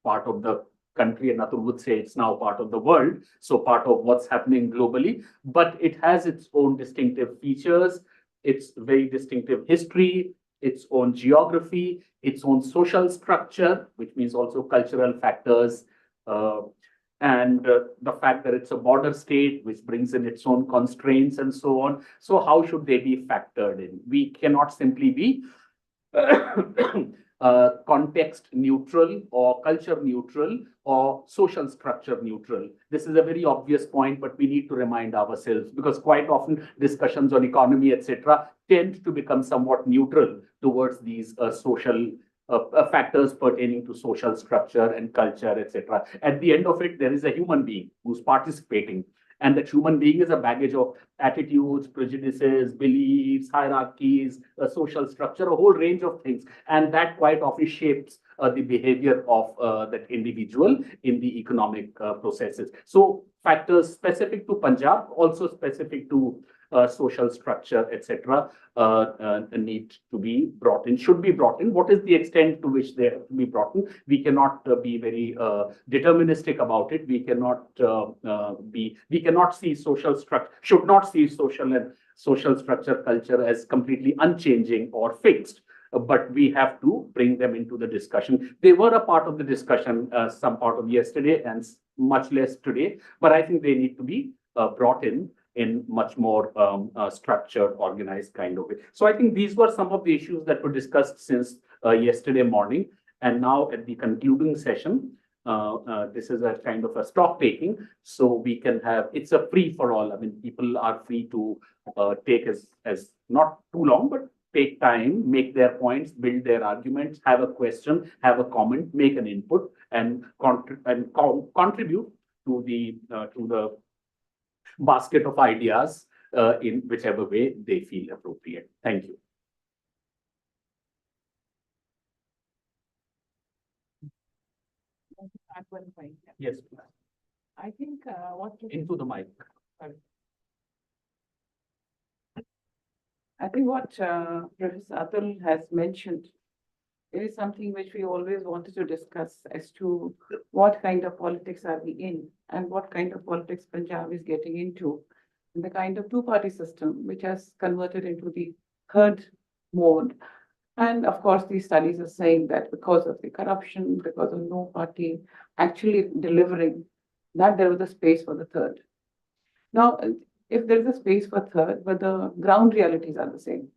part of the country, and Atul would say it's now part of the world, so part of what's happening globally, but it has its own distinctive features, its very distinctive history, its own geography, its own social structure, which means also cultural factors, and the fact that it's a border state, which brings in its own constraints and so on. So how should they be factored in? We cannot simply be context neutral or culture neutral or social structure neutral. This is a very obvious point, but we need to remind ourselves, because quite often discussions on economy, etc., tend to become somewhat neutral towards these social factors pertaining to social structure and culture, etc. At the end of it, there is a human being who's participating, and that human being is a baggage of attitudes, prejudices, beliefs, hierarchies, a social structure, a whole range of things. And that quite often shapes the behavior of that individual in the economic processes. So factors specific to Punjab, also specific to social structure, etc., need to be brought in, should be brought in. What is the extent to which they have to be brought in? We cannot be very deterministic about it. We cannot see social structure, should not see social structure culture as completely unchanging or fixed. But we have to bring them into the discussion. They were a part of the discussion, some part of yesterday and much less today, but I think they need to be brought in much more structured, organized kind of way. So I think these were some of the issues that were discussed since yesterday morning. And now at the concluding session, this is a kind of a stock taking. So we can have, it's a free for all. I mean, people are free to take as not too long, but take time, make their points, build their arguments, have a question, have a comment, make an input, and contribute to the basket of ideas in whichever way they feel appropriate. Thank you. Yes, please. I think what Into the mic. I think what Professor Atul has mentioned is something which we always wanted to discuss as to what kind of politics are we in and what kind of politics Punjab is getting into, and the kind of two-party system which has converted into the third mode. And of course, these studies are saying that because of the corruption, because of no party actually delivering, that there was a space for the third. Now, if there is a space for third, but the ground realities are the same.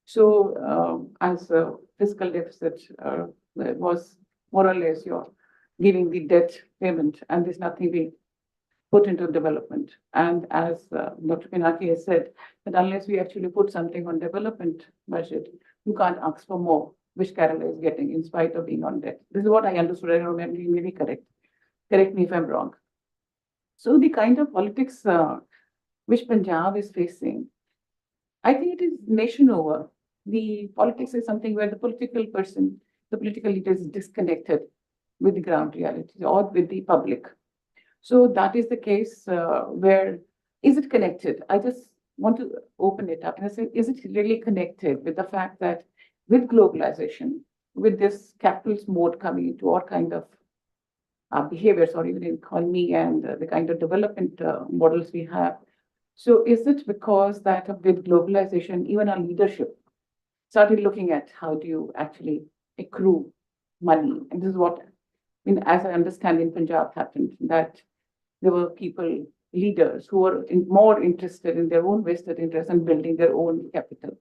So as a fiscal deficit was more or less you're giving the debt payment and there's nothing being put into development. And as Dr. Pinaki has said, that unless we actually put something on development budget, you can't ask for more, which Kerala is getting in spite of being on debt. This is what I understood. I don't know, maybe correct. Correct me if I'm wrong. So the kind of politics which Punjab is facing, I think it is nation over. The politics is something where the political person, the political leader is disconnected with the ground realities or with the public. So that is the case where, is it connected? I just want to open it up and say, is it really connected with the fact that with globalization, with this capitalist mode coming into all kind of behaviors or even in economy and the kind of development models we have. So is it because that with globalization, even our leadership started looking at how do you actually accrue money? And this is what, as I understand in Punjab happened, that there were people, leaders who were more interested in their own vested interest and building their own capital,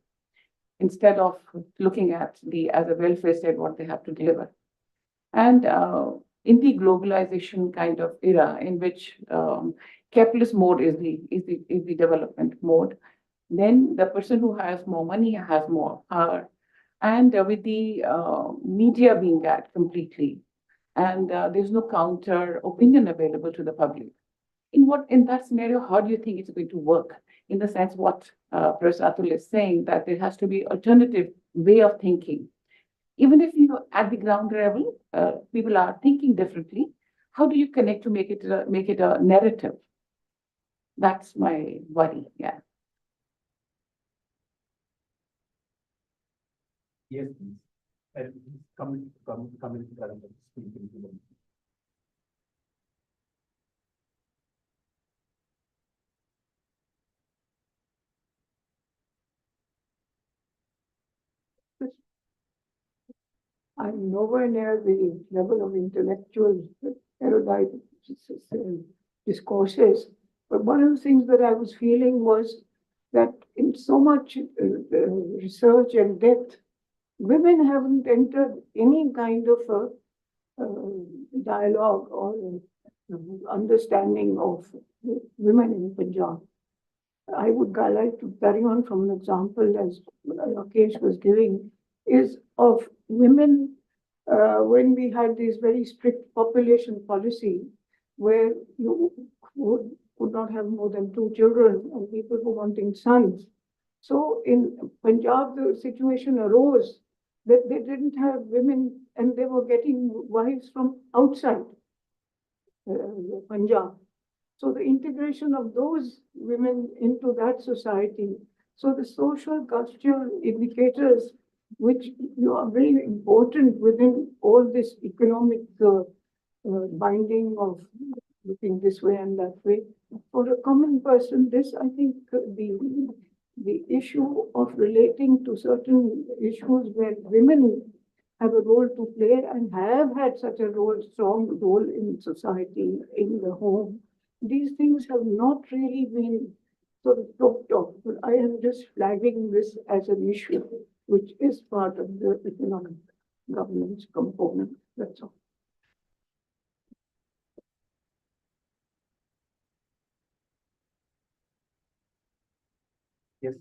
instead of looking at as a welfare state, what they have to deliver. And in the globalization kind of era in which capitalist mode is the development mode, then the person who has more money has more power. And with the media being that completely, and there's no counter opinion available to the public. In that scenario, how do you think it's going to work? In the sense what Professor Atul is saying, that there has to be alternative way of thinking. Even if you at the ground level, people are thinking differently, how do you connect to make it a narrative? That's my worry, yeah. Yes, please. And come into the speak into them. I'm nowhere near the level of intellectual erudite discourses. But one of the things that I was feeling was that in so much research and depth, women haven't entered any kind of a dialogue or understanding of women in Punjab. I would like to carry on from an example as Rakesh was giving, is of women when we had this very strict population policy where you would could not have more than 2 children, and people were wanting sons. So in Punjab, the situation arose that they didn't have women, and they were getting wives from outside Punjab. So the integration of those women into that society. So the social cultural indicators, which are very important within all this economic binding of looking this way and that way. For a common person, this, I think, the issue of relating to certain issues where women have a role to play and have had such a role, strong role in society, in the home. These things have not really been sort of talked of, but I am just flagging this as an issue, which is part of the economic governance component. That's all. Yes.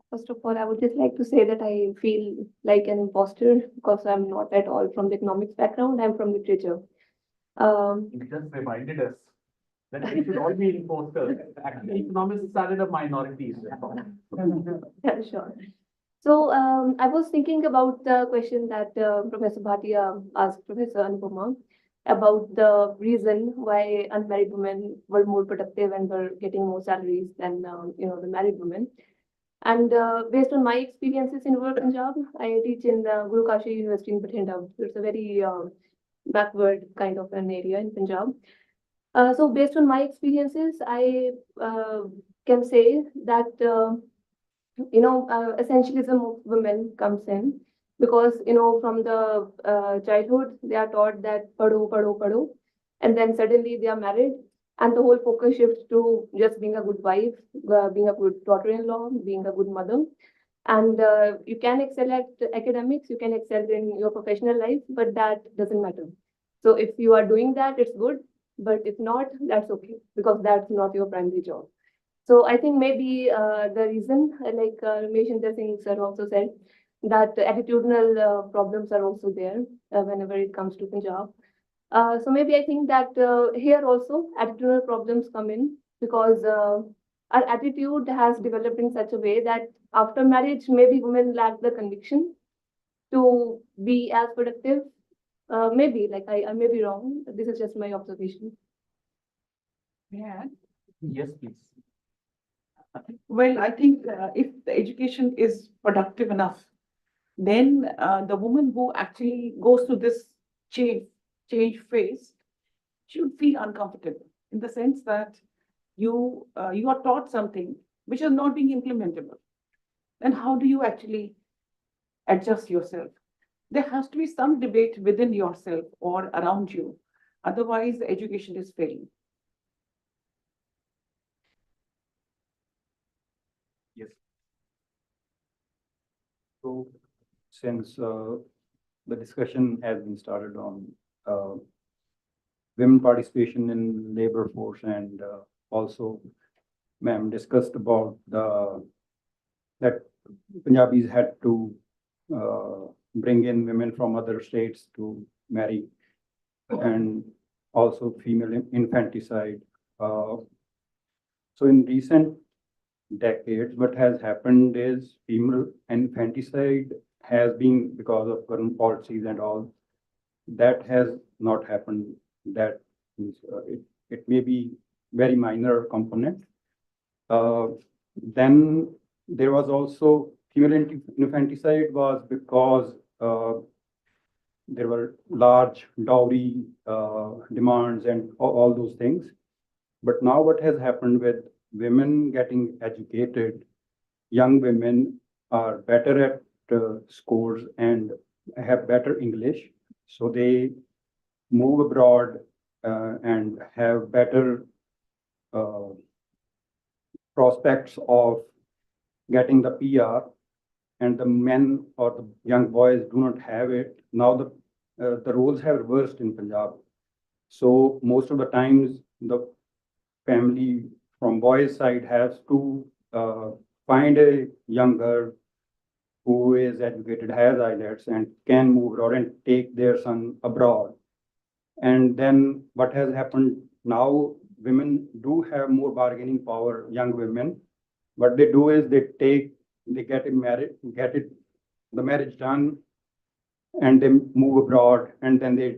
First of all, I would just like to say that I feel like an imposter because I'm not at all from the economics background. I'm from literature. You just reminded us that we should all be imposters. Actually, economics started of minorities. Yeah, sure. So I was thinking about the question that Professor Bhatia asked Professor Anupama about the reason why unmarried women were more productive and were getting more salaries than the married women. And based on my experiences in rural Punjab, I teach in the Guru Kashi University in Bathinda. It's a very backward kind of an area in Punjab. So based on my experiences, I can say that essentialism of women comes in because from the childhood they are taught that pado pado pado, and then suddenly they are married and the whole focus shifts to just being a good wife, being a good daughter-in-law, being a good mother. And you can excel at academics, you can excel in your professional life, but that doesn't matter. So if you are doing that, it's good, but if not, that's okay, because that's not your primary job. So I think maybe the reason, like Ramesh Inder Singh sir also said, that attitudinal problems are also there whenever it comes to Punjab. So maybe I think that here also attitudinal problems come in because our attitude has developed in such a way that after marriage, maybe women lack the conviction to be as productive. Maybe, like I may be wrong. This is just my observation. Yeah. Yes, please. Well, I think if the education is productive enough, then the woman who actually goes through this change phase should feel uncomfortable in the sense that you are taught something which is not being implementable. Then how do you actually adjust yourself? There has to be some debate within yourself or around you. Otherwise, the education is failing. Yes. So, since the discussion has been started on women participation in labor force, and also ma'am discussed about that Punjabis had to bring in women from other states to marry, and also female infanticide. So in recent decades, what has happened is female infanticide has been, because of current policies and all, that has not happened. That is, it may be very minor component. Then there was also female infanticide was because there were large dowry demands and all those things. But now what has happened with women getting educated, young women are better at scores and have better English. So they move abroad and have better prospects of getting the PR, and the men or the young boys do not have it. Now the roles have reversed in Punjab. So most of the times the family from boys' side has to find a young girl who is educated, has IELTS, and can move abroad and take their son abroad. And then what has happened now, women do have more bargaining power, young women. What they do is they get the marriage done, and they move abroad, and then they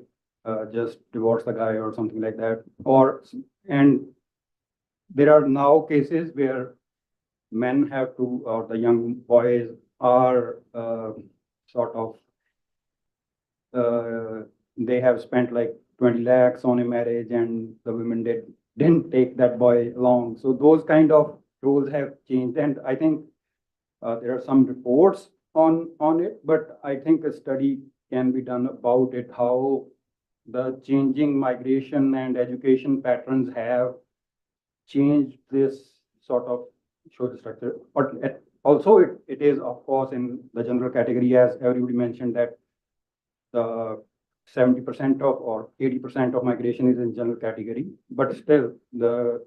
just divorce the guy or something like that. And there are now cases where men have to, or the young boys are sort of, they have spent like 20 lakhs on a marriage, and the women didn't take that boy along. So those kind of rules have changed, and I think there are some reports on it, but I think a study can be done about it, how the changing migration and education patterns have changed this sort of social structure. But also it is, of course, in the general category, as everybody mentioned, that the 70% of or 80% of migration is in general category, but still the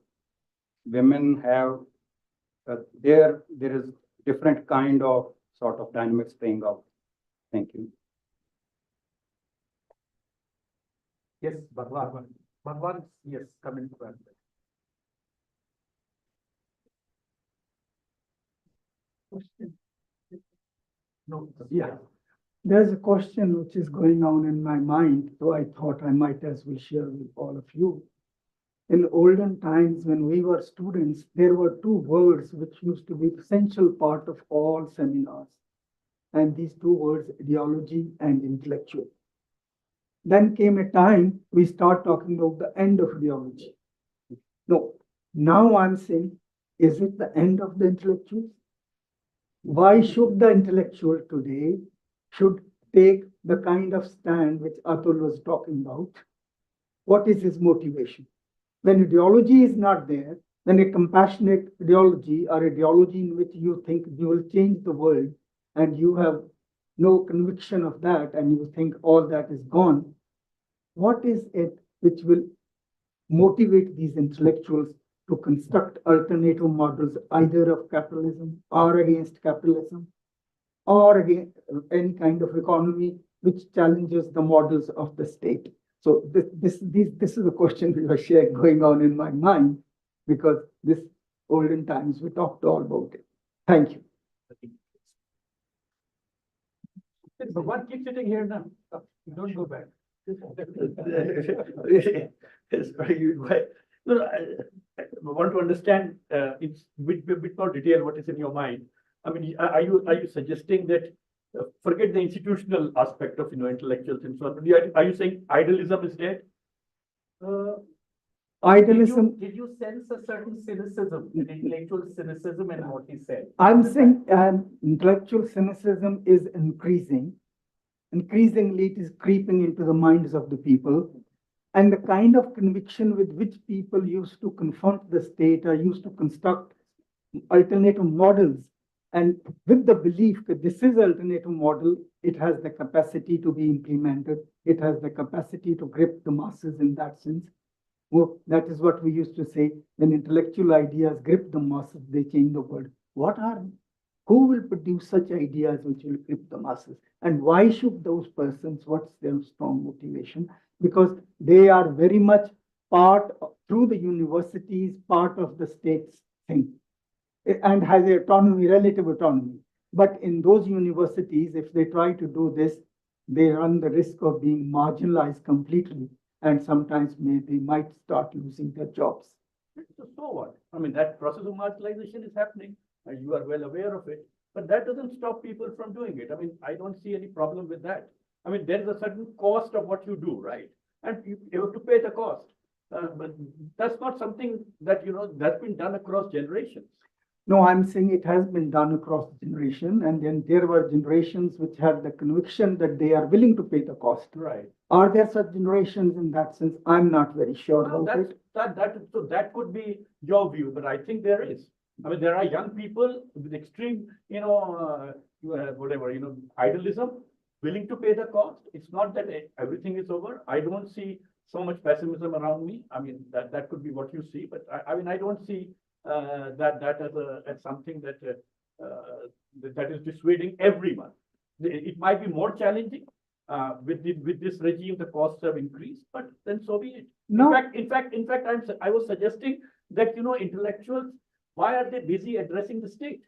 women have there is different kind of sort of dynamics playing out. Thank you. Yes, Bhagwan. Bhagwan, yes, come in. No, yeah. There's a question which is going on in my mind, so I thought I might as well share with all of you. In olden times, when we were students, there were two words which used to be essential part of all seminars. And these two words, ideology and intellectual. Then came a time we start talking about the end of ideology. No, now I'm saying, is it the end of the intellectuals? Why should the intellectual today should take the kind of stand which Atul was talking about? What is his motivation? When ideology is not there, then a compassionate ideology or ideology in which you think you will change the world and you have no conviction of that and you think all that is gone, what is it which will motivate these intellectuals to construct alternative models either of capitalism or against capitalism or against any kind of economy which challenges the models of the state? So this is a question which was shared going on in my mind, because this olden times we talked all about it. Thank you. Bhagwan, keep sitting here now. Don't go back. It's very good. No, I want to understand it's bit more detail what is in your mind. I mean, are you suggesting that forget the institutional aspect of intellectuals and so on? Are you saying idealism is dead? Idealism. Did you sense a certain cynicism, an intellectual cynicism in what he said? I'm saying intellectual cynicism is increasing. Increasingly, it is creeping into the minds of the people. And the kind of conviction with which people used to confront the state or used to construct alternative models, and with the belief that this is alternative model, it has the capacity to be implemented. It has the capacity to grip the masses in that sense. Well, that is what we used to say, when intellectual ideas grip the masses, they change the world. What are they? Who will produce such ideas which will grip the masses? And why should those persons, what's their strong motivation? Because they are very much part, through the universities, part of the state's thing, and has a autonomy, relative autonomy. But in those universities, if they try to do this, they run the risk of being marginalized completely, and sometimes they might start losing their jobs. So what? I mean, that process of marginalization is happening, and you are well aware of it. But that doesn't stop people from doing it. I mean, I don't see any problem with that. I mean, there is a certain cost of what you do, right? And you have to pay the cost. But that's not something that, that's been done across generations. No, I'm saying it has been done across generation, and then there were generations which had the conviction that they are willing to pay the cost. Right. Are there such generations in that sense? I'm not very sure about it. So that could be your view, but I think there is. I mean, there are young people with extreme, idealism, willing to pay the cost. It's not that everything is over. I don't see so much pessimism around me. I mean, that could be what you see, but I don't see that as something that that is dissuading everyone. It might be more challenging. With this regime, the costs have increased, but then so be it. No. In fact, I was suggesting that, intellectuals, why are they busy addressing the state?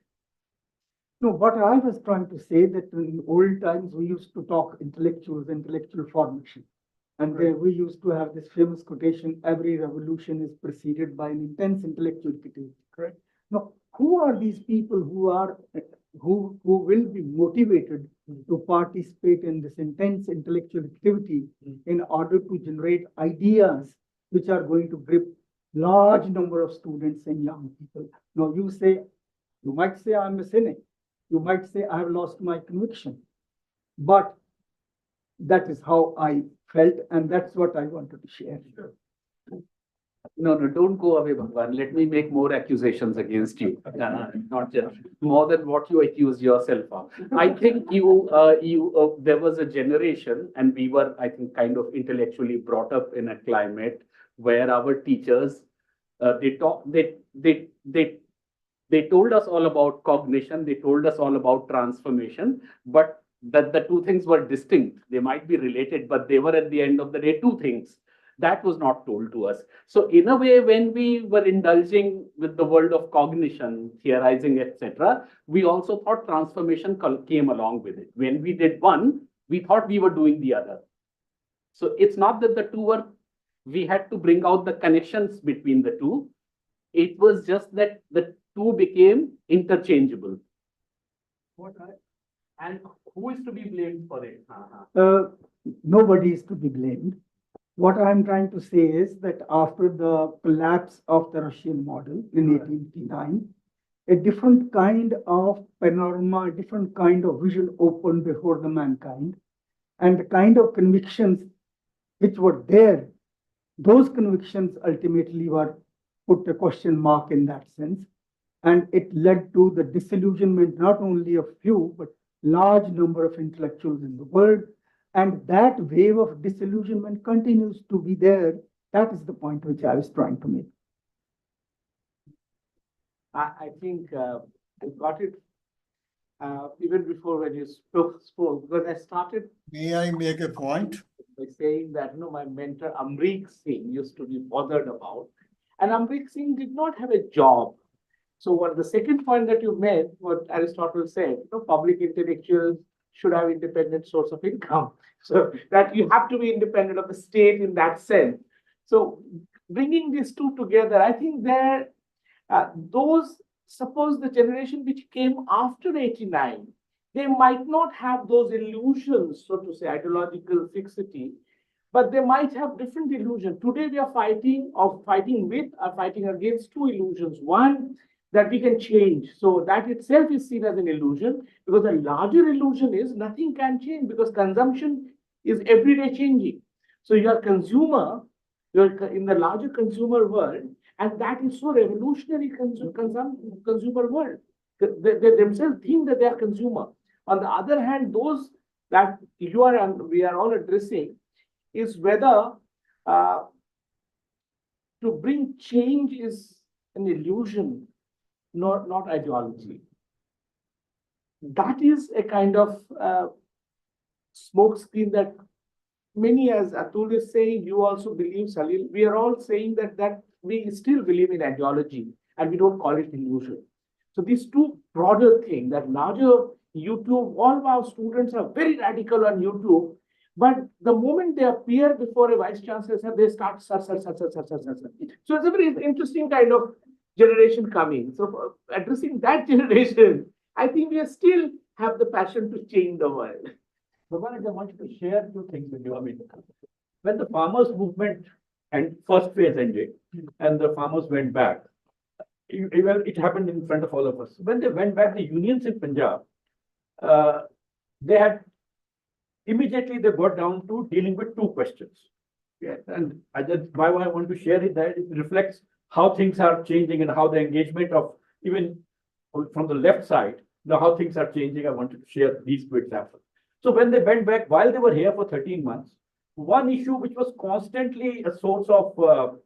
No, what I was trying to say that in old times we used to talk intellectuals, intellectual formation. And we used to have this famous quotation, every revolution is preceded by an intense intellectual activity. Correct. Now, who are these people who will be motivated to participate in this intense intellectual activity in order to generate ideas which are going to grip large number of students and young people? Now, you might say I'm a cynic. You might say I have lost my conviction. But that is how I felt, and that's what I wanted to share. No, don't go away, Bhagwan. Let me make more accusations against you. Not just more than what you accused yourself of. I think there was a generation, and we were, I think, kind of intellectually brought up in a climate where our teachers, they told us all about cognition, they told us all about transformation, but that the two things were distinct. They might be related, but they were at the end of the day two things. That was not told to us. So in a way, when we were indulging with the world of cognition, theorizing, etc., we also thought transformation came along with it. When we did one, we thought we were doing the other. So it's not that the two were, we had to bring out the connections between the two. It was just that the two became interchangeable. And who is to be blamed for it? Nobody is to be blamed. What I'm trying to say is that after the collapse of the Russian model in 1889, a different kind of panorama, a different kind of vision opened before the mankind, and the kind of convictions which were there, those convictions ultimately were put a question mark in that sense. And it led to the disillusionment not only of few, but large number of intellectuals in the world. And that wave of disillusionment continues to be there. That is the point which I was trying to make. I think I got it even before when you spoke, because I started. May I make a point? By saying that, my mentor Marg Singh used to be bothered about. And Marg Singh did not have a job. So what the second point that you made, what Aristotle said, public intellectuals should have independent source of income. So that you have to be independent of the state in that sense. So bringing these two together, I think suppose the generation which came after 89, they might not have those illusions, so to say, ideological fixity, but they might have different illusions. Today we are fighting against two illusions. One, that we can change. So that itself is seen as an illusion, because the larger illusion is nothing can change, because consumption is everyday changing. So you are consumer, you're in the larger consumer world, and that is so revolutionary consumer world. They themselves think that they are consumer. On the other hand, those that we are all addressing is whether to bring change is an illusion, not ideology. That is a kind of smoke screen that many, as Atul is saying, you also believe, Salil, we are all saying that we still believe in ideology and we don't call it illusion. So these two broader things, that larger YouTube, all of our students are very radical on YouTube, but the moment they appear before a vice chancellor, they start sir. So it's a very interesting kind of generation coming. So for addressing that generation, I think we still have the passion to change the world. Bhagwan, I wanted to share two things with you. I mean, when the farmers' movement and first phase ended, and the farmers went back, it happened in front of all of us. When they went back, the unions in Punjab, they got down to dealing with two questions. Yeah, and why I want to share it, that it reflects how things are changing and how the engagement of even from the left side, how things are changing. I wanted to share these two examples. So when they went back, while they were here for 13 months, one issue which was constantly a source of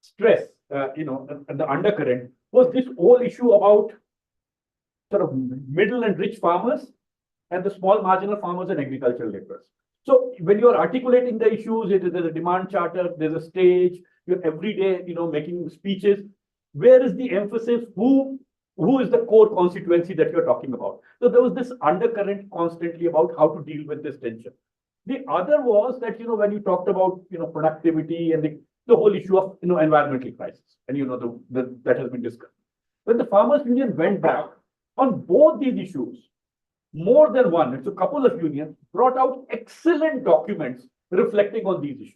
stress, and the undercurrent was this whole issue about sort of middle and rich farmers and the small marginal farmers and agricultural laborers. So when you're articulating the issues, there's a demand charter, there's a stage, you're every day, making speeches. Where is the emphasis? Who is the core constituency that you're talking about? So there was this undercurrent constantly about how to deal with this tension. The other was that, when you talked about, productivity and the whole issue of, environmental crisis, and, that has been discussed. When the Farmers Union went back on both these issues, more than one, it's a couple of unions, brought out excellent documents reflecting on these issues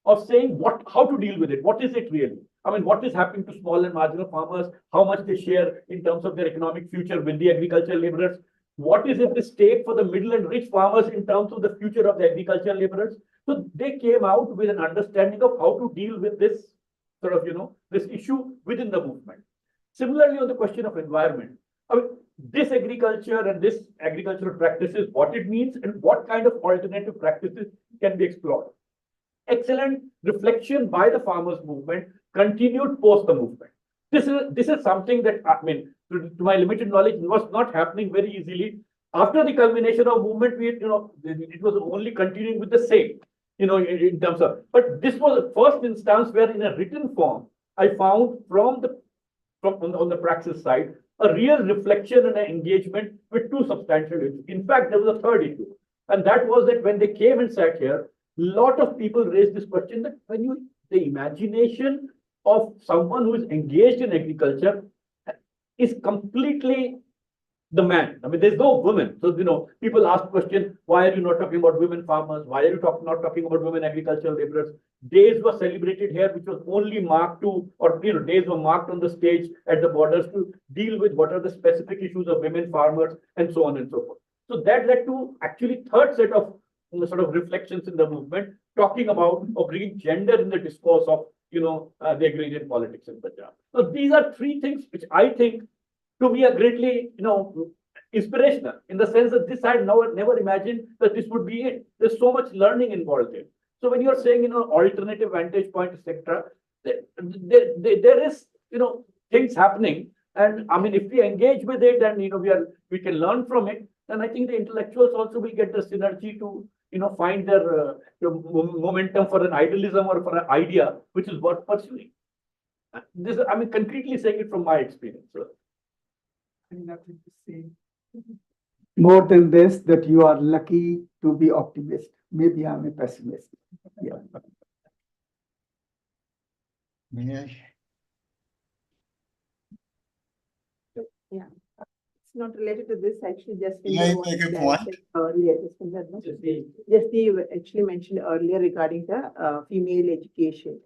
of saying how to deal with it. What is it really? I mean, what is happening to small and marginal farmers? How much they share in terms of their economic future with the agricultural laborers? What is at the stake for the middle and rich farmers in terms of the future of the agricultural laborers? So they came out with an understanding of how to deal with this sort of, this issue within the movement. Similarly, on the question of environment, I mean, this agriculture and this agricultural practices, what it means and what kind of alternative practices can be explored. Excellent reflection by the farmers movement continued post the movement. This is something that, I mean, to my limited knowledge, was not happening very easily. After the culmination of movement, it was only continuing with the same, in terms of, but this was the first instance where in a written form, I found on the praxis side, a real reflection and an engagement with two substantial issues. In fact, there was a third issue, and that was that when they came and sat here, a lot of people raised this question that the imagination of someone who is engaged in agriculture is completely the man. I mean, there's no women. So, people ask question, why are you not talking about women farmers? Why are you not talking about women agricultural laborers? Days were celebrated here, which was only marked days were marked on the stage at the borders to deal with what are the specific issues of women farmers and so on and so forth. So that led to actually third set of sort of reflections in the movement, talking about or bringing gender in the discourse of, the agrarian politics in Punjab. So these are three things which I think to me are greatly, inspirational in the sense that this I had never imagined that this would be it. There's so much learning involved in. So when you're saying, alternative vantage point, etc., there is, things happening. And I mean, if we engage with it and, we can learn from it, then I think the intellectuals also will get the synergy to, find their momentum for an idealism or for an idea which is worth pursuing. This, I mean, concretely saying it from my experience. So. Nothing to say. More than this, that you are lucky to be optimist. Maybe I'm a pessimist. Yeah. Yeah. It's not related to this, actually, just earlier. Just actually mentioned earlier regarding the female education.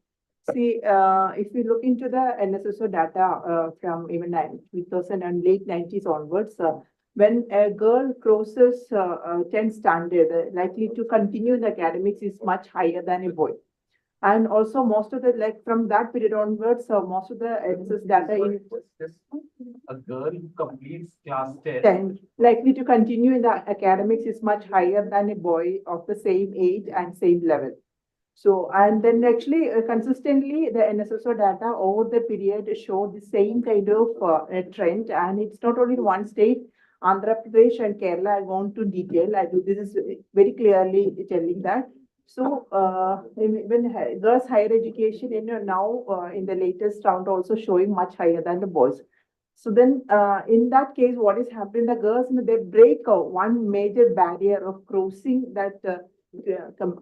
See, if we look into the NSSO data from even 2000 and late 90s onwards, when a girl crosses 10th standard, likely to continue in the academics is much higher than a boy. And also most of the, from that period onwards, most of the NSS data in a girl who completes class 10 likely to continue in the academics is much higher than a boy of the same age and same level. So, and then actually consistently the NSSO data over the period show the same kind of trend, and it's not only in one state, Andhra Pradesh and Kerala. I want to detail. This is very clearly telling that. So, when girls' higher education now in the latest round also showing much higher than the boys. So then, in that case, what is happening? The girls, they break one major barrier of crossing that.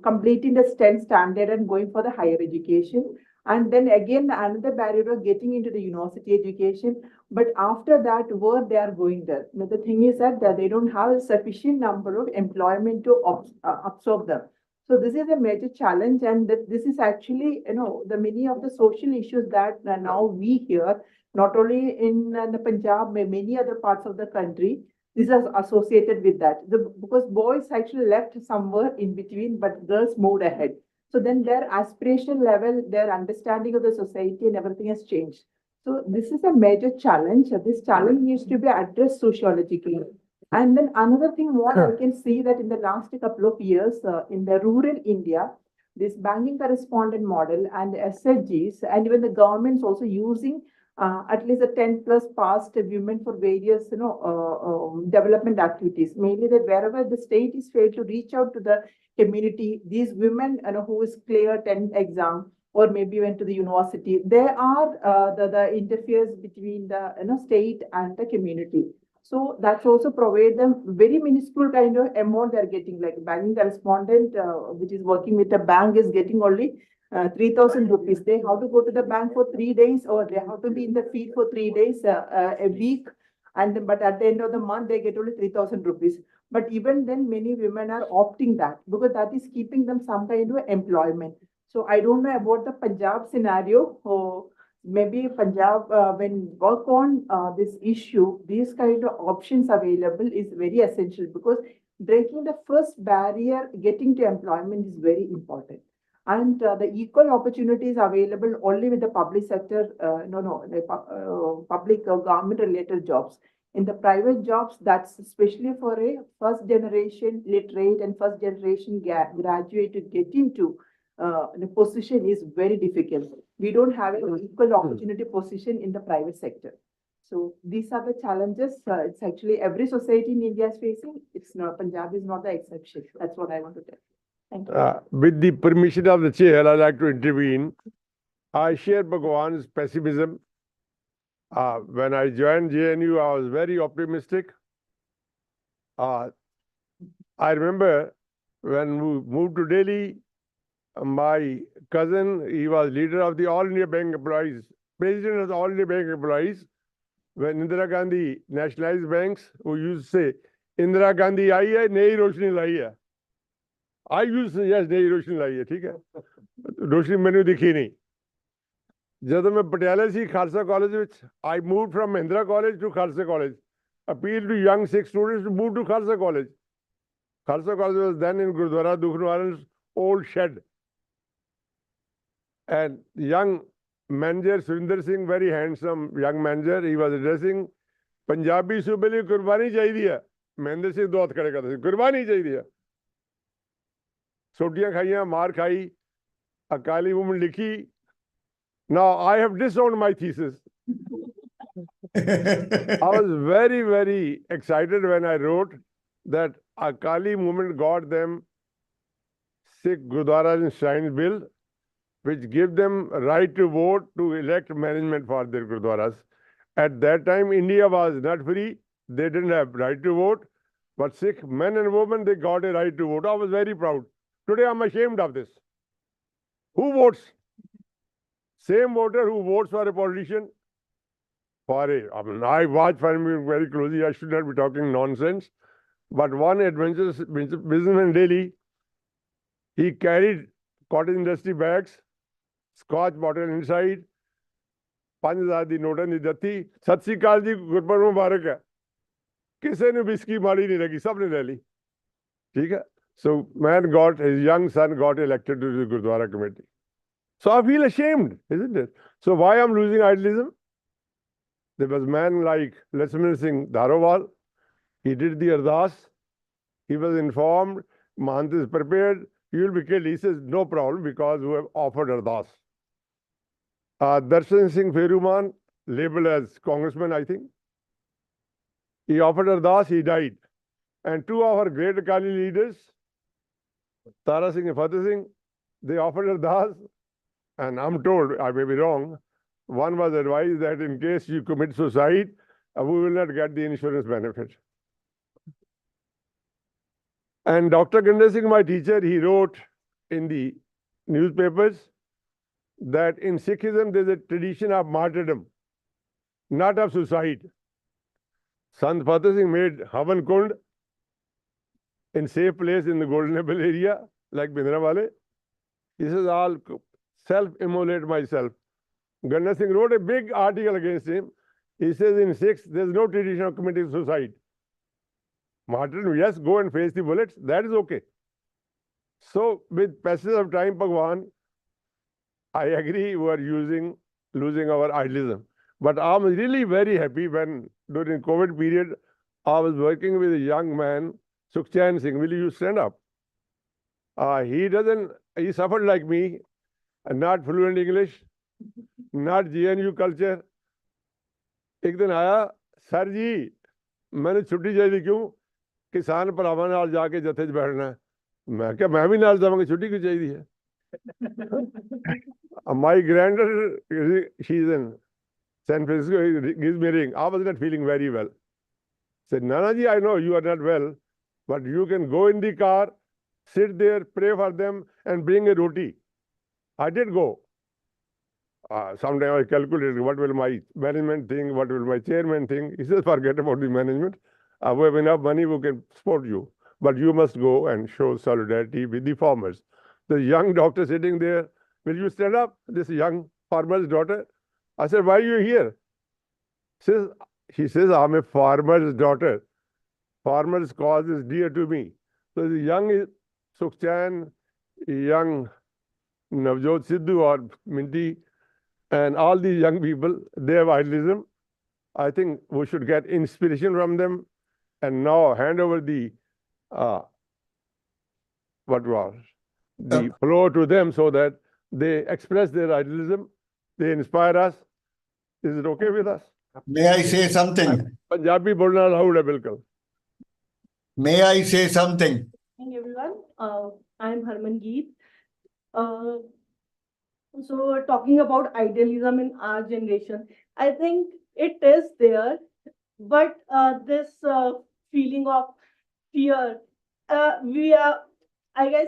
Completing the 10th standard and going for the higher education, and then again another barrier of getting into the university education. But after that, where they are going there, the thing is that they don't have a sufficient number of employment to absorb them. So this is a major challenge, and this is actually the many of the social issues that now we hear, not only in the Punjab, but many other parts of the country. This is associated with that, because boys actually left somewhere in between, but girls moved ahead. So then their aspiration level, their understanding of the society and everything has changed. So this is a major challenge. This challenge needs to be addressed sociologically. And then another thing, what I can see that in the last couple of years in the rural India, this banking correspondent model and SHGs, and even the government's also using at least a 10 plus past women for various, development activities. Mainly that wherever the state is failed to reach out to the community, these women, who is clear 10th exam or maybe went to the university, there are the interferes between the, state and the community. So that's also provide them very minuscule kind of amount they're getting, like banking correspondent, which is working with the bank is getting only 3,000 rupees. They have to go to the bank for 3 days, or they have to be in the field for 3 days a week. But at the end of the month, they get only 3,000 rupees. But even then, many women are opting that because that is keeping them some kind of employment. So I don't know about the Punjab scenario. Maybe Punjab, when work on this issue, these kind of options available is very essential because breaking the first barrier, getting to employment is very important. And the equal opportunities available only with the public sector, public government related jobs. In the private jobs, that's especially for a first generation literate and first generation graduate to get into the position is very difficult. We don't have an equal opportunity position in the private sector. So these are the challenges. It's actually every society in India is facing. It's not, Punjab is not the exception. That's what I want to tell. Thank you. With the permission of the chair, I'd like to intervene. I share Bhagwan's pessimism. When I joined JNU, I was very optimistic. I remember when we moved to Delhi, my cousin, he was leader of the All India Bank Employees, president of the All India Bank Employees. When Indira Gandhi nationalized banks, we used to say, Indira Gandhi aayi hai, nayi roshni layi hai. I used to suggest nayi roshni layi hai, theek hai? Roshni mainu dikhi nahi. ਜਦੋਂ ਮੈਂ ਪਟਿਆਲਾ ਸੀ Khalsa college ਵਿੱਚ, I moved from Mahindra College to Khalsa College. Appealed to young Sikh students to move to Khalsa College. Khalsa College was then in Gurdwara Dukhniwalan's old shed. And young manager, Surinder Singh, very handsome young manager, he was addressing, Punjabi सूबे लिए कुर्बानी चाहिए है. महेंद्र सिंह दो हाथ खड़े करते थे, कुर्बानी चाहिए है. सोटियां खाइयां, मार खाई, अकाली वुमन लिखी. Now, I have disowned my thesis. I was very, very excited when I wrote that Akali movement got them Sikh Gurdwaras and Shrines Bill, which give them right to vote to elect management for their Gurdwaras. At that time, India was not free. They didn't have right to vote. But Sikh men and women, they got a right to vote. I was very proud. Today, I'm ashamed of this. Who votes? Same voter who votes for a politician, I watch for him very closely. I should not be talking nonsense. But one adventurous businessman in Delhi, he carried cottage industry bags, scotch bottle inside, 5,000 ਦੀ ਨੋਟਾਂ ਦੀ ਦਿੱਤੀ. ਸਤਿ ਸ੍ਰੀ ਅਕਾਲ ਜੀ, ਗੁਰਪੁਰਬ ਮੁਬਾਰਕ ਹੈ. ਕਿਸੇ ਨੂੰ ਬਿਸਕੀ ਮਾੜੀ ਨਹੀਂ ਲੱਗੀ, ਸਭ ਨੇ ਲੈ ਲਈ. ਠੀਕ ਹੈ? So man got, his young son got elected to the Gurdwara committee. So I feel ashamed, isn't it? So why I'm losing idealism? There was a man like Lakshman Singh Dharawal. He did the ardas. He was informed, Mahant is prepared, you will be killed. He says, no problem, because we have offered ardas. Darshan Singh Feruman, labeled as congressman, I think. He offered ardas, he died. And two of our great Akali leaders, Tara Singh and Fateh Singh, they offered ardas. And I'm told, I may be wrong, one was advised that in case you commit suicide, we will not get the insurance benefit. And Dr. Gandhar Singh, my teacher, he wrote in the newspapers that in Sikhism there's a tradition of martyrdom, not of suicide. Sant Fateh Singh made Havan Kund in safe place in the Golden Apple area, like Bhindranwale. He says, I'll self-immolate myself. Gandhar Singh wrote a big article against him. He says in Sikhs, there's no tradition of committing suicide. Martyrdom, yes, go and face the bullets. That is okay. So with passage of time, Bhagwan, I agree we are losing our idealism. But I'm really very happy when during COVID period, I was working with a young man, Sukhchan Singh. Will you stand up? He suffered like me, not fluent English, not GNU culture, एक दिन आया, sir जी मैंने छुट्टी चाहिए, क्यों? किसान भरावां नाल जाके जथे च बैठना है। मैं क्या, मैं भी नाल जावांगा, छुट्टी क्यों चाहिए है? My granddaughter, she's in San Francisco, gives me a ring. I was not feeling very well. Said, Nana ji, I know you are not well, but you can go in the car, sit there, pray for them, and bring a roti. I did go. Sometime I calculated what will my management think, what will my chairman think. He says, forget about the management. We have enough money, we can support you. But you must go and show solidarity with the farmers. The young doctor sitting there, will you stand up? This young farmer's daughter. I said, why are you here? She says, I'm a farmer's daughter. Farmer's cause is dear to me. So the young Sukhchan, young Navjot Sidhu or Minty, and all these young people, they have idealism. I think we should get inspiration from them and now hand over the floor to them so that they express their idealism, they inspire us. Is it okay with us? May I say something? Punjabi bolna allowed hai bilkul. May I say something? Hi everyone, I'm Harmangeet. So talking about idealism in our generation, I think it is there, but this feeling of fear, I guess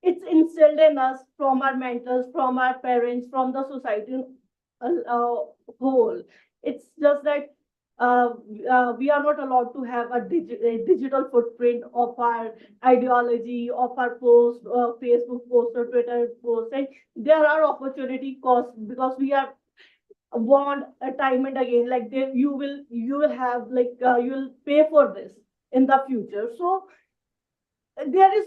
it's instilled in us from our mentors, from our parents, from the society whole. It's just that we are not allowed to have a digital footprint of our ideology, of our post, Facebook post or Twitter post. And there are opportunity costs because we are warned time and again, like you will have like you will pay for this in the future. So there is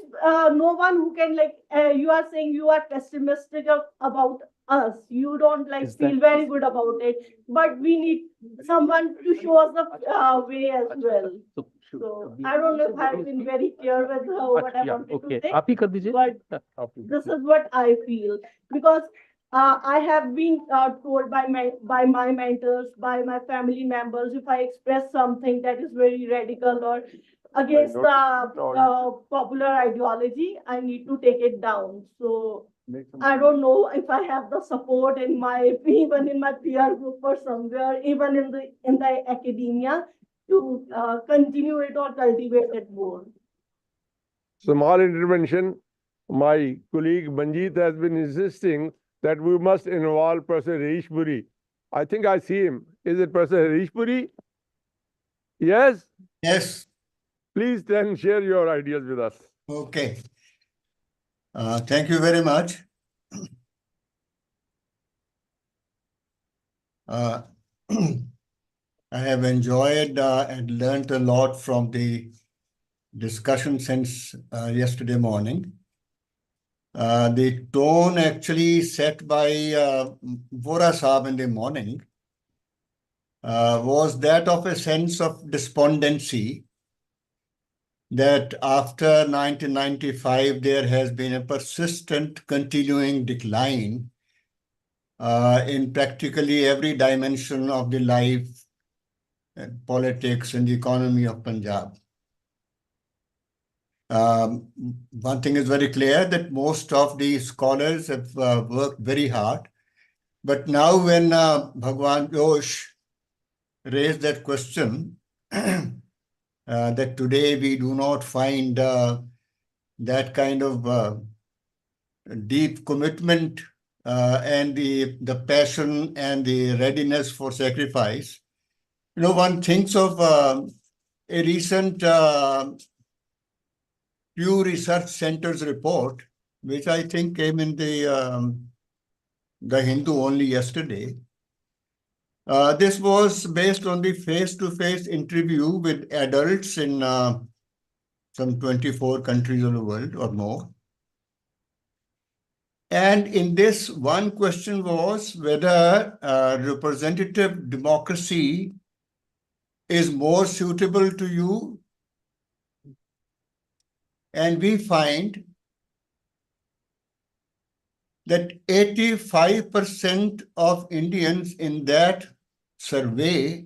no one who can like you are saying you are pessimistic about us, you don't like feel very good about it, but we need someone to show us the way as well. So I don't know if I've been very clear with what I wanted to say, but this is what I feel, because I have been told by my mentors, by my family members, if I express something that is very radical or against the popular ideology, I need to take it down. So I don't know if I have the support in my even in my peer group or somewhere, even in the academia, to continue it or cultivate it more. Small intervention. My colleague Manjeet has been insisting that we must involve Professor Harish Puri. I think I see him. Is it Professor Harish Puri? Yes? Yes. Please then share your ideas with us. Okay. Thank you very much. I have enjoyed and learned a lot from the discussion since yesterday morning. The tone actually set by Vora Saab in the morning was that of a sense of despondency, that after 1995 there has been a persistent continuing decline in practically every dimension of the life and politics and the economy of Punjab. One thing is very clear, that most of the scholars have worked very hard. But now when Bhagwan Josh raised that question, that today we do not find that kind of deep commitment and the passion and the readiness for sacrifice. You know, one thinks of a recent Pew Research Center's report, which I think came in the Hindu only yesterday. This was based on the face-to-face interview with adults in some 24 countries of the world or more. And in this, one question was whether representative democracy is more suitable to you. And we find that 85% of Indians in that survey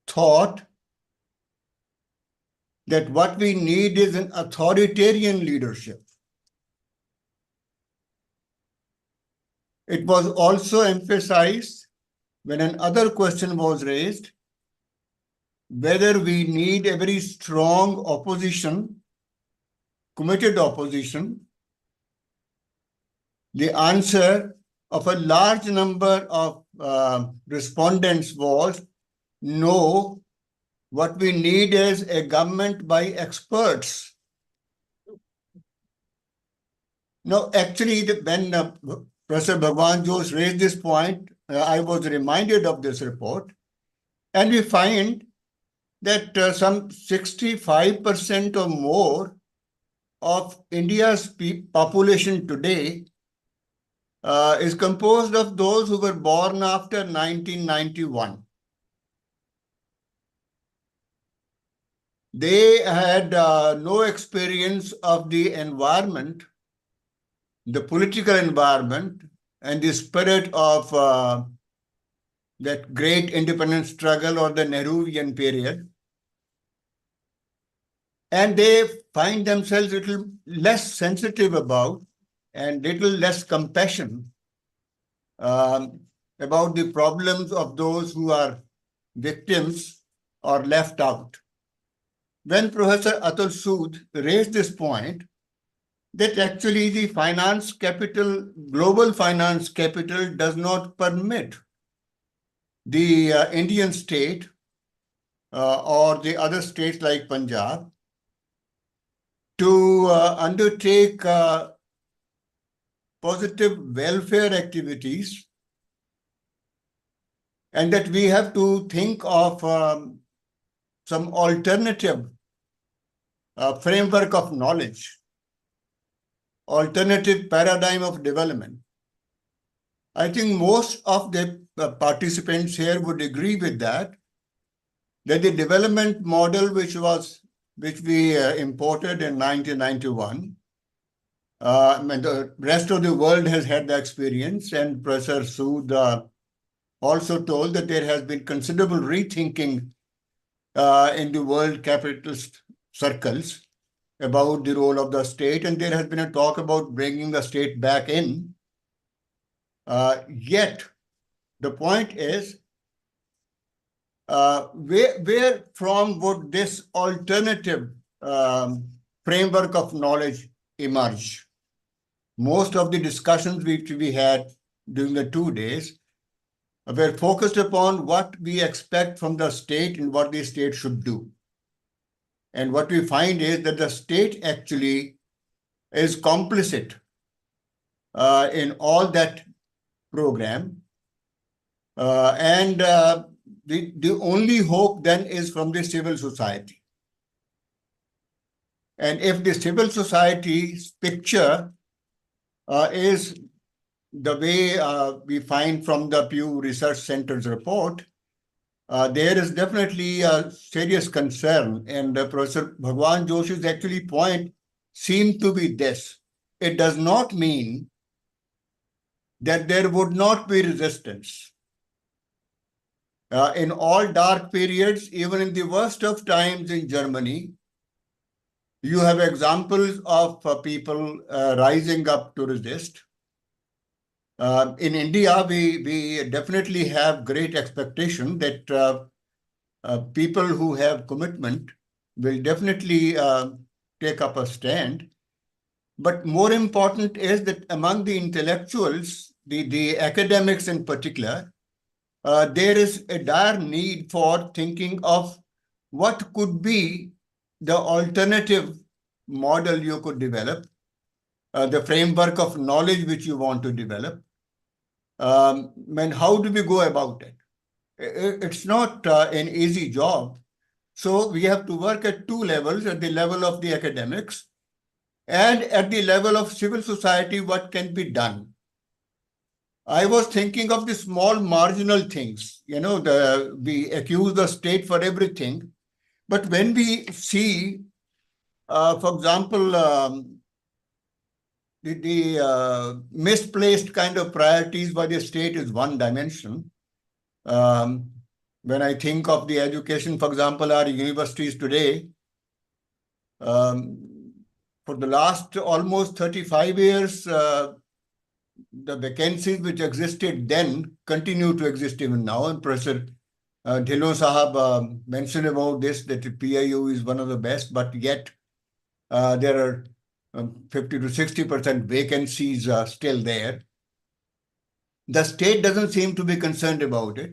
thought that what we need is an authoritarian leadership. It was also emphasized when another question was raised, whether we need a very strong opposition, committed opposition. The answer of a large number of respondents was no, what we need is a government by experts. No, actually, when Professor Bhagwan Josh raised this point, I was reminded of this report, and we find that some 65% or more of India's population today is composed of those who were born after 1991. They had no experience of the environment, the political environment, and the spirit of that great independence struggle or the Nehruvian period. And they find themselves a little less sensitive about and little less compassion about the problems of those who are victims or left out. When Professor Atul Sood raised this point, that actually the finance capital, global finance capital does not permit the Indian state or the other states like Punjab to undertake positive welfare activities, and that we have to think of some alternative framework of knowledge, alternative paradigm of development. I think most of the participants here would agree with that the development model which we imported in 1991, and the rest of the world has had the experience, and Professor Sood also told that there has been considerable rethinking in the world capitalist circles about the role of the state, and there has been a talk about bringing the state back in. Yet, the point is, where from would this alternative framework of knowledge emerge? Most of the discussions which we had during the 2 days were focused upon what we expect from the state and what the state should do. And what we find is that the state actually is complicit in all that program. The only hope then is from the civil society. And if the civil society's picture is the way we find from the Pew Research Center's report, there is definitely a serious concern. And Professor Bhagwan Josh's actually point seemed to be this. It does not mean that there would not be resistance. In all dark periods, even in the worst of times in Germany, you have examples of people rising up to resist. In India, we definitely have great expectation that people who have commitment will definitely take up a stand. But more important is that among the intellectuals, the academics in particular, there is a dire need for thinking of what could be the alternative model you could develop, the framework of knowledge which you want to develop, and how do we go about it? It's not an easy job. So we have to work at two levels, at the level of the academics and at the level of civil society, what can be done. I was thinking of the small marginal things, we accuse the state for everything. But when we see, for example, the misplaced kind of priorities by the state is one dimension. When I think of the education, for example, our universities today, for the last almost 35 years, the vacancies which existed then continue to exist even now. And Professor Dhillon Sahab mentioned about this, that the PIU is one of the best, but yet there are 50 to 60% vacancies still there. The state doesn't seem to be concerned about it.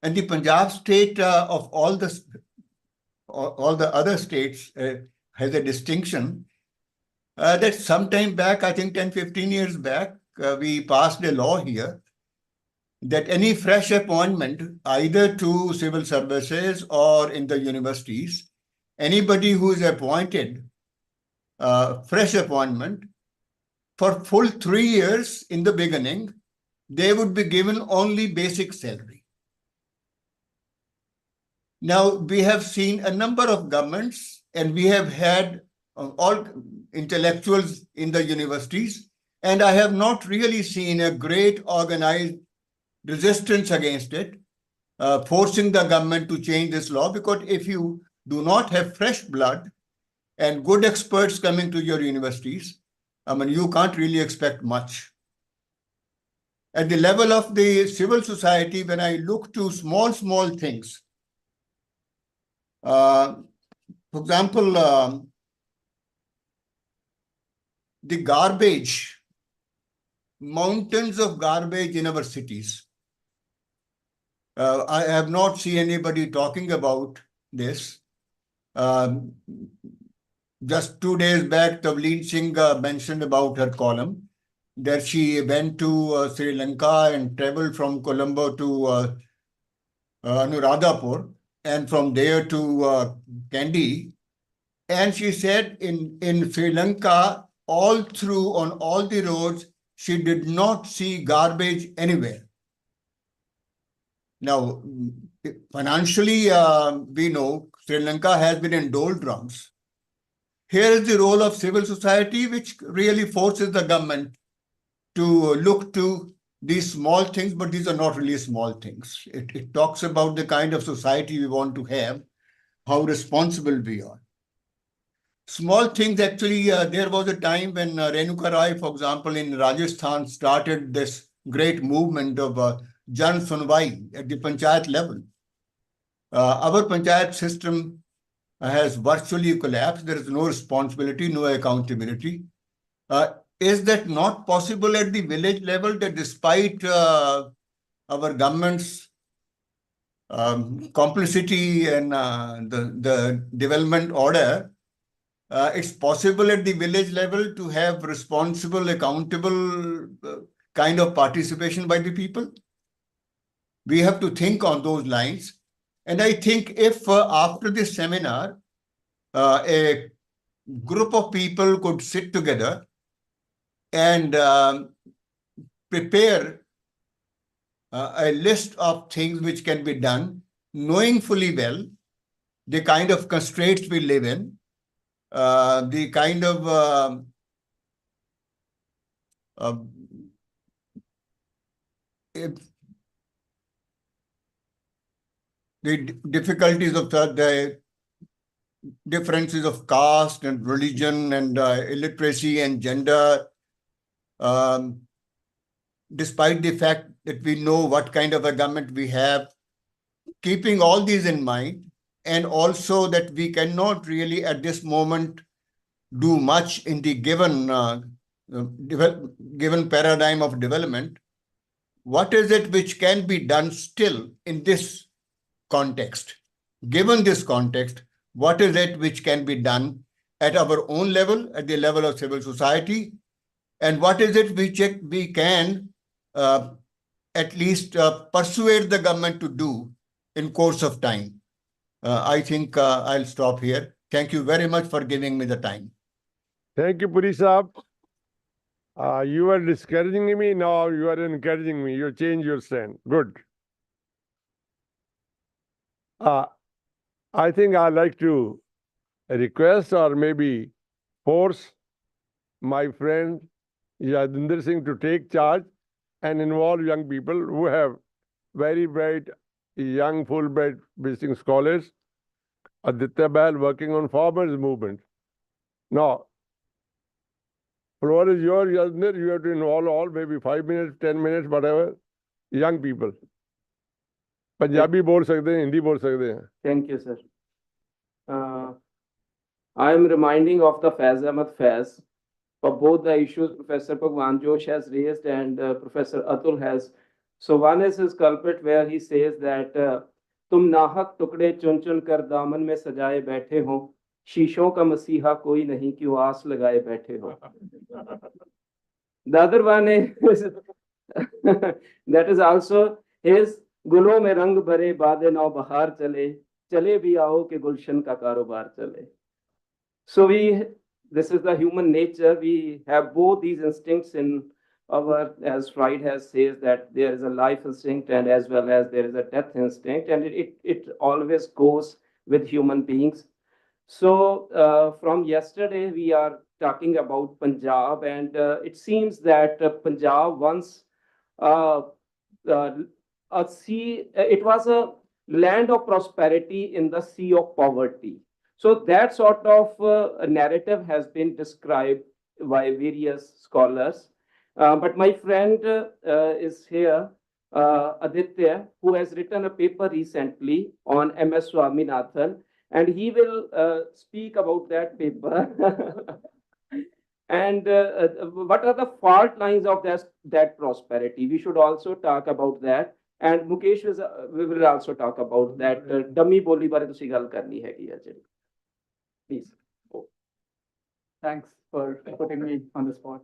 And the Punjab state of all the other states has a distinction that sometime back, I think 10, 15 years back, we passed a law here that any fresh appointment, either to civil services or in the universities, anybody who is appointed, fresh appointment, for full 3 years in the beginning, they would be given only basic salary. Now, we have seen a number of governments, and we have had all intellectuals in the universities, and I have not really seen a great organized resistance against it, forcing the government to change this law, because if you do not have fresh blood and good experts coming to your universities, I mean, you can't really expect much. At the level of the civil society, when I look to small things, for example, the garbage, mountains of garbage in our cities. I have not seen anybody talking about this. Just 2 days back, Tavleen Singh mentioned about her column that she went to Sri Lanka and traveled from Colombo to Anuradhapur and from there to Kandy. And she said in Sri Lanka, all through on all the roads, she did not see garbage anywhere. Now, financially, we know Sri Lanka has been in doldrums. Here is the role of civil society, which really forces the government to look to these small things, but these are not really small things. It talks about the kind of society we want to have, how responsible we are. Small things, actually, there was a time when Renuka Rai, for example, in Rajasthan started this great movement of Jan Sunwai at the panchayat level. Our panchayat system has virtually collapsed. There is no responsibility, no accountability. Is that not possible at the village level, that despite our government's complicity and the development order, it's possible at the village level to have responsible, accountable kind of participation by the people? We have to think on those lines. And I think if after this seminar, a group of people could sit together and prepare a list of things which can be done, knowing fully well the kind of constraints we live in, the kind of the difficulties of the differences of caste and religion and illiteracy and gender, despite the fact that we know what kind of a government we have, keeping all these in mind, and also that we cannot really at this moment do much in the given paradigm of development. What is it which can be done still in this context? Given this context, what is it which can be done at our own level, at the level of civil society? And what is it which we can at least persuade the government to do in course of time? I think I'll stop here. Thank you very much for giving me the time. Thank you, Puri Saab. You are discouraging me, now you are encouraging me. You change your stand. Good. I think I'd like to request or maybe force my friend Yadinder Singh to take charge and involve young people who have very bright, young, full-bred visiting scholars. Aditya Bahl working on farmers' movement. Now, floor is yours, Yasmir. You have to involve all, maybe 5 minutes, 10 minutes, whatever. Young people. Punjabi बोल सकते हैं, हिंदी बोल सकते हैं. Thank you, sir. I am reminding of the Faiz Ahmad Faiz for both the issues Professor Bhagwan Josh has raised and Professor Atul has. So one is his culprit where he says that तुम नाहक टुकड़े चुन चुन कर दामन में सजाए बैठे हो, शीशों का मसीहा कोई नहीं क्यों आस लगाए बैठे हो. The other one is that is also his गुलों में रंग भरे बादे नौ बहार चले, चले भी आओ कि गुलशन का कारोबार चले. So this is the human nature. We have both these instincts in our, as Freud has says that there is a life instinct and as well as there is a death instinct, and it always goes with human beings. So from yesterday we are talking about Punjab, and it seems that Punjab once it was a land of prosperity in the sea of poverty. So that sort of narrative has been described by various scholars. But my friend is here, Aditya, who has written a paper recently on MS Swaminathan, and he will speak about that paper. And what are the fault lines of that prosperity? We should also talk about that. And Mukesh we will also talk about that. Dummy boli bare tusi gal karni hai ki ajay. Please. Thanks for putting me on the spot.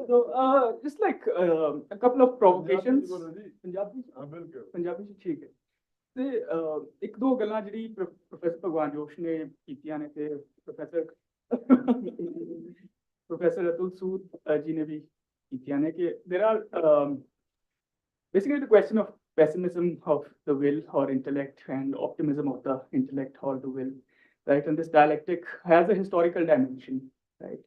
So, just like a couple of provocations. Punjabi? Punjabi ਚ ਠੀਕ ਹੈ. ਤੇ ਇੱਕ ਦੋ ਗੱਲਾਂ ਜਿਹੜੀ professor ਭਗਵਾਨ ਜੋਸ਼ ਨੇ ਕੀਤੀਆਂ ਨੇ ਤੇ ਪ੍ਰੋਫੈਸਰ ਅਤੁਲ ਸੂਦ ਜੀ ਨੇ ਵੀ ਕੀਤੀਆਂ ਨੇ ਕਿ there are basically the question of pessimism of the will or intellect and optimism of the intellect or the will. Right, and this dialectic has a historical dimension, right?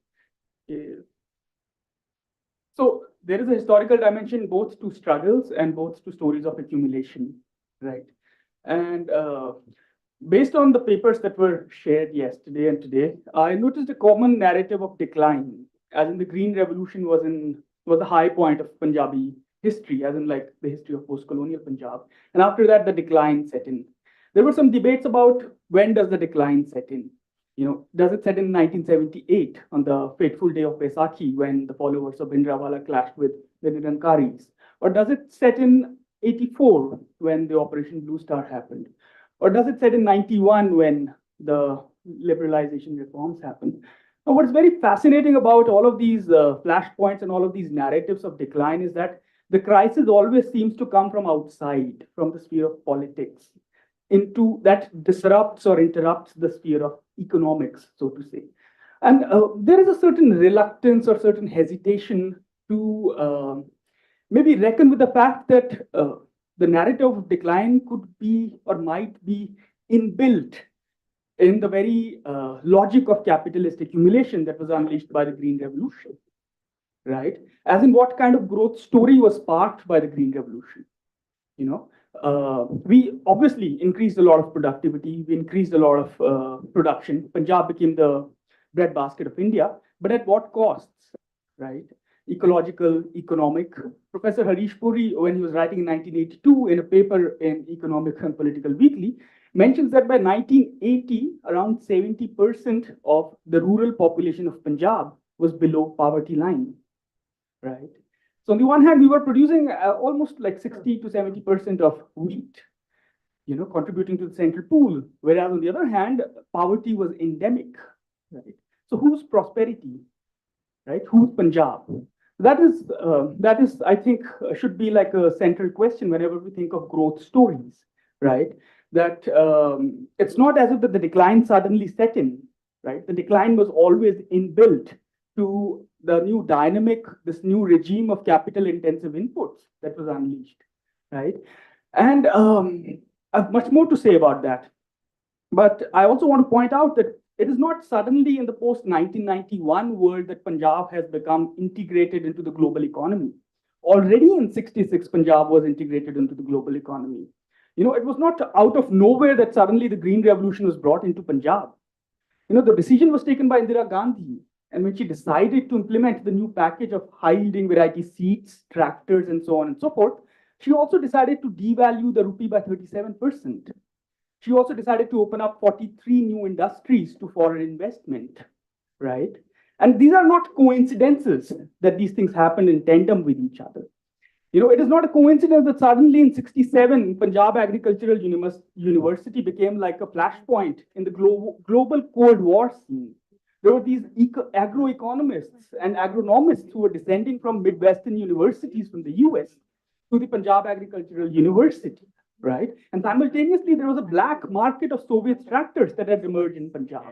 So there is a historical dimension both to struggles and both to stories of accumulation, right? And based on the papers that were shared yesterday and today, I noticed a common narrative of decline, as in the Green Revolution was the high point of Punjabi history, as in like the history of post-colonial Punjab, and after that the decline set in. There were some debates about when does the decline set in. Does it set in 1978 on the fateful day of Baisakhi when the followers of Bhindranwala clashed with the Nirankaris? Or does it set in 84 when the Operation Blue Star happened? Or does it set in 91 when the liberalization reforms happened? Now, what's very fascinating about all of these flashpoints and all of these narratives of decline is that the crisis always seems to come from outside, from the sphere of politics, into that disrupts or interrupts the sphere of economics, so to say. And there is a certain reluctance or certain hesitation to maybe reckon with the fact that the narrative of decline could be or might be inbuilt in the very logic of capitalist accumulation that was unleashed by the Green Revolution, right? As in what kind of growth story was sparked by the Green Revolution, we obviously increased a lot of productivity, we increased a lot of production. Punjab became the breadbasket of India, but at what costs, right? Ecological, economic. Professor Harish Puri, when he was writing in 1982 in a paper in Economic and Political Weekly, mentions that by 1980, around 70% of the rural population of Punjab was below poverty line, right? So on the one hand, we were producing almost like 60 to 70% of wheat, contributing to the central pool, whereas on the other hand, poverty was endemic, right? So whose prosperity, right? Whose Punjab? That is, I think, should be like a central question whenever we think of growth stories, right? That it's not as if that the decline suddenly set in, right? The decline was always inbuilt to the new dynamic, this new regime of capital-intensive inputs that was unleashed, right? And I have much more to say about that. But I also want to point out that it is not suddenly in the post-1991 world that Punjab has become integrated into the global economy. already in 66, Punjab was integrated into the global economy. It was not out of nowhere that suddenly the Green Revolution was brought into Punjab. The decision was taken by Indira Gandhi. And when she decided to implement the new package of high-yielding variety seeds, tractors, and so on and so forth, she also decided to devalue the rupee by 37%. She also decided to open up 43 new industries to foreign investment, right? And these are not coincidences that these things happened in tandem with each other. It is not a coincidence that suddenly in 67, Punjab Agricultural University became like a flashpoint in the global Cold War scene. There were these agroeconomists and agronomists who were descending from Midwestern universities from the US to the Punjab Agricultural University, right? And simultaneously, there was a black market of Soviet tractors that had emerged in Punjab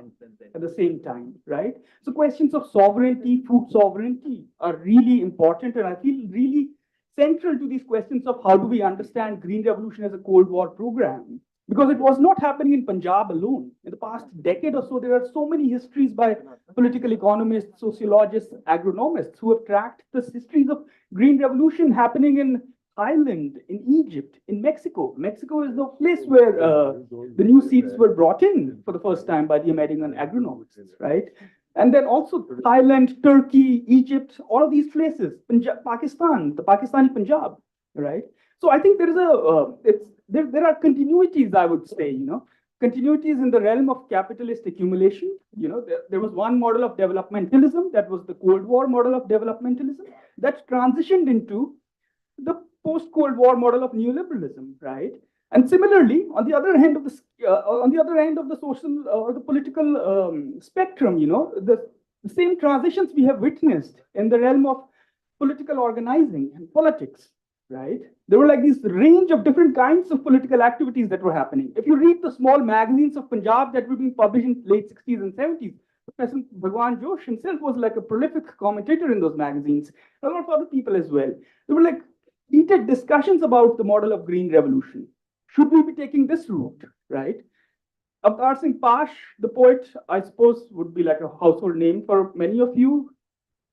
at the same time, right? So questions of sovereignty, food sovereignty are really important, and I feel really central to these questions of how do we understand Green Revolution as a Cold War program. Because it was not happening in Punjab alone. In the past decade or so, there are so many histories by political economists, sociologists, agronomists who have tracked the histories of Green Revolution happening in Thailand, in Egypt, in Mexico. Mexico is the place where the new seeds were brought in for the first time by the American agronomists, right? And then also Thailand, Turkey, Egypt, all of these places, Punjab, Pakistan, the Pakistani Punjab, right? So I think there is there are continuities, I would say, continuities in the realm of capitalist accumulation. There was one model of developmentalism, that was the Cold War model of developmentalism, that transitioned into the post-Cold War model of neoliberalism, right? And similarly, on the other hand of the social or the political spectrum, the same transitions we have witnessed in the realm of political organizing and politics, right? There were like this range of different kinds of political activities that were happening. If you read the small magazines of Punjab that were being published in late 60s and 70s, Professor Bhagwan Josh himself was like a prolific commentator in those magazines, a lot of other people as well. There were like heated discussions about the model of Green Revolution. Should we be taking this route, right? Avtar Singh Pash, the poet, I suppose, would be like a household name for many of you.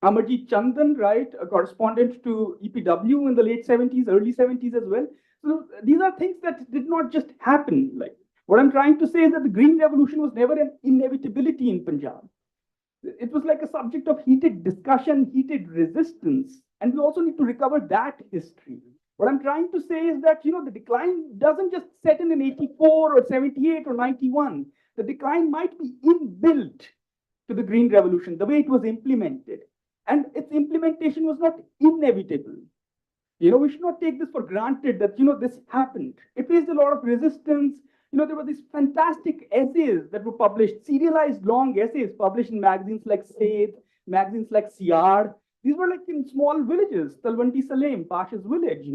Amarjit Chandan, right, a correspondent to EPW in the late 70s, early 70s as well. So these are things that did not just happen. Like what I'm trying to say is that the Green Revolution was never an inevitability in Punjab. It was like a subject of heated discussion, heated resistance, and we also need to recover that history. What I'm trying to say is that, the decline doesn't just set in 84 or 78 or 91. The decline might be inbuilt to the Green Revolution, the way it was implemented. And its implementation was not inevitable. We should not take this for granted that, this happened. It faced a lot of resistance. There were these fantastic essays that were published, serialized long essays published in magazines like Seth, magazines like Siar. These were like in small villages, Talwandi Salem, Pasha's village,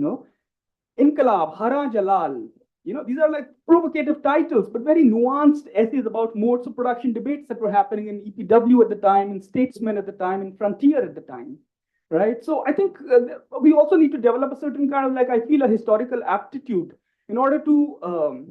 Inqilab, Hara Jalal. These are like provocative titles, but very nuanced essays about modes of production debates that were happening in EPW at the time, in Statesman at the time, in Frontier at the time, right? So I think we also need to develop a certain kind of, like, I feel, a historical aptitude in order to,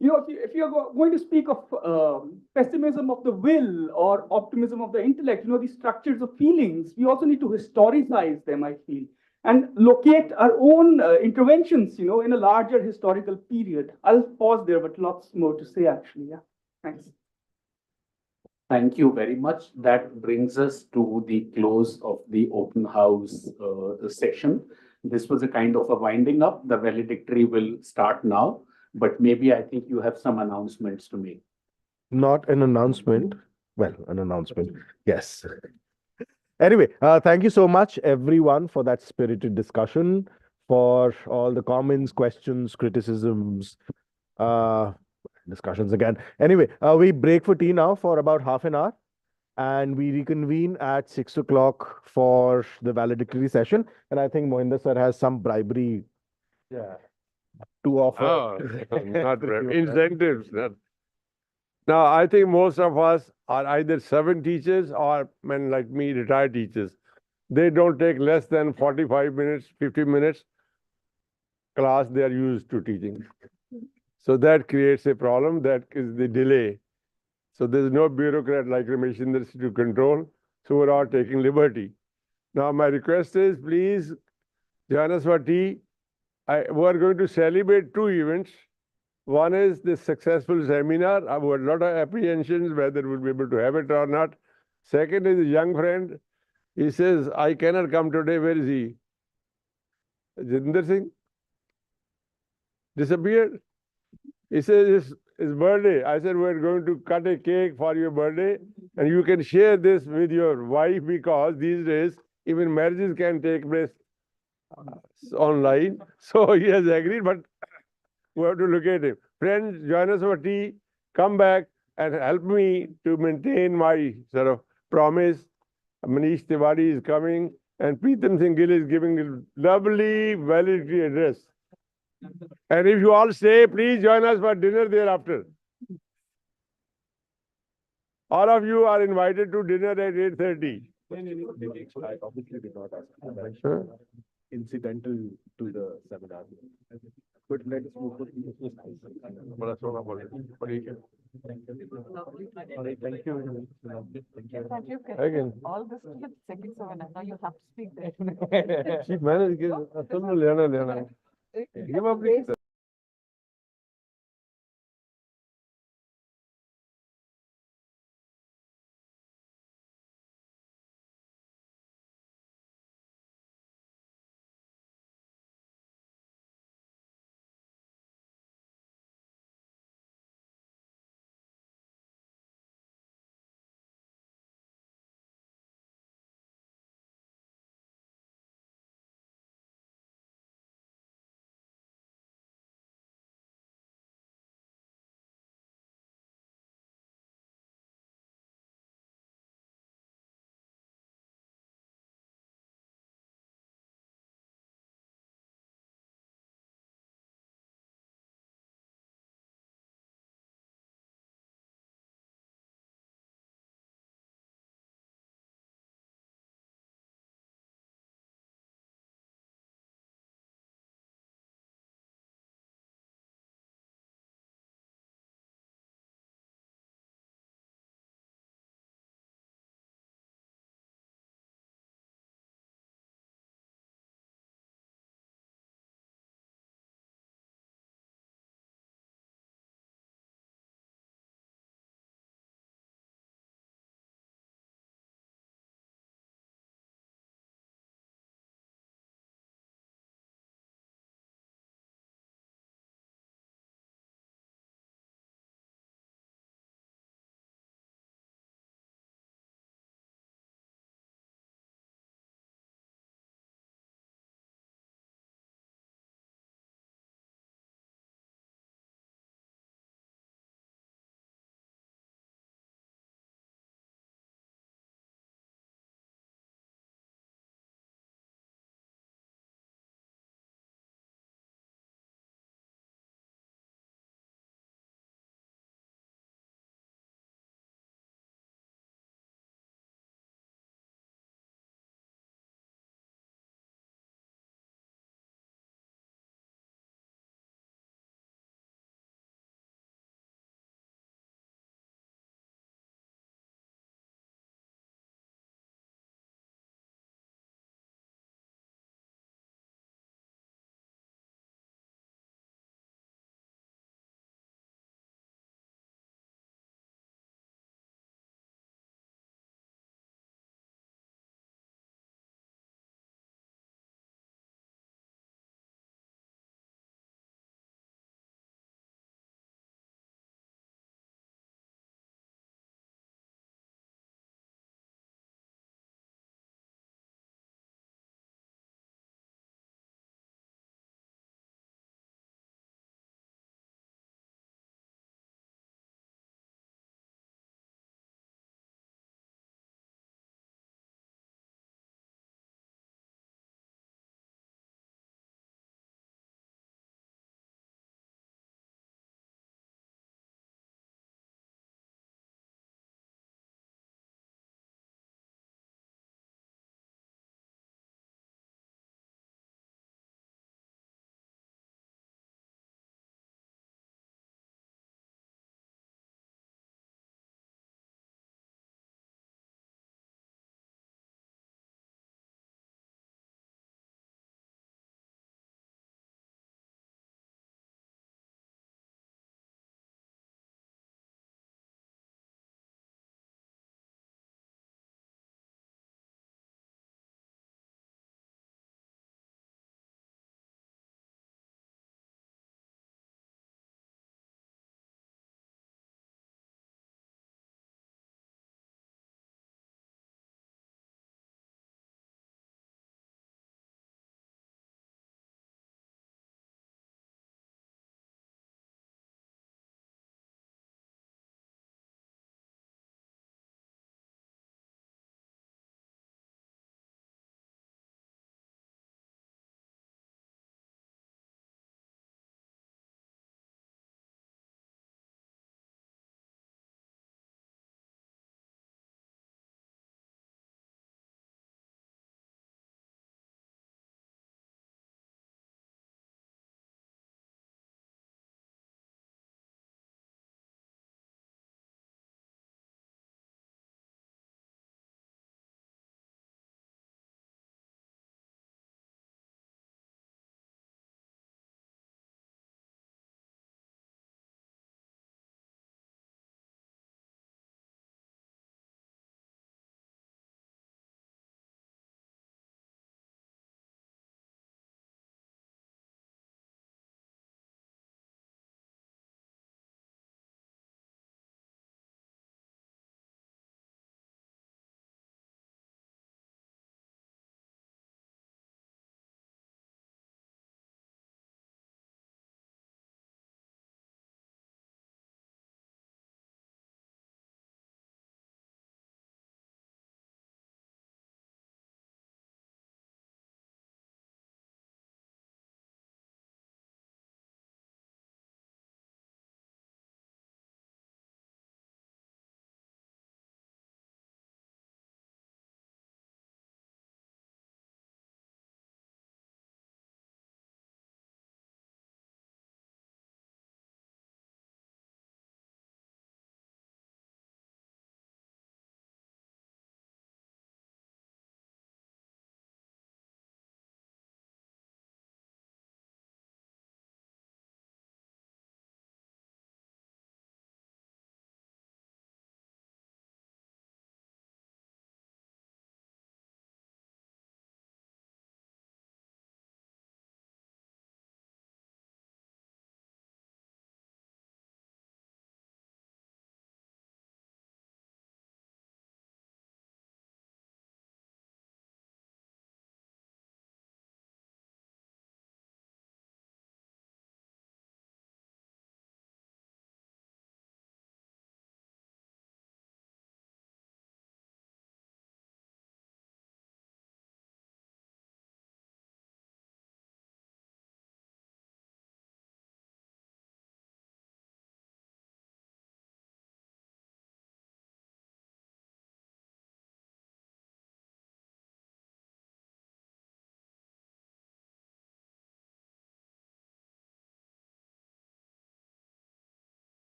if you're going to speak of pessimism of the will or optimism of the intellect, these structures of feelings, we also need to historicize them, I feel, and locate our own interventions, in a larger historical period. I'll pause there, but lots more to say, actually. Yeah, thanks. Thank you very much. That brings us to the close of the open house session. This was a kind of a winding up. The valedictory will start now, but maybe I think you have some announcements to make. Not an announcement. Well, an announcement. Yes. Anyway, thank you so much, everyone, for that spirited discussion, for all the comments, questions, criticisms, discussions again. Anyway, we break for tea now for about half an hour, and we reconvene at 6 o'clock for the valedictory session. And I think Mohinder sir has some bribery to offer. Oh, not incentives. Now, I think most of us are either servant teachers or men like me, retired teachers. They don't take less than 45 minutes, 50 minutes class they are used to teaching. So that creates a problem, that is the delay. So there's no bureaucrat like Ramesh Industry to control. So we're all taking liberty. Now, my request is, please join us for tea. We are going to celebrate two events. One is the successful seminar. I have a lot of apprehensions whether we'll be able to have it or not. Second is a young friend. He says, I cannot come today. Where is he? Jinder Singh? Disappeared? He says his birthday. I said, we're going to cut a cake for your birthday and you can share this with your wife because these days even marriages can take place online. So he has agreed, but we have to look at him. Friends, join us for tea. Come back and help me to maintain my sort of promise. Manish Tiwari is coming and Preetam Singh Gill is giving a lovely valedictory address. And if you all stay, please join us for dinner thereafter. All of you are invited to dinner at 8:30. I obviously did not ask. Incidental to the seminar. But let us move on. Thank you. Again. All this to the second seminar. Now you have to speak there. Chief Manager, give up.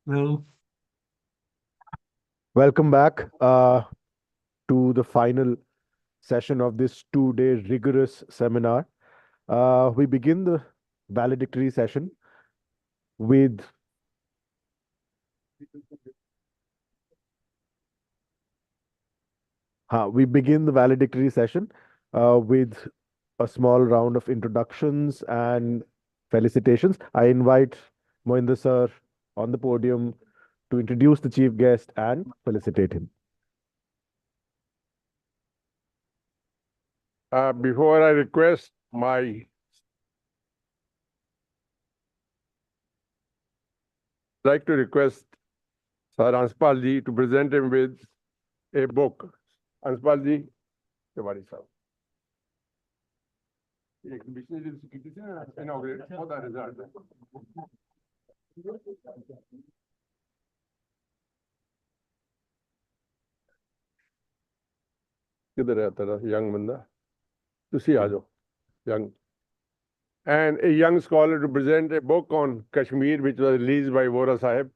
Well, welcome back to the final session of this 2-day rigorous seminar. We begin the valedictory session with with a small round of introductions and felicitations. I invite Mohinder sir on the podium to introduce the chief guest and felicitate him. Before I request my like to request Sir Anspal ji to present him with a book. Anspal ji, Tiwari sahab. Exhibition is inaugurated for the result. किधर है तेरा young बंदा? तुसी आ जाओ, young. And a young scholar to present a book on Kashmir, which was released by Vora Sahib.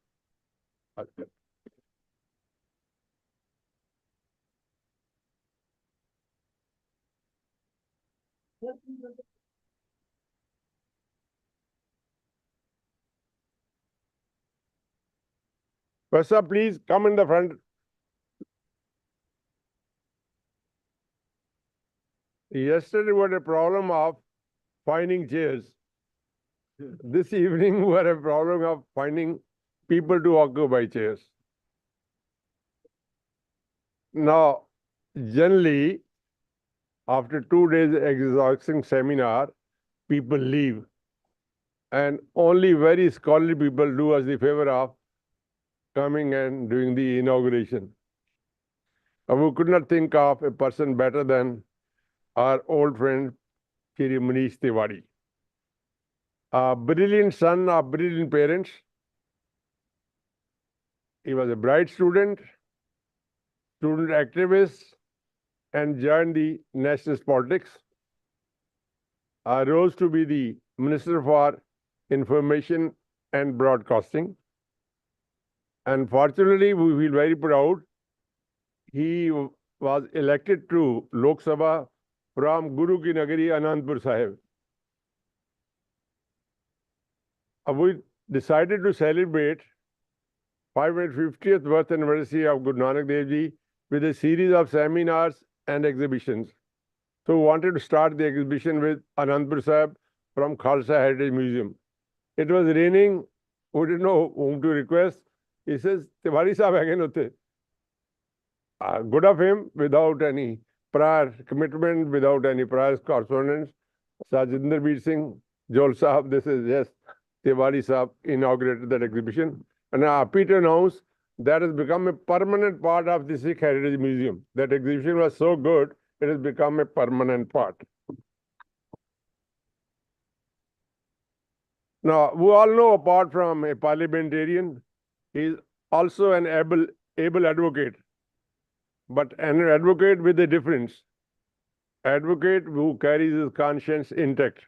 Professor, please come in the front. Yesterday we had a problem of finding chairs. This evening we had a problem of finding people to occupy chairs. Now, generally, after 2 days exhausting seminar, people leave. And only very scholarly people do us the favor of coming and doing the inauguration. And we could not think of a person better than our old friend, Shri Manish Tiwari. A brilliant son of brilliant parents. He was a bright student activist, and joined the nationalist politics. Rose to be the Minister for Information and Broadcasting. And fortunately, we feel very proud. He was elected to Lok Sabha from Guru Ki Nagari, Anandpur Sahib. We decided to celebrate 550th birth anniversary of Guru Nanak Dev Ji with a series of seminars and exhibitions. So we wanted to start the exhibition with Anandpur Sahib from Khalsa Heritage Museum. It was raining. We didn't know whom to request. He says, Tiwari Sahib again hote. Good of him, without any prior commitment, without any prior correspondence. Sajinder Veer Singh, Jol Sahib, this is, yes, Tiwari Sahib inaugurated that exhibition. And I'm happy to announce that has become a permanent part of the Sikh Heritage Museum. That exhibition was so good, it has become a permanent part. Now, we all know, apart from a parliamentarian, he is also an able advocate, but an advocate with a difference. Advocate who carries his conscience intact.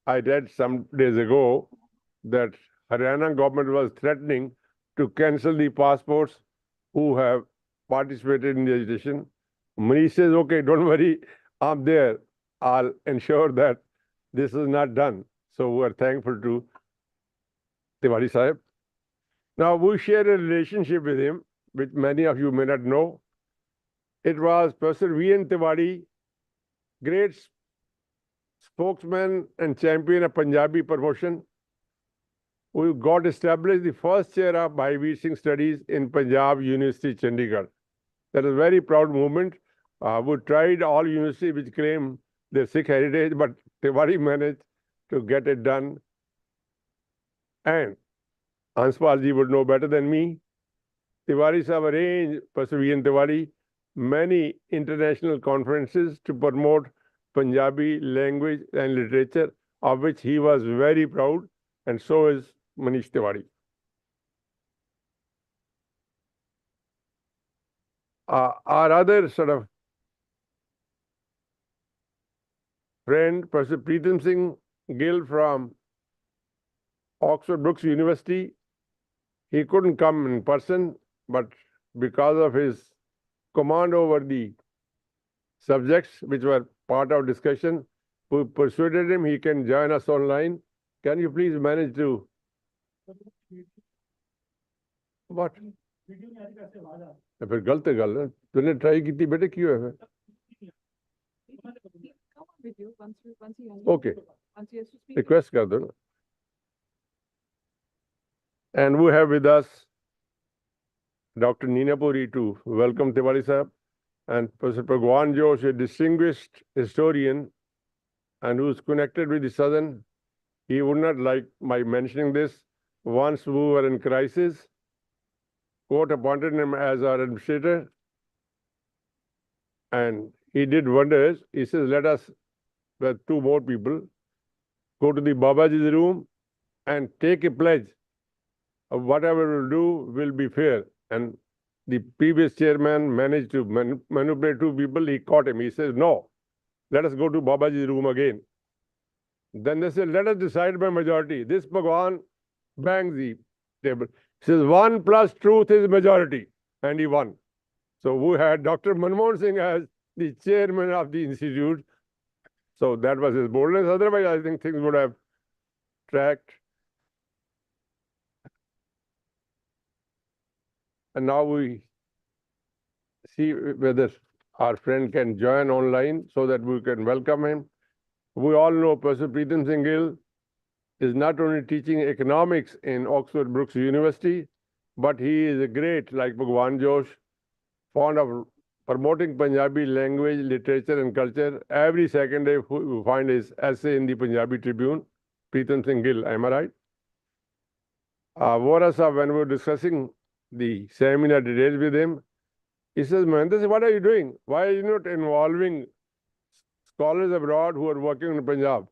I read some days ago that Haryana government was threatening to cancel the passports who have participated in the agitation. Manish says, okay, don't worry, I'm there. I'll ensure that this is not done. So we're thankful to Tiwari Sahib. Now, we share a relationship with him, which many of you may not know. It was Professor V.N. Tiwari, great spokesman and champion of Punjabi promotion, who got established the first chair of Bhai Veer Singh Studies in Punjab University, Chandigarh. That is a very proud movement. We tried all universities which claim their Sikh heritage, but Tiwari managed to get it done. And Anspal ji would know better than me. Tiwari Sahib arranged, Perseverance Tiwari, many international conferences to promote Punjabi language and literature, of which he was very proud, and so is Manish Tiwari. Our other sort of friend, Professor Preetham Singh Gill from Oxford Brookes University, he couldn't come in person, but because of his command over the subjects which were part of discussion, we persuaded him he can join us online. Can you please manage to... What? फिर गलत है गल तूने try की थी बेटे क्यों है ओके रिक्वेस्ट कर दो ना and we have with us Dr. Neena Puri to welcome Tiwari Sahib and Professor Bhagwan Josh, a distinguished historian and who is connected with the Sadan. He would not like my mentioning this. Once we were in crisis, court appointed him as our administrator and he did wonders. He says, let us, with two more people, go to the Babaji's room and take a pledge of whatever we'll do will be fair. And the previous chairman managed to manipulate two people. He caught him. He says, no, let us go to Babaji's room again. Then they said, let us decide by majority. This Bhagwan bangs the table. He says, 1 plus truth is majority. And he won. So we had Dr. Manmohan Singh as the chairman of the institute. So that was his boldness. Otherwise, I think things would have tracked. And now we see whether our friend can join online so that we can welcome him. We all know Professor Preetham Singh Gill is not only teaching economics in Oxford Brookes University, but he is a great, like Bhagwan Josh, fond of promoting Punjabi language, literature and culture. Every second day we find his essay in the Punjabi Tribune. Preetham Singh Gill, am I right? Vora Sahib, when we were discussing the seminar details with him, he says, Mahendra, what are you doing? Why are you not involving scholars abroad who are working in Punjab?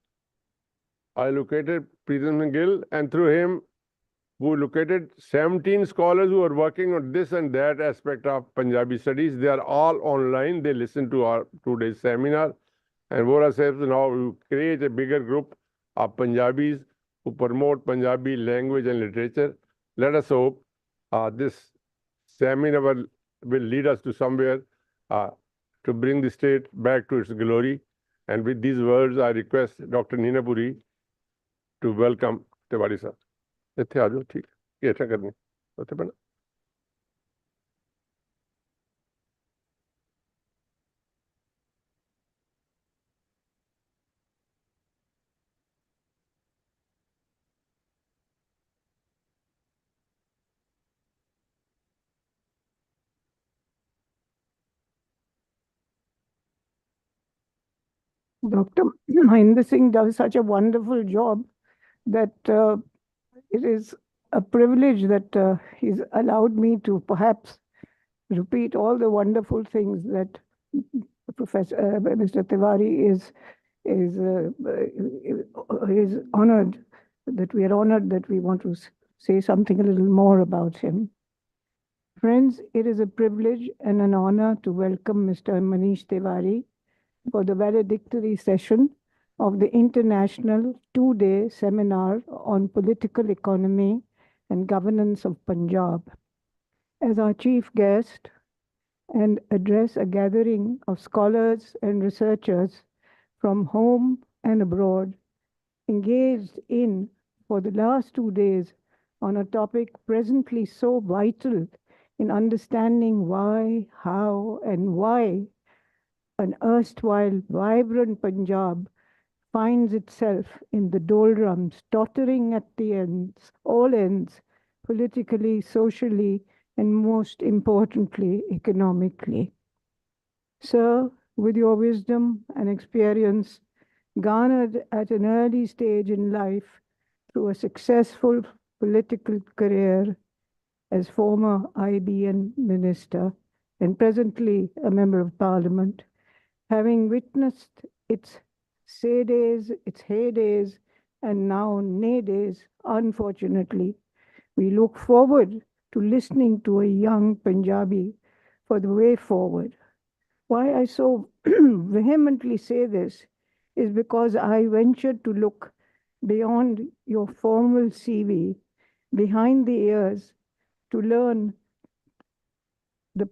I located Preetham Singh Gill, and through him, we located 17 scholars who are working on this and that aspect of Punjabi studies. They are all online. They listen to our today's seminar. And Vora says now we create a bigger group of Punjabis who promote Punjabi language and literature. Let us hope this seminar will lead us to somewhere to bring the state back to its glory. And with these words, I request Dr. Neena Puri to welcome Tiwari sir. ਇੱਥੇ ਆ ਜਾਓ ਠੀਕ ਇਹ ਅੱਛਾ ਕਰਨੀ ਉੱਥੇ ਬਣਾ Dr. Mahendra Singh does such a wonderful job that it is a privilege that he's allowed me to perhaps repeat all the wonderful things that Professor Mr. Tiwari is honored, that we are honored that we want to say something a little more about him. Friends, it is a privilege and an honor to welcome Mr. Manish Tiwari for the valedictory session of the International 2-day seminar on political economy and governance of Punjab. As our chief guest and address a gathering of scholars and researchers from home and abroad engaged in for the last 2 days on a topic presently so vital in understanding why, how, and why an erstwhile vibrant Punjab finds itself in the doldrums, tottering at the ends, all ends, politically, socially, and most importantly, economically. Sir, with your wisdom and experience garnered at an early stage in life through a successful political career, as former IBN minister and presently a member of parliament, having witnessed its heydays, and now naydays, unfortunately, we look forward to listening to a young Punjabi for the way forward. Why I so vehemently say this is because I ventured to look beyond your formal CV, behind the ears, to learn the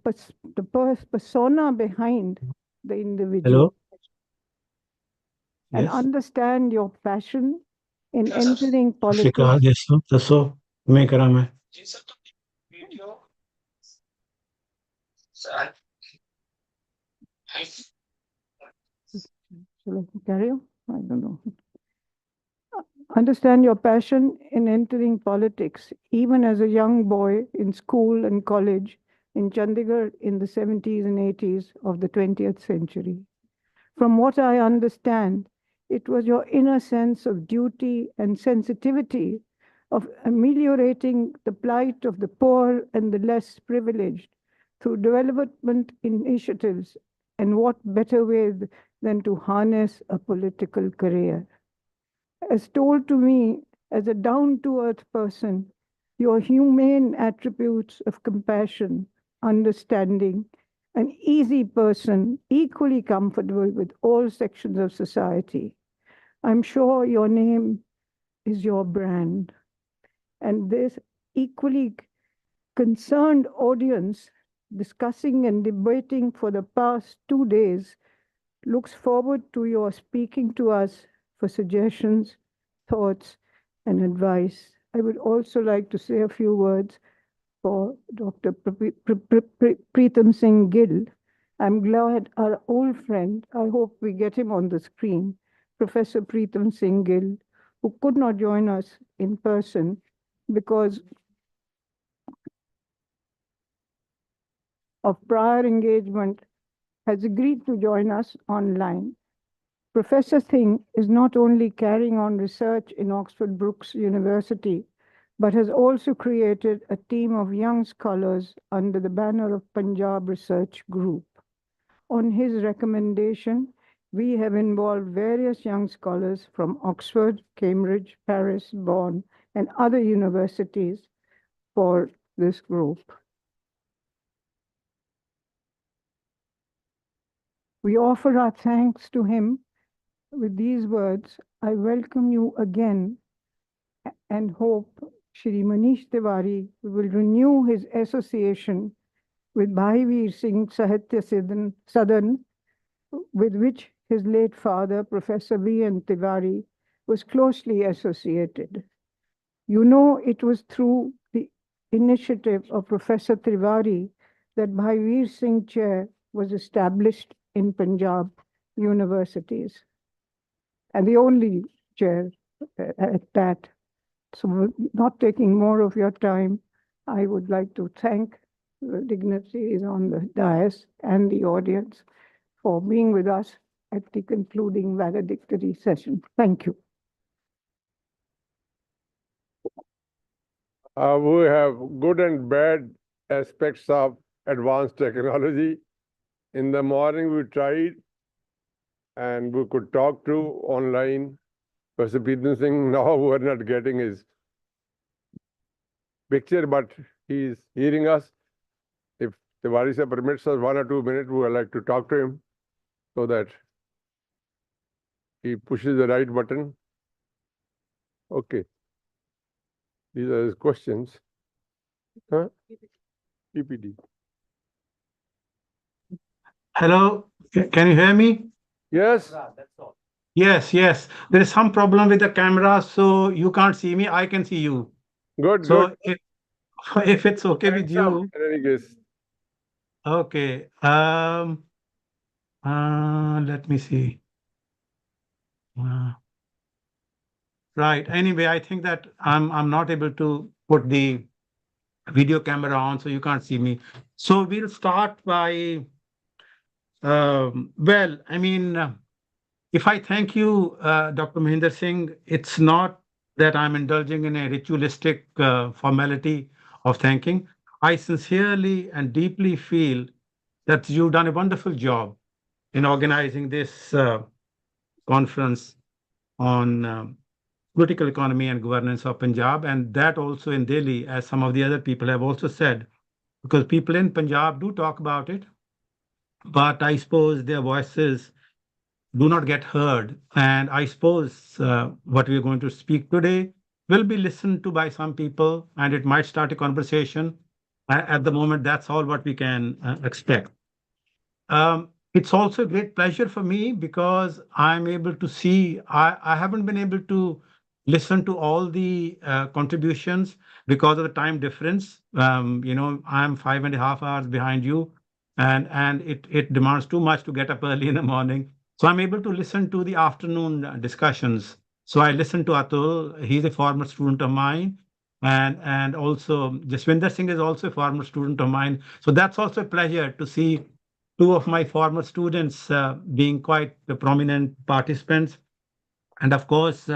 persona behind the individual. Hello? And Yes. understand your passion in entering Africa, politics. ਦੱਸੋ ਮੈਂ ਕਰਾਂ ਮੈਂ Shall I carry on? I don't know. Understand your passion in entering politics, even as a young boy in school and college in Chandigarh in the 70s and 80s of the 20th century. From what I understand, it was your inner sense of duty and sensitivity of ameliorating the plight of the poor and the less privileged through development initiatives, and what better way than to harness a political career. As told to me as a down-to-earth person, your humane attributes of compassion, understanding, an easy person, equally comfortable with all sections of society. I'm sure your name is your brand. And this equally concerned audience discussing and debating for the past 2 days looks forward to your speaking to us for suggestions, thoughts, and advice. I would also like to say a few words for Dr. Preetham Singh Gill. I'm glad our old friend, I hope we get him on the screen, Professor Preetham Singh Gill, who could not join us in person because of prior engagement, has agreed to join us online. Professor Singh is not only carrying on research in Oxford Brookes University, but has also created a team of young scholars under the banner of Punjab Research Group. On his recommendation, we have involved various young scholars from Oxford, Cambridge, Paris, Bonn, and other universities for this group. We offer our thanks to him with these words. I welcome you again and hope Shri Manish Tiwari will renew his association with Bhai Veer Singh Sahitya Sadan, with which his late father, Professor V.N. Tiwari, was closely associated. You know, it was through the initiative of Professor Tiwari that Bhai Veer Singh Chair was established in Punjab universities, and the only chair at that. So, not taking more of your time, I would like to thank the dignitaries on the dais and the audience for being with us at the concluding valedictory session. Thank you. We have good and bad aspects of advanced technology. In the morning, we tried and we could talk to online. Professor Preetham Singh, now we're not getting his picture, but he's hearing us. If Tiwari sir permits us 1 or 2 minutes, we would like to talk to him so that he pushes the right button. Okay. These are his questions. Huh? PPD. Hello, can you hear me? Yes. Yes, yes. There is some problem with the camera, so you can't see me. I can see you. Good, so good. If it's okay with you. In any case. Okay. Let me see. Right. Anyway, I think that I'm not able to put the video camera on, so you can't see me. So we'll start by, well, I mean, if I thank you, Dr. Mahinder Singh, it's not that I'm indulging in a ritualistic formality of thanking. I sincerely and deeply feel that you've done a wonderful job in organizing this conference on political economy and governance of Punjab, and that also in Delhi, as some of the other people have also said, because people in Punjab do talk about it, but I suppose their voices do not get heard. And I suppose what we're going to speak today will be listened to by some people, and it might start a conversation. At the moment, that's all what we can expect. It's also a great pleasure for me because I'm able to see, I haven't been able to listen to all the contributions because of the time difference. I'm 5.5 hours behind you, and it demands too much to get up early in the morning. So I'm able to listen to the afternoon discussions. So I listened to Atul. He's a former student of mine. And also Jaswinder Singh is also a former student of mine. So that's also a pleasure to see two of my former students being quite the prominent participants. And of course,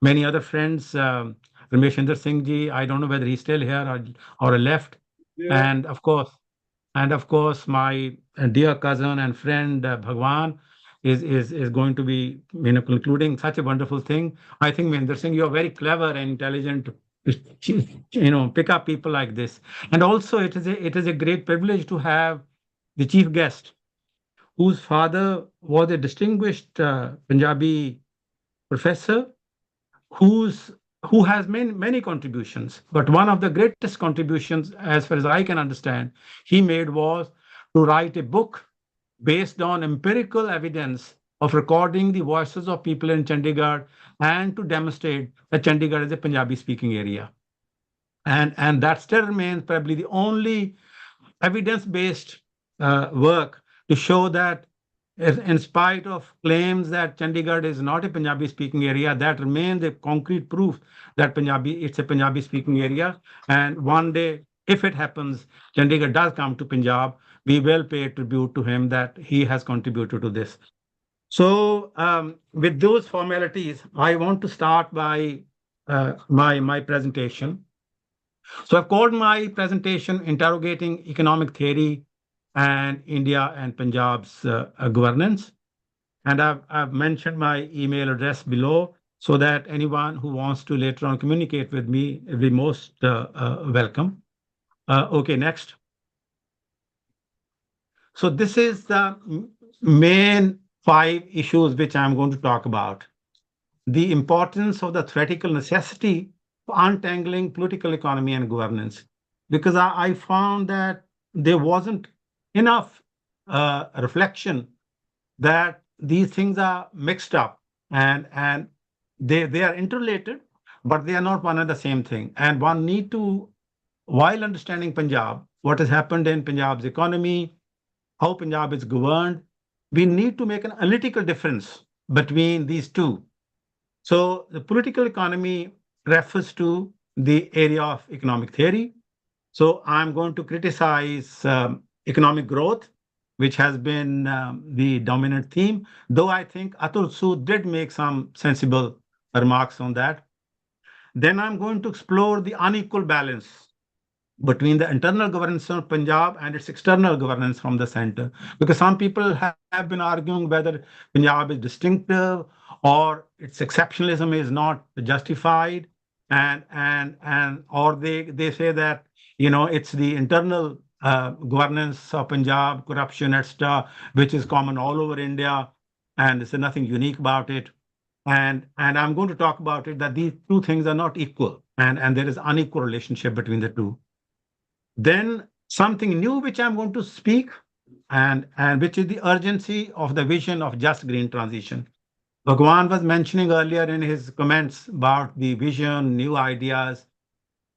many other friends, Rameshender Singh ji, I don't know whether he's still here or left. Yeah. And of course, my dear cousin and friend Bhagwan is going to be concluding such a wonderful thing. I think Mahinder Singh, you are very clever and intelligent to pick up people like this. And also, it is a great privilege to have the chief guest, whose father was a distinguished Punjabi professor, who has many contributions. But one of the greatest contributions, as far as I can understand, he made was to write a book based on empirical evidence of recording the voices of people in Chandigarh and to demonstrate that Chandigarh is a Punjabi speaking area. And that still remains probably the only evidence-based work to show that in spite of claims that Chandigarh is not a Punjabi speaking area, that remains a concrete proof that it's a Punjabi speaking area. And one day, if it happens, Chandigarh does come to Punjab, we will pay tribute to him that he has contributed to this. So with those formalities, I want to start by my presentation. So I've called my presentation Interrogating Economic Theory and India and Punjab's Governance. And I've mentioned my email address below so that anyone who wants to later on communicate with me will be most welcome. Okay, next. So this is the main 5 issues which I'm going to talk about. The importance of the theoretical necessity for untangling political economy and governance, because I found that there wasn't enough reflection that these things are mixed up and they are interrelated, but they are not one and the same thing. And one need to, while understanding Punjab, what has happened in Punjab's economy, how Punjab is governed, we need to make an analytical difference between these two. So the political economy refers to the area of economic theory. So I'm going to criticize economic growth, which has been the dominant theme, though I think Atul Sood did make some sensible remarks on that. Then I'm going to explore the unequal balance between the internal governance of Punjab and its external governance from the center. Because some people have been arguing whether Punjab is distinctive or its exceptionalism is not justified, or they say that it's the internal governance of Punjab, corruption, etc., which is common all over India, and there's nothing unique about it. And I'm going to talk about it that these two things are not equal, and there is unequal relationship between the two. Then something new which I'm going to speak, and which is the urgency of the vision of just green transition. Bhagwan was mentioning earlier in his comments about the vision, new ideas.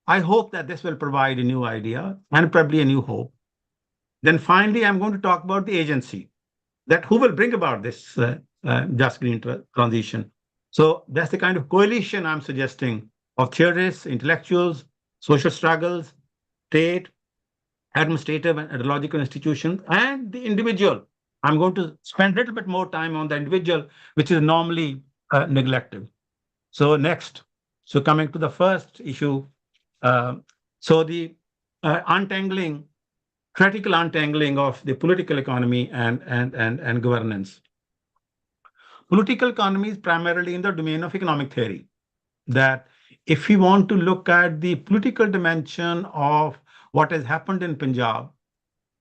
I hope that this will provide a new idea and probably a new hope. Then finally, I'm going to talk about the agency, that who will bring about this just green transition. So that's the kind of coalition I'm suggesting of theorists, intellectuals, social struggles, state, administrative and ideological institutions, and the individual. I'm going to spend a little bit more time on the individual, which is normally neglected. So next, so coming to the first issue, so the untangling, critical untangling of the political economy and governance. Political economy is primarily in the domain of economic theory. That if we want to look at the political dimension of what has happened in Punjab,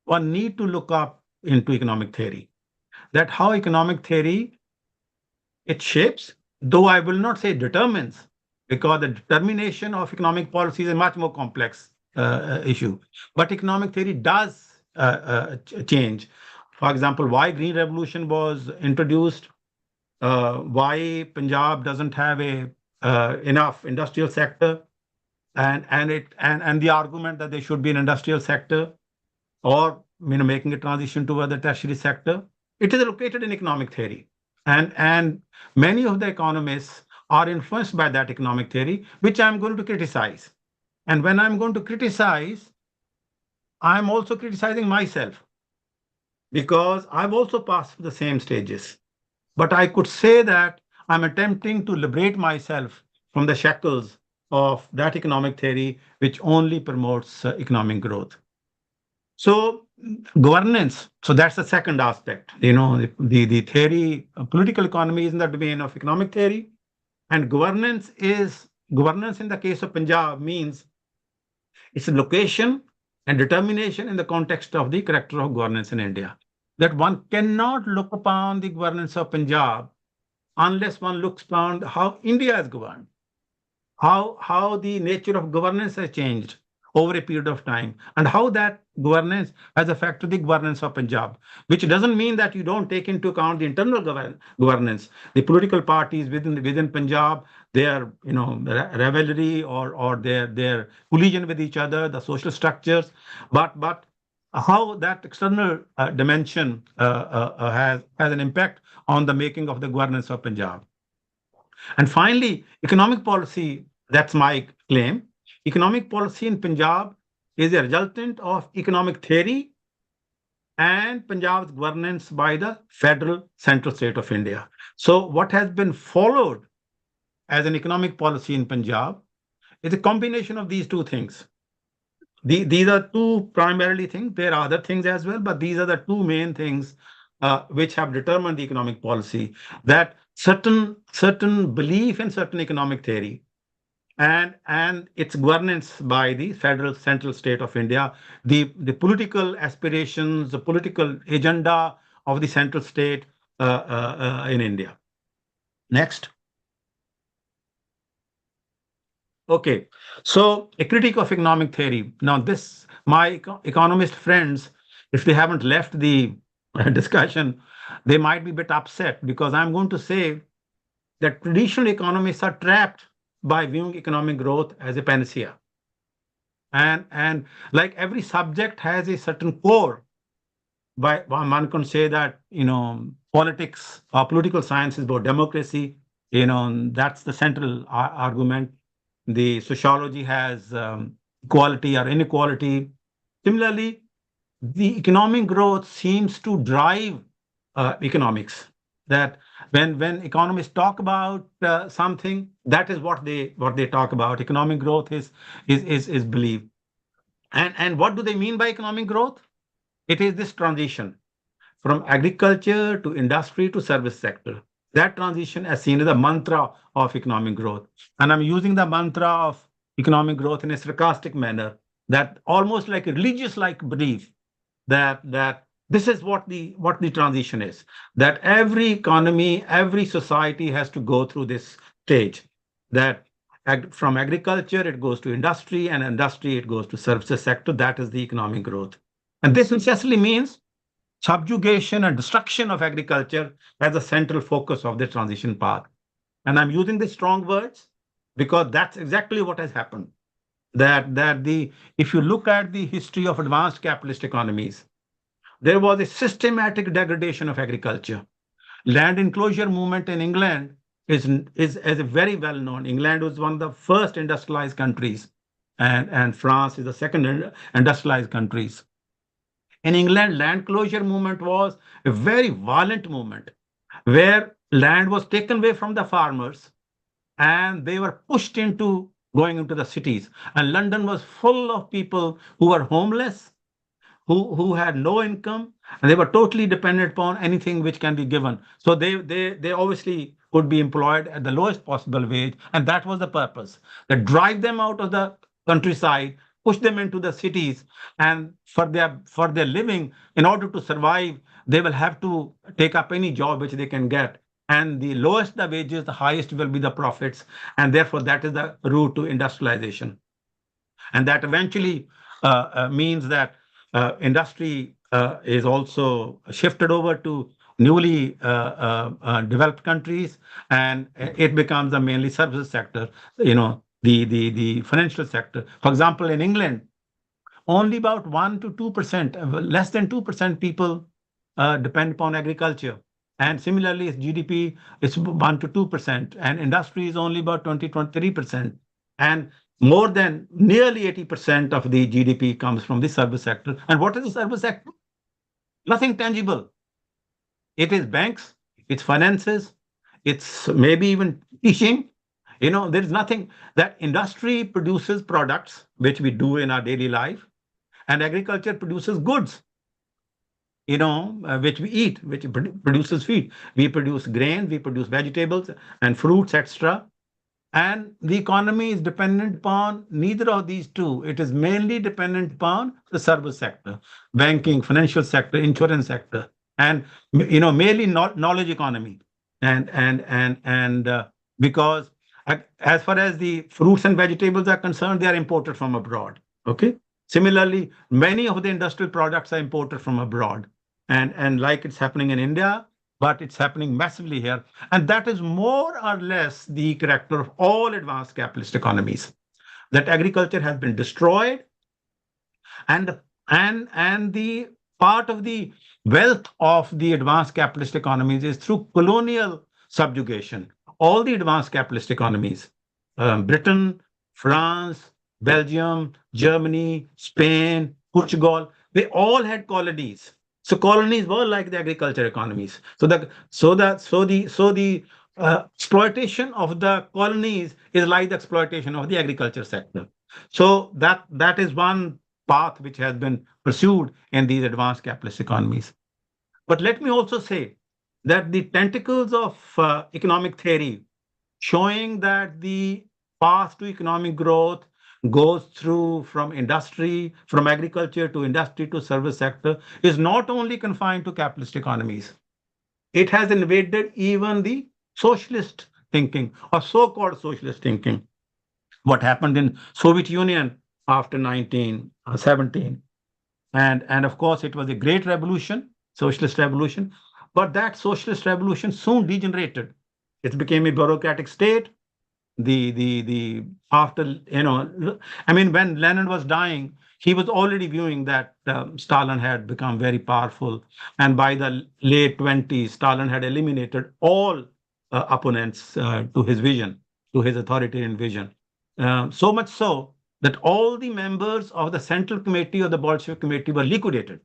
one need to look up into economic theory. That how economic theory, it shapes, though I will not say determines, because the determination of economic policy is a much more complex issue. But economic theory does change. For example, why Green Revolution was introduced, why Punjab doesn't have a enough industrial sector, and the argument that there should be an industrial sector, or making a transition toward the tertiary sector. It is located in economic theory, and many of the economists are influenced by that economic theory, which I'm going to criticize. And when I'm going to criticize, I'm also criticizing myself, because I've also passed through the same stages. But I could say that I'm attempting to liberate myself from the shackles of that economic theory, which only promotes economic growth. So governance, so that's the second aspect. The theory, political economy is in the domain of economic theory, and governance in the case of Punjab means it's a location and determination in the context of the character of governance in India. That one cannot look upon the governance of Punjab unless one looks upon how India is governed, how the nature of governance has changed over a period of time, and how that governance has affected the governance of Punjab, which doesn't mean that you don't take into account the internal governance, the political parties within Punjab, their rivalry or their collision with each other, the social structures, but how that external dimension has an impact on the making of the governance of Punjab. And finally, economic policy, that's my claim. Economic policy in Punjab is a resultant of economic theory and Punjab's governance by the federal central state of India. So what has been followed as an economic policy in Punjab is a combination of these two things. These are two primarily things. There are other things as well, but these are the two main things which have determined the economic policy. That certain belief in certain economic theory and its governance by the federal central state of India, the political aspirations, the political agenda of the central state in India. Next. Okay, so a critique of economic theory. Now this, my economist friends, if they haven't left the discussion, they might be a bit upset, because I'm going to say that traditional economists are trapped by viewing economic growth as a panacea. And like every subject has a certain core, by one can say that, politics or political science is about democracy, that's the central argument. The sociology has equality or inequality. Similarly, the economic growth seems to drive economics. That when economists talk about something, that is what they talk about. Economic growth is believed. And what do they mean by economic growth? It is this transition from agriculture to industry to service sector. That transition is seen as the mantra of economic growth. And I'm using the mantra of economic growth in a sarcastic manner, that almost like a religious-like belief that this is what the transition is. That every economy, every society has to go through this stage. That from agriculture, it goes to industry, and industry, it goes to services sector. That is the economic growth. And this necessarily means subjugation and destruction of agriculture as a central focus of the transition path. And I'm using the strong words because that's exactly what has happened. If you look at the history of advanced capitalist economies, there was a systematic degradation of agriculture. Land enclosure movement in England is very well known. England was one of the first industrialized countries, and France is the second industrialized countries. In England, land closure movement was a very violent movement where land was taken away from the farmers and they were pushed into going into the cities. And London was full of people who were homeless, who had no income, and they were totally dependent upon anything which can be given. So they obviously could be employed at the lowest possible wage, and that was the purpose. That drive them out of the countryside, push them into the cities, and for their living, in order to survive, they will have to take up any job which they can get. And the lowest the wages, the highest will be the profits, and therefore that is the route to industrialization. And that eventually means that industry is also shifted over to newly developed countries, and it becomes the mainly services sector, the financial sector. For example, in England, only about 1 to 2%, less than 2% people depend upon agriculture. And similarly, its GDP is 1 to 2%, and industry is only about 23%. And more than nearly 80% of the GDP comes from the service sector. And what is the service sector? Nothing tangible. It is banks, it's finances, it's maybe even teaching. There is nothing. That industry produces products, which we do in our daily life, and agriculture produces goods, which we eat, which produces feed. We produce grain, we produce vegetables and fruits, etc. And the economy is dependent upon neither of these two. It is mainly dependent upon the service sector, banking, financial sector, insurance sector, and mainly knowledge economy. And because as far as the fruits and vegetables are concerned, they are imported from abroad. Okay. Similarly, many of the industrial products are imported from abroad, and like it's happening in India, but it's happening massively here. And that is more or less the character of all advanced capitalist economies, that agriculture has been destroyed, and the part of the wealth of the advanced capitalist economies is through colonial subjugation. All the advanced capitalist economies, Britain, France, Belgium, Germany, Spain, Portugal, they all had colonies. So colonies were like the agriculture economies. So the exploitation of the colonies is like the exploitation of the agriculture sector. So that is one path which has been pursued in these advanced capitalist economies. But let me also say that the tentacles of economic theory showing that the path to economic growth goes through from industry, from agriculture to industry to service sector, is not only confined to capitalist economies. It has invaded even the socialist thinking or so-called socialist thinking. What happened in Soviet Union after 1917. And of course, it was a great revolution, socialist revolution, but that socialist revolution soon degenerated. It became a bureaucratic state. After, when Lenin was dying, he was already viewing that Stalin had become very powerful. And by the late 20s, Stalin had eliminated all opponents to his vision, to his authoritarian vision. So much so that all the members of the Central Committee of the Bolshevik Committee were liquidated.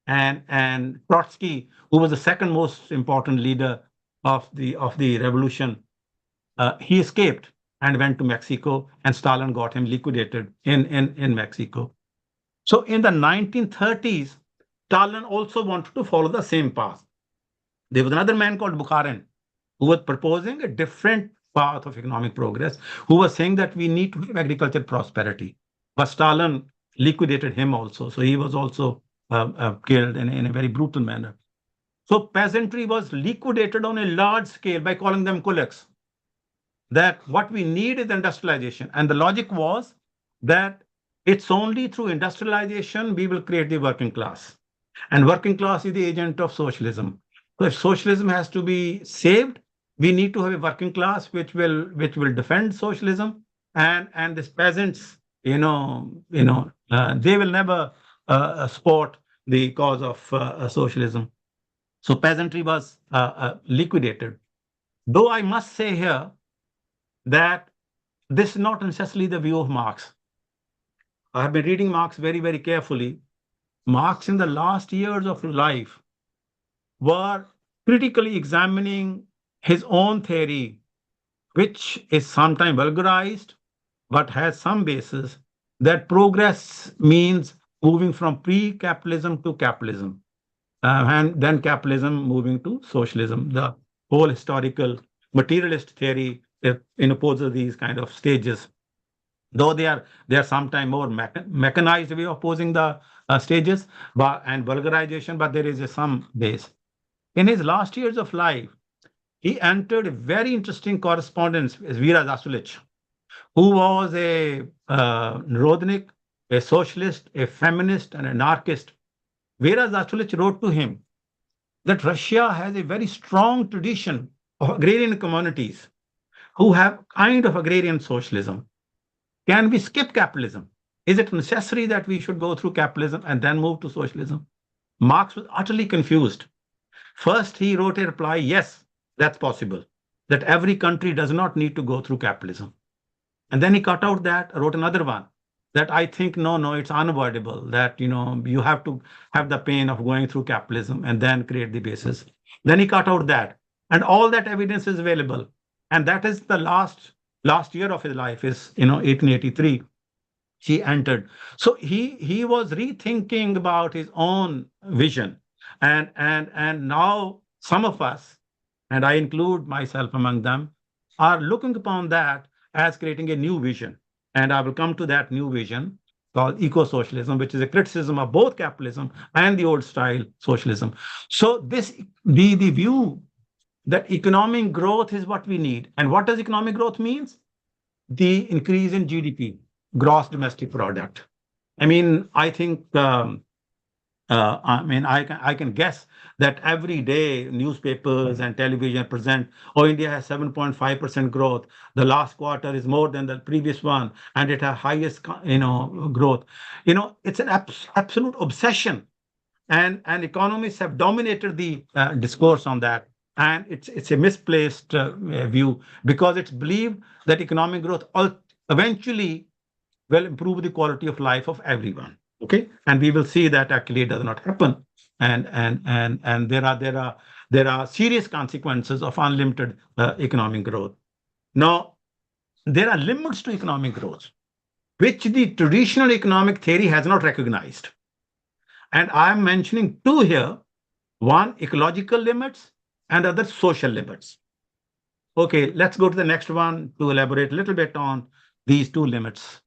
And Trotsky, who was the second most important leader of the revolution, he escaped and went to Mexico, and Stalin got him liquidated in Mexico. So in the 1930s, Stalin also wanted to follow the same path. There was another man called Bukharin who was proposing a different path of economic progress, who was saying that we need to have agricultural prosperity. But Stalin liquidated him also. So he was also killed in a very brutal manner. So peasantry was liquidated on a large scale by calling them kulaks. That what we need is industrialization. And the logic was that it's only through industrialization we will create the working class. And working class is the agent of socialism. So if socialism has to be saved, we need to have a working class which will defend socialism. And these peasants, they will never support the cause of socialism. So peasantry was liquidated. Though I must say here that this is not necessarily the view of Marx. I have been reading Marx very, very carefully. Marx, in the last years of his life, were critically examining his own theory, which is sometimes vulgarized, but has some basis that progress means moving from pre-capitalism to capitalism, and then capitalism moving to socialism. The whole historical materialist theory opposes these kind of stages, though they are sometimes more mechanized way of posing the stages and vulgarization, but there is some base. In his last years of life, he entered a very interesting correspondence with Veera Zasulich, who was a Narodnik, a socialist, a feminist, and an anarchist. Veera Zasulich wrote to him that Russia has a very strong tradition of agrarian communities who have kind of agrarian socialism. Can we skip capitalism? Is it necessary that we should go through capitalism and then move to socialism? Marx was utterly confused. First, he wrote a reply, yes, that's possible, that every country does not need to go through capitalism. And then he cut out that, wrote another one, that I think, no, it's unavoidable, that, you have to have the pain of going through capitalism and then create the basis. Then he cut out that. And all that evidence is available. And that is the last year of his life is, 1883. He entered. So he was rethinking about his own vision. And now some of us, and I include myself among them, are looking upon that as creating a new vision. And I will come to that new vision called eco-socialism, which is a criticism of both capitalism and the old style socialism. So the view that economic growth is what we need. And what does economic growth means? The increase in GDP, gross domestic product. I mean, I think, I can guess that every day newspapers and television present, India has 7.5% growth. The last quarter is more than the previous one, and it has highest, growth. It's an absolute obsession, and economists have dominated the discourse on that. And it's a misplaced view, because it's believed that economic growth eventually will improve the quality of life of everyone. Okay, and we will see that actually it does not happen, and there are serious consequences of unlimited economic growth. Now, there are limits to economic growth, which the traditional economic theory has not recognized, and I am mentioning two here: one, ecological limits, and other, social limits. Okay, let's go to the next one to elaborate a little bit on these two limits.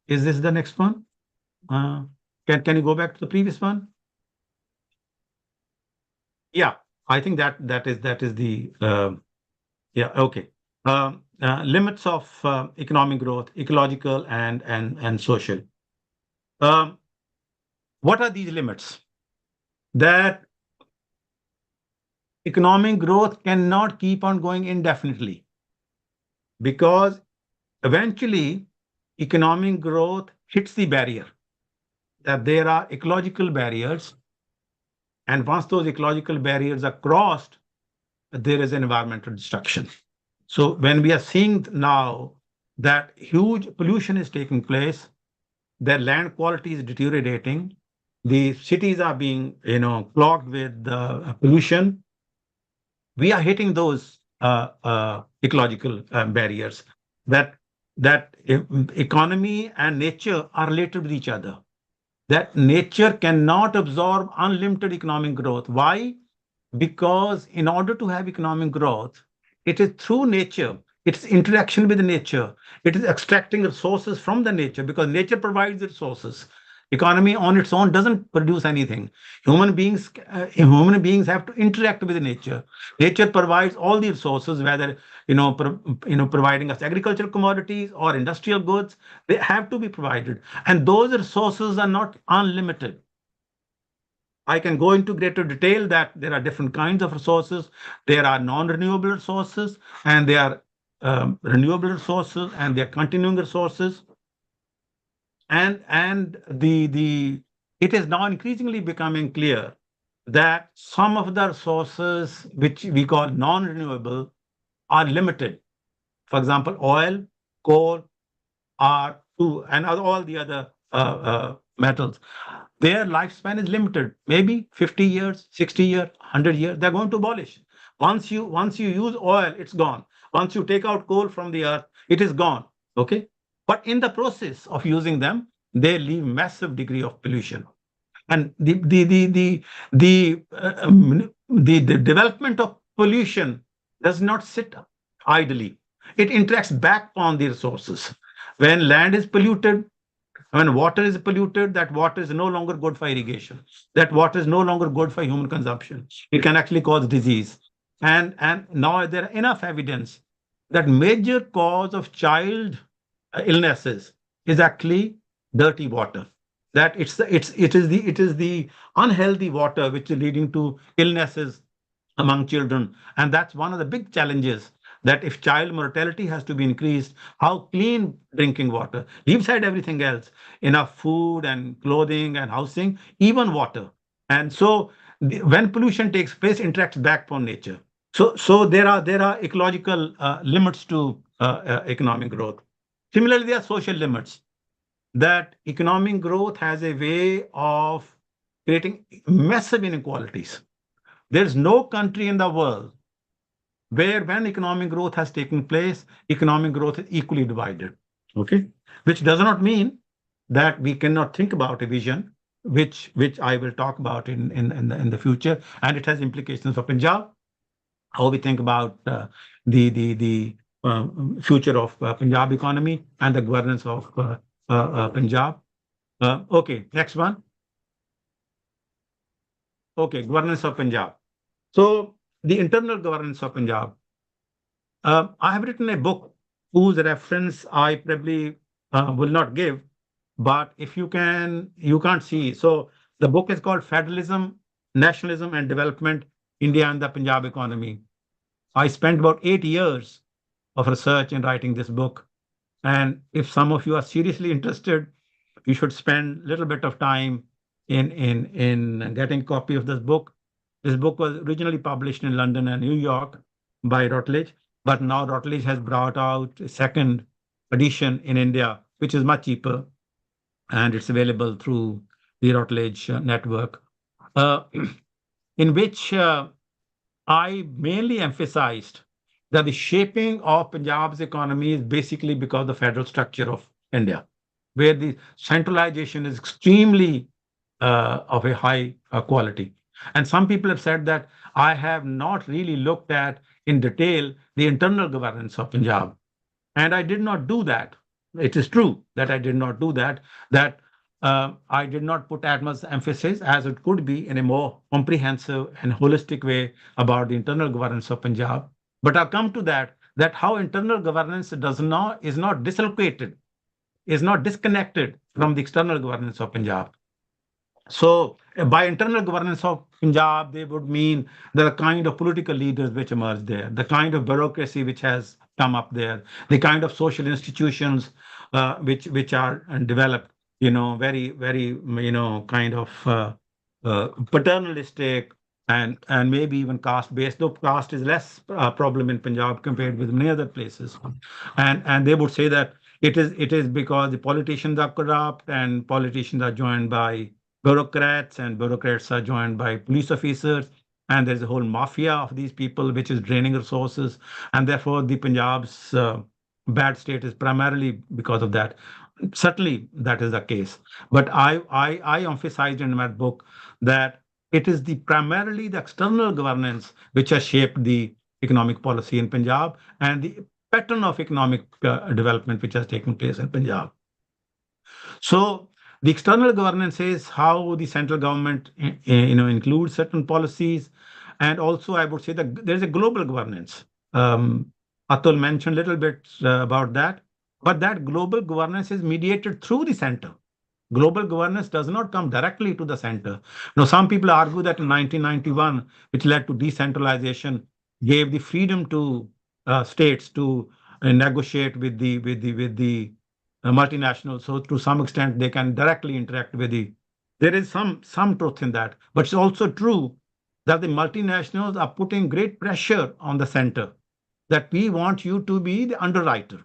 Is this the next one? Can you go back to the previous one? Yeah, I think that is the yeah, okay. Limits of economic growth, ecological and social. What are these limits? That economic growth cannot keep on going indefinitely, because eventually economic growth hits the barrier, that there are ecological barriers, and once those ecological barriers are crossed, there is an environmental destruction. So when we are seeing now that huge pollution is taking place, their land quality is deteriorating, the cities are being clogged with pollution, we are hitting those ecological barriers. That economy and nature are related with each other. That nature cannot absorb unlimited economic growth. Why? Because in order to have economic growth, it is through nature, it's interaction with nature, it is extracting resources from the nature, because nature provides the resources. Economy on its own doesn't produce anything. Human beings have to interact with nature. Nature provides all the resources, whether providing us agricultural commodities or industrial goods. They have to be provided, and those resources are not unlimited. I can go into greater detail that there are different kinds of resources. There are non-renewable resources, and there are renewable resources, and there are continuing resources. And it is now increasingly becoming clear that some of the resources which we call non-renewable are limited. For example, oil, coal, and all the other metals. Their lifespan is limited, maybe 50 years, 60 years, 100 years. They're going to abolish. Once you use oil, it's gone. Once you take out coal from the earth, it is gone. Okay. But in the process of using them, they leave massive degree of pollution. And the development of pollution does not sit idly. It interacts back on the resources. When land is polluted, when water is polluted, that water is no longer good for irrigation. That water is no longer good for human consumption. It can actually cause disease. And now there are enough evidence that major cause of child illnesses is actually dirty water. That it is the unhealthy water which is leading to illnesses among children. And that's one of the big challenges, that if child mortality has to be increased, how clean drinking water, leave aside everything else, enough food and clothing and housing, even water. And so when pollution takes place, interacts back on nature. So there are ecological limits to economic growth. Similarly, there are social limits. That economic growth has a way of creating massive inequalities. There's no country in the world where, when economic growth has taken place, economic growth is equally divided. Okay, which does not mean that we cannot think about a vision, which I will talk about in the future, and it has implications for Punjab. How we think about the future of Punjab economy and the governance of Punjab. Okay, next one. Okay, governance of Punjab. So the internal governance of Punjab. I have written a book whose reference I probably will not give, but if you can't see. So the book is called Federalism, Nationalism and Development, India and the Punjab Economy. I spent about 8 years of research in writing this book. And if some of you are seriously interested, you should spend a little bit of time in getting a copy of this book. This book was originally published in London and New York by Routledge, but now Routledge has brought out a second edition in India, which is much cheaper, and it's available through the Routledge network, in which I mainly emphasized that the shaping of Punjab's economy is basically because of the federal structure of India, where the centralization is extremely of a high quality. And some people have said that I have not really looked at in detail the internal governance of Punjab. And I did not do that. It is true that I did not do that, I did not put as much emphasis as it could be in a more comprehensive and holistic way about the internal governance of Punjab. But I'll come to that how internal governance is not dislocated, is not disconnected from the external governance of Punjab. So by internal governance of Punjab, they would mean the kind of political leaders which emerge there, the kind of bureaucracy which has come up there, the kind of social institutions which are developed, very, very, kind of paternalistic and maybe even caste-based, though caste is less problem in Punjab compared with many other places. And they would say that it is because the politicians are corrupt and politicians are joined by bureaucrats and bureaucrats are joined by police officers. And there's a whole mafia of these people which is draining resources. And therefore, the Punjab's bad state is primarily because of that. Certainly, that is the case. But I emphasized in my book that it is primarily the external governance which has shaped the economic policy in Punjab and the pattern of economic development which has taken place in Punjab. So the external governance is how the central government, includes certain policies, and also I would say that there is a global governance. Atul mentioned a little bit about that, but that global governance is mediated through the center. Global governance does not come directly to the center. Now, some people argue that in 1991, which led to decentralization, gave the freedom to states to negotiate with the multinationals. So to some extent, they can directly interact with there is some truth in that. But it's also true that the multinationals are putting great pressure on the center, that we want you to be the underwriter,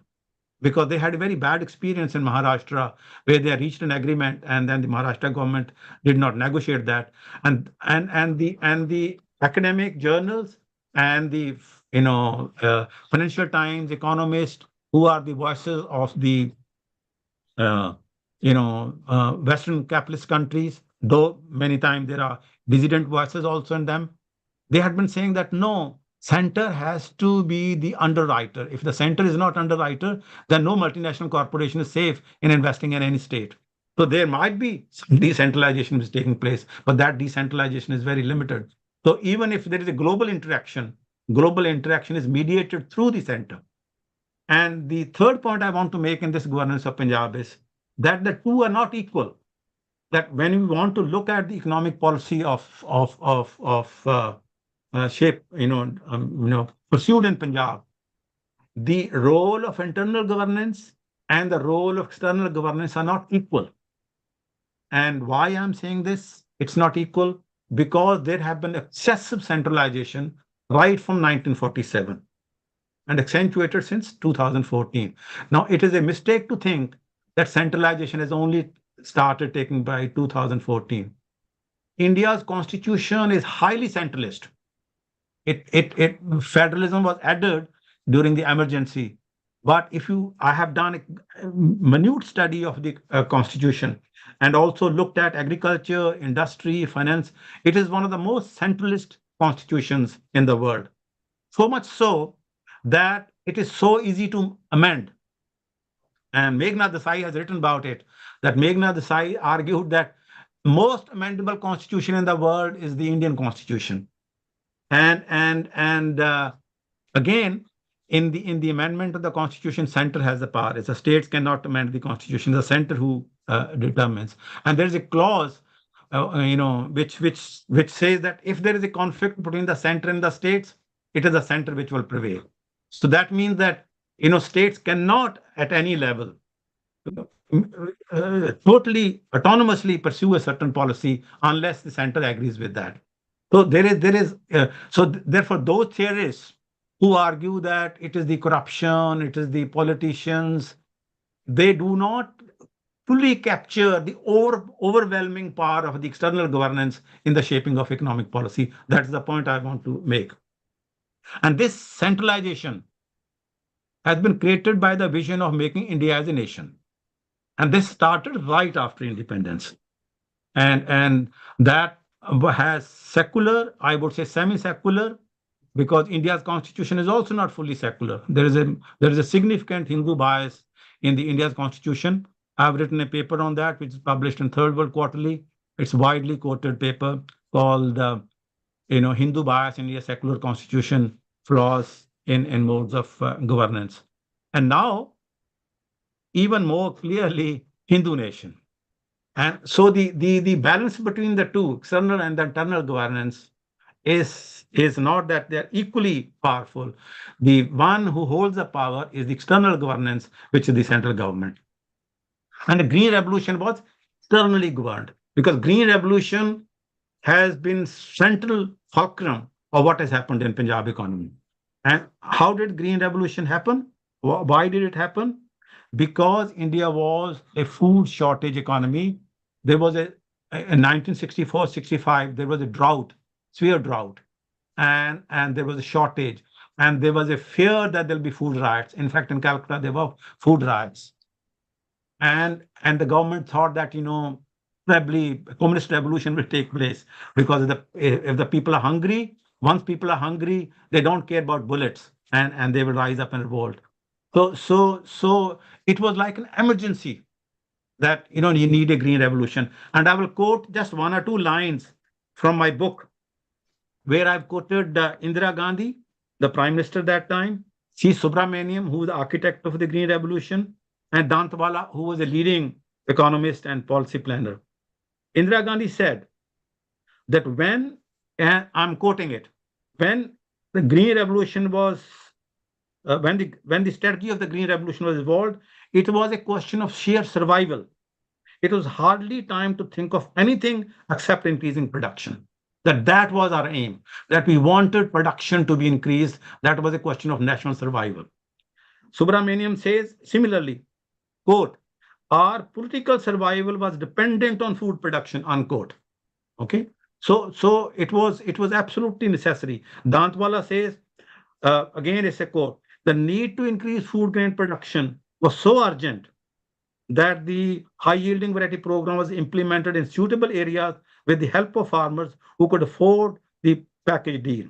because they had a very bad experience in Maharashtra where they reached an agreement and then the Maharashtra government did not negotiate that. And the academic journals and the Financial Times, Economist, who are the voices of the Western capitalist countries, though many times there are dissident voices also in them. They had been saying that no, center has to be the underwriter. If the center is not underwriter, then no multinational corporation is safe in investing in any state. So there might be some decentralization which is taking place, but that decentralization is very limited. So even if there is a global interaction is mediated through the center. And the third point I want to make in this governance of Punjab is that the two are not equal. That when we want to look at the economic policy pursued in Punjab, the role of internal governance and the role of external governance are not equal. And why I'm saying this, it's not equal, because there have been excessive centralization right from 1947 and accentuated since 2014. Now, it is a mistake to think that centralization has only started taking by 2014. India's constitution is highly centralist. Federalism was added during the emergency. But I have done a minute study of the constitution and also looked at agriculture, industry, finance. It is one of the most centralist constitutions in the world. So much so that it is so easy to amend. And Meghna Desai has written about it, that Meghna Desai argued that most amendable constitution in the world is the Indian constitution. And again, in the amendment of the constitution, center has the power. It's the states cannot amend the constitution. The center who determines. And there is a clause, which says that if there is a conflict between the center and the states, it is the center which will prevail. So that means that states cannot at any level totally autonomously pursue a certain policy unless the center agrees with that. So therefore those theorists who argue that it is the corruption, it is the politicians, they do not fully capture the overwhelming power of the external governance in the shaping of economic policy. That's the point I want to make. And this centralization has been created by the vision of making India as a nation. And this started right after independence. And that has secular, I would say semi-secular, because India's constitution is also not fully secular. There is a significant Hindu bias in the India's constitution. I've written a paper on that, which is published in Third World Quarterly. It's a widely quoted paper called Hindu bias in India's secular constitution, flaws in modes of governance. And now, even more clearly, Hindu nation. And so the balance between the two, external and the internal governance, is not that they're equally powerful. The one who holds the power is the external governance, which is the central government. And the Green Revolution was externally governed, because Green Revolution has been central fulcrum of what has happened in Punjab economy. And how did Green Revolution happen? Why did it happen? Because India was a food shortage economy. There was in 1964-65, there was a drought, severe drought, and there was a shortage, and there was a fear that there'll be food riots. In fact, in Calcutta, there were food riots. And the government thought that, probably a communist revolution will take place, because if the people are hungry, once people are hungry, they don't care about bullets, and they will rise up and revolt. So it was like an emergency that, you need a green revolution. And I will quote just one or two lines from my book, where I've quoted Indira Gandhi, the prime minister that time, C. Subramaniam, who was the architect of the green revolution, and Dantwala, who was a leading economist and policy planner. Indira Gandhi said that when, and I'm quoting it, when the green revolution was, when the strategy of the green revolution was evolved, it was a question of sheer survival. It was hardly time to think of anything except increasing production. That was our aim, that we wanted production to be increased. That was a question of national survival. Subramaniam says similarly, quote, our political survival was dependent on food production, unquote. Okay. So it was absolutely necessary. Dantwala says, again, it's a quote, the need to increase food grain production was so urgent that the high yielding variety program was implemented in suitable areas with the help of farmers who could afford the package deal.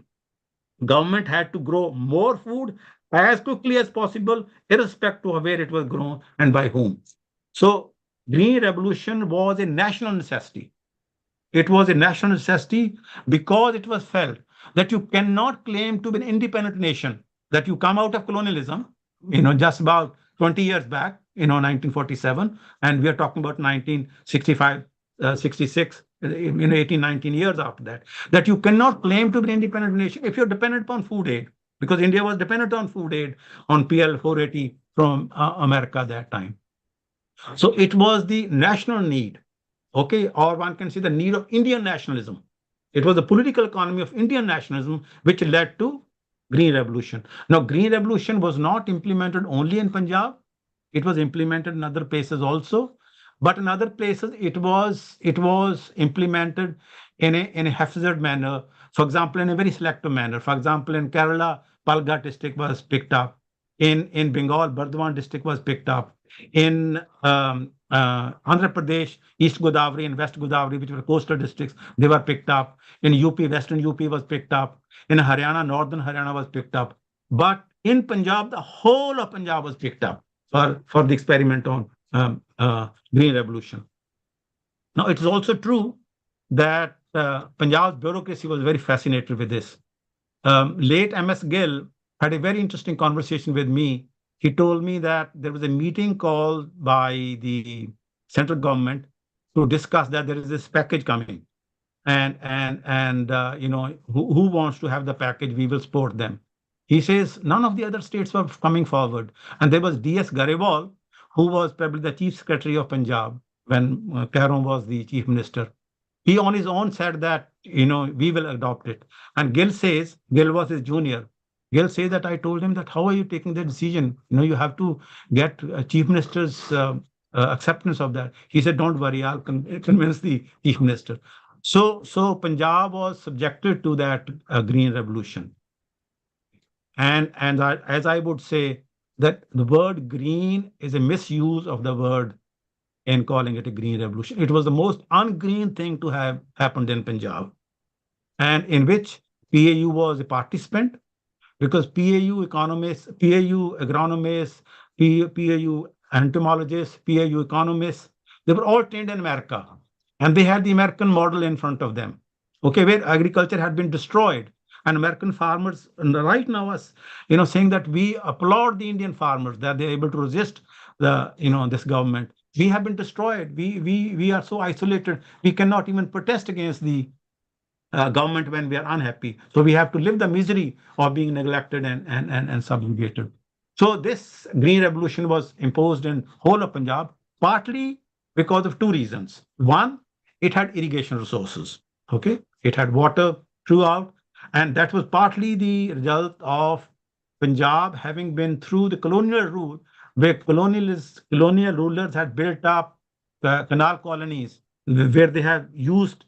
Government had to grow more food as quickly as possible, irrespective of where it was grown and by whom. So green revolution was a national necessity. It was a national necessity because it was felt that you cannot claim to be an independent nation, that you come out of colonialism, just about 20 years back, 1947, and we are talking about 1965, 66, 18, 19 years after that you cannot claim to be an independent nation if you're dependent upon food aid, because India was dependent on food aid on PL 480 from America that time. So it was the national need. Okay, or one can say the need of Indian nationalism. It was the political economy of Indian nationalism which led to Green Revolution. Now, Green Revolution was not implemented only in Punjab. It was implemented in other places also. But in other places, it was implemented in a haphazard manner. For example, in a very selective manner. For example, in Kerala, Palghat district was picked up. In Bengal, Bardhaman district was picked up. In Andhra Pradesh, East Godavari and West Godavari, which were coastal districts, they were picked up. In UP, Western UP was picked up. In Haryana, Northern Haryana was picked up. But in Punjab, the whole of Punjab was picked up for the experiment on Green Revolution. Now, it is also true that Punjab's bureaucracy was very fascinated with this. Late MS Gill had a very interesting conversation with me. He told me that there was a meeting called by the central government to discuss that there is this package coming, and who wants to have the package, we will support them. He says none of the other states were coming forward, and there was DS Garewal, who was probably the chief secretary of Punjab when Karon was the chief minister. He on his own said that we will adopt it, and Gill was his junior. Gill says that I told him that how are you taking the decision? You have to get chief minister's acceptance of that. He said, don't worry, I'll convince the chief minister. So Punjab was subjected to that green revolution. And as I would say that the word green is a misuse of the word in calling it a green revolution. It was the most ungreen thing to have happened in Punjab, and in which PAU was a participant, because PAU economists, PAU agronomists, PAU entomologists, PAU economists, they were all trained in America, and they had the American model in front of them, okay, where agriculture had been destroyed. And American farmers right now are, saying that we applaud the Indian farmers that they're able to resist this government. We have been destroyed. We are so isolated. We cannot even protest against the government when we are unhappy. So we have to live the misery of being neglected and subjugated. So this green revolution was imposed in whole of Punjab, partly because of two reasons. One, it had irrigation resources. Okay, it had water throughout, and that was partly the result of Punjab having been through the colonial rule, where colonial rulers had built up canal colonies where they have used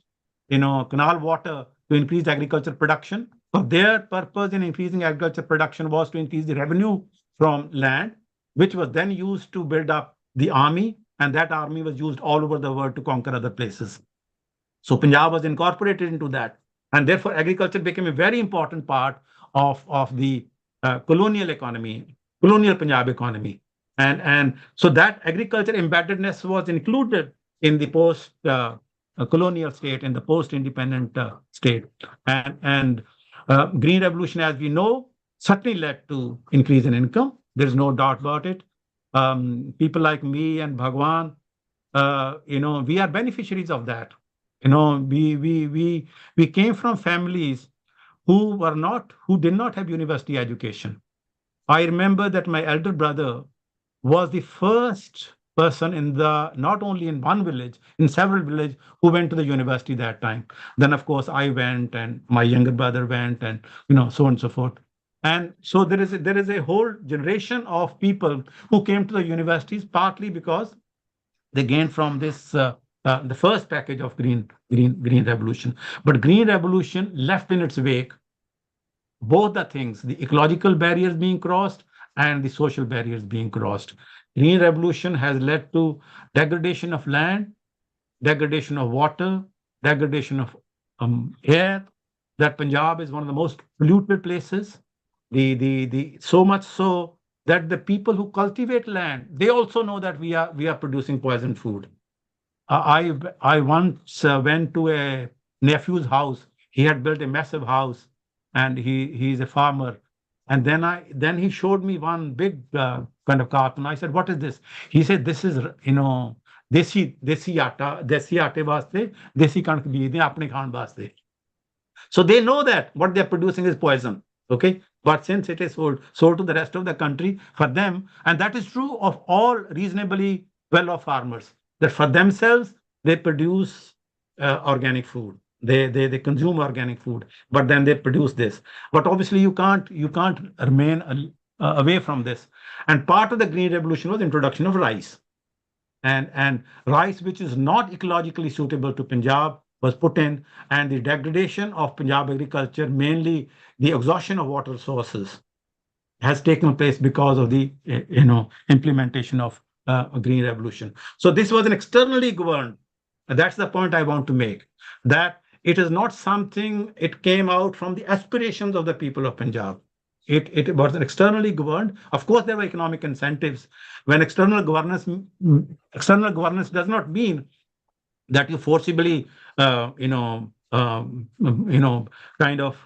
canal water to increase agriculture production. So their purpose in increasing agriculture production was to increase the revenue from land, which was then used to build up the army, and that army was used all over the world to conquer other places. So Punjab was incorporated into that, and therefore agriculture became a very important part of the colonial economy, colonial Punjab economy. And so that agriculture embeddedness was included in the post-colonial state, in the post-independent state. And Green Revolution, as we know, certainly led to increase in income. There's no doubt about it. People like me and Bhagwan, we are beneficiaries of that. We came from families who did not have university education. I remember that my elder brother was the first person not only in one village, in several villages, who went to the university that time. Then, of course, I went, and my younger brother went, and so on and so forth. And so there is a whole generation of people who came to the universities, partly because they gained from this the first package of green revolution. But green revolution left in its wake both the things, the ecological barriers being crossed and the social barriers being crossed. Green revolution has led to degradation of land, degradation of water, degradation of air. That Punjab is one of the most polluted places. So much so that the people who cultivate land, they also know that we are producing poisoned food. I once went to a nephew's house. He had built a massive house, and he's a farmer. And then he showed me one big kind of carton. I said, "What is this?" He said, "This is desi aate vaste, desi kanak beejde apne khaan vaste." So they know that what they're producing is poison. Okay, but since it is sold to the rest of the country, for them, and that is true of all reasonably well-off farmers, that for themselves they produce organic food, they consume organic food, but then they produce this. But obviously you can't remain away from this. And part of the green revolution was introduction of rice, and rice which is not ecologically suitable to Punjab was put in, and the degradation of Punjab agriculture, mainly the exhaustion of water sources, has taken place because of the implementation of a green revolution. So this was an externally governed. That's the point I want to make, that it is not something, it came out from the aspirations of the people of Punjab. It was an externally governed. Of course, there were economic incentives. When external governance does not mean that you forcibly, kind of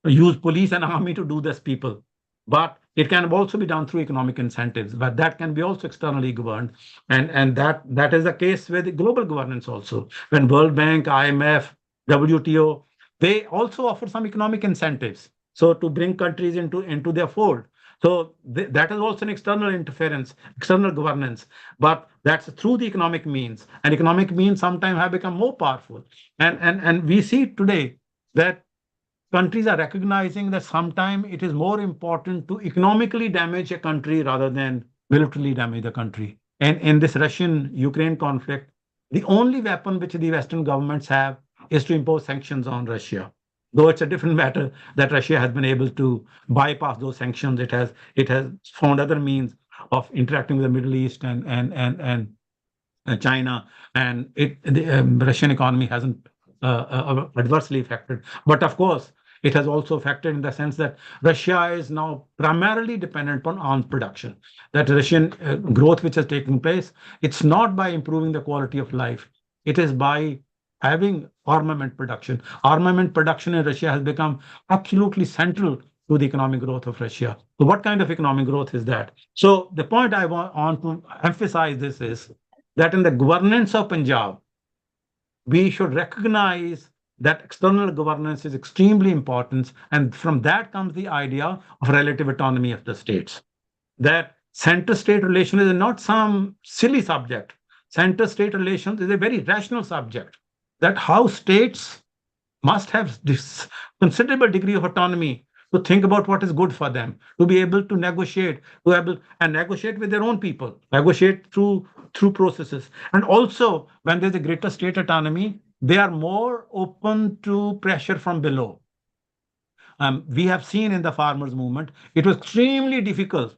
use police and army to do this, people. But it can also be done through economic incentives, but that can be also externally governed. And that is the case with the global governance also. When World Bank, IMF, WTO, they also offer some economic incentives. So to bring countries into their fold. So that is also an external interference, external governance, but that's through the economic means. And economic means sometimes have become more powerful. And we see today that countries are recognizing that sometimes it is more important to economically damage a country rather than militarily damage the country. And in this Russian-Ukraine conflict, the only weapon which the Western governments have is to impose sanctions on Russia. Though it's a different matter that Russia has been able to bypass those sanctions, it has found other means of interacting with the Middle East and China, and the Russian economy hasn't adversely affected. But of course, it has also affected in the sense that Russia is now primarily dependent on arms production. That Russian growth which has taken place, it's not by improving the quality of life. It is by having armament production. Armament production in Russia has become absolutely central to the economic growth of Russia. So what kind of economic growth is that? So the point I want to emphasize this is that in the governance of Punjab, we should recognize that external governance is extremely important. And from that comes the idea of relative autonomy of the states. That center-state relation is not some silly subject. Center-state relations is a very rational subject. That how states must have this considerable degree of autonomy to think about what is good for them, to be able to negotiate, negotiate with their own people, negotiate through processes. And also, when there's a greater state autonomy, they are more open to pressure from below. We have seen in the farmers' movement, it was extremely difficult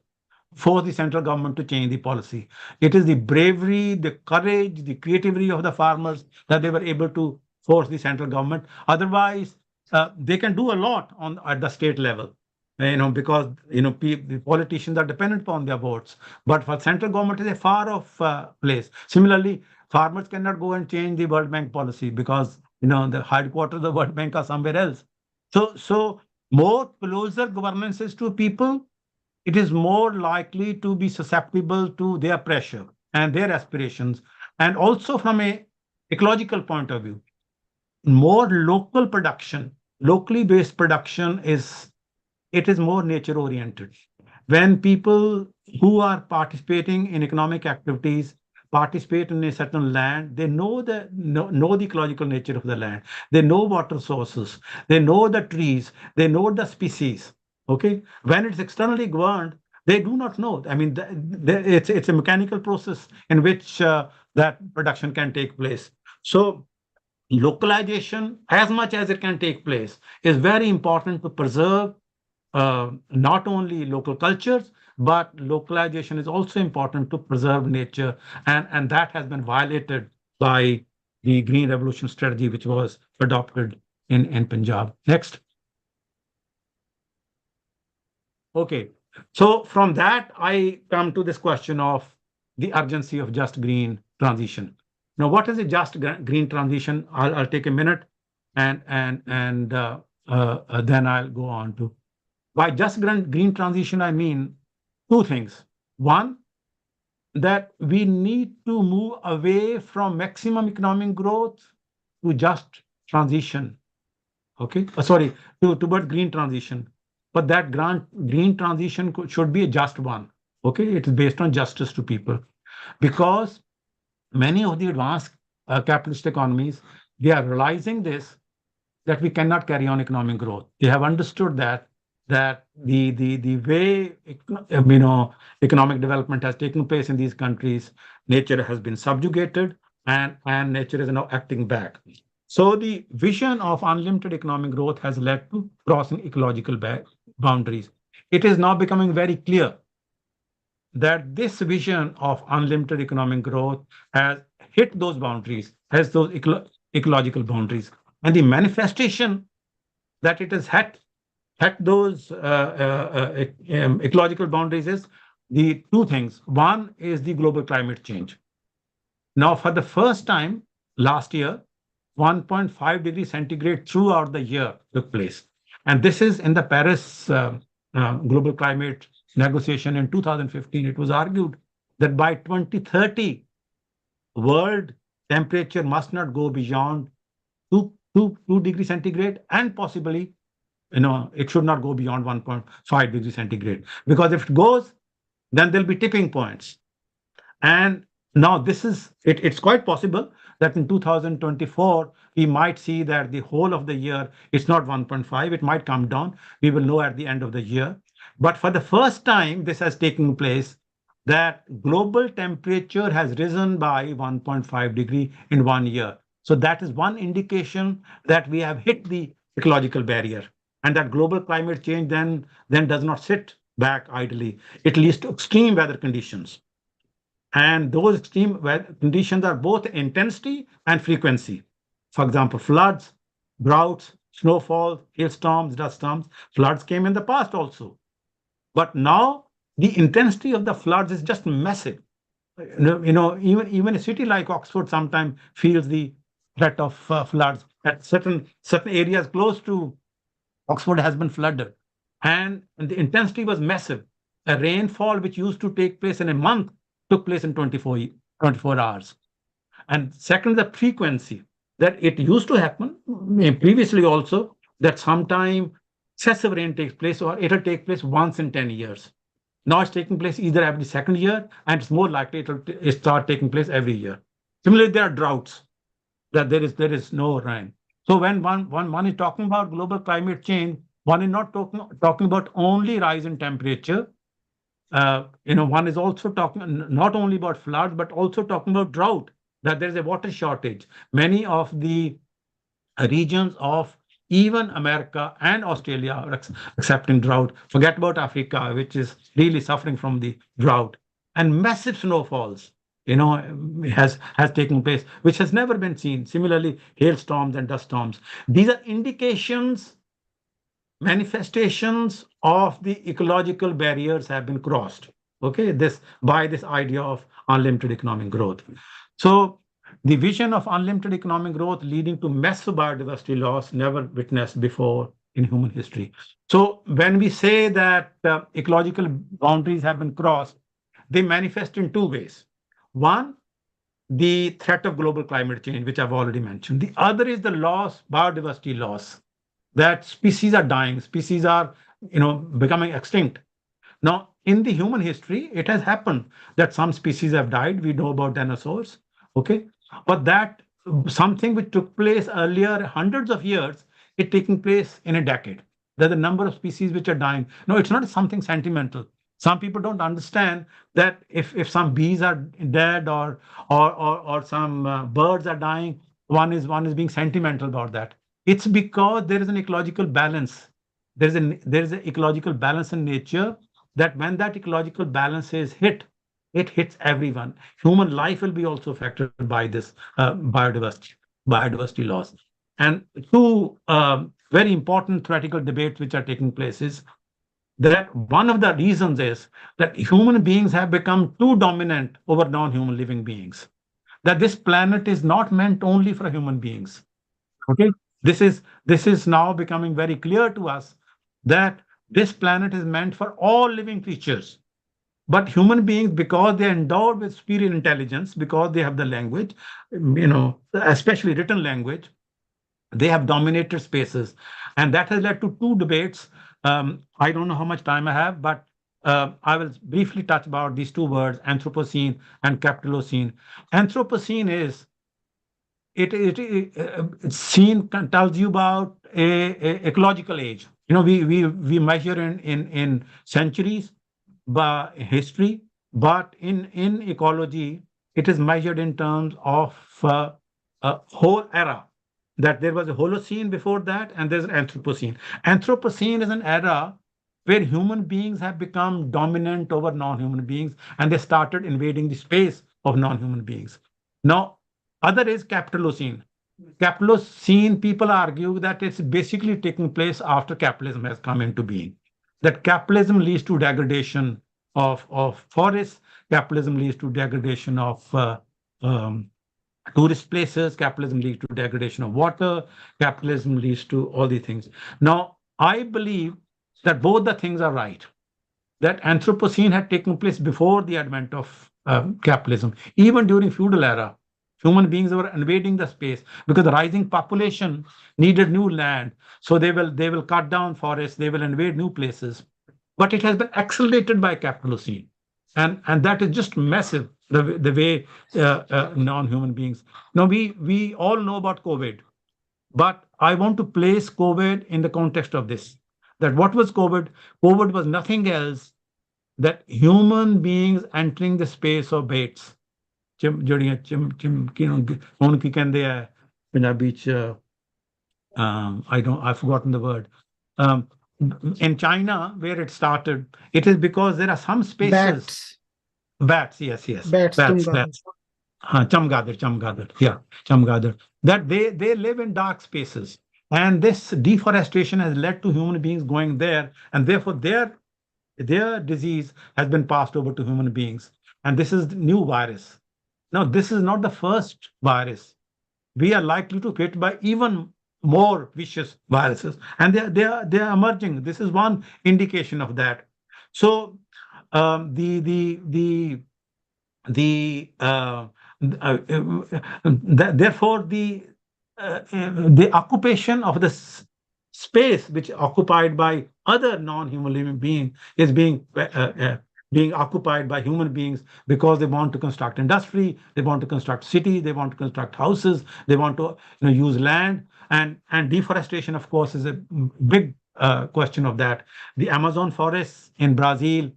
for the central government to change the policy. It is the bravery, the courage, the creativity of the farmers that they were able to force the central government. Otherwise, they can do a lot at the state level, because the politicians are dependent upon their votes. But for central government, is a far off place. Similarly, farmers cannot go and change the World Bank policy because the headquarters of the World Bank are somewhere else. So more closer governances to people, it is more likely to be susceptible to their pressure and their aspirations. And also from a ecological point of view, more local production, locally based production is more nature oriented. When people who are participating in economic activities participate in a certain land, they know the ecological nature of the land. They know water sources. They know the trees. They know the species. Okay, when it's externally governed, they do not know. I mean, it's a mechanical process in which that production can take place. So localization, as much as it can take place, is very important to preserve not only local cultures, but localization is also important to preserve nature. And that has been violated by the Green Revolution strategy, which was adopted in Punjab. Next. Okay, so from that, I come to this question of the urgency of just green transition. Now, what is a just green transition? I'll take a minute and then I'll go on to. By just green transition, I mean two things. One, that we need to move away from maximum economic growth to just transition. Okay, toward green transition. But that green transition should be a just one. Okay, it is based on justice to people, because many of the advanced capitalist economies, they are realizing this, that we cannot carry on economic growth. They have understood that the way economic development has taken place in these countries, nature has been subjugated and nature is now acting back. So the vision of unlimited economic growth has led to crossing ecological boundaries. It is now becoming very clear that this vision of unlimited economic growth has hit those boundaries, has those ecological boundaries. And the manifestation that it has hit those ecological boundaries is the two things. One is the global climate change. Now, for the first time last year, 1.5 degrees centigrade throughout the year took place. And this is in the Paris global climate negotiation in 2015. It was argued that by 2030, world temperature must not go beyond 2 degrees centigrade, and possibly, it should not go beyond 1.5 degrees centigrade. Because if it goes, then there'll be tipping points. And now it's quite possible that in 2024, we might see that the whole of the year, it's not 1.5, it might come down. We will know at the end of the year. But for the first time, this has taken place, that global temperature has risen by 1.5 degree in 1 year. So that is one indication that we have hit the ecological barrier, and that global climate change then does not sit back idly. It leads to extreme weather conditions. And those extreme weather conditions are both intensity and frequency. For example, floods, droughts, snowfall, hailstorms, dust storms. Floods came in the past also. But now the intensity of the floods is just massive. Even a city like Oxford sometimes feels the threat of floods. At certain areas close to Oxford has been flooded. And the intensity was massive. A rainfall which used to take place in a month took place in 24 hours. And second, the frequency, that it used to happen previously also, that sometime excessive rain takes place, or it'll take place once in 10 years. Now it's taking place either every second year, and it's more likely it'll start taking place every year. Similarly, there are droughts, that there is no rain. So when one is talking about global climate change, one is not talking about only rise in temperature. One is also talking not only about floods, but also talking about drought, that there is a water shortage. Many of the regions of even America and Australia are accepting drought. Forget about Africa, which is really suffering from the drought. And massive snowfalls, has taken place, which has never been seen. Similarly, hailstorms and dust storms. These are indications, manifestations of the ecological barriers have been crossed. Okay, by this idea of unlimited economic growth. So the vision of unlimited economic growth leading to massive biodiversity loss never witnessed before in human history. So when we say that ecological boundaries have been crossed, they manifest in two ways. One, the threat of global climate change, which I've already mentioned. The other is the biodiversity loss, that species are dying, species are becoming extinct. Now, in the human history, it has happened that some species have died. We know about dinosaurs, okay? But that something which took place earlier, hundreds of years, it's taking place in a decade. There's a number of species which are dying. No, it's not something sentimental. Some people don't understand that if some bees are dead or some birds are dying, one is being sentimental about that. It's because there is an ecological balance. There is an ecological balance in nature, that when that ecological balance is hit, it hits everyone. Human life will be also affected by this biodiversity loss. And two very important theoretical debates which are taking place is that one of the reasons is that human beings have become too dominant over non-human living beings. That this planet is not meant only for human beings. Okay, this is now becoming very clear to us that this planet is meant for all living creatures. But human beings, because they are endowed with superior intelligence, because they have the language, especially written language, they have dominated spaces. And that has led to two debates. I don't know how much time I have, but I will briefly touch about these two words, Anthropocene and Capitalocene. Anthropocene is, scene tells you about a ecological age. We measure in centuries by history, but in ecology, it is measured in terms of a whole era. That there was a Holocene before that, and there's Anthropocene. Anthropocene is an era where human beings have become dominant over non-human beings, and they started invading the space of non-human beings. Now, other is Capitalocene. Capitalocene, people argue that it's basically taking place after capitalism has come into being. That capitalism leads to degradation of forests, capitalism leads to degradation of tourist places, capitalism leads to degradation of water, capitalism leads to all these things. Now, I believe that both the things are right. That Anthropocene had taken place before the advent of capitalism. Even during feudal era, human beings were invading the space because the rising population needed new land. So they will cut down forests, they will invade new places. But it has been accelerated by Capitalocene. And that is just massive, the way non-human beings. Now, we all know about COVID, but I want to place COVID in the context of this. That what was COVID? COVID was nothing else that human beings entering the space of baits. ਜਿਹੜੀਆਂ ਹੁਣ ਕੀ ਕਹਿੰਦੇ ਆ ਪੰਜਾਬੀ ਚ I've forgotten the word. In China, where it started, it is because there are some spaces. Bats, yes. Bats. Chamgadar. Yeah, chamgadar. That they live in dark spaces. And this deforestation has led to human beings going there, and therefore their disease has been passed over to human beings. And this is the new virus. Now, this is not the first virus. We are likely to be hit by even more vicious viruses, and they are emerging. This is one indication of that. So therefore the occupation of the space which occupied by other non-human living beings is being occupied by human beings because they want to construct industry, they want to construct cities, they want to construct houses, they want to use land. And deforestation, of course, is a big question of that. The Amazon forests in Brazil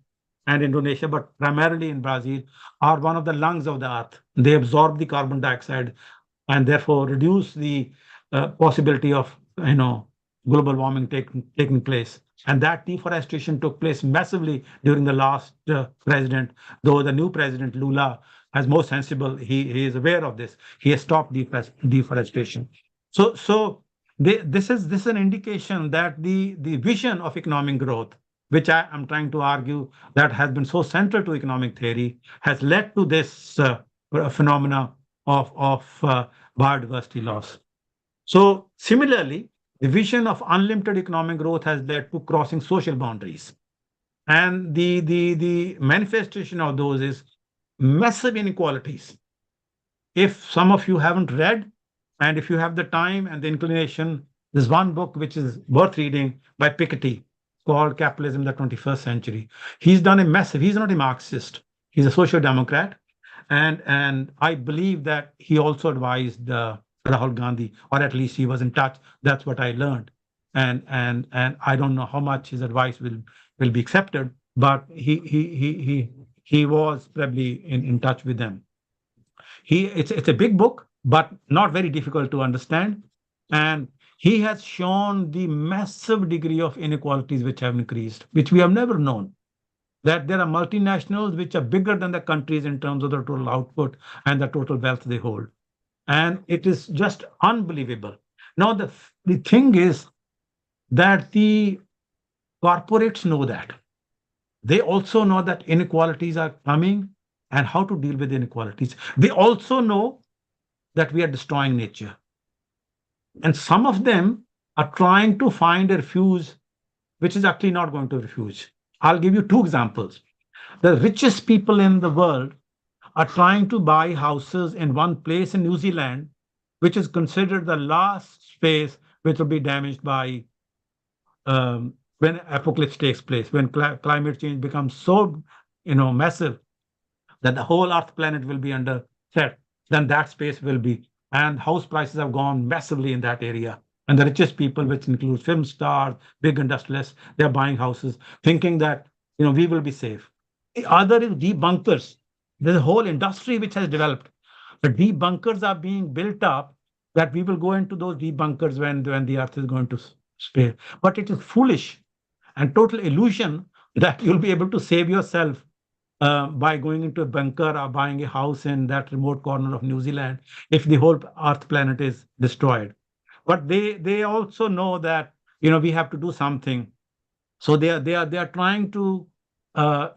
and Indonesia, but primarily in Brazil, are one of the lungs of the earth. They absorb the carbon dioxide and therefore reduce the possibility of global warming taking place. And that deforestation took place massively during the last president, though the new president, Lula, is more sensible. He is aware of this. He has stopped deforestation. So this is an indication that the vision of economic growth, which I am trying to argue that has been so central to economic theory, has led to this phenomena of biodiversity loss. So similarly, the vision of unlimited economic growth has led to crossing social boundaries. And the manifestation of those is massive inequalities. If some of you haven't read, and if you have the time and the inclination, there's one book which is worth reading by Piketty called Capitalism, the 21st Century. He's done a massive, he's not a Marxist, he's a social democrat. And I believe that he also advised Rahul Gandhi, or at least he was in touch. That's what I learned. And I don't know how much his advice will be accepted, but he was probably in touch with them. It's a big book, but not very difficult to understand. And he has shown the massive degree of inequalities which have increased, which we have never known. That there are multinationals which are bigger than the countries in terms of the total output and the total wealth they hold. And it is just unbelievable. Now, the thing is that the corporates know that. They also know that inequalities are coming and how to deal with inequalities. They also know that we are destroying nature. And some of them are trying to find a refuge, which is actually not going to refuge. I'll give you two examples. The richest people in the world are trying to buy houses in one place in New Zealand, which is considered the last space which will be damaged by when apocalypse takes place, when climate change becomes so massive that the whole Earth planet will be under threat, then that space will be. And house prices have gone massively in that area. And the richest people, which includes film stars, big industrialists, they're buying houses, thinking that we will be safe. The other is deep bunkers. There's a whole industry which has developed. The deep bunkers are being built up that we will go into those deep bunkers when the Earth is going to spare. But it is foolish and total illusion that you'll be able to save yourself by going into a bunker or buying a house in that remote corner of New Zealand if the whole Earth planet is destroyed. But they also know that we have to do something. So they are trying to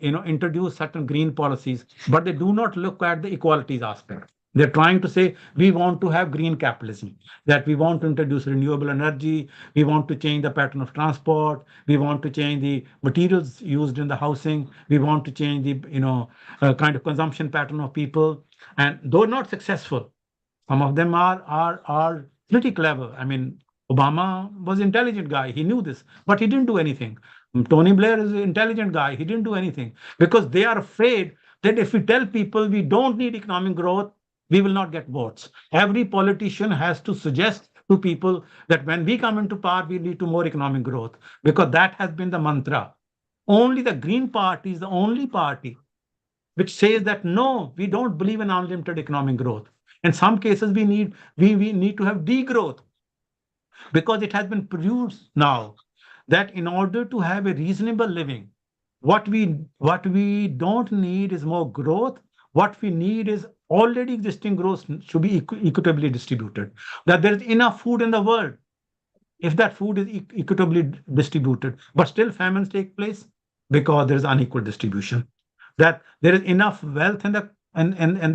introduce certain green policies, but they do not look at the equalities aspect. They're trying to say, we want to have green capitalism, that we want to introduce renewable energy, we want to change the pattern of transport, we want to change the materials used in the housing, we want to change the kind of consumption pattern of people. And though not successful, some of them are pretty clever. I mean, Obama was an intelligent guy. He knew this, but he didn't do anything. Tony Blair is an intelligent guy. He didn't do anything because they are afraid that if we tell people we don't need economic growth, we will not get votes. Every politician has to suggest to people that when we come into power, we lead to more economic growth, because that has been the mantra. Only the Green Party is the only party which says that no, we don't believe in unlimited economic growth. In some cases, we need to have degrowth, because it has been produced now that in order to have a reasonable living, what we don't need is more growth. What we need is already existing growth should be equitably distributed. That there is enough food in the world, if that food is equitably distributed, but still famines take place because there is unequal distribution. That there is enough wealth in the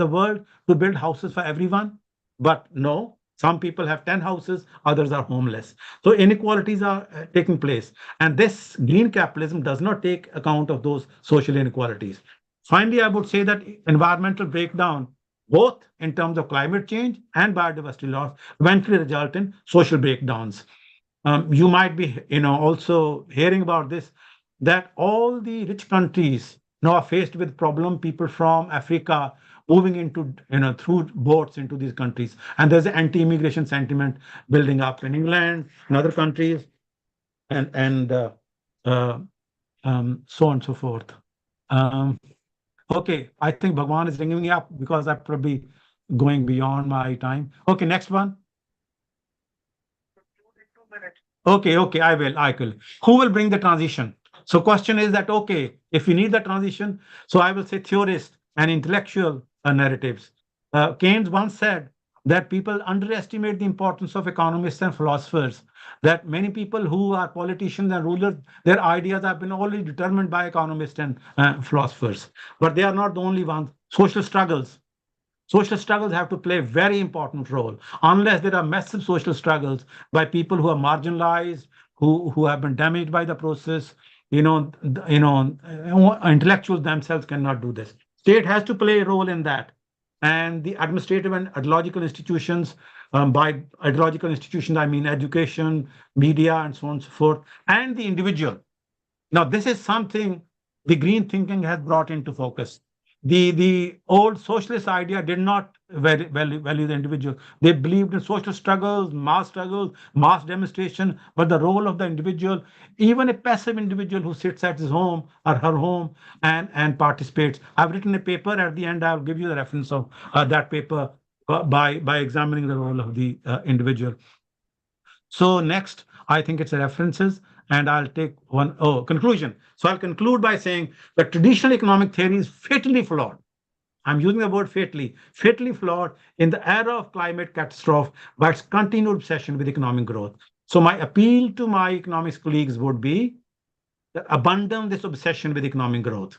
world to build houses for everyone, but no, some people have 10 houses, others are homeless. So inequalities are taking place. And this green capitalism does not take account of those social inequalities. Finally, I would say that environmental breakdown, both in terms of climate change and biodiversity loss, eventually result in social breakdowns. You might be also hearing about this, that all the rich countries now are faced with problem, people from Africa moving into, through boats into these countries. And there's an anti-immigration sentiment building up in England, in other countries, and so on and so forth. Okay, I think Bhagwan is ringing me up because I'm probably going beyond my time. Okay, next one. Okay, I will. Who will bring the transition? So question is that, okay, if we need the transition, so I will say theorists and intellectual narratives. Keynes once said that people underestimate the importance of economists and philosophers, that many people who are politicians and rulers, their ideas have been already determined by economists and philosophers. But they are not the only ones. Social struggles have to play a very important role. Unless there are massive social struggles by people who are marginalized, who have been damaged by the process, intellectuals themselves cannot do this. State has to play a role in that. And the administrative and ideological institutions, by ideological institutions, I mean education, media, and so on and so forth, and the individual. Now, this is something the green thinking has brought into focus. The old socialist idea did not value the individual. They believed in social struggles, mass demonstration, but the role of the individual, even a passive individual who sits at his home or her home and participates. I've written a paper. At the end, I'll give you the reference of that paper by examining the role of the individual. So next, I think it's references, and I'll take conclusion. So I'll conclude by saying that traditional economic theory is fatally flawed. I'm using the word fatally flawed in the era of climate catastrophe by its continued obsession with economic growth. So my appeal to my economics colleagues would be that abandon this obsession with economic growth.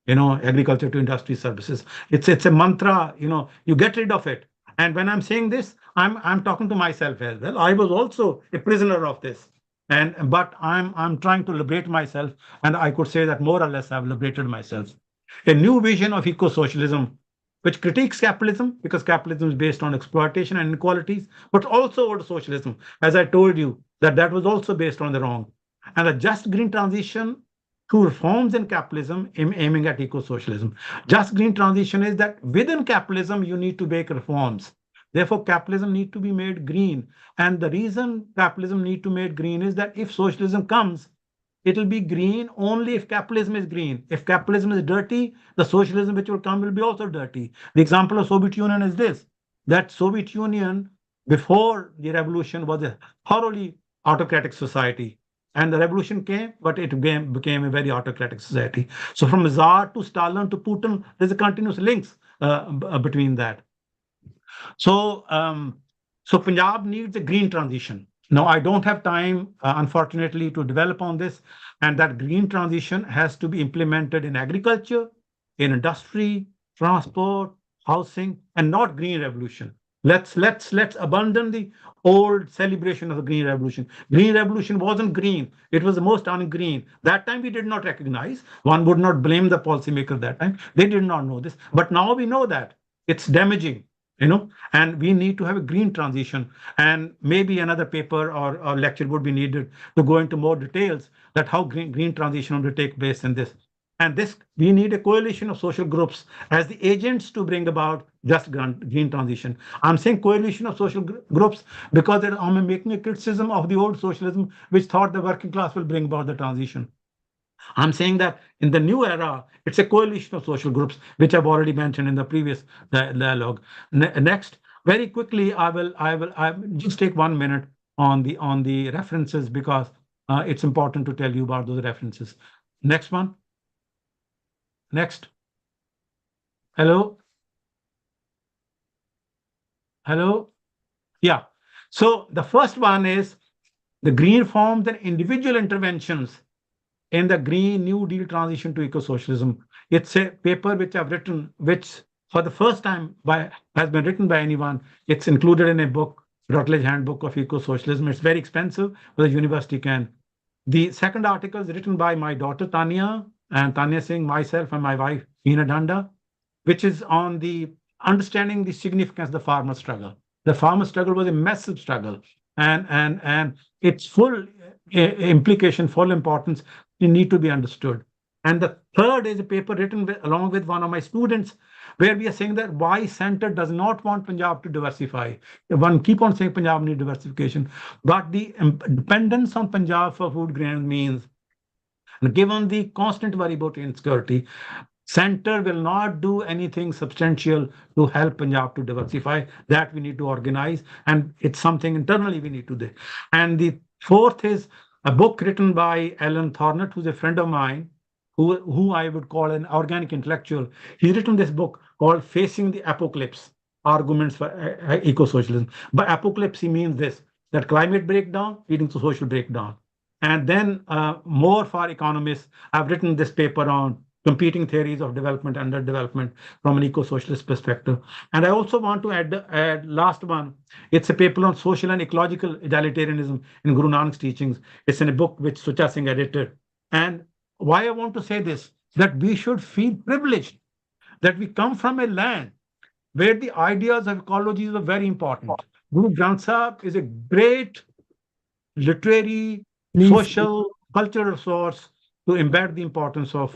Agriculture to industry services. It's a mantra, you get rid of it. And when I'm saying this, I'm talking to myself as well. I was also a prisoner of this. But I'm trying to liberate myself, and I could say that more or less I've liberated myself. A new vision of eco-socialism, which critiques capitalism, because capitalism is based on exploitation and inequalities, but also old socialism, as I told you, that was also based on the wrong. And a just green transition to reforms in capitalism aiming at eco-socialism. Just green transition is that within capitalism, you need to make reforms. Therefore, capitalism need to be made green. And the reason capitalism need to be made green is that if socialism comes, it will be green only if capitalism is green. If capitalism is dirty, the socialism which will come will be also dirty. The example of Soviet Union is this, that Soviet Union before the revolution was a thoroughly autocratic society. And the revolution came, but it became a very autocratic society. So from Tsar to Stalin to Putin, there's a continuous links between that. So Punjab needs a green transition. Now, I don't have time, unfortunately, to develop on this. And that green transition has to be implemented in agriculture, in industry, transport, housing, and not green revolution. Let's abandon the old celebration of the green revolution. Green revolution wasn't green. It was the most ungreen. That time we did not recognize. One would not blame the policymaker that time. They did not know this. But now we know that it's damaging. And we need to have a green transition, and maybe another paper or lecture would be needed to go into more details that how green transition will take place in this. And this, we need a coalition of social groups as the agents to bring about just green transition. I'm saying coalition of social groups because I'm making a criticism of the old socialism, which thought the working class will bring about the transition. I'm saying that in the new era, it's a coalition of social groups, which I've already mentioned in the previous dialogue. Next, very quickly, I will just take 1 minute on the references because it's important to tell you about those references. Next one. Next. Hello. Yeah. So the first one is the green reforms and individual interventions in the Green New Deal transition to eco-socialism. It's a paper which I've written, which for the first time has been written by anyone. It's included in a book, Routledge Handbook of Eco-Socialism. It's very expensive, but the university can. The second article is written by my daughter, Tanya, and Tanya Singh, myself, and my wife, Hina Danda, which is on the understanding the significance of the farmer struggle. The farmer struggle was a massive struggle, and its full implication, full importance, need to be understood. And the third is a paper written along with one of my students, where we are saying that why center does not want Punjab to diversify. One keep on saying Punjab needs diversification, but the dependence on Punjab for food grains means, given the constant worry about insecurity, center will not do anything substantial to help Punjab to diversify. That we need to organize, and it's something internally we need to do. And the fourth is a book written by Alan Thornett, who's a friend of mine, who I would call an organic intellectual. He's written this book called Facing the Apocalypse, Arguments for Eco-Socialism. By apocalypse, he means this, that climate breakdown leading to social breakdown. And then more for economists, I've written this paper on competing theories of development and underdevelopment from an eco-socialist perspective. And I also want to add last one. It's a paper on social and ecological egalitarianism in Guru Nanak's teachings. It's in a book which Sucha Singh edited. And why I want to say this, that we should feel privileged that we come from a land where the ideas of ecology are very important. Guru Granth Sahib is a great literary, social, cultural source to embed the importance of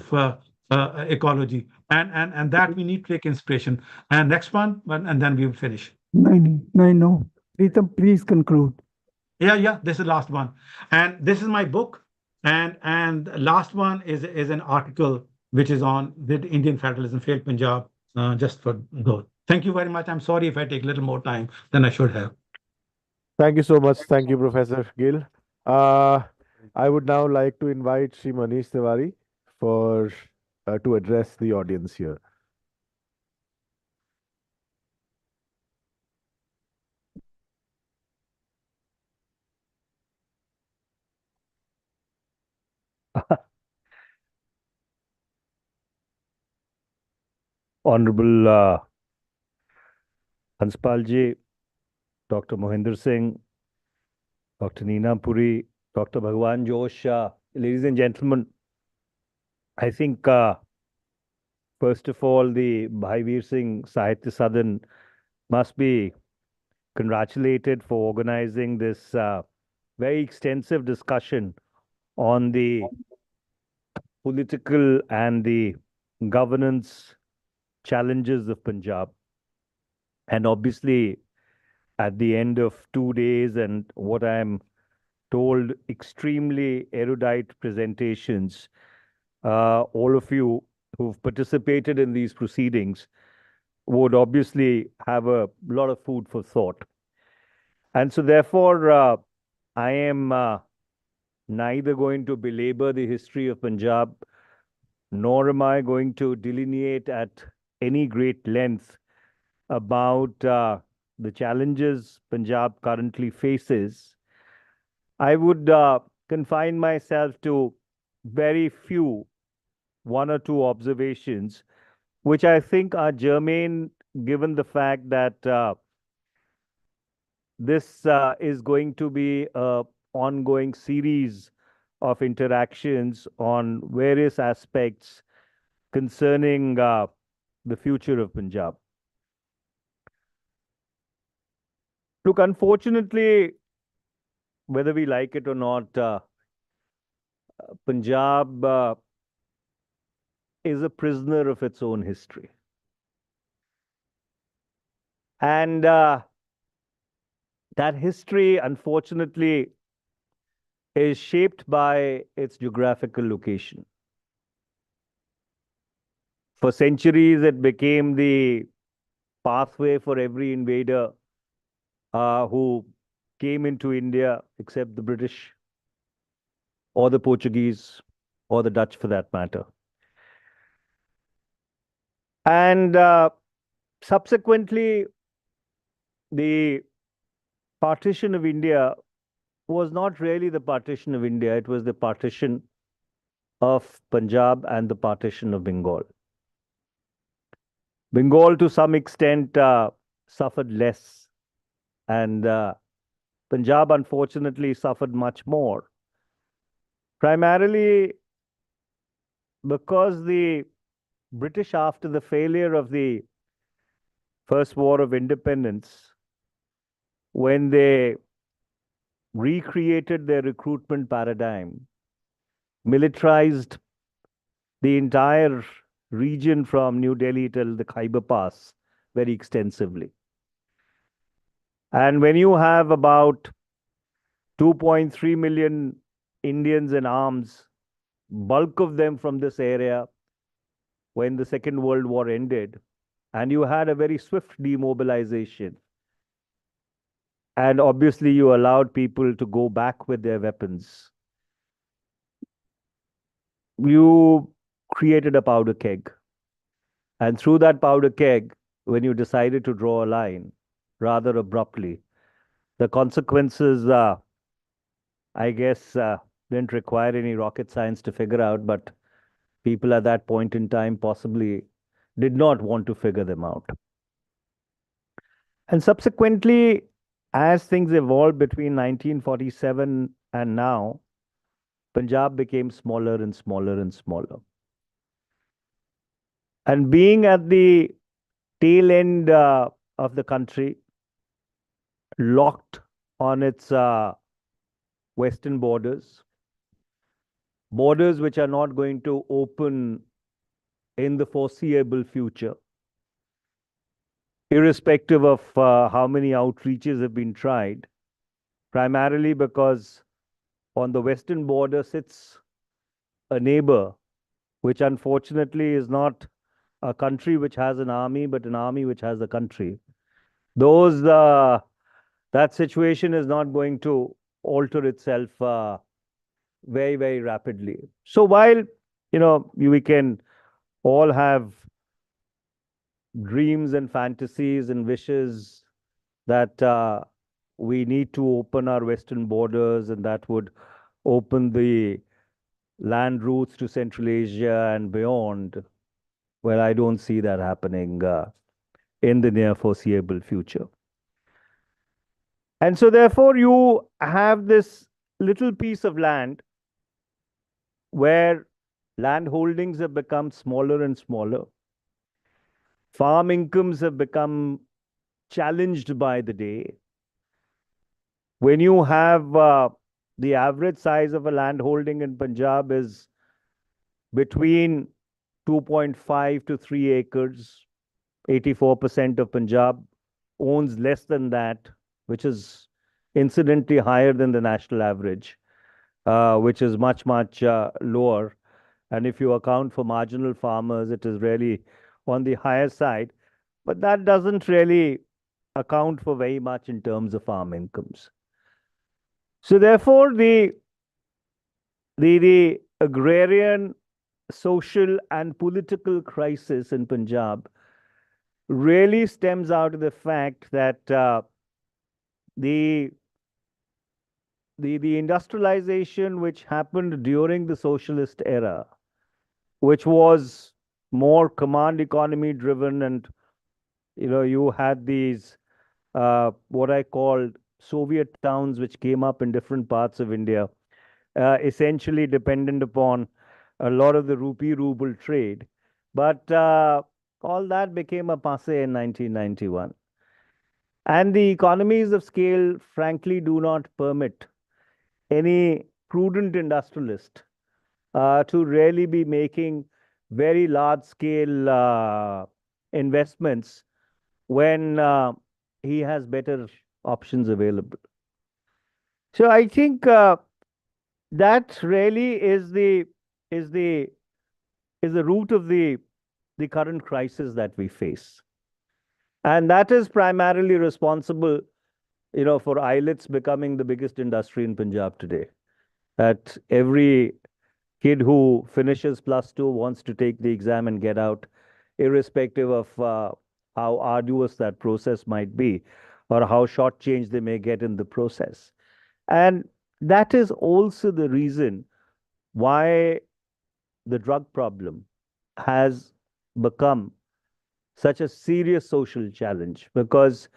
ecology, and that we need to take inspiration. And next one, and then we will finish. No. Pritam, please conclude. Yeah, this is the last one, and this is my book, and last one is an article which is on did Indian federalism fail Punjab, just for those. Thank you very much. I'm sorry if I take a little more time than I should have. Thank you so much. Thank you, Professor Gill. I would now like to invite Sri Manish Tiwari for to address the audience here. Honorable Hanspalji, Dr. Mohinder Singh, Dr. Neena Puri, Dr. Bhagwan Josh, ladies and gentlemen, I think first of all, the Bhai Veer Singh Sahitya Sadan must be congratulated for organizing this very extensive discussion on the political and the governance challenges of Punjab. And obviously, at the end of 2 days and what I'm told, extremely erudite presentations, all of you who've participated in these proceedings would obviously have a lot of food for thought. And so therefore, I am neither going to belabor the history of Punjab, nor am I going to delineate at any great length about the challenges Punjab currently faces. I would confine myself to very few, one or two observations, which I think are germane given the fact that this is going to be an ongoing series of interactions on various aspects concerning the future of Punjab. Look, unfortunately, whether we like it or not, Punjab is a prisoner of its own history. And that history, unfortunately, is shaped by its geographical location. For centuries, it became the pathway for every invader who came into India, except the British or the Portuguese or the Dutch for that matter. And subsequently, the partition of India was not really the partition of India, it was the partition of Punjab and the partition of Bengal. Bengal, to some extent, suffered less, and Punjab, unfortunately, suffered much more. Primarily because the British, after the failure of the First War of Independence, when they recreated their recruitment paradigm, militarized the entire region from New Delhi till the Khyber Pass very extensively. And when you have about 2.3 million Indians in arms, bulk of them from this area, when the Second World War ended, and you had a very swift demobilization, and obviously you allowed people to go back with their weapons, you created a powder keg. And through that powder keg, when you decided to draw a line rather abruptly, the consequences, I guess, didn't require any rocket science to figure out, but people at that point in time possibly did not want to figure them out. And subsequently, as things evolved between 1947 and now, Punjab became smaller and smaller and smaller. And being at the tail end of the country, locked on its western borders which are not going to open in the foreseeable future, irrespective of how many outreaches have been tried, primarily because on the western border sits a neighbor, which unfortunately is not a country which has an army, but an army which has a country. That situation is not going to alter itself very, very rapidly. So while, we can all have dreams and fantasies and wishes that we need to open our western borders and that would open the land routes to Central Asia and beyond, well, I don't see that happening in the near foreseeable future. And so therefore you have this little piece of land where land holdings have become smaller and smaller. Farm incomes have become challenged by the day. When you have the average size of a land holding in Punjab is between 2.5 to 3 acres, 84% of Punjab owns less than that, which is incidentally higher than the national average, which is much, much lower. And if you account for marginal farmers, it is really on the higher side. But that doesn't really account for very much in terms of farm incomes. So therefore, the agrarian, social and political crisis in Punjab really stems out of the fact that the industrialization which happened during the socialist era, which was more command economy driven, and you had these what I called Soviet towns which came up in different parts of India, essentially dependent upon a lot of the rupee-ruble trade. But all that became a passé in 1991. And the economies of scale, frankly, do not permit any prudent industrialist to really be making very large-scale investments when he has better options available. So I think that really is the root of the current crisis that we face. And that is primarily responsible, for islets becoming the biggest industry in Punjab today. That every kid who finishes +2 wants to take the exam and get out, irrespective of how arduous that process might be or how short-changed they may get in the process. And that is also the reason why the drug problem has become such a serious social challenge, because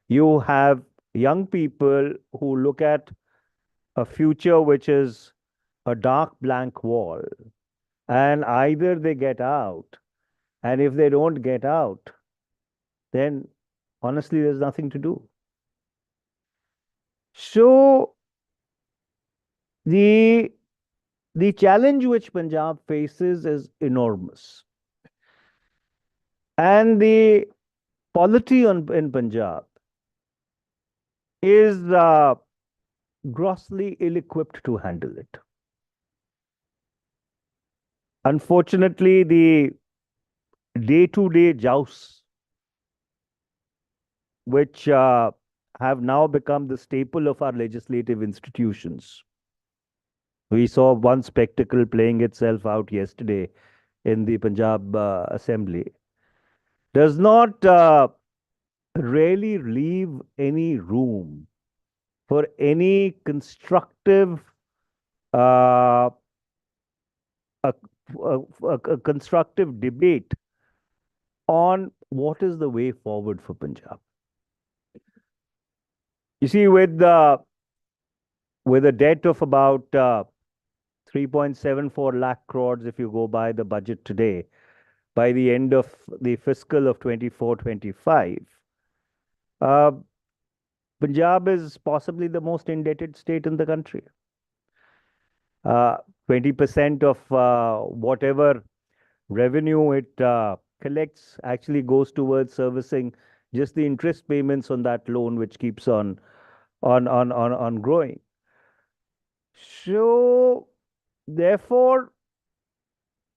you have young people who look at a future which is a dark blank wall, and either they get out, and if they don't get out, then honestly there's nothing to do. So the challenge which Punjab faces is enormous. And the polity in Punjab is grossly ill-equipped to handle it. Unfortunately, the day-to-day jousts, which have now become the staple of our legislative institutions. We saw one spectacle playing itself out yesterday in the Punjab Assembly. Does not really leave any room for any constructive constructive debate on what is the way forward for Punjab. You see, with a debt of about 3.74 lakh crores, if you go by the budget today, by the end of the fiscal of 24-25, Punjab is possibly the most indebted state in the country. 20% of whatever revenue it collects actually goes towards servicing just the interest payments on that loan, which keeps on growing. So, therefore,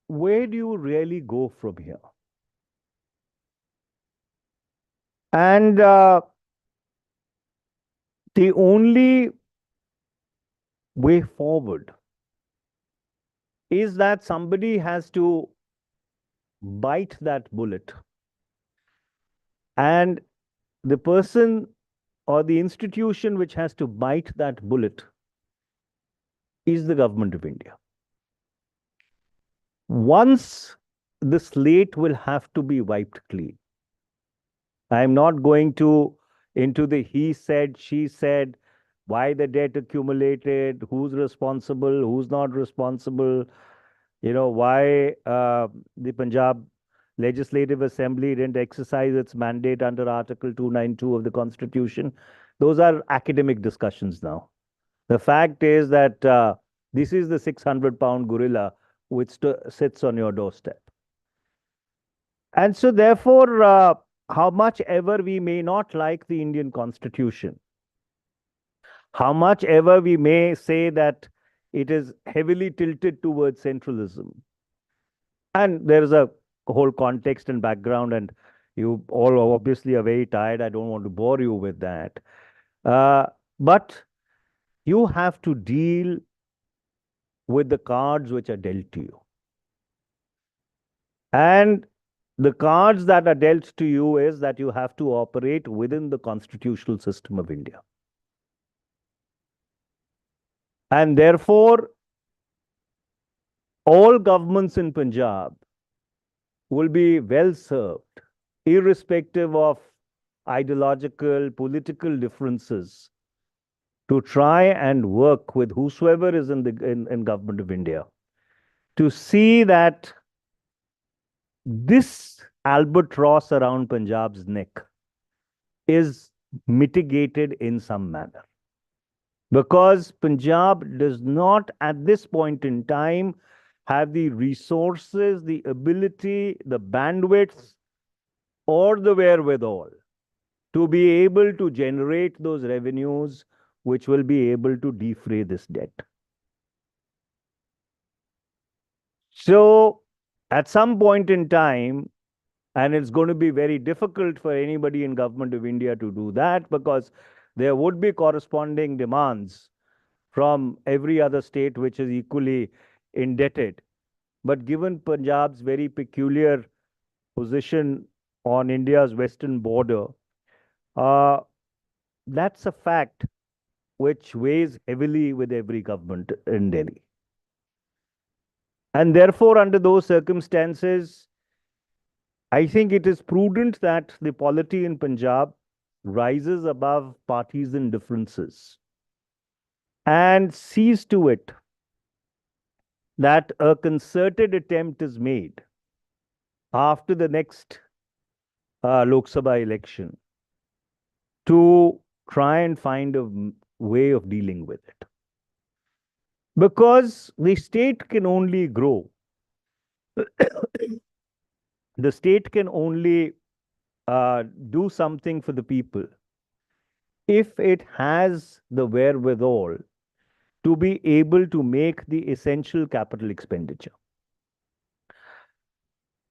where do you really go from here? And the only way forward is that somebody has to bite that bullet. And the person or the institution which has to bite that bullet is the government of India. Once the slate will have to be wiped clean. I'm not going into the he said, she said, why the debt accumulated, who's responsible, who's not responsible, why the Punjab Legislative Assembly didn't exercise its mandate under Article 292 of the Constitution. Those are academic discussions now. The fact is that this is the 600-pound gorilla which sits on your doorstep. And so therefore, how much ever we may not like the Indian Constitution, how much ever we may say that it is heavily tilted towards centralism, and there is a whole context and background, and you all obviously are very tired. I don't want to bore you with that. But you have to deal with the cards which are dealt to you. And the cards that are dealt to you is that you have to operate within the constitutional system of India. And therefore, all governments in Punjab will be well served, irrespective of ideological, political differences, to try and work with whosoever is in government of India to see that this albatross around Punjab's neck is mitigated in some manner. Because Punjab does not, at this point in time, have the resources, the ability, the bandwidth, or the wherewithal to be able to generate those revenues which will be able to defray this debt. So, at some point in time, and it's going to be very difficult for anybody in government of India to do that, because there would be corresponding demands from every other state which is equally indebted. But given Punjab's very peculiar position on India's western border, that's a fact which weighs heavily with every government in Delhi. And therefore, under those circumstances, I think it is prudent that the polity in Punjab rises above partisan differences and sees to it that a concerted attempt is made after the next Lok Sabha election to try and find a way of dealing with it. Because the state can only grow. The state can only do something for the people if it has the wherewithal to be able to make the essential capital expenditure.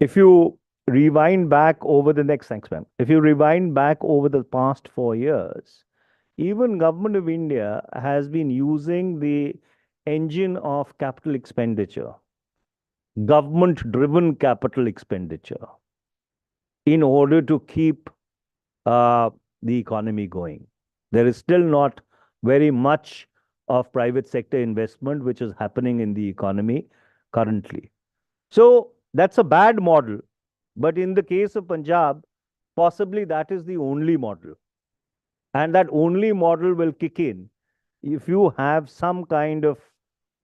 If you rewind back over the next, thanks ma'am, if you rewind back over the past 4 years, even Government of India has been using the engine of capital expenditure, government-driven capital expenditure, in order to keep the economy going. There is still not very much of private sector investment which is happening in the economy currently. So that's a bad model. But in the case of Punjab, possibly that is the only model. And that only model will kick in if you have some kind of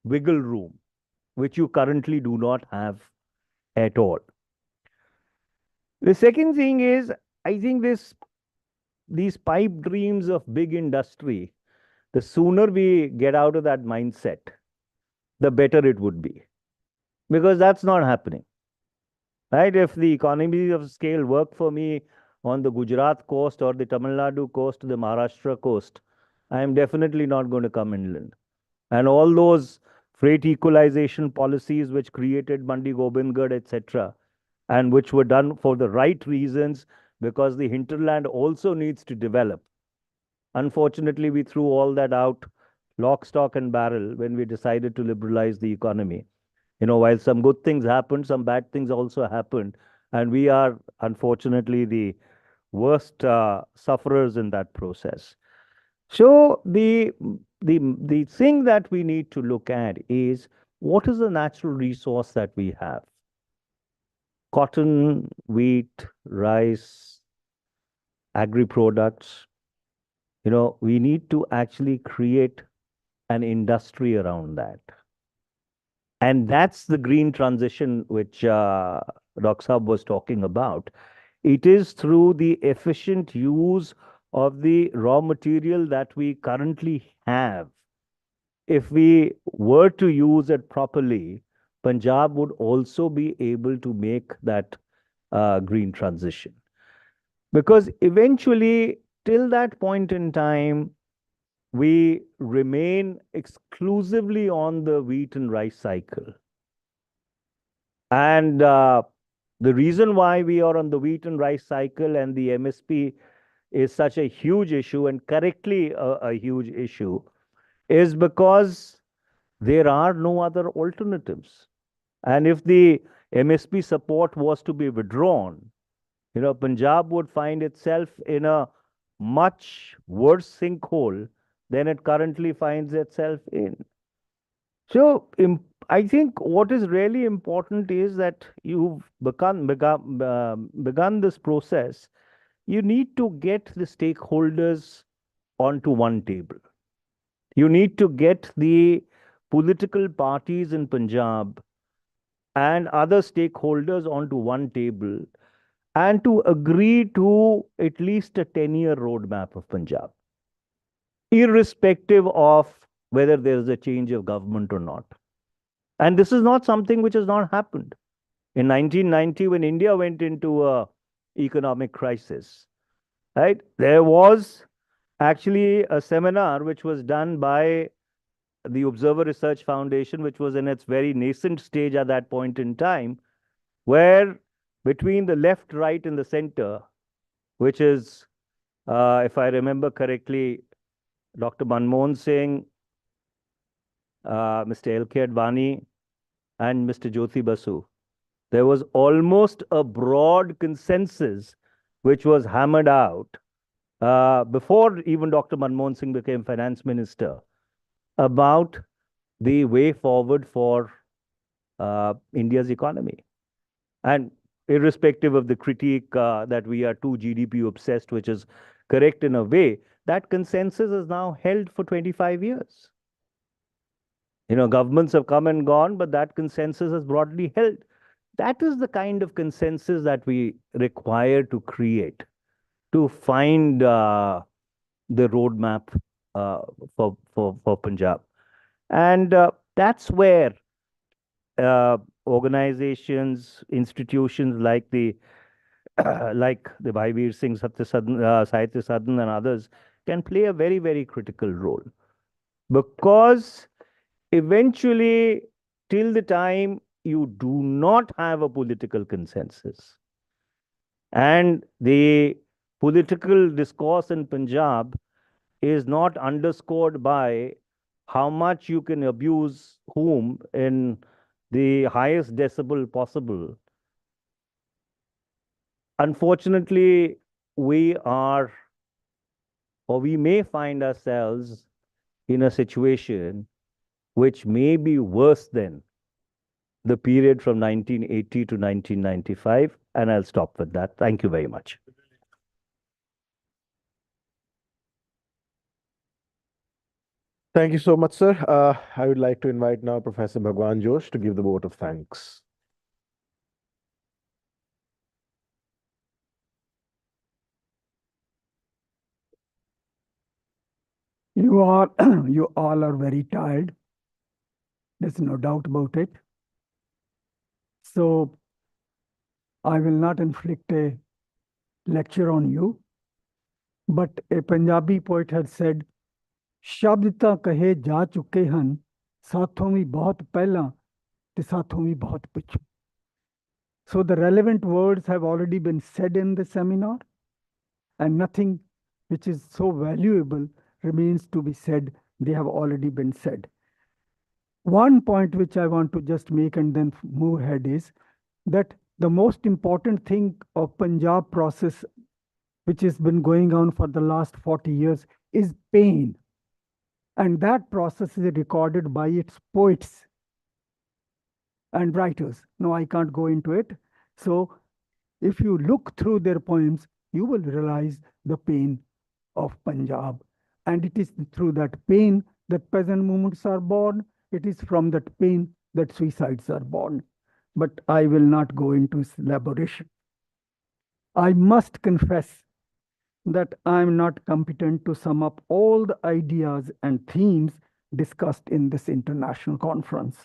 wiggle room, which you currently do not have at all. The second thing is, I think these pipe dreams of big industry, the sooner we get out of that mindset, the better it would be. Because that's not happening. right? If the economies of scale work for me on the Gujarat coast or the Tamil Nadu coast, the Maharashtra coast, I am definitely not going to come inland. And all those freight equalization policies which created Mandi Gobindgarh, etc., and which were done for the right reasons because the hinterland also needs to develop. Unfortunately, we threw all that out, lock, stock, and barrel, when we decided to liberalize the economy. You know, while some good things happened, some bad things also happened. And we are, unfortunately, the worst sufferers in that process. So the thing that we need to look at is what is the natural resource that we have? Cotton, wheat, rice, agri-products. You know, we need to actually create an industry around that. And that's the green transition which Dr. Saab was talking about. It is through the efficient use of the raw material that we currently have. If we were to use it properly, Punjab would also be able to make that green transition. Because eventually, till that point in time, we remain exclusively on the wheat and rice cycle. And the reason why we are on the wheat and rice cycle and the MSP is such a huge issue, and correctly a huge issue, is because there are no other alternatives. And if the MSP support was to be withdrawn, you know, Punjab would find itself in a much worse sinkhole than it currently finds itself in. So I think what is really important is that you've begun this process. You need to get the stakeholders onto one table. You need to get the political parties in Punjab and other stakeholders onto one table and to agree to at least a 10-year roadmap of Punjab, irrespective of whether there is a change of government or not. And this is not something which has not happened. In 1990, when India went into a economic crisis, right, there was actually a seminar which was done by the Observer Research Foundation, which was in its very nascent stage at that point in time, where between the left, right, and the center, which is, if I remember correctly, Dr. Manmohan Singh, Mr. L.K. Advani, and Mr. Jyoti Basu, there was almost a broad consensus which was hammered out before even Dr. Manmohan Singh became finance minister about the way forward for India's economy. And irrespective of the critique that we are too GDP obsessed, which is correct in a way, that consensus is now held for 25 years. You know, governments have come and gone, but that consensus is broadly held. That is the kind of consensus that we require to create, to find the roadmap for Punjab. And that's where organizations, institutions like the Bhai Singh, Sahitya Sadan and others can play a very, very critical role. Because eventually, till the time you do not have a political consensus, and the political discourse in Punjab is not underscored by how much you can abuse whom in the highest decibel possible. Unfortunately, we are, or we may find ourselves in a situation which may be worse than the period from 1980 to 1995. And I'll stop with that. Thank you very much. Thank you so much, sir. I would like to invite now Professor Bhagwan Josh to give the vote of thanks. You you all are very tired. There's no doubt about it. So I will not inflict a lecture on you, but a Punjabi poet had said, ਸ਼ਬਦ ਤਾਂ ਕਹੇ ਜਾ ਚੁੱਕੇ ਹਨ, ਸਾਥੋਂ ਵੀ ਬਹੁਤ ਪਹਿਲਾਂ ਤੇ ਸਾਥੋਂ ਵੀ ਬਹੁਤ ਪਿੱਛੋਂ. So the relevant words have already been said in the seminar, and nothing which is so valuable remains to be said. They have already been said. One point which I want to just make and then move ahead is that the most important thing of Punjab process, which has been going on for the last 40 years, is pain. And that process is recorded by its poets and writers. No, I can't go into it. So if you look through their poems, you will realize the pain of Punjab. And it is through that pain that peasant movements are born. It is from that pain that suicides are born. But I will not go into its elaboration. I must confess that I am not competent to sum up all the ideas and themes discussed in this international conference.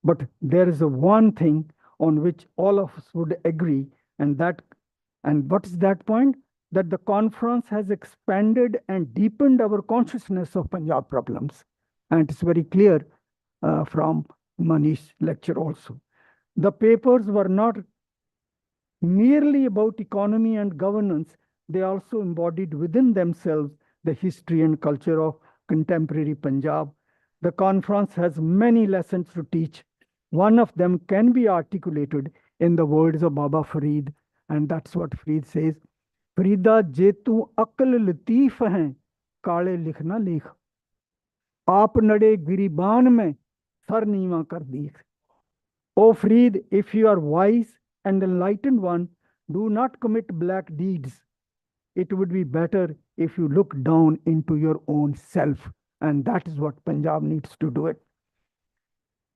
But there is a one thing on which all of us would agree, and what is that point? That the conference has expanded and deepened our consciousness of Punjab problems. And it's very clear from Manish's lecture also. The papers were not merely about economy and governance, they also embodied within themselves the history and culture of contemporary Punjab. The conference has many lessons to teach. One of them can be articulated in the words of Baba Farid, and that's what Farid says. Farida, je tu akal latif hai, kale likhna likh. Aap nade giriban mein, sar neema kar deekh. O Farid, if you are wise and enlightened one, do not commit black deeds. It would be better if you look down into your own self. And that is what Punjab needs to do it.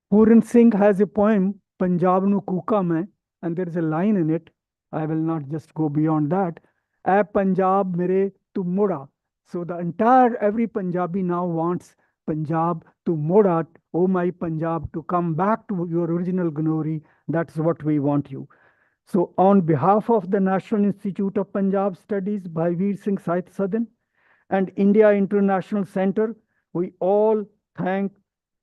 Puran Singh has a poem, Punjab nu kuka mein, and there is a line in it. I will not just go beyond that. Ay Punjab mere tu muda. So every Punjabi now wants Punjab to muda, oh my Punjab, to come back to your original glory. That's what we want you. So on behalf of the National Institute of Punjab Studies, Bhai Veer Singh Sahitya Sadan, and India International Center, we all thank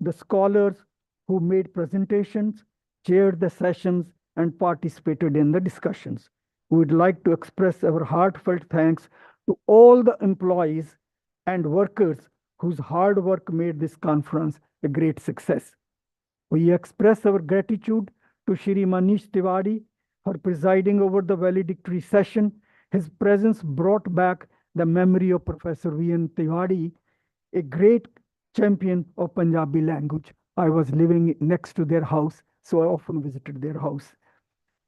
the scholars who made presentations, chaired the sessions, and participated in the discussions. We would like to express our heartfelt thanks to all the employees and workers whose hard work made this conference a great success. We express our gratitude to Shri Manish Tiwari for presiding over the valedictory session. His presence brought back the memory of Professor V.N. Tiwari, a great champion of Punjabi language. I was living next to their house, so I often visited their house.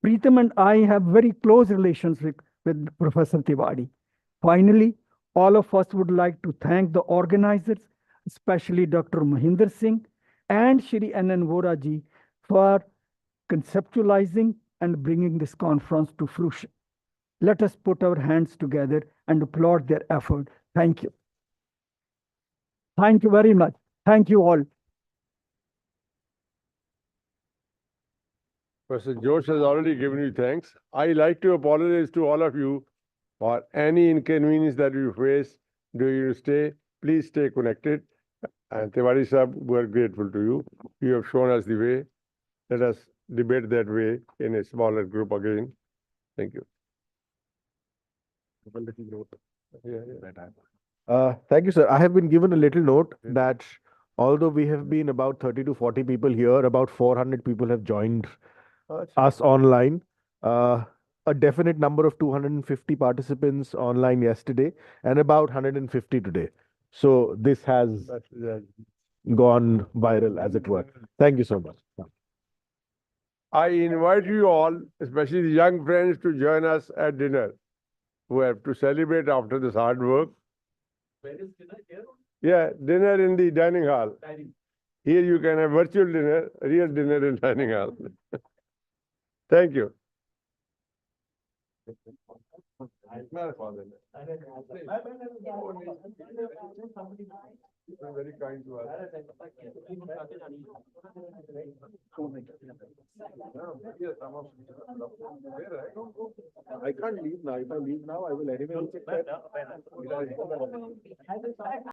Preetham and I have very close relations with Professor Tiwari. Finally, all of us would like to thank the organizers, especially Dr. Mahinder Singh and Shri N.N. Vora ji for conceptualizing and bringing this conference to fruition. Let us put our hands together and applaud their effort. Thank you. Thank you very much. Thank you all. Professor Josh has already given you thanks. I like to apologize to all of you for any inconvenience that you face during your stay. Please stay connected. And Tiwari Sahab, we are grateful to you. You have shown us the way. Let us debate that way in a smaller group again. Thank you. Thank you, sir. I have been given a little note that although we have been about 30 to 40 people here, about 400 people have joined us online. A definite number of 250 participants online yesterday and about 150 today. So this has gone viral, as it were. Thank you so much. I invite you all, especially the young friends, to join us at dinner. We have to celebrate after this hard work. Where is dinner here? Yeah, dinner in the dining hall. Here you can have virtual dinner, real dinner in dining hall. Thank you. Very kind to us. I can't leave now. If I leave now, I will anyway check that.